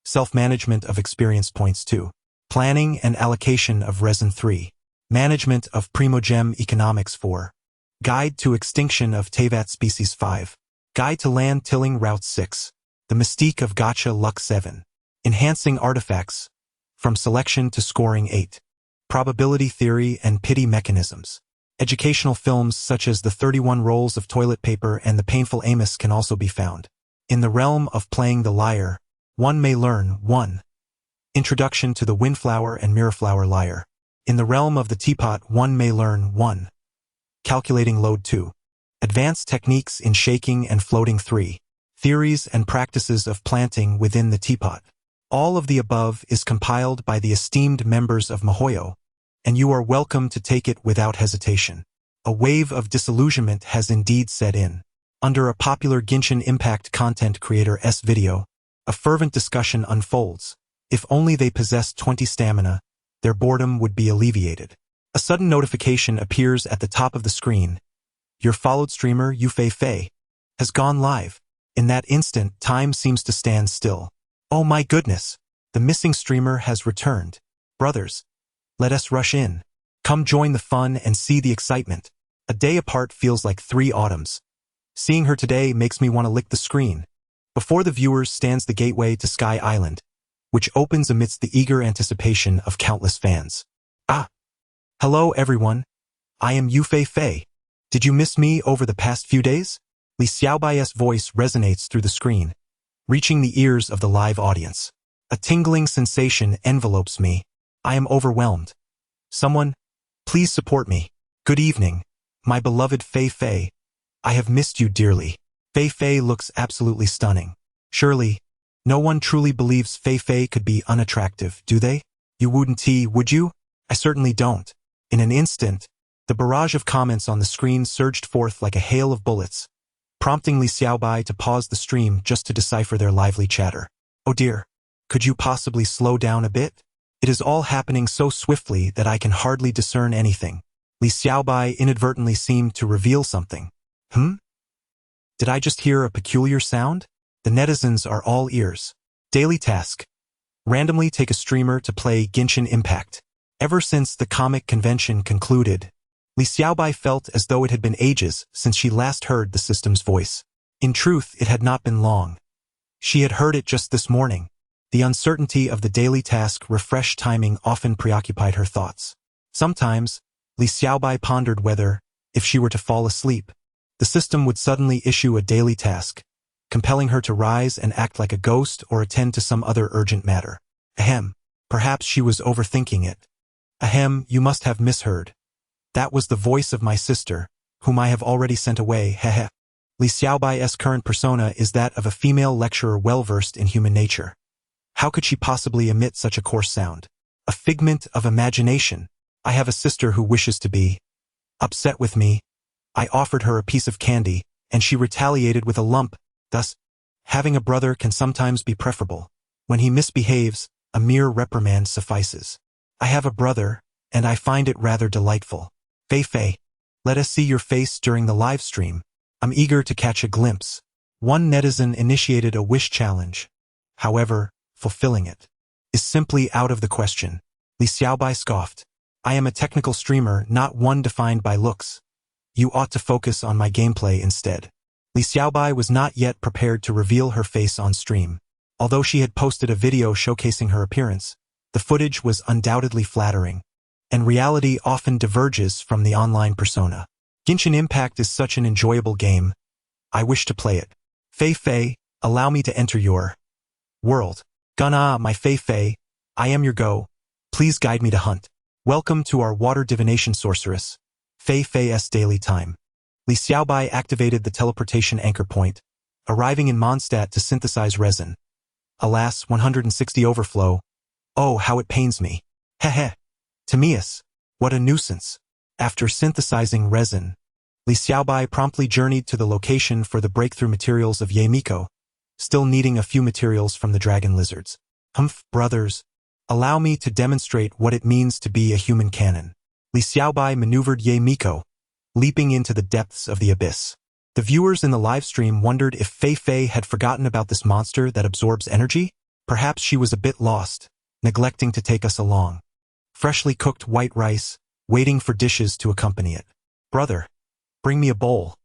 Self-management of experience points 2. Planning and allocation of resin 3. Management of Primogem economics 4. Guide to extinction of Tevat species 5. Guide to land tilling route 6. The mystique of gacha luck 7. Enhancing artifacts, from selection to scoring 8. Probability theory and pity mechanisms. Educational films such as The 31 Rolls of Toilet Paper and The Painful Amos can also be found. In the realm of playing the lyre, one may learn 1. Introduction to the Windflower and Mirrorflower lyre. In the realm of the teapot, one may learn 1. Calculating load 2. Advanced techniques in shaking and floating 3. Theories and practices of planting within the teapot. All of the above is compiled by the esteemed members of MiHoYo, and you are welcome to take it without hesitation. A wave of disillusionment has indeed set in. Under a popular Genshin Impact content creator's video, a fervent discussion unfolds. If only they possessed 20 stamina, their boredom would be alleviated. A sudden notification appears at the top of the screen. Your followed streamer, Yufei, has gone live. In that instant, time seems to stand still. Oh my goodness! The missing streamer has returned. Brothers, let us rush in. Come join the fun and see the excitement. A day apart feels like 3 autumns. Seeing her today makes me want to lick the screen. Before the viewers stands the gateway to Sky Island, which opens amidst the eager anticipation of countless fans. Ah! Hello everyone. I am Yufei. Did you miss me over the past few days? Li Xiaobai's voice resonates through the screen, reaching the ears of the live audience. A tingling sensation envelopes me. I am overwhelmed. Someone, please support me. Good evening, my beloved Fei. I have missed you dearly. Fei looks absolutely stunning. Surely, no one truly believes Fei could be unattractive, do they? You wouldn't, would you? I certainly don't. In an instant, the barrage of comments on the screen surged forth like a hail of bullets, prompting Li Xiaobai to pause the stream just to decipher their lively chatter. Oh dear, could you possibly slow down a bit? It is all happening so swiftly that I can hardly discern anything. Li Xiaobai inadvertently seemed to reveal something. Did I just hear a peculiar sound? The netizens are all ears. Daily task. Randomly take a streamer to play Genshin Impact. Ever since the comic convention concluded, Li Xiaobai felt as though it had been ages since she last heard the system's voice. In truth, it had not been long. She had heard it just this morning. The uncertainty of the daily task refresh timing often preoccupied her thoughts. Sometimes, Li Xiaobai pondered whether, if she were to fall asleep, the system would suddenly issue a daily task, compelling her to rise and act like a ghost or attend to some other urgent matter. Perhaps she was overthinking it. You must have misheard. That was the voice of my sister, whom I have already sent away, Li Xiaobai's current persona is that of a female lecturer well-versed in human nature. How could she possibly emit such a coarse sound? A figment of imagination. I have a sister who wishes to be upset with me. I offered her a piece of candy, and she retaliated with a lump. Thus, having a brother can sometimes be preferable. When he misbehaves, a mere reprimand suffices. I have a brother, and I find it rather delightful. Fei, let us see your face during the live stream. I'm eager to catch a glimpse. One netizen initiated a wish challenge. However, fulfilling it is simply out of the question. Li Xiaobai scoffed. I am a technical streamer, not one defined by looks. You ought to focus on my gameplay instead. Li Xiaobai was not yet prepared to reveal her face on stream. Although she had posted a video showcasing her appearance, the footage was undoubtedly flattering, and reality often diverges from the online persona. Genshin Impact is such an enjoyable game. I wish to play it. Fei, allow me to enter your world. Gana, my Fei, I am your go. Please guide me to hunt. Welcome to our water divination sorceress, Fei's daily time. Li Xiaobai activated the teleportation anchor point, arriving in Mondstadt to synthesize resin. Alas, 160 overflow. Oh, how it pains me. Timaeus, what a nuisance. After synthesizing resin, Li Xiaobai promptly journeyed to the location for the breakthrough materials of Yamiko, still needing a few materials from the dragon lizards. Brothers, Allow me to demonstrate what it means to be a human cannon. Li Xiaobai maneuvered Ye Miko, leaping into the depths of the abyss. The viewers in the live stream wondered if Fei Fei had forgotten about this monster that absorbs energy. Perhaps she was a bit lost, neglecting to take us along. Freshly cooked white rice, waiting for dishes to accompany it. Brother, bring me a bowl.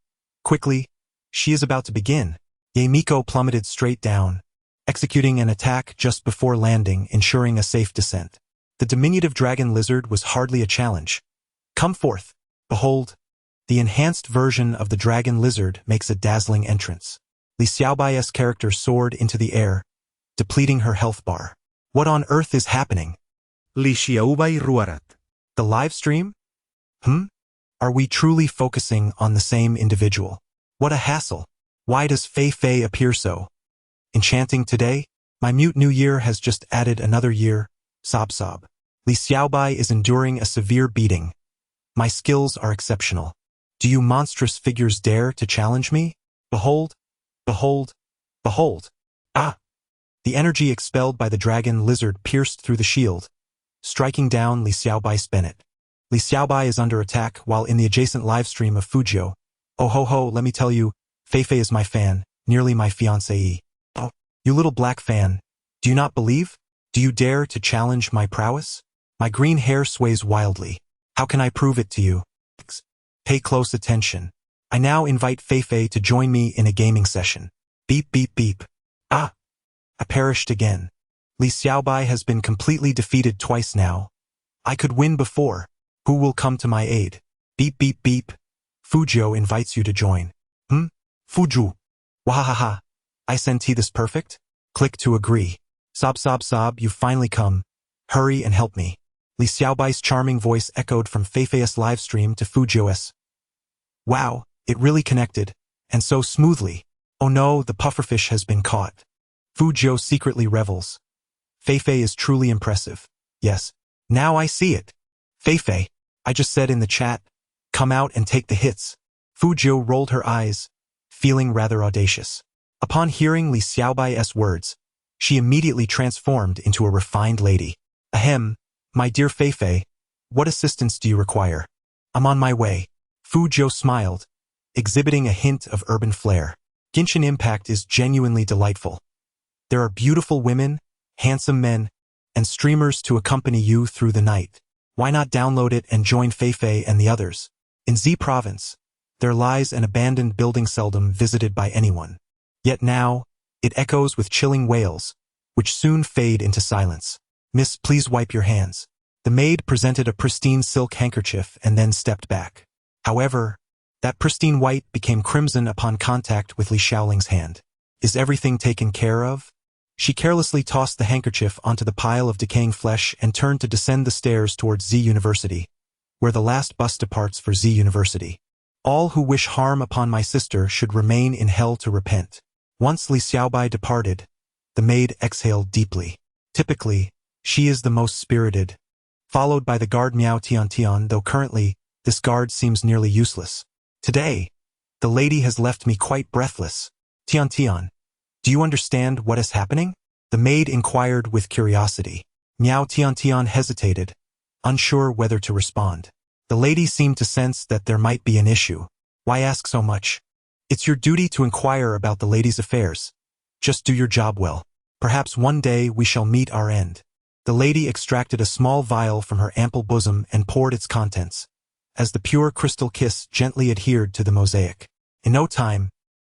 Quickly, she is about to begin. Ye Miko plummeted straight down, executing an attack just before landing, ensuring a safe descent. The diminutive dragon lizard was hardly a challenge. Come forth. Behold, the enhanced version of the dragon lizard makes a dazzling entrance. Li Xiaobai's character soared into the air, depleting her health bar. What on earth is happening? Li Xiaobai ruarat. The live stream? Are we truly focusing on the same individual? What a hassle. Why does Fei Fei appear so enchanting today? My mute new year has just added another year. Sob sob. Li Xiaobai is enduring a severe beating. My skills are exceptional. Do you monstrous figures dare to challenge me? Behold, behold, behold. Ah! The energy expelled by the dragon lizard pierced through the shield, striking down Li Xiaobai's Bennett. Li Xiaobai is under attack while in the adjacent livestream of Fuzhou. Oh ho ho, let me tell you, Fei Fei is my fan, nearly my fiancée. Oh, you little black fan, do you not believe? Do you dare to challenge my prowess? My green hair sways wildly. How can I prove it to you? Pay close attention. I now invite Fei Fei to join me in a gaming session. Beep beep beep. Ah! I perished again. Li Xiaobai has been completely defeated twice now. I could win before. Who will come to my aid? Beep beep beep. Fuzhou invites you to join. Fuzhou. Wahahaha. I sent this perfect? Click to agree. Sob sob sob, you've finally come. Hurry and help me. Li Xiaobai's charming voice echoed from Fei Fei's livestream to Fuzhou's. Wow, it really connected. And so smoothly. Oh no, the pufferfish has been caught. Fuzhou secretly revels. Fei Fei is truly impressive. Yes. Now I see it. Fei Fei, I just said in the chat, come out and take the hits. Fuzhou rolled her eyes, feeling rather audacious. Upon hearing Li Xiaobai's words, she immediately transformed into a refined lady. Ahem, my dear Fei Fei, what assistance do you require? I'm on my way. Fuzhou smiled, exhibiting a hint of urban flair. Genshin Impact is genuinely delightful. There are beautiful women, handsome men, and streamers to accompany you through the night. Why not download it and join Fei Fei and the others? In Z Province, there lies an abandoned building seldom visited by anyone. Yet now, it echoes with chilling wails, which soon fade into silence. Miss, please wipe your hands. The maid presented a pristine silk handkerchief and then stepped back. However, that pristine white became crimson upon contact with Li Xiaoling's hand. Is everything taken care of? She carelessly tossed the handkerchief onto the pile of decaying flesh and turned to descend the stairs towards Z University, where the last bus departs for Z University. All who wish harm upon my sister should remain in hell to repent. Once Li Xiaobai departed, the maid exhaled deeply. Typically, she is the most spirited, followed by the guard Miao Tian, though currently, this guard seems nearly useless. Today, the lady has left me quite breathless. Tian, do you understand what is happening? The maid inquired with curiosity. Miao Tian hesitated, unsure whether to respond. The lady seemed to sense that there might be an issue. Why ask so much? It's your duty to inquire about the lady's affairs. Just do your job well. Perhaps one day we shall meet our end. The lady extracted a small vial from her ample bosom and poured its contents, as the pure crystal kiss gently adhered to the mosaic. In no time,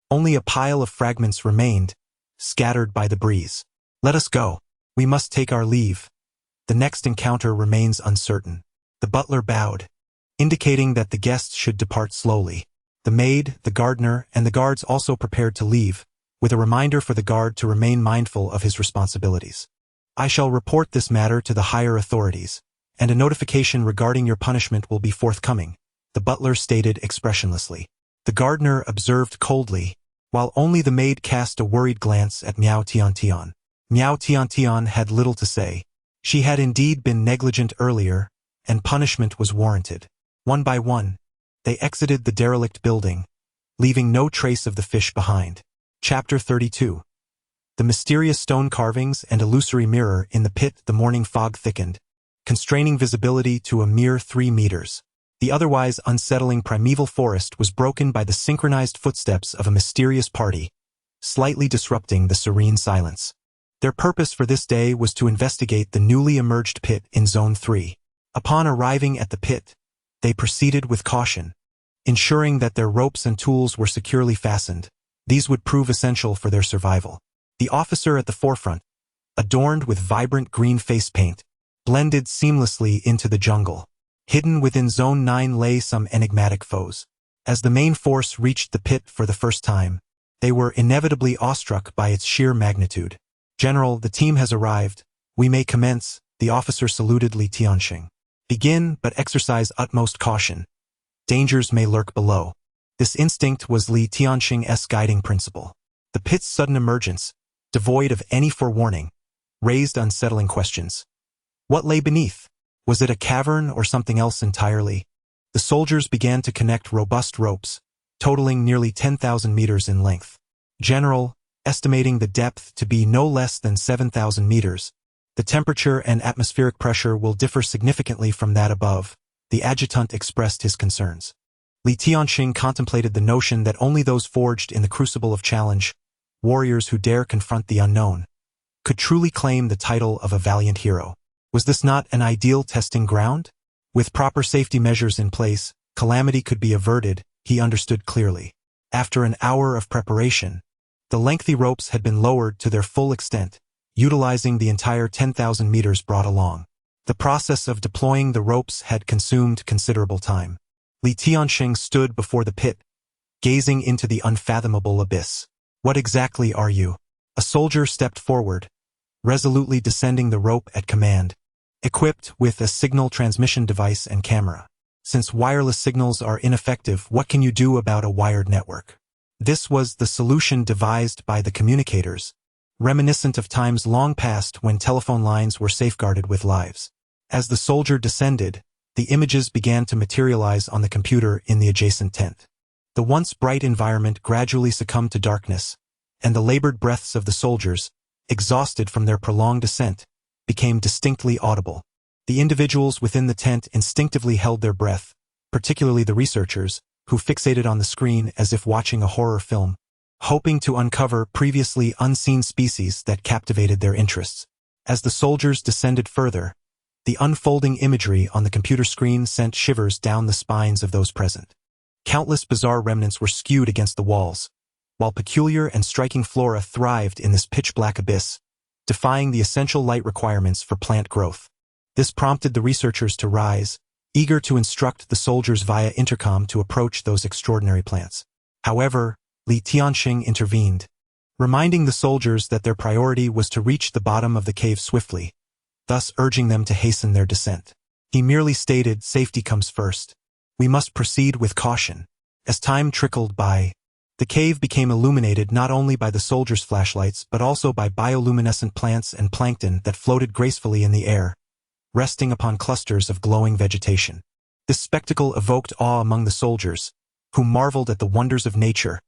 only a pile of fragments remained, scattered by the breeze. Let us go. We must take our leave. The next encounter remains uncertain. The butler bowed, indicating that the guests should depart slowly. The maid, the gardener, and the guards also prepared to leave, with a reminder for the guard to remain mindful of his responsibilities. I shall report this matter to the higher authorities, and a notification regarding your punishment will be forthcoming, the butler stated expressionlessly. The gardener observed coldly, while only the maid cast a worried glance at Miao Tian. Miao Tian had little to say. She had indeed been negligent earlier, and punishment was warranted. One by one, they exited the derelict building, leaving no trace of the fish behind. Chapter 32. The mysterious stone carvings and illusory mirror in the pit. The morning fog thickened, constraining visibility to a mere 3 meters. The otherwise unsettling primeval forest was broken by the synchronized footsteps of a mysterious party, slightly disrupting the serene silence. Their purpose for this day was to investigate the newly emerged pit in Zone 3. Upon arriving at the pit, they proceeded with caution, ensuring that their ropes and tools were securely fastened. These would prove essential for their survival. The officer at the forefront, adorned with vibrant green face paint, blended seamlessly into the jungle. Hidden within Zone 9 lay some enigmatic foes. As the main force reached the pit for the first time, they were inevitably awestruck by its sheer magnitude. "General, the team has arrived. We may commence," the officer saluted Li Tianxing. "Begin, but exercise utmost caution. Dangers may lurk below." This instinct was Li Tianxing's guiding principle. The pit's sudden emergence, devoid of any forewarning, raised unsettling questions. What lay beneath? Was it a cavern or something else entirely? The soldiers began to connect robust ropes, totaling nearly 10,000 meters in length. "General, estimating the depth to be no less than 7,000 meters. The temperature and atmospheric pressure will differ significantly from that above," the adjutant expressed his concerns. Li Tianxing contemplated the notion that only those forged in the crucible of challenge, warriors who dare confront the unknown, could truly claim the title of a valiant hero. Was this not an ideal testing ground? With proper safety measures in place, calamity could be averted, he understood clearly. After an hour of preparation, the lengthy ropes had been lowered to their full extent, utilizing the entire 10,000 meters brought along. The process of deploying the ropes had consumed considerable time. Li Tianxing stood before the pit, gazing into the unfathomable abyss. "What exactly are you?" A soldier stepped forward, resolutely descending the rope at command, equipped with a signal transmission device and camera. "Since wireless signals are ineffective, what can you do about a wired network?" This was the solution devised by the communicators, reminiscent of times long past when telephone lines were safeguarded with lives. As the soldier descended, the images began to materialize on the computer in the adjacent tent. The once bright environment gradually succumbed to darkness, and the labored breaths of the soldiers, exhausted from their prolonged descent, became distinctly audible. The individuals within the tent instinctively held their breath, particularly the researchers, who fixated on the screen as if watching a horror film, hoping to uncover previously unseen species that captivated their interests. As the soldiers descended further, the unfolding imagery on the computer screen sent shivers down the spines of those present. Countless bizarre remnants were skewed against the walls, while peculiar and striking flora thrived in this pitch-black abyss, defying the essential light requirements for plant growth. This prompted the researchers to rise, eager to instruct the soldiers via intercom to approach those extraordinary plants. However, Li Tianxing intervened, reminding the soldiers that their priority was to reach the bottom of the cave swiftly, thus urging them to hasten their descent. He merely stated, "Safety comes first. We must proceed with caution." As time trickled by, the cave became illuminated not only by the soldiers' flashlights but also by bioluminescent plants and plankton that floated gracefully in the air, resting upon clusters of glowing vegetation. This spectacle evoked awe among the soldiers, who marveled at the wonders of nature,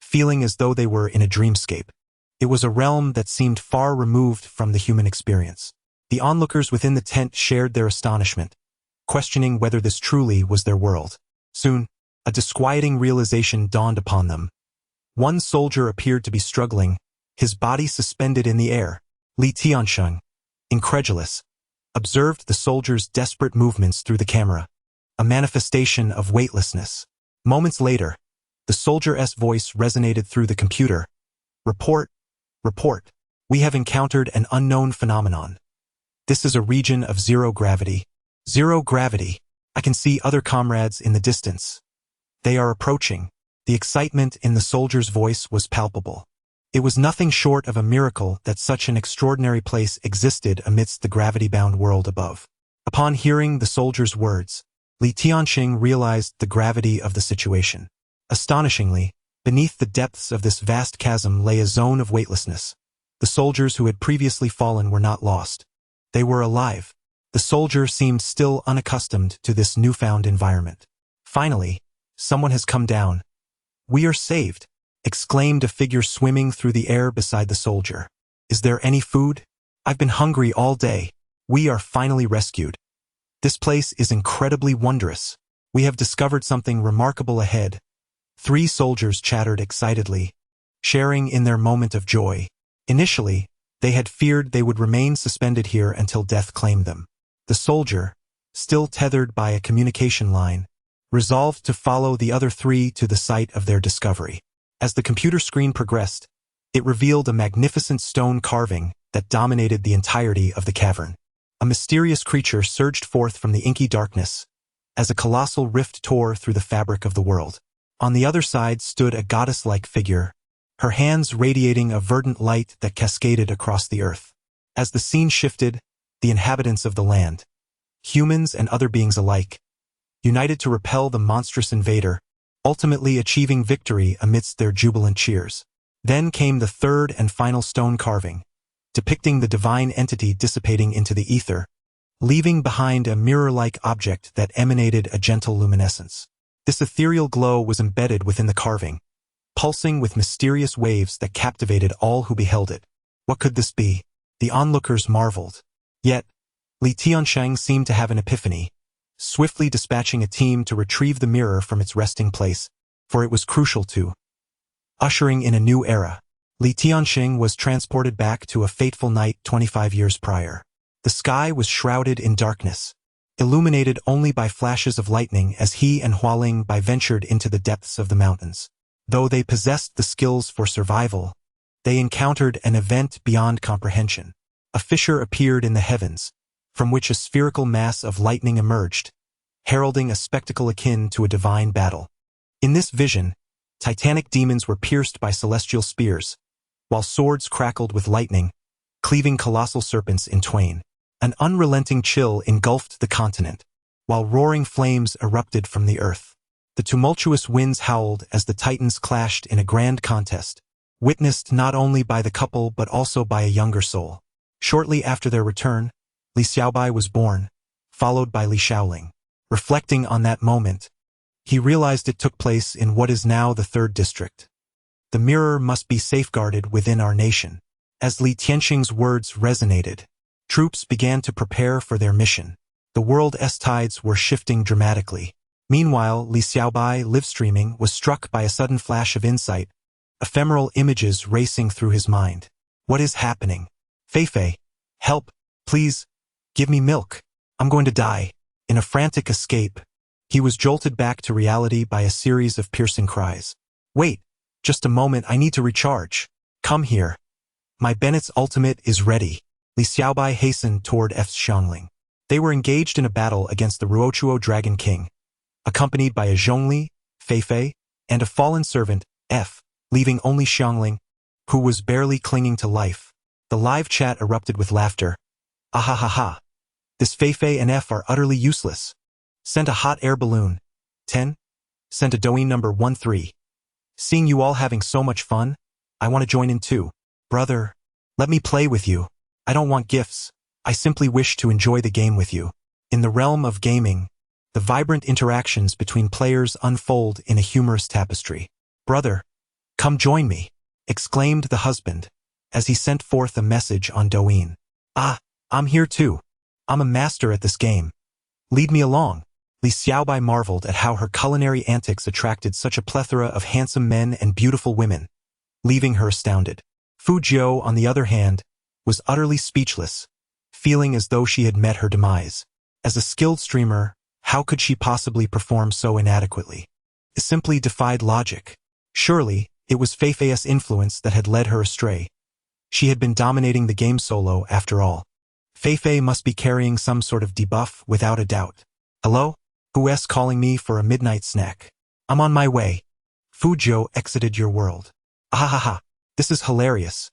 feeling as though they were in a dreamscape. It was a realm that seemed far removed from the human experience. The onlookers within the tent shared their astonishment, questioning whether this truly was their world. Soon, a disquieting realization dawned upon them. One soldier appeared to be struggling, his body suspended in the air. Li Tianxing, incredulous, observed the soldier's desperate movements through the camera, a manifestation of weightlessness. Moments later, the soldier's voice resonated through the computer. "Report, report. We have encountered an unknown phenomenon. This is a region of zero gravity." Zero gravity. I can see other comrades in the distance. They are approaching. The excitement in the soldier's voice was palpable. It was nothing short of a miracle that such an extraordinary place existed amidst the gravity-bound world above. Upon hearing the soldier's words, Li Tianxing realized the gravity of the situation. Astonishingly, beneath the depths of this vast chasm lay a zone of weightlessness. The soldiers who had previously fallen were not lost. They were alive. The soldier seemed still unaccustomed to this newfound environment. "Finally, someone has come down. We are saved," exclaimed a figure swimming through the air beside the soldier. Is there any food? I've been hungry all day. We are finally rescued. This place is incredibly wondrous. We have discovered something remarkable ahead. 3 soldiers chattered excitedly, sharing in their moment of joy. Initially, they had feared they would remain suspended here until death claimed them. The soldier, still tethered by a communication line, resolved to follow the other 3 to the site of their discovery. As the computer screen progressed, it revealed a magnificent stone carving that dominated the entirety of the cavern. A mysterious creature surged forth from the inky darkness, as a colossal rift tore through the fabric of the world. On the other side stood a goddess-like figure, her hands radiating a verdant light that cascaded across the earth. As the scene shifted, the inhabitants of the land, humans and other beings alike, united to repel the monstrous invader, ultimately achieving victory amidst their jubilant cheers. Then came the third and final stone carving, depicting the divine entity dissipating into the ether, leaving behind a mirror-like object that emanated a gentle luminescence. This ethereal glow was embedded within the carving, pulsing with mysterious waves that captivated all who beheld it. What could this be? The onlookers marveled. Yet, Li Tiansheng seemed to have an epiphany, swiftly dispatching a team to retrieve the mirror from its resting place, for it was crucial to ushering in a new era. Li Tianxing was transported back to a fateful night 25 years prior. The sky was shrouded in darkness, illuminated only by flashes of lightning as he and Hualing Bai ventured into the depths of the mountains. Though they possessed the skills for survival, they encountered an event beyond comprehension. A fissure appeared in the heavens, from which a spherical mass of lightning emerged, heralding a spectacle akin to a divine battle. In this vision, titanic demons were pierced by celestial spears, while swords crackled with lightning, cleaving colossal serpents in twain. An unrelenting chill engulfed the continent, while roaring flames erupted from the earth. The tumultuous winds howled as the titans clashed in a grand contest, witnessed not only by the couple but also by a younger soul. Shortly after their return, Li Xiaobai was born, followed by Li Shaoling. Reflecting on that moment, he realized it took place in what is now the 3rd district. The mirror must be safeguarded within our nation. As Li Tianxing's words resonated, troops began to prepare for their mission. The world's tides were shifting dramatically. Meanwhile, Li Xiaobai, live-streaming, was struck by a sudden flash of insight, ephemeral images racing through his mind. What is happening? Feifei, help, please, give me milk. I'm going to die. In a frantic escape, he was jolted back to reality by a series of piercing cries. Wait, just a moment, I need to recharge. Come here. My Bennett's ultimate is ready. Li Xiaobai hastened toward F. Xiangling. They were engaged in a battle against the Ruochuo Dragon King, accompanied by a Zhongli, Feifei, and a fallen servant, F, leaving only Xiangling, who was barely clinging to life. The live chat erupted with laughter. Ahahaha. This Feifei and F are utterly useless. Sent a hot air balloon. 10. Sent a Douyin number 13. Seeing you all having so much fun, I want to join in too. Brother, let me play with you. I don't want gifts. I simply wish to enjoy the game with you. In the realm of gaming, the vibrant interactions between players unfold in a humorous tapestry. Brother, come join me, exclaimed the husband, as he sent forth a message on Douyin. Ah, I'm here too. I'm a master at this game. Lead me along. Li Xiaobai marveled at how her culinary antics attracted such a plethora of handsome men and beautiful women, leaving her astounded. Fu Jiu, on the other hand, was utterly speechless, feeling as though she had met her demise. As a skilled streamer, how could she possibly perform so inadequately? It simply defied logic. Surely, it was Feifei's influence that had led her astray. She had been dominating the game solo after all. Feifei must be carrying some sort of debuff without a doubt. Hello? Who's calling me for a midnight snack? I'm on my way. Fujo exited your world. Ahahaha, this is hilarious.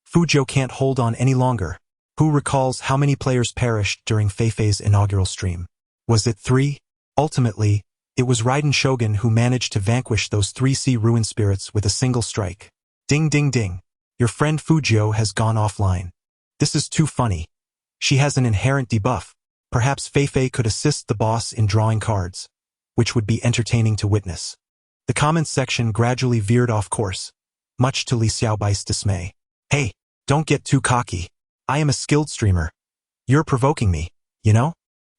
Fujo can't hold on any longer. Who recalls how many players perished during Feifei's inaugural stream? Was it 3? Ultimately, it was Raiden Shogun who managed to vanquish those 3C ruin spirits with a single strike. Ding ding ding. Your friend Fujo has gone offline. This is too funny. She has an inherent debuff. Perhaps Feifei could assist the boss in drawing cards, which would be entertaining to witness. The comments section gradually veered off course, much to Li Xiaobai's dismay. Hey, Don't get too cocky. I am a skilled streamer. You're provoking me, you know?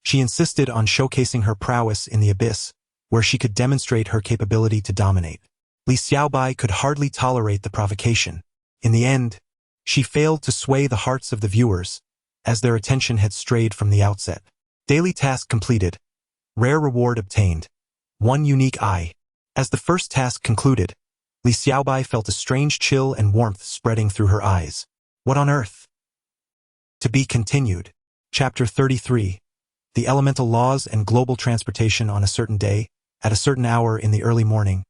She insisted on showcasing her prowess in the abyss, where she could demonstrate her capability to dominate. Li Xiaobai could hardly tolerate the provocation. In the end, she failed to sway the hearts of the viewers, as their attention had strayed from the outset. Daily task completed. Rare reward obtained. 1 unique eye. As the first task concluded, Li Xiaobai felt a strange chill and warmth spreading through her eyes. What on earth? To be continued. Chapter 33. The elemental laws and global transportation on a certain day, at a certain hour in the early morning.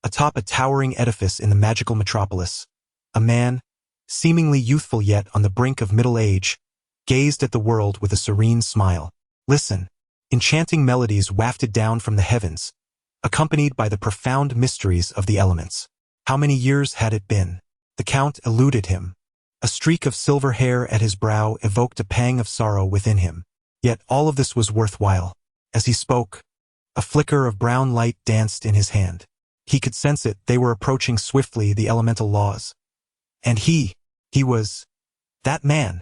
Atop a towering edifice in the magical metropolis, a man, seemingly youthful yet on the brink of middle age, gazed at the world with a serene smile. Listen. Enchanting melodies wafted down from the heavens, accompanied by the profound mysteries of the elements. How many years had it been? The Count eluded him. A streak of silver hair at his brow evoked a pang of sorrow within him. Yet all of this was worthwhile. As he spoke, a flicker of brown light danced in his hand. He could sense it, they were approaching swiftly the elemental laws. And he was that man.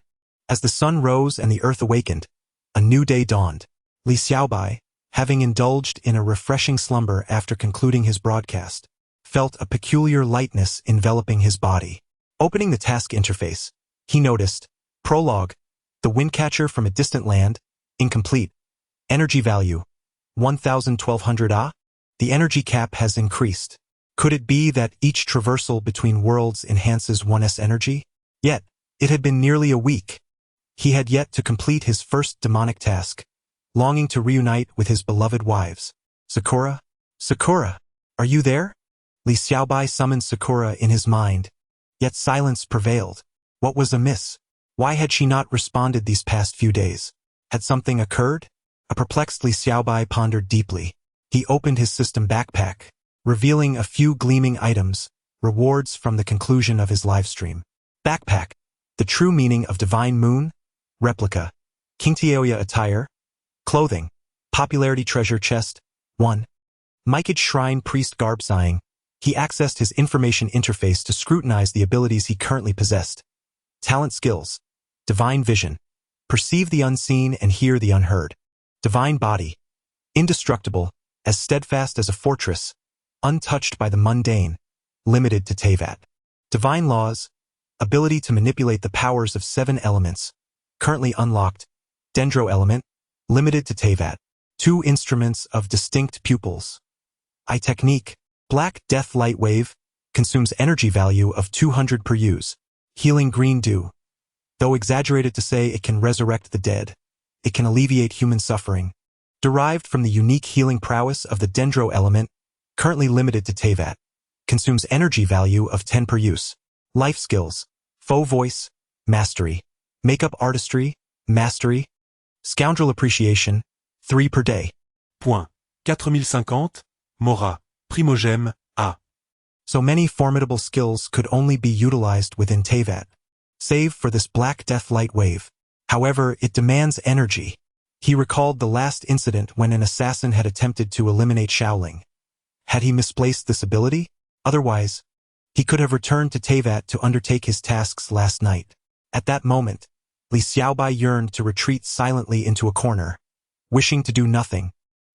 As the sun rose and the earth awakened, a new day dawned. Li Xiaobai, having indulged in a refreshing slumber after concluding his broadcast, felt a peculiar lightness enveloping his body. Opening the task interface, he noticed, Prologue, the windcatcher from a distant land, incomplete. Energy value, 1,1200 Ah? The energy cap has increased. Could it be that each traversal between worlds enhances one's energy? Yet, it had been nearly a week. He had yet to complete his first demonic task, longing to reunite with his beloved wives. Sakura? Sakura, are you there? Li Xiaobai summoned Sakura in his mind, yet silence prevailed. What was amiss? Why had she not responded these past few days? Had something occurred? A perplexed Li Xiaobai pondered deeply. He opened his system backpack, revealing a few gleaming items, rewards from the conclusion of his livestream. Backpack, the true meaning of Divine Moon, replica, Kingteoya attire, clothing, popularity treasure chest, 1. Mikage Shrine Priest garb sighing. He accessed his information interface to scrutinize the abilities he currently possessed. Talent skills, divine vision, perceive the unseen and hear the unheard. Divine body, indestructible, as steadfast as a fortress, untouched by the mundane, limited to Teyvat. Divine laws, ability to manipulate the powers of 7 elements, currently unlocked. Dendro element, limited to Teyvat. 2 instruments of distinct pupils. Eye technique, Black Death Light Wave, consumes energy value of 200 per use. Healing Green Dew. Though exaggerated to say it can resurrect the dead, it can alleviate human suffering. Derived from the unique healing prowess of the Dendro element, currently limited to Teyvat, consumes energy value of 10 per use. Life skills, Faux Voice, Mastery. Makeup Artistry, Mastery. Scoundrel Appreciation, 3 per day. Point. 4050, Mora, Primogem, A. So many formidable skills could only be utilized within Teyvat, save for this Black Death Light Wave. However, it demands energy. He recalled the last incident when an assassin had attempted to eliminate Shaoling. Had he misplaced this ability? Otherwise, he could have returned to Teyvat to undertake his tasks last night. At that moment, Li Xiaobai yearned to retreat silently into a corner, wishing to do nothing,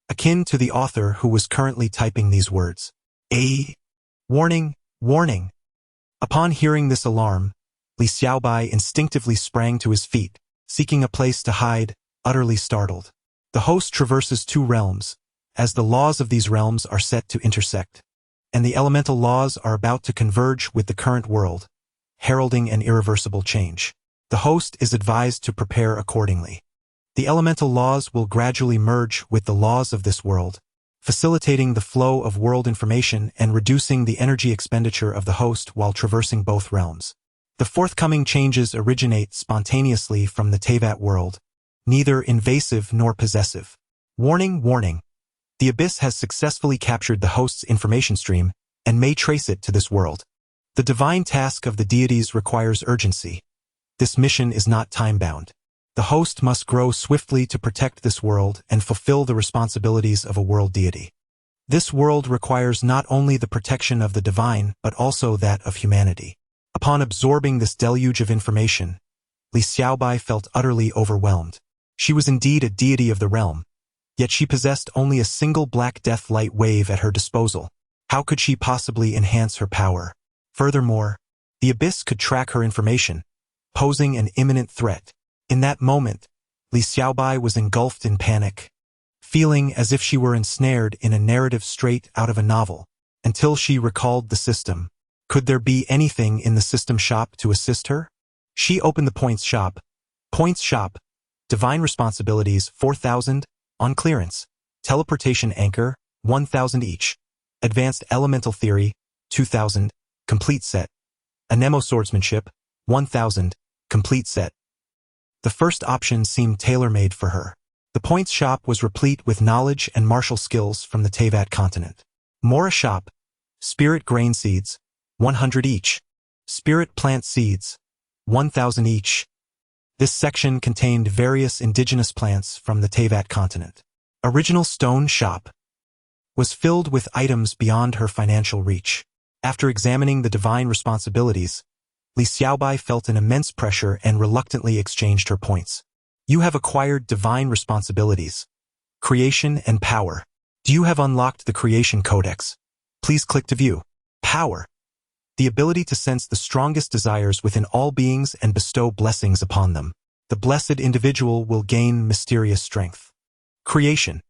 akin to the author who was currently typing these words. Warning, warning. Upon hearing this alarm, Li Xiaobai instinctively sprang to his feet, seeking a place to hide, utterly startled. The host traverses 2 realms, as the laws of these realms are set to intersect, and the elemental laws are about to converge with the current world, heralding an irreversible change. The host is advised to prepare accordingly. The elemental laws will gradually merge with the laws of this world, facilitating the flow of world information and reducing the energy expenditure of the host while traversing both realms. The forthcoming changes originate spontaneously from the Teyvat world, neither invasive nor possessive. Warning, warning. The Abyss has successfully captured the host's information stream and may trace it to this world. The divine task of the deities requires urgency. This mission is not time-bound. The host must grow swiftly to protect this world and fulfill the responsibilities of a world deity. This world requires not only the protection of the divine but also that of humanity. Upon absorbing this deluge of information, Li Xiaobai felt utterly overwhelmed. She was indeed a deity of the realm, yet she possessed only a single black death light wave at her disposal. How could she possibly enhance her power? Furthermore, the abyss could track her information, posing an imminent threat. In that moment, Li Xiaobai was engulfed in panic, feeling as if she were ensnared in a narrative straight out of a novel, until she recalled the system. Could there be anything in the system shop to assist her? She opened the Points shop. Points shop. Divine Responsibilities 4,000, on clearance. Teleportation Anchor, 1,000 each. Advanced Elemental Theory, 2,000, complete set. Anemo Swordsmanship, 1,000, complete set. The first option seemed tailor-made for her. The Points shop was replete with knowledge and martial skills from the Teyvat continent. Mora shop. Spirit Grain Seeds, 100 each. Spirit Plant Seeds, 1,000 each. This section contained various indigenous plants from the Teyvat continent. Original Stone shop was filled with items beyond her financial reach. After examining the divine responsibilities, Li Xiaobai felt an immense pressure and reluctantly exchanged her points. You have acquired divine responsibilities, creation and power. Do you have unlocked the creation codex? Please click to view. Power. The ability to sense the strongest desires within all beings and bestow blessings upon them. The blessed individual will gain mysterious strength. Creation.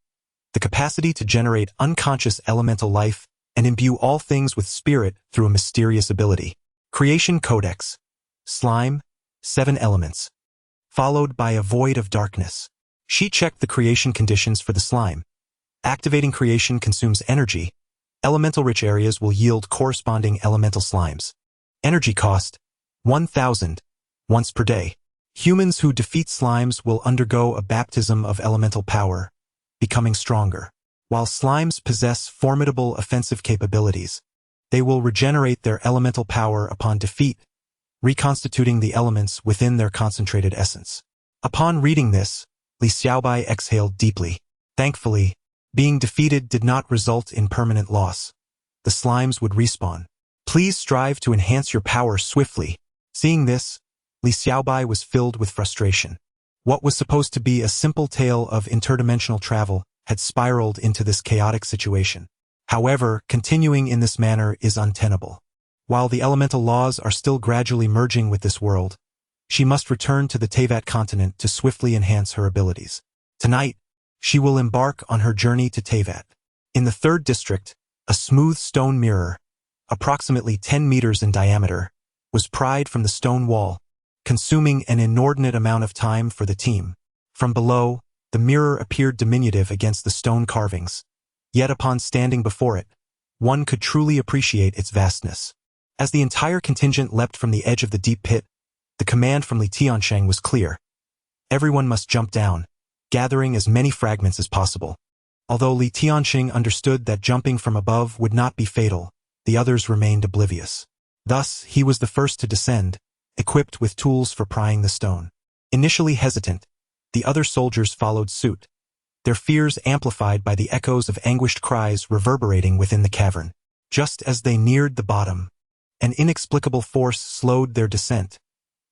The capacity to generate unconscious elemental life and imbue all things with spirit through a mysterious ability. Creation Codex. Slime, 7 elements. Followed by a void of darkness. She checked the creation conditions for the slime. Activating creation consumes energy. Elemental-rich areas will yield corresponding elemental slimes. Energy cost, 1,000, once per day. Humans who defeat slimes will undergo a baptism of elemental power, becoming stronger. While slimes possess formidable offensive capabilities, they will regenerate their elemental power upon defeat, reconstituting the elements within their concentrated essence. Upon reading this, Li Xiaobai exhaled deeply. Thankfully, being defeated did not result in permanent loss. The slimes would respawn. Please strive to enhance your power swiftly. Seeing this, Li Xiaobai was filled with frustration. What was supposed to be a simple tale of interdimensional travel had spiraled into this chaotic situation. However, continuing in this manner is untenable. While the elemental laws are still gradually merging with this world, she must return to the Teyvat continent to swiftly enhance her abilities. Tonight, she will embark on her journey to Teyvat. In the 3rd district, a smooth stone mirror, approximately 10 meters in diameter, was pried from the stone wall, consuming an inordinate amount of time for the team. From below, the mirror appeared diminutive against the stone carvings. Yet upon standing before it, one could truly appreciate its vastness. As the entire contingent leapt from the edge of the deep pit, the command from Li Tiansheng was clear. Everyone must jump down, gathering as many fragments as possible. Although Li Tiansheng understood that jumping from above would not be fatal, the others remained oblivious. Thus, he was the first to descend, equipped with tools for prying the stone. Initially hesitant, the other soldiers followed suit, their fears amplified by the echoes of anguished cries reverberating within the cavern. Just as they neared the bottom, an inexplicable force slowed their descent,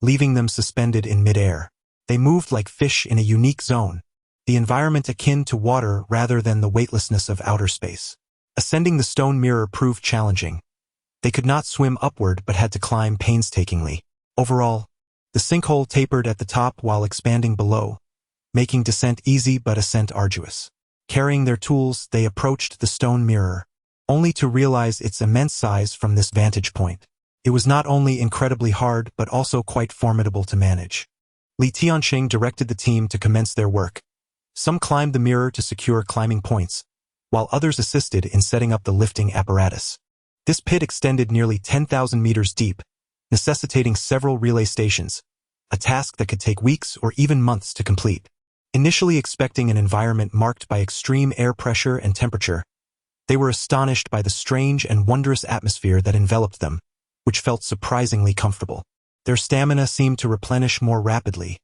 leaving them suspended in midair. They moved like fish in a unique zone, the environment akin to water rather than the weightlessness of outer space. Ascending the stone mirror proved challenging. They could not swim upward but had to climb painstakingly. Overall, the sinkhole tapered at the top while expanding below, making descent easy but ascent arduous. Carrying their tools, they approached the stone mirror, only to realize its immense size from this vantage point. It was not only incredibly hard but also quite formidable to manage. Li Tiansheng directed the team to commence their work. Some climbed the mirror to secure climbing points, while others assisted in setting up the lifting apparatus. This pit extended nearly 10,000 meters deep, necessitating several relay stations, a task that could take weeks or even months to complete. Initially expecting an environment marked by extreme air pressure and temperature, they were astonished by the strange and wondrous atmosphere that enveloped them, which felt surprisingly comfortable. Their stamina seemed to replenish more rapidly,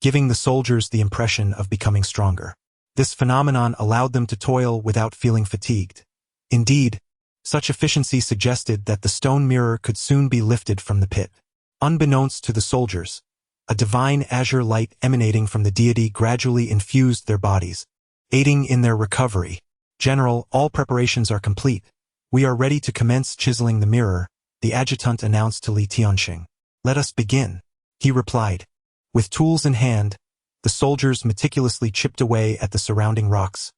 giving the soldiers the impression of becoming stronger. This phenomenon allowed them to toil without feeling fatigued. Indeed, Such efficiency suggested that the stone mirror could soon be lifted from the pit. Unbeknownst to the soldiers, a divine azure light emanating from the deity gradually infused their bodies, aiding in their recovery. General, all preparations are complete. We are ready to commence chiseling the mirror, the adjutant announced to Li Tianxing. Let us begin, he replied. With tools in hand, the soldiers meticulously chipped away at the surrounding rocks,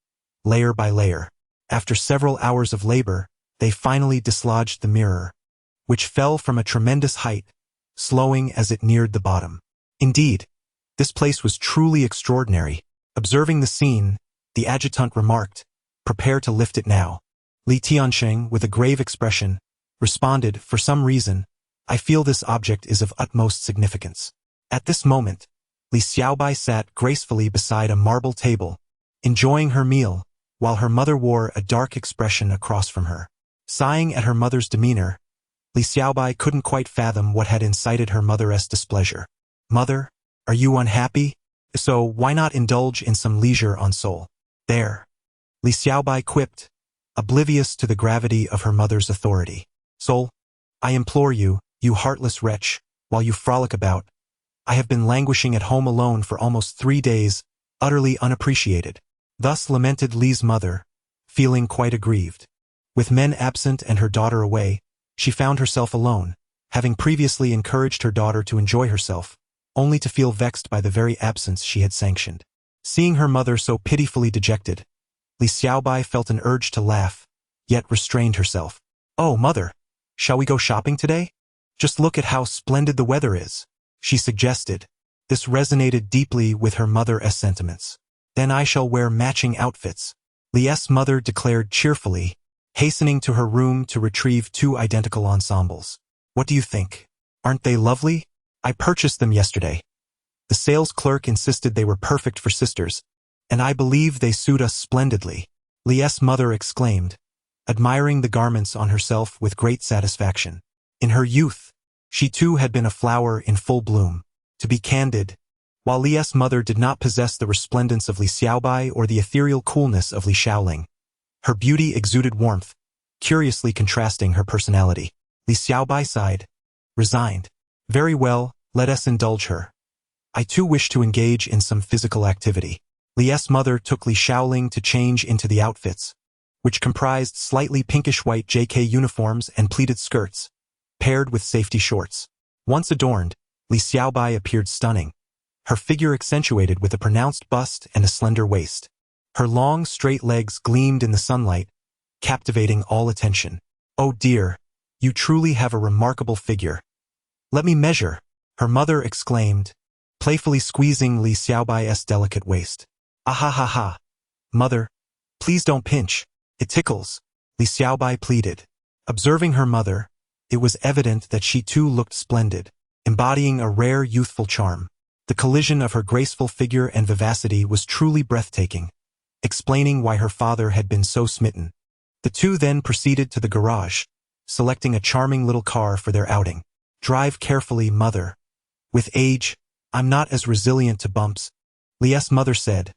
layer by layer. After several hours of labor, they finally dislodged the mirror, which fell from a tremendous height, slowing as it neared the bottom. Indeed, this place was truly extraordinary. Observing the scene, the adjutant remarked, "Prepare to lift it now." Li Tianxing, with a grave expression, responded, "For some reason, I feel this object is of utmost significance." At this moment, Li Xiaobai sat gracefully beside a marble table, enjoying her meal, while her mother wore a dark expression across from her. Sighing at her mother's demeanor, Li Xiaobai couldn't quite fathom what had incited her mother's displeasure. "Mother, are you unhappy? So why not indulge in some leisure on Seoul?" "There," Li Xiaobai quipped, oblivious to the gravity of her mother's authority. "Seoul, I implore you, you heartless wretch, while you frolic about, I have been languishing at home alone for almost 3 days, utterly unappreciated." Thus lamented Li's mother, feeling quite aggrieved. With men absent and her daughter away, she found herself alone, having previously encouraged her daughter to enjoy herself, only to feel vexed by the very absence she had sanctioned. Seeing her mother so pitifully dejected, Li Xiaobai felt an urge to laugh, yet restrained herself. "Oh, mother, shall we go shopping today? Just look at how splendid the weather is," she suggested. This resonated deeply with her mother's sentiments. "Then I shall wear matching outfits," Li's mother declared cheerfully, hastening to her room to retrieve 2 identical ensembles. "What do you think? Aren't they lovely? I purchased them yesterday. The sales clerk insisted they were perfect for sisters, and I believe they suit us splendidly," Li's mother exclaimed, admiring the garments on herself with great satisfaction. In her youth, she too had been a flower in full bloom. To be candid, while Li's mother did not possess the resplendence of Li Xiaobai or the ethereal coolness of Li Shaoling, her beauty exuded warmth, curiously contrasting her personality. Li Xiaobai sighed, resigned. "Very well, let us indulge her. I too wish to engage in some physical activity." Li's mother took Li Shaoling to change into the outfits, which comprised slightly pinkish-white JK uniforms and pleated skirts, paired with safety shorts. Once adorned, Li Xiaobai appeared stunning, her figure accentuated with a pronounced bust and a slender waist. Her long, straight legs gleamed in the sunlight, captivating all attention. "Oh dear, you truly have a remarkable figure. Let me measure," her mother exclaimed, playfully squeezing Li Xiaobai's delicate waist. "Ah ha ha ha. Mother, please don't pinch. It tickles," Li Xiaobai pleaded. Observing her mother, it was evident that she too looked splendid, embodying a rare youthful charm. The collision of her graceful figure and vivacity was truly breathtaking, explaining why her father had been so smitten. The two then proceeded to the garage, selecting a charming little car for their outing. "Drive carefully, mother. With age, I'm not as resilient to bumps," Li's mother said,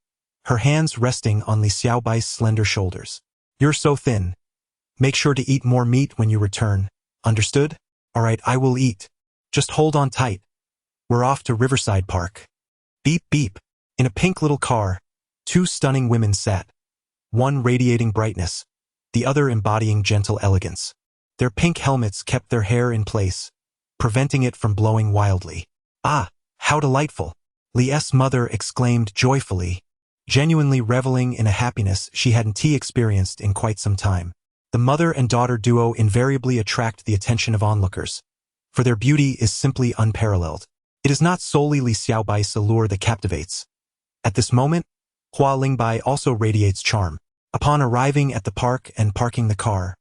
her hands resting on Li Xiaobai's slender shoulders. "You're so thin. Make sure to eat more meat when you return. Understood? All right, I will eat. Just hold on tight. We're off to Riverside Park." Beep beep. In a pink little car, 2 stunning women sat, one radiating brightness, the other embodying gentle elegance. Their pink helmets kept their hair in place, preventing it from blowing wildly. "Ah, how delightful," Li's mother exclaimed joyfully, genuinely reveling in a happiness she hadn't experienced in quite some time. The mother and daughter duo invariably attract the attention of onlookers, for their beauty is simply unparalleled. It is not solely Li Xiaobai's allure that captivates. At this moment, Hua Lingbai also radiates charm. Upon arriving at the park and parking the car,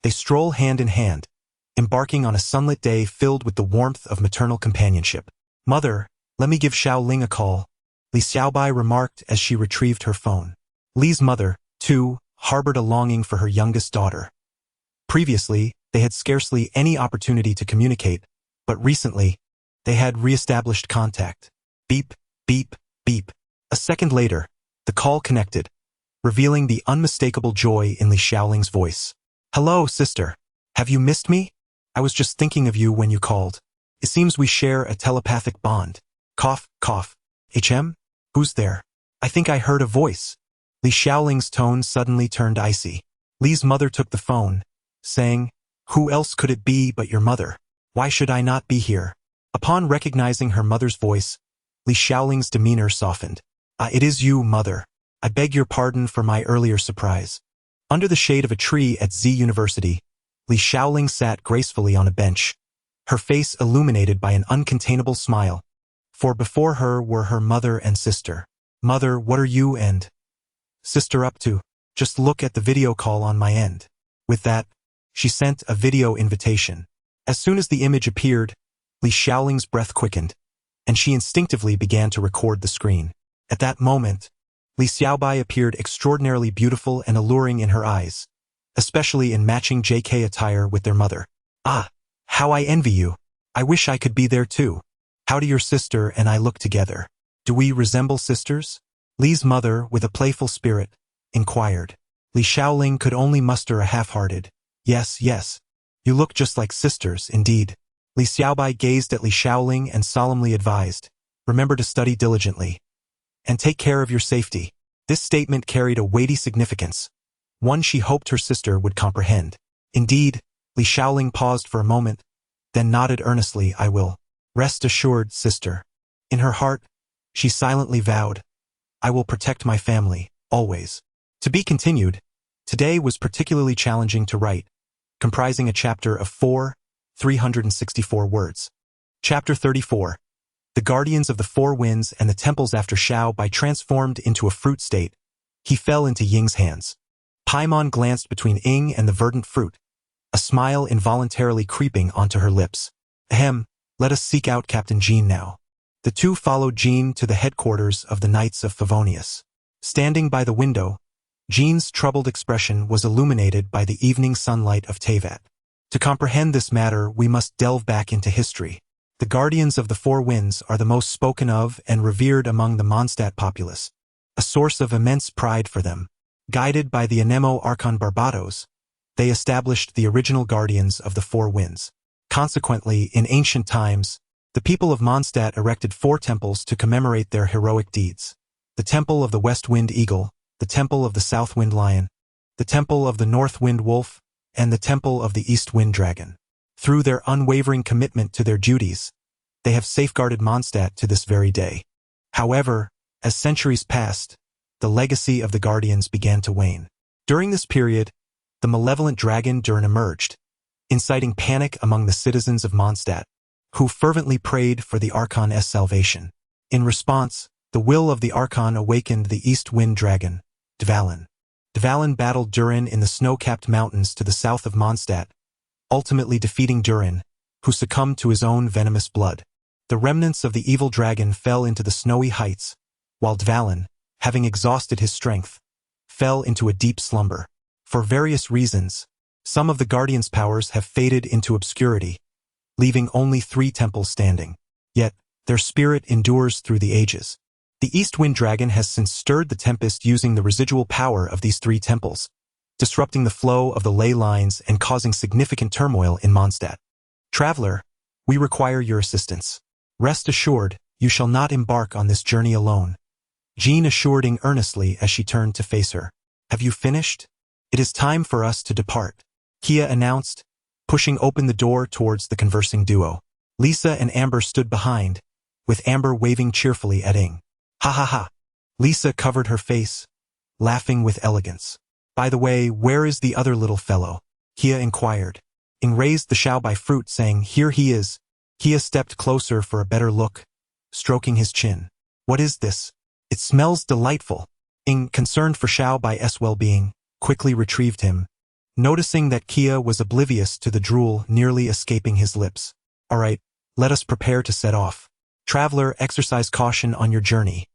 they stroll hand in hand, embarking on a sunlit day filled with the warmth of maternal companionship. "Mother, let me give Xiao Ling a call," Li Xiaobai remarked as she retrieved her phone. Li's mother, too, harbored a longing for her youngest daughter. Previously, they had scarcely any opportunity to communicate, but recently, they had re-established contact. Beep, beep, beep. A second later, the call connected, revealing the unmistakable joy in Li Xiaoling's voice. Hello, sister. Have you missed me? I was just thinking of you when you called. It seems we share a telepathic bond. Cough, cough. HM? Who's there? I think I heard a voice. Li Xiaoling's tone suddenly turned icy. Li's mother took the phone, saying, "Who else could it be but your mother? Why should I not be here?" Upon recognizing her mother's voice, Li Xiaoling's demeanor softened. It is you, mother. I beg your pardon for my earlier surprise." Under the shade of a tree at Z University, Li Xiaoling sat gracefully on a bench, her face illuminated by an uncontainable smile, for before her were her mother and sister. "Mother, what are you and sister up to? Just look at the video call on my end." With that, she sent a video invitation. As soon as the image appeared, Li Xiaoling's breath quickened, and she instinctively began to record the screen. At that moment, Li Xiaobai appeared extraordinarily beautiful and alluring in her eyes, especially in matching JK attire with their mother. How I envy you. I wish I could be there too. How do your sister and I look together? Do we resemble sisters? Li's mother, with a playful spirit, inquired. Li Xiaoling could only muster a half-hearted, "Yes, yes. You look just like sisters, indeed." Li Xiaobai gazed at Li Xiaoling and solemnly advised, "Remember to study diligently. And take care of your safety." This statement carried a weighty significance, one she hoped her sister would comprehend. Indeed, Li Xiaoling paused for a moment, then nodded earnestly. "I will. Rest assured, sister." In her heart, she silently vowed, "I will protect my family, always." To be continued. Today was particularly challenging to write, comprising a chapter of 364 words. Chapter 34. The guardians of the four winds and the temples after Xiao Bai transformed into a fruit state, he fell into Ying's hands. Paimon glanced between Ying and the verdant fruit, a smile involuntarily creeping onto her lips. "Ahem, let us seek out Captain Jean now." The two followed Jean to the headquarters of the Knights of Favonius. Standing by the window, Jean's troubled expression was illuminated by the evening sunlight of Tevat. To comprehend this matter, we must delve back into history. The guardians of the four winds are the most spoken of and revered among the Mondstadt populace, a source of immense pride for them. Guided by the Anemo Archon Barbatos, they established the original guardians of the four winds. Consequently, in ancient times, the people of Mondstadt erected four temples to commemorate their heroic deeds. The Temple of the West Wind Eagle, the Temple of the South Wind Lion, the Temple of the North Wind Wolf, and the Temple of the East Wind Dragon. Through their unwavering commitment to their duties, they have safeguarded Mondstadt to this very day. However, as centuries passed, the legacy of the guardians began to wane. During this period, the malevolent dragon Durin emerged, inciting panic among the citizens of Mondstadt, who fervently prayed for the Archon's salvation. In response, the will of the Archon awakened the East Wind Dragon, Dvalin. Dvalin battled Durin in the snow-capped mountains to the south of Mondstadt, ultimately defeating Durin, who succumbed to his own venomous blood. The remnants of the evil dragon fell into the snowy heights, while Dvalin, having exhausted his strength, fell into a deep slumber. For various reasons, some of the Guardian's powers have faded into obscurity, leaving only 3 temples standing. Yet, their spirit endures through the ages. The East Wind Dragon has since stirred the tempest using the residual power of these 3 temples, disrupting the flow of the ley lines and causing significant turmoil in Mondstadt. Traveler, we require your assistance. Rest assured, you shall not embark on this journey alone. Jean assured Ying earnestly as she turned to face her. Have you finished? It is time for us to depart, Kia announced, pushing open the door towards the conversing duo. Lisa and Amber stood behind, with Amber waving cheerfully at Ying. Ha ha ha. Lisa covered her face, laughing with elegance. By the way, where is the other little fellow? Kia inquired. Ying raised the Xiaobai fruit, saying, Here he is. Kia stepped closer for a better look, stroking his chin. What is this? It smells delightful. Ying, concerned for Xiaobai's well-being, quickly retrieved him, noticing that Kia was oblivious to the drool nearly escaping his lips. All right, let us prepare to set off. Traveler, exercise caution on your journey.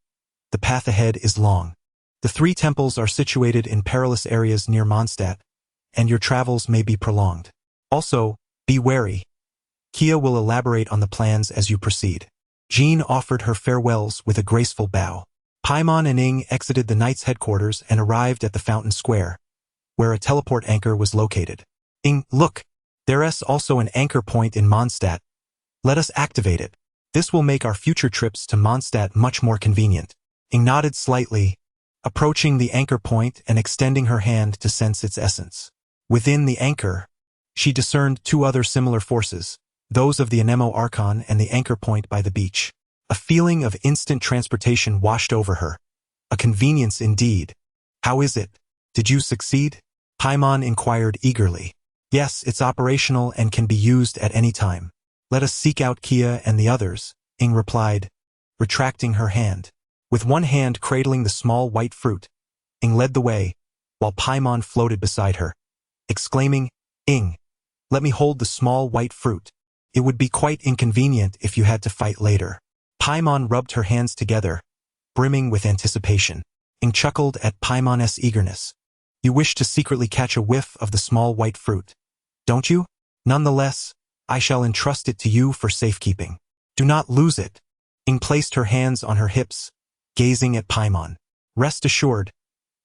The path ahead is long. The 3 temples are situated in perilous areas near Mondstadt, and your travels may be prolonged. Also, be wary. Kia will elaborate on the plans as you proceed. Jean offered her farewells with a graceful bow. Paimon and Ying exited the Knight's headquarters and arrived at the Fountain Square, where a teleport anchor was located. Look, there's also an anchor point in Mondstadt. Let us activate it. This will make our future trips to Mondstadt much more convenient. Nodded slightly, approaching the anchor point and extending her hand to sense its essence. Within the anchor, she discerned two other similar forces, those of the Anemo Archon and the anchor point by the beach. A feeling of instant transportation washed over her. A convenience indeed. How is it? Did you succeed? Paimon inquired eagerly. Yes, it's operational and can be used at any time. Let us seek out Kia and the others, replied, retracting her hand. With one hand cradling the small white fruit, led the way, while Paimon floated beside her, exclaiming, let me hold the small white fruit. It would be quite inconvenient if you had to fight later. Paimon rubbed her hands together, brimming with anticipation. Chuckled at Paimon's eagerness. You wish to secretly catch a whiff of the small white fruit, don't you? Nonetheless, I shall entrust it to you for safekeeping. Do not lose it. Placed her hands on her hips, gazing at Paimon. Rest assured,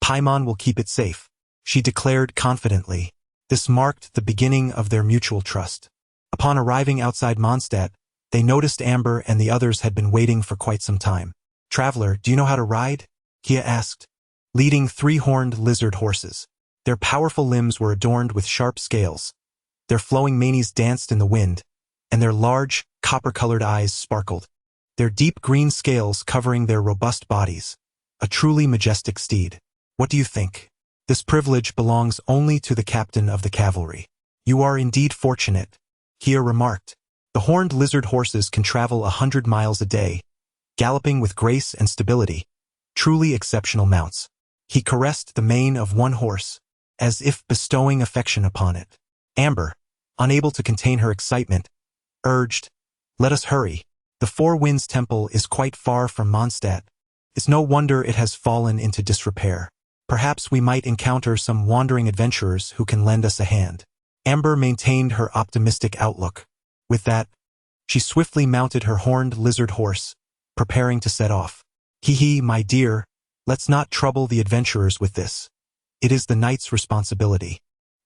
Paimon will keep it safe, she declared confidently. This marked the beginning of their mutual trust. Upon arriving outside Mondstadt, they noticed Amber and the others had been waiting for quite some time. Traveler, do you know how to ride? Kia asked, leading three-horned lizard horses. Their powerful limbs were adorned with sharp scales. Their flowing manes danced in the wind, and their large, copper-colored eyes sparkled, their deep green scales covering their robust bodies. A truly majestic steed. What do you think? This privilege belongs only to the captain of the cavalry. You are indeed fortunate, Kia remarked. The horned lizard horses can travel 100 miles a day, galloping with grace and stability. Truly exceptional mounts. He caressed the mane of one horse, as if bestowing affection upon it. Amber, unable to contain her excitement, urged, let us hurry. The Four Winds Temple is quite far from Mondstadt. It's no wonder it has fallen into disrepair. Perhaps we might encounter some wandering adventurers who can lend us a hand. Amber maintained her optimistic outlook. With that, she swiftly mounted her horned lizard horse, preparing to set off. My dear, let's not trouble the adventurers with this. It is the knight's responsibility.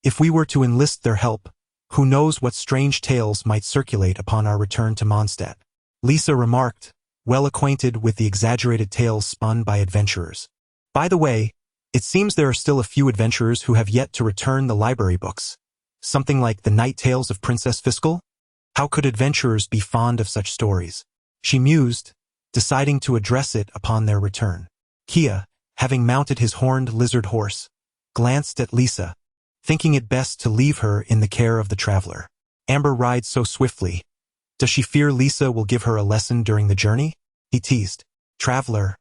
If we were to enlist their help, who knows what strange tales might circulate upon our return to Mondstadt. Lisa remarked, well acquainted with the exaggerated tales spun by adventurers. By the way, it seems there are still a few adventurers who have yet to return the library books. Something like the Night Tales of Princess Fiscal? How could adventurers be fond of such stories? She mused, deciding to address it upon their return. Kia, having mounted his horned lizard horse, glanced at Lisa, thinking it best to leave her in the care of the traveler. Amber rides so swiftly. Does she fear Lisa will give her a lesson during the journey? He teased. Traveler,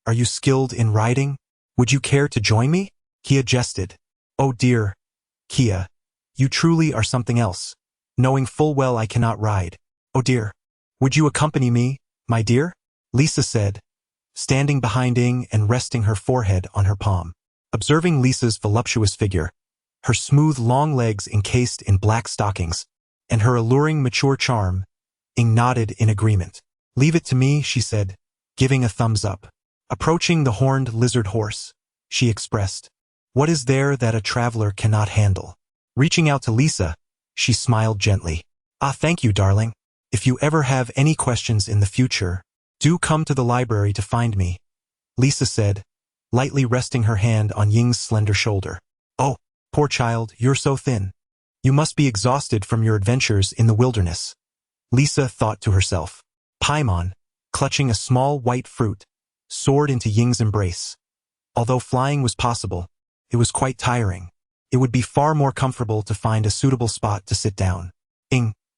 are you skilled in riding? Would you care to join me? Kia jested. Oh dear, Kia, you truly are something else, knowing full well I cannot ride. Oh dear, would you accompany me, my dear? Lisa said, standing behind and resting her forehead on her palm. Observing Lisa's voluptuous figure, her smooth long legs encased in black stockings, and her alluring mature charm, nodded in agreement. Leave it to me, she said, giving a thumbs up. Approaching the horned lizard horse, she expressed, what is there that a traveler cannot handle? Reaching out to Lisa, she smiled gently. Thank you, darling. If you ever have any questions in the future, do come to the library to find me, Lisa said, lightly resting her hand on Ying's slender shoulder. Oh, poor child, you're so thin. You must be exhausted from your adventures in the wilderness, Lisa thought to herself. Paimon, clutching a small white fruit, soared into Ying's embrace. Although flying was possible, it was quite tiring. It would be far more comfortable to find a suitable spot to sit down.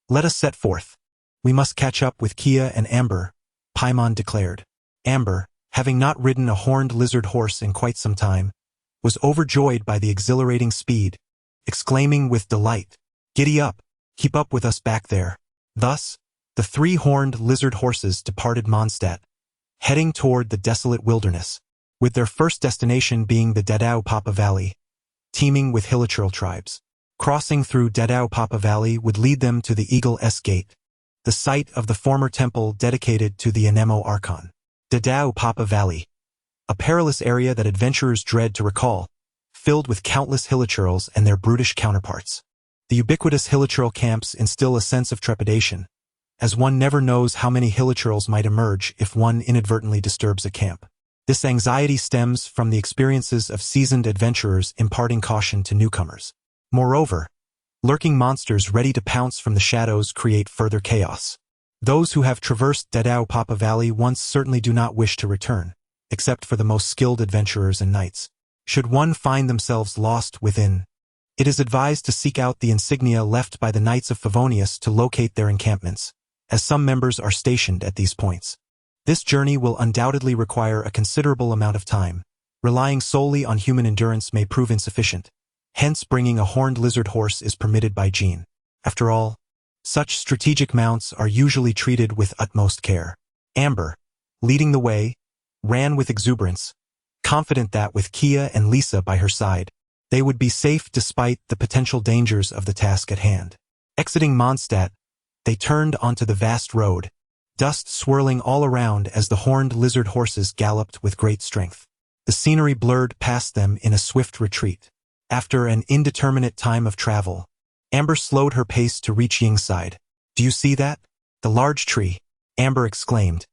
Let us set forth. We must catch up with Kia and Amber, Paimon declared. Amber, having not ridden a horned lizard horse in quite some time, was overjoyed by the exhilarating speed, exclaiming with delight, Giddy up, keep up with us back there. Thus, the three horned lizard horses departed Mondstadt, heading toward the desolate wilderness, with their first destination being the Dadao Papa Valley, teeming with hilichurl tribes. Crossing through Dadao Papa Valley would lead them to the Eagle S Gate, the site of the former temple dedicated to the Anemo Archon. Dadao Papa Valley, a perilous area that adventurers dread to recall, filled with countless hilichurls and their brutish counterparts. The ubiquitous hilichurl camps instill a sense of trepidation, as one never knows how many hilichurls might emerge if one inadvertently disturbs a camp. This anxiety stems from the experiences of seasoned adventurers imparting caution to newcomers. Moreover, lurking monsters ready to pounce from the shadows create further chaos. Those who have traversed Dadao Papa Valley once certainly do not wish to return, except for the most skilled adventurers and knights. Should one find themselves lost within, it is advised to seek out the insignia left by the Knights of Favonius to locate their encampments, as some members are stationed at these points. This journey will undoubtedly require a considerable amount of time. Relying solely on human endurance may prove insufficient. Hence bringing a horned lizard horse is permitted by Jean. After all, such strategic mounts are usually treated with utmost care. Amber, leading the way, ran with exuberance, confident that with Kia and Lisa by her side, they would be safe despite the potential dangers of the task at hand. Exiting Mondstadt, they turned onto the vast road, dust swirling all around as the horned lizard horses galloped with great strength. The scenery blurred past them in a swift retreat. After an indeterminate time of travel, Amber slowed her pace to reach Ying's side. "Do you see that? The large tree," Amber exclaimed,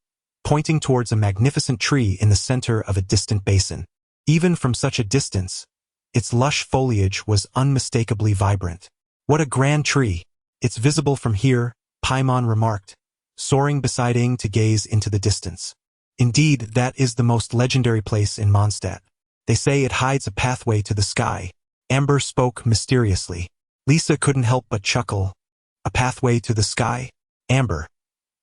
pointing towards a magnificent tree in the center of a distant basin. Even from such a distance, its lush foliage was unmistakably vibrant. "What a grand tree! It's visible from here," Paimon remarked, soaring beside Ying to gaze into the distance. "Indeed, that is the most legendary place in Mondstadt. They say it hides a pathway to the sky." Amber spoke mysteriously. Lisa couldn't help but chuckle. "A pathway to the sky? Amber,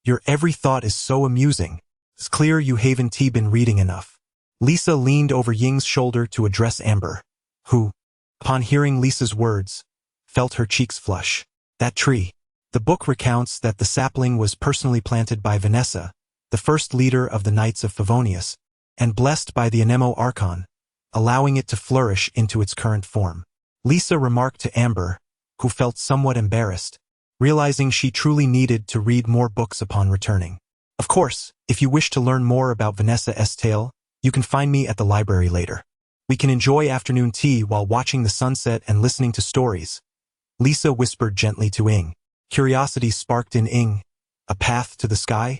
your every thought is so amusing. It's clear you haven't been reading enough." Lisa leaned over Ying's shoulder to address Amber, who, upon hearing Lisa's words, felt her cheeks flush. "That tree." The book recounts that the sapling was personally planted by Vanessa, the first leader of the Knights of Favonius, and blessed by the Anemo Archon, allowing it to flourish into its current form. Lisa remarked to Amber, who felt somewhat embarrassed, realizing she truly needed to read more books upon returning. "Of course, if you wish to learn more about Vanessa's tale, you can find me at the library later. We can enjoy afternoon tea while watching the sunset and listening to stories," Lisa whispered gently to Ying. Curiosity sparked in Ying. "A path to the sky?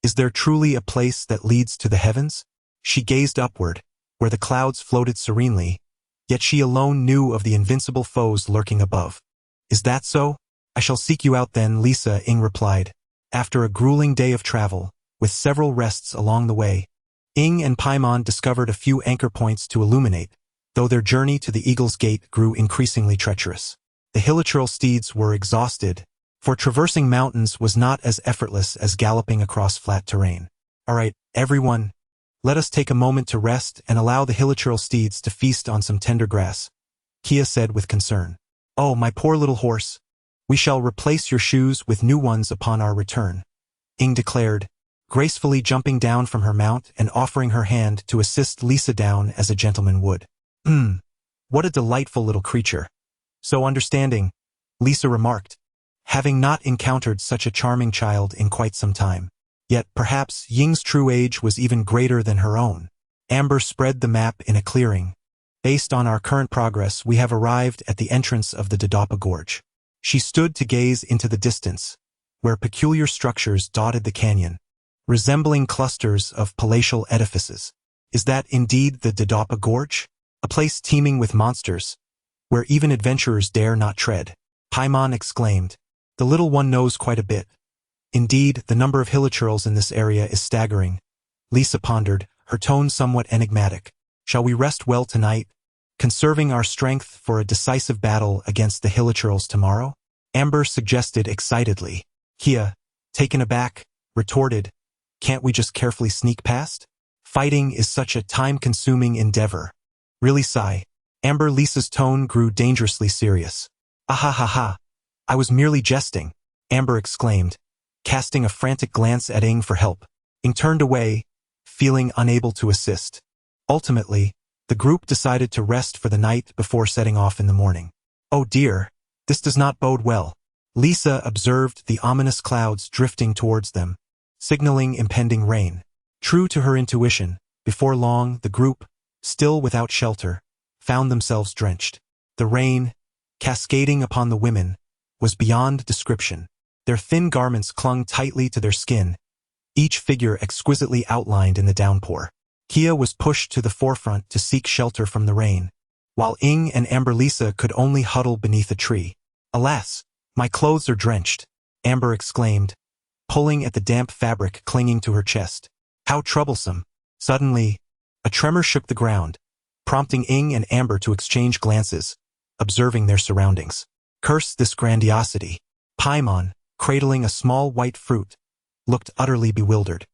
Is there truly a place that leads to the heavens?" She gazed upward, where the clouds floated serenely, yet she alone knew of the invincible foes lurking above. "Is that so? I shall seek you out then," Ying replied. After a grueling day of travel, with several rests along the way, Ying and Paimon discovered a few anchor points to illuminate, though their journey to the Eagle's Gate grew increasingly treacherous. The hilichurl steeds were exhausted, for traversing mountains was not as effortless as galloping across flat terrain. "All right, everyone, let us take a moment to rest and allow the hilichurl steeds to feast on some tender grass," Kia said with concern. "Oh, my poor little horse. We shall replace your shoes with new ones upon our return," Ying declared, gracefully jumping down from her mount and offering her hand to assist Lisa down as a gentleman would. What a delightful little creature. So understanding," Lisa remarked, having not encountered such a charming child in quite some time. Yet perhaps Ying's true age was even greater than her own. Amber spread the map in a clearing. "Based on our current progress, we have arrived at the entrance of the Dodapa Gorge." She stood to gaze into the distance, where peculiar structures dotted the canyon, resembling clusters of palatial edifices. "Is that indeed the Dodapa Gorge? A place teeming with monsters, where even adventurers dare not tread?" Paimon exclaimed. "The little one knows quite a bit. Indeed, the number of hilichurls in this area is staggering." Lisa pondered, her tone somewhat enigmatic. "Shall we rest well tonight, conserving our strength for a decisive battle against the hilichurls tomorrow?" Amber suggested excitedly. Kia, taken aback, retorted, "Can't we just carefully sneak past? Fighting is such a time-consuming endeavor." "Really, sigh." Lisa's tone grew dangerously serious. "Ah ha ha. I was merely jesting," Amber exclaimed, casting a frantic glance at Ying for help. Ying turned away, feeling unable to assist. Ultimately, the group decided to rest for the night before setting off in the morning. "Oh dear, this does not bode well." Lisa observed the ominous clouds drifting towards them, signaling impending rain. True to her intuition, before long the group, still without shelter, found themselves drenched. The rain, cascading upon the women, was beyond description. Their thin garments clung tightly to their skin, each figure exquisitely outlined in the downpour. Kia was pushed to the forefront to seek shelter from the rain, while Ing and Amber Lisa could only huddle beneath a tree. "Alas, my clothes are drenched," Amber exclaimed, pulling at the damp fabric clinging to her chest. "How troublesome." Suddenly, a tremor shook the ground, prompting Ing and Amber to exchange glances, observing their surroundings. Curse this grandiosity. Paimon, cradling a small white fruit, looked utterly bewildered.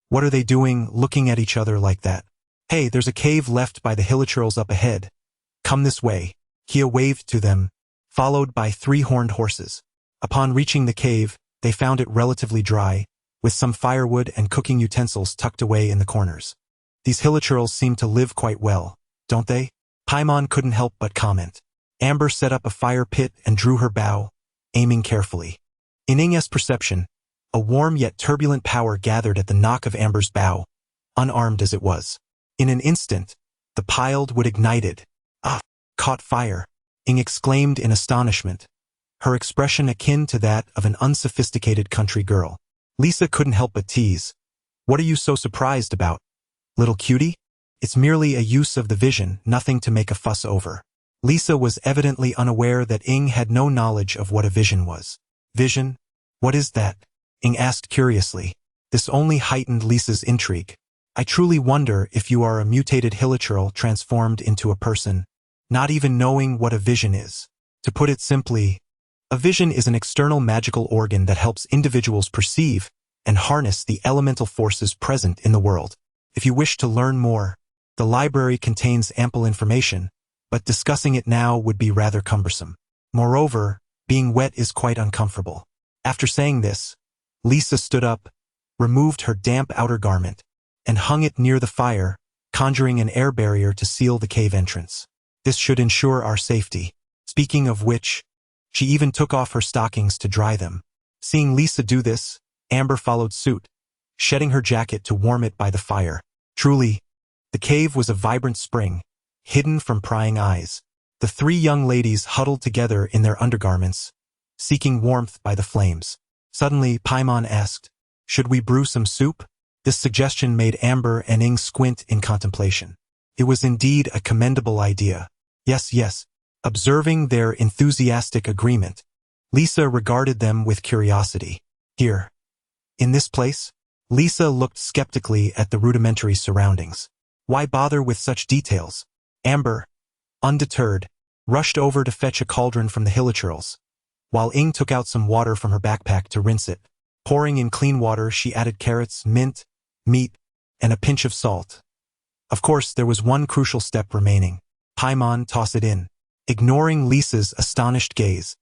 "What are they doing looking at each other like that?" "Hey, there's a cave left by the hilichurls up ahead. Come this way." Kia waved to them, followed by 3 horned horses. Upon reaching the cave, they found it relatively dry, with some firewood and cooking utensils tucked away in the corners. "These hilichurls seem to live quite well, don't they?" Paimon couldn't help but comment. Amber set up a fire pit and drew her bow, aiming carefully. In Ing's perception, a warm yet turbulent power gathered at the nock of Amber's bow, unarmed as it was. In an instant, the piled wood ignited. "Ah!" "Caught fire," Ing exclaimed in astonishment, her expression akin to that of an unsophisticated country girl. Lisa couldn't help but tease. "What are you so surprised about, little cutie? It's merely a use of the vision, nothing to make a fuss over." Lisa was evidently unaware that Ing had no knowledge of what a vision was. "Vision? What is that?" Ing asked curiously. This only heightened Lisa's intrigue. "I truly wonder if you are a mutated hilichurl transformed into a person, not even knowing what a vision is." To put it simply, a vision is an external magical organ that helps individuals perceive and harness the elemental forces present in the world. If you wish to learn more, the library contains ample information, but discussing it now would be rather cumbersome. Moreover, being wet is quite uncomfortable. After saying this, Lisa stood up, removed her damp outer garment, and hung it near the fire, conjuring an air barrier to seal the cave entrance. This should ensure our safety. Speaking of which, she even took off her stockings to dry them. Seeing Lisa do this, Amber followed suit, shedding her jacket to warm it by the fire. Truly, the cave was a vibrant spring, hidden from prying eyes. The 3 young ladies huddled together in their undergarments, seeking warmth by the flames. Suddenly, Paimon asked, "Should we brew some soup?" This suggestion made Amber and Ing squint in contemplation. It was indeed a commendable idea. Yes, yes. Observing their enthusiastic agreement, Lisa regarded them with curiosity. "Here, in this place?" Lisa looked skeptically at the rudimentary surroundings. Why bother with such details? Amber, undeterred, rushed over to fetch a cauldron from the hilichurls, while Ing took out some water from her backpack to rinse it. Pouring in clean water, she added carrots, mint, meat, and a pinch of salt. Of course, there was one crucial step remaining. Paimon, toss it in. Ignoring Lisa's astonished gaze,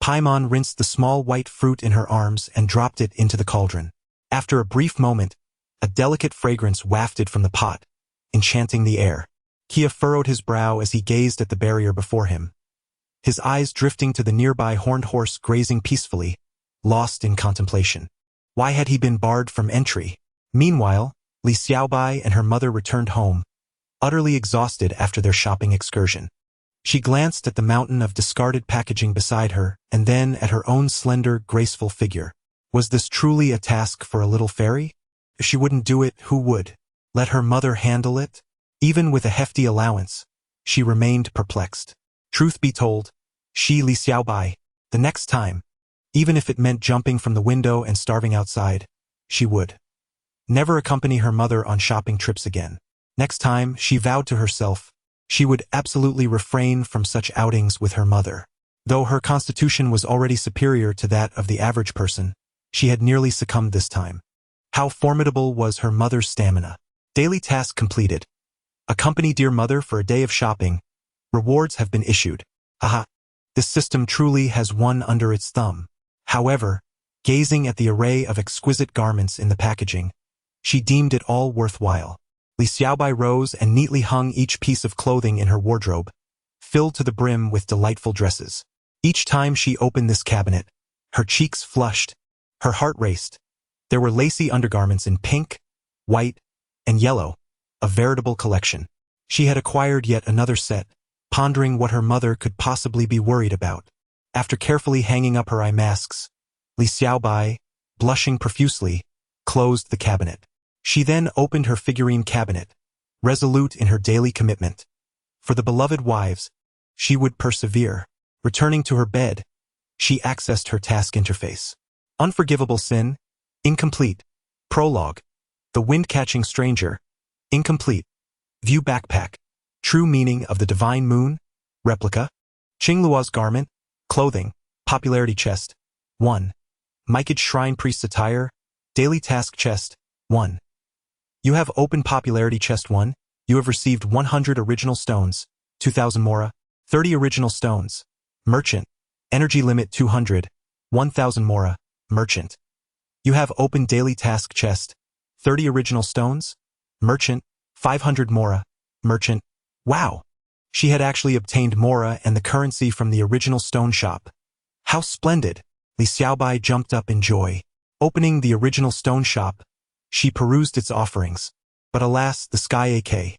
Paimon rinsed the small white fruit in her arms and dropped it into the cauldron. After a brief moment, a delicate fragrance wafted from the pot, enchanting the air. Kia furrowed his brow as he gazed at the barrier before him, his eyes drifting to the nearby horned horse grazing peacefully, lost in contemplation. Why had he been barred from entry? Meanwhile, Li Xiaobai and her mother returned home, utterly exhausted after their shopping excursion. She glanced at the mountain of discarded packaging beside her, and then at her own slender, graceful figure. Was this truly a task for a little fairy? If she wouldn't do it, who would? Let her mother handle it? Even with a hefty allowance, she remained perplexed. Truth be told, she, Li Xiaobai, the next time, even if it meant jumping from the window and starving outside, she would never accompany her mother on shopping trips again. Next time, she vowed to herself, she would absolutely refrain from such outings with her mother. Though her constitution was already superior to that of the average person, she had nearly succumbed this time. How formidable was her mother's stamina. Daily task completed. Accompany dear mother for a day of shopping. Rewards have been issued. Aha! This system truly has one under its thumb. However, gazing at the array of exquisite garments in the packaging, she deemed it all worthwhile. Li Xiaobai rose and neatly hung each piece of clothing in her wardrobe, filled to the brim with delightful dresses. Each time she opened this cabinet, her cheeks flushed, her heart raced. There were lacy undergarments in pink, white, and yellow, a veritable collection. She had acquired yet another set, pondering what her mother could possibly be worried about. After carefully hanging up her eye masks, Li Xiaobai, blushing profusely, closed the cabinet. She then opened her figurine cabinet, resolute in her daily commitment. For the beloved wives, she would persevere. Returning to her bed, she accessed her task interface. Unforgivable sin, incomplete. Prologue. The wind-catching stranger, incomplete. View backpack. True meaning of the divine moon, replica. Qingluo's garment, clothing, popularity chest, 1. Mikage shrine priest attire, daily task chest, 1. You have opened popularity chest 1. You have received 100 original stones, 2,000 mora, 30 original stones. Merchant. Energy limit 200, 1,000 mora, merchant. You have opened daily task chest, 30 original stones. Merchant, 500 mora, merchant. Wow! She had actually obtained mora and the currency from the original stone shop. How splendid! Li Xiaobai jumped up in joy. Opening the original stone shop, she perused its offerings. But alas, the Sky AK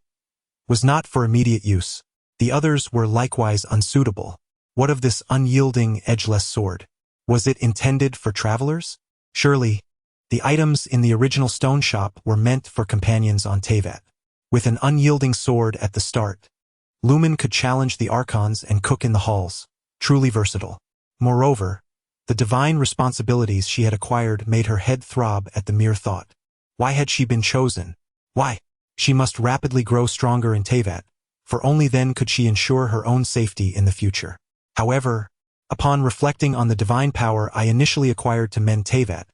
was not for immediate use. The others were likewise unsuitable. What of this unyielding, edgeless sword? Was it intended for travelers? Surely, the items in the original stone shop were meant for companions on Teyvat. With an unyielding sword at the start, Lumen could challenge the archons and cook in the halls. Truly versatile. Moreover, the divine responsibilities she had acquired made her head throb at the mere thought. Why had she been chosen? Why? She must rapidly grow stronger in Teyvat, for only then could she ensure her own safety in the future. However, upon reflecting on the divine power I initially acquired to mend Teyvat,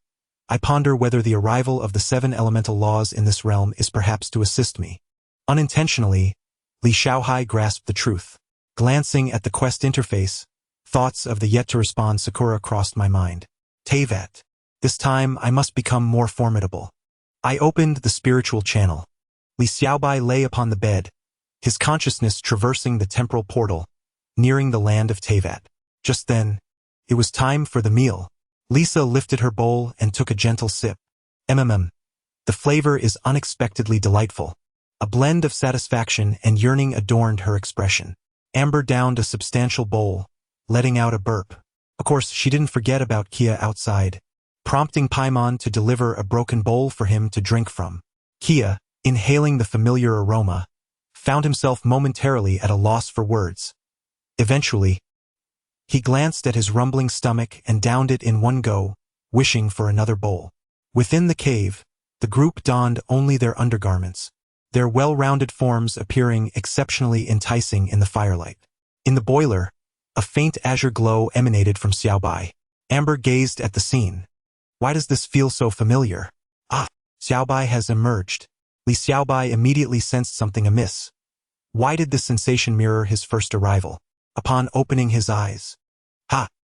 I ponder whether the arrival of the 7 elemental laws in this realm is perhaps to assist me. Unintentionally, Li Xiaohai grasped the truth. Glancing at the quest interface, thoughts of the yet-to-respond Sakura crossed my mind. Teyvat. This time I must become more formidable. I opened the spiritual channel. Li Xiaobai lay upon the bed, his consciousness traversing the temporal portal, nearing the land of Teyvat. Just then, it was time for the meal. Lisa lifted her bowl and took a gentle sip. The flavor is unexpectedly delightful. A blend of satisfaction and yearning adorned her expression. Amber downed a substantial bowl, letting out a burp. Of course, she didn't forget about Kia outside, prompting Paimon to deliver a broken bowl for him to drink from. Kia, inhaling the familiar aroma, found himself momentarily at a loss for words. Eventually, he glanced at his rumbling stomach and downed it in one go, wishing for another bowl. Within the cave, the group donned only their undergarments, their well-rounded forms appearing exceptionally enticing in the firelight. In the boiler, a faint azure glow emanated from Xiaobai. Amber gazed at the scene. Why does this feel so familiar? Ah, Xiaobai has emerged. Li Xiaobai immediately sensed something amiss. Why did this sensation mirror his first arrival? Upon opening his eyes,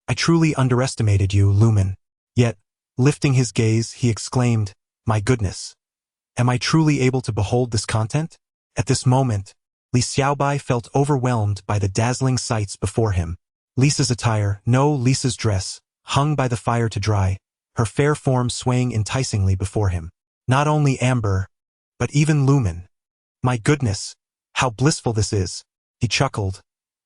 I truly underestimated you, Lumen. Yet, lifting his gaze, he exclaimed, my goodness. Am I truly able to behold this content? At this moment, Li Xiaobai felt overwhelmed by the dazzling sights before him. Lisa's attire, Lisa's dress, hung by the fire to dry, her fair form swaying enticingly before him. Not only Amber, but even Lumen. My goodness, how blissful this is, he chuckled,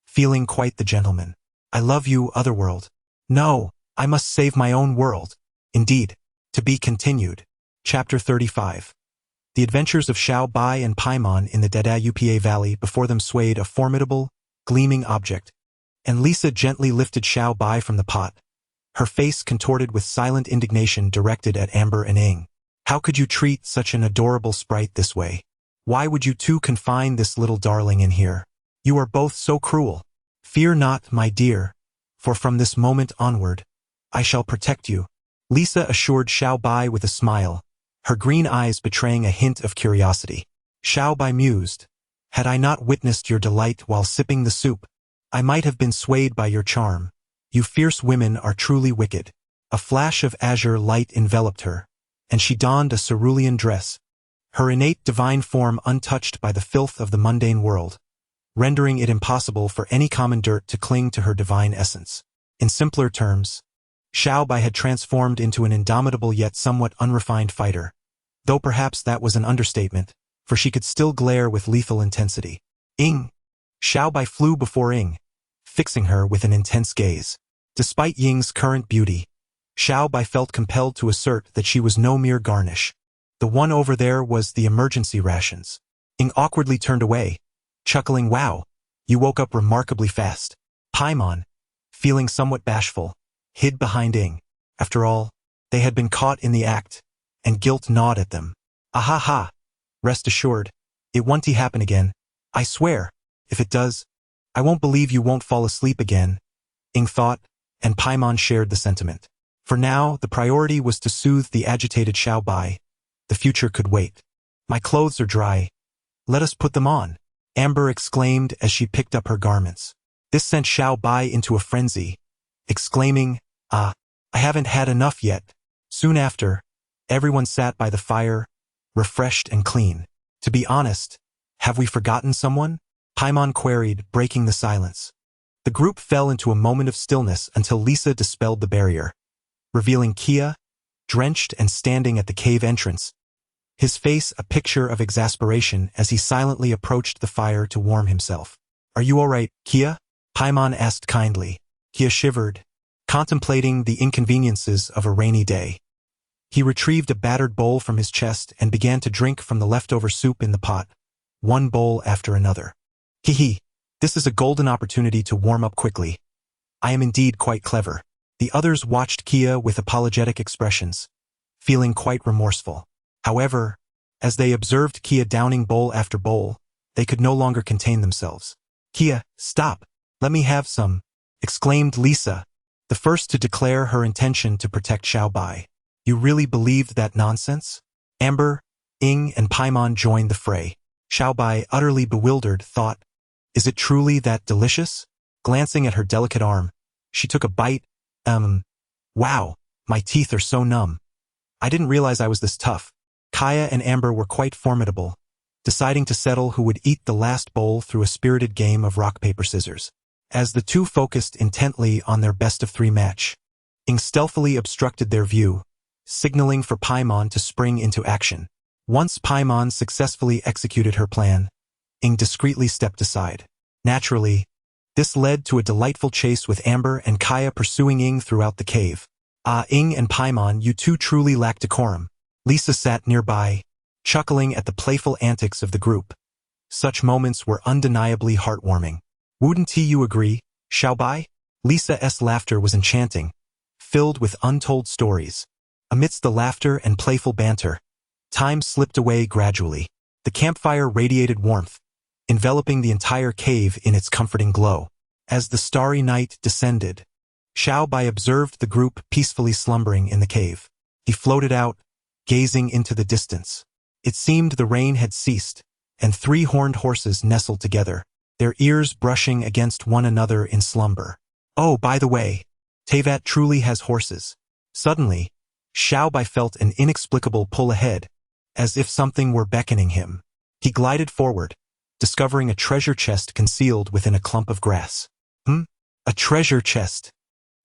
feeling quite the gentleman. I love you, Otherworld. No, I must save my own world. Indeed, to be continued. Chapter 35. The adventures of Xiao Bai and Paimon in the Dadaupa Valley. Before them swayed a formidable, gleaming object, and Lisa gently lifted Xiao Bai from the pot, her face contorted with silent indignation directed at Amber and Ing. How could you treat such an adorable sprite this way? Why would you two confine this little darling in here? You are both so cruel. Fear not, my dear, for from this moment onward, I shall protect you. Lisa assured Xiao Bai with a smile, her green eyes betraying a hint of curiosity. Xiao Bai mused, had I not witnessed your delight while sipping the soup, I might have been swayed by your charm. You fierce women are truly wicked. A flash of azure light enveloped her, and she donned a cerulean dress, her innate divine form untouched by the filth of the mundane world, rendering it impossible for any common dirt to cling to her divine essence. In simpler terms, Xiao Bai had transformed into an indomitable yet somewhat unrefined fighter, though perhaps that was an understatement, for she could still glare with lethal intensity. Ing! Xiao Bai flew before Ying, fixing her with an intense gaze. Despite Ying's current beauty, Xiao Bai felt compelled to assert that she was no mere garnish. The one over there was the emergency rations. Ying awkwardly turned away, chuckling, "Wow, you woke up remarkably fast." Paimon, feeling somewhat bashful, hid behind Ying. After all, they had been caught in the act, and guilt gnawed at them. "Ahaha, rest assured, it won't happen again. I swear, if it does, I won't believe you won't fall asleep again," Ying thought, and Paimon shared the sentiment. For now, the priority was to soothe the agitated Xiao Bai. The future could wait. "My clothes are dry. Let us put them on," Amber exclaimed as she picked up her garments. This sent Xiao Bai into a frenzy, exclaiming, "I haven't had enough yet." Soon after, everyone sat by the fire, refreshed and clean. "To be honest, have we forgotten someone?" Paimon queried, breaking the silence. The group fell into a moment of stillness until Lisa dispelled the barrier, revealing Kia, drenched and standing at the cave entrance, his face a picture of exasperation as he silently approached the fire to warm himself. "Are you all right, Kia?" Paimon asked kindly. Kia shivered, contemplating the inconveniences of a rainy day. He retrieved a battered bowl from his chest and began to drink from the leftover soup in the pot, one bowl after another. "Hee, this is a golden opportunity to warm up quickly. I am indeed quite clever." The others watched Kia with apologetic expressions, feeling quite remorseful. However, as they observed Kia downing bowl after bowl, they could no longer contain themselves. "Kia, stop! Let me have some!" exclaimed Lisa, the first to declare her intention to protect Xiao Bai. "You really believed that nonsense?" Amber, Ying, and Paimon joined the fray. Xiao Bai, utterly bewildered, thought, "Is it truly that delicious?" Glancing at her delicate arm, she took a bite. Wow, my teeth are so numb. I didn't realize I was this tough." Kaya and Amber were quite formidable, deciding to settle who would eat the last bowl through a spirited game of rock, paper, scissors. As the two focused intently on their best-of-3 match, Ying stealthily obstructed their view, signaling for Paimon to spring into action. Once Paimon successfully executed her plan, Ying discreetly stepped aside. Naturally, this led to a delightful chase with Amber and Kaya pursuing Ying throughout the cave. Ying and Paimon, you two truly lack decorum." Lisa sat nearby, chuckling at the playful antics of the group. Such moments were undeniably heartwarming. "Wouldn't you agree, Xiao Bai?" Lisa's laughter was enchanting, filled with untold stories. Amidst the laughter and playful banter, time slipped away gradually. The campfire radiated warmth, enveloping the entire cave in its comforting glow. As the starry night descended, Xiao Bai observed the group peacefully slumbering in the cave. He floated out, gazing into the distance. It seemed the rain had ceased, and 3 horned horses nestled together, their ears brushing against one another in slumber. "Oh, by the way, Teyvat truly has horses." Suddenly, Xiao Bai felt an inexplicable pull ahead, as if something were beckoning him. He glided forward, discovering a treasure chest concealed within a clump of grass. A treasure chest.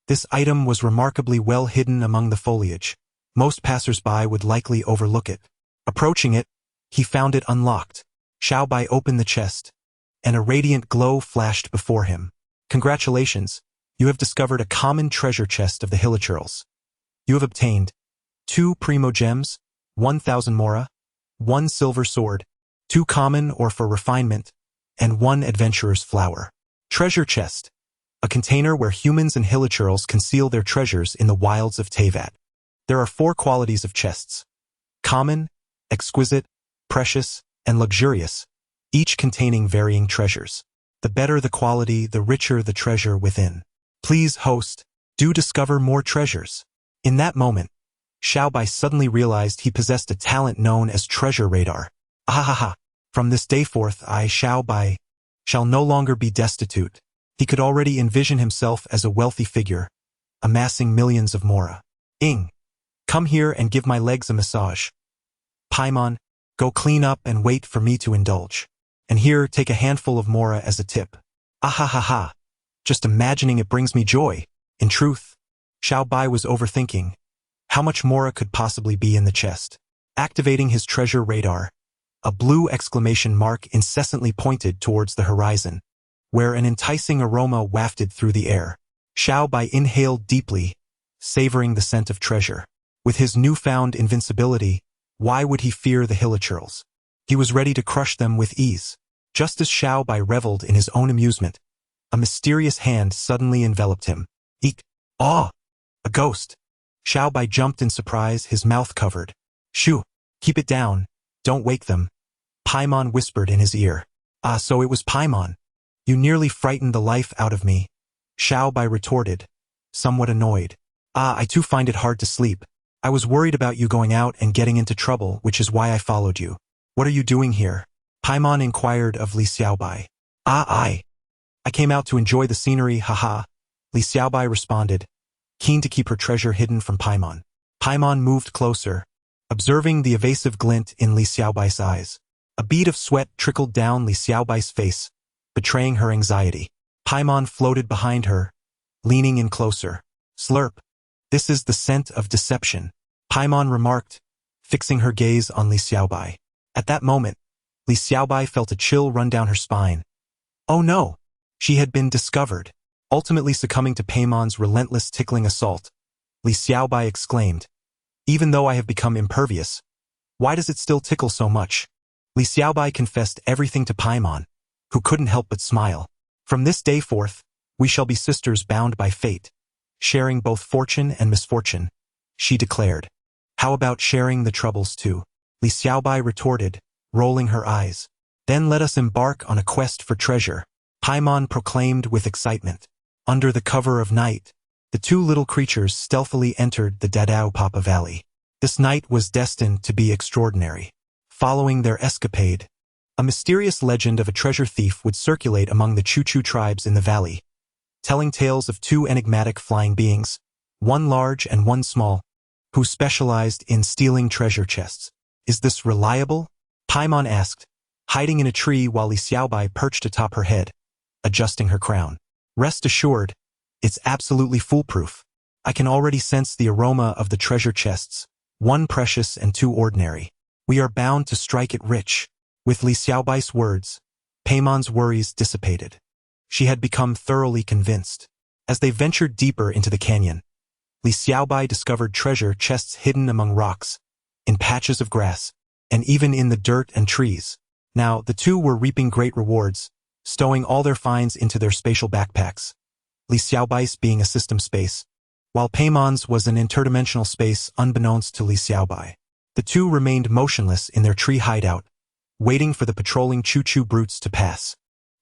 This item was remarkably well hidden among the foliage. Most passers-by would likely overlook it. Approaching it, he found it unlocked. Xiao Bai opened the chest, and a radiant glow flashed before him. "Congratulations, you have discovered a common treasure chest of the Hilichurls. You have obtained 2 primo gems, 1,000 mora, 1 silver sword, 2 common or for refinement, and 1 adventurer's flower." Treasure chest. A container where humans and Hilichurls conceal their treasures in the wilds of Teyvat. There are 4 qualities of chests: common, exquisite, precious, and luxurious, each containing varying treasures. The better the quality, the richer the treasure within. Please, host, do discover more treasures. In that moment, Xiao Bai suddenly realized he possessed a talent known as treasure radar. Ahaha! From this day forth, I, Xiao Bai, shall no longer be destitute. He could already envision himself as a wealthy figure, amassing millions of mora. Ying, come here and give my legs a massage. Paimon, go clean up and wait for me to indulge. And here, take a handful of mora as a tip. Ahahaha! Just imagining it brings me joy. In truth, Xiao Bai was overthinking. How much mora could possibly be in the chest? Activating his treasure radar, a blue exclamation mark incessantly pointed towards the horizon. where an enticing aroma wafted through the air. Xiao Bai inhaled deeply, savoring the scent of treasure. With his newfound invincibility, why would he fear the hilichurls? He was ready to crush them with ease. Just as Xiao Bai reveled in his own amusement, a mysterious hand suddenly enveloped him. Eek! Ah! A ghost! Xiao Bai jumped in surprise, his mouth covered. Shoo! Keep it down. Don't wake them. Paimon whispered in his ear. Ah, so it was Paimon. You nearly frightened the life out of me. Xiao Bai retorted, somewhat annoyed. Ah, I too find it hard to sleep. I was worried about you going out and getting into trouble, which is why I followed you. What are you doing here? Paimon inquired of Li Xiaobai. I came out to enjoy the scenery, haha. Li Xiaobai responded, keen to keep her treasure hidden from Paimon. Paimon moved closer, observing the evasive glint in Li Xiaobai's eyes. A bead of sweat trickled down Li Xiaobai's face, betraying her anxiety. Paimon floated behind her, leaning in closer. Slurp. This is the scent of deception, Paimon remarked, fixing her gaze on Li Xiaobai. At that moment, Li Xiaobai felt a chill run down her spine. Oh no! She had been discovered. Ultimately succumbing to Paimon's relentless tickling assault, Li Xiaobai exclaimed, even though I have become impervious, why does it still tickle so much? Li Xiaobai confessed everything to Paimon, who couldn't help but smile. From this day forth, we shall be sisters bound by fate, sharing both fortune and misfortune, she declared. How about sharing the troubles too? Li Xiaobai retorted, rolling her eyes. Then let us embark on a quest for treasure, Paimon proclaimed with excitement. Under the cover of night, the two little creatures stealthily entered the Dadao Papa Valley. This night was destined to be extraordinary. Following their escapade, a mysterious legend of a treasure thief would circulate among the Chu-Chu tribes in the valley, telling tales of two enigmatic flying beings, one large and one small, who specialized in stealing treasure chests. Is this reliable? Paimon asked, hiding in a tree while Li Xiaobai perched atop her head, adjusting her crown. Rest assured, it's absolutely foolproof. I can already sense the aroma of the treasure chests, one precious and two ordinary. We are bound to strike it rich. With Li Xiaobai's words, Paimon's worries dissipated. She had become thoroughly convinced. As they ventured deeper into the canyon, Li Xiaobai discovered treasure chests hidden among rocks, in patches of grass, and even in the dirt and trees. Now, the two were reaping great rewards, stowing all their finds into their spatial backpacks, Li Xiaobai's being a system space, while Paimon's was an interdimensional space unbeknownst to Li Xiaobai. The two remained motionless in their tree hideout, waiting for the patrolling Chu-Chu brutes to pass.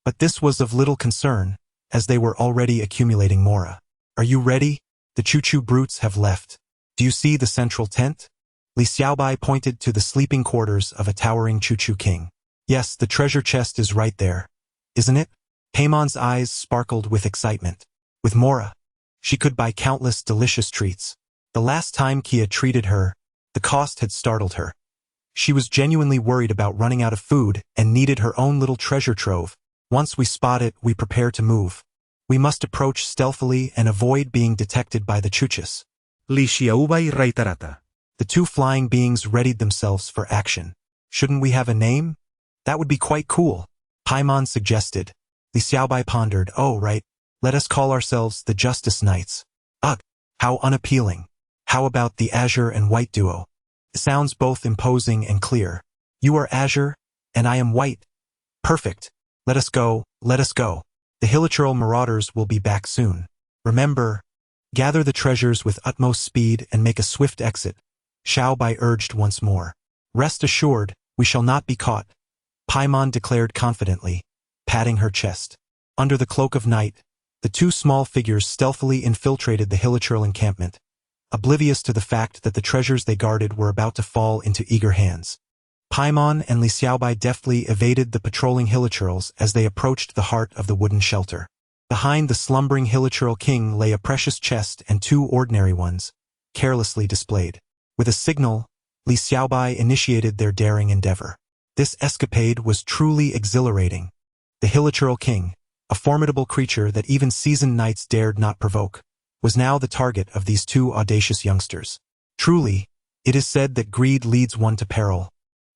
But this was of little concern, as they were already accumulating mora. Are you ready? The Chu-Chu brutes have left. Do you see the central tent? Li Xiaobai pointed to the sleeping quarters of a towering Chu-Chu king. Yes, the treasure chest is right there. Isn't it? Paimon's eyes sparkled with excitement. With mora, she could buy countless delicious treats. The last time Kia treated her, the cost had startled her. She was genuinely worried about running out of food and needed her own little treasure trove. Once we spot it, we prepare to move. We must approach stealthily and avoid being detected by the Chuchus. Li Xiaobai reiterata. The two flying beings readied themselves for action. Shouldn't we have a name? That would be quite cool, Paimon suggested. Li Xiaobai pondered, oh right, let us call ourselves the Justice Knights. Ugh, how unappealing. How about the Azure and White duo? It sounds both imposing and clear. You are Azure, and I am White. Perfect. Let us go, let us go. The Hilichurl marauders will be back soon. Remember, gather the treasures with utmost speed and make a swift exit, Xiaobai urged once more. Rest assured, we shall not be caught, Paimon declared confidently, patting her chest. Under the cloak of night, the two small figures stealthily infiltrated the Hilichurl encampment, oblivious to the fact that the treasures they guarded were about to fall into eager hands. Paimon and Li Xiaobai deftly evaded the patrolling Hilichurls as they approached the heart of the wooden shelter. Behind the slumbering Hilichurl king lay a precious chest and two ordinary ones, carelessly displayed. With a signal, Li Xiaobai initiated their daring endeavor. This escapade was truly exhilarating. The Hilichurl king, a formidable creature that even seasoned knights dared not provoke, was now the target of these two audacious youngsters. Truly, it is said that greed leads one to peril.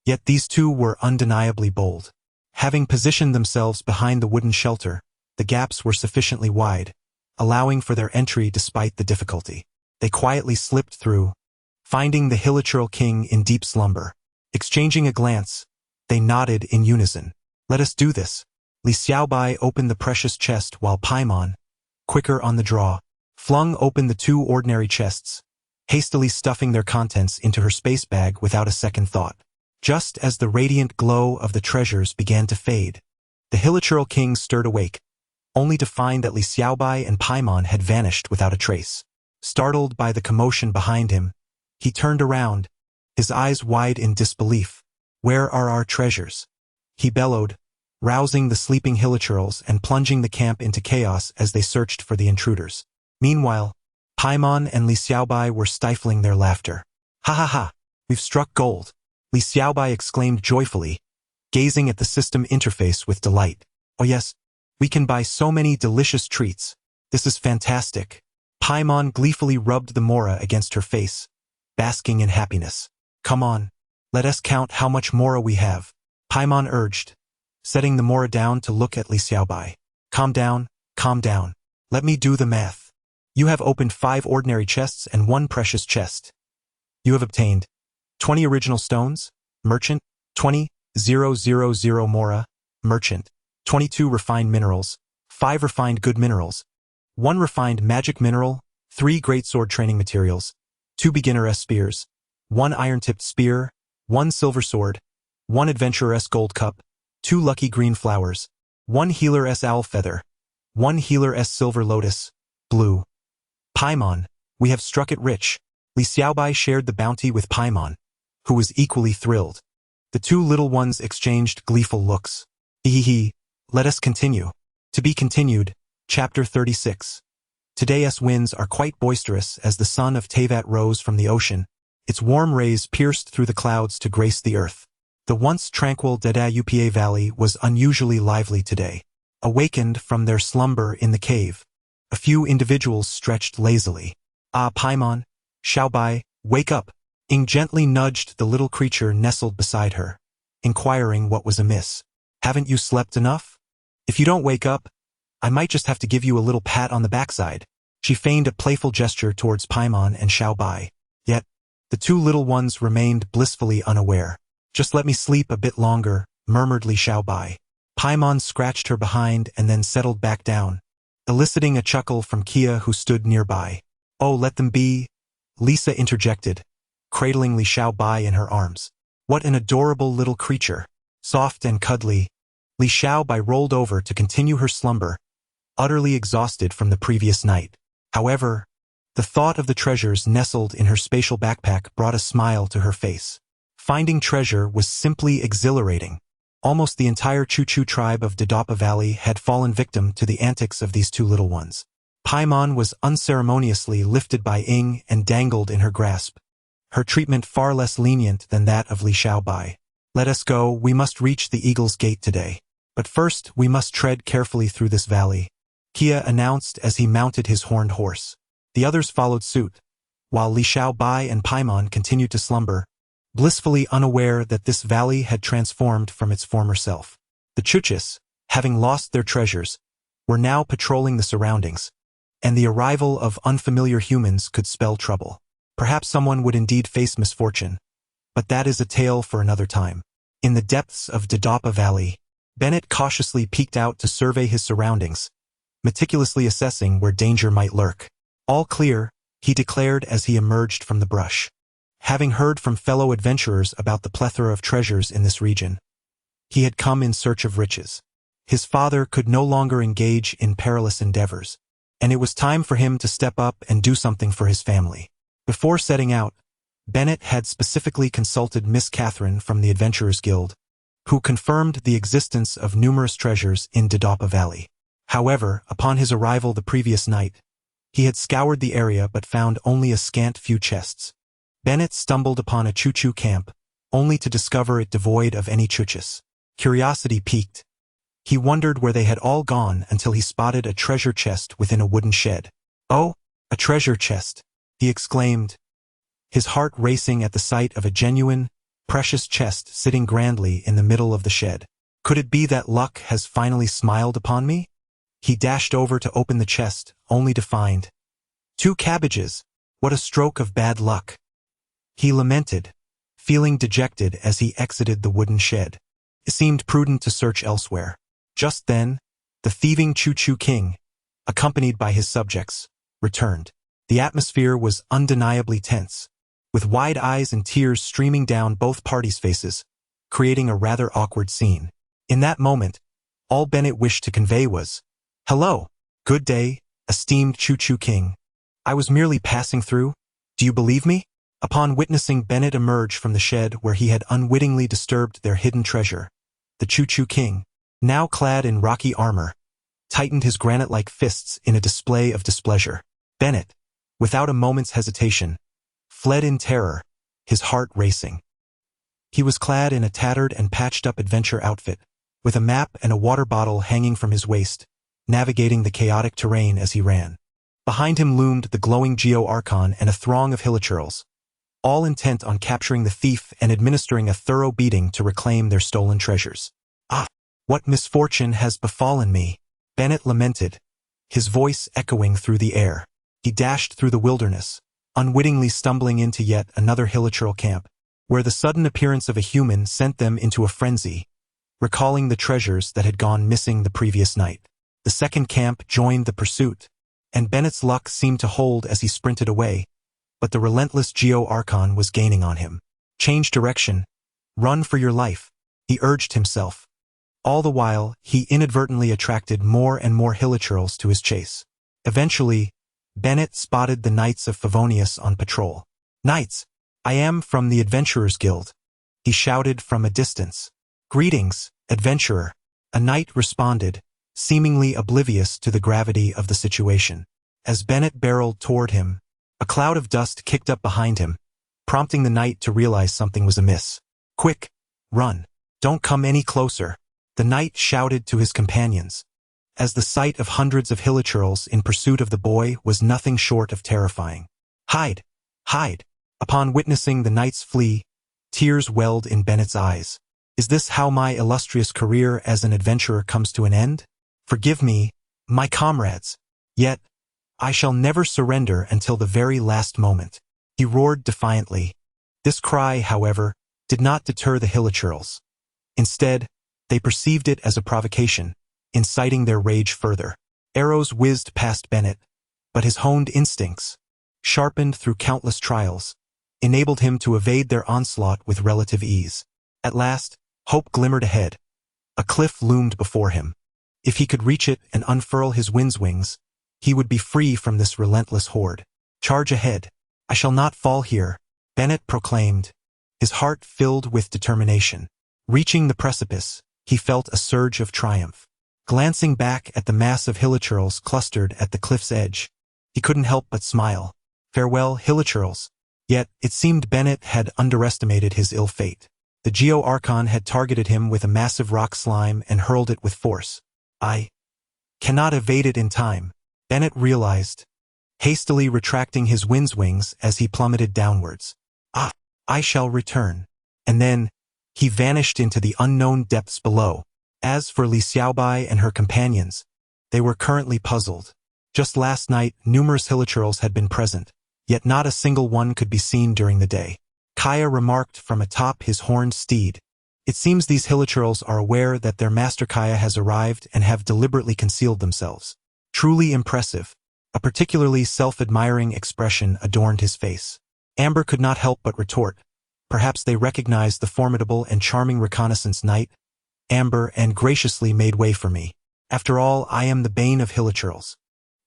Yet these two were undeniably bold. Having positioned themselves behind the wooden shelter, The gaps were sufficiently wide, allowing for their entry despite the difficulty. They quietly slipped through, finding the Hilichurl king in deep slumber. Exchanging a glance, they nodded in unison. Let us do this. Li Xiaobai opened the precious chest while Paimon, quicker on the draw, flung open the two ordinary chests, hastily stuffing their contents into her space bag without a second thought. Just as the radiant glow of the treasures began to fade, the Hilichurl king stirred awake, only to find that Li Xiaobai and Paimon had vanished without a trace. Startled by the commotion behind him, he turned around, his eyes wide in disbelief. Where are our treasures? He bellowed, rousing the sleeping Hilichurls and plunging the camp into chaos as they searched for the intruders. Meanwhile, Paimon and Li Xiaobai were stifling their laughter. Ha ha ha, we've struck gold, Li Xiaobai exclaimed joyfully, gazing at the system interface with delight. Oh yes, we can buy so many delicious treats. This is fantastic. Paimon gleefully rubbed the mora against her face, basking in happiness. Come on, let us count how much mora we have, Paimon urged, setting the mora down to look at Li Xiaobai. Calm down, let me do the math. You have opened 5 ordinary chests and 1 precious chest. You have obtained 20 original stones, merchant, 20,000 mora, merchant, 22 refined minerals, 5 refined good minerals, 1 refined magic mineral, 3 greatsword training materials, 2 beginner-s spears, 1 iron-tipped spear, 1 silver sword, 1 adventurer-s gold cup, 2 lucky green flowers, 1 healer-s owl feather, 1 healer-s silver lotus, blue. Paimon, we have struck it rich. Li Xiaobai shared the bounty with Paimon, who was equally thrilled. The two little ones exchanged gleeful looks. Hee, let us continue. To be continued, Chapter 36. Today's winds are quite boisterous as the sun of Tevat rose from the ocean. Its warm rays pierced through the clouds to grace the earth. The once tranquil Dada-Upa Valley was unusually lively today. Awakened from their slumber in the cave, a few individuals stretched lazily. Ah, Paimon, Xiaobai, wake up. Ing gently nudged the little creature nestled beside her, inquiring what was amiss. Haven't you slept enough? If you don't wake up, I might just have to give you a little pat on the backside. She feigned a playful gesture towards Paimon and Xiaobai. Yet, the two little ones remained blissfully unaware. Just let me sleep a bit longer, murmured Li Xiaobai. Paimon scratched her behind and then settled back down, eliciting a chuckle from Kia who stood nearby. Oh, let them be, Lisa interjected, cradling Li Xiaobai in her arms. What an adorable little creature. Soft and cuddly, Li Xiaobai rolled over to continue her slumber, utterly exhausted from the previous night. However, the thought of the treasures nestled in her spatial backpack brought a smile to her face. Finding treasure was simply exhilarating. Almost the entire Chu-Chu tribe of Dodapa Valley had fallen victim to the antics of these two little ones. Paimon was unceremoniously lifted by Ing and dangled in her grasp, her treatment far less lenient than that of Li Xiaobai. Let us go, we must reach the Eagle's Gate today. But first, we must tread carefully through this valley, Kia announced as he mounted his horned horse. The others followed suit, while Li Xiaobai and Paimon continued to slumber, blissfully unaware that this valley had transformed from its former self. The Chuchis, having lost their treasures, were now patrolling the surroundings, and the arrival of unfamiliar humans could spell trouble. Perhaps someone would indeed face misfortune, but that is a tale for another time. In the depths of Dodapa Valley, Bennett cautiously peeked out to survey his surroundings, meticulously assessing where danger might lurk. All clear, he declared as he emerged from the brush. Having heard from fellow adventurers about the plethora of treasures in this region, he had come in search of riches. His father could no longer engage in perilous endeavors, and it was time for him to step up and do something for his family. Before setting out, Bennett had specifically consulted Miss Catherine from the Adventurers Guild, who confirmed the existence of numerous treasures in Dodapa Valley. However, upon his arrival the previous night, he had scoured the area but found only a scant few chests. Bennett stumbled upon a Chu-Chu camp, only to discover it devoid of any Chuchis. Curiosity piqued. He wondered where they had all gone until he spotted a treasure chest within a wooden shed. Oh, a treasure chest, he exclaimed, his heart racing at the sight of a genuine, precious chest sitting grandly in the middle of the shed. Could it be that luck has finally smiled upon me? He dashed over to open the chest, only to find 2 cabbages. What a stroke of bad luck. He lamented, feeling dejected as he exited the wooden shed. It seemed prudent to search elsewhere. Just then, the thieving Choo-Choo King, accompanied by his subjects, returned. The atmosphere was undeniably tense, with wide eyes and tears streaming down both parties' faces, creating a rather awkward scene. In that moment, all Bennett wished to convey was, "Hello, good day, esteemed Choo-Choo King. I was merely passing through. Do you believe me?" Upon witnessing Bennett emerge from the shed where he had unwittingly disturbed their hidden treasure, the Choo-Choo King, now clad in rocky armor, tightened his granite-like fists in a display of displeasure. Bennett, without a moment's hesitation, fled in terror, his heart racing. He was clad in a tattered and patched-up adventure outfit, with a map and a water bottle hanging from his waist, navigating the chaotic terrain as he ran. Behind him loomed the glowing Geo-Archon and a throng of hilichurls, all intent on capturing the thief and administering a thorough beating to reclaim their stolen treasures. "Ah, what misfortune has befallen me?" Bennett lamented, his voice echoing through the air. He dashed through the wilderness, unwittingly stumbling into yet another hilichurl camp, where the sudden appearance of a human sent them into a frenzy, recalling the treasures that had gone missing the previous night. The second camp joined the pursuit, and Bennett's luck seemed to hold as he sprinted away, but the relentless Geo-Archon was gaining on him. "Change direction. Run for your life," he urged himself. All the while, he inadvertently attracted more and more hilichurls to his chase. Eventually, Bennett spotted the Knights of Favonius on patrol. "Knights, I am from the Adventurers Guild," he shouted from a distance. "Greetings, adventurer," a knight responded, seemingly oblivious to the gravity of the situation. As Bennett barreled toward him, a cloud of dust kicked up behind him, prompting the knight to realize something was amiss. "Quick, run. Don't come any closer," the knight shouted to his companions, as the sight of hundreds of hilichurls in pursuit of the boy was nothing short of terrifying. "Hide! Hide!" Upon witnessing the knights flee, tears welled in Bennett's eyes. "Is this how my illustrious career as an adventurer comes to an end? Forgive me, my comrades. Yet, I shall never surrender until the very last moment," he roared defiantly. This cry, however, did not deter the hilichurls. Instead, they perceived it as a provocation, inciting their rage further. Arrows whizzed past Bennett, but his honed instincts, sharpened through countless trials, enabled him to evade their onslaught with relative ease. At last, hope glimmered ahead. A cliff loomed before him. If he could reach it and unfurl his wind's wings, he would be free from this relentless horde. "Charge ahead. I shall not fall here," Bennett proclaimed, his heart filled with determination. Reaching the precipice, he felt a surge of triumph. Glancing back at the mass of hilichurls clustered at the cliff's edge, he couldn't help but smile. Farewell, hilichurls. Yet, it seemed Bennett had underestimated his ill fate. The Geo-Archon had targeted him with a massive rock slime and hurled it with force. "I cannot evade it in time," Bennett realized, hastily retracting his wind's wings as he plummeted downwards. "Ah, I shall return." And then, he vanished into the unknown depths below. As for Li Xiaobai and her companions, they were currently puzzled. Just last night, numerous hilichurls had been present, yet not a single one could be seen during the day. Kaya remarked from atop his horned steed, "It seems these hilichurls are aware that their master Kaya has arrived and have deliberately concealed themselves." Truly impressive. A particularly self-admiring expression adorned his face. Amber could not help but retort, "Perhaps they recognized the formidable and charming reconnaissance knight, Amber, and graciously made way for me. After all, I am the bane of hilichurls."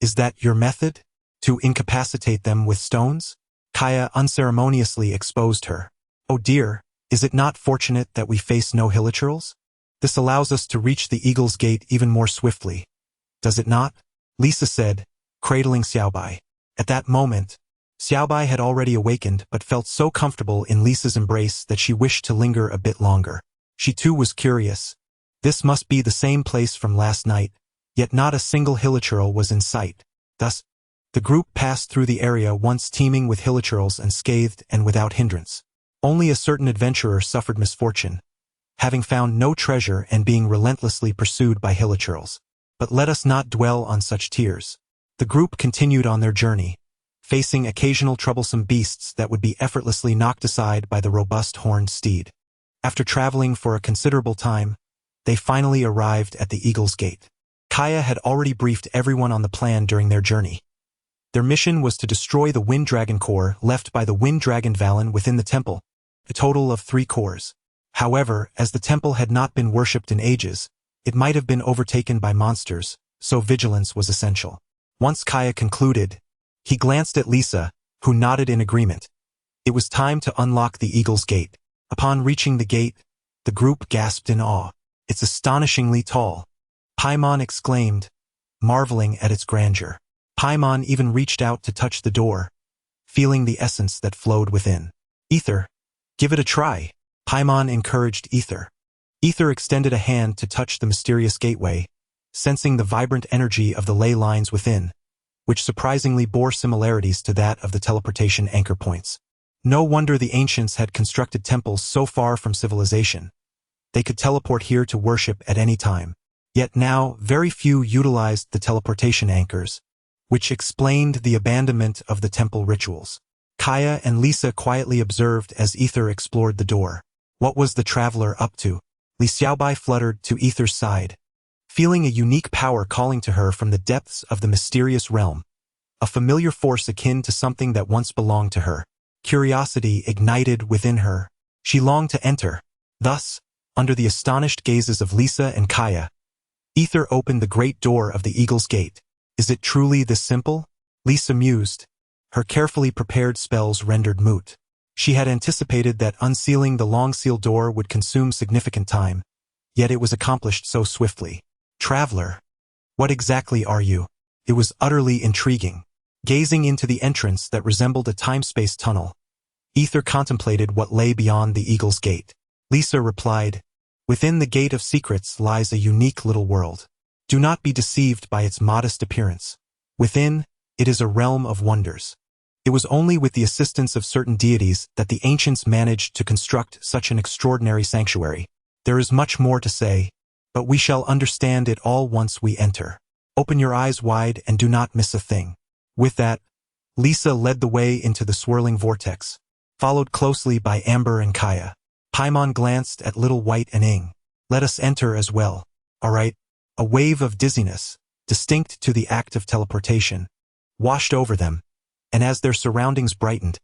"Is that your method? To incapacitate them with stones?" Kaya unceremoniously exposed her. "Oh dear, is it not fortunate that we face no hilichurls? This allows us to reach the Eagle's Gate even more swiftly. Does it not?" Lisa said, cradling Xiaobai. At that moment, Xiaobai had already awakened but felt so comfortable in Lisa's embrace that she wished to linger a bit longer. She too was curious. This must be the same place from last night, yet not a single hilichurl was in sight. Thus, the group passed through the area once teeming with hilichurls unscathed and without hindrance. Only a certain adventurer suffered misfortune, having found no treasure and being relentlessly pursued by hilichurls. But let us not dwell on such tears. The group continued on their journey, facing occasional troublesome beasts that would be effortlessly knocked aside by the robust horned steed. After traveling for a considerable time, they finally arrived at the Eagle's Gate. Kaya had already briefed everyone on the plan during their journey. Their mission was to destroy the Wind Dragon core left by the Wind Dragon Valen within the temple, a total of 3 cores. However, as the temple had not been worshipped in ages, it might have been overtaken by monsters, so vigilance was essential. Once Kaya concluded, he glanced at Lisa, who nodded in agreement. It was time to unlock the Eagle's Gate. Upon reaching the gate, the group gasped in awe. It's astonishingly tall, Paimon exclaimed, marveling at its grandeur. Paimon even reached out to touch the door, feeling the essence that flowed within. Ether, give it a try, Paimon encouraged Ether. Ether extended a hand to touch the mysterious gateway, sensing the vibrant energy of the ley lines within, which surprisingly bore similarities to that of the teleportation anchor points. No wonder the ancients had constructed temples so far from civilization. They could teleport here to worship at any time. Yet now, very few utilized the teleportation anchors, which explained the abandonment of the temple rituals. Kaya and Lisa quietly observed as Ether explored the door. What was the traveler up to? Li Xiaobai fluttered to Ether's side, feeling a unique power calling to her from the depths of the mysterious realm, a familiar force akin to something that once belonged to her. Curiosity ignited within her. She longed to enter. Thus, under the astonished gazes of Lisa and Kaya, Ether opened the great door of the Eagle's Gate. Is it truly this simple? Lisa mused, her carefully prepared spells rendered moot. She had anticipated that unsealing the long sealed door would consume significant time, yet it was accomplished so swiftly. Traveler, what exactly are you? It was utterly intriguing. Gazing into the entrance that resembled a time-space tunnel, Ether contemplated what lay beyond the Eagle's Gate. Lisa replied, within the Gate of Secrets lies a unique little world. Do not be deceived by its modest appearance. Within, it is a realm of wonders. It was only with the assistance of certain deities that the ancients managed to construct such an extraordinary sanctuary. There is much more to say, but we shall understand it all once we enter. Open your eyes wide and do not miss a thing. With that, Lisa led the way into the swirling vortex, followed closely by Amber and Kaya. Paimon glanced at Little White and Ing. Let us enter as well. All right. A wave of dizziness, distinct to the act of teleportation, washed over them, and as their surroundings brightened,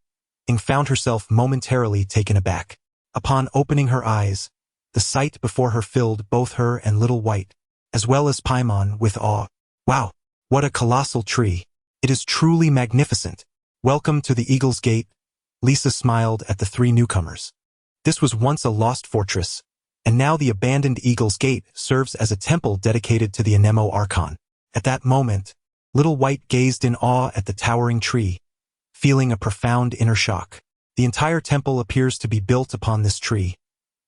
Ing found herself momentarily taken aback. Upon opening her eyes, the sight before her filled both her and Little White, as well as Paimon, with awe. Wow, what a colossal tree! It is truly magnificent. Welcome to the Eagle's Gate, Lisa smiled at the 3 newcomers. This was once a lost fortress, and now the abandoned Eagle's Gate serves as a temple dedicated to the Anemo Archon. At that moment, Little White gazed in awe at the towering tree, feeling a profound inner shock. The entire temple appears to be built upon this tree.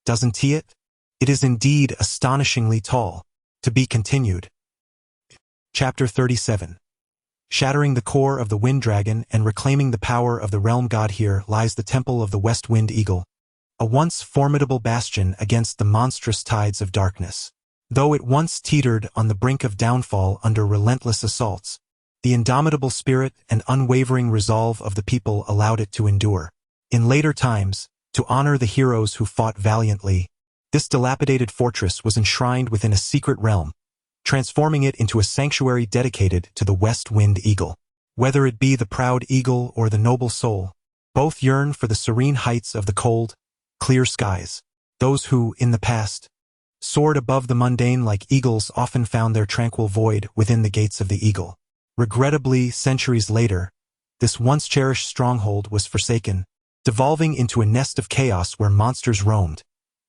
Doesn't it? It is indeed astonishingly tall. To be continued. Chapter 37. Shattering the core of the Wind Dragon and reclaiming the power of the realm god, here lies the Temple of the West Wind Eagle, a once formidable bastion against the monstrous tides of darkness. Though it once teetered on the brink of downfall under relentless assaults, the indomitable spirit and unwavering resolve of the people allowed it to endure. In later times, to honor the heroes who fought valiantly, this dilapidated fortress was enshrined within a secret realm, transforming it into a sanctuary dedicated to the West Wind Eagle. Whether it be the proud eagle or the noble soul, both yearn for the serene heights of the cold, clear skies. Those who, in the past, soared above the mundane like eagles often found their tranquil void within the gates of the Eagle. Regrettably, centuries later, this once-cherished stronghold was forsaken, devolving into a nest of chaos where monsters roamed.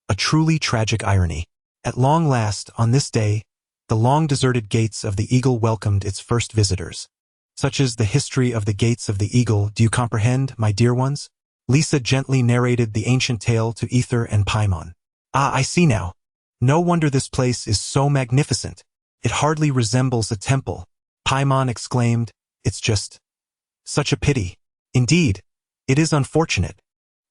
A truly tragic irony. At long last, on this day, the long-deserted gates of the Eagle welcomed its first visitors. Such is the history of the gates of the Eagle. Do you comprehend, my dear ones? Lisa gently narrated the ancient tale to Ether and Paimon. Ah, I see now. No wonder this place is so magnificent. It hardly resembles a temple, Paimon exclaimed. It's just such a pity. Indeed, it is unfortunate.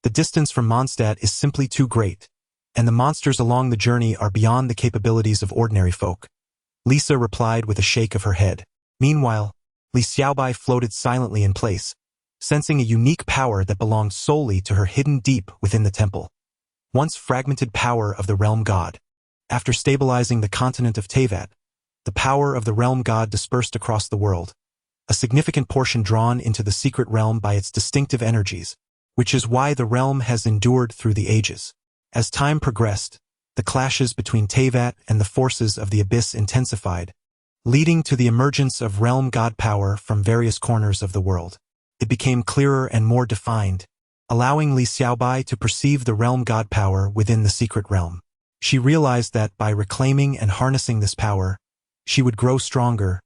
The distance from Mondstadt is simply too great, and the monsters along the journey are beyond the capabilities of ordinary folk. Lisa replied with a shake of her head. Meanwhile, Li Xiaobai floated silently in place, sensing a unique power that belonged solely to her hidden deep within the temple. Once fragmented power of the realm god. After stabilizing the continent of Teyvat, the power of the realm god dispersed across the world, a significant portion drawn into the secret realm by its distinctive energies, which is why the realm has endured through the ages. As time progressed, the clashes between Teyvat and the forces of the abyss intensified, leading to the emergence of realm god power from various corners of the world. It became clearer and more defined, allowing Li Xiaobai to perceive the realm god power within the secret realm. She realized that by reclaiming and harnessing this power, she would grow stronger,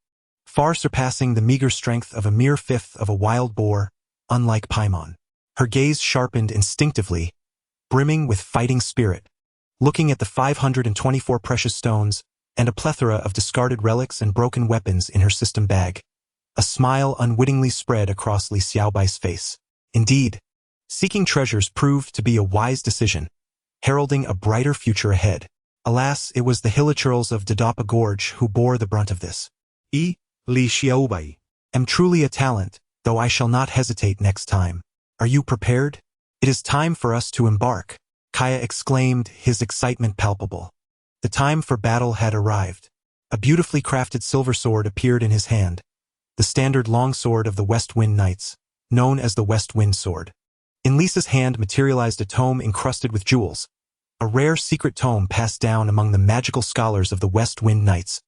far surpassing the meager strength of a mere fifth of a wild boar, unlike Paimon. Her gaze sharpened instinctively, brimming with fighting spirit, looking at the 524 precious stones and a plethora of discarded relics and broken weapons in her system bag. A smile unwittingly spread across Li Xiaobai's face. Indeed, seeking treasures proved to be a wise decision, heralding a brighter future ahead. Alas, it was the hilichurls of Dadapa Gorge who bore the brunt of this. Li Xiaobai. Am truly a talent, though I shall not hesitate next time. Are you prepared? It is time for us to embark, Kaya exclaimed, his excitement palpable. The time for battle had arrived. A beautifully crafted silver sword appeared in his hand, the standard longsword of the West Wind Knights, known as the West Wind Sword. In Lisa's hand materialized a tome encrusted with jewels, a rare secret tome passed down among the magical scholars of the West Wind Knights,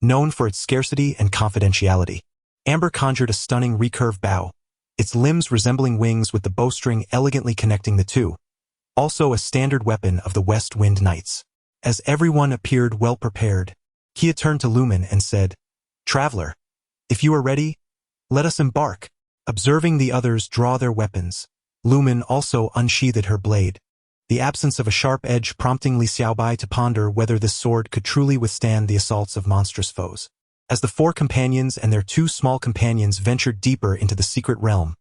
known for its scarcity and confidentiality. Amber conjured a stunning recurve bow, its limbs resembling wings with the bowstring elegantly connecting the two, also a standard weapon of the West Wind Knights. As everyone appeared well prepared, Kia turned to Lumen and said, "Traveler, if you are ready, let us embark." Observing the others draw their weapons, Lumen also unsheathed her blade, the absence of a sharp edge prompting Li Xiaobai to ponder whether this sword could truly withstand the assaults of monstrous foes. As the four companions and their two small companions ventured deeper into the secret realm,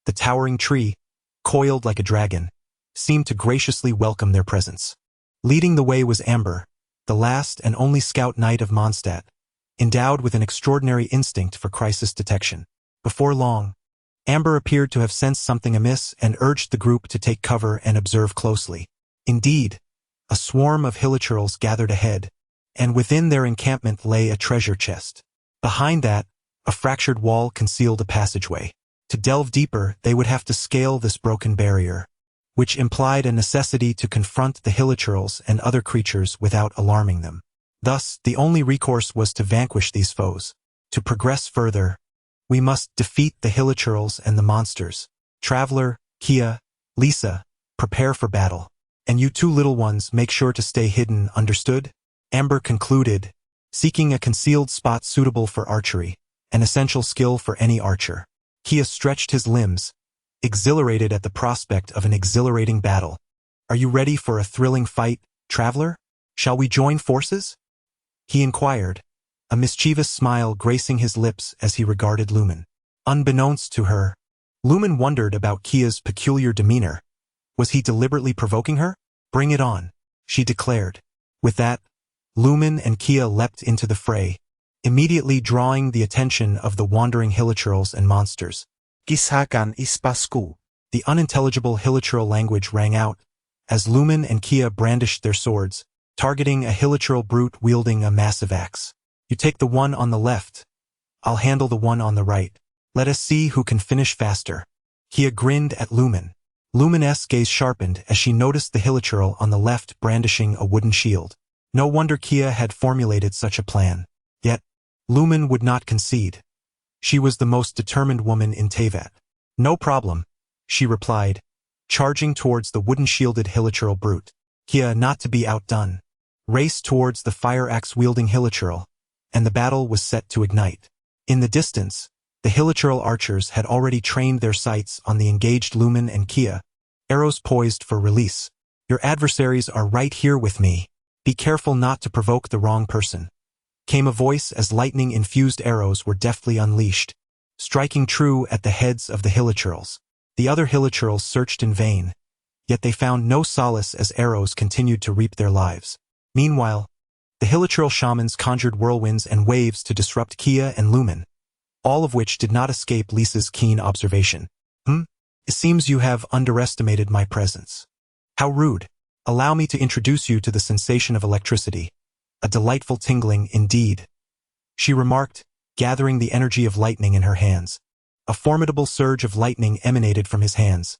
the towering tree, coiled like a dragon, seemed to graciously welcome their presence. Leading the way was Amber, the last and only scout knight of Mondstadt, endowed with an extraordinary instinct for crisis detection. Before long, Amber appeared to have sensed something amiss and urged the group to take cover and observe closely. Indeed, a swarm of hilichurls gathered ahead, and within their encampment lay a treasure chest. Behind that, a fractured wall concealed a passageway. To delve deeper, they would have to scale this broken barrier, which implied a necessity to confront the hilichurls and other creatures without alarming them. Thus, the only recourse was to vanquish these foes. To progress further, we must defeat the hilichurls and the monsters. Traveler, Kia, Lisa, prepare for battle. And you two little ones make sure to stay hidden, understood? Amber concluded, seeking a concealed spot suitable for archery, an essential skill for any archer. Kia stretched his limbs, exhilarated at the prospect of an exhilarating battle. Are you ready for a thrilling fight, traveler? Shall we join forces? He inquired, a mischievous smile gracing his lips as he regarded Lumen. Unbeknownst to her, Lumen wondered about Kia's peculiar demeanor. Was he deliberately provoking her? Bring it on, she declared. With that, Lumen and Kia leapt into the fray, immediately drawing the attention of the wandering hilichurls and monsters. Kishakan ispasku. The unintelligible hilichurl language rang out, as Lumen and Kia brandished their swords, targeting a hilichurl brute wielding a massive axe. You take the one on the left. I'll handle the one on the right. Let us see who can finish faster. Kia grinned at Lumen. Lumin's gaze sharpened as she noticed the hilichurl on the left brandishing a wooden shield. No wonder Kia had formulated such a plan. Yet, Lumen would not concede. She was the most determined woman in Teyvat. No problem, she replied, charging towards the wooden-shielded hilichurl brute. Kia, not to be outdone, raced towards the fire axe-wielding hilichurl, and the battle was set to ignite. In the distance, the hilichurl archers had already trained their sights on the engaged Lumen and Kia, arrows poised for release. Your adversaries are right here with me. Be careful not to provoke the wrong person, came a voice as lightning-infused arrows were deftly unleashed, striking true at the heads of the hilichurls. The other hilichurls searched in vain, yet they found no solace as arrows continued to reap their lives. Meanwhile, The hilichurl shamans conjured whirlwinds and waves to disrupt Kia and Lumen, all of which did not escape Lisa's keen observation. It seems you have underestimated my presence. How rude. Allow me to introduce you to the sensation of electricity. A delightful tingling indeed, she remarked, gathering the energy of lightning in her hands. A formidable surge of lightning emanated from his hands,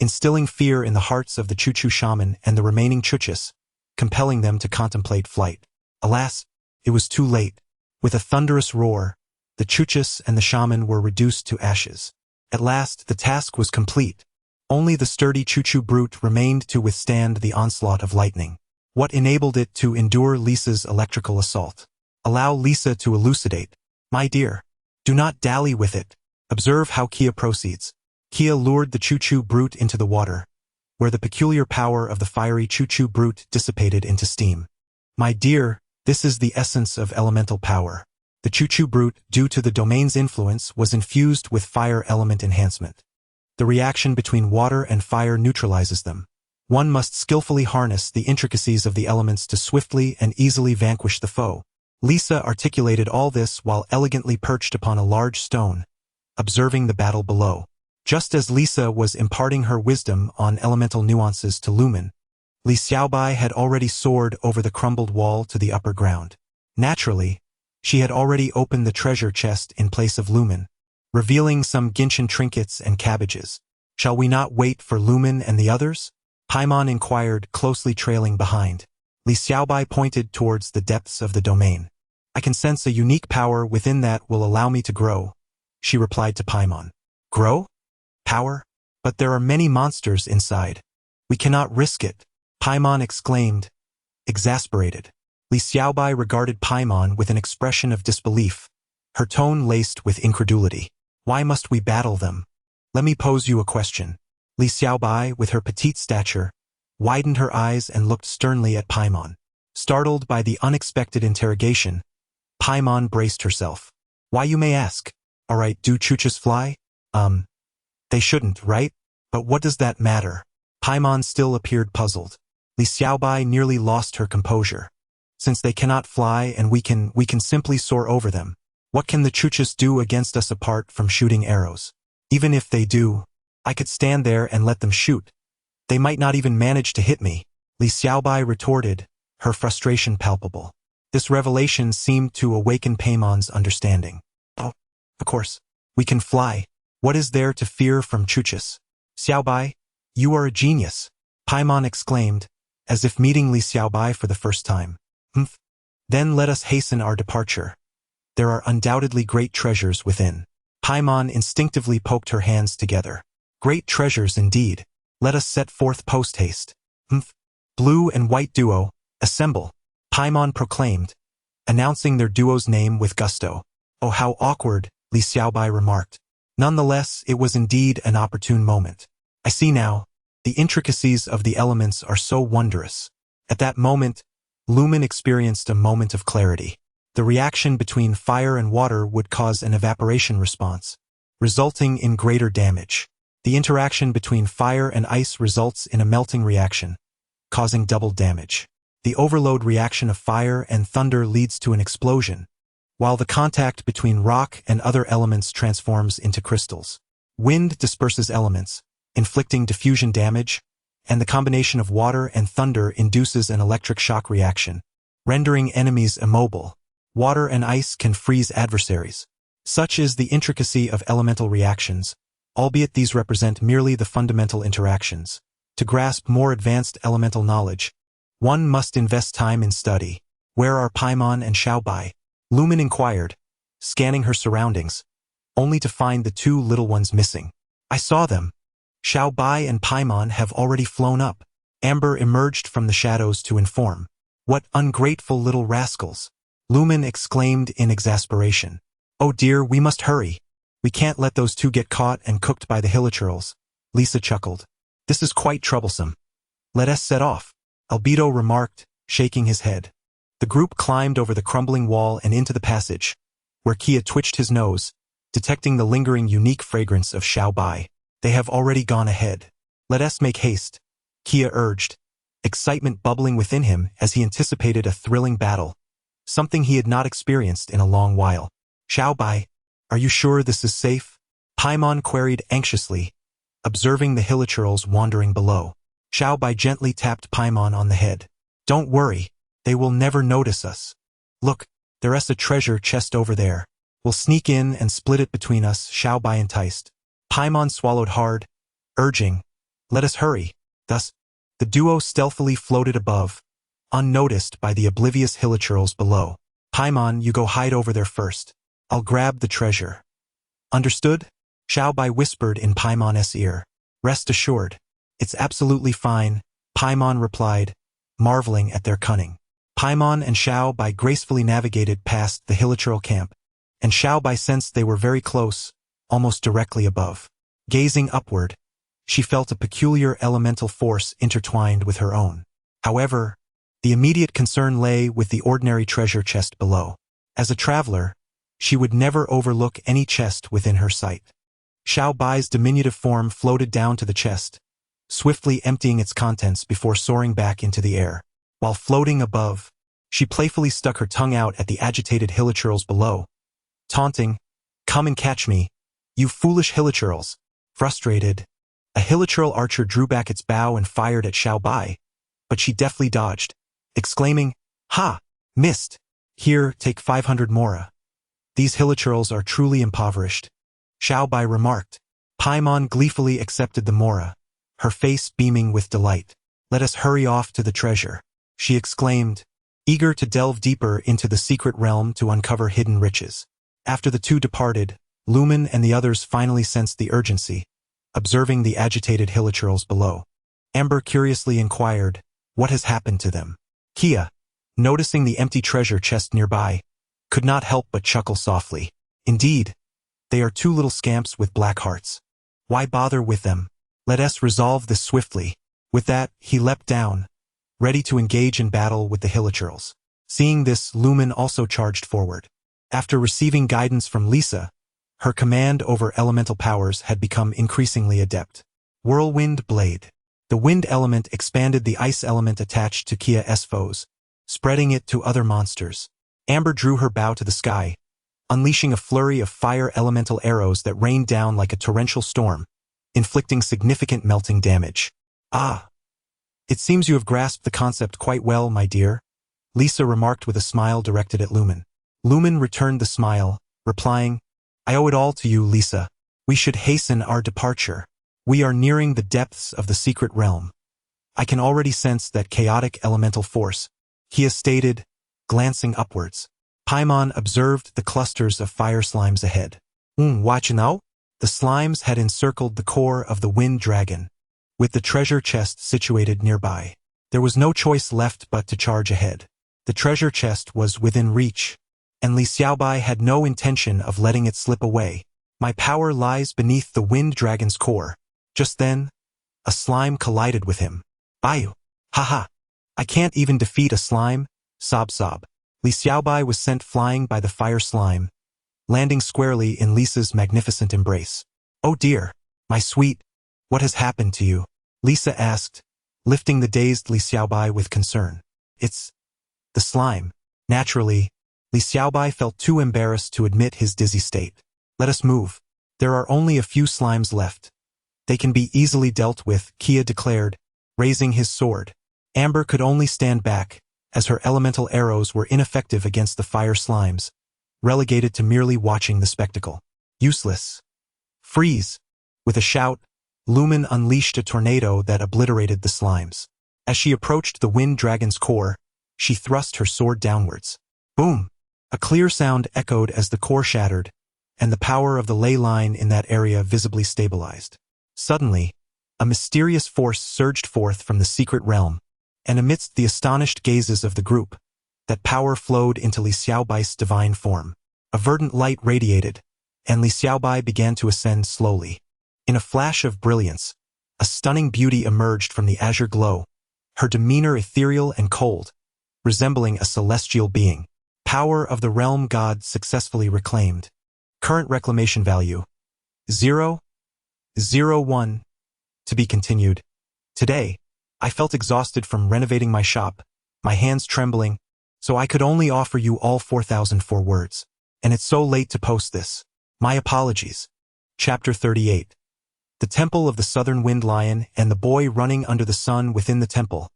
instilling fear in the hearts of the Chuchu shaman and the remaining Chuchus, compelling them to contemplate flight. Alas, it was too late. With a thunderous roar, the Chuchus and the shaman were reduced to ashes. At last, the task was complete. Only the sturdy Chuchu brute remained to withstand the onslaught of lightning. What enabled it to endure Lisa's electrical assault? Allow Lisa to elucidate. My dear, do not dally with it. Observe how Kia proceeds. Kia lured the Chuchu brute into the water, where the peculiar power of the fiery Chuchu brute dissipated into steam. My dear, this is the essence of elemental power. The Chuchu brute, due to the domain's influence, was infused with fire element enhancement. The reaction between water and fire neutralizes them. One must skillfully harness the intricacies of the elements to swiftly and easily vanquish the foe. Lisa articulated all this while elegantly perched upon a large stone, observing the battle below. Just as Lisa was imparting her wisdom on elemental nuances to Lumen, Li Xiaobai had already soared over the crumbled wall to the upper ground. Naturally, she had already opened the treasure chest in place of Lumen, revealing some Genshin trinkets and cabbages. Shall we not wait for Lumen and the others? Paimon inquired, closely trailing behind. Li Xiaobai pointed towards the depths of the domain. I can sense a unique power within that will allow me to grow, she replied to Paimon. Grow? Power? But there are many monsters inside. We cannot risk it, Paimon exclaimed, exasperated. Li Xiaobai regarded Paimon with an expression of disbelief, her tone laced with incredulity. Why must we battle them? Let me pose you a question. Li Xiaobai, with her petite stature, widened her eyes and looked sternly at Paimon. Startled by the unexpected interrogation, Paimon braced herself. Why, you may ask. All right, do Chuchus fly? They shouldn't, right? But what does that matter? Paimon still appeared puzzled. Li Xiaobai nearly lost her composure. Since they cannot fly and we can simply soar over them, what can the Chuchus do against us apart from shooting arrows? Even if they do, I could stand there and let them shoot. They might not even manage to hit me, Li Xiaobai retorted, her frustration palpable. This revelation seemed to awaken Paimon's understanding. Oh, of course, we can fly. What is there to fear from Chuchus? Xiaobai, you are a genius, Paimon exclaimed, as if meeting Li Xiaobai for the first time. Then let us hasten our departure. There are undoubtedly great treasures within. Paimon instinctively poked her hands together. Great treasures indeed. Let us set forth post-haste. Blue and white duo, assemble, Paimon proclaimed, announcing their duo's name with gusto. Oh, how awkward, Li Xiaobai remarked. Nonetheless, it was indeed an opportune moment. I see now, the intricacies of the elements are so wondrous. At that moment, Lumen experienced a moment of clarity. The reaction between fire and water would cause an evaporation response, resulting in greater damage. The interaction between fire and ice results in a melting reaction, causing double damage. The overload reaction of fire and thunder leads to an explosion, while the contact between rock and other elements transforms into crystals. Wind disperses elements, inflicting diffusion damage, and the combination of water and thunder induces an electric shock reaction, rendering enemies immobile. Water and ice can freeze adversaries. Such is the intricacy of elemental reactions, albeit these represent merely the fundamental interactions. To grasp more advanced elemental knowledge, one must invest time in study. Where are Paimon and Xiaobai? Lumen inquired, scanning her surroundings, only to find the two little ones missing. I saw them. Xiaobai and Paimon have already flown up. Amber emerged from the shadows to inform. What ungrateful little rascals! Lumen exclaimed in exasperation. Oh dear, we must hurry. We can't let those two get caught and cooked by the hilichurls. Lisa chuckled. This is quite troublesome. Let us set off, Albedo remarked, shaking his head. The group climbed over the crumbling wall and into the passage, where Kia twitched his nose, detecting the lingering unique fragrance of Xiaobai. They have already gone ahead. Let us make haste, Kia urged, excitement bubbling within him as he anticipated a thrilling battle. something he had not experienced in a long while. Xiaobai, are you sure this is safe? Paimon queried anxiously, observing the hilichurls wandering below. Xiaobai gently tapped Paimon on the head. Don't worry, they will never notice us. Look, there's a treasure chest over there. We'll sneak in and split it between us, Xiaobai enticed. Paimon swallowed hard, urging, let us hurry. Thus, the duo stealthily floated above, unnoticed by the oblivious hilichurls below. Paimon, you go hide over there first. I'll grab the treasure. Understood? Xiaobai whispered in Paimon's ear. Rest assured. It's absolutely fine, Paimon replied, marveling at their cunning. Paimon and Xiaobai gracefully navigated past the hilichurl camp, and Xiaobai sensed they were very close, almost directly above. Gazing upward, she felt a peculiar elemental force intertwined with her own. However, the immediate concern lay with the ordinary treasure chest below. As a traveler, she would never overlook any chest within her sight. Xiaobai's diminutive form floated down to the chest, swiftly emptying its contents before soaring back into the air. While floating above, she playfully stuck her tongue out at the agitated hilichurls below, taunting, "Come and catch me, you foolish hilichurls." Frustrated, a hilichurl archer drew back its bow and fired at Xiaobai, but she deftly dodged, exclaiming, "Ha! Missed! Here, take 500 mora. These hilichurls are truly impoverished," Xiaobai remarked. Paimon gleefully accepted the mora, her face beaming with delight. "Let us hurry off to the treasure," she exclaimed, eager to delve deeper into the secret realm to uncover hidden riches. After the two departed, Lumen and the others finally sensed the urgency, observing the agitated hilichurls below. Amber curiously inquired, "What has happened to them?" Kia, noticing the empty treasure chest nearby, could not help but chuckle softly. "Indeed, they are two little scamps with black hearts. Why bother with them? Let us resolve this swiftly." With that, he leapt down, ready to engage in battle with the hilichurls. Seeing this, Lumen also charged forward. After receiving guidance from Lisa, her command over elemental powers had become increasingly adept. Whirlwind Blade. The wind element expanded the ice element attached to Kia's foes, spreading it to other monsters. Amber drew her bow to the sky, unleashing a flurry of fire elemental arrows that rained down like a torrential storm, inflicting significant melting damage. "Ah, it seems you have grasped the concept quite well, my dear," Lisa remarked with a smile directed at Lumen. Lumen returned the smile, replying, "I owe it all to you, Lisa. We should hasten our departure. We are nearing the depths of the secret realm. I can already sense that chaotic elemental force," Kia stated, glancing upwards. Paimon observed the clusters of fire slimes ahead. Watch now? The slimes had encircled the core of the wind dragon, with the treasure chest situated nearby. There was no choice left but to charge ahead. The treasure chest was within reach, and Li Xiaobai had no intention of letting it slip away. "My power lies beneath the wind dragon's core." Just then, a slime collided with him. "Ayu! Haha! I can't even defeat a slime!" Sob sob. Li Xiaobai was sent flying by the fire slime, landing squarely in Lisa's magnificent embrace. "Oh dear, my sweet, what has happened to you?" Lisa asked, lifting the dazed Li Xiaobai with concern. "It's the slime." Naturally, Li Xiaobai felt too embarrassed to admit his dizzy state. "Let us move. There are only a few slimes left. They can be easily dealt with," Kia declared, raising his sword. Amber could only stand back, as her elemental arrows were ineffective against the fire slimes, relegated to merely watching the spectacle. Useless. Freeze! With a shout, Lumen unleashed a tornado that obliterated the slimes. As she approached the wind dragon's core, she thrust her sword downwards. Boom! A clear sound echoed as the core shattered, and the power of the ley line in that area visibly stabilized. Suddenly, a mysterious force surged forth from the secret realm, and amidst the astonished gazes of the group, that power flowed into Li Xiaobai's divine form. A verdant light radiated, and Li Xiaobai began to ascend slowly. In a flash of brilliance, a stunning beauty emerged from the azure glow, her demeanor ethereal and cold, resembling a celestial being. Power of the realm god successfully reclaimed. Current reclamation value 0.01. To be continued. Today, I felt exhausted from renovating my shop, my hands trembling, so I could only offer you all 4,004 words. And it's so late to post this. My apologies. Chapter 38. The Temple of the Southern Wind Lion and the Boy Running Under the Sun Within the Temple.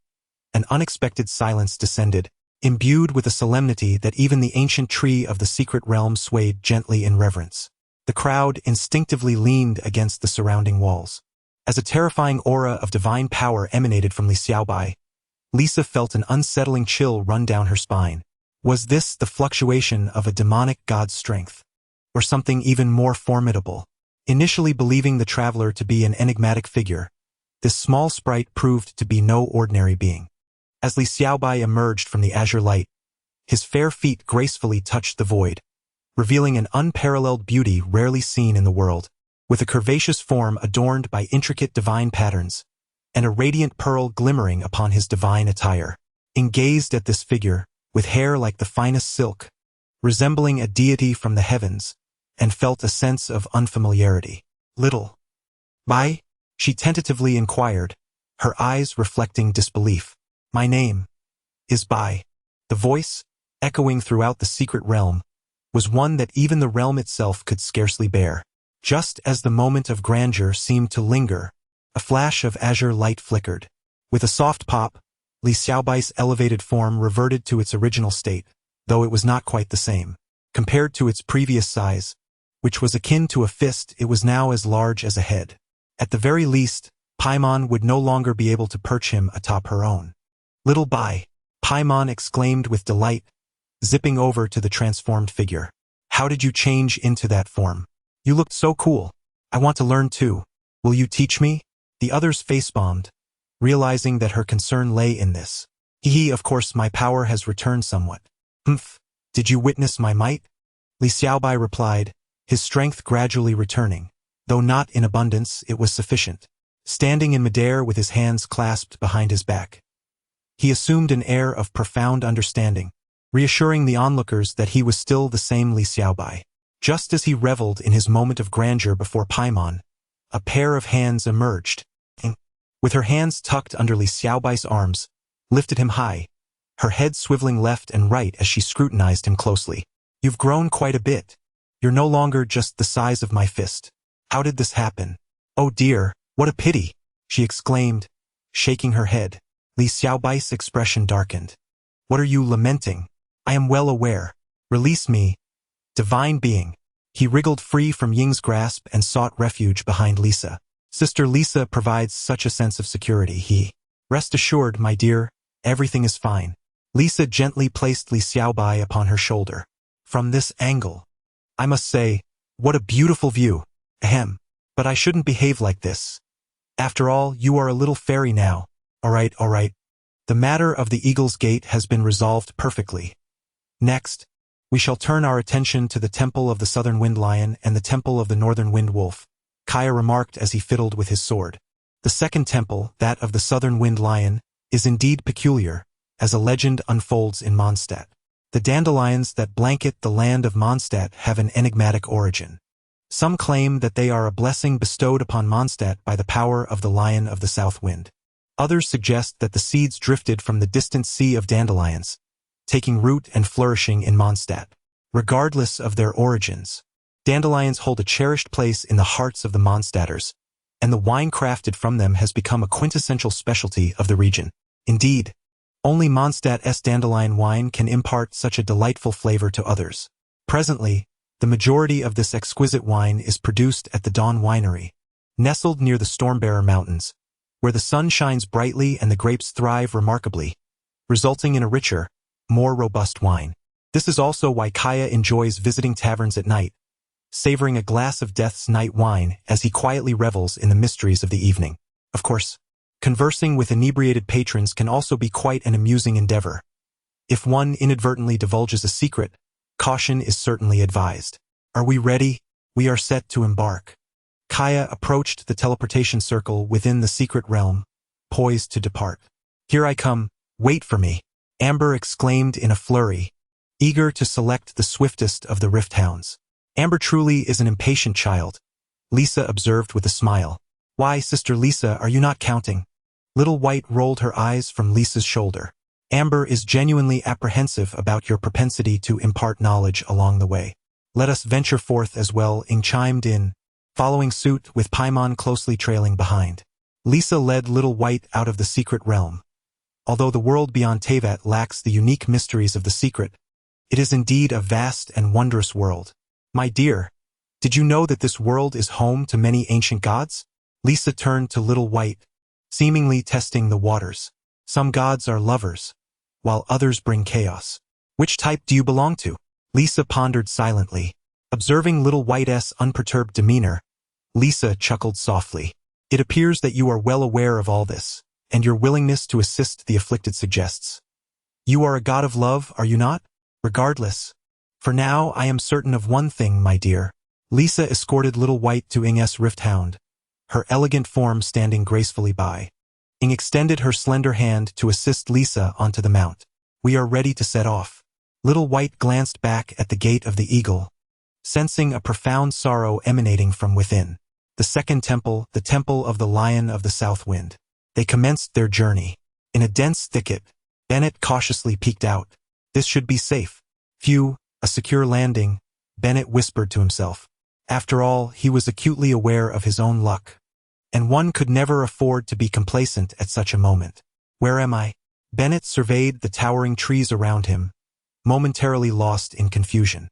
An unexpected silence descended, imbued with a solemnity that even the ancient tree of the secret realm swayed gently in reverence. The crowd instinctively leaned against the surrounding walls. As a terrifying aura of divine power emanated from Li Xiaobai, Lisa felt an unsettling chill run down her spine. Was this the fluctuation of a demonic god's strength? Or something even more formidable? Initially believing the traveler to be an enigmatic figure, this small sprite proved to be no ordinary being. As Li Xiaobai emerged from the azure light, his fair feet gracefully touched the void, revealing an unparalleled beauty rarely seen in the world. With a curvaceous form adorned by intricate divine patterns, and a radiant pearl glimmering upon his divine attire. Gazed at this figure, with hair like the finest silk, resembling a deity from the heavens, and felt a sense of unfamiliarity. Little Bai? She tentatively inquired, her eyes reflecting disbelief. My name is Bai. The voice, echoing throughout the secret realm, was one that even the realm itself could scarcely bear. Just as the moment of grandeur seemed to linger, a flash of azure light flickered. With a soft pop, Li Xiaobai's elevated form reverted to its original state, though it was not quite the same. Compared to its previous size, which was akin to a fist, it was now as large as a head. At the very least, Paimon would no longer be able to perch him atop her own. Little Bai, Paimon exclaimed with delight, zipping over to the transformed figure. How did you change into that form? You looked so cool. I want to learn too. Will you teach me? The others face-bombed, realizing that her concern lay in this. Of course my power has returned somewhat. Humph, did you witness my might? Li Xiaobai replied, his strength gradually returning. Though not in abundance, it was sufficient. Standing in midair with his hands clasped behind his back, he assumed an air of profound understanding, reassuring the onlookers that he was still the same Li Xiaobai. Just as he reveled in his moment of grandeur before Paimon, a pair of hands emerged, and, with her hands tucked under Li Xiaobai's arms, lifted him high, her head swiveling left and right as she scrutinized him closely. You've grown quite a bit. You're no longer just the size of my fist. How did this happen? Oh dear, what a pity, she exclaimed, shaking her head. Li Xiaobai's expression darkened. What are you lamenting? I am well aware. Release me, divine being. He wriggled free from Ying's grasp and sought refuge behind Lisa. Sister Lisa provides such a sense of security. Rest assured, my dear, everything is fine. Lisa gently placed Li Xiaobai upon her shoulder. From this angle, I must say, what a beautiful view. Ahem. But I shouldn't behave like this. After all, you are a little fairy now. All right. The matter of the Eagle's Gate has been resolved perfectly. Next, we shall turn our attention to the Temple of the Southern Wind Lion and the Temple of the Northern Wind Wolf, Kaya remarked as he fiddled with his sword. The second temple, that of the Southern Wind Lion, is indeed peculiar, as a legend unfolds in Mondstadt. The dandelions that blanket the land of Mondstadt have an enigmatic origin. Some claim that they are a blessing bestowed upon Mondstadt by the power of the Lion of the South Wind. Others suggest that the seeds drifted from the distant sea of dandelions, taking root and flourishing in Mondstadt. Regardless of their origins, dandelions hold a cherished place in the hearts of the Mondstadters, and the wine crafted from them has become a quintessential specialty of the region. Indeed, only Mondstadt's dandelion wine can impart such a delightful flavor to others. Presently, the majority of this exquisite wine is produced at the Dawn Winery, nestled near the Stormbearer Mountains, where the sun shines brightly and the grapes thrive remarkably, resulting in a richer, more robust wine. This is also why Kaya enjoys visiting taverns at night, savoring a glass of Death's night wine as he quietly revels in the mysteries of the evening. Of course, conversing with inebriated patrons can also be quite an amusing endeavor. If one inadvertently divulges a secret, caution is certainly advised. Are we ready? We are set to embark. Kaya approached the teleportation circle within the secret realm, poised to depart. Here I come, wait for me, Amber exclaimed in a flurry, eager to select the swiftest of the Rift Hounds. Amber truly is an impatient child, Lisa observed with a smile. Why, Sister Lisa, are you not counting? Little White rolled her eyes from Lisa's shoulder. Amber is genuinely apprehensive about your propensity to impart knowledge along the way. Let us venture forth as well, Ing chimed in, following suit with Paimon closely trailing behind. Lisa led Little White out of the secret realm. Although the world beyond Teyvat lacks the unique mysteries of the secret, it is indeed a vast and wondrous world. My dear, did you know that this world is home to many ancient gods? Lisa turned to Little White, seemingly testing the waters. Some gods are lovers, while others bring chaos. Which type do you belong to? Lisa pondered silently. Observing Little White's unperturbed demeanor, Lisa chuckled softly. It appears that you are well aware of all this, and your willingness to assist the afflicted suggests. You are a god of love, are you not? Regardless. For now, I am certain of one thing, my dear. Lisa escorted Little White to Ing's Rifthound, her elegant form standing gracefully by. Ing extended her slender hand to assist Lisa onto the mount. We are ready to set off. Little White glanced back at the gate of the eagle, sensing a profound sorrow emanating from within. The second temple, the temple of the Lion of the South Wind. They commenced their journey. In a dense thicket, Bennett cautiously peeked out. This should be safe. Phew, a secure landing, Bennett whispered to himself. After all, he was acutely aware of his own luck. And one could never afford to be complacent at such a moment. Where am I? Bennett surveyed the towering trees around him, momentarily lost in confusion.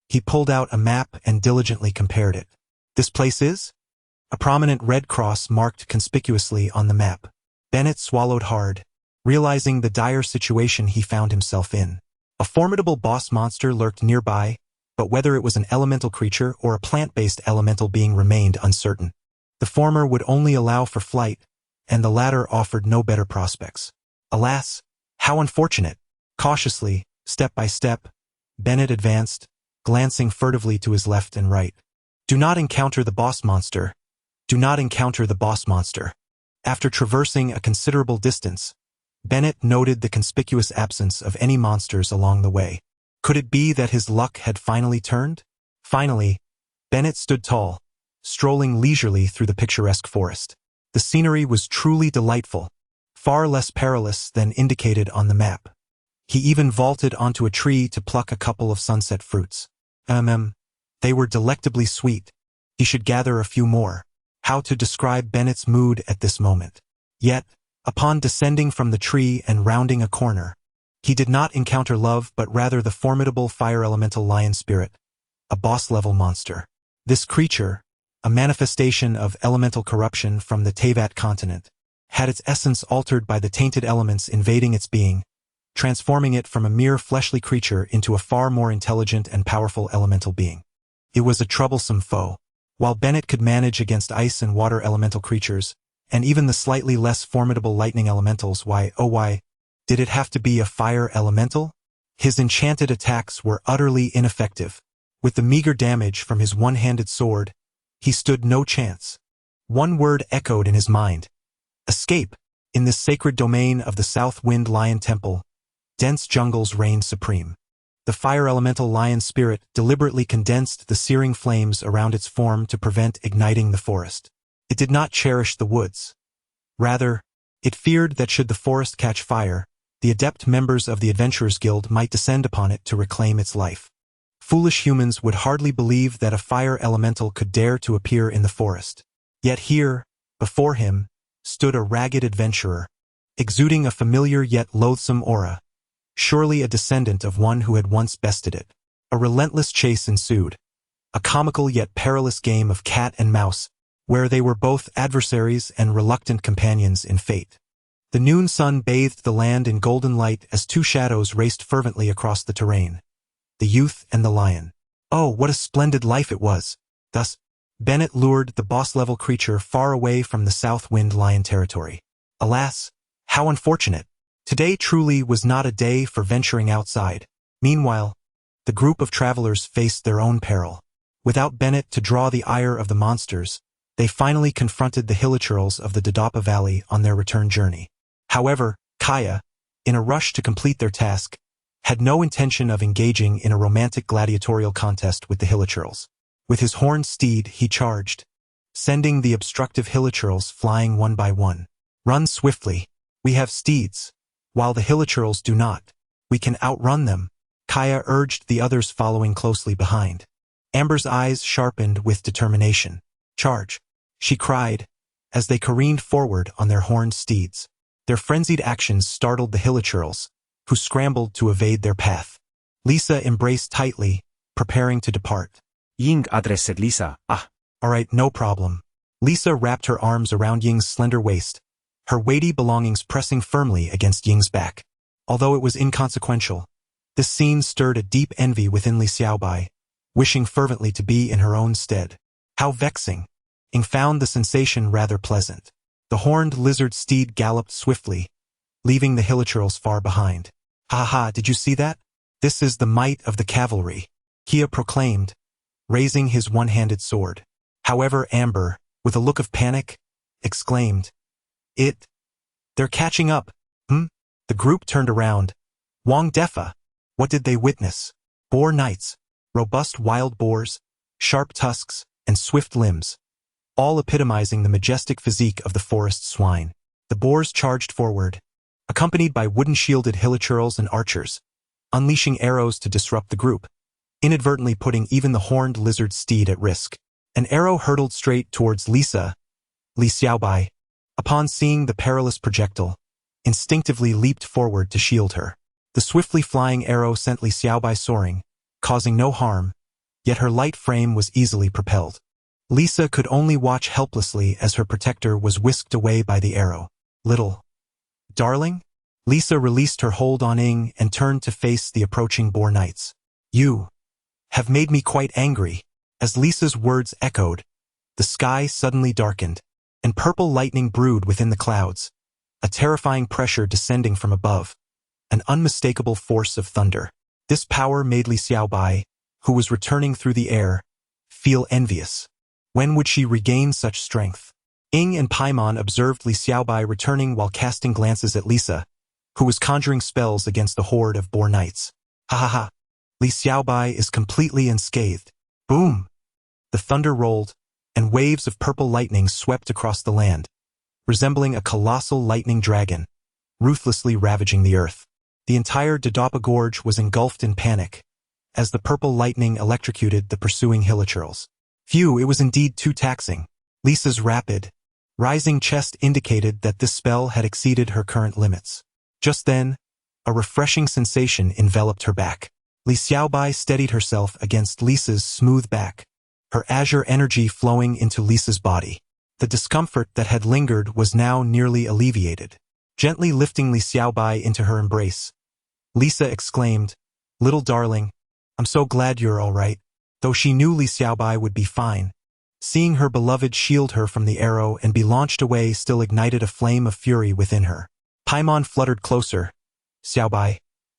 He pulled out a map and diligently compared it. This place is? A prominent red cross marked conspicuously on the map. Bennett swallowed hard, realizing the dire situation he found himself in. A formidable boss monster lurked nearby, but whether it was an elemental creature or a plant-based elemental being remained uncertain. The former would only allow for flight, and the latter offered no better prospects. Alas, how unfortunate! Cautiously, step by step, Bennett advanced, glancing furtively to his left and right. Do not encounter the boss monster. Do not encounter the boss monster. After traversing a considerable distance, Bennett noted the conspicuous absence of any monsters along the way. Could it be that his luck had finally turned? Finally, Bennett stood tall, strolling leisurely through the picturesque forest. The scenery was truly delightful, far less perilous than indicated on the map. He even vaulted onto a tree to pluck a couple of sunset fruits. They were delectably sweet. He should gather a few more. How to describe Bennett's mood at this moment? Yet, upon descending from the tree and rounding a corner, he did not encounter love but rather the formidable fire elemental lion spirit, a boss-level monster. This creature, a manifestation of elemental corruption from the Teyvat continent, had its essence altered by the tainted elements invading its being, transforming it from a mere fleshly creature into a far more intelligent and powerful elemental being. It was a troublesome foe. While Bennett could manage against ice and water elemental creatures, and even the slightly less formidable lightning elementals, why did it have to be a fire elemental? His enchanted attacks were utterly ineffective. With the meager damage from his one-handed sword, he stood no chance. One word echoed in his mind. Escape! In this sacred domain of the South Wind Lion Temple, dense jungles reigned supreme. The fire elemental lion spirit deliberately condensed the searing flames around its form to prevent igniting the forest. It did not cherish the woods. Rather, it feared that should the forest catch fire, the adept members of the Adventurers Guild might descend upon it to reclaim its life. Foolish humans would hardly believe that a fire elemental could dare to appear in the forest. Yet here, before him, stood a ragged adventurer, exuding a familiar yet loathsome aura, surely a descendant of one who had once bested it. A relentless chase ensued, a comical yet perilous game of cat and mouse, where they were both adversaries and reluctant companions in fate. The noon sun bathed the land in golden light as two shadows raced fervently across the terrain. The youth and the lion. Oh, what a splendid life it was! Thus, Bennett lured the boss-level creature far away from the South Wind Lion territory. Alas, how unfortunate! Today truly was not a day for venturing outside. Meanwhile, the group of travelers faced their own peril. Without Bennett to draw the ire of the monsters, they finally confronted the hilichurls of the Dodapa Valley on their return journey. However, Kaya, in a rush to complete their task, had no intention of engaging in a romantic gladiatorial contest with the hilichurls. With his horned steed, he charged, sending the obstructive hilichurls flying one by one. Run swiftly. We have steeds. while the Hilichurls do not. We can outrun them, Kaya urged, the others following closely behind. Amber's eyes sharpened with determination. Charge, she cried, as they careened forward on their horned steeds. Their frenzied actions startled the Hilichurls, who scrambled to evade their path. Lisa embraced tightly, preparing to depart. Ying addressed Lisa. All right, no problem. Lisa wrapped her arms around Ying's slender waist, her weighty belongings pressing firmly against Ying's back. Although it was inconsequential, this scene stirred a deep envy within Li Xiaobai, wishing fervently to be in her own stead. How vexing! Ying found the sensation rather pleasant. The horned lizard steed galloped swiftly, leaving the Hilichurls far behind. Ha ha, did you see that? This is the might of the cavalry, Kia proclaimed, raising his one-handed sword. However, Amber, with a look of panic, exclaimed, They're catching up. The group turned around. Wang Defa, what did they witness? Boar knights, robust wild boars, sharp tusks, and swift limbs, all epitomizing the majestic physique of the forest swine. The boars charged forward, accompanied by wooden-shielded Hilichurls and archers, unleashing arrows to disrupt the group, inadvertently putting even the horned lizard steed at risk. An arrow hurtled straight towards Lisa. Li Xiaobai, upon seeing the perilous projectile, instinctively leaped forward to shield her. The swiftly flying arrow sent Li Xiaobai soaring, causing no harm, yet her light frame was easily propelled. Lisa could only watch helplessly as her protector was whisked away by the arrow. Little darling? Lisa released her hold on Ying and turned to face the approaching boar knights. You have made me quite angry. As Lisa's words echoed, the sky suddenly darkened, and purple lightning brewed within the clouds, a terrifying pressure descending from above, an unmistakable force of thunder. This power made Li Xiaobai, who was returning through the air, feel envious. When would she regain such strength? Ying and Paimon observed Li Xiaobai returning while casting glances at Lisa, who was conjuring spells against the horde of boar knights. Ha ha ha! Li Xiaobai is completely unscathed. Boom! The thunder rolled, and waves of purple lightning swept across the land, resembling a colossal lightning dragon, ruthlessly ravaging the earth. The entire Dodapa Gorge was engulfed in panic, as the purple lightning electrocuted the pursuing Hilichurls. Phew, it was indeed too taxing. Lisa's rapid, rising chest indicated that this spell had exceeded her current limits. Just then, a refreshing sensation enveloped her back. Li Xiaobai steadied herself against Lisa's smooth back, her azure energy flowing into Lisa's body. The discomfort that had lingered was now nearly alleviated. Gently lifting Li Xiaobai into her embrace, Lisa exclaimed, Little darling, I'm so glad you're all right. Though she knew Li Xiaobai would be fine, seeing her beloved shield her from the arrow and be launched away still ignited a flame of fury within her. Paimon fluttered closer. Xiaobai,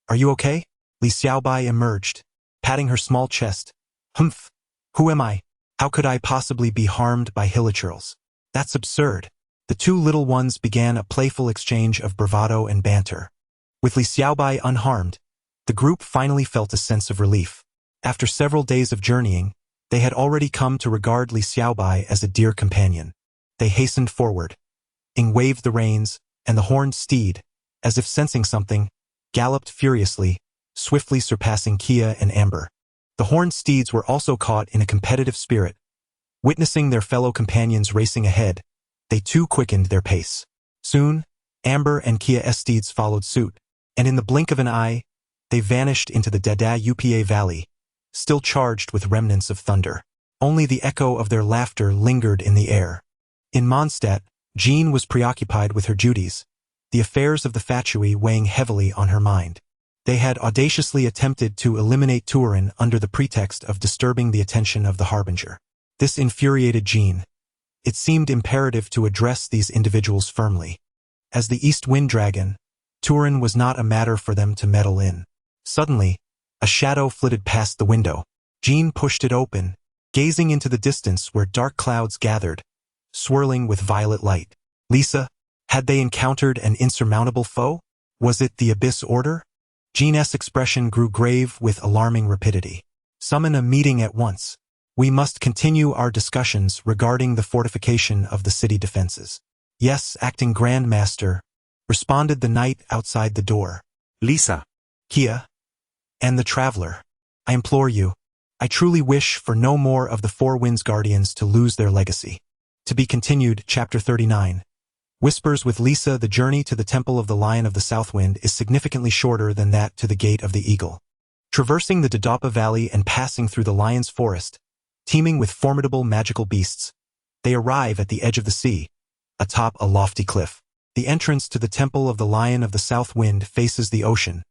are you okay? Li Xiaobai emerged, patting her small chest. Humph. Who am I? How could I possibly be harmed by Hilichurls? That's absurd. The two little ones began a playful exchange of bravado and banter. With Li Xiaobai unharmed, the group finally felt a sense of relief. After several days of journeying, they had already come to regard Li Xiaobai as a dear companion. They hastened forward. Ying waved the reins, and the horned steed, as if sensing something, galloped furiously, swiftly surpassing Kia and Amber. The horned steeds were also caught in a competitive spirit. Witnessing their fellow companions racing ahead, they too quickened their pace. Soon, Amber and Kia's steeds followed suit, and in the blink of an eye, they vanished into the Dada Upa Valley, still charged with remnants of thunder. Only the echo of their laughter lingered in the air. In Mondstadt, Jean was preoccupied with her duties, the affairs of the Fatui weighing heavily on her mind. They had audaciously attempted to eliminate Turin under the pretext of disturbing the attention of the Harbinger. This infuriated Jean. It seemed imperative to address these individuals firmly. As the East Wind Dragon, Turin was not a matter for them to meddle in. Suddenly, a shadow flitted past the window. Jean pushed it open, gazing into the distance where dark clouds gathered, swirling with violet light. Lisa, had they encountered an insurmountable foe? Was it the Abyss Order? Jean's expression grew grave with alarming rapidity. Summon a meeting at once. We must continue our discussions regarding the fortification of the city defenses. Yes, acting Grand Master, responded the knight outside the door. Lisa. Kia, and the traveler, I implore you, I truly wish for no more of the Four Winds Guardians to lose their legacy. To be continued, Chapter 39. Whispers with Lisa. The journey to the Temple of the Lion of the Southwind is significantly shorter than that to the Gate of the Eagle. Traversing the Dodapa Valley and passing through the Lion's Forest, teeming with formidable magical beasts, they arrive at the edge of the sea, atop a lofty cliff. The entrance to the Temple of the Lion of the South Wind faces the ocean,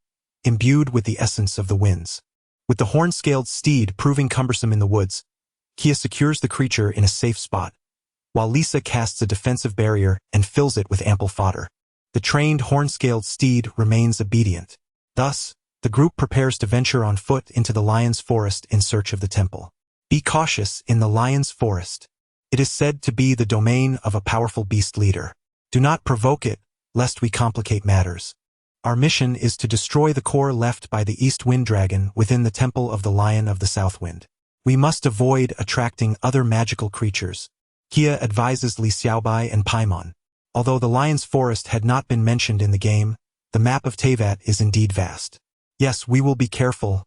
imbued with the essence of the winds. With the horn-scaled steed proving cumbersome in the woods, Kia secures the creature in a safe spot, while Lisa casts a defensive barrier and fills it with ample fodder. The trained horn-scaled steed remains obedient. Thus, the group prepares to venture on foot into the Lion's Forest in search of the temple. Be cautious in the Lion's Forest. It is said to be the domain of a powerful beast leader. Do not provoke it, lest we complicate matters. Our mission is to destroy the core left by the East Wind Dragon within the Temple of the Lion of the Southwind. We must avoid attracting other magical creatures. Kia advises Li Xiaobai and Paimon. Although the Lion's Forest had not been mentioned in the game, the map of Teyvat is indeed vast. Yes, we will be careful.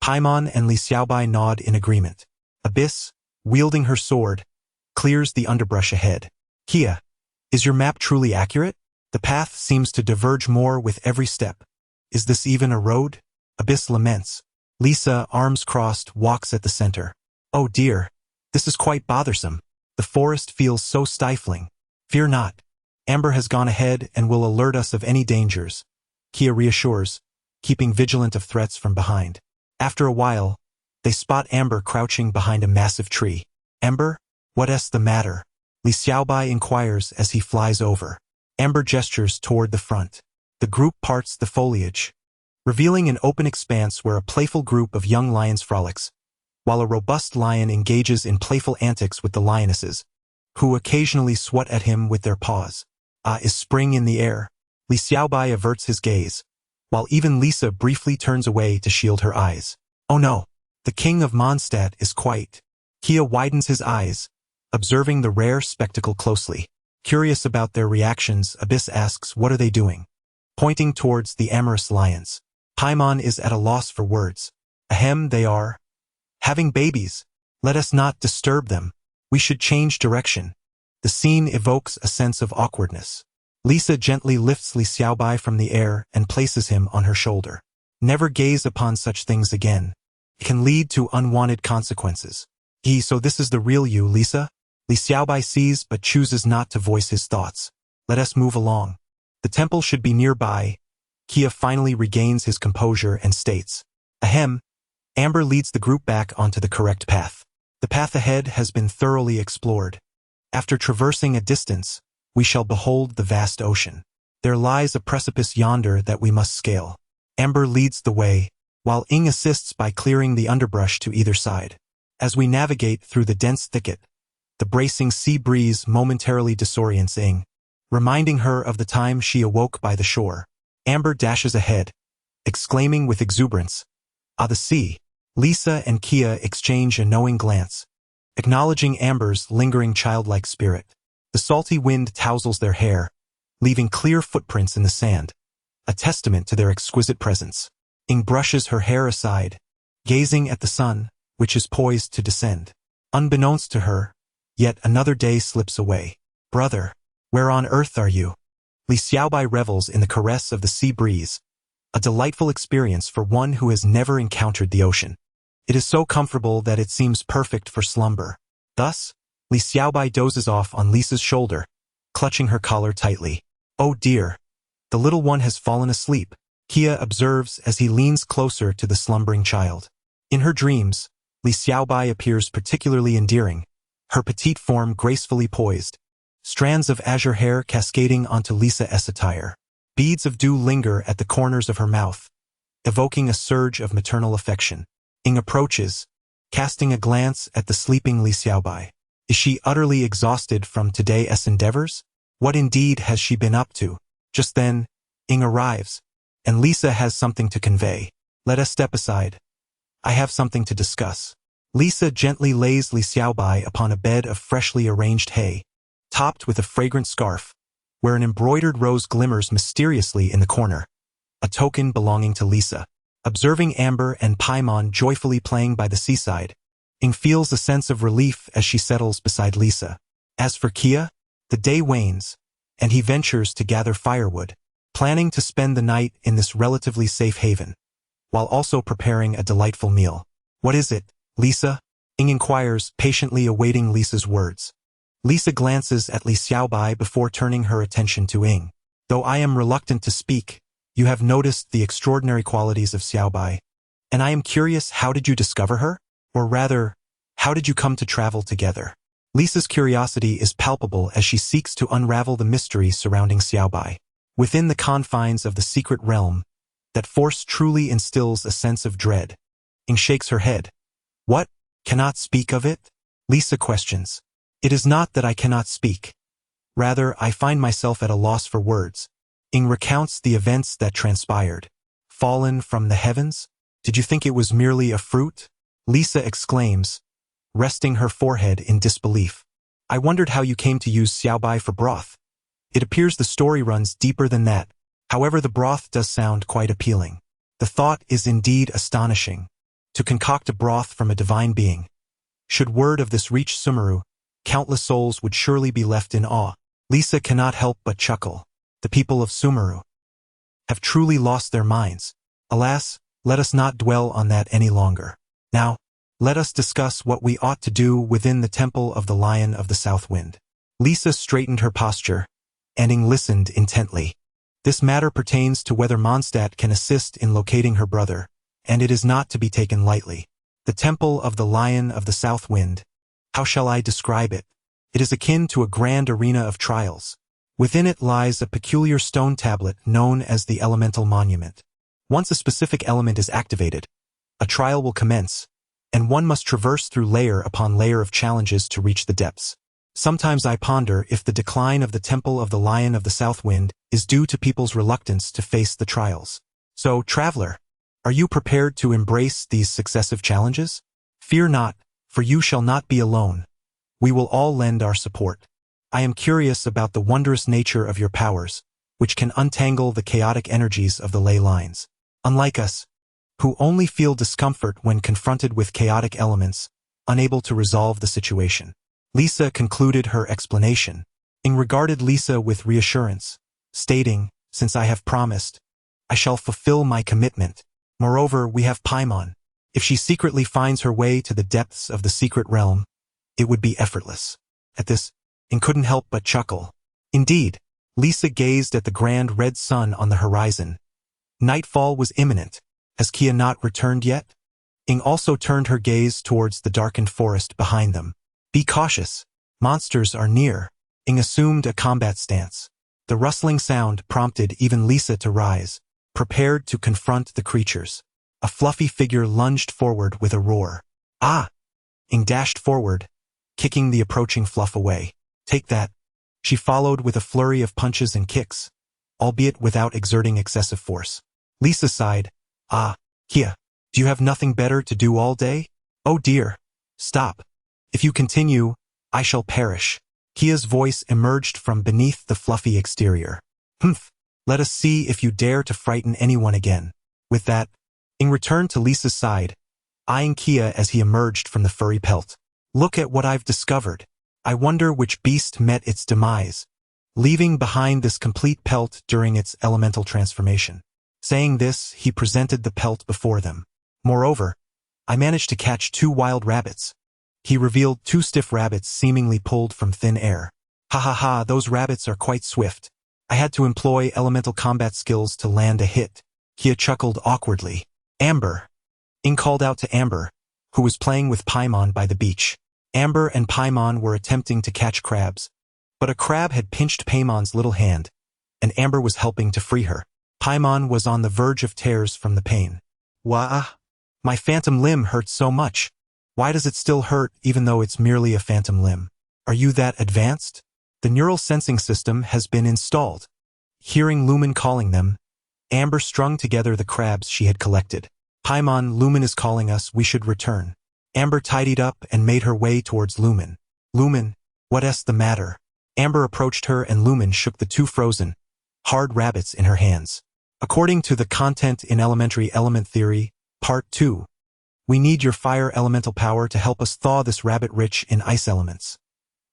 Paimon and Li Xiaobai nod in agreement. Abyss, wielding her sword, clears the underbrush ahead. Kia, is your map truly accurate? The path seems to diverge more with every step. Is this even a road? Abyss laments. Lisa, arms crossed, walks at the center. Oh dear, this is quite bothersome. The forest feels so stifling. Fear not. Amber has gone ahead and will alert us of any dangers. Kia reassures, keeping vigilant of threats from behind. After a while, they spot Amber crouching behind a massive tree. Amber, what's the matter? Li Xiaobai inquires as he flies over. Amber gestures toward the front. The group parts the foliage, revealing an open expanse where a playful group of young lions frolics, while a robust lion engages in playful antics with the lionesses, who occasionally swat at him with their paws. Is spring in the air? Li Xiaobai averts his gaze, while even Lisa briefly turns away to shield her eyes. Oh no, the king of Mondstadt is quite. Kia widens his eyes, observing the rare spectacle closely. Curious about their reactions, Abyss asks, what are they doing? Pointing towards the amorous lions. Paimon is at a loss for words. Ahem, they are having babies. Let us not disturb them. We should change direction. The scene evokes a sense of awkwardness. Lisa gently lifts Li Xiaobai from the air and places him on her shoulder. Never gaze upon such things again. It can lead to unwanted consequences. So this is the real you, Lisa? Li Xiaobai sees but chooses not to voice his thoughts. Let us move along. The temple should be nearby. Kia finally regains his composure and states, Ahem. Amber leads the group back onto the correct path. The path ahead has been thoroughly explored. After traversing a distance, we shall behold the vast ocean. There lies a precipice yonder that we must scale. Amber leads the way, while Ing assists by clearing the underbrush to either side. As we navigate through the dense thicket, the bracing sea breeze momentarily disorients Ing, reminding her of the time she awoke by the shore. Amber dashes ahead, exclaiming with exuberance, the sea. Lisa and Kia exchange a knowing glance, acknowledging Amber's lingering childlike spirit. The salty wind tousles their hair, leaving clear footprints in the sand, a testament to their exquisite presence. Ing brushes her hair aside, gazing at the sun, which is poised to descend. Unbeknownst to her, yet another day slips away. Brother, where on earth are you? Li Xiaobai revels in the caress of the sea breeze, a delightful experience for one who has never encountered the ocean. It is so comfortable that it seems perfect for slumber. Thus, Li Xiaobai dozes off on Lisa's shoulder, clutching her collar tightly. Oh dear, the little one has fallen asleep, Kia observes as he leans closer to the slumbering child. In her dreams, Li Xiaobai appears particularly endearing, her petite form gracefully poised, strands of azure hair cascading onto Lisa's attire. Beads of dew linger at the corners of her mouth, evoking a surge of maternal affection. Ing approaches, casting a glance at the sleeping Li Xiaobai. Is she utterly exhausted from today's endeavors? What indeed has she been up to? Just then, Ing arrives, and Lisa has something to convey. Let us step aside. I have something to discuss. Lisa gently lays Li Xiaobai upon a bed of freshly arranged hay, topped with a fragrant scarf, where an embroidered rose glimmers mysteriously in the corner, a token belonging to Lisa. Observing Amber and Paimon joyfully playing by the seaside, Ing feels a sense of relief as she settles beside Lisa. As for Kia, the day wanes, and he ventures to gather firewood, planning to spend the night in this relatively safe haven, while also preparing a delightful meal. What is it, Lisa? Ing inquires, patiently awaiting Lisa's words. Lisa glances at Li Xiaobai before turning her attention to Ing. Though I am reluctant to speak, you have noticed the extraordinary qualities of Xiaobai, and I am curious, how did you discover her? Or rather, how did you come to travel together? Lisa's curiosity is palpable as she seeks to unravel the mystery surrounding Xiaobai. Within the confines of the secret realm, that force truly instills a sense of dread. Ing shakes her head. What? Cannot speak of it? Lisa questions. It is not that I cannot speak. Rather, I find myself at a loss for words. Ing recounts the events that transpired. Fallen from the heavens? Did you think it was merely a fruit? Lisa exclaims, resting her forehead in disbelief. I wondered how you came to use Xiaobai for broth. It appears the story runs deeper than that. However, the broth does sound quite appealing. The thought is indeed astonishing. To concoct a broth from a divine being. Should word of this reach Sumeru, countless souls would surely be left in awe. Lisa cannot help but chuckle. The people of Sumeru have truly lost their minds. Alas, let us not dwell on that any longer. Now, let us discuss what we ought to do within the Temple of the Lion of the South Wind. Lisa straightened her posture, and Ing listened intently. This matter pertains to whether Mondstadt can assist in locating her brother, and it is not to be taken lightly. The Temple of the Lion of the South Wind. How shall I describe it? It is akin to a grand arena of trials. Within it lies a peculiar stone tablet known as the Elemental Monument. Once a specific element is activated, a trial will commence, and one must traverse through layer upon layer of challenges to reach the depths. Sometimes I ponder if the decline of the Temple of the Lion of the South Wind is due to people's reluctance to face the trials. So, traveler, are you prepared to embrace these successive challenges? Fear not, for you shall not be alone. We will all lend our support. I am curious about the wondrous nature of your powers, which can untangle the chaotic energies of the ley lines. Unlike us, who only feel discomfort when confronted with chaotic elements, unable to resolve the situation. Lisa concluded her explanation. Ing regarded Lisa with reassurance, stating, since I have promised, I shall fulfill my commitment. Moreover, we have Paimon. If she secretly finds her way to the depths of the secret realm, it would be effortless. At this, Ing couldn't help but chuckle. Indeed, Lisa gazed at the grand red sun on the horizon. Nightfall was imminent. Has Kia not returned yet? Ing also turned her gaze towards the darkened forest behind them. Be cautious. Monsters are near. Ing assumed a combat stance. The rustling sound prompted even Lisa to rise, prepared to confront the creatures. A fluffy figure lunged forward with a roar. Ah! Ing dashed forward, kicking the approaching fluff away. Take that. She followed with a flurry of punches and kicks, albeit without exerting excessive force. Lisa sighed. Ah, Kia, do you have nothing better to do all day? Oh dear. Stop. If you continue, I shall perish. Kia's voice emerged from beneath the fluffy exterior. Humph. Let us see if you dare to frighten anyone again. With that, Ing returned to Lisa's side, eyeing Kia as he emerged from the furry pelt. Look at what I've discovered. I wonder which beast met its demise, leaving behind this complete pelt during its elemental transformation. Saying this, he presented the pelt before them. Moreover, I managed to catch 2 wild rabbits. He revealed 2 stiff rabbits seemingly pulled from thin air. Ha ha ha, those rabbits are quite swift. I had to employ elemental combat skills to land a hit. Kia chuckled awkwardly. Amber. Ing called out to Amber, who was playing with Paimon by the beach. Amber and Paimon were attempting to catch crabs, but a crab had pinched Paimon's little hand, and Amber was helping to free her. Paimon was on the verge of tears from the pain. Wah! My phantom limb hurts so much. Why does it still hurt even though it's merely a phantom limb? Are you that advanced? The neural sensing system has been installed. Hearing Lumen calling them, Amber strung together the crabs she had collected. Paimon, Lumen is calling us, we should return. Amber tidied up and made her way towards Lumen. Lumen, what's the matter? Amber approached her and Lumen shook the two frozen, hard rabbits in her hands. According to the content in Elementary Element Theory, Part 2, we need your fire elemental power to help us thaw this rabbit rich in ice elements.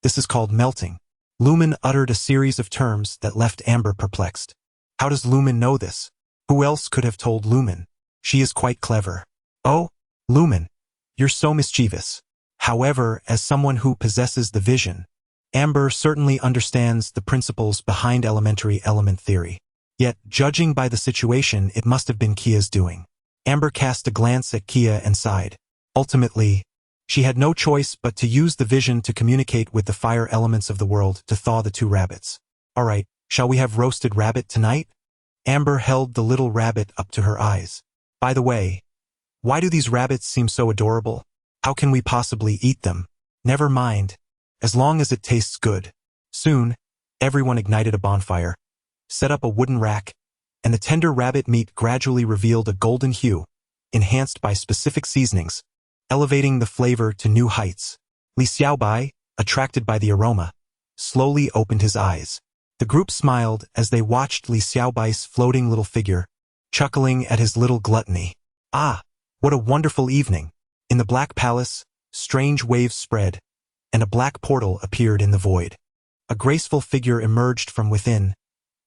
This is called melting. Lumen uttered a series of terms that left Amber perplexed. How does Lumen know this? Who else could have told Lumen? She is quite clever. Oh, Lumen, you're so mischievous. However, as someone who possesses the vision, Amber certainly understands the principles behind elementary element theory. Yet, judging by the situation, it must have been Kia's doing. Amber cast a glance at Kia and sighed. Ultimately, she had no choice but to use the vision to communicate with the fire elements of the world to thaw the two rabbits. Alright, shall we have roasted rabbit tonight? Amber held the little rabbit up to her eyes. By the way, why do these rabbits seem so adorable? How can we possibly eat them? Never mind, as long as it tastes good. Soon, everyone ignited a bonfire, set up a wooden rack, and the tender rabbit meat gradually revealed a golden hue, enhanced by specific seasonings, elevating the flavor to new heights. Li Xiaobai, attracted by the aroma, slowly opened his eyes. The group smiled as they watched Li Xiaobai's floating little figure, chuckling at his little gluttony. Ah, what a wonderful evening! In the Black Palace, strange waves spread, and a black portal appeared in the void. A graceful figure emerged from within,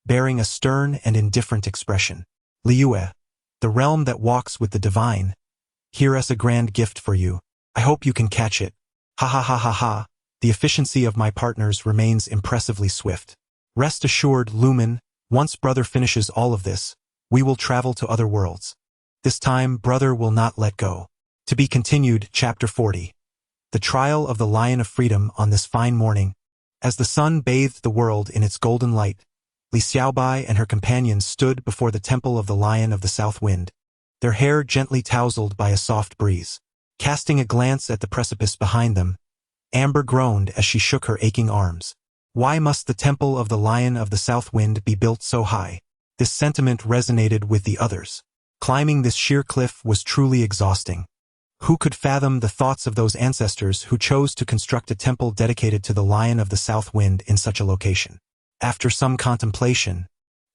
bearing a stern and indifferent expression. Liyue, the realm that walks with the divine, here is a grand gift for you. I hope you can catch it. Ha ha ha ha ha, the efficiency of my partners remains impressively swift. Rest assured, Lumen, once brother finishes all of this, we will travel to other worlds. This time, brother will not let go. To be continued, Chapter 40. The Trial of the Lion of Freedom. On this fine morning, as the sun bathed the world in its golden light, Li Xiaobai and her companions stood before the temple of the Lion of the South Wind, their hair gently tousled by a soft breeze. Casting a glance at the precipice behind them, Amber groaned as she shook her aching arms. Why must the temple of the Lion of the South Wind be built so high? This sentiment resonated with the others. Climbing this sheer cliff was truly exhausting. Who could fathom the thoughts of those ancestors who chose to construct a temple dedicated to the Lion of the South Wind in such a location? After some contemplation,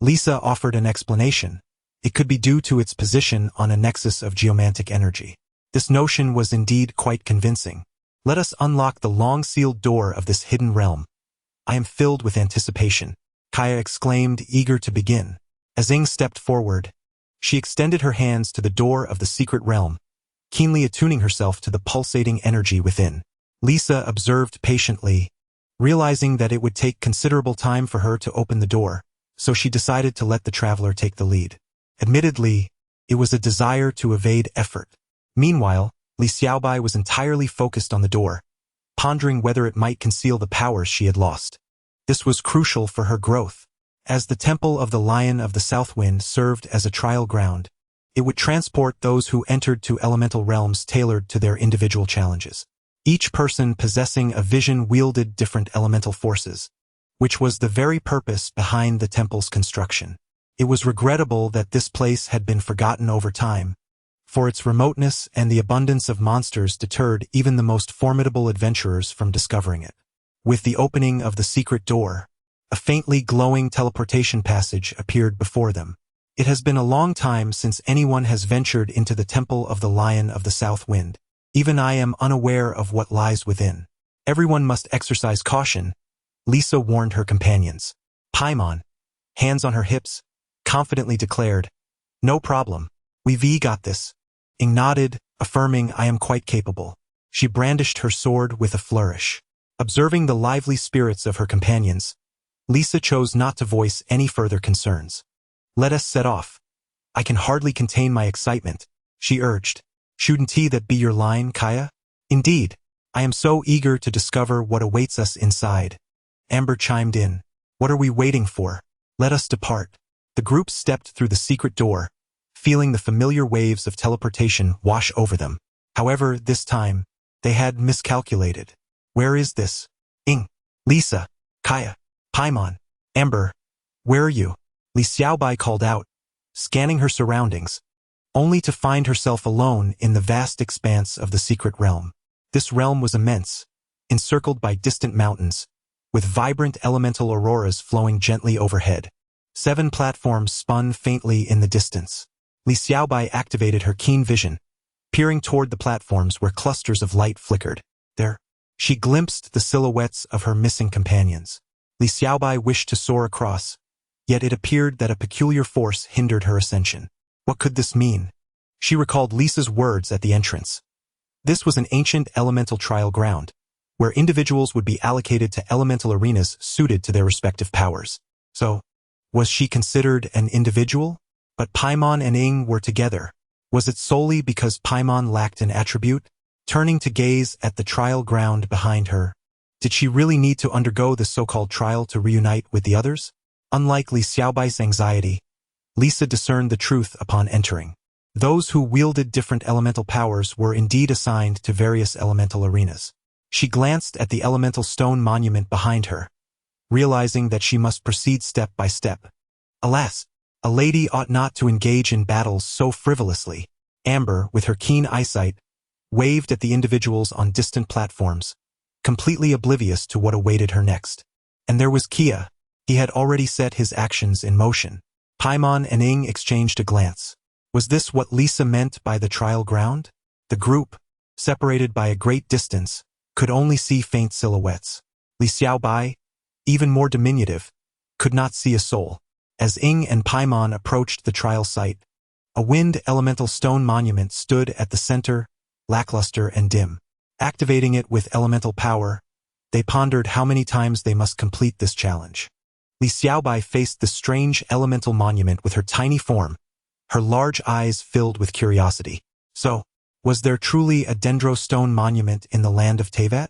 Lisa offered an explanation. It could be due to its position on a nexus of geomantic energy. This notion was indeed quite convincing. Let us unlock the long-sealed door of this hidden realm. I am filled with anticipation, Kaya exclaimed, eager to begin. As Ying stepped forward, she extended her hands to the door of the secret realm, keenly attuning herself to the pulsating energy within. Lisa observed patiently, realizing that it would take considerable time for her to open the door, so she decided to let the traveler take the lead. Admittedly, it was a desire to evade effort. Meanwhile, Li Xiaobai was entirely focused on the door, pondering whether it might conceal the powers she had lost. This was crucial for her growth. As the Temple of the Lion of the South Wind served as a trial ground, it would transport those who entered to elemental realms tailored to their individual challenges. Each person possessing a vision wielded different elemental forces, which was the very purpose behind the temple's construction. It was regrettable that this place had been forgotten over time, for its remoteness and the abundance of monsters deterred even the most formidable adventurers from discovering it. With the opening of the secret door, a faintly glowing teleportation passage appeared before them. It has been a long time since anyone has ventured into the Temple of the Lion of the South Wind. Even I am unaware of what lies within. Everyone must exercise caution, Lisa warned her companions. Paimon, hands on her hips, confidently declared, "No problem. We've got this." Ying nodded, affirming, "I am quite capable." She brandished her sword with a flourish. Observing the lively spirits of her companions, Lisa chose not to voice any further concerns. "Let us set off. I can hardly contain my excitement," she urged. "Shouldn't that be your line, Kaya?" "Indeed. I am so eager to discover what awaits us inside." Amber chimed in. "What are we waiting for? Let us depart." The group stepped through the secret door, feeling the familiar waves of teleportation wash over them. However, this time, they had miscalculated. "Where is this?" Ying, Lisa, Kaya, Paimon, Amber, where are you? Li Xiaobai called out, scanning her surroundings, only to find herself alone in the vast expanse of the secret realm. This realm was immense, encircled by distant mountains, with vibrant elemental auroras flowing gently overhead. 7 platforms spun faintly in the distance. Li Xiaobai activated her keen vision, peering toward the platforms where clusters of light flickered. There, she glimpsed the silhouettes of her missing companions. Li Xiaobai wished to soar across, yet it appeared that a peculiar force hindered her ascension. What could this mean? She recalled Lisa's words at the entrance. This was an ancient elemental trial ground, where individuals would be allocated to elemental arenas suited to their respective powers. So, was she considered an individual? But Paimon and Ying were together. Was it solely because Paimon lacked an attribute? Turning to gaze at the trial ground behind her, did she really need to undergo the so-called trial to reunite with the others? Unlike Li Xiaobai's anxiety, Lisa discerned the truth upon entering. Those who wielded different elemental powers were indeed assigned to various elemental arenas. She glanced at the elemental stone monument behind her, realizing that she must proceed step by step. Alas, a lady ought not to engage in battles so frivolously. Amber, with her keen eyesight, waved at the individuals on distant platforms, completely oblivious to what awaited her next. And there was Kia. He had already set his actions in motion. Paimon and Ying exchanged a glance. Was this what Lisa meant by the trial ground? The group, separated by a great distance, could only see faint silhouettes. Li Xiaobai, even more diminutive, could not see a soul. As Ying and Paimon approached the trial site, a wind elemental stone monument stood at the center, lackluster and dim. Activating it with elemental power, they pondered how many times they must complete this challenge. Li Xiaobai faced the strange elemental monument with her tiny form, her large eyes filled with curiosity. So, was there truly a dendro-stone monument in the land of Tevat?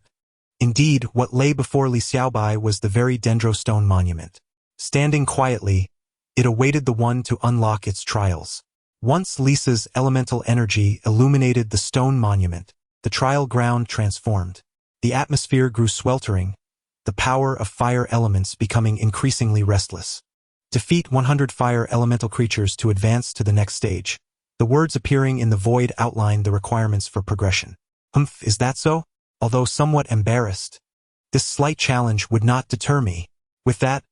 Indeed, what lay before Li Xiaobai was the very dendro-stone monument. Standing quietly, it awaited the one to unlock its trials. Once Lisa's elemental energy illuminated the stone monument, the trial ground transformed. The atmosphere grew sweltering, the power of fire elements becoming increasingly restless. Defeat 100 fire elemental creatures to advance to the next stage. The words appearing in the void outlined the requirements for progression. Is that so? Although somewhat embarrassed, this slight challenge would not deter me. With that,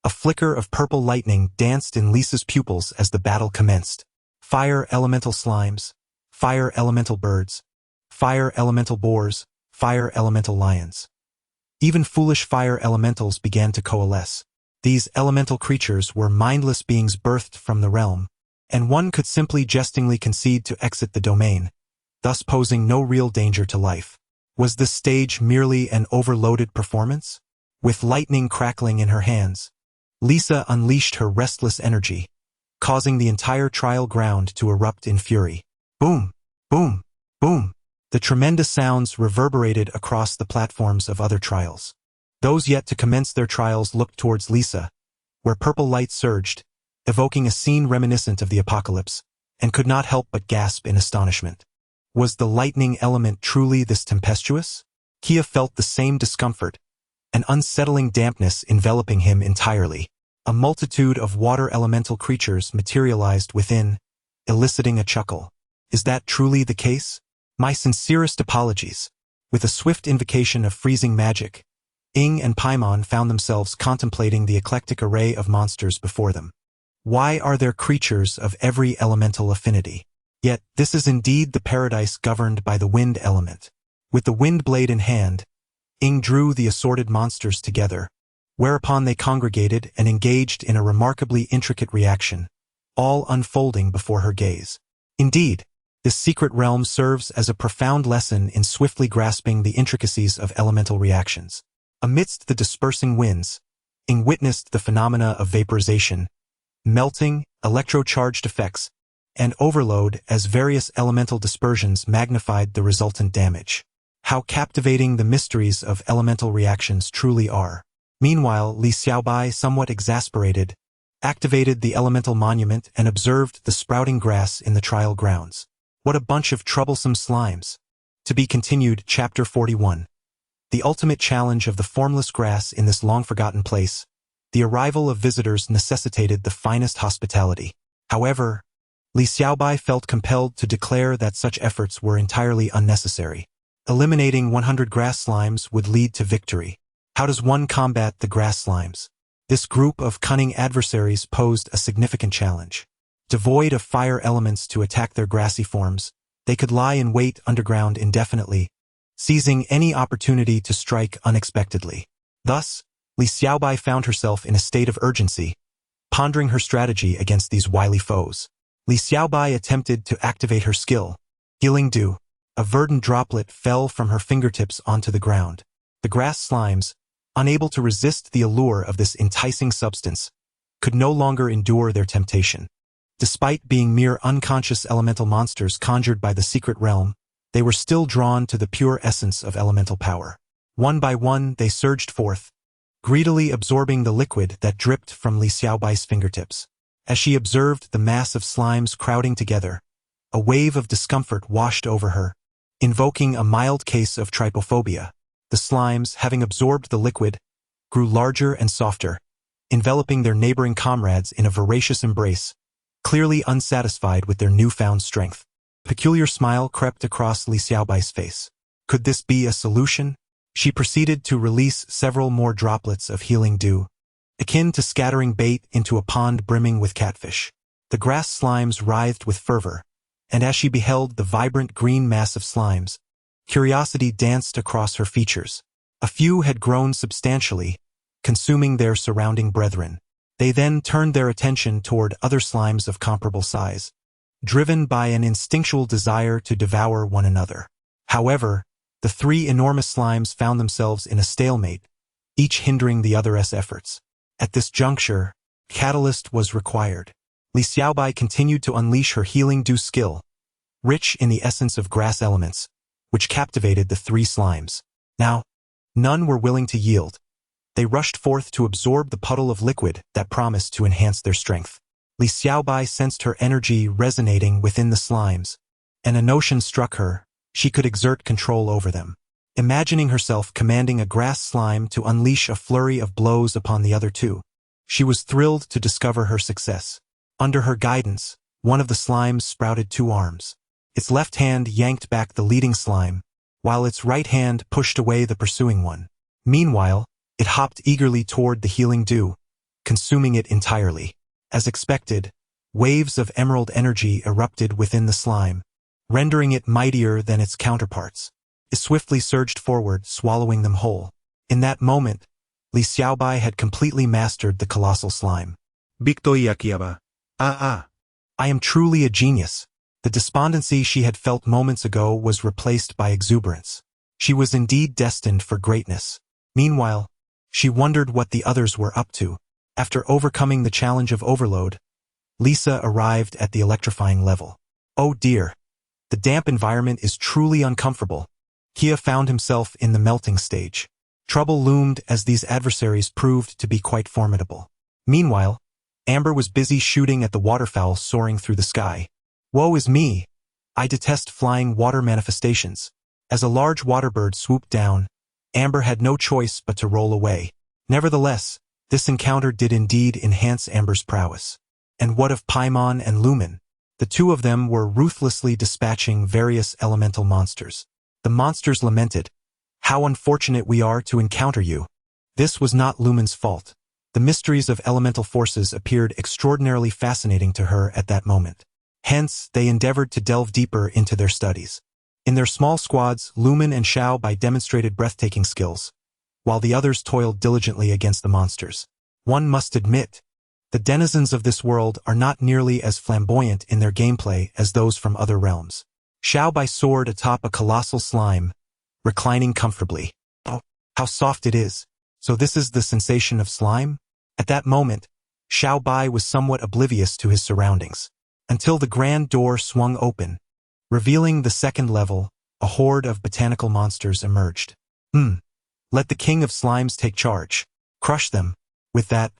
a flicker of purple lightning danced in Lisa's pupils as the battle commenced. Fire elemental slimes, fire elemental birds, fire elemental boars, fire elemental lions. Even foolish fire elementals began to coalesce. These elemental creatures were mindless beings birthed from the realm, and one could simply jestingly concede to exit the domain, thus posing no real danger to life. Was this stage merely an overloaded performance? With lightning crackling in her hands, Lisa unleashed her restless energy, causing the entire trial ground to erupt in fury. Boom! Boom! Boom! The tremendous sounds reverberated across the platforms of other trials. Those yet to commence their trials looked towards Lisa, where purple light surged, evoking a scene reminiscent of the apocalypse, and could not help but gasp in astonishment. Was the lightning element truly this tempestuous? Kia felt the same discomfort, an unsettling dampness enveloping him entirely. A multitude of water elemental creatures materialized within, eliciting a chuckle. Is that truly the case? My sincerest apologies. With a swift invocation of freezing magic, Ying and Paimon found themselves contemplating the eclectic array of monsters before them. Why are there creatures of every elemental affinity? Yet, this is indeed the paradise governed by the wind element. With the wind blade in hand, Ying drew the assorted monsters together, whereupon they congregated and engaged in a remarkably intricate reaction, all unfolding before her gaze. Indeed, this secret realm serves as a profound lesson in swiftly grasping the intricacies of elemental reactions. Amidst the dispersing winds, Ying witnessed the phenomena of vaporization, melting, electro-charged effects, and overload as various elemental dispersions magnified the resultant damage. How captivating the mysteries of elemental reactions truly are. Meanwhile, Li Xiaobai, somewhat exasperated, activated the elemental monument and observed the sprouting grass in the trial grounds. What a bunch of troublesome slimes. To be continued, Chapter 41. The ultimate challenge of the formless grass in this long-forgotten place. The arrival of visitors necessitated the finest hospitality. However, Li Xiaobai felt compelled to declare that such efforts were entirely unnecessary. Eliminating 100 grass slimes would lead to victory. How does one combat the grass slimes? This group of cunning adversaries posed a significant challenge. Devoid of fire elements to attack their grassy forms, they could lie in wait underground indefinitely, seizing any opportunity to strike unexpectedly. Thus, Li Xiaobai found herself in a state of urgency, pondering her strategy against these wily foes. Li Xiaobai attempted to activate her skill. Healing Dew. A verdant droplet fell from her fingertips onto the ground. The grass slimes, unable to resist the allure of this enticing substance, could no longer endure their temptation. Despite being mere unconscious elemental monsters conjured by the secret realm, they were still drawn to the pure essence of elemental power. One by one, they surged forth, greedily absorbing the liquid that dripped from Li Xiaobai's fingertips. As she observed the mass of slimes crowding together, a wave of discomfort washed over her, invoking a mild case of trypophobia. The slimes, having absorbed the liquid, grew larger and softer, enveloping their neighboring comrades in a voracious embrace, clearly unsatisfied with their newfound strength. A peculiar smile crept across Li Xiaobai's face. Could this be a solution? She proceeded to release several more droplets of healing dew, akin to scattering bait into a pond brimming with catfish. The grass slimes writhed with fervor, and as she beheld the vibrant green mass of slimes, curiosity danced across her features. A few had grown substantially, consuming their surrounding brethren. They then turned their attention toward other slimes of comparable size, driven by an instinctual desire to devour one another. However, the three enormous slimes found themselves in a stalemate, each hindering the other's efforts. At this juncture, catalyst was required. Li Xiaobai continued to unleash her healing dew skill, rich in the essence of grass elements, which captivated the three slimes. Now, none were willing to yield. They rushed forth to absorb the puddle of liquid that promised to enhance their strength. Li Xiaobai sensed her energy resonating within the slimes, and a notion struck her: she could exert control over them. Imagining herself commanding a grass slime to unleash a flurry of blows upon the other two, she was thrilled to discover her success. Under her guidance, one of the slimes sprouted two arms. Its left hand yanked back the leading slime, while its right hand pushed away the pursuing one. Meanwhile, it hopped eagerly toward the healing dew, consuming it entirely. As expected, waves of emerald energy erupted within the slime, rendering it mightier than its counterparts. It swiftly surged forward, swallowing them whole. In that moment, Li Xiaobai had completely mastered the colossal slime. Biktoyakiaba. I am truly a genius. The despondency she had felt moments ago was replaced by exuberance. She was indeed destined for greatness. Meanwhile, she wondered what the others were up to. After overcoming the challenge of overload, Lisa arrived at the electrifying level. Oh dear, the damp environment is truly uncomfortable. Kia found himself in the melting stage. Trouble loomed as these adversaries proved to be quite formidable. Meanwhile, Amber was busy shooting at the waterfowl soaring through the sky. Woe is me! I detest flying water manifestations. As a large water bird swooped down, Amber had no choice but to roll away. Nevertheless, this encounter did indeed enhance Amber's prowess. And what of Paimon and Lumen? The two of them were ruthlessly dispatching various elemental monsters. The monsters lamented, "How unfortunate we are to encounter you." This was not Lumen's fault. The mysteries of elemental forces appeared extraordinarily fascinating to her at that moment. Hence, they endeavored to delve deeper into their studies. In their small squads, Lumen and Xiaobai demonstrated breathtaking skills, while the others toiled diligently against the monsters. One must admit, the denizens of this world are not nearly as flamboyant in their gameplay as those from other realms. Xiaobai soared atop a colossal slime, reclining comfortably. Oh, how soft it is. So this is the sensation of slime? At that moment, Xiaobai was somewhat oblivious to his surroundings, until the grand door swung open, revealing the second level. A horde of botanical monsters emerged. Let the king of slimes take charge. Crush them. With that,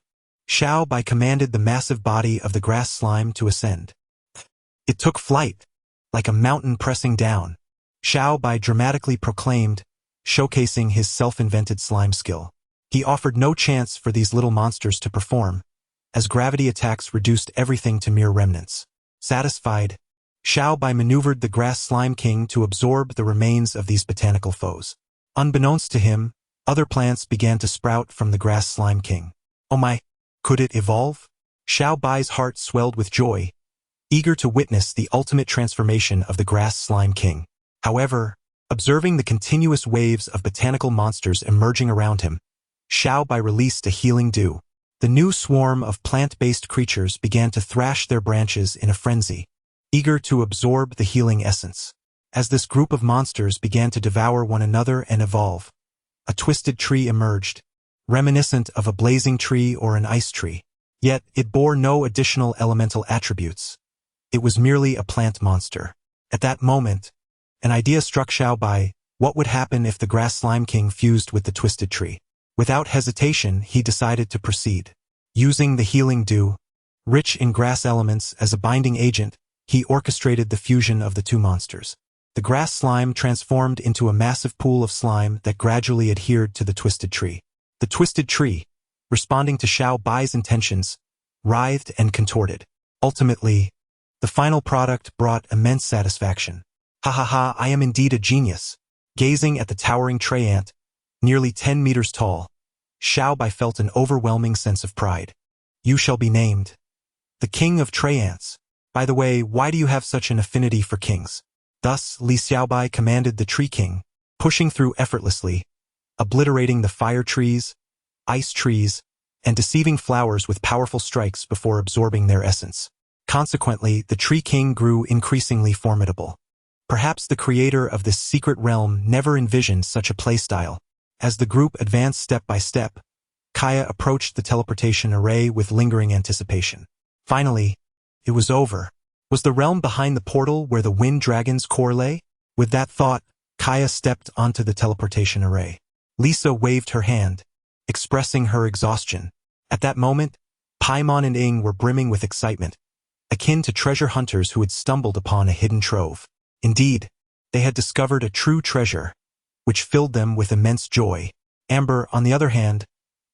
Xiaobai commanded the massive body of the grass slime to ascend. It took flight, like a mountain pressing down. Xiaobai dramatically proclaimed, showcasing his self-invented slime skill. He offered no chance for these little monsters to perform, as gravity attacks reduced everything to mere remnants. Satisfied, Xiaobai maneuvered the grass slime king to absorb the remains of these botanical foes. Unbeknownst to him, Other plants began to sprout from the grass slime king. Oh my, could it evolve? Xiao Bai's heart swelled with joy, eager to witness the ultimate transformation of the grass slime king. However, observing the continuous waves of botanical monsters emerging around him, Xiao Bai released a healing dew. The new swarm of plant-based creatures began to thrash their branches in a frenzy, eager to absorb the healing essence. As this group of monsters began to devour one another and evolve, a twisted tree emerged, reminiscent of a blazing tree or an ice tree. Yet it bore no additional elemental attributes. It was merely a plant monster. At that moment, an idea struck Xiao Bai. What would happen if the grass slime king fused with the twisted tree? Without hesitation, he decided to proceed. Using the healing dew, rich in grass elements as a binding agent, he orchestrated the fusion of the two monsters. The grass slime transformed into a massive pool of slime that gradually adhered to the twisted tree. The twisted tree, responding to Xiao Bai's intentions, writhed and contorted. Ultimately, the final product brought immense satisfaction. Ha ha ha, I am indeed a genius. Gazing at the towering tray ant, nearly 10 meters tall, Xiao Bai felt an overwhelming sense of pride. You shall be named the king of tray ants. By the way, why do you have such an affinity for kings? Thus, Li Xiaobai commanded the tree king, pushing through effortlessly, obliterating the fire trees, ice trees, and deceiving flowers with powerful strikes before absorbing their essence. Consequently, the tree king grew increasingly formidable. Perhaps the creator of this secret realm never envisioned such a playstyle. As the group advanced step by step, Kaya approached the teleportation array with lingering anticipation. Finally, it was over. Was the realm behind the portal where the wind dragon's core lay? With that thought, Kaya stepped onto the teleportation array. Lisa waved her hand, expressing her exhaustion. At that moment, Paimon and Ing were brimming with excitement, akin to treasure hunters who had stumbled upon a hidden trove. Indeed, they had discovered a true treasure, which filled them with immense joy. Amber, on the other hand,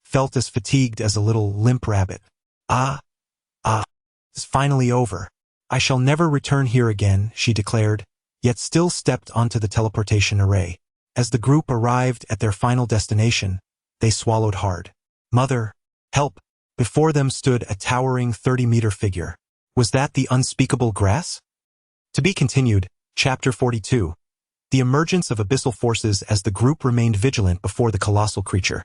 felt as fatigued as a little limp rabbit. It's finally over. I shall never return here again, she declared, yet still stepped onto the teleportation array. As the group arrived at their final destination, they swallowed hard. Mother, help! Before them stood a towering 30-meter figure. Was that the unspeakable grass? To be continued, Chapter 42. The emergence of abyssal forces as the group remained vigilant before the colossal creature.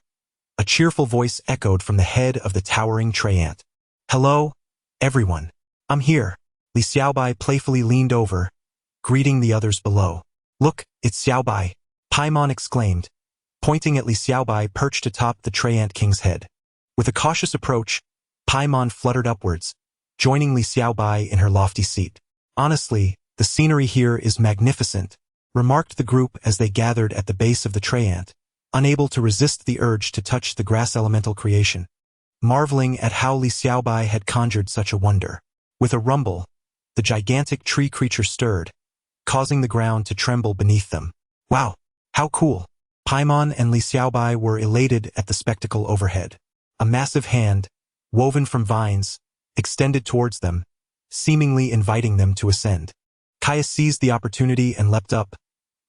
A cheerful voice echoed from the head of the towering tray ant. Hello, everyone. I'm here. Li Xiaobai playfully leaned over, greeting the others below. Look, it's Xiaobai, Paimon exclaimed, pointing at Li Xiaobai perched atop the tray ant king's head. With a cautious approach, Paimon fluttered upwards, joining Li Xiaobai in her lofty seat. Honestly, the scenery here is magnificent, remarked the group as they gathered at the base of the tray ant, unable to resist the urge to touch the grass elemental creation, marveling at how Li Xiaobai had conjured such a wonder. With a rumble, the gigantic tree creature stirred, causing the ground to tremble beneath them. Wow, how cool! Paimon and Li Xiaobai were elated at the spectacle overhead. A massive hand, woven from vines, extended towards them, seemingly inviting them to ascend. Kaya seized the opportunity and leapt up,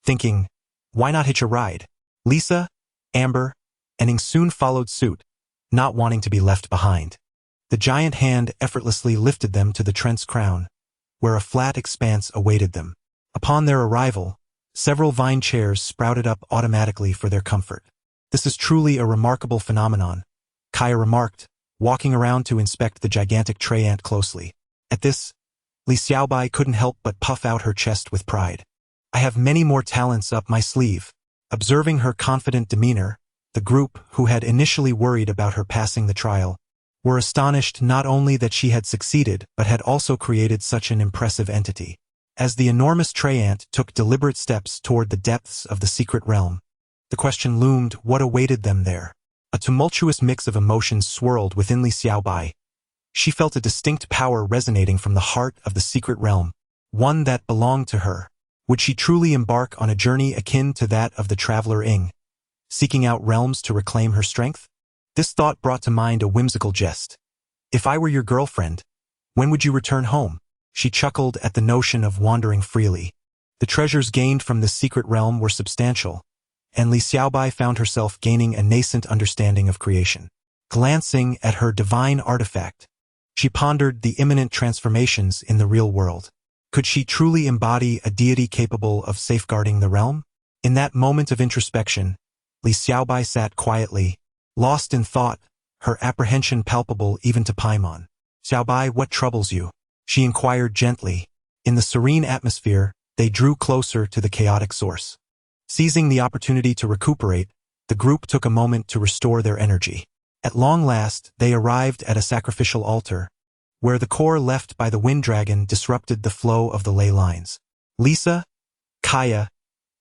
thinking, why not hitch a ride? Lisa, Amber, and Ing soon followed suit, not wanting to be left behind. The giant hand effortlessly lifted them to the Trent's crown, where a flat expanse awaited them. Upon their arrival, several vine chairs sprouted up automatically for their comfort. This is truly a remarkable phenomenon, Kaya remarked, walking around to inspect the gigantic tray ant closely. At this, Li Xiaobai couldn't help but puff out her chest with pride. I have many more talents up my sleeve. Observing her confident demeanor, the group, who had initially worried about her passing the trial, were astonished not only that she had succeeded but had also created such an impressive entity. As the enormous tray ant took deliberate steps toward the depths of the secret realm, the question loomed: what awaited them there? A tumultuous mix of emotions swirled within Li Xiaobai. She felt a distinct power resonating from the heart of the secret realm, one that belonged to her. Would she truly embark on a journey akin to that of the traveler Ing, seeking out realms to reclaim her strength? This thought brought to mind a whimsical jest. If I were your girlfriend, when would you return home? She chuckled at the notion of wandering freely. The treasures gained from this secret realm were substantial, and Li Xiaobai found herself gaining a nascent understanding of creation. Glancing at her divine artifact, she pondered the imminent transformations in the real world. Could she truly embody a deity capable of safeguarding the realm? In that moment of introspection, Li Xiaobai sat quietly, lost in thought, her apprehension palpable even to Paimon. "Xiaobai, what troubles you?" she inquired gently. In the serene atmosphere, they drew closer to the chaotic source. Seizing the opportunity to recuperate, the group took a moment to restore their energy. At long last, they arrived at a sacrificial altar, where the core left by the wind dragon disrupted the flow of the ley lines. Lisa, Kaya,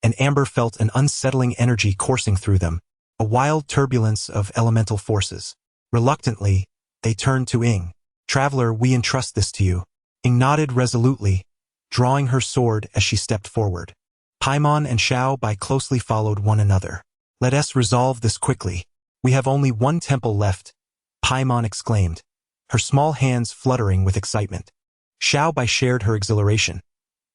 and Amber felt an unsettling energy coursing through them, a wild turbulence of elemental forces. Reluctantly, they turned to Ing. "Traveler, we entrust this to you." Ing nodded resolutely, drawing her sword as she stepped forward. Paimon and Xiaobai closely followed one another. "Let us resolve this quickly. We have only one temple left," Paimon exclaimed, her small hands fluttering with excitement. Xiaobai shared her exhilaration.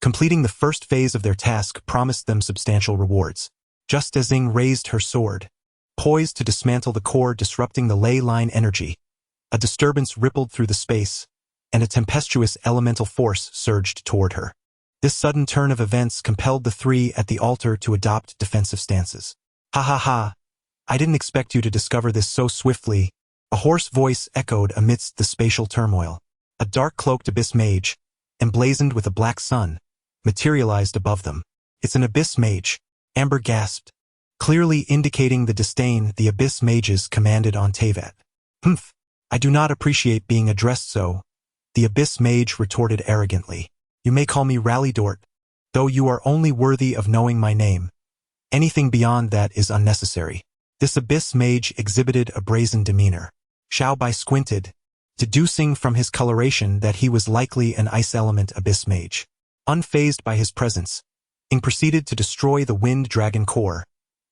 Completing the first phase of their task promised them substantial rewards. Just as Ing raised her sword, poised to dismantle the core disrupting the ley line energy, a disturbance rippled through the space, and a tempestuous elemental force surged toward her. This sudden turn of events compelled the three at the altar to adopt defensive stances. "Ha ha ha! I didn't expect you to discover this so swiftly," a hoarse voice echoed amidst the spatial turmoil. A dark-cloaked abyss mage, emblazoned with a black sun, materialized above them. "It's an abyss mage," Amber gasped, clearly indicating the disdain the abyss mages commanded on Teyvat. "Humph, I do not appreciate being addressed so," the abyss mage retorted arrogantly. "You may call me Rallydort, though you are only worthy of knowing my name. Anything beyond that is unnecessary." This abyss mage exhibited a brazen demeanor. Xiaobai squinted, deducing from his coloration that he was likely an ice element abyss mage. Unfazed by his presence, Ing proceeded to destroy the wind dragon core,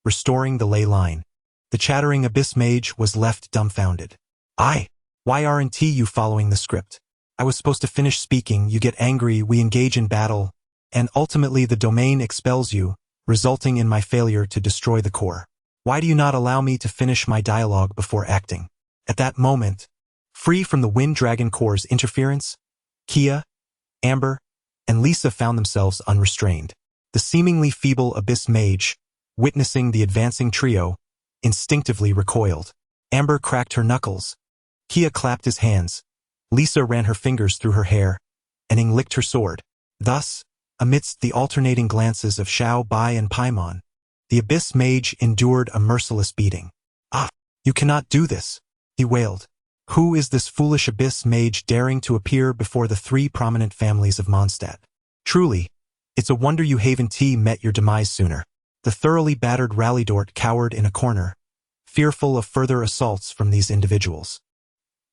restoring the ley line. The chattering abyss mage was left dumbfounded. Why aren't you following the script? I was supposed to finish speaking, you get angry, we engage in battle, and ultimately the domain expels you, resulting in my failure to destroy the core. Why do you not allow me to finish my dialogue before acting?" At that moment, free from the wind dragon core's interference, Kia, Amber, and Lisa found themselves unrestrained. The seemingly feeble abyss mage, witnessing the advancing trio, instinctively recoiled. Amber cracked her knuckles. Kia clapped his hands. Lisa ran her fingers through her hair, and Ing licked her sword. Thus, amidst the alternating glances of Xiaobai and Paimon, the abyss mage endured a merciless beating. "Ah, you cannot do this," he wailed. "Who is this foolish abyss mage daring to appear before the three prominent families of Mondstadt? Truly, it's a wonder you Haven-T met your demise sooner." The thoroughly battered Rallydort cowered in a corner, fearful of further assaults from these individuals.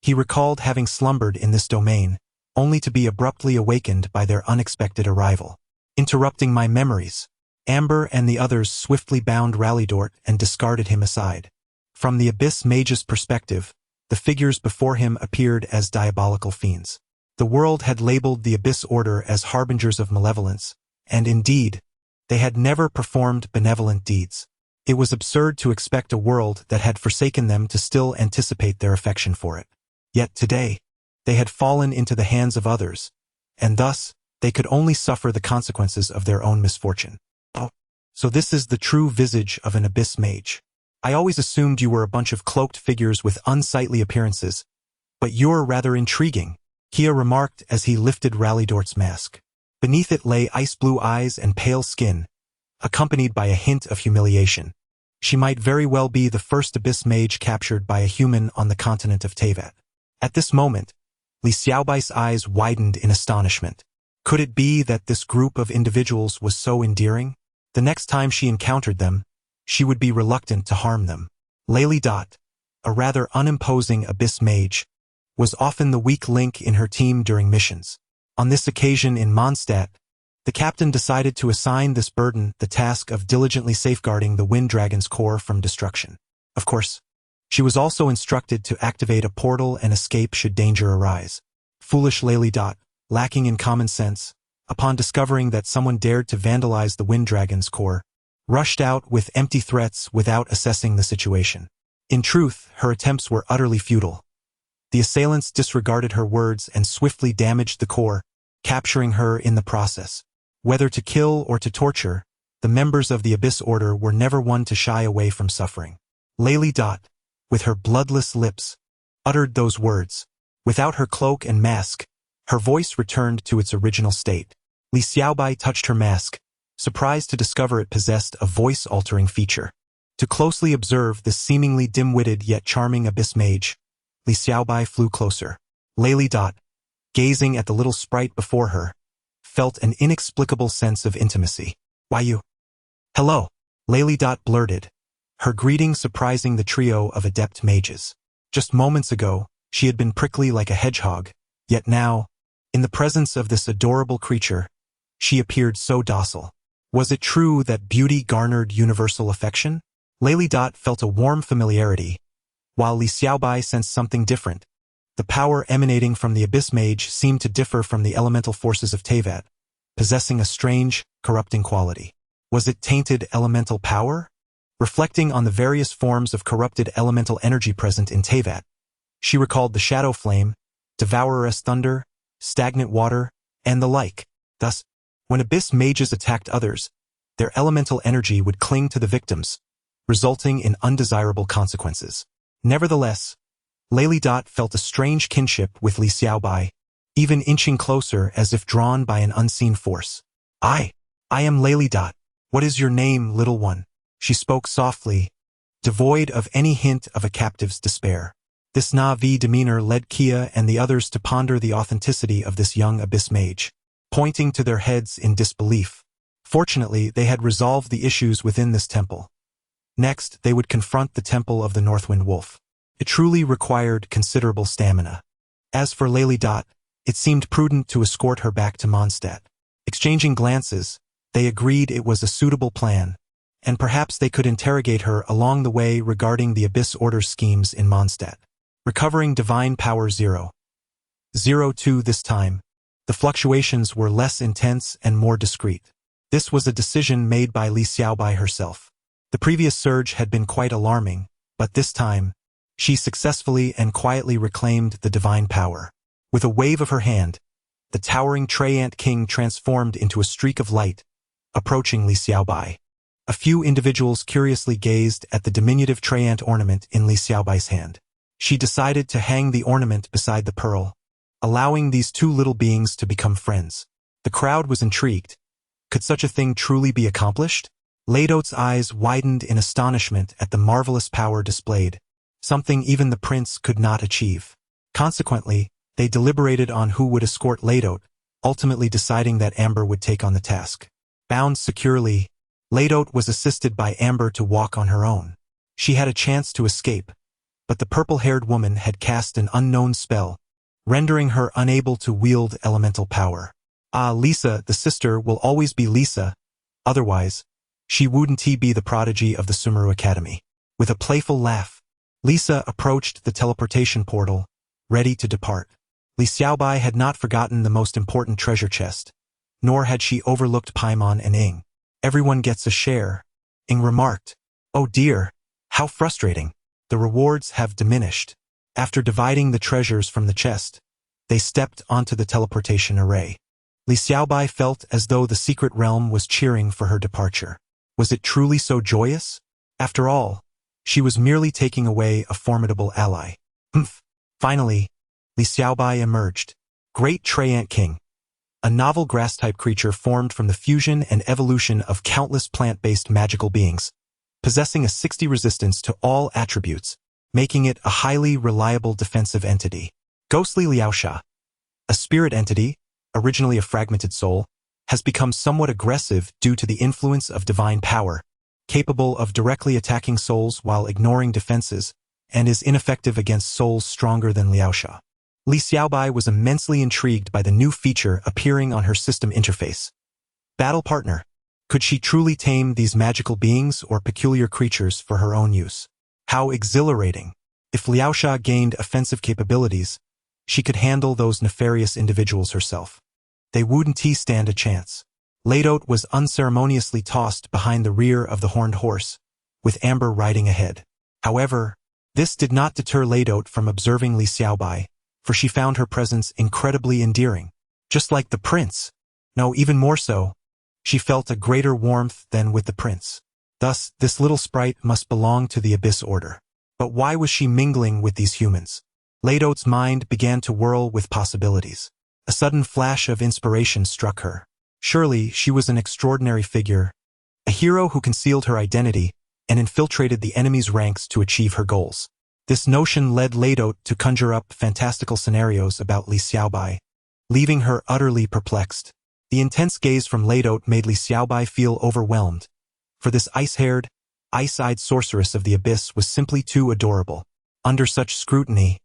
He recalled having slumbered in this domain, only to be abruptly awakened by their unexpected arrival. "Interrupting my memories." Amber and the others swiftly bound Rallydort and discarded him aside. From the abyss mage's perspective, the figures before him appeared as diabolical fiends. The world had labeled the abyss order as harbingers of malevolence, and indeed, they had never performed benevolent deeds. It was absurd to expect a world that had forsaken them to still anticipate their affection for it. Yet today, they had fallen into the hands of others, and thus, they could only suffer the consequences of their own misfortune. "Oh, so this is the true visage of an abyss mage. I always assumed you were a bunch of cloaked figures with unsightly appearances, but you're rather intriguing," Kia remarked as he lifted Rallydort's mask. Beneath it lay ice-blue eyes and pale skin, accompanied by a hint of humiliation. She might very well be the first abyss mage captured by a human on the continent of Teyvat. At this moment, Li Xiaobai's eyes widened in astonishment. Could it be that this group of individuals was so endearing? The next time she encountered them, she would be reluctant to harm them. Layli Dot, a rather unimposing abyss mage, was often the weak link in her team during missions. On this occasion in Mondstadt, the captain decided to assign this burden the task of diligently safeguarding the Wind Dragon's core from destruction. Of course, she was also instructed to activate a portal and escape should danger arise. Foolish Layli Dot, lacking in common sense, upon discovering that someone dared to vandalize the Wind Dragon's core, rushed out with empty threats without assessing the situation. In truth, her attempts were utterly futile. The assailants disregarded her words and swiftly damaged the core, capturing her in the process. Whether to kill or to torture, the members of the Abyss Order were never one to shy away from suffering. Lady Dot, with her bloodless lips, uttered those words. Without her cloak and mask, her voice returned to its original state. Li Xiaobai touched her mask, surprised to discover it possessed a voice-altering feature. To closely observe this seemingly dim-witted yet charming abyss mage, Li Xiaobai flew closer. Lady Dot, gazing at the little sprite before her, felt an inexplicable sense of intimacy. "Why you?" "Hello," Lady Dot blurted, her greeting surprising the trio of adept mages. Just moments ago, she had been prickly like a hedgehog, yet now, in the presence of this adorable creature, she appeared so docile. Was it true that beauty garnered universal affection? Lady Dot felt a warm familiarity, while Li Xiaobai sensed something different. The power emanating from the Abyss Mage seemed to differ from the elemental forces of Teyvat, possessing a strange, corrupting quality. Was it tainted elemental power? Reflecting on the various forms of corrupted elemental energy present in Teyvat, she recalled the Shadow Flame, Devourer's Thunder, Stagnant Water, and the like. Thus, when Abyss Mages attacked others, their elemental energy would cling to the victims, resulting in undesirable consequences. Nevertheless, Lady Dot felt a strange kinship with Li Xiaobai, even inching closer as if drawn by an unseen force. I am Lady Dot. What is your name, little one?" She spoke softly, devoid of any hint of a captive's despair. This Na'vi demeanor led Kia and the others to ponder the authenticity of this young abyss mage, pointing to their heads in disbelief. Fortunately, they had resolved the issues within this temple. Next, they would confront the temple of the Northwind Wolf. It truly required considerable stamina. As for Lady Dot, it seemed prudent to escort her back to Mondstadt. Exchanging glances, they agreed it was a suitable plan, and perhaps they could interrogate her along the way regarding the Abyss Order's schemes in Mondstadt. Recovering Divine Power 0.02 this time, the fluctuations were less intense and more discreet. This was a decision made by Li Xiaobai herself. The previous surge had been quite alarming, but this time, she successfully and quietly reclaimed the divine power. With a wave of her hand, the towering Treyant King transformed into a streak of light, approaching Li Xiaobai. A few individuals curiously gazed at the diminutive Treyant ornament in Li Xiaobai's hand. She decided to hang the ornament beside the pearl, allowing these two little beings to become friends. The crowd was intrigued. Could such a thing truly be accomplished? Lady Dot's eyes widened in astonishment at the marvelous power displayed, something even the prince could not achieve. Consequently, they deliberated on who would escort Lady Dot, ultimately deciding that Amber would take on the task. Bound securely, Lady Dot was assisted by Amber to walk on her own. She had a chance to escape, but the purple-haired woman had cast an unknown spell, rendering her unable to wield elemental power. Lisa, the sister, will always be Lisa, otherwise, she wouldn't be the prodigy of the Sumeru Academy. With a playful laugh, Lisa approached the teleportation portal, ready to depart. Li Xiaobai had not forgotten the most important treasure chest, nor had she overlooked Paimon and Ing. "Everyone gets a share," Ing remarked. "Oh dear, how frustrating. The rewards have diminished." After dividing the treasures from the chest, they stepped onto the teleportation array. Li Xiaobai felt as though the secret realm was cheering for her departure. Was it truly so joyous? After all, she was merely taking away a formidable ally. Finally, Li Xiaobai emerged. Great Treyant King, a novel grass-type creature formed from the fusion and evolution of countless plant-based magical beings, possessing a 60 resistance to all attributes, making it a highly reliable defensive entity. Ghostly Liaosha, a spirit entity, originally a fragmented soul, has become somewhat aggressive due to the influence of divine power, capable of directly attacking souls while ignoring defenses, and is ineffective against souls stronger than Liaosha. Li Xiaobai was immensely intrigued by the new feature appearing on her system interface. Battle partner. Could she truly tame these magical beings or peculiar creatures for her own use? How exhilarating! If Liaosha gained offensive capabilities, she could handle those nefarious individuals herself. They wouldn't stand a chance. Ladote was unceremoniously tossed behind the rear of the horned horse, with Amber riding ahead. However, this did not deter Ladote from observing Li Xiaobai, for she found her presence incredibly endearing. Just like the prince. No, even more so. She felt a greater warmth than with the prince. Thus, this little sprite must belong to the Abyss Order. But why was she mingling with these humans? Ladote's mind began to whirl with possibilities. A sudden flash of inspiration struck her. Surely, she was an extraordinary figure, a hero who concealed her identity and infiltrated the enemy's ranks to achieve her goals. This notion led Ladote to conjure up fantastical scenarios about Li Xiaobai, leaving her utterly perplexed. The intense gaze from Ladote made Li Xiaobai feel overwhelmed, for this ice-haired, ice-eyed sorceress of the abyss was simply too adorable. Under such scrutiny,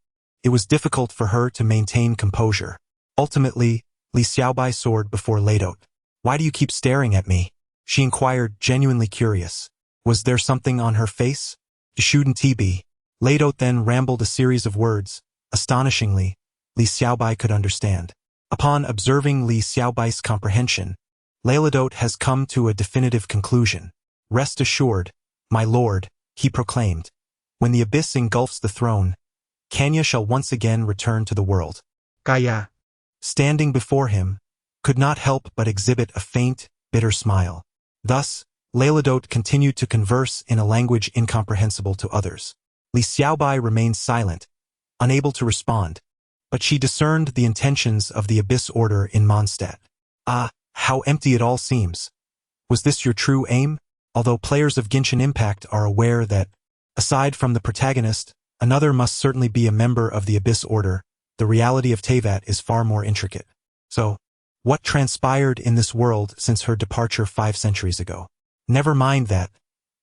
it was difficult for her to maintain composure. Ultimately, Li Xiaobai soared before Ladote. "Why do you keep staring at me?" she inquired, genuinely curious. Was there something on her face? "Shouldn't be." Ladote then rambled a series of words. Astonishingly, Li Xiaobai could understand. Upon observing Li Xiaobai's comprehension, Ladote has come to a definitive conclusion. "Rest assured, my lord," he proclaimed. "When the abyss engulfs the throne, Kanya shall once again return to the world." Kaya, standing before him, could not help but exhibit a faint, bitter smile. Thus, Ladote continued to converse in a language incomprehensible to others. Li Xiaobai remained silent, unable to respond, but she discerned the intentions of the Abyss Order in Mondstadt. "Ah, how empty it all seems. Was this your true aim?" Although players of Genshin Impact are aware that, aside from the protagonist, another must certainly be a member of the Abyss Order, the reality of Teyvat is far more intricate. So, what transpired in this world since her departure 5 centuries ago? Never mind that.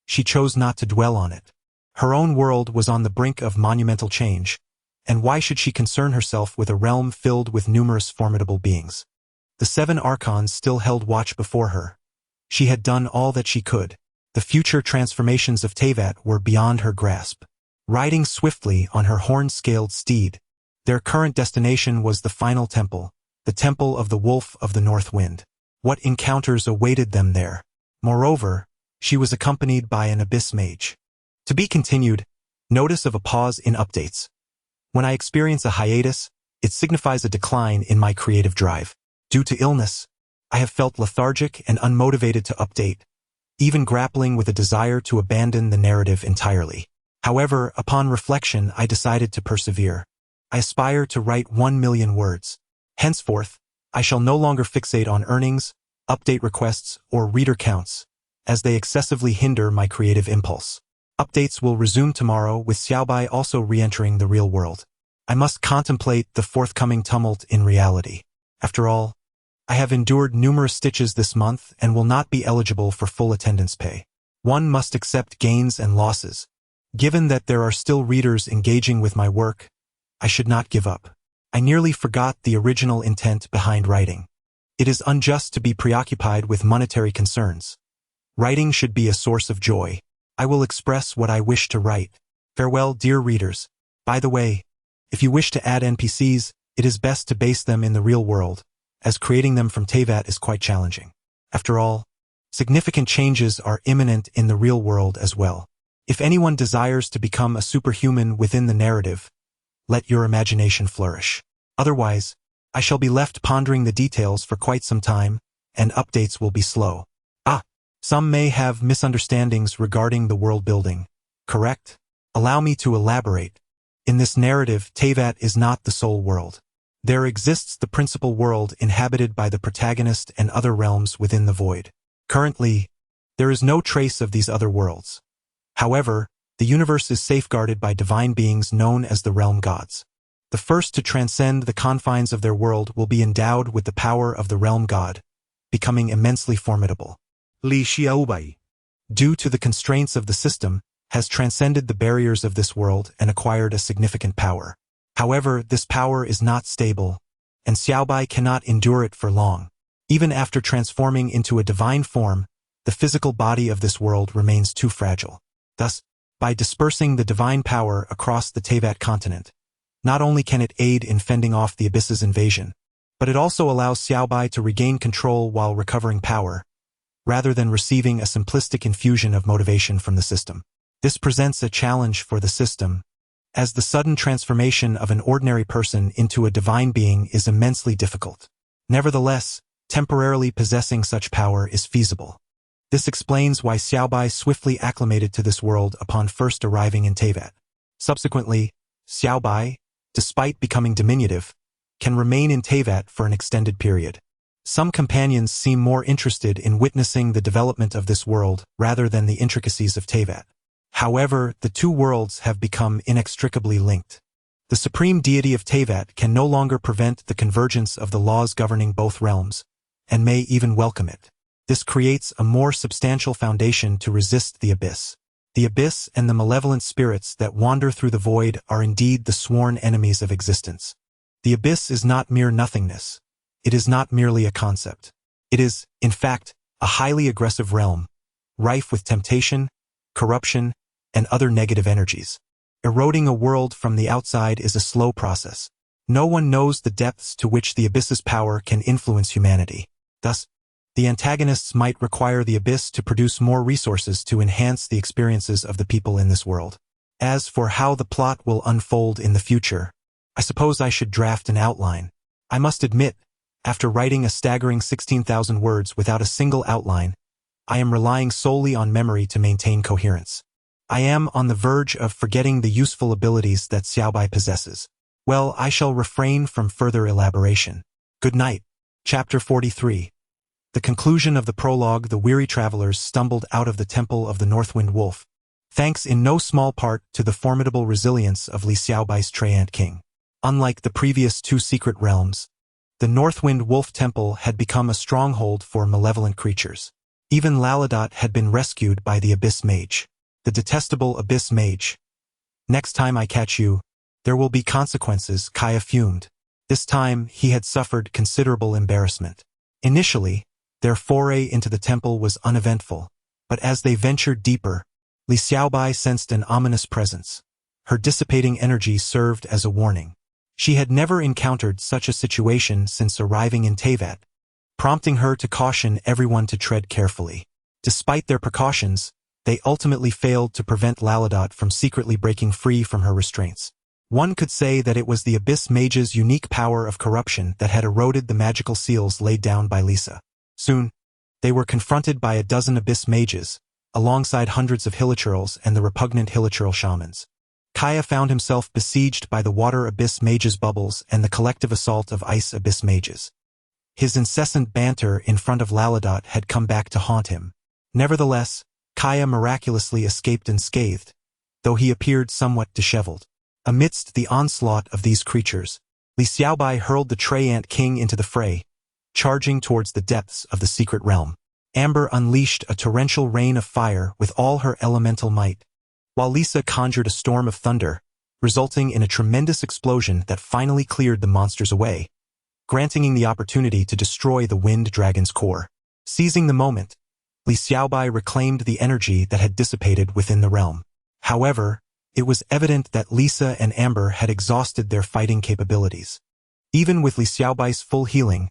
She chose not to dwell on it. Her own world was on the brink of monumental change, and why should she concern herself with a realm filled with numerous formidable beings? The 7 Archons still held watch before her. She had done all that she could. The future transformations of Teyvat were beyond her grasp. Riding swiftly on her horn-scaled steed, their current destination was the final temple, the Temple of the Wolf of the North Wind. What encounters awaited them there? Moreover, she was accompanied by an abyss mage. To be continued. Notice of a pause in updates. When I experience a hiatus, it signifies a decline in my creative drive. Due to illness, I have felt lethargic and unmotivated to update, even grappling with a desire to abandon the narrative entirely. However, upon reflection, I decided to persevere. I aspire to write 1 million words. Henceforth, I shall no longer fixate on earnings, update requests, or reader counts, as they excessively hinder my creative impulse. Updates will resume tomorrow, with Xiaobai also re-entering the real world. I must contemplate the forthcoming tumult in reality. After all, I have endured numerous stitches this month and will not be eligible for full attendance pay. One must accept gains and losses. Given that there are still readers engaging with my work, I should not give up. I nearly forgot the original intent behind writing. It is unjust to be preoccupied with monetary concerns. Writing should be a source of joy. I will express what I wish to write. Farewell, dear readers. By the way, if you wish to add NPCs, it is best to base them in the real world, as creating them from Teyvat is quite challenging. After all, significant changes are imminent in the real world as well. If anyone desires to become a superhuman within the narrative, let your imagination flourish. Otherwise, I shall be left pondering the details for quite some time, and updates will be slow. Some may have misunderstandings regarding the world building, correct? Allow me to elaborate. In this narrative, Teyvat is not the sole world. There exists the principal world inhabited by the protagonist and other realms within the void. Currently, there is no trace of these other worlds. However, the universe is safeguarded by divine beings known as the realm gods. The first to transcend the confines of their world will be endowed with the power of the realm god, becoming immensely formidable. Li Xiaobai, due to the constraints of the system, has transcended the barriers of this world and acquired a significant power. However, this power is not stable, and Xiaobai cannot endure it for long. Even after transforming into a divine form, the physical body of this world remains too fragile. Thus, by dispersing the divine power across the Teyvat continent, not only can it aid in fending off the Abyss's invasion, but it also allows Xiaobai to regain control while recovering power, rather than receiving a simplistic infusion of motivation from the system. This presents a challenge for the system, as the sudden transformation of an ordinary person into a divine being is immensely difficult. Nevertheless, temporarily possessing such power is feasible. This explains why Xiaobai swiftly acclimated to this world upon first arriving in Teyvat. Subsequently, Xiaobai, despite becoming diminutive, can remain in Teyvat for an extended period. Some companions seem more interested in witnessing the development of this world rather than the intricacies of Teyvat. However, the two worlds have become inextricably linked. The supreme deity of Teyvat can no longer prevent the convergence of the laws governing both realms, and may even welcome it. This creates a more substantial foundation to resist the abyss. The abyss and the malevolent spirits that wander through the void are indeed the sworn enemies of existence. The abyss is not mere nothingness. It is not merely a concept. It is, in fact, a highly aggressive realm, rife with temptation, corruption, and other negative energies. Eroding a world from the outside is a slow process. No one knows the depths to which the abyss's power can influence humanity. Thus, the antagonists might require the abyss to produce more resources to enhance the experiences of the people in this world. As for how the plot will unfold in the future, I suppose I should draft an outline. I must admit, after writing a staggering 16,000 words without a single outline, I am relying solely on memory to maintain coherence. I am on the verge of forgetting the useful abilities that Xiaobai possesses. Well, I shall refrain from further elaboration. Good night. Chapter 43. The conclusion of the prologue. The weary travelers stumbled out of the temple of the Northwind Wolf, thanks in no small part to the formidable resilience of Li Xiaobai's Treant King. Unlike the previous two secret realms, the Northwind Wolf Temple had become a stronghold for malevolent creatures. Even Laladot had been rescued by the Abyss Mage. The detestable Abyss Mage. Next time I catch you, there will be consequences, Kaya fumed. This time, he had suffered considerable embarrassment. Initially, their foray into the temple was uneventful, but as they ventured deeper, Li Xiaobai sensed an ominous presence. Her dissipating energy served as a warning. She had never encountered such a situation since arriving in Teyvat, prompting her to caution everyone to tread carefully. Despite their precautions, they ultimately failed to prevent Laladot from secretly breaking free from her restraints. One could say that it was the Abyss Mage's unique power of corruption that had eroded the magical seals laid down by Lisa. Soon, they were confronted by a dozen Abyss Mages, alongside hundreds of Hilichurls and the repugnant Hilichurl shamans. Kaya found himself besieged by the Water Abyss Mages' bubbles and the collective assault of Ice Abyss Mages. His incessant banter in front of Laladot had come back to haunt him. Nevertheless, Kaya miraculously escaped unscathed, though he appeared somewhat disheveled. Amidst the onslaught of these creatures, Li Xiaobai hurled the Treant King into the fray, charging towards the depths of the secret realm. Amber unleashed a torrential rain of fire with all her elemental might, while Lisa conjured a storm of thunder, resulting in a tremendous explosion that finally cleared the monsters away, granting him the opportunity to destroy the Wind Dragon's core. Seizing the moment, Li Xiaobai reclaimed the energy that had dissipated within the realm. However, it was evident that Lisa and Amber had exhausted their fighting capabilities. Even with Li Xiaobai's full healing,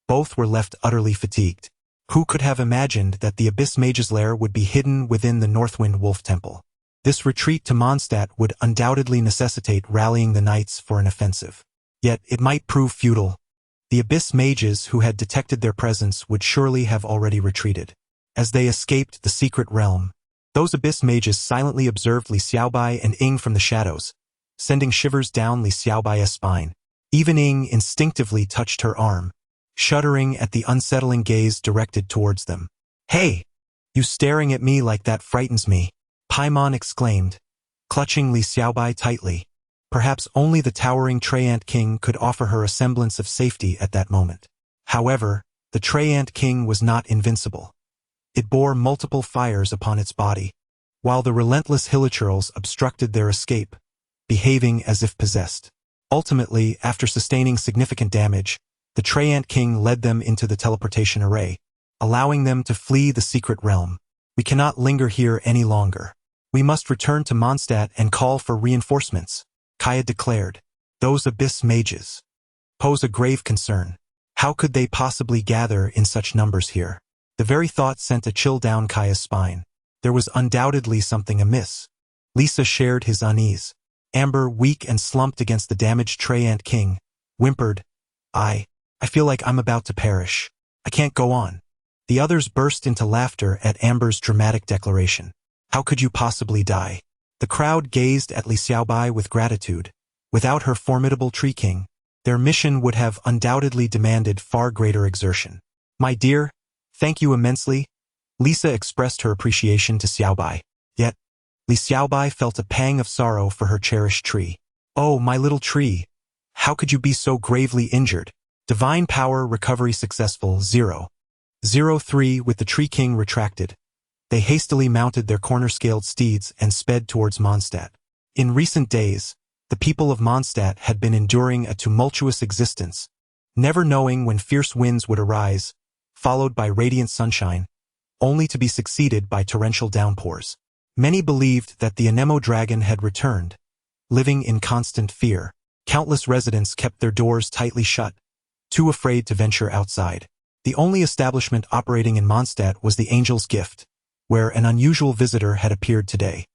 both were left utterly fatigued. Who could have imagined that the Abyss Mage's lair would be hidden within the Northwind Wolf Temple? This retreat to Mondstadt would undoubtedly necessitate rallying the knights for an offensive. Yet it might prove futile. The Abyss Mages who had detected their presence would surely have already retreated. As they escaped the secret realm, those Abyss Mages silently observed Li Xiaobai and Ying from the shadows, sending shivers down Li Xiaobai's spine. Even Ying instinctively touched her arm, shuddering at the unsettling gaze directed towards them. "Hey! You staring at me like that frightens me," Paimon exclaimed, clutching Li Xiaobai tightly. Perhaps only the towering Treant King could offer her a semblance of safety at that moment. However, the Treant King was not invincible. It bore multiple fires upon its body, while the relentless Hilichurls obstructed their escape, behaving as if possessed. Ultimately, after sustaining significant damage, the Treant King led them into the teleportation array, allowing them to flee the secret realm. "We cannot linger here any longer. We must return to Mondstadt and call for reinforcements," Kaya declared. "Those Abyss Mages pose a grave concern. How could they possibly gather in such numbers here? The very thought sent a chill down Kaya's spine. There was undoubtedly something amiss. Lisa shared his unease. Amber, weak and slumped against the damaged tray ant king, whimpered, I feel like I'm about to perish. I can't go on. The others burst into laughter at Amber's dramatic declaration. How could you possibly die? The crowd gazed at Li Xiaobai with gratitude. Without her formidable tree king, their mission would have undoubtedly demanded far greater exertion. My dear, thank you immensely. Lisa expressed her appreciation to Xiaobai. Yet, Li Xiaobai felt a pang of sorrow for her cherished tree. Oh, my little tree, how could you be so gravely injured? Divine power recovery successful 0.03 with the Tree King retracted. They hastily mounted their corner-scaled steeds and sped towards Mondstadt. In recent days, the people of Mondstadt had been enduring a tumultuous existence, never knowing when fierce winds would arise, followed by radiant sunshine, only to be succeeded by torrential downpours. Many believed that the Anemo dragon had returned, living in constant fear. Countless residents kept their doors tightly shut, too afraid to venture outside. The only establishment operating in Mondstadt was the Angel's Gift, where an unusual visitor had appeared today.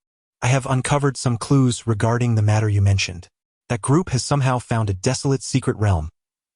I have uncovered some clues regarding the matter you mentioned. That group has somehow found a desolate secret realm,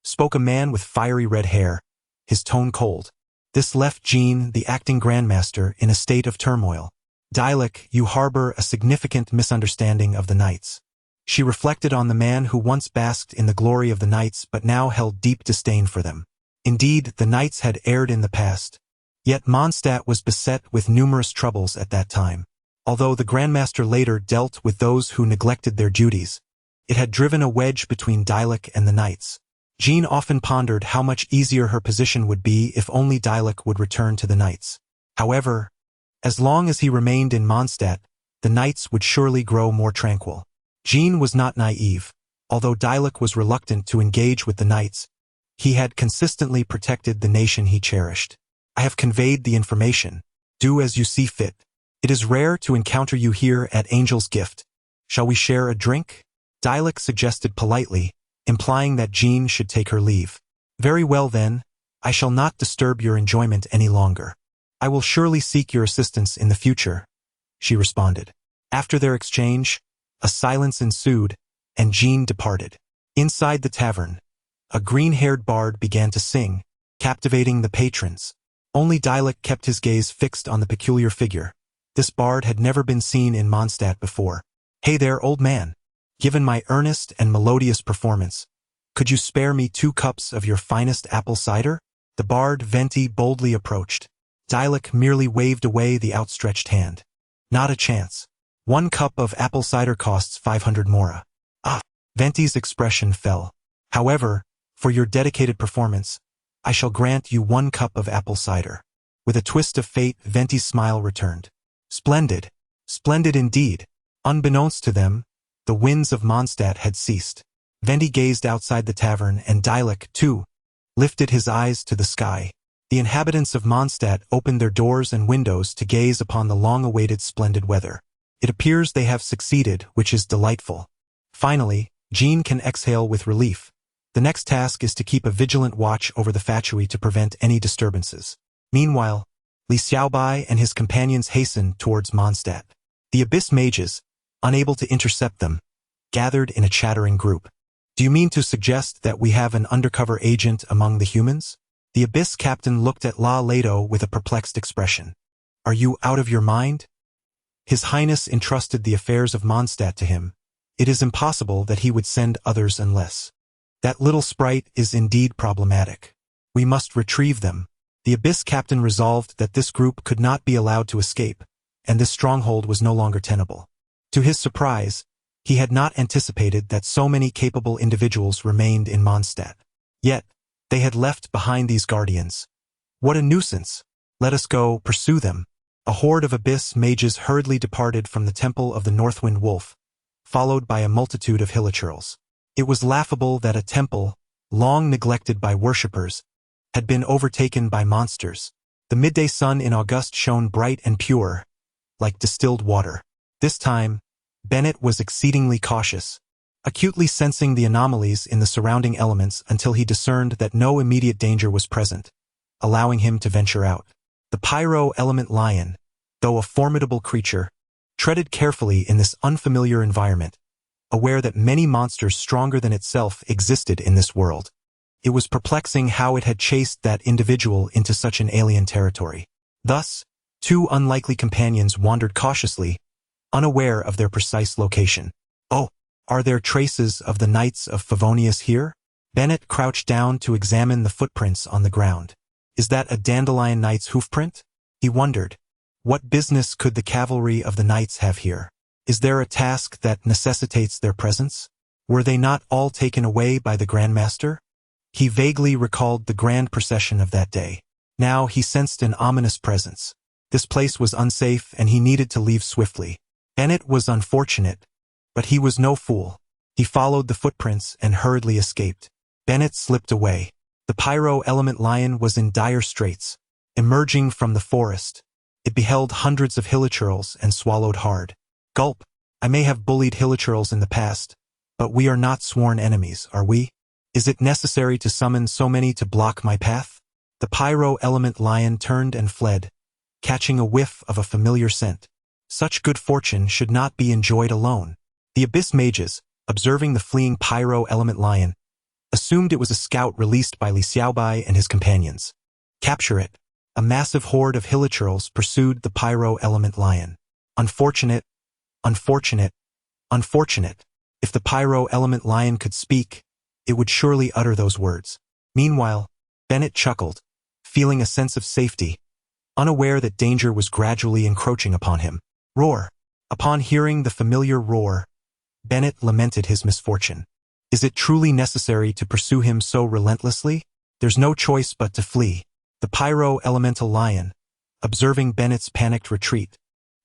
spoke a man with fiery red hair, his tone cold. This left Jean, the acting grandmaster, in a state of turmoil. Dialek, you harbor a significant misunderstanding of the knights. She reflected on the man who once basked in the glory of the knights but now held deep disdain for them. Indeed, the knights had erred in the past. Yet Mondstadt was beset with numerous troubles at that time. Although the Grandmaster later dealt with those who neglected their duties, it had driven a wedge between Dialek and the knights. Jean often pondered how much easier her position would be if only Dialek would return to the knights. However, as long as he remained in Mondstadt, the knights would surely grow more tranquil. Jean was not naive. Although Dialek was reluctant to engage with the knights, he had consistently protected the nation he cherished. I have conveyed the information. Do as you see fit. It is rare to encounter you here at Angel's Gift. Shall we share a drink? Dialek suggested politely, implying that Jean should take her leave. Very well then, I shall not disturb your enjoyment any longer. I will surely seek your assistance in the future, she responded. After their exchange, a silence ensued, and Jean departed. Inside the tavern, a green-haired bard began to sing, captivating the patrons. Only Dialek kept his gaze fixed on the peculiar figure. This bard had never been seen in Mondstadt before. Hey there, old man. Given my earnest and melodious performance, could you spare me 2 cups of your finest apple cider? The bard Venti boldly approached. Dialek merely waved away the outstretched hand. Not a chance. 1 cup of apple cider costs 500 mora. Ah! Venti's expression fell. However, for your dedicated performance, I shall grant you 1 cup of apple cider. With a twist of fate, Venti's smile returned. Splendid. Splendid indeed. Unbeknownst to them, the winds of Mondstadt had ceased. Venti gazed outside the tavern and Dialek, too, lifted his eyes to the sky. The inhabitants of Mondstadt opened their doors and windows to gaze upon the long-awaited splendid weather. It appears they have succeeded, which is delightful. Finally, Jean can exhale with relief. The next task is to keep a vigilant watch over the factory to prevent any disturbances. Meanwhile, Li Xiaobai and his companions hastened towards Mondstadt. The Abyss mages, unable to intercept them, gathered in a chattering group. Do you mean to suggest that we have an undercover agent among the humans? The Abyss captain looked at La Leto with a perplexed expression. Are you out of your mind? His Highness entrusted the affairs of Mondstadt to him. It is impossible that he would send others unless. That little sprite is indeed problematic. We must retrieve them. The Abyss captain resolved that this group could not be allowed to escape, and this stronghold was no longer tenable. To his surprise, he had not anticipated that so many capable individuals remained in Mondstadt. Yet, they had left behind these guardians. What a nuisance! Let us go pursue them. A horde of Abyss mages hurriedly departed from the temple of the Northwind Wolf, followed by a multitude of hilichurls. It was laughable that a temple, long neglected by worshippers, had been overtaken by monsters. The midday sun in August shone bright and pure, like distilled water. This time, Bennett was exceedingly cautious. acutely sensing the anomalies in the surrounding elements until he discerned that no immediate danger was present, allowing him to venture out. The pyro element lion, though a formidable creature, treaded carefully in this unfamiliar environment, aware that many monsters stronger than itself existed in this world. It was perplexing how it had chased that individual into such an alien territory. Thus, two unlikely companions wandered cautiously, unaware of their precise location. Oh, are there traces of the Knights of Favonius here? Bennett crouched down to examine the footprints on the ground. Is that a dandelion knight's hoofprint? He wondered. What business could the cavalry of the knights have here? Is there a task that necessitates their presence? Were they not all taken away by the Grandmaster? He vaguely recalled the grand procession of that day. Now he sensed an ominous presence. This place was unsafe and he needed to leave swiftly. Bennett was unfortunate, but he was no fool. He followed the footprints and hurriedly escaped. Bennett slipped away. The pyro element lion was in dire straits. Emerging from the forest, it beheld hundreds of hilichurls and swallowed hard. Gulp. I may have bullied hilichurls in the past, but we are not sworn enemies, are we? Is it necessary to summon so many to block my path? The pyro element lion turned and fled, catching a whiff of a familiar scent. Such good fortune should not be enjoyed alone. The abyss mages, observing the fleeing pyro element lion, assumed it was a scout released by Li Xiaobai and his companions. Capture it. A massive horde of hilichurls pursued the pyro element lion. Unfortunate, unfortunate, unfortunate. If the pyro element lion could speak, it would surely utter those words. Meanwhile, Bennett chuckled, feeling a sense of safety, unaware that danger was gradually encroaching upon him. Roar. Upon hearing the familiar roar, Bennett lamented his misfortune. Is it truly necessary to pursue him so relentlessly? There's no choice but to flee. The pyro elemental lion, observing Bennett's panicked retreat,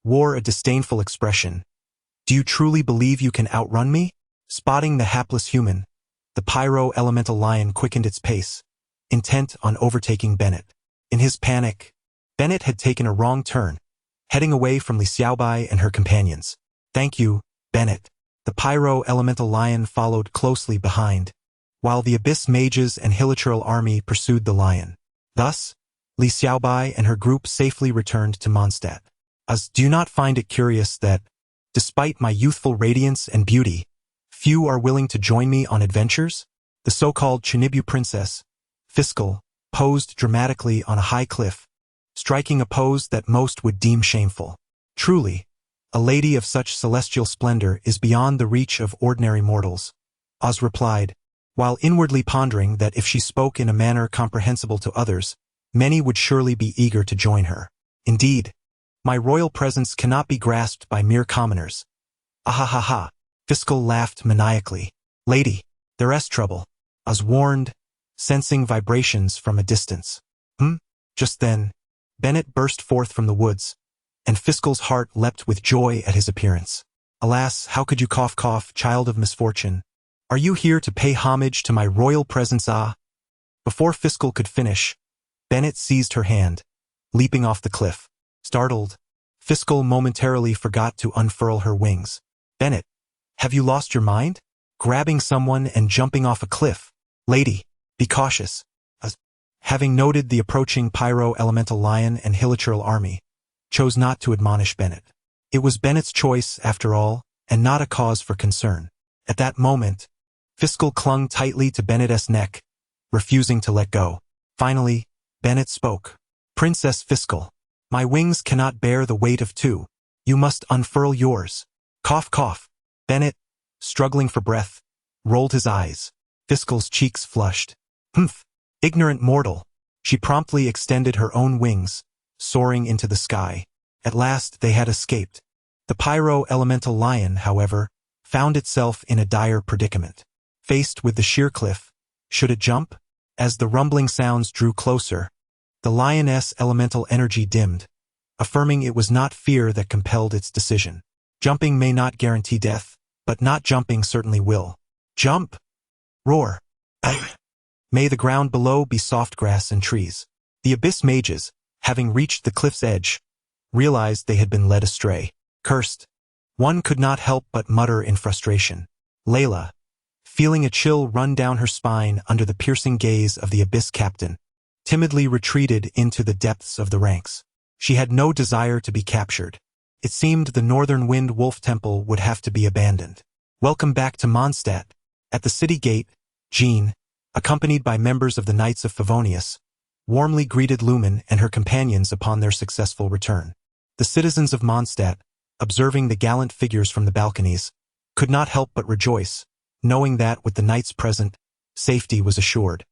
wore a disdainful expression. Do you truly believe you can outrun me? Spotting the hapless human, the pyro elemental lion quickened its pace, intent on overtaking Bennett. In his panic, Bennett had taken a wrong turn, heading away from Li Xiaobai and her companions. Thank you, Bennett. The pyro elemental lion followed closely behind, while the abyss mages and hilichurl army pursued the lion. Thus, Li Xiaobai and her group safely returned to Mondstadt. Do you not find it curious that, despite my youthful radiance and beauty, few are willing to join me on adventures? The so-called Chinibu princess, Fiscal, posed dramatically on a high cliff, striking a pose that most would deem shameful. Truly, a lady of such celestial splendor is beyond the reach of ordinary mortals, Oz replied, while inwardly pondering that if she spoke in a manner comprehensible to others, many would surely be eager to join her. Indeed, my royal presence cannot be grasped by mere commoners. Ahahaha. Fiscal laughed maniacally. Lady, there's trouble, Oz warned, sensing vibrations from a distance. Just then, Bennett burst forth from the woods, and Fiscal's heart leapt with joy at his appearance. Alas, how could you cough, child of misfortune? Are you here to pay homage to my royal presence? Before Fiscal could finish, Bennett seized her hand, leaping off the cliff. Startled, Fiscal momentarily forgot to unfurl her wings. Bennett, have you lost your mind? Grabbing someone and jumping off a cliff. Lady, be cautious. Having noted the approaching pyro elemental lion and hilichurl army, chose not to admonish Bennett. It was Bennett's choice, after all, and not a cause for concern. At that moment, Fiscal clung tightly to Bennett's neck, refusing to let go. Finally, Bennett spoke. Princess Fiscal, my wings cannot bear the weight of two. You must unfurl yours. Cough. Bennett, struggling for breath, rolled his eyes. Fiscal's cheeks flushed. Ignorant mortal. She promptly extended her own wings, soaring into the sky. At last they had escaped. The pyro elemental lion, however, found itself in a dire predicament. Faced with the sheer cliff, should it jump? As the rumbling sounds drew closer, the lioness elemental energy dimmed, affirming it was not fear that compelled its decision. Jumping may not guarantee death, but not jumping certainly will. Jump! Roar! May the ground below be soft grass and trees. The abyss mages, having reached the cliff's edge, realized they had been led astray. Cursed! One could not help but mutter in frustration. Layla, feeling a chill run down her spine under the piercing gaze of the Abyss captain, timidly retreated into the depths of the ranks. She had no desire to be captured. It seemed the Northern Wind Wolf Temple would have to be abandoned. Welcome back to Mondstadt. At the city gate, Jean, accompanied by members of the Knights of Favonius, warmly greeted Lumen and her companions upon their successful return. The citizens of Mondstadt, observing the gallant figures from the balconies, could not help but rejoice, knowing that with the knights present, safety was assured.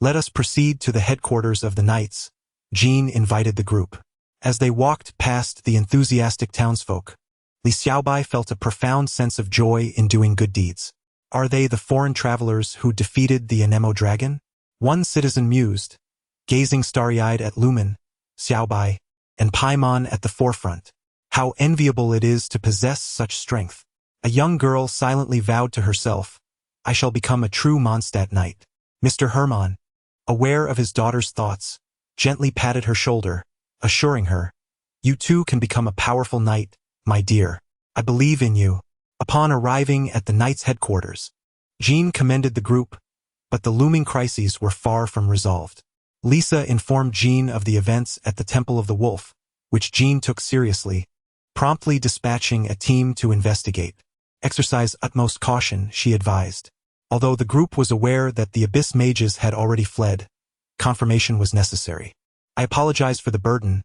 Let us proceed to the headquarters of the knights, Jean invited the group. As they walked past the enthusiastic townsfolk, Li Xiaobai felt a profound sense of joy in doing good deeds. Are they the foreign travelers who defeated the Anemo dragon? One citizen mused, gazing starry-eyed at Lumen, Xiaobai, and Paimon at the forefront. How enviable it is to possess such strength. A young girl silently vowed to herself, I shall become a true Mondstadt knight. Mr. Hermann, aware of his daughter's thoughts, gently patted her shoulder, assuring her, you too can become a powerful knight, my dear. I believe in you. Upon arriving at the knight's headquarters, Jean commended the group, but the looming crises were far from resolved. Lisa informed Jean of the events at the Temple of the Wolf, which Jean took seriously, promptly dispatching a team to investigate. Exercise utmost caution, she advised. Although the group was aware that the Abyss mages had already fled, confirmation was necessary. I apologize for the burden,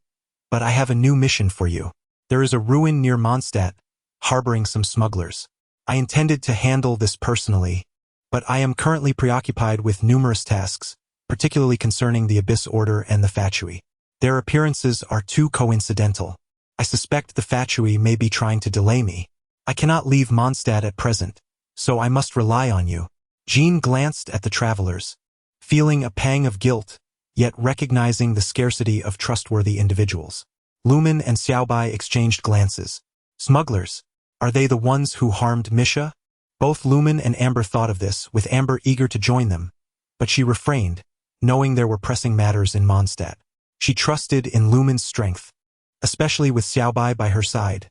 but I have a new mission for you. There is a ruin near Mondstadt, harboring some smugglers. I intended to handle this personally, but I am currently preoccupied with numerous tasks, particularly concerning the Abyss Order and the Fatui. Their appearances are too coincidental. I suspect the Fatui may be trying to delay me. I cannot leave Mondstadt at present, so I must rely on you. Jean glanced at the travelers, feeling a pang of guilt, yet recognizing the scarcity of trustworthy individuals. Lumen and Xiaobai exchanged glances. Smugglers, are they the ones who harmed Misha? Both Lumen and Amber thought of this, with Amber eager to join them, but she refrained, knowing there were pressing matters in Mondstadt. She trusted in Lumen's strength, especially with Xiaobai by her side.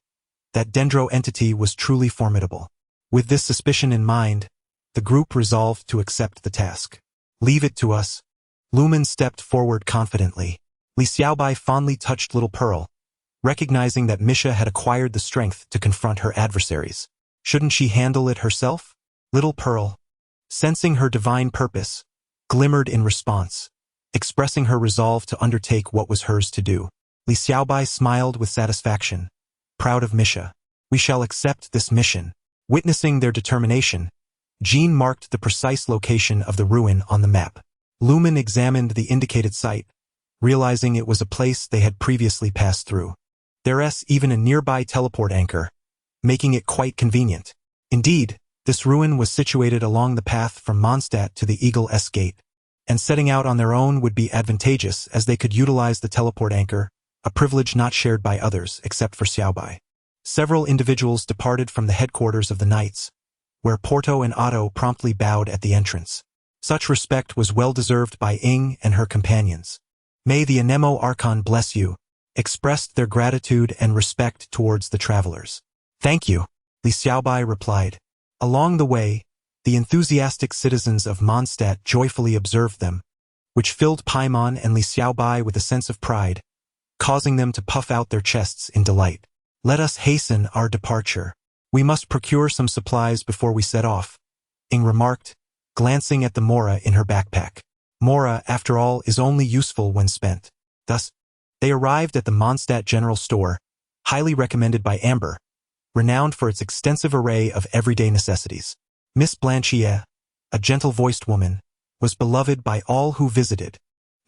That Dendro entity was truly formidable. With this suspicion in mind, the group resolved to accept the task. Leave it to us. Lumen stepped forward confidently. Li Xiaobai fondly touched Little Pearl, recognizing that Misha had acquired the strength to confront her adversaries. Shouldn't she handle it herself? Little Pearl, sensing her divine purpose, glimmered in response, expressing her resolve to undertake what was hers to do. Li Xiaobai smiled with satisfaction, proud of Misha. We shall accept this mission. Witnessing their determination, Jean marked the precise location of the ruin on the map. Lumen examined the indicated site, realizing it was a place they had previously passed through. There's even a nearby teleport anchor, making it quite convenient. Indeed, this ruin was situated along the path from Mondstadt to the Eagle S Gate, and setting out on their own would be advantageous as they could utilize the teleport anchor, a privilege not shared by others except for Xiaobai. Several individuals departed from the headquarters of the Knights, where Porto and Otto promptly bowed at the entrance. Such respect was well-deserved by Ying and her companions. May the Anemo Archon bless you, expressed their gratitude and respect towards the travelers. Thank you, Li Xiaobai replied. Along the way, the enthusiastic citizens of Mondstadt joyfully observed them, which filled Paimon and Li Xiaobai with a sense of pride, causing them to puff out their chests in delight. Let us hasten our departure. We must procure some supplies before we set off, Ying remarked, glancing at the Mora in her backpack. Mora, after all, is only useful when spent. Thus, they arrived at the Mondstadt General Store, highly recommended by Amber, renowned for its extensive array of everyday necessities. Miss Blanchier, a gentle-voiced woman, was beloved by all who visited,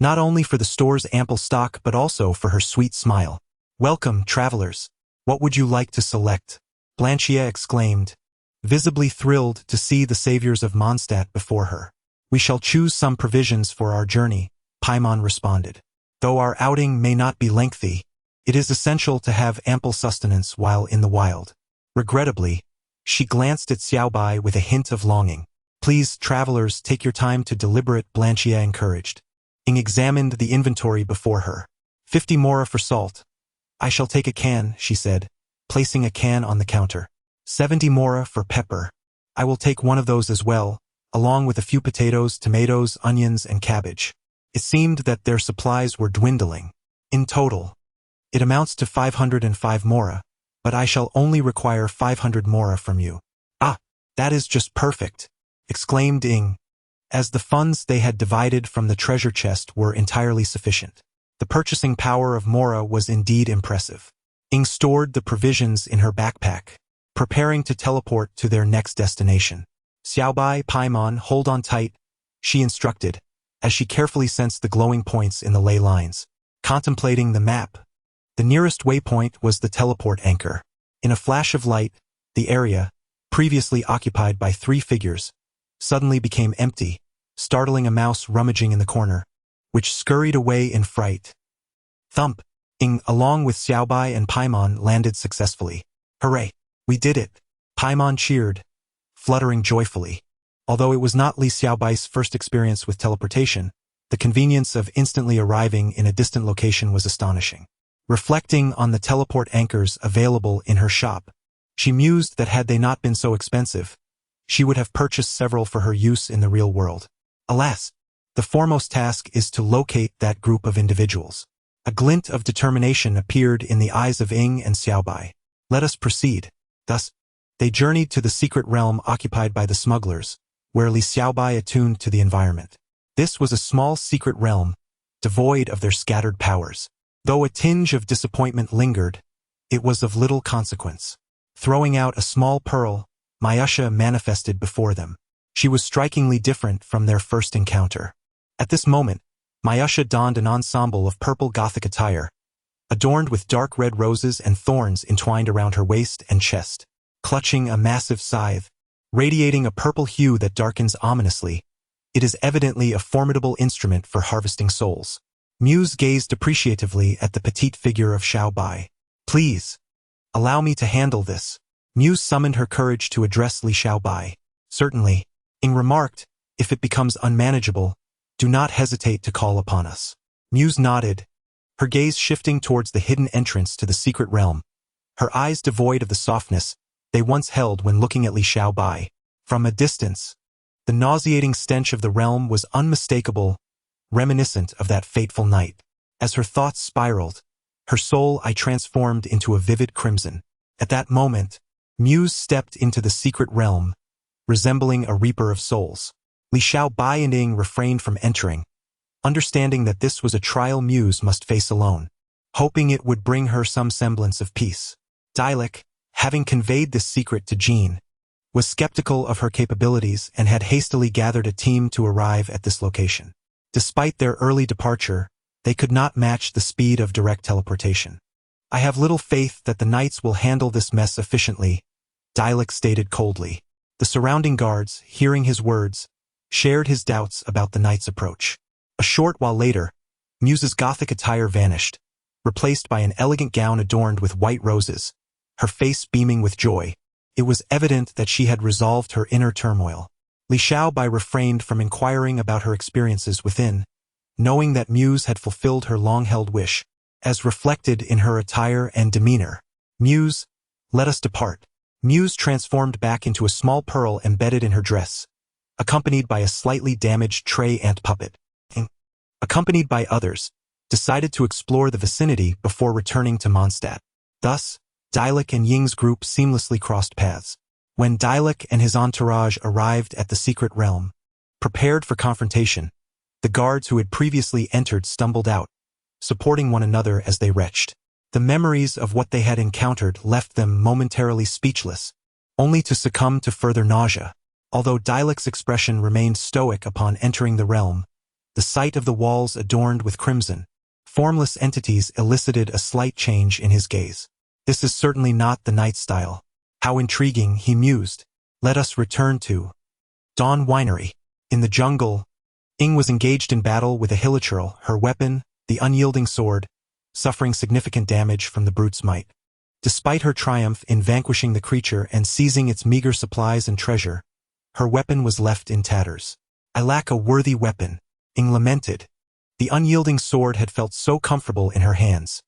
not only for the store's ample stock but also for her sweet smile. Welcome, travelers. What would you like to select? Blanchier exclaimed, visibly thrilled to see the saviors of Mondstadt before her. We shall choose some provisions for our journey, Paimon responded. Though our outing may not be lengthy, it is essential to have ample sustenance while in the wild. Regrettably, she glanced at Xiaobai with a hint of longing. Please, travelers, take your time to deliberate, Blanchier encouraged. Ying examined the inventory before her. 50 mora for salt. I shall take a can, she said, placing a can on the counter. 70 mora for pepper. I will take one of those as well, along with a few potatoes, tomatoes, onions, and cabbage. It seemed that their supplies were dwindling. In total, it amounts to 505 mora, but I shall only require 500 mora from you. Ah, that is just perfect, exclaimed Ing, as the funds they had divided from the treasure chest were entirely sufficient. The purchasing power of Mora was indeed impressive. Ing stored the provisions in her backpack, preparing to teleport to their next destination. Xiaobai, Paimon, hold on tight, she instructed, as she carefully sensed the glowing points in the ley lines. Contemplating the map, the nearest waypoint was the teleport anchor. In a flash of light, the area, previously occupied by 3 figures, suddenly became empty, startling a mouse rummaging in the corner, which scurried away in fright. Thump! Ing, along with Xiaobai and Paimon, landed successfully. Hooray! We did it! Paimon cheered, fluttering joyfully. Although it was not Li Xiaobai's first experience with teleportation, the convenience of instantly arriving in a distant location was astonishing. Reflecting on the teleport anchors available in her shop, she mused that had they not been so expensive, she would have purchased several for her use in the real world. Alas, the foremost task is to locate that group of individuals. A glint of determination appeared in the eyes of Ing and Xiaobai. Let us proceed. Thus, they journeyed to the secret realm occupied by the smugglers, where Li Xiaobai attuned to the environment. This was a small secret realm, devoid of their scattered powers. Though a tinge of disappointment lingered, it was of little consequence. Throwing out a small pearl, Mayasha manifested before them. She was strikingly different from their first encounter. At this moment, Mayasha donned an ensemble of purple Gothic attire, adorned with dark red roses and thorns entwined around her waist and chest. Clutching a massive scythe, radiating a purple hue that darkens ominously, it is evidently a formidable instrument for harvesting souls. Muse gazed appreciatively at the petite figure of Xiaobai. Please, allow me to handle this. Muse summoned her courage to address Li Xiaobai. Certainly, Ing remarked, if it becomes unmanageable, do not hesitate to call upon us. Muse nodded, her gaze shifting towards the hidden entrance to the secret realm, her eyes devoid of the softness they once held when looking at Li Xiaobai. From a distance, the nauseating stench of the realm was unmistakable, reminiscent of that fateful night. As her thoughts spiraled, her soul transformed into a vivid crimson. At that moment, Muse stepped into the secret realm, resembling a reaper of souls. Li Xiaobai and Ing refrained from entering, understanding that this was a trial Muse must face alone, hoping it would bring her some semblance of peace. Dialek, having conveyed this secret to Jean, was skeptical of her capabilities and had hastily gathered a team to arrive at this location. Despite their early departure, they could not match the speed of direct teleportation. I have little faith that the knights will handle this mess efficiently, Dialek stated coldly. The surrounding guards, hearing his words, shared his doubts about the knight's approach. A short while later, Muse's Gothic attire vanished, replaced by an elegant gown adorned with white roses, her face beaming with joy. It was evident that she had resolved her inner turmoil. Li Xiaobai refrained from inquiring about her experiences within, knowing that Muse had fulfilled her long-held wish, as reflected in her attire and demeanor. Muse, let us depart. Muse transformed back into a small pearl embedded in her dress, accompanied by a slightly damaged tray ant puppet. Accompanied by others, decided to explore the vicinity before returning to Mondstadt. Thus, Dialek and Ying's group seamlessly crossed paths. When Dialek and his entourage arrived at the secret realm, prepared for confrontation, the guards who had previously entered stumbled out, supporting one another as they retched. The memories of what they had encountered left them momentarily speechless, only to succumb to further nausea. Although Dialek's expression remained stoic upon entering the realm, the sight of the walls adorned with crimson, formless entities elicited a slight change in his gaze. This is certainly not the knight's style. How intriguing, he mused. Let us return to Dawn Winery. In the jungle, Ing was engaged in battle with a hilichurl, her weapon, the unyielding sword, suffering significant damage from the brute's might. Despite her triumph in vanquishing the creature and seizing its meager supplies and treasure, her weapon was left in tatters. I lack a worthy weapon, Ing lamented. The unyielding sword had felt so comfortable in her hands.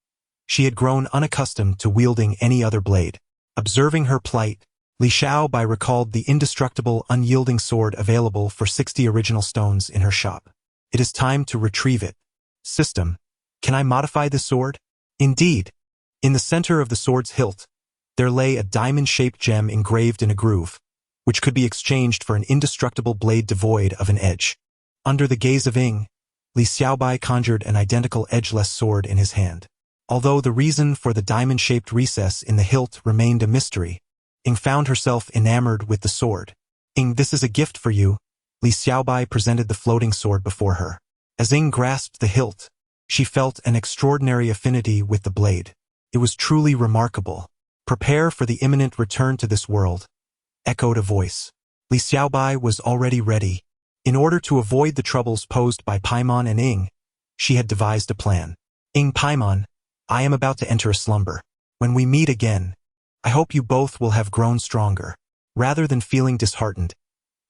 She had grown unaccustomed to wielding any other blade. Observing her plight, Li Xiaobai recalled the indestructible, unyielding sword available for 60 original stones in her shop. It is time to retrieve it. System, can I modify this sword? Indeed. In the center of the sword's hilt, there lay a diamond-shaped gem engraved in a groove, which could be exchanged for an indestructible blade devoid of an edge. Under the gaze of Ying, Li Xiaobai conjured an identical edgeless sword in his hand. Although the reason for the diamond-shaped recess in the hilt remained a mystery, Ying found herself enamored with the sword. Ying, this is a gift for you. Li Xiaobai presented the floating sword before her. As Ying grasped the hilt, she felt an extraordinary affinity with the blade. It was truly remarkable. Prepare for the imminent return to this world, echoed a voice. Li Xiaobai was already ready. In order to avoid the troubles posed by Paimon and Ying, she had devised a plan. Ying, Paimon, I am about to enter a slumber. When we meet again, I hope you both will have grown stronger. Rather than feeling disheartened,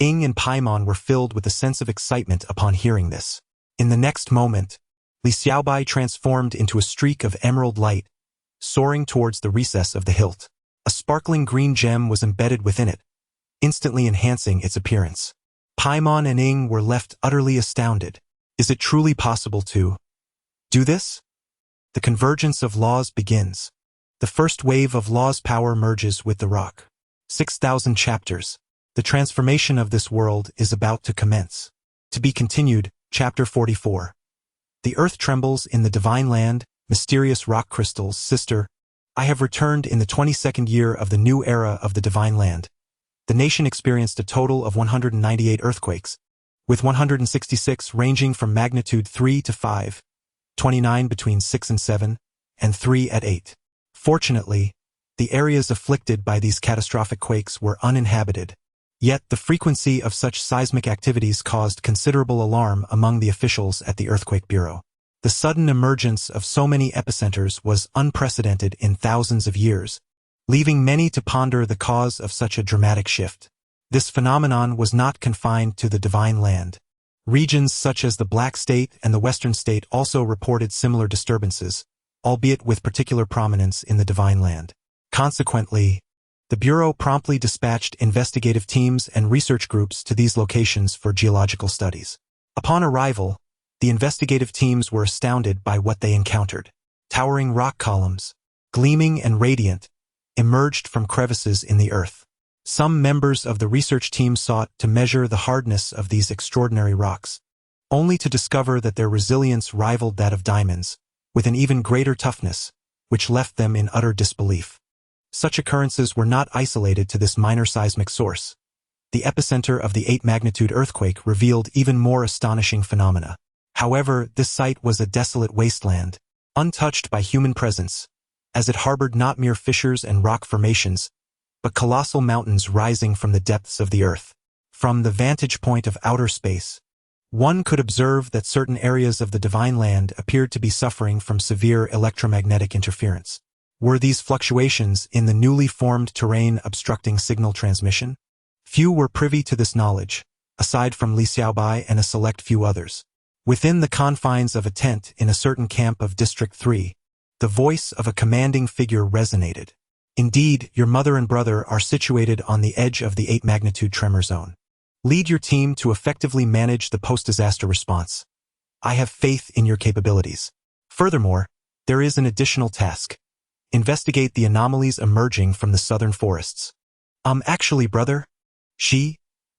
Ying and Paimon were filled with a sense of excitement upon hearing this. In the next moment, Li Xiaobai transformed into a streak of emerald light, soaring towards the recess of the hilt. A sparkling green gem was embedded within it, instantly enhancing its appearance. Paimon and Ying were left utterly astounded. Is it truly possible to do this? The convergence of laws begins. The first wave of law's power merges with the rock. 6,000 chapters. The transformation of this world is about to commence. To be continued, Chapter 44. The earth trembles in the divine land, mysterious rock crystals, sister. I have returned in the 22nd year of the new era of the divine land. The nation experienced a total of 198 earthquakes, with 166 ranging from magnitude 3 to 5, 29 between 6 and 7, and 3 at 8. Fortunately, the areas afflicted by these catastrophic quakes were uninhabited. Yet the frequency of such seismic activities caused considerable alarm among the officials at the Earthquake Bureau. The sudden emergence of so many epicenters was unprecedented in thousands of years, leaving many to ponder the cause of such a dramatic shift. This phenomenon was not confined to the divine land. Regions such as the Black State and the Western State also reported similar disturbances, albeit with particular prominence in the divine land. Consequently, the Bureau promptly dispatched investigative teams and research groups to these locations for geological studies. Upon arrival, the investigative teams were astounded by what they encountered. Towering rock columns, gleaming and radiant, emerged from crevices in the earth. Some members of the research team sought to measure the hardness of these extraordinary rocks, only to discover that their resilience rivaled that of diamonds, with an even greater toughness, which left them in utter disbelief. Such occurrences were not isolated to this minor seismic source. The epicenter of the 8-magnitude earthquake revealed even more astonishing phenomena. However, this site was a desolate wasteland, untouched by human presence, as it harbored not mere fissures and rock formations, but colossal mountains rising from the depths of the earth. From the vantage point of outer space, one could observe that certain areas of the divine land appeared to be suffering from severe electromagnetic interference. Were these fluctuations in the newly formed terrain obstructing signal transmission? Few were privy to this knowledge, aside from Li Xiaobai and a select few others. Within the confines of a tent in a certain camp of District 3, the voice of a commanding figure resonated. Indeed, your mother and brother are situated on the edge of the 8-magnitude tremor zone. Lead your team to effectively manage the post-disaster response. I have faith in your capabilities. Furthermore, there is an additional task. Investigate the anomalies emerging from the southern forests. Actually, brother.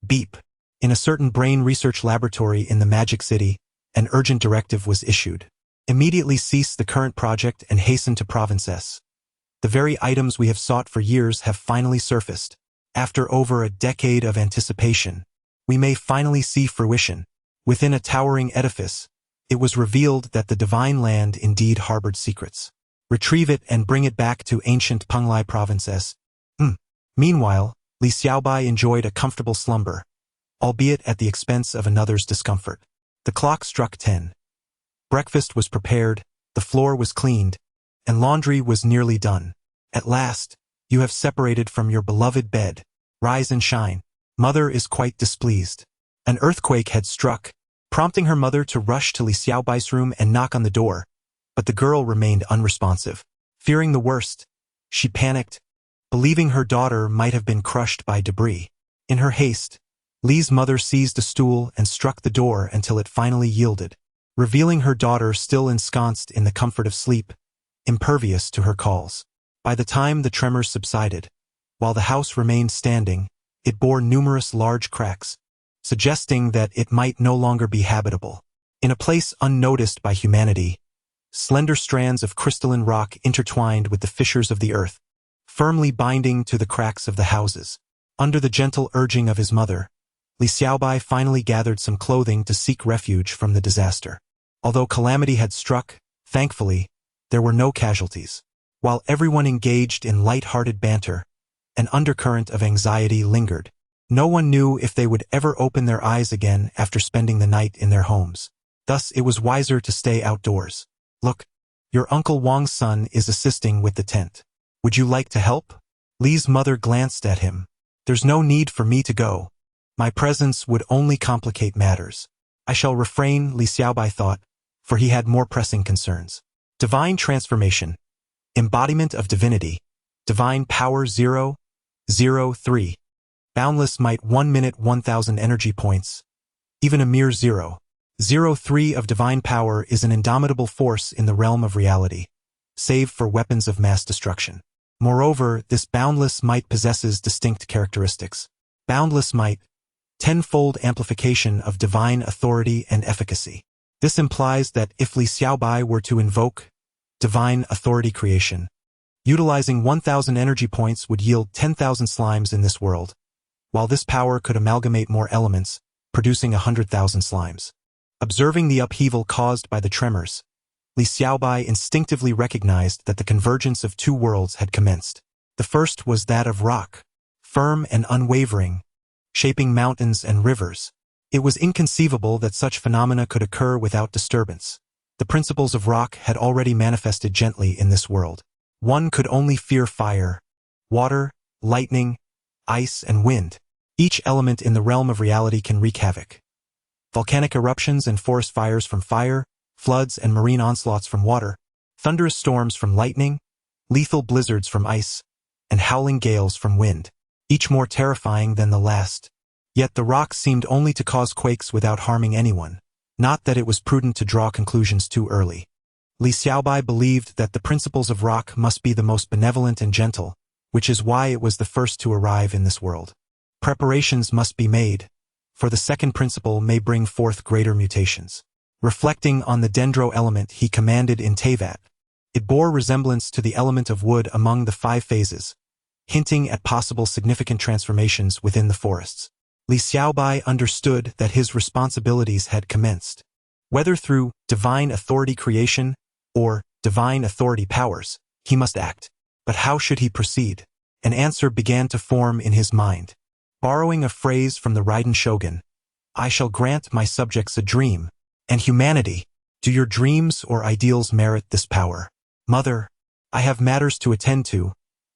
Beep. In a certain brain research laboratory in the Magic City, an urgent directive was issued. Immediately cease the current project and hasten to Province S. The very items we have sought for years have finally surfaced. After over a decade of anticipation, we may finally see fruition. Within a towering edifice, it was revealed that the divine land indeed harbored secrets. Retrieve it and bring it back to ancient Penglai Province S. Meanwhile, Li Xiaobai enjoyed a comfortable slumber, albeit at the expense of another's discomfort. The clock struck 10. Breakfast was prepared, the floor was cleaned, and laundry was nearly done. At last, you have separated from your beloved bed. Rise and shine. Mother is quite displeased. An earthquake had struck, prompting her mother to rush to Li Xiaobai's room and knock on the door, but the girl remained unresponsive. Fearing the worst, she panicked, believing her daughter might have been crushed by debris. In her haste, Li's mother seized a stool and struck the door until it finally yielded, revealing her daughter still ensconced in the comfort of sleep, impervious to her calls. By the time the tremors subsided, while the house remained standing, it bore numerous large cracks, suggesting that it might no longer be habitable. In a place unnoticed by humanity, slender strands of crystalline rock intertwined with the fissures of the earth, firmly binding to the cracks of the houses. Under the gentle urging of his mother, Li Xiaobai finally gathered some clothing to seek refuge from the disaster. Although calamity had struck, thankfully, there were no casualties. While everyone engaged in light-hearted banter, an undercurrent of anxiety lingered. No one knew if they would ever open their eyes again after spending the night in their homes. Thus, it was wiser to stay outdoors. Look, your Uncle Wang's son is assisting with the tent. Would you like to help? Li's mother glanced at him. There's no need for me to go. My presence would only complicate matters. I shall refrain, Li Xiaobai thought, for he had more pressing concerns. Divine transformation. Embodiment of divinity. Divine power 003. Boundless might 1 minute 1000 energy points. Even a mere 0.03 of divine power is an indomitable force in the realm of reality, save for weapons of mass destruction. Moreover, this boundless might possesses distinct characteristics. Boundless might, tenfold amplification of divine authority and efficacy. This implies that if Li Xiaobai were to invoke divine authority creation, utilizing 1000 energy points would yield 10,000 slimes in this world, while this power could amalgamate more elements, producing 100,000 slimes. Observing the upheaval caused by the tremors, Li Xiaobai instinctively recognized that the convergence of two worlds had commenced. The first was that of rock, firm and unwavering, shaping mountains and rivers. It was inconceivable that such phenomena could occur without disturbance. The principles of rock had already manifested gently in this world. One could only fear fire, water, lightning, ice, and wind. Each element in the realm of reality can wreak havoc. Volcanic eruptions and forest fires from fire, floods and marine onslaughts from water, thunderous storms from lightning, lethal blizzards from ice, and howling gales from wind, each more terrifying than the last. Yet the rock seemed only to cause quakes without harming anyone. Not that it was prudent to draw conclusions too early. Li Xiaobai believed that the principles of rock must be the most benevolent and gentle, which is why it was the first to arrive in this world. Preparations must be made, for the second principle may bring forth greater mutations. Reflecting on the dendro element he commanded in Tevat, it bore resemblance to the element of wood among the 5 phases, hinting at possible significant transformations within the forests. Li Xiaobai understood that his responsibilities had commenced. Whether through divine authority creation or divine authority powers, he must act. But how should he proceed? An answer began to form in his mind. Borrowing a phrase from the Raiden Shogun, I shall grant my subjects a dream, and humanity. Do your dreams or ideals merit this power? Mother, I have matters to attend to.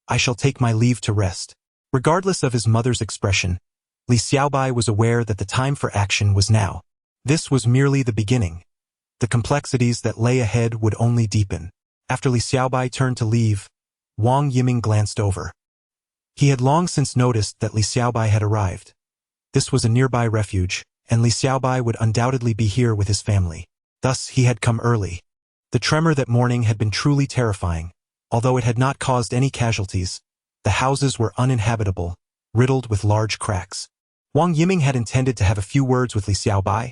I shall take my leave to rest. Regardless of his mother's expression, Li Xiaobai was aware that the time for action was now. This was merely the beginning. The complexities that lay ahead would only deepen. After Li Xiaobai turned to leave, Wang Yiming glanced over. He had long since noticed that Li Xiaobai had arrived. This was a nearby refuge, and Li Xiaobai would undoubtedly be here with his family. Thus, he had come early. The tremor that morning had been truly terrifying. Although it had not caused any casualties, the houses were uninhabitable, riddled with large cracks. Wang Yiming had intended to have a few words with Li Xiaobai,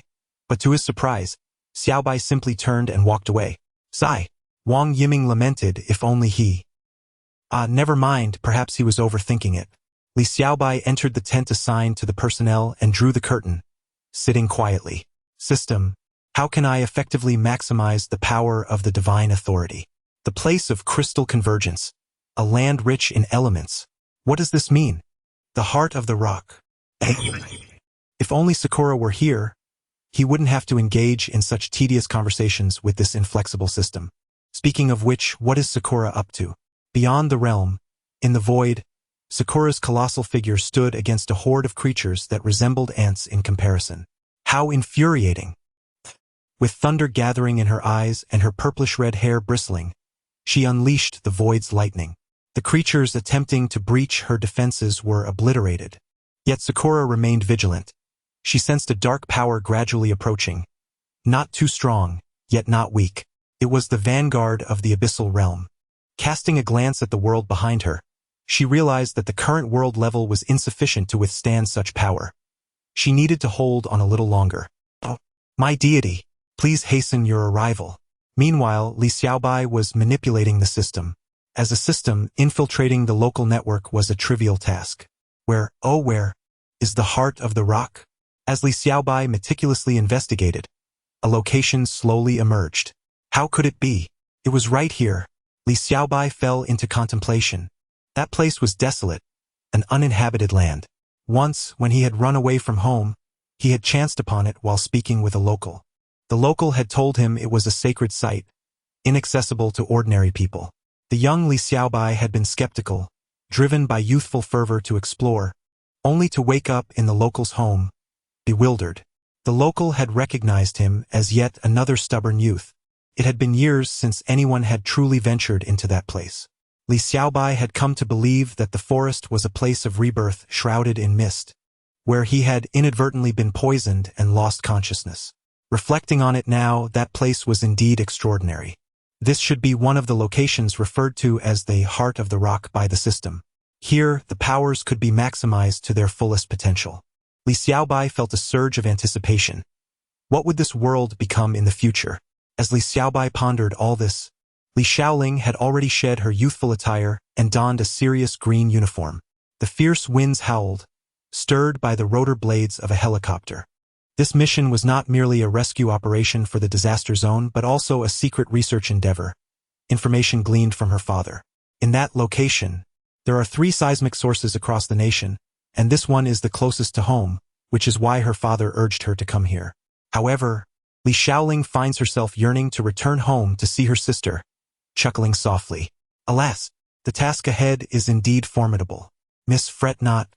but to his surprise, Xiaobai simply turned and walked away. Sigh. Wang Yiming lamented if only he. Never mind, perhaps he was overthinking it. Li Xiaobai entered the tent assigned to the personnel and drew the curtain, sitting quietly. System. How can I effectively maximize the power of the divine authority? The place of crystal convergence, a land rich in elements. What does this mean? The heart of the rock. If only Sakura were here, he wouldn't have to engage in such tedious conversations with this inflexible system. Speaking of which, what is Sakura up to? Beyond the realm, in the void, Sakura's colossal figure stood against a horde of creatures that resembled ants in comparison. How infuriating! With thunder gathering in her eyes and her purplish-red hair bristling, she unleashed the void's lightning. The creatures attempting to breach her defenses were obliterated. Yet Sakura remained vigilant. She sensed a dark power gradually approaching. Not too strong, yet not weak. It was the vanguard of the abyssal realm. Casting a glance at the world behind her, she realized that the current world level was insufficient to withstand such power. She needed to hold on a little longer. Oh, my deity, please hasten your arrival. Meanwhile, Li Xiaobai was manipulating the system. As a system, infiltrating the local network was a trivial task. Where is the heart of the rock? As Li Xiaobai meticulously investigated, a location slowly emerged. How could it be? It was right here. Li Xiaobai fell into contemplation. That place was desolate, an uninhabited land. Once, when he had run away from home, he had chanced upon it while speaking with a local. The local had told him it was a sacred site, inaccessible to ordinary people. The young Li Xiaobai had been skeptical, driven by youthful fervor to explore, only to wake up in the local's home, bewildered. The local had recognized him as yet another stubborn youth. It had been years since anyone had truly ventured into that place. Li Xiaobai had come to believe that the forest was a place of rebirth shrouded in mist, where he had inadvertently been poisoned and lost consciousness. Reflecting on it now, that place was indeed extraordinary. This should be one of the locations referred to as the heart of the rock by the system. Here, the powers could be maximized to their fullest potential. Li Xiaobai felt a surge of anticipation. What would this world become in the future? As Li Xiaobai pondered all this, Li Xiaoling had already shed her youthful attire and donned a serious green uniform. The fierce winds howled, stirred by the rotor blades of a helicopter. This mission was not merely a rescue operation for the disaster zone, but also a secret research endeavor. Information gleaned from her father. In that location, there are 3 seismic sources across the nation, and this one is the closest to home, which is why her father urged her to come here. However, Li Xiaoling finds herself yearning to return home to see her sister, chuckling softly. Alas, the task ahead is indeed formidable. Miss, fret not.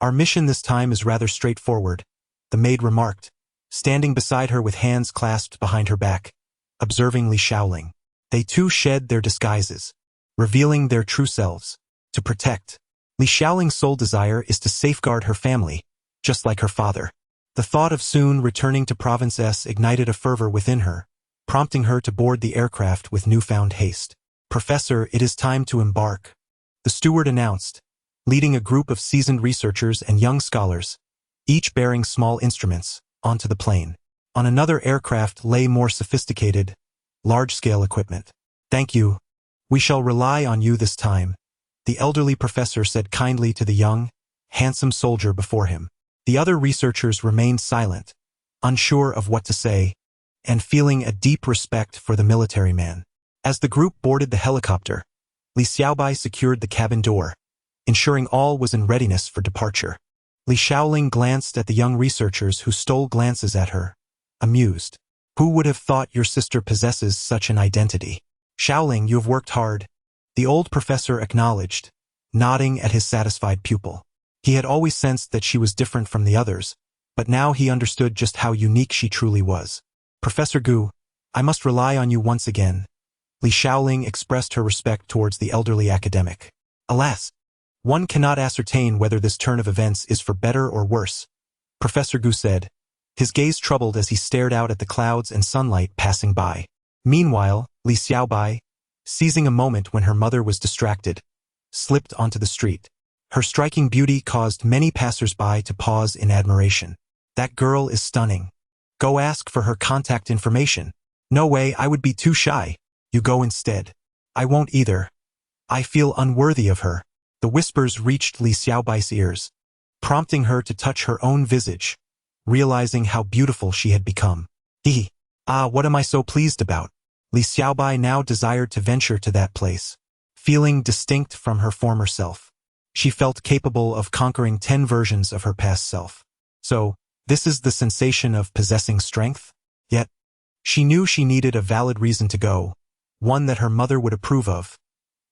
Our mission this time is rather straightforward, the maid remarked, standing beside her with hands clasped behind her back, observing Li Xiaoling. They too shed their disguises, revealing their true selves. To protect. Li Xiaoling's sole desire is to safeguard her family, just like her father. The thought of soon returning to Province S ignited a fervor within her, prompting her to board the aircraft with newfound haste. Professor, it is time to embark, the steward announced, leading a group of seasoned researchers and young scholars, each bearing small instruments, onto the plane. On another aircraft lay more sophisticated, large-scale equipment. Thank you. We shall rely on you this time, the elderly professor said kindly to the young, handsome soldier before him. The other researchers remained silent, unsure of what to say, and feeling a deep respect for the military man. As the group boarded the helicopter, Li Xiaobai secured the cabin door, ensuring all was in readiness for departure. Li Xiaoling glanced at the young researchers who stole glances at her, amused. Who would have thought your sister possesses such an identity? Xiaoling, you have worked hard, the old professor acknowledged, nodding at his satisfied pupil. He had always sensed that she was different from the others, but now he understood just how unique she truly was. Professor Gu, I must rely on you once again. Li Xiaoling expressed her respect towards the elderly academic. Alas, one cannot ascertain whether this turn of events is for better or worse, Professor Gu said, his gaze troubled as he stared out at the clouds and sunlight passing by. Meanwhile, Li Xiaobai, seizing a moment when her mother was distracted, slipped onto the street. Her striking beauty caused many passers-by to pause in admiration. That girl is stunning. Go ask for her contact information. No way, I would be too shy. You go instead. I won't either. I feel unworthy of her. The whispers reached Li Xiaobai's ears, prompting her to touch her own visage, realizing how beautiful she had become. What am I so pleased about? Li Xiaobai now desired to venture to that place, feeling distinct from her former self. She felt capable of conquering 10 versions of her past self. So, this is the sensation of possessing strength? Yet, she knew she needed a valid reason to go, one that her mother would approve of.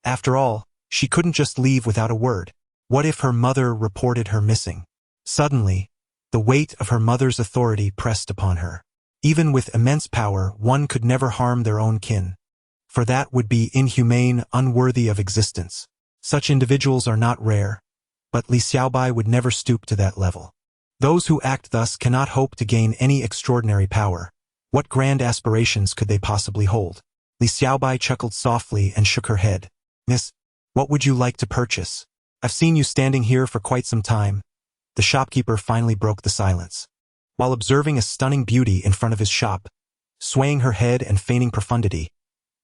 After all, she couldn't just leave without a word. What if her mother reported her missing? Suddenly, the weight of her mother's authority pressed upon her. Even with immense power, one could never harm their own kin, for that would be inhumane, unworthy of existence. Such individuals are not rare, but Li Xiaobai would never stoop to that level. Those who act thus cannot hope to gain any extraordinary power. What grand aspirations could they possibly hold? Li Xiaobai chuckled softly and shook her head. Miss, what would you like to purchase? I've seen you standing here for quite some time. The shopkeeper finally broke the silence. While observing a stunning beauty in front of his shop, swaying her head and feigning profundity,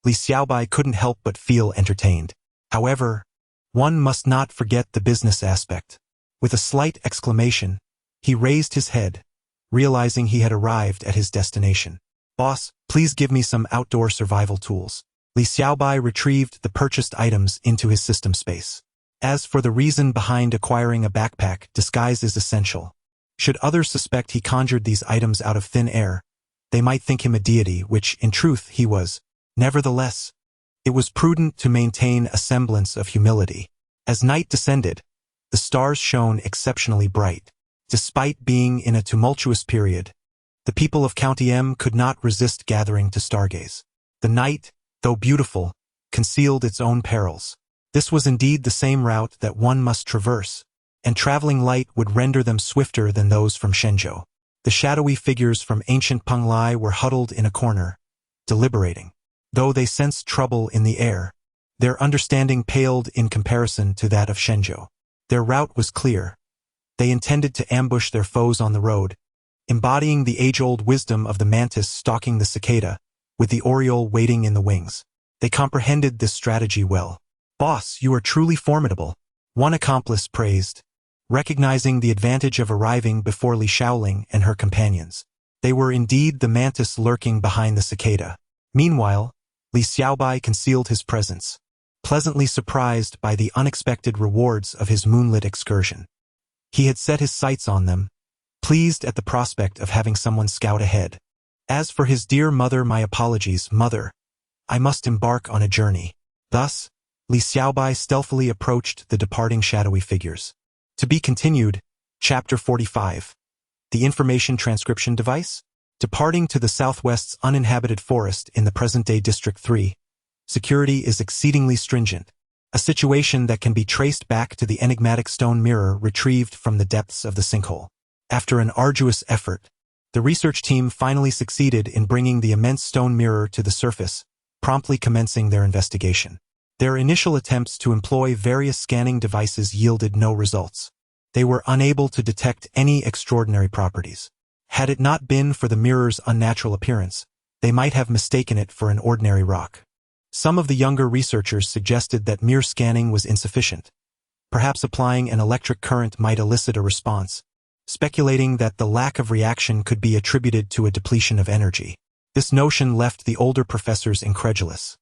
Li Xiaobai couldn't help but feel entertained. However, one must not forget the business aspect. With a slight exclamation, he raised his head, realizing he had arrived at his destination. Boss, please give me some outdoor survival tools. Li Xiaobai retrieved the purchased items into his system space. As for the reason behind acquiring a backpack, disguise is essential. Should others suspect he conjured these items out of thin air, they might think him a deity, which, in truth, he was. Nevertheless, it was prudent to maintain a semblance of humility. As night descended, the stars shone exceptionally bright. Despite being in a tumultuous period, the people of County M could not resist gathering to stargaze. The night, though beautiful, concealed its own perils. This was indeed the same route that one must traverse, and traveling light would render them swifter than those from Shenzhou. The shadowy figures from ancient Penglai were huddled in a corner, deliberating. Though they sensed trouble in the air, their understanding paled in comparison to that of Shenzhou. Their route was clear. They intended to ambush their foes on the road, embodying the age-old wisdom of the mantis stalking the cicada, with the oriole waiting in the wings. They comprehended this strategy well. Boss, you are truly formidable, one accomplice praised, recognizing the advantage of arriving before Li Shaoling and her companions. They were indeed the mantis lurking behind the cicada. Meanwhile, Li Xiaobai concealed his presence, pleasantly surprised by the unexpected rewards of his moonlit excursion. He had set his sights on them, pleased at the prospect of having someone scout ahead. As for his dear mother, my apologies, mother. I must embark on a journey. Thus, Li Xiaobai stealthily approached the departing shadowy figures. To be continued, Chapter 45. The Information Transcription Device? Departing to the southwest's uninhabited forest in the present-day District 3, security is exceedingly stringent, a situation that can be traced back to the enigmatic stone mirror retrieved from the depths of the sinkhole. After an arduous effort, the research team finally succeeded in bringing the immense stone mirror to the surface, promptly commencing their investigation. Their initial attempts to employ various scanning devices yielded no results. They were unable to detect any extraordinary properties. Had it not been for the mirror's unnatural appearance, they might have mistaken it for an ordinary rock. Some of the younger researchers suggested that mere scanning was insufficient. Perhaps applying an electric current might elicit a response, speculating that the lack of reaction could be attributed to a depletion of energy. This notion left the older professors incredulous.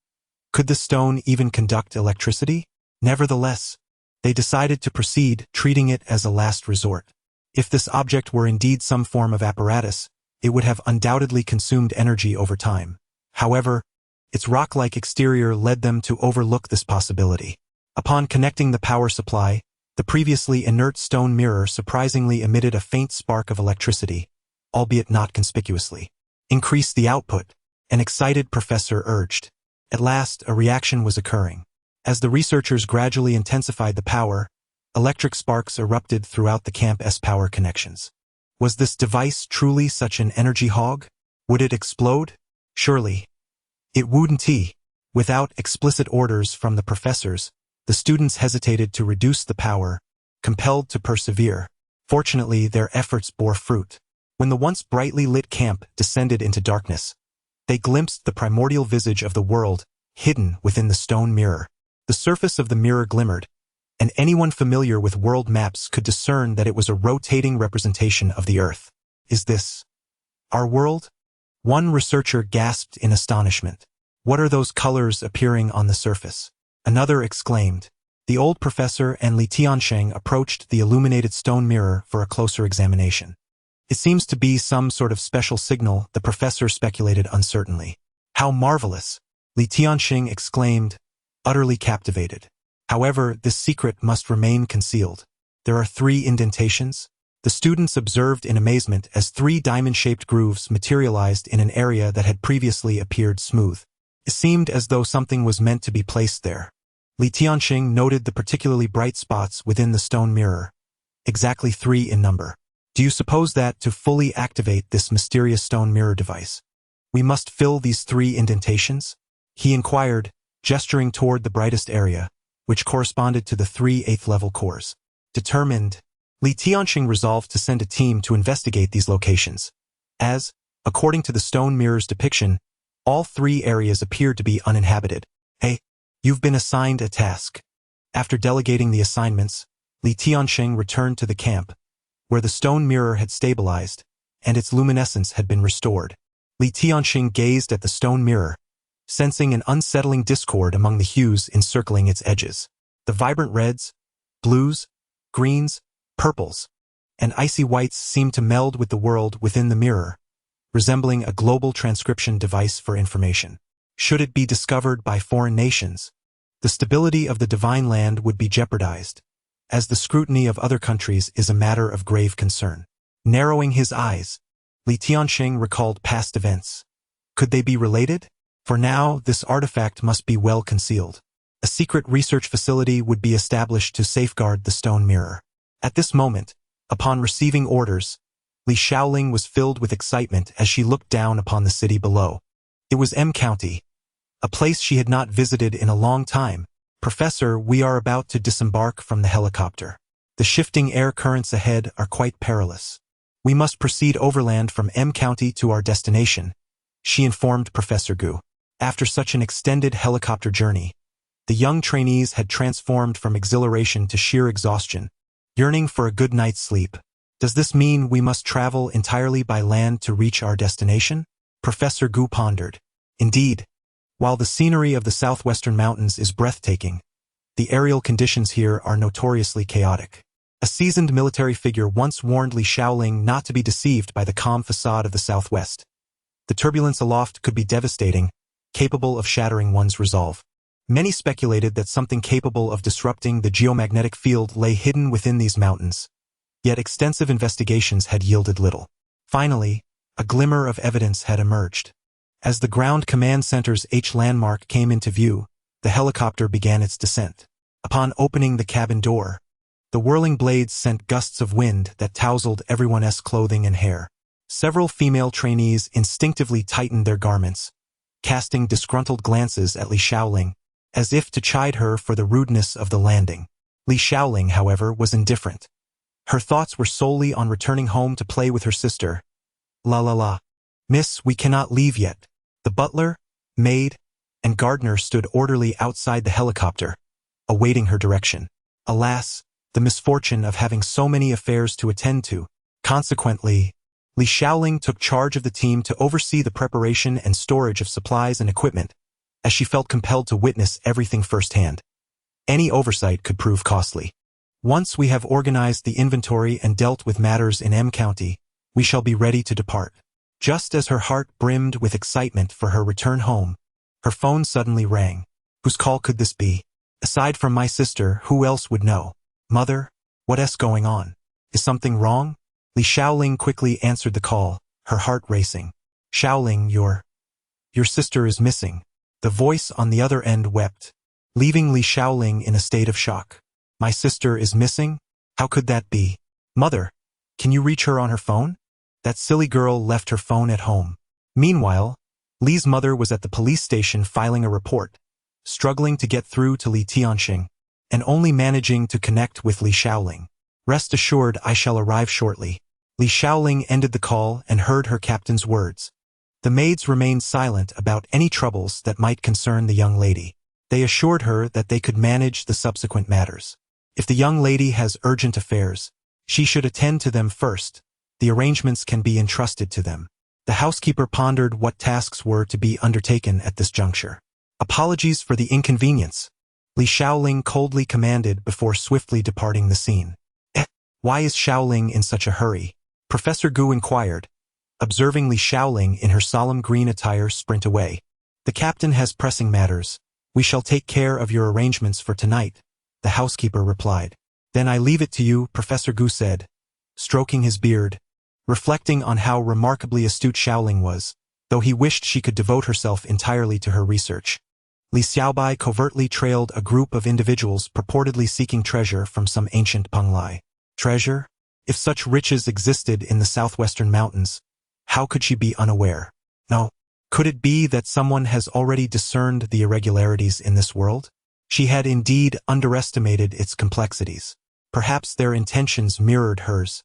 Could the stone even conduct electricity? Nevertheless, they decided to proceed, treating it as a last resort. If this object were indeed some form of apparatus, it would have undoubtedly consumed energy over time. However, its rock-like exterior led them to overlook this possibility. Upon connecting the power supply, the previously inert stone mirror surprisingly emitted a faint spark of electricity, albeit not conspicuously. Increase the output, an excited professor urged. At last, a reaction was occurring. As the researchers gradually intensified the power, electric sparks erupted throughout the camp's power connections. Was this device truly such an energy hog? Would it explode? Surely. It wouldn't. Without explicit orders from the professors, the students hesitated to reduce the power, compelled to persevere. Fortunately, their efforts bore fruit. When the once brightly lit camp descended into darkness, they glimpsed the primordial visage of the world, hidden within the stone mirror. The surface of the mirror glimmered, and anyone familiar with world maps could discern that it was a rotating representation of the Earth. Is this our world? One researcher gasped in astonishment. What are those colors appearing on the surface? Another exclaimed. The old professor and Li Tiansheng approached the illuminated stone mirror for a closer examination. It seems to be some sort of special signal, the professor speculated uncertainly. How marvelous! Li Tiansheng exclaimed, utterly captivated. However, this secret must remain concealed. There are 3 indentations. The students observed in amazement as 3 diamond-shaped grooves materialized in an area that had previously appeared smooth. It seemed as though something was meant to be placed there. Li Tianxing noted the particularly bright spots within the stone mirror, exactly 3 in number. Do you suppose that, to fully activate this mysterious stone mirror device, we must fill these 3 indentations? He inquired, gesturing toward the brightest area, which corresponded to the 3 8th-level cores. Determined, Li Tianxing resolved to send a team to investigate these locations, as, according to the stone mirror's depiction, all 3 areas appeared to be uninhabited. Hey, you've been assigned a task. After delegating the assignments, Li Tianxing returned to the camp, where the stone mirror had stabilized, and its luminescence had been restored. Li Tianxing gazed at the stone mirror, sensing an unsettling discord among the hues encircling its edges. The vibrant reds, blues, greens, purples, and icy whites seemed to meld with the world within the mirror, resembling a global transcription device for information. Should it be discovered by foreign nations, the stability of the divine land would be jeopardized, as the scrutiny of other countries is a matter of grave concern. Narrowing his eyes, Li Tianxing recalled past events. Could they be related? For now, this artifact must be well concealed. A secret research facility would be established to safeguard the stone mirror. At this moment, upon receiving orders, Li Shaoling was filled with excitement as she looked down upon the city below. It was M County, a place she had not visited in a long time. Professor, we are about to disembark from the helicopter. The shifting air currents ahead are quite perilous. We must proceed overland from M County to our destination, she informed Professor Gu. After such an extended helicopter journey, the young trainees had transformed from exhilaration to sheer exhaustion, yearning for a good night's sleep. Does this mean we must travel entirely by land to reach our destination? Professor Gu pondered. Indeed, while the scenery of the southwestern mountains is breathtaking, the aerial conditions here are notoriously chaotic. A seasoned military figure once warned Li Shaoling not to be deceived by the calm facade of the southwest. The turbulence aloft could be devastating, capable of shattering one's resolve. Many speculated that something capable of disrupting the geomagnetic field lay hidden within these mountains, yet extensive investigations had yielded little. Finally, a glimmer of evidence had emerged. As the ground command center's H landmark came into view, the helicopter began its descent. Upon opening the cabin door, the whirling blades sent gusts of wind that tousled everyone's clothing and hair. Several female trainees instinctively tightened their garments, casting disgruntled glances at Li Shaoling, as if to chide her for the rudeness of the landing. Li Shaoling, however, was indifferent. Her thoughts were solely on returning home to play with her sister. La la la. Miss, we cannot leave yet. The butler, maid, and gardener stood orderly outside the helicopter, awaiting her direction. Alas, the misfortune of having so many affairs to attend to. Consequently, Li Shaoling took charge of the team to oversee the preparation and storage of supplies and equipment, as she felt compelled to witness everything firsthand. Any oversight could prove costly. Once we have organized the inventory and dealt with matters in M County, we shall be ready to depart. Just as her heart brimmed with excitement for her return home, her phone suddenly rang. Whose call could this be? Aside from my sister, who else would know? Mother, what's going on? Is something wrong? Li Shaoling quickly answered the call, her heart racing. Shaoling, your sister is missing. The voice on the other end wept, leaving Li Shaoling in a state of shock. My sister is missing? How could that be? Mother, can you reach her on her phone? That silly girl left her phone at home. Meanwhile, Li's mother was at the police station filing a report, struggling to get through to Li Tianxing, and only managing to connect with Li Shaoling. Rest assured, I shall arrive shortly. Li Shaoling ended the call and heard her captain's words. The maids remained silent about any troubles that might concern the young lady. They assured her that they could manage the subsequent matters. If the young lady has urgent affairs, she should attend to them first. The arrangements can be entrusted to them. The housekeeper pondered what tasks were to be undertaken at this juncture. Apologies for the inconvenience, Li Shaoling coldly commanded before swiftly departing the scene. Why is Shaoling in such a hurry? Professor Gu inquired, observing Li Shaoling in her solemn green attire sprint away. The captain has pressing matters. We shall take care of your arrangements for tonight, the housekeeper replied. Then I leave it to you, Professor Gu said, stroking his beard, reflecting on how remarkably astute Shaoling was, though he wished she could devote herself entirely to her research. Li Xiaobai covertly trailed a group of individuals purportedly seeking treasure from some ancient Penglai. Treasure? If such riches existed in the southwestern mountains, how could she be unaware? No. Could it be that someone has already discerned the irregularities in this world? She had indeed underestimated its complexities. Perhaps their intentions mirrored hers.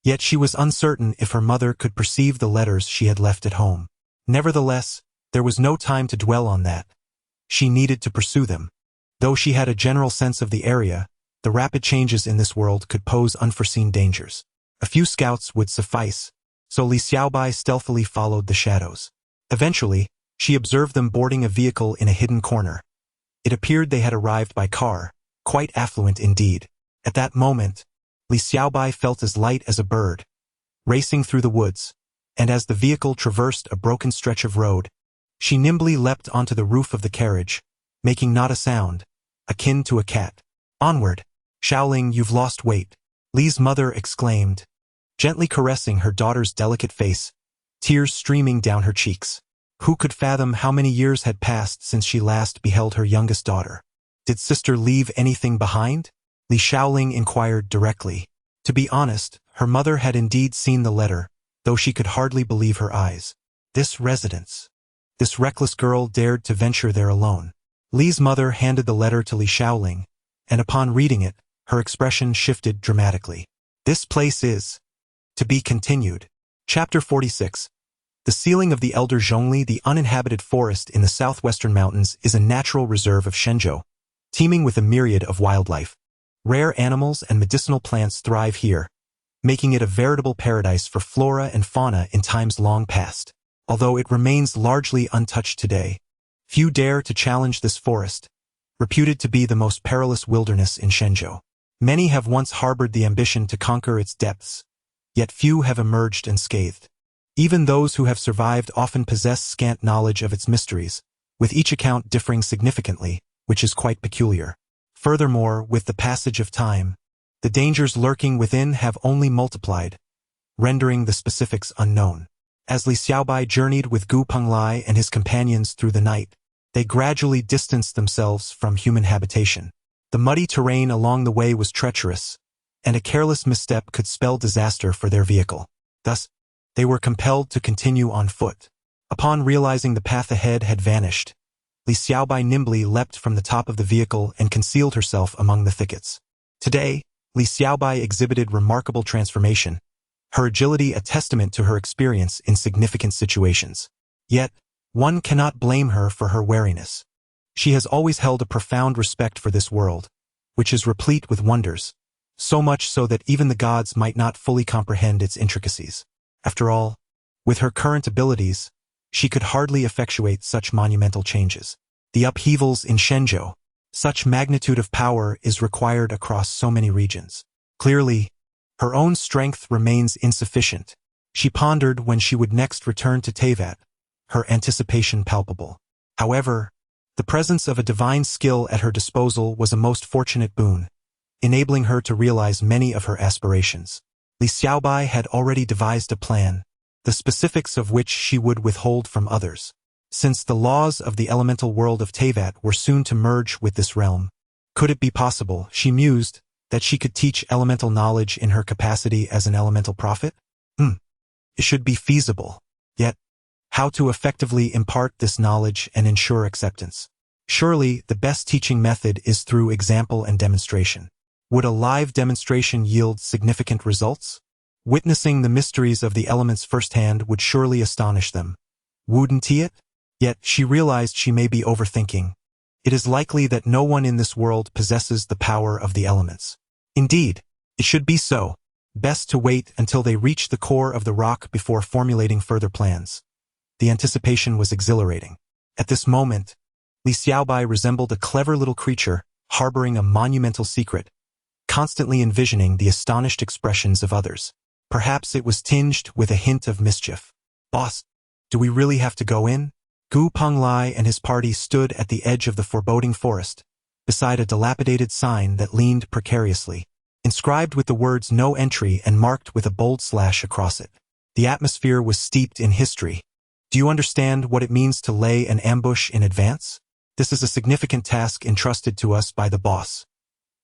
Yet she was uncertain if her mother could perceive the letters she had left at home. Nevertheless, there was no time to dwell on that. She needed to pursue them. Though she had a general sense of the area, the rapid changes in this world could pose unforeseen dangers. A few scouts would suffice, so Li Xiaobai stealthily followed the shadows. Eventually, she observed them boarding a vehicle in a hidden corner. It appeared they had arrived by car, quite affluent indeed. At that moment, Li Xiaobai felt as light as a bird, racing through the woods, and as the vehicle traversed a broken stretch of road, she nimbly leapt onto the roof of the carriage, making not a sound, akin to a cat. Onward! Xiaoling, you've lost weight, Li's mother exclaimed, gently caressing her daughter's delicate face, tears streaming down her cheeks. Who could fathom how many years had passed since she last beheld her youngest daughter? Did sister leave anything behind? Li Xiaoling inquired directly. To be honest, her mother had indeed seen the letter, though she could hardly believe her eyes. This residence. This reckless girl dared to venture there alone. Li's mother handed the letter to Li Xiaoling, and upon reading it, her expression shifted dramatically. This place is to be continued. Chapter 46. The ceiling of the Elder Zhongli, the uninhabited forest in the southwestern mountains, is a natural reserve of Shenzhou, teeming with a myriad of wildlife. Rare animals and medicinal plants thrive here, making it a veritable paradise for flora and fauna in times long past. Although it remains largely untouched today, few dare to challenge this forest, reputed to be the most perilous wilderness in Shenzhou. Many have once harbored the ambition to conquer its depths, yet few have emerged unscathed. Even those who have survived often possess scant knowledge of its mysteries, with each account differing significantly, which is quite peculiar. Furthermore, with the passage of time, the dangers lurking within have only multiplied, rendering the specifics unknown. As Li Xiaobai journeyed with Gu Penglai and his companions through the night, they gradually distanced themselves from human habitation. The muddy terrain along the way was treacherous, and a careless misstep could spell disaster for their vehicle. Thus, they were compelled to continue on foot. Upon realizing the path ahead had vanished, Li Xiaobai nimbly leapt from the top of the vehicle and concealed herself among the thickets. Today, Li Xiaobai exhibited remarkable transformation, her agility a testament to her experience in significant situations. Yet, one cannot blame her for her wariness. She has always held a profound respect for this world, which is replete with wonders, so much so that even the gods might not fully comprehend its intricacies. After all, with her current abilities, she could hardly effectuate such monumental changes. The upheavals in Shenzhou, such magnitude of power is required across so many regions. Clearly, her own strength remains insufficient. She pondered when she would next return to Teyvat, her anticipation palpable. However, the presence of a divine skill at her disposal was a most fortunate boon, enabling her to realize many of her aspirations. Li Xiaobai had already devised a plan, the specifics of which she would withhold from others. Since the laws of the elemental world of Teyvat were soon to merge with this realm, could it be possible, she mused, that she could teach elemental knowledge in her capacity as an elemental prophet? It should be feasible. Yet, how to effectively impart this knowledge and ensure acceptance? Surely, the best teaching method is through example and demonstration. Would a live demonstration yield significant results? Witnessing the mysteries of the elements firsthand would surely astonish them, wouldn't it? Yet, she realized she may be overthinking. It is likely that no one in this world possesses the power of the elements. Indeed, it should be so. Best to wait until they reach the core of the rock before formulating further plans. The anticipation was exhilarating. At this moment, Li Xiaobai resembled a clever little creature, harboring a monumental secret, constantly envisioning the astonished expressions of others. Perhaps it was tinged with a hint of mischief. Boss, do we really have to go in? Gu Penglai and his party stood at the edge of the foreboding forest, beside a dilapidated sign that leaned precariously, inscribed with the words "No Entry" and marked with a bold slash across it. The atmosphere was steeped in history. Do you understand what it means to lay an ambush in advance? This is a significant task entrusted to us by the boss.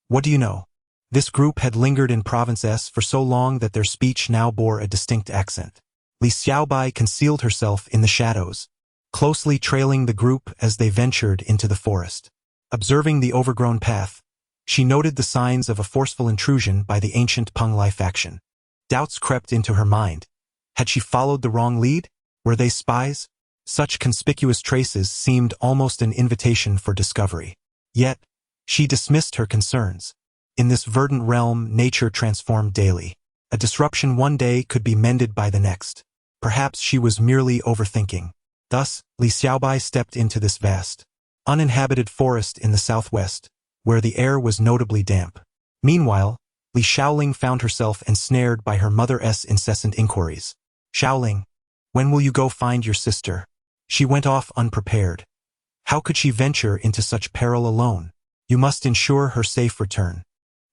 What do you know? This group had lingered in Province S for so long that their speech now bore a distinct accent. Li Xiaobai concealed herself in the shadows, closely trailing the group as they ventured into the forest. Observing the overgrown path, she noted the signs of a forceful intrusion by the ancient Penglai faction. Doubts crept into her mind. Had she followed the wrong lead? Were they spies? Such conspicuous traces seemed almost an invitation for discovery. Yet, she dismissed her concerns. In this verdant realm, nature transformed daily. A disruption one day could be mended by the next. Perhaps she was merely overthinking. Thus, Li Xiaobai stepped into this vast, uninhabited forest in the southwest, where the air was notably damp. Meanwhile, Li Xiaoling found herself ensnared by her mother's incessant inquiries. "Xiaoling, when will you go find your sister?" She went off unprepared. How could she venture into such peril alone? "You must ensure her safe return.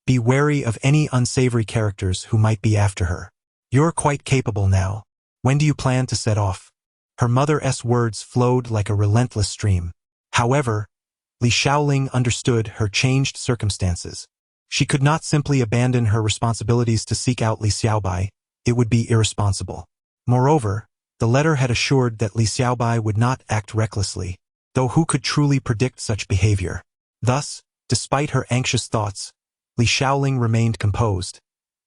Be wary of any unsavory characters who might be after her. You're quite capable now. When do you plan to set off?" Her mother's words flowed like a relentless stream. However, Li Xiaoling understood her changed circumstances. She could not simply abandon her responsibilities to seek out Li Xiaobai. It would be irresponsible. Moreover, the letter had assured that Li Xiaobai would not act recklessly, though who could truly predict such behavior? Thus, despite her anxious thoughts, Li Xiaoling remained composed,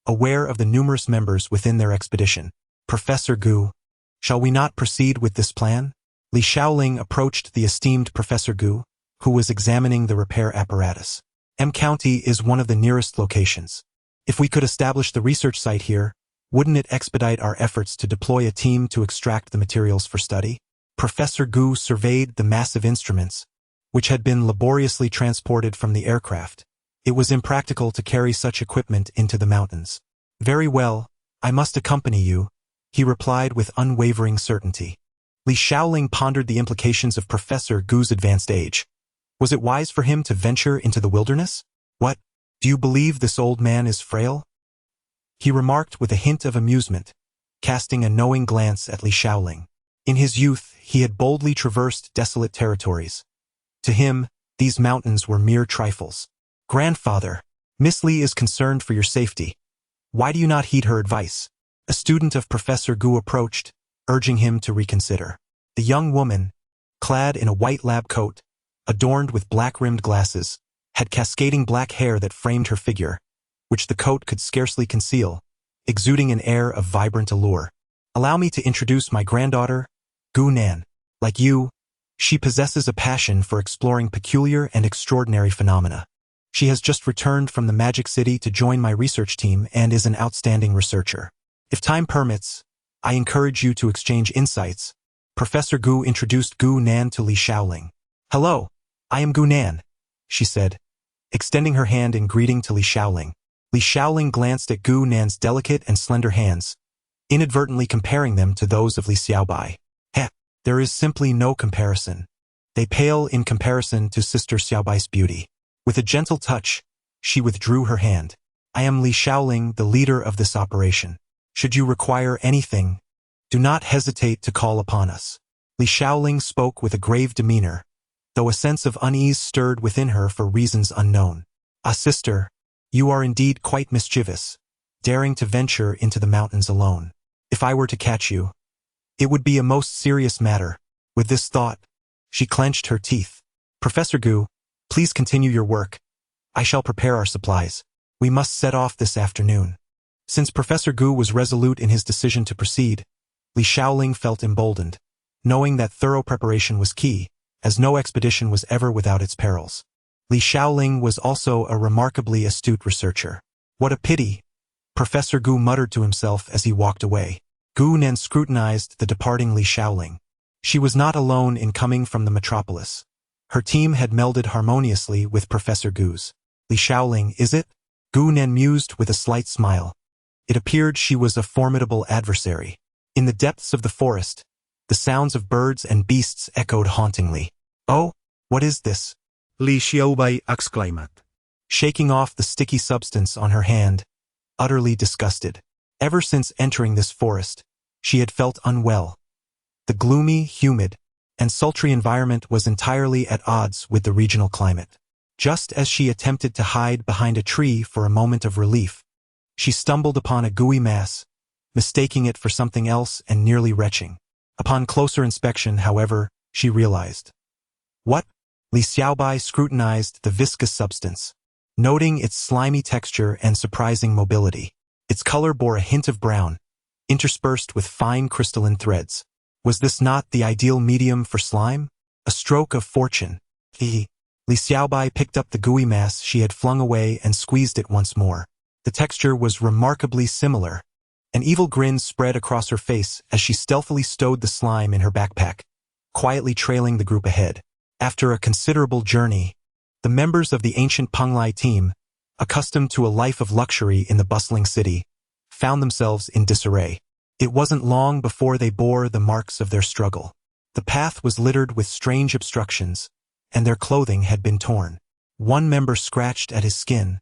aware of the numerous members within their expedition. "Professor Gu, shall we not proceed with this plan?" Li Xiaoling approached the esteemed Professor Gu, who was examining the repair apparatus. M County is one of the nearest locations. If we could establish the research site here, wouldn't it expedite our efforts to deploy a team to extract the materials for study? Professor Gu surveyed the massive instruments, which had been laboriously transported from the aircraft. It was impractical to carry such equipment into the mountains. "Very well, I must accompany you," he replied with unwavering certainty. Li Xiaoling pondered the implications of Professor Gu's advanced age. Was it wise for him to venture into the wilderness? "What? Do you believe this old man is frail?" he remarked with a hint of amusement, casting a knowing glance at Li Xiaoling. In his youth, he had boldly traversed desolate territories. To him, these mountains were mere trifles. "Grandfather, Miss Li is concerned for your safety. Why do you not heed her advice?" A student of Professor Gu approached, urging him to reconsider. The young woman, clad in a white lab coat, adorned with black-rimmed glasses, had cascading black hair that framed her figure, which the coat could scarcely conceal, exuding an air of vibrant allure. "Allow me to introduce my granddaughter, Gu Nan. Like you, she possesses a passion for exploring peculiar and extraordinary phenomena. She has just returned from the Magic City to join my research team and is an outstanding researcher. If time permits, I encourage you to exchange insights." Professor Gu introduced Gu Nan to Li Xiaoling. "Hello, I am Gu Nan," she said, extending her hand in greeting to Li Xiaoling. Li Xiaoling glanced at Gu Nan's delicate and slender hands, inadvertently comparing them to those of Li Xiaobai. There is simply no comparison. They pale in comparison to Sister Xiaobai's beauty. With a gentle touch, she withdrew her hand. "I am Li Xiaoling, the leader of this operation. Should you require anything, do not hesitate to call upon us." Li Xiaoling spoke with a grave demeanor, though a sense of unease stirred within her for reasons unknown. "Ah, sister, you are indeed quite mischievous, daring to venture into the mountains alone. If I were to catch you, it would be a most serious matter." With this thought, she clenched her teeth. "Professor Gu, please continue your work. I shall prepare our supplies. We must set off this afternoon." Since Professor Gu was resolute in his decision to proceed, Li Xiaoling felt emboldened, knowing that thorough preparation was key, as no expedition was ever without its perils. Li Xiaoling was also a remarkably astute researcher. "What a pity," Professor Gu muttered to himself as he walked away. Gu Nan scrutinized the departing Li Xiaoling. She was not alone in coming from the metropolis. Her team had melded harmoniously with Professor Gu's. "Li Xiaoling, is it?" Gu Nan mused with a slight smile. It appeared she was a formidable adversary. In the depths of the forest, the sounds of birds and beasts echoed hauntingly. "Oh, what is this?" Li Xiaobai exclaimed, shaking off the sticky substance on her hand, utterly disgusted. Ever since entering this forest, she had felt unwell. The gloomy, humid, and sultry environment was entirely at odds with the regional climate. Just as she attempted to hide behind a tree for a moment of relief, she stumbled upon a gooey mass, mistaking it for something else and nearly retching. Upon closer inspection, however, she realized. What? Li Xiaobai scrutinized the viscous substance, noting its slimy texture and surprising mobility. Its color bore a hint of brown, interspersed with fine crystalline threads. Was this not the ideal medium for slime? A stroke of fortune. Li Xiaobai picked up the gooey mass she had flung away and squeezed it once more. The texture was remarkably similar. An evil grin spread across her face as she stealthily stowed the slime in her backpack, quietly trailing the group ahead. After a considerable journey, the members of the ancient Penglai team, accustomed to a life of luxury in the bustling city, found themselves in disarray. It wasn't long before they bore the marks of their struggle. The path was littered with strange obstructions, and their clothing had been torn. One member scratched at his skin,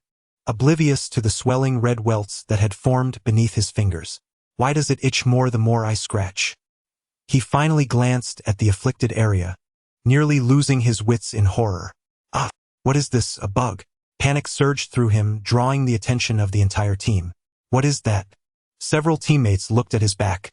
oblivious to the swelling red welts that had formed beneath his fingers. Why does it itch more the more I scratch? He finally glanced at the afflicted area, nearly losing his wits in horror. Ah, what is this, a bug? Panic surged through him, drawing the attention of the entire team. What is that? Several teammates looked at his back,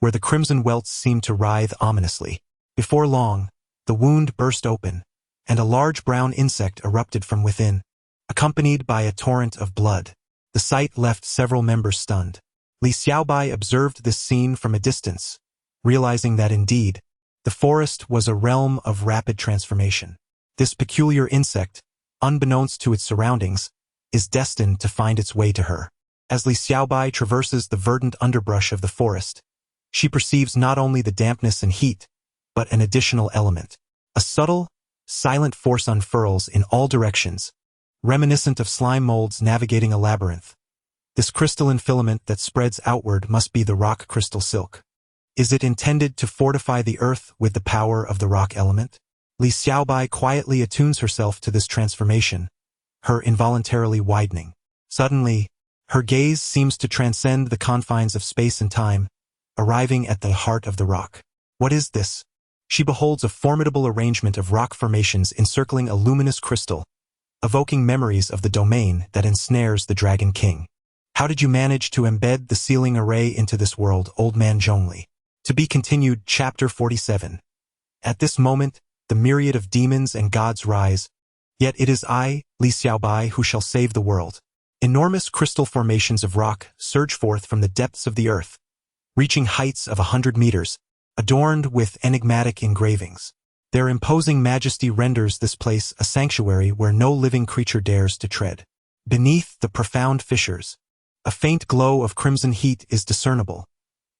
where the crimson welts seemed to writhe ominously. Before long, the wound burst open, and a large brown insect erupted from within, accompanied by a torrent of blood. The sight left several members stunned. Li Xiaobai observed this scene from a distance, realizing that indeed, the forest was a realm of rapid transformation. This peculiar insect, unbeknownst to its surroundings, is destined to find its way to her. As Li Xiaobai traverses the verdant underbrush of the forest, she perceives not only the dampness and heat, but an additional element. A subtle, silent force unfurls in all directions, reminiscent of slime molds navigating a labyrinth. This crystalline filament that spreads outward must be the rock crystal silk. Is it intended to fortify the earth with the power of the rock element? Li Xiaobai quietly attunes herself to this transformation, her involuntarily widening. Suddenly, her gaze seems to transcend the confines of space and time, arriving at the heart of the rock. What is this? She beholds a formidable arrangement of rock formations encircling a luminous crystal, evoking memories of the domain that ensnares the Dragon King. How did you manage to embed the sealing array into this world, old man Zhongli? To be continued, Chapter 47. At this moment, the myriad of demons and gods rise, yet it is I, Li Xiaobai, who shall save the world. Enormous crystal formations of rock surge forth from the depths of the earth, reaching heights of 100 meters, adorned with enigmatic engravings. Their imposing majesty renders this place a sanctuary where no living creature dares to tread. Beneath the profound fissures, a faint glow of crimson heat is discernible,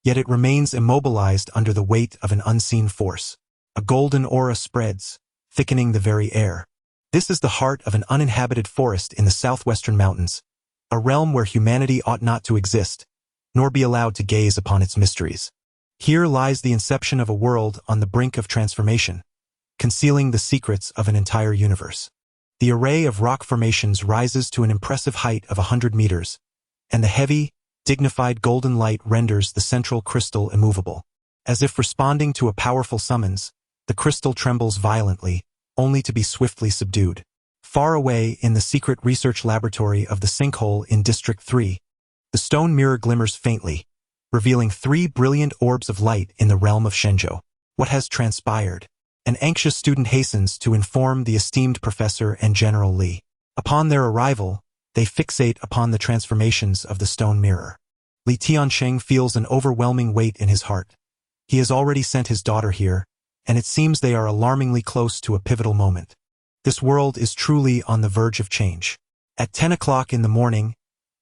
yet it remains immobilized under the weight of an unseen force. A golden aura spreads, thickening the very air. This is the heart of an uninhabited forest in the southwestern mountains, a realm where humanity ought not to exist, nor be allowed to gaze upon its mysteries. Here lies the inception of a world on the brink of transformation, concealing the secrets of an entire universe. The array of rock formations rises to an impressive height of 100 meters, and the heavy, dignified golden light renders the central crystal immovable. As if responding to a powerful summons, the crystal trembles violently, only to be swiftly subdued. Far away in the secret research laboratory of the Sinkhole in District 3, the stone mirror glimmers faintly, revealing 3 brilliant orbs of light in the realm of Shenzhou. What has transpired? An anxious student hastens to inform the esteemed professor and General Li. Upon their arrival, they fixate upon the transformations of the stone mirror. Li Tiansheng feels an overwhelming weight in his heart. He has already sent his daughter here, and it seems they are alarmingly close to a pivotal moment. This world is truly on the verge of change. At 10 o'clock in the morning,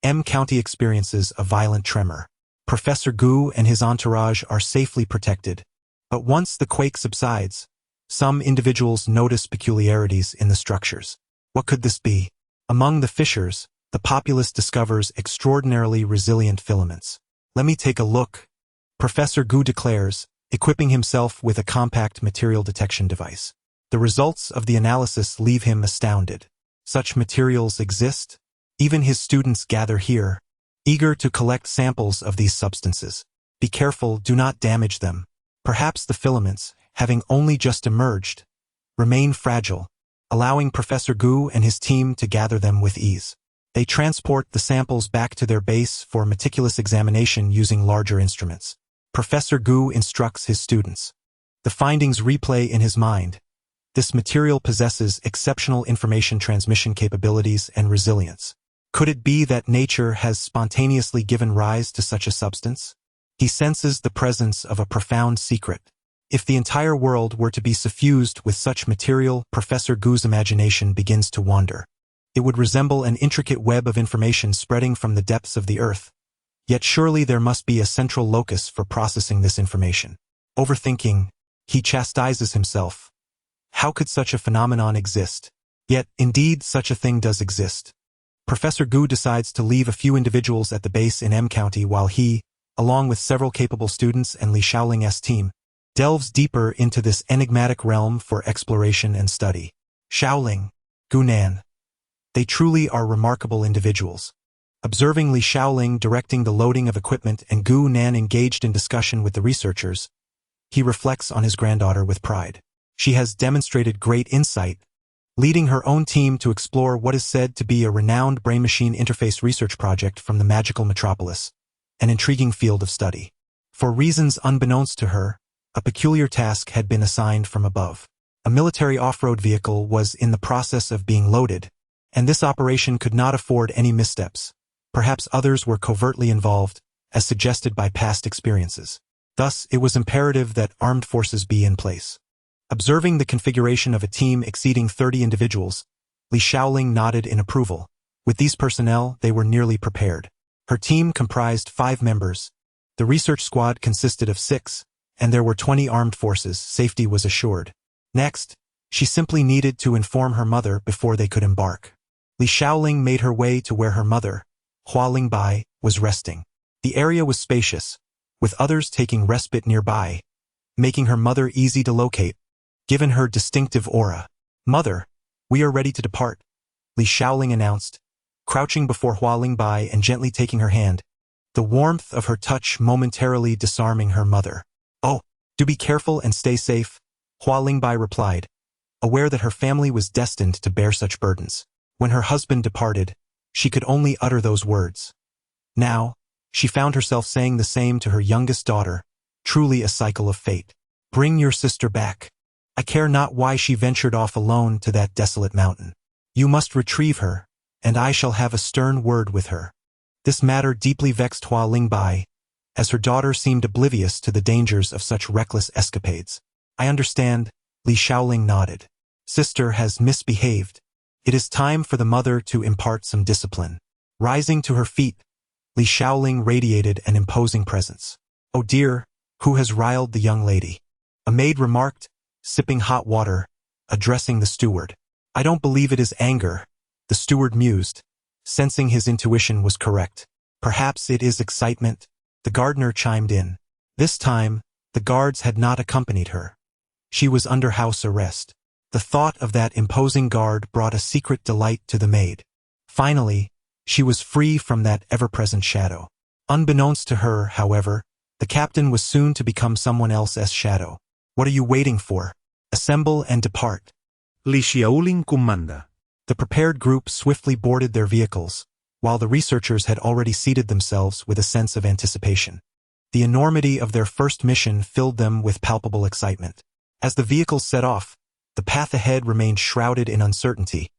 M County experiences a violent tremor. Professor Gu and his entourage are safely protected, but once the quake subsides, some individuals notice peculiarities in the structures. What could this be? Among the fissures, the populace discovers extraordinarily resilient filaments. Let me take a look, Professor Gu declares, equipping himself with a compact material detection device. The results of the analysis leave him astounded. Such materials exist? Even his students gather here, eager to collect samples of these substances. Be careful, do not damage them. Perhaps the filaments, having only just emerged, remain fragile, allowing Professor Gu and his team to gather them with ease. They transport the samples back to their base for meticulous examination using larger instruments. Professor Gu instructs his students. The findings replay in his mind. This material possesses exceptional information transmission capabilities and resilience. Could it be that nature has spontaneously given rise to such a substance? He senses the presence of a profound secret. If the entire world were to be suffused with such material, Professor Gu's imagination begins to wander. It would resemble an intricate web of information spreading from the depths of the earth. Yet surely there must be a central locus for processing this information. Overthinking, he chastises himself. How could such a phenomenon exist? Yet, indeed, such a thing does exist. Professor Gu decides to leave a few individuals at the base in M County while he, along with several capable students and Li Xiaoling's team, delves deeper into this enigmatic realm for exploration and study. Xiaoling, Gunan. They truly are remarkable individuals. Observing Li Xiaoling directing the loading of equipment and Gu Nan engaged in discussion with the researchers, he reflects on his granddaughter with pride. She has demonstrated great insight, leading her own team to explore what is said to be a renowned brain-machine interface research project from the magical metropolis, an intriguing field of study. For reasons unbeknownst to her, a peculiar task had been assigned from above. A military off-road vehicle was in the process of being loaded, and this operation could not afford any missteps. Perhaps others were covertly involved, as suggested by past experiences. Thus, it was imperative that armed forces be in place. Observing the configuration of a team exceeding 30 individuals, Li Xiaoling nodded in approval. With these personnel, they were nearly prepared. Her team comprised 5 members. The research squad consisted of 6, and there were 20 armed forces. Safety was assured. Next, she simply needed to inform her mother before they could embark. Li Xiaoling made her way to where her mother, Hua Lingbai, was resting. The area was spacious, with others taking respite nearby, making her mother easy to locate, given her distinctive aura. "Mother, we are ready to depart," Li Xiaoling announced, crouching before Hua Lingbai and gently taking her hand, the warmth of her touch momentarily disarming her mother. "Oh, do be careful and stay safe," Hua Lingbai replied, aware that her family was destined to bear such burdens. When her husband departed, she could only utter those words. Now, she found herself saying the same to her youngest daughter, truly a cycle of fate. "Bring your sister back. I care not why she ventured off alone to that desolate mountain. You must retrieve her, and I shall have a stern word with her." This matter deeply vexed Hua Lingbai, as her daughter seemed oblivious to the dangers of such reckless escapades. "I understand," Li Xiaoling nodded. "Sister has misbehaved. It is time for the mother to impart some discipline." Rising to her feet, Li Xiaoling radiated an imposing presence. "Oh dear, who has riled the young lady?" a maid remarked, sipping hot water, addressing the steward. "I don't believe it is anger," the steward mused, sensing his intuition was correct. "Perhaps it is excitement," the gardener chimed in. This time, the guards had not accompanied her. She was under house arrest. The thought of that imposing guard brought a secret delight to the maid. Finally, she was free from that ever-present shadow. Unbeknownst to her, however, the captain was soon to become someone else's shadow. "What are you waiting for? Assemble and depart." Li Xiaoling commanda. The prepared group swiftly boarded their vehicles, while the researchers had already seated themselves with a sense of anticipation. The enormity of their first mission filled them with palpable excitement. As the vehicles set off, the path ahead remained shrouded in uncertainty,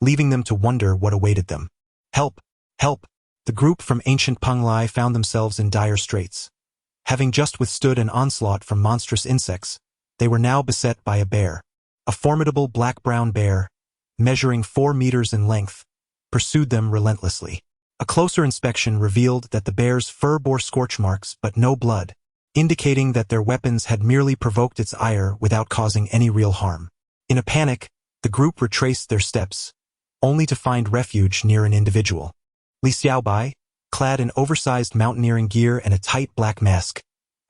leaving them to wonder what awaited them. "Help! Help!" The group from ancient Penglai found themselves in dire straits. Having just withstood an onslaught from monstrous insects, they were now beset by a bear. A formidable black-brown bear, measuring 4 meters in length, pursued them relentlessly. A closer inspection revealed that the bear's fur bore scorch marks but no blood, indicating that their weapons had merely provoked its ire without causing any real harm. In a panic, the group retraced their steps, only to find refuge near an individual. Li Xiaobai, clad in oversized mountaineering gear and a tight black mask,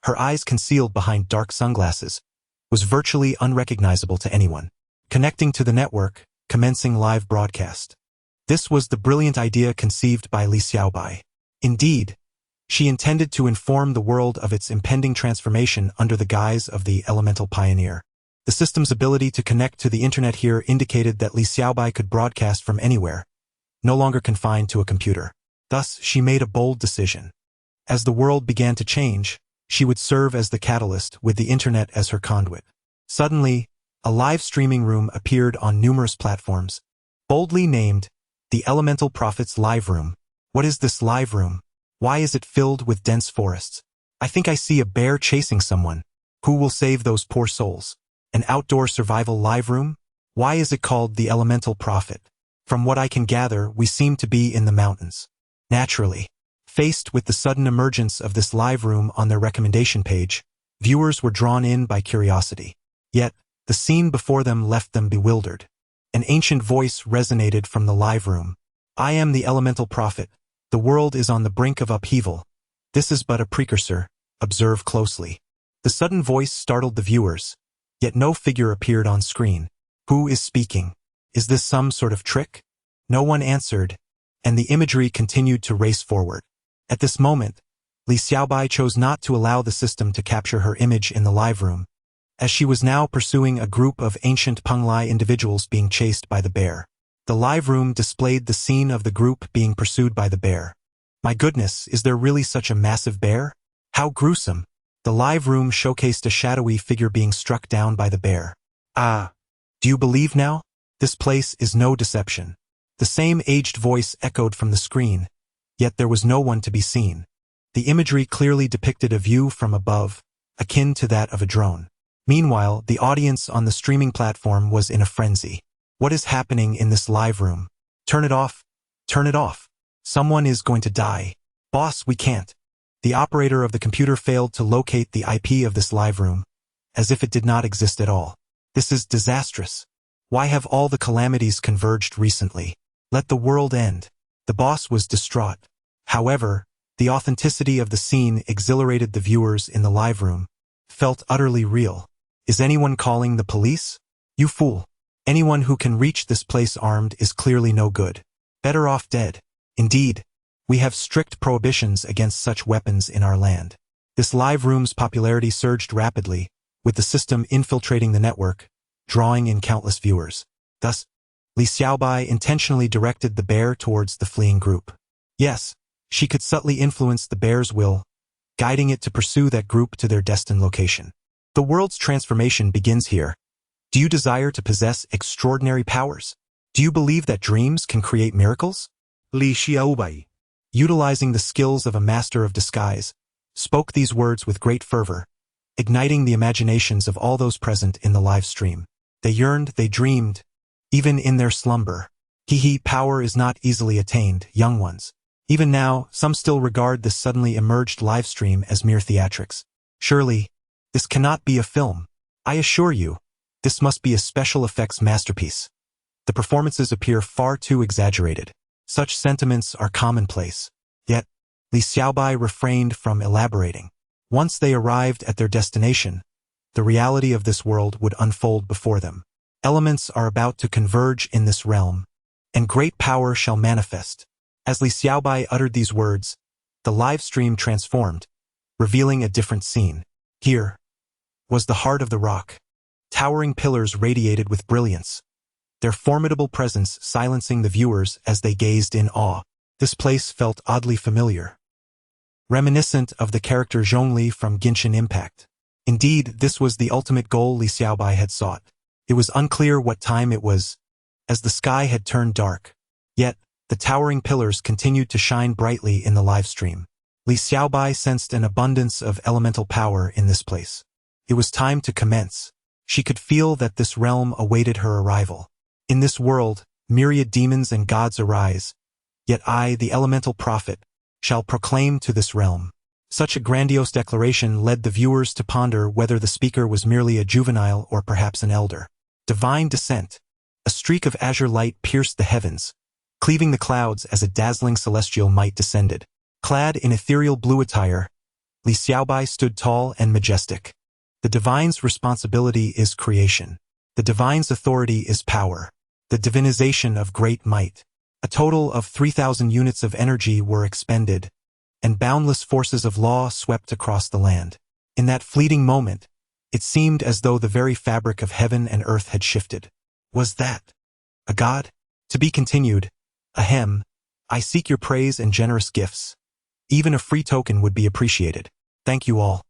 her eyes concealed behind dark sunglasses, was virtually unrecognizable to anyone. Connecting to the network, commencing live broadcast. This was the brilliant idea conceived by Li Xiaobai. Indeed, She intended to inform the world of its impending transformation under the guise of the elemental pioneer. The system's ability to connect to the internet here indicated that Li Xiaobai could broadcast from anywhere, no longer confined to a computer. Thus, she made a bold decision. As the world began to change, she would serve as the catalyst with the internet as her conduit. Suddenly, a live streaming room appeared on numerous platforms, boldly named the Elemental Prophet's Live Room. What is this live room? Why is it filled with dense forests? I think I see a bear chasing someone. Who will save those poor souls? An outdoor survival live room? Why is it called the Elemental Prophet? From what I can gather, we seem to be in the mountains. Naturally, faced with the sudden emergence of this live room on their recommendation page, viewers were drawn in by curiosity. Yet, the scene before them left them bewildered. An ancient voice resonated from the live room. I am the Elemental Prophet. The world is on the brink of upheaval. This is but a precursor. Observe closely. The sudden voice startled the viewers, yet no figure appeared on screen. Who is speaking? Is this some sort of trick? No one answered, and the imagery continued to race forward. At this moment, Li Xiaobai chose not to allow the system to capture her image in the live room, as she was now pursuing a group of ancient Penglai individuals being chased by the bear. The live room displayed the scene of the group being pursued by the bear. My goodness, is there really such a massive bear? How gruesome! The live room showcased a shadowy figure being struck down by the bear. Ah! Do you believe now? This place is no deception. The same aged voice echoed from the screen, yet there was no one to be seen. The imagery clearly depicted a view from above, akin to that of a drone. Meanwhile, the audience on the streaming platform was in a frenzy. What is happening in this live room? Turn it off. Turn it off. Someone is going to die. Boss, we can't. The operator of the computer failed to locate the IP of this live room, as if it did not exist at all. This is disastrous. Why have all the calamities converged recently? Let the world end. The boss was distraught. However, the authenticity of the scene exhilarated the viewers in the live room. Felt utterly real. Is anyone calling the police? You fool. Anyone who can reach this place armed is clearly no good. Better off dead. Indeed, we have strict prohibitions against such weapons in our land. This live room's popularity surged rapidly, with the system infiltrating the network, drawing in countless viewers. Thus, Li Xiaobai intentionally directed the bear towards the fleeing group. Yes, she could subtly influence the bear's will, guiding it to pursue that group to their destined location. The world's transformation begins here. Do you desire to possess extraordinary powers? Do you believe that dreams can create miracles? Li Xiaobai, utilizing the skills of a master of disguise, spoke these words with great fervor, igniting the imaginations of all those present in the live stream. They yearned, they dreamed, even in their slumber. Power is not easily attained, young ones. Even now, some still regard this suddenly emerged live stream as mere theatrics. Surely, this cannot be a film. I assure you, this must be a special effects masterpiece. The performances appear far too exaggerated. Such sentiments are commonplace. Yet, Li Xiaobai refrained from elaborating. Once they arrived at their destination, the reality of this world would unfold before them. Elements are about to converge in this realm, and great power shall manifest. As Li Xiaobai uttered these words, the live stream transformed, revealing a different scene. Here was the heart of the rock. Towering pillars radiated with brilliance, their formidable presence silencing the viewers as they gazed in awe. This place felt oddly familiar, reminiscent of the character Zhongli from Genshin Impact. Indeed, this was the ultimate goal Li Xiaobai had sought. It was unclear what time it was, as the sky had turned dark. Yet, the towering pillars continued to shine brightly in the live stream. Li Xiaobai sensed an abundance of elemental power in this place. It was time to commence. She could feel that this realm awaited her arrival. In this world, myriad demons and gods arise, yet I, the elemental prophet, shall proclaim to this realm. Such a grandiose declaration led the viewers to ponder whether the speaker was merely a juvenile or perhaps an elder. Divine descent. A streak of azure light pierced the heavens, cleaving the clouds as a dazzling celestial might descended. Clad in ethereal blue attire, Li Xiaobai stood tall and majestic. The divine's responsibility is creation. The divine's authority is power. The divinization of great might. A total of 3,000 units of energy were expended, and boundless forces of law swept across the land. In that fleeting moment, it seemed as though the very fabric of heaven and earth had shifted. Was that a god? To be continued. Ahem. I seek your praise and generous gifts. Even a free token would be appreciated. Thank you all.